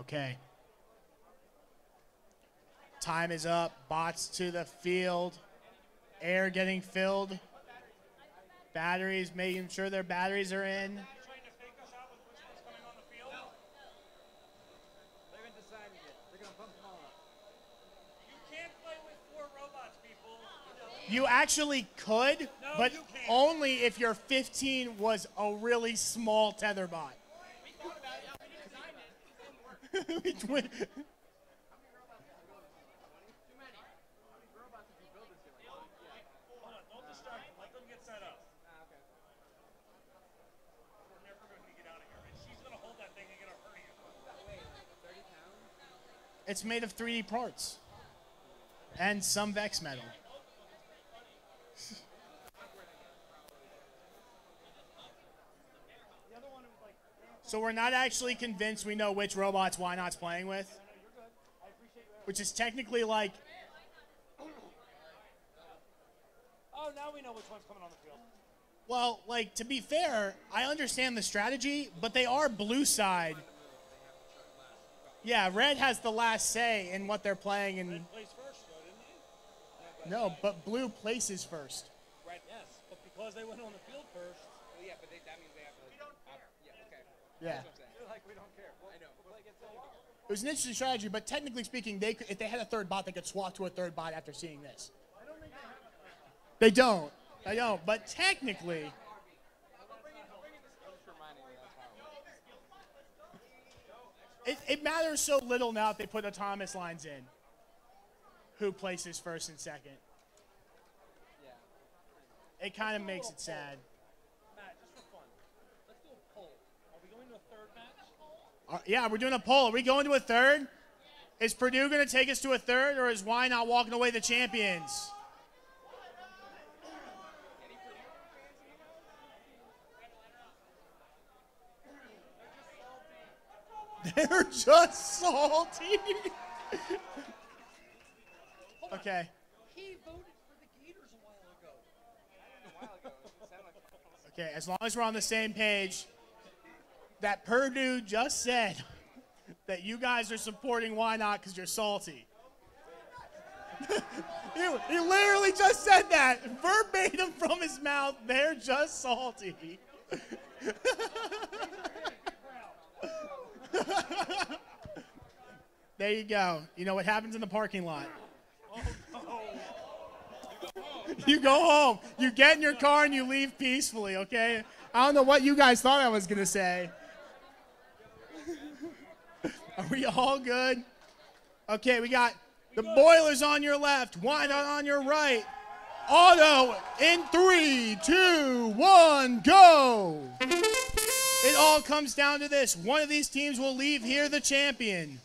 Okay. Time is up. Bots to the field. Air getting filled. Batteries, making sure their batteries are in. You actually could, but only if your 15 was a really small tether bot. It's made of 3D parts and some Vex metal. So we're not actually convinced we know which robots Why Not's playing with, which is technically like. Oh, now we know which one's coming on the field. Well, like, to be fair, I understand the strategy, but they are blue side. Yeah, red has the last say in what they're playing. And Red plays first, though, didn't he? no, but blue places first. Right, yes. But because they went on the field first. Well, yeah, but that means they have to. We don't care. Yeah, okay. Yeah. That's what I'm saying. They're like, we don't care. Well, I know. We'll play against anything. It was an interesting strategy, but technically speaking, they could, if they had a third bot, they could swap to a third bot after seeing this. They don't. They don't. But technically. It matters so little now if they put autonomous lines in. Who places first and second? It kind of makes it sad. Matt, just for fun, let's do a poll. Are we going to a third match? Yeah, we're doing a poll. Are we going to a third? Is Purdue going to take us to a third, or is Why Not walking away the champions? They're just salty. Okay. He voted for the Gators a while ago. Okay, as long as we're on the same page, that Purdue just said that you guys are supporting Why Not because you're salty. he literally just said that, verbatim from his mouth. They're just salty. There you go. You know what happens in the parking lot. You go home. You get in your car and you leave peacefully, okay? I don't know what you guys thought I was going to say. Are we all good? Okay, we got the Boilers on your left, Why Not on your right. Auto in 3, 2, 1, go! It all comes down to this. One of these teams will leave here the champion.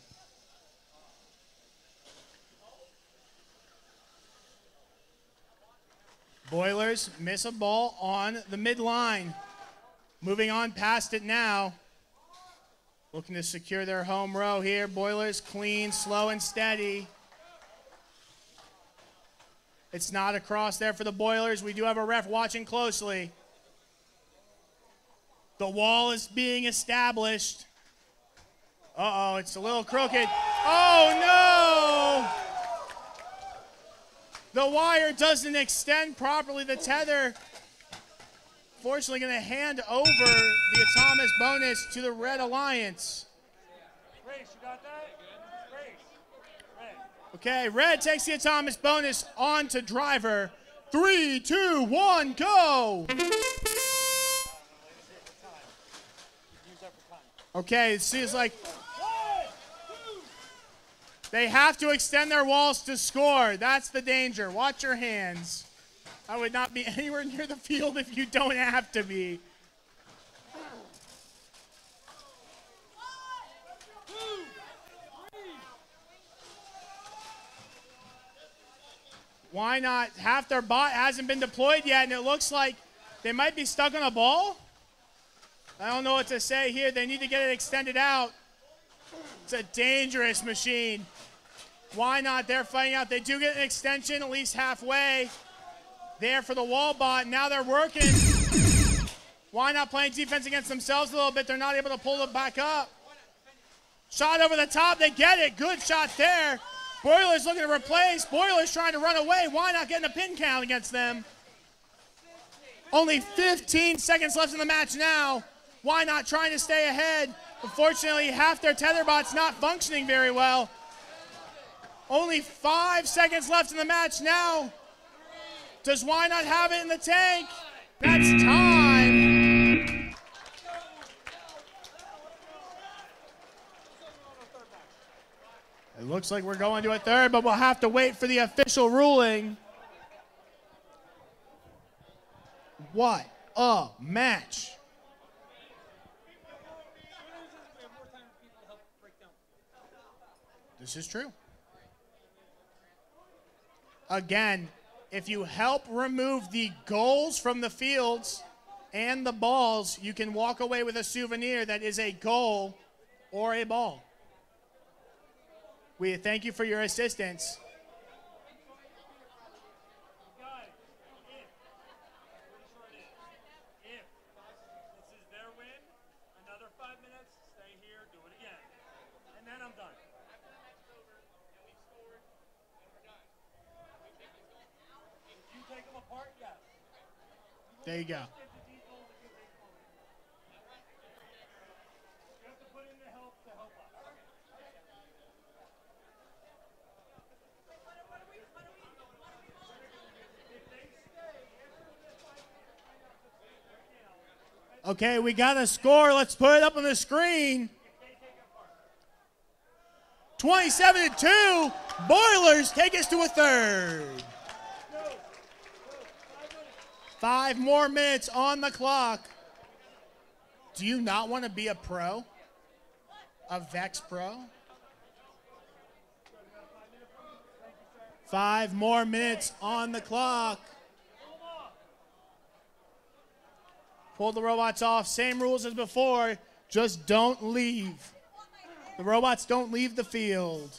Boilers miss a ball on the midline. Moving on past it now. Looking to secure their home row here. Boilers clean, slow and steady. It's not across there for the Boilers. We do have a ref watching closely. The wall is being established. Uh-oh, it's a little crooked. Oh, no! The wire doesn't extend properly. The tether, fortunately, going to hand over the autonomous bonus to the Red Alliance. Grace, you got that? Grace. Red. Okay, Red takes the autonomous bonus on to driver. 3, 2, 1, go! Okay, it seems like they have to extend their walls to score. That's the danger. Watch your hands. I would not be anywhere near the field if you don't have to be. Why not? Half their bot hasn't been deployed yet, and it looks like they might be stuck on a ball. I don't know what to say here. They need to get it extended out. It's a dangerous machine. Why Not? They're fighting out. They do get an extension at least halfway there for the wall bot. Now they're working. Why Not playing defense against themselves a little bit? They're not able to pull it back up. Shot over the top. They get it. Good shot there. Boilers looking to replace. Boilers trying to run away. Why Not getting a pin count against them? Only 15 seconds left in the match now. Why Not trying to stay ahead? Unfortunately, half their tetherbot's not functioning very well. Only 5 seconds left in the match now. Does Why Not have it in the tank? That's time. It looks like we're going to a third, but we'll have to wait for the official ruling. What a match. This is true. Again, If you help remove the goals from the fields and the balls, you can walk away with a souvenir that is a goal or a ball. We thank you for your assistance. There you go. Okay, we got a score. Let's put it up on the screen. 27-2. Boilers take us to a third. 5 more minutes on the clock. Do you not want to be a pro? A Vex Pro? 5 more minutes on the clock. Pull the robots off. Same rules as before. Just don't leave. The robots don't leave the field.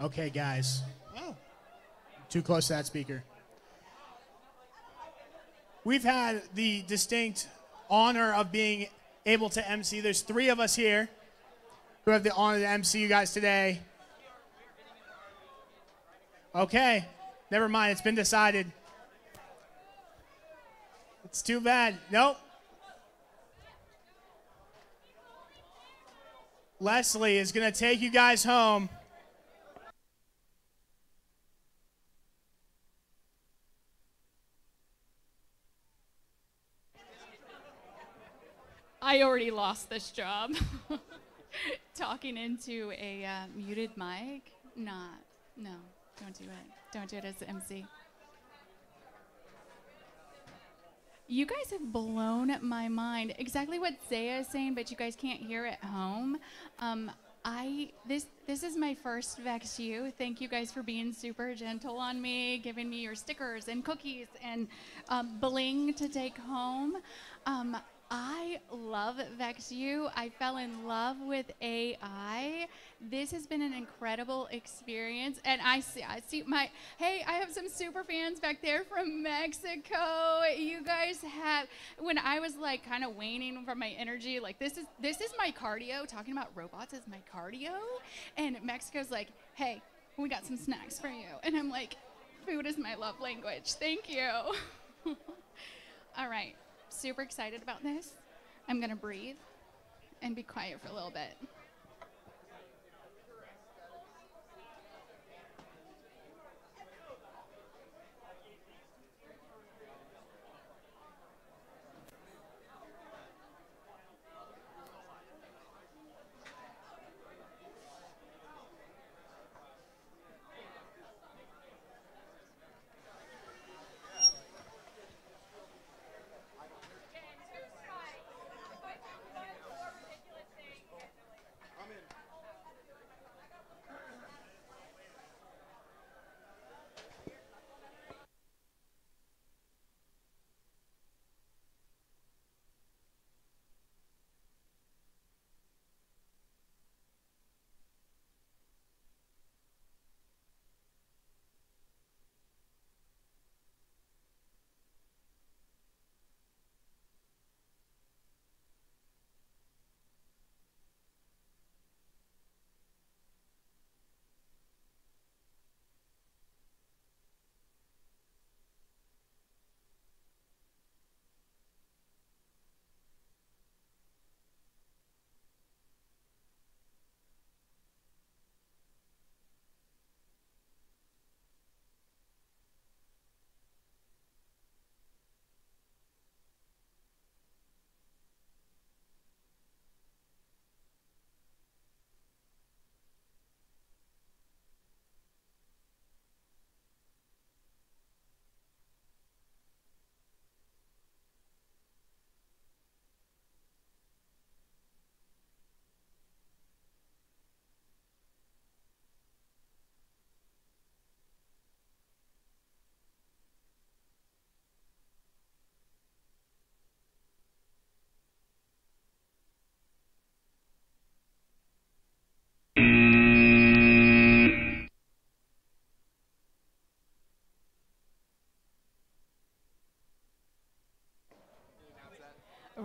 Okay, guys. Oh. Too close to that speaker. We've had the distinct honor of being able to MC. There's 3 of us here who have the honor to MC you guys today. Okay. Never mind. It's been decided. It's too bad. Nope. Leslie is going to take you guys home. I already lost this job. Talking into a muted mic? No, don't do it. Don't do it as the MC. You guys have blown my mind. Exactly what Zaya is saying, but you guys can't hear at home. This is my first Vex U. Thank you guys for being super gentle on me, giving me your stickers and cookies and bling to take home. I love Vex U. I fell in love with AI. This has been an incredible experience, and I see my, hey, I have some super fans back there from Mexico. You guys have, when I was like kind of waning from my energy, like this is my cardio. Talking about robots is my cardio, and Mexico's like, hey, we got some snacks for you, and I'm like, food is my love language. Thank you. All right. Super excited about this. I'm gonna breathe and be quiet for a little bit.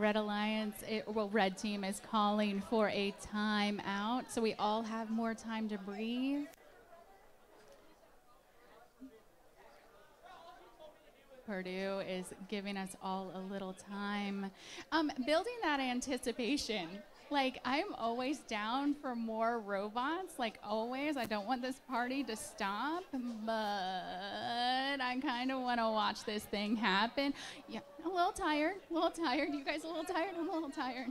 Red Alliance, Red Team is calling for a timeout, so we all have more time to breathe. Purdue is giving us all a little time. Building that anticipation. Like, I'm always down for more robots, like always. I don't want this party to stop, but I kind of want to watch this thing happen. Yeah, a little tired, a little tired. You guys a little tired? I'm a little tired.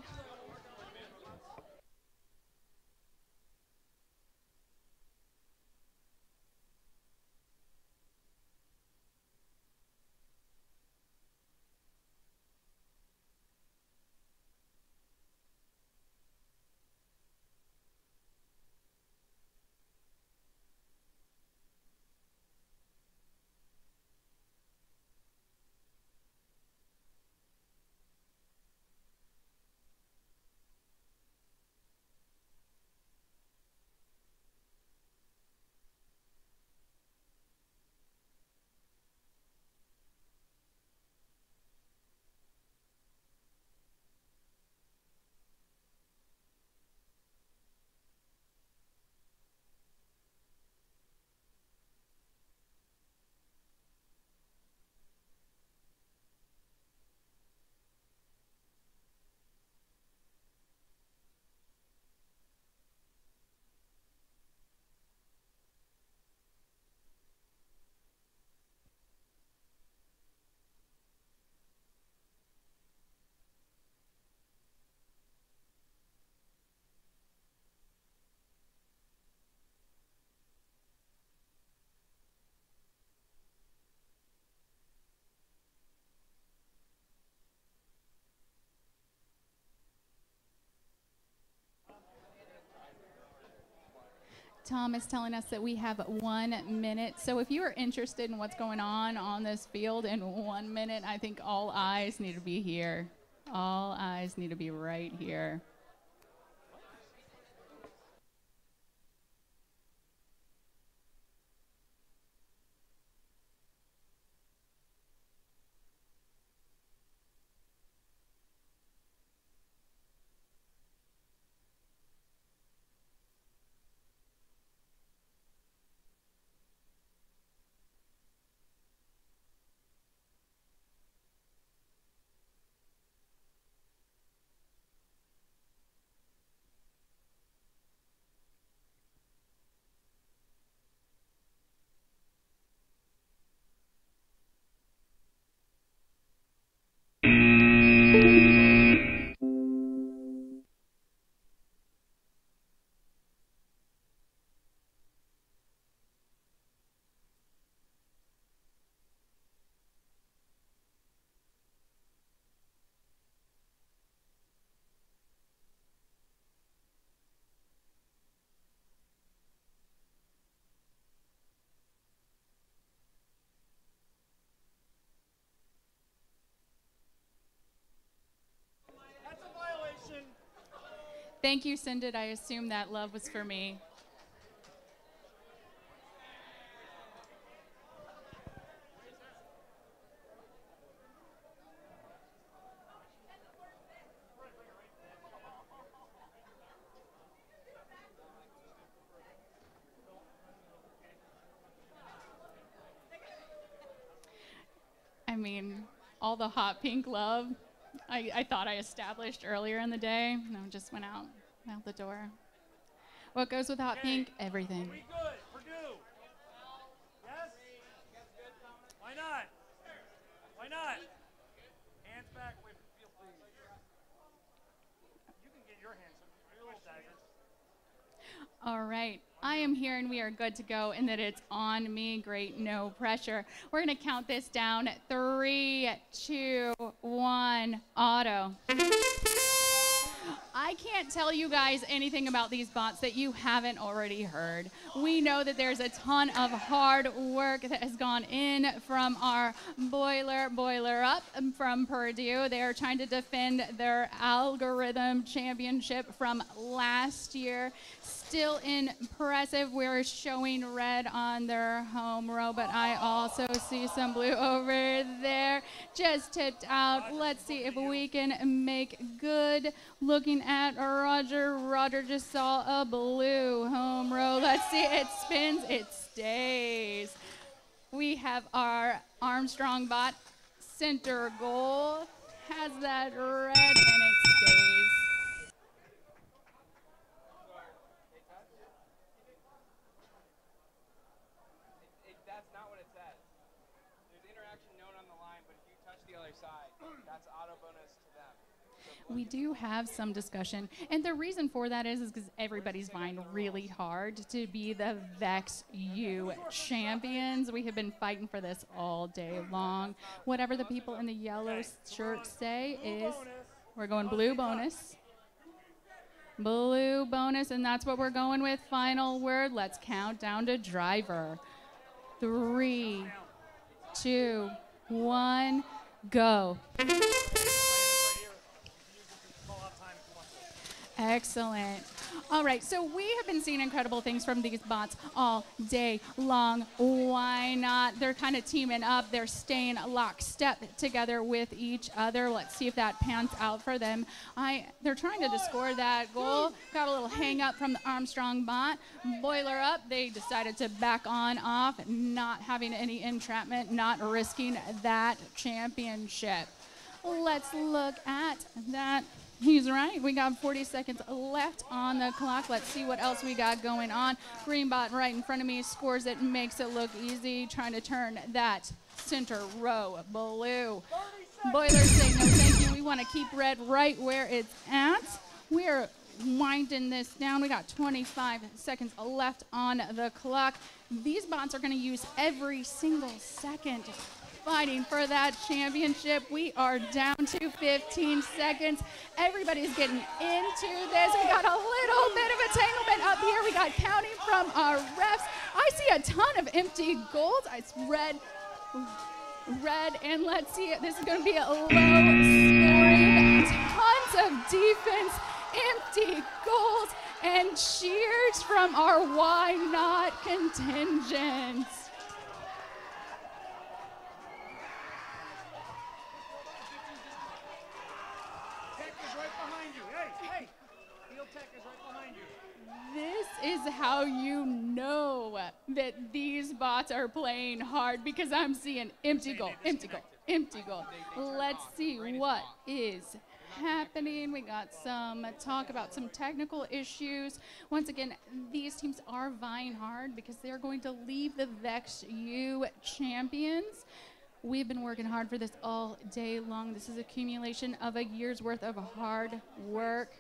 Tom is telling us that we have 1 minute. So if you are interested in what's going on this field in 1 minute, I think all eyes need to be here. All eyes need to be right here. Thank you, Sindit. I assume that love was for me. I mean, all the hot pink love I thought I established earlier in the day. No, just went out the door. What goes with hot pink? Everything. Are we good? Purdue? Yes? Why not? Why not? Hands back away from the field, please. You can get your hands up. Your little daggers. All right. I am here and we are good to go, and that it's on me. Great, no pressure. We're going to count this down. 3, 2, 1, auto. I can't tell you guys anything about these bots that you haven't already heard. We know that there's a ton of hard work that has gone in from our boiler up from Purdue. They are trying to defend their algorithm championship from last year. still impressive. We're showing red on their home row, but I also see some blue over there. Just tipped out. Let's see if we can make good. Looking at Roger. Roger just saw a blue home row. Let's see, it spins, it stays. We have our Armstrong bot, center goal, has that red, and it stays. That's not what it says. There's interaction known on the line, but if you touch the other side, that's auto bonus to them. We do have some discussion, and the reason for that is because everybody's vying really hard to be the Vex U champions. We have been fighting for this all day long. Whatever the people in the yellow shirts say is, we're going blue bonus. Blue bonus, and that's what we're going with. Final word. Let's count down to driver. 3, 2, 1, go. Excellent. All right, so we have been seeing incredible things from these bots all day long. Why not? They're kind of teaming up. They're staying lockstep together with each other. Let's see if that pans out for them. They're trying to score that goal. Got a little hang up from the Armstrong bot. Boiler up. They decided to back on off, not having any entrapment, not risking that championship. Let's look at that. He's right. We got 40 seconds left on the clock. Let's see what else we got going on. Green bot right in front of me scores it, makes it look easy, trying to turn that center row blue. Boilers say no thank you. We want to keep red right where it's at. We're winding this down. We got 25 seconds left on the clock. These bots are going to use every single second fighting for that championship. We are down to 15 seconds. Everybody's getting into this. We got a little bit of entanglement up here. We got counting from our refs. I see a ton of empty goals. It's red, and let's see, this is going to be a low scoring. Tons of defense, empty goals, and cheers from our Why Not contingent. This is how you know that these bots are playing hard, because I'm seeing empty goal, empty goal, empty goal. Let's see what is happening. We got some talk about some technical issues. Once again, these teams are vying hard because they're going to leave the Vex U champions. We've been working hard for this all day long. This is accumulation of a year's worth of hard work.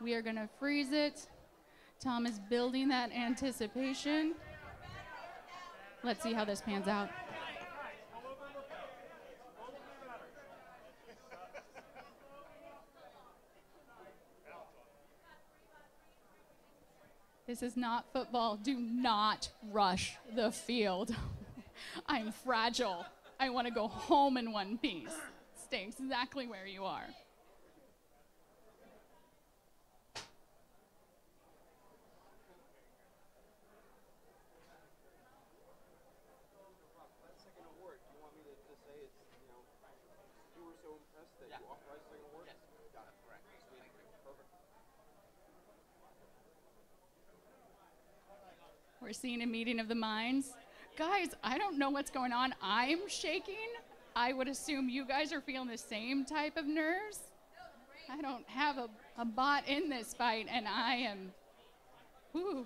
We are going to freeze it. Tom is building that anticipation. Let's see how this pans out. This is not football. Do not rush the field. I'm fragile. I want to go home in one piece. Stay exactly where you are. We're seeing a meeting of the minds. Guys, I don't know what's going on. I'm shaking. I would assume you guys are feeling the same type of nerves. I don't have a bot in this fight, and I am, whew.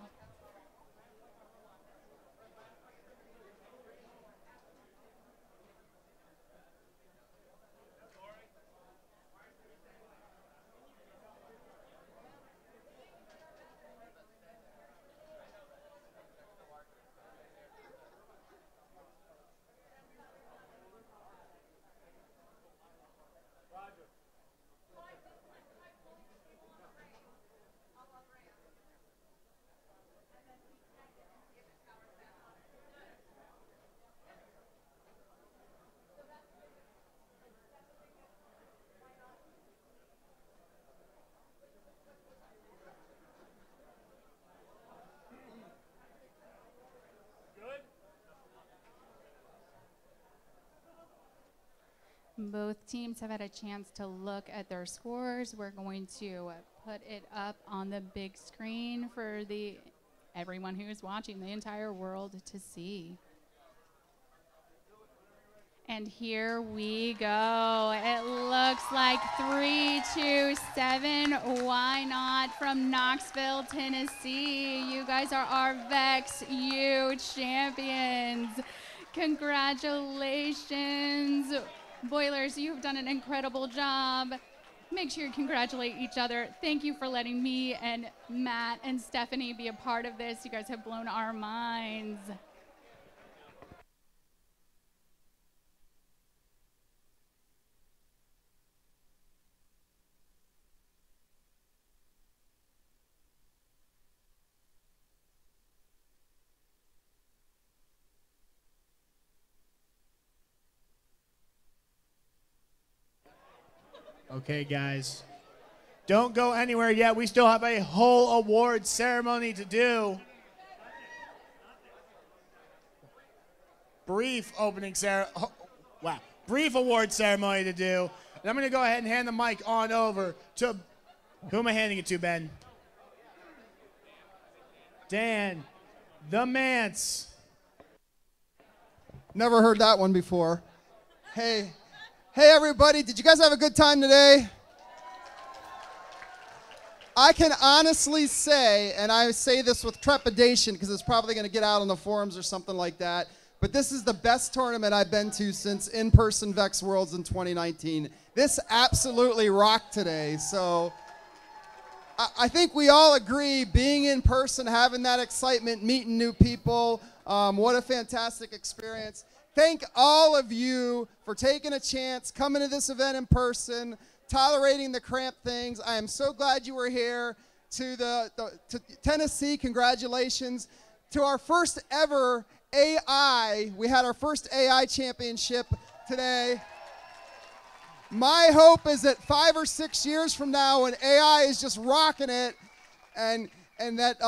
Both teams have had a chance to look at their scores. We're going to put it up on the big screen for everyone who is watching, the entire world to see. And here we go. It looks like 3-2-7. Why not from Knoxville, Tennessee? You guys are our Vex U champions. Congratulations. Boilers, you've done an incredible job. Make sure you congratulate each other. Thank you for letting me and Matt and Stephanie be a part of this. You guys have blown our minds. Okay, guys. Don't go anywhere yet. We still have a whole award ceremony to do. Brief award ceremony to do. And I'm going to go ahead and hand the mic on over to, who am I handing it to, Ben? Dan, the Mance. Never heard that one before. Hey everybody, did you guys have a good time today? I can honestly say, and I say this with trepidation because it's probably going to get out on the forums or something like that, but this is the best tournament I've been to since in-person Vex Worlds in 2019. This absolutely rocked today. So I think we all agree, being in person, having that excitement, meeting new people, what a fantastic experience. Thank all of you for taking a chance, coming to this event in person, tolerating the cramped things. I am so glad you were here. To Tennessee, congratulations. To our first ever AI, we had our first AI championship today. My hope is that 5 or 6 years from now, when AI is just rocking it, and that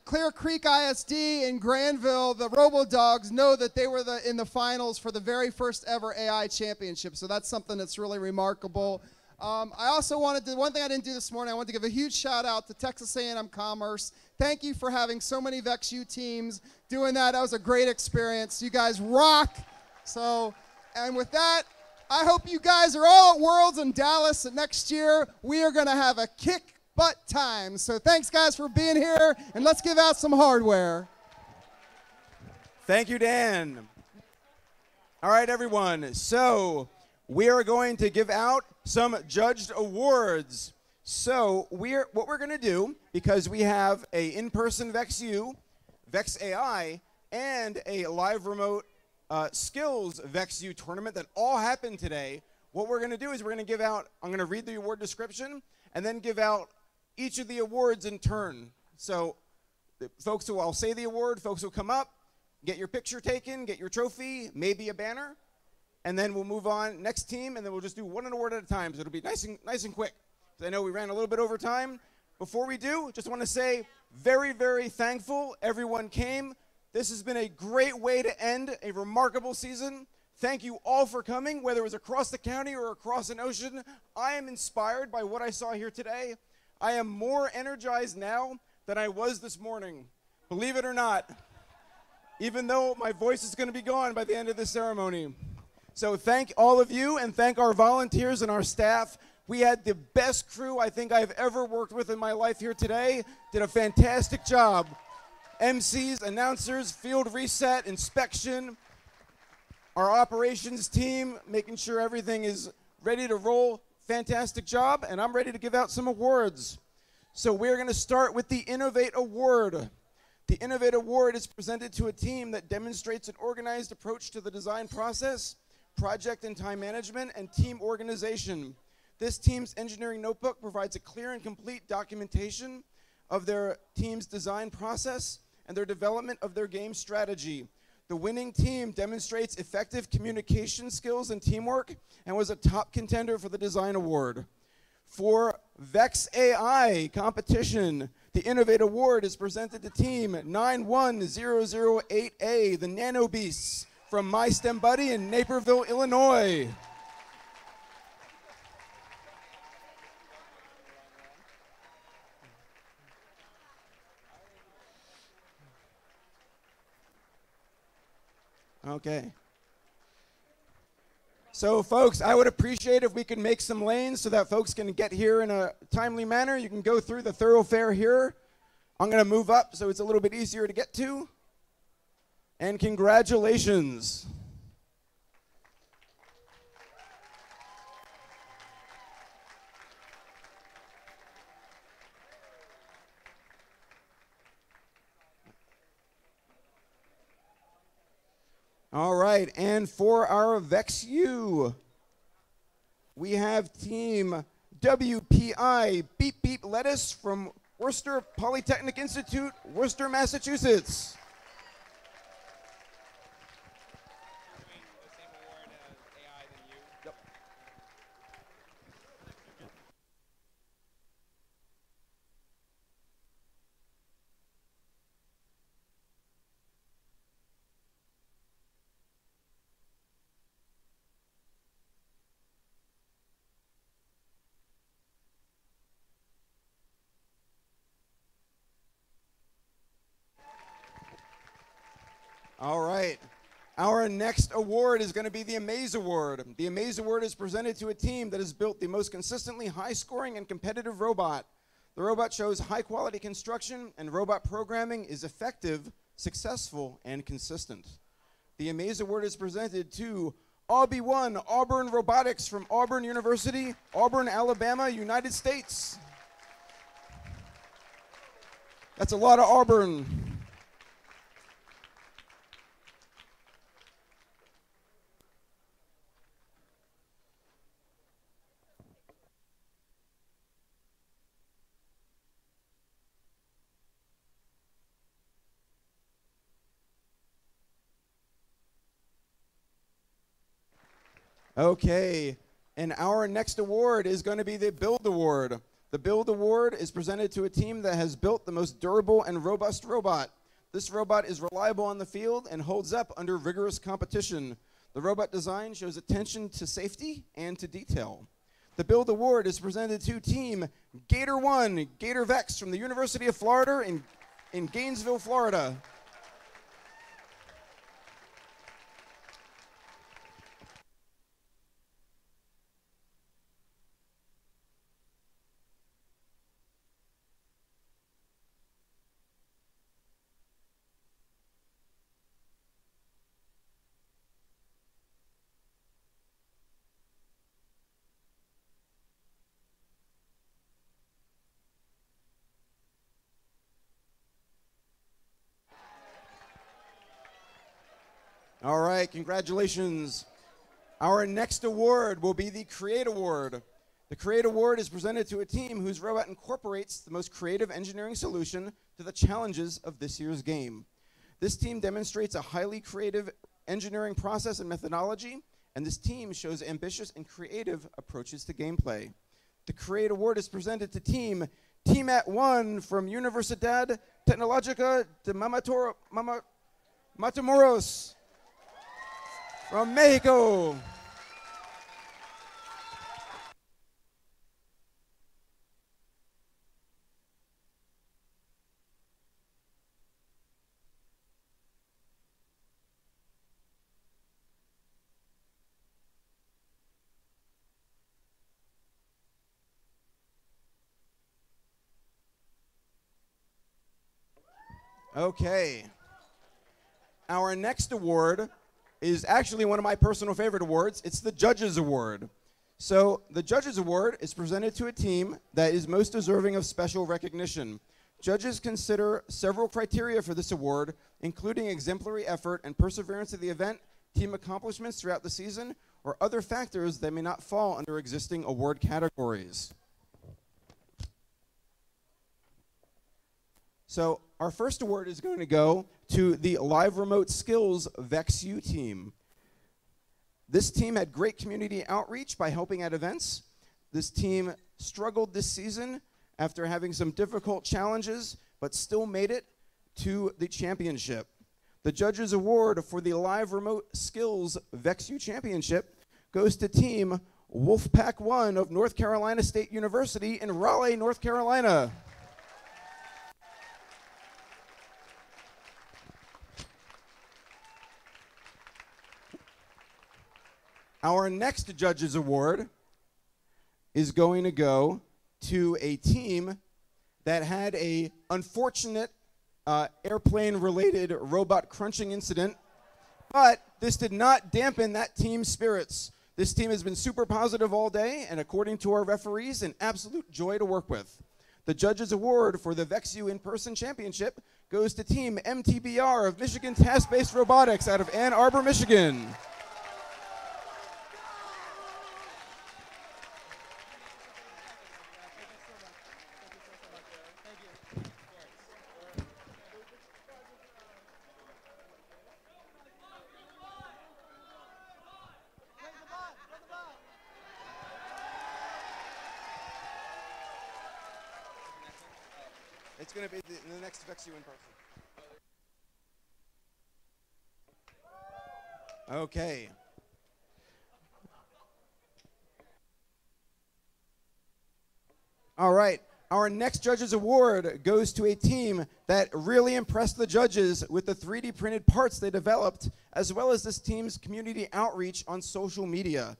Clear Creek ISD in Granville, the RoboDogs, know that they were in the finals for the very first ever AI championship. So that's something that's really remarkable. I also wanted to, one thing I didn't do this morning, I wanted to give a huge shout out to Texas A&M Commerce. Thank you for having so many Vex U teams doing that. That was a great experience. You guys rock. So, and with that, I hope you guys are all at Worlds in Dallas next year. We are going to have a kick butt time. So thanks, guys, for being here, and let's give out some hardware. Thank you, Dan. All right, everyone. So we are going to give out some judged awards. So what we're going to do, because we have a in-person Vex U, Vex AI, and a live remote skills Vex U tournament that all happened today, what we're going to do is we're going to give out, I'm going to read the award description, and then give out each of the awards in turn. So the folks who, I'll say the award, folks will come up, get your picture taken, get your trophy, maybe a banner, and then we'll move on next team, and then we'll just do one award at a time. So it'll be nice and quick. I know we ran a little bit over time. Before we do, just want to say very, very thankful everyone came. This has been a great way to end a remarkable season. Thank you all for coming, whether it was across the county or across an ocean. I am inspired by what I saw here today. I am more energized now than I was this morning, believe it or not, even though my voice is going to be gone by the end of this ceremony. So thank all of you, and thank our volunteers and our staff. We had the best crew I think I've ever worked with in my life here today. Did a fantastic job. MCs, announcers, field reset, inspection, our operations team, making sure everything is ready to roll. Fantastic job, and I'm ready to give out some awards. So we're going to start with the Innovate Award. The Innovate Award is presented to a team that demonstrates an organized approach to the design process, project and time management, and team organization. This team's engineering notebook provides a clear and complete documentation of their team's design process and their development of their game strategy. The winning team demonstrates effective communication skills and teamwork and was a top contender for the design award. For Vex AI competition, the Innovate Award is presented to team 91008A, the Nano Beasts from My STEM Buddy in Naperville, Illinois. Okay. So, folks, I would appreciate if we could make some lanes so that folks can get here in a timely manner. You can go through the thoroughfare here. I'm going to move up so it's a little bit easier to get to. And congratulations. All right, and for our VexU, we have team WPI Beep Beep Lettuce from Worcester Polytechnic Institute, Worcester, Massachusetts. All right. Our next award is going to be the Amaze Award. The Amaze Award is presented to a team that has built the most consistently high-scoring and competitive robot. The robot shows high-quality construction, and robot programming is effective, successful, and consistent. The Amaze Award is presented to Aubie1 Auburn Robotics from Auburn University, Auburn, Alabama, United States. That's a lot of Auburn. Okay, and our next award is going to be the Build Award. The Build Award is presented to a team that has built the most durable and robust robot. This robot is reliable on the field and holds up under rigorous competition. The robot design shows attention to safety and to detail. The Build Award is presented to team Gator 1, Gator Vex from the University of Florida in Gainesville, Florida. All right, congratulations. Our next award will be the Create Award. The Create Award is presented to a team whose robot incorporates the most creative engineering solution to the challenges of this year's game. This team demonstrates a highly creative engineering process and methodology, and this team shows ambitious and creative approaches to gameplay. The Create Award is presented to team At1 from Universidad Tecnológica de Matamoros from Mexico. Okay. Our next award is actually one of my personal favorite awards. It's the Judges Award. So the Judges Award is presented to a team that is most deserving of special recognition. Judges consider several criteria for this award, including exemplary effort and perseverance of the event, team accomplishments throughout the season, or other factors that may not fall under existing award categories. So our first award is going to go to the Live Remote Skills VexU team. This team had great community outreach by helping at events. This team struggled this season after having some difficult challenges, but still made it to the championship. The Judges Award for the Live Remote Skills VexU Championship goes to team Wolfpack 1 of North Carolina State University in Raleigh, North Carolina. Our next Judges Award is going to go to a team that had a unfortunate airplane-related robot crunching incident, but this did not dampen that team's spirits. This team has been super positive all day, and according to our referees, an absolute joy to work with. The Judges Award for the VexU In-Person Championship goes to Team MTBR of Michigan Task-Based Robotics out of Ann Arbor, Michigan. It's going to be the next VexU In-Person. Okay. All right. Our next Judges Award goes to a team that really impressed the judges with the 3D printed parts they developed, as well as this team's community outreach on social media.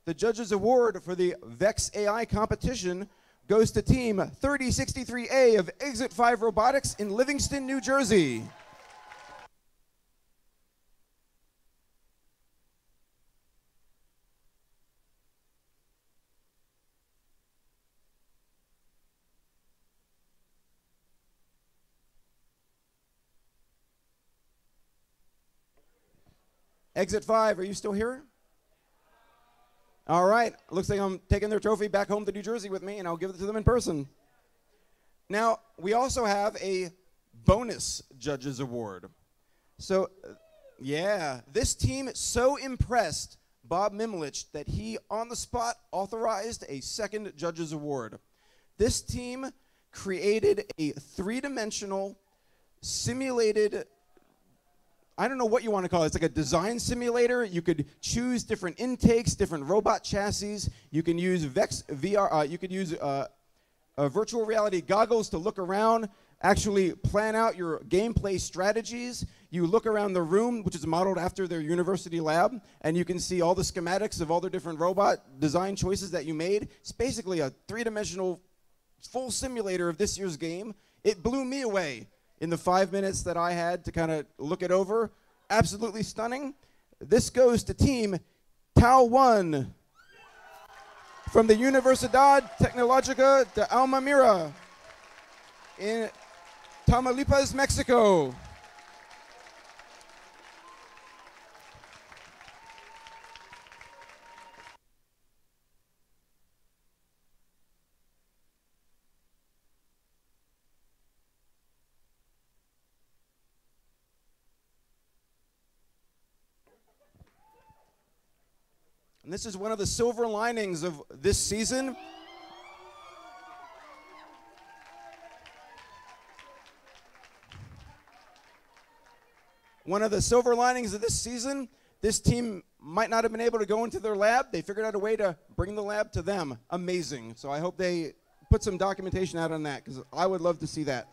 The Judges Award for the Vex AI competition goes to Team 3063A of Exit 5 Robotics in Livingston, New Jersey. Exit 5, are you still here? All right, looks like I'm taking their trophy back home to New Jersey with me, and I'll give it to them in person. Now, we also have a bonus Judges Award. So, yeah, this team so impressed Bob Mimlich that he, on the spot, authorized a second Judges Award. This team created a three-dimensional simulated, I don't know what you want to call it. It's like a design simulator. You could choose different intakes, different robot chassis. You can use Vex VR. You could use virtual reality goggles to look around, actually plan out your gameplay strategies. You look around the room, which is modeled after their university lab, and you can see all the schematics of all the different robot design choices that you made. It's basically a three-dimensional full simulator of this year's game. It blew me away in the 5 minutes that I had to kind of look it over. Absolutely stunning. This goes to Team Tau 1 from the Universidad Tecnológica de Altamira in Tamaulipas, Mexico. And this is one of the silver linings of this season. One of the silver linings of this season, this team might not have been able to go into their lab. They figured out a way to bring the lab to them. Amazing. So I hope they put some documentation out on that, because I would love to see that.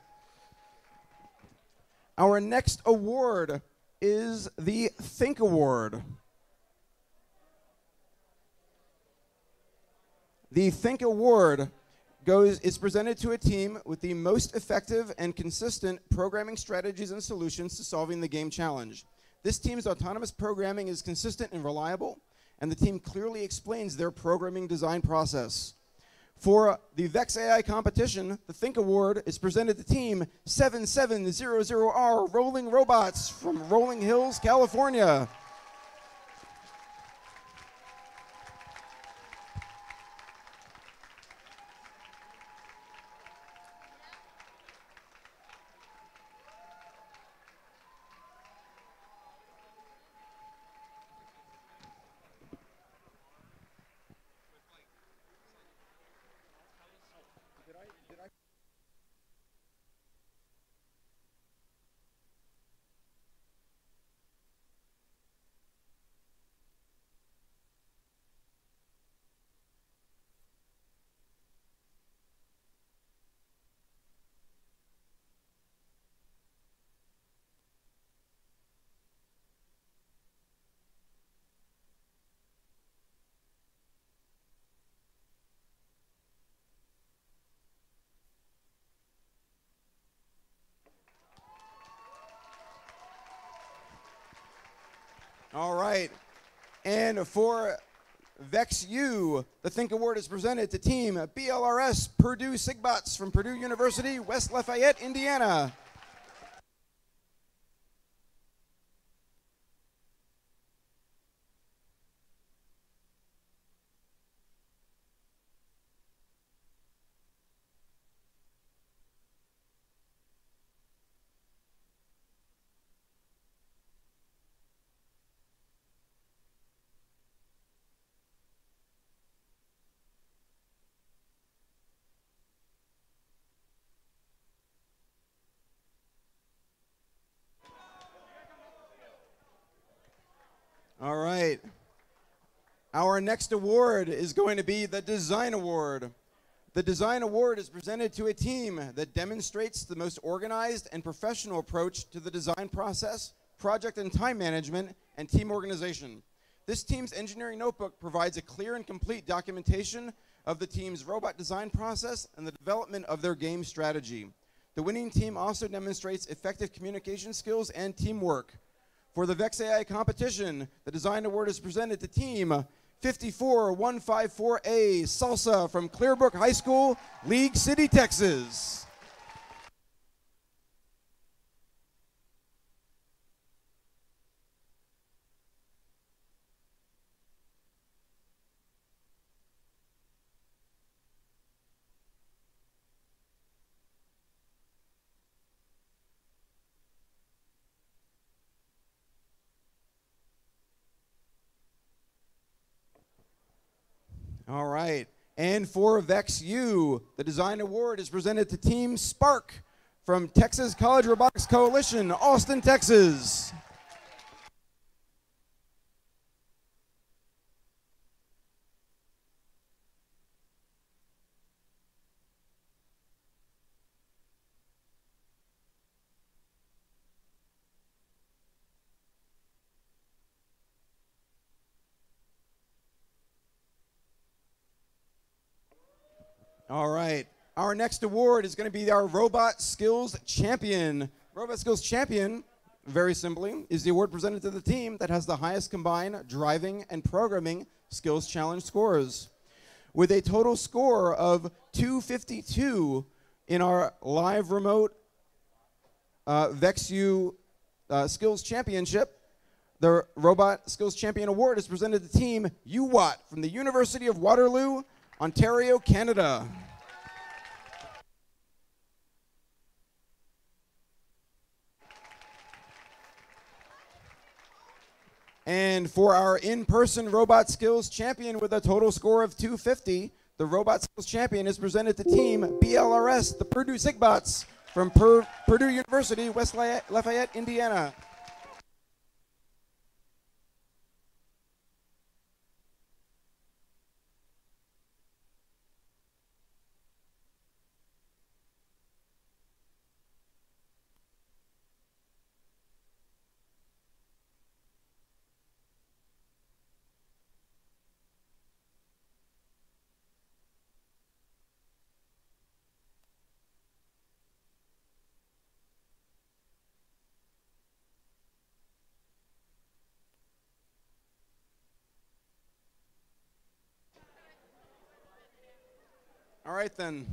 Our next award is the Think Award. The Think Award is presented to a team with the most effective and consistent programming strategies and solutions to solving the game challenge. This team's autonomous programming is consistent and reliable, and the team clearly explains their programming design process. For the Vex AI competition, the Think Award is presented to Team 7700R Rolling Robots from Rolling Hills, California. All right. And for Vex U, the Think Award is presented to Team BLRS Purdue Sigbots from Purdue University, West Lafayette, Indiana. All right. Our next award is going to be the Design Award. The Design Award is presented to a team that demonstrates the most organized and professional approach to the design process, project and time management, and team organization. This team's engineering notebook provides a clear and complete documentation of the team's robot design process and the development of their game strategy. The winning team also demonstrates effective communication skills and teamwork. For the Vex AI competition, the Design Award is presented to Team 54154A Salsa from Clearbrook High School, League City, Texas. All right. And for Vex U, the Design Award is presented to Team Spark from Texas College Robotics Coalition, Austin, Texas. All right. Our next award is going to be our Robot Skills Champion. Robot Skills Champion, very simply, is the award presented to the team that has the highest combined driving and programming skills challenge scores. With a total score of 252 in our live remote Vex U Skills Championship, the Robot Skills Champion Award is presented to Team UWatt from the University of Waterloo, Ontario, Canada. And for our in-person Robot Skills Champion with a total score of 250, the Robot Skills Champion is presented to Team BLRS, the Purdue Sigbots from Purdue University, West Lafayette, Indiana. All right, then.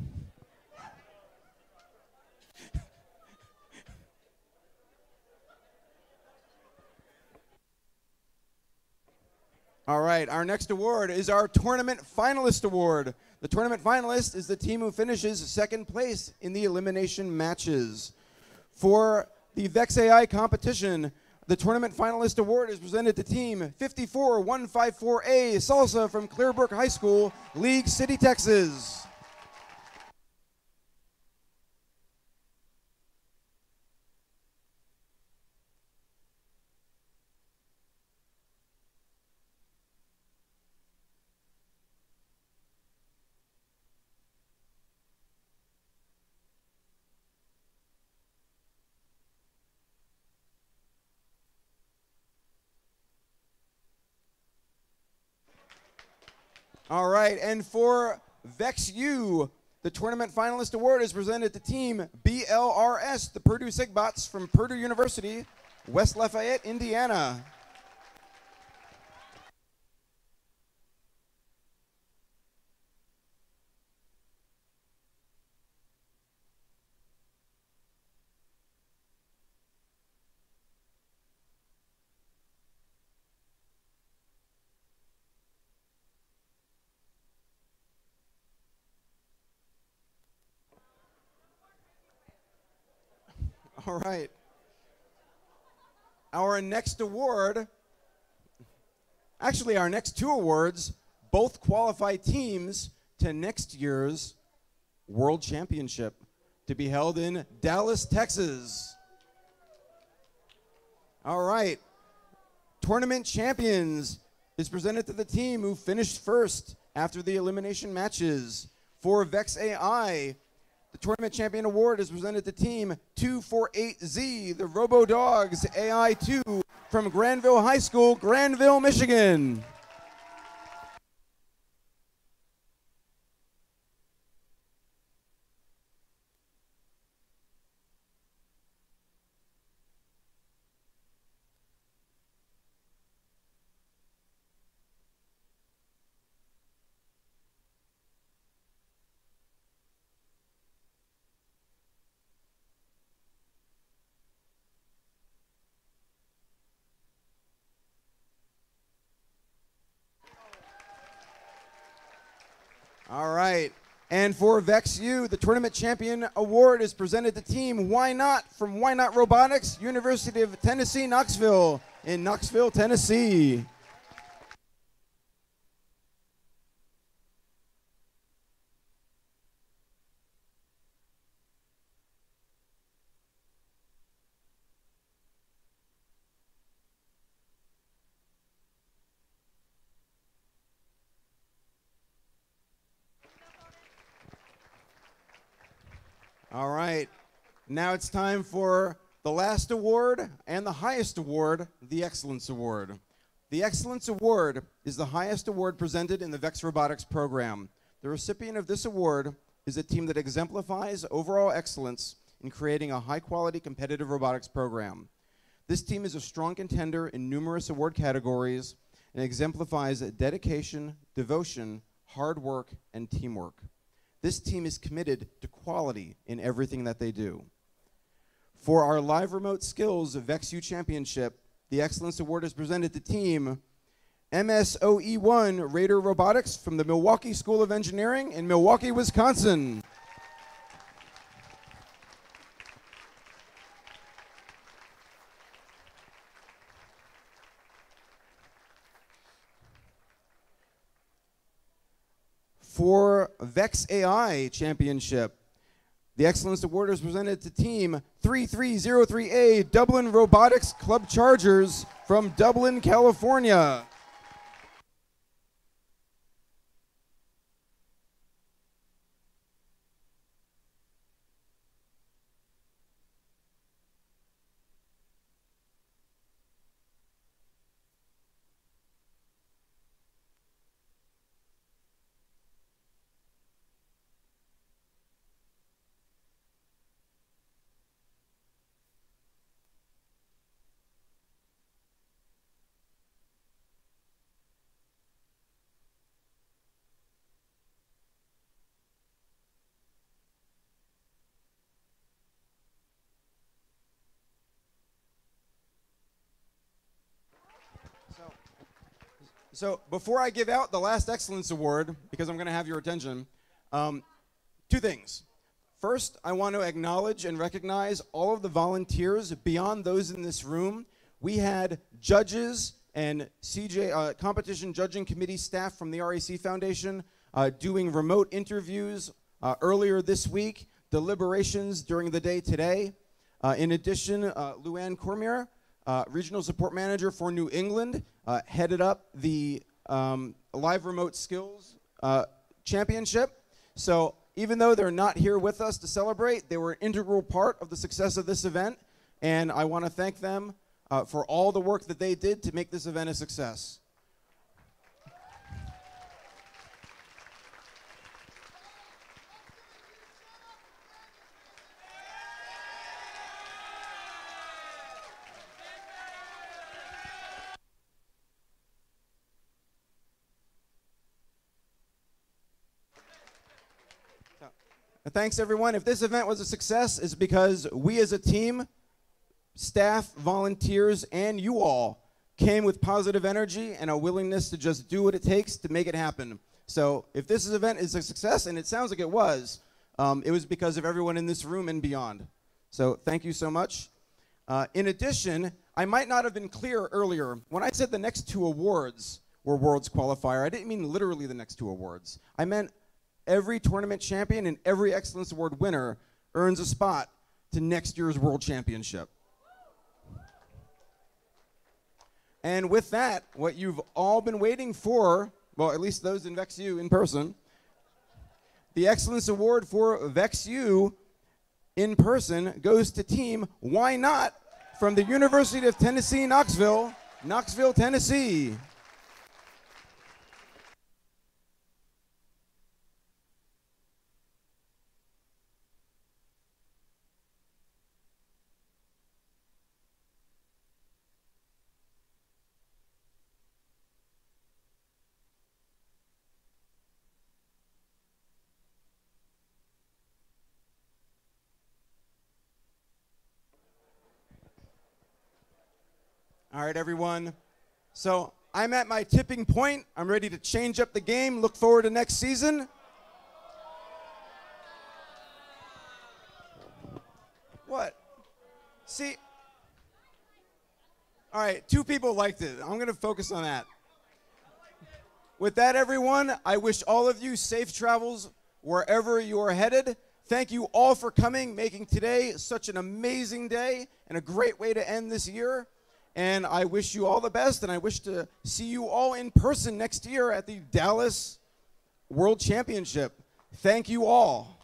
All right, our next award is our Tournament Finalist Award. The Tournament Finalist is the team who finishes second place in the elimination matches. For the Vex AI competition, the Tournament Finalist Award is presented to Team 54154A Salsa from Clearbrook High School, League City, Texas. All right, and for Vex U, the Tournament Finalist Award is presented to Team BLRS, the Purdue Sigbots from Purdue University, West Lafayette, Indiana. All right. Our next award, actually our next two awards, both qualify teams to next year's World Championship to be held in Dallas, Texas. All right. Tournament Champions is presented to the team who finished first after the elimination matches. For Vex AI, the Tournament Champion Award is presented to Team 248Z, the Robo Dogs AI2 from Granville High School, Granville, Michigan. All right. And for Vex U, the Tournament Champion Award is presented to Team Why Not from Why Not Robotics, University of Tennessee, Knoxville, in Knoxville, Tennessee. All right. Now it's time for the last award and the highest award, the Excellence Award. The Excellence Award is the highest award presented in the Vex Robotics program. The recipient of this award is a team that exemplifies overall excellence in creating a high-quality competitive robotics program. This team is a strong contender in numerous award categories and exemplifies dedication, devotion, hard work, and teamwork. This team is committed to quality in everything that they do. For our live remote skills Vex U Championship, the Excellence Award is presented to Team MSOE1 Raider Robotics from the Milwaukee School of Engineering in Milwaukee, Wisconsin. For Vex AI Championship, the Excellence Award is presented to Team 3303A Dublin Robotics Club Chargers from Dublin, California. So before I give out the last Excellence Award, because I'm going to have your attention, two things. First, I want to acknowledge and recognize all of the volunteers beyond those in this room. We had judges and competition judging committee staff from the RAC Foundation doing remote interviews earlier this week, deliberations during the day today. In addition, Luann Cormier, Regional Support Manager for New England, headed up the Live Remote Skills Championship. So even though they're not here with us to celebrate, they were an integral part of the success of this event, and I want to thank them for all the work that they did to make this event a success. Thanks, everyone. If this event was a success, it's because we as a team, staff, volunteers, and you all came with positive energy and a willingness to just do what it takes to make it happen. So if this event is a success, and it sounds like it was because of everyone in this room and beyond. So thank you so much. In addition, I might not have been clear earlier. When I said the next 2 awards were Worlds Qualifier, I didn't mean literally the next 2 awards. I meant every tournament champion and every Excellence Award winner earns a spot to next year's World Championship. And with that, what you've all been waiting for, well, at least those in VexU in person, the Excellence Award for VexU in person goes to Team Why Not from the University of Tennessee, Knoxville, Tennessee. All right, everyone. So I'm at my tipping point. I'm ready to change up the game. Look forward to next season. What? See? All right, 2 people liked it. I'm going to focus on that. With that, everyone, I wish all of you safe travels wherever you are headed. Thank you all for coming, making today such an amazing day and a great way to end this year. And I wish you all the best, and I wish to see you all in person next year at the Dallas World Championship. Thank you all.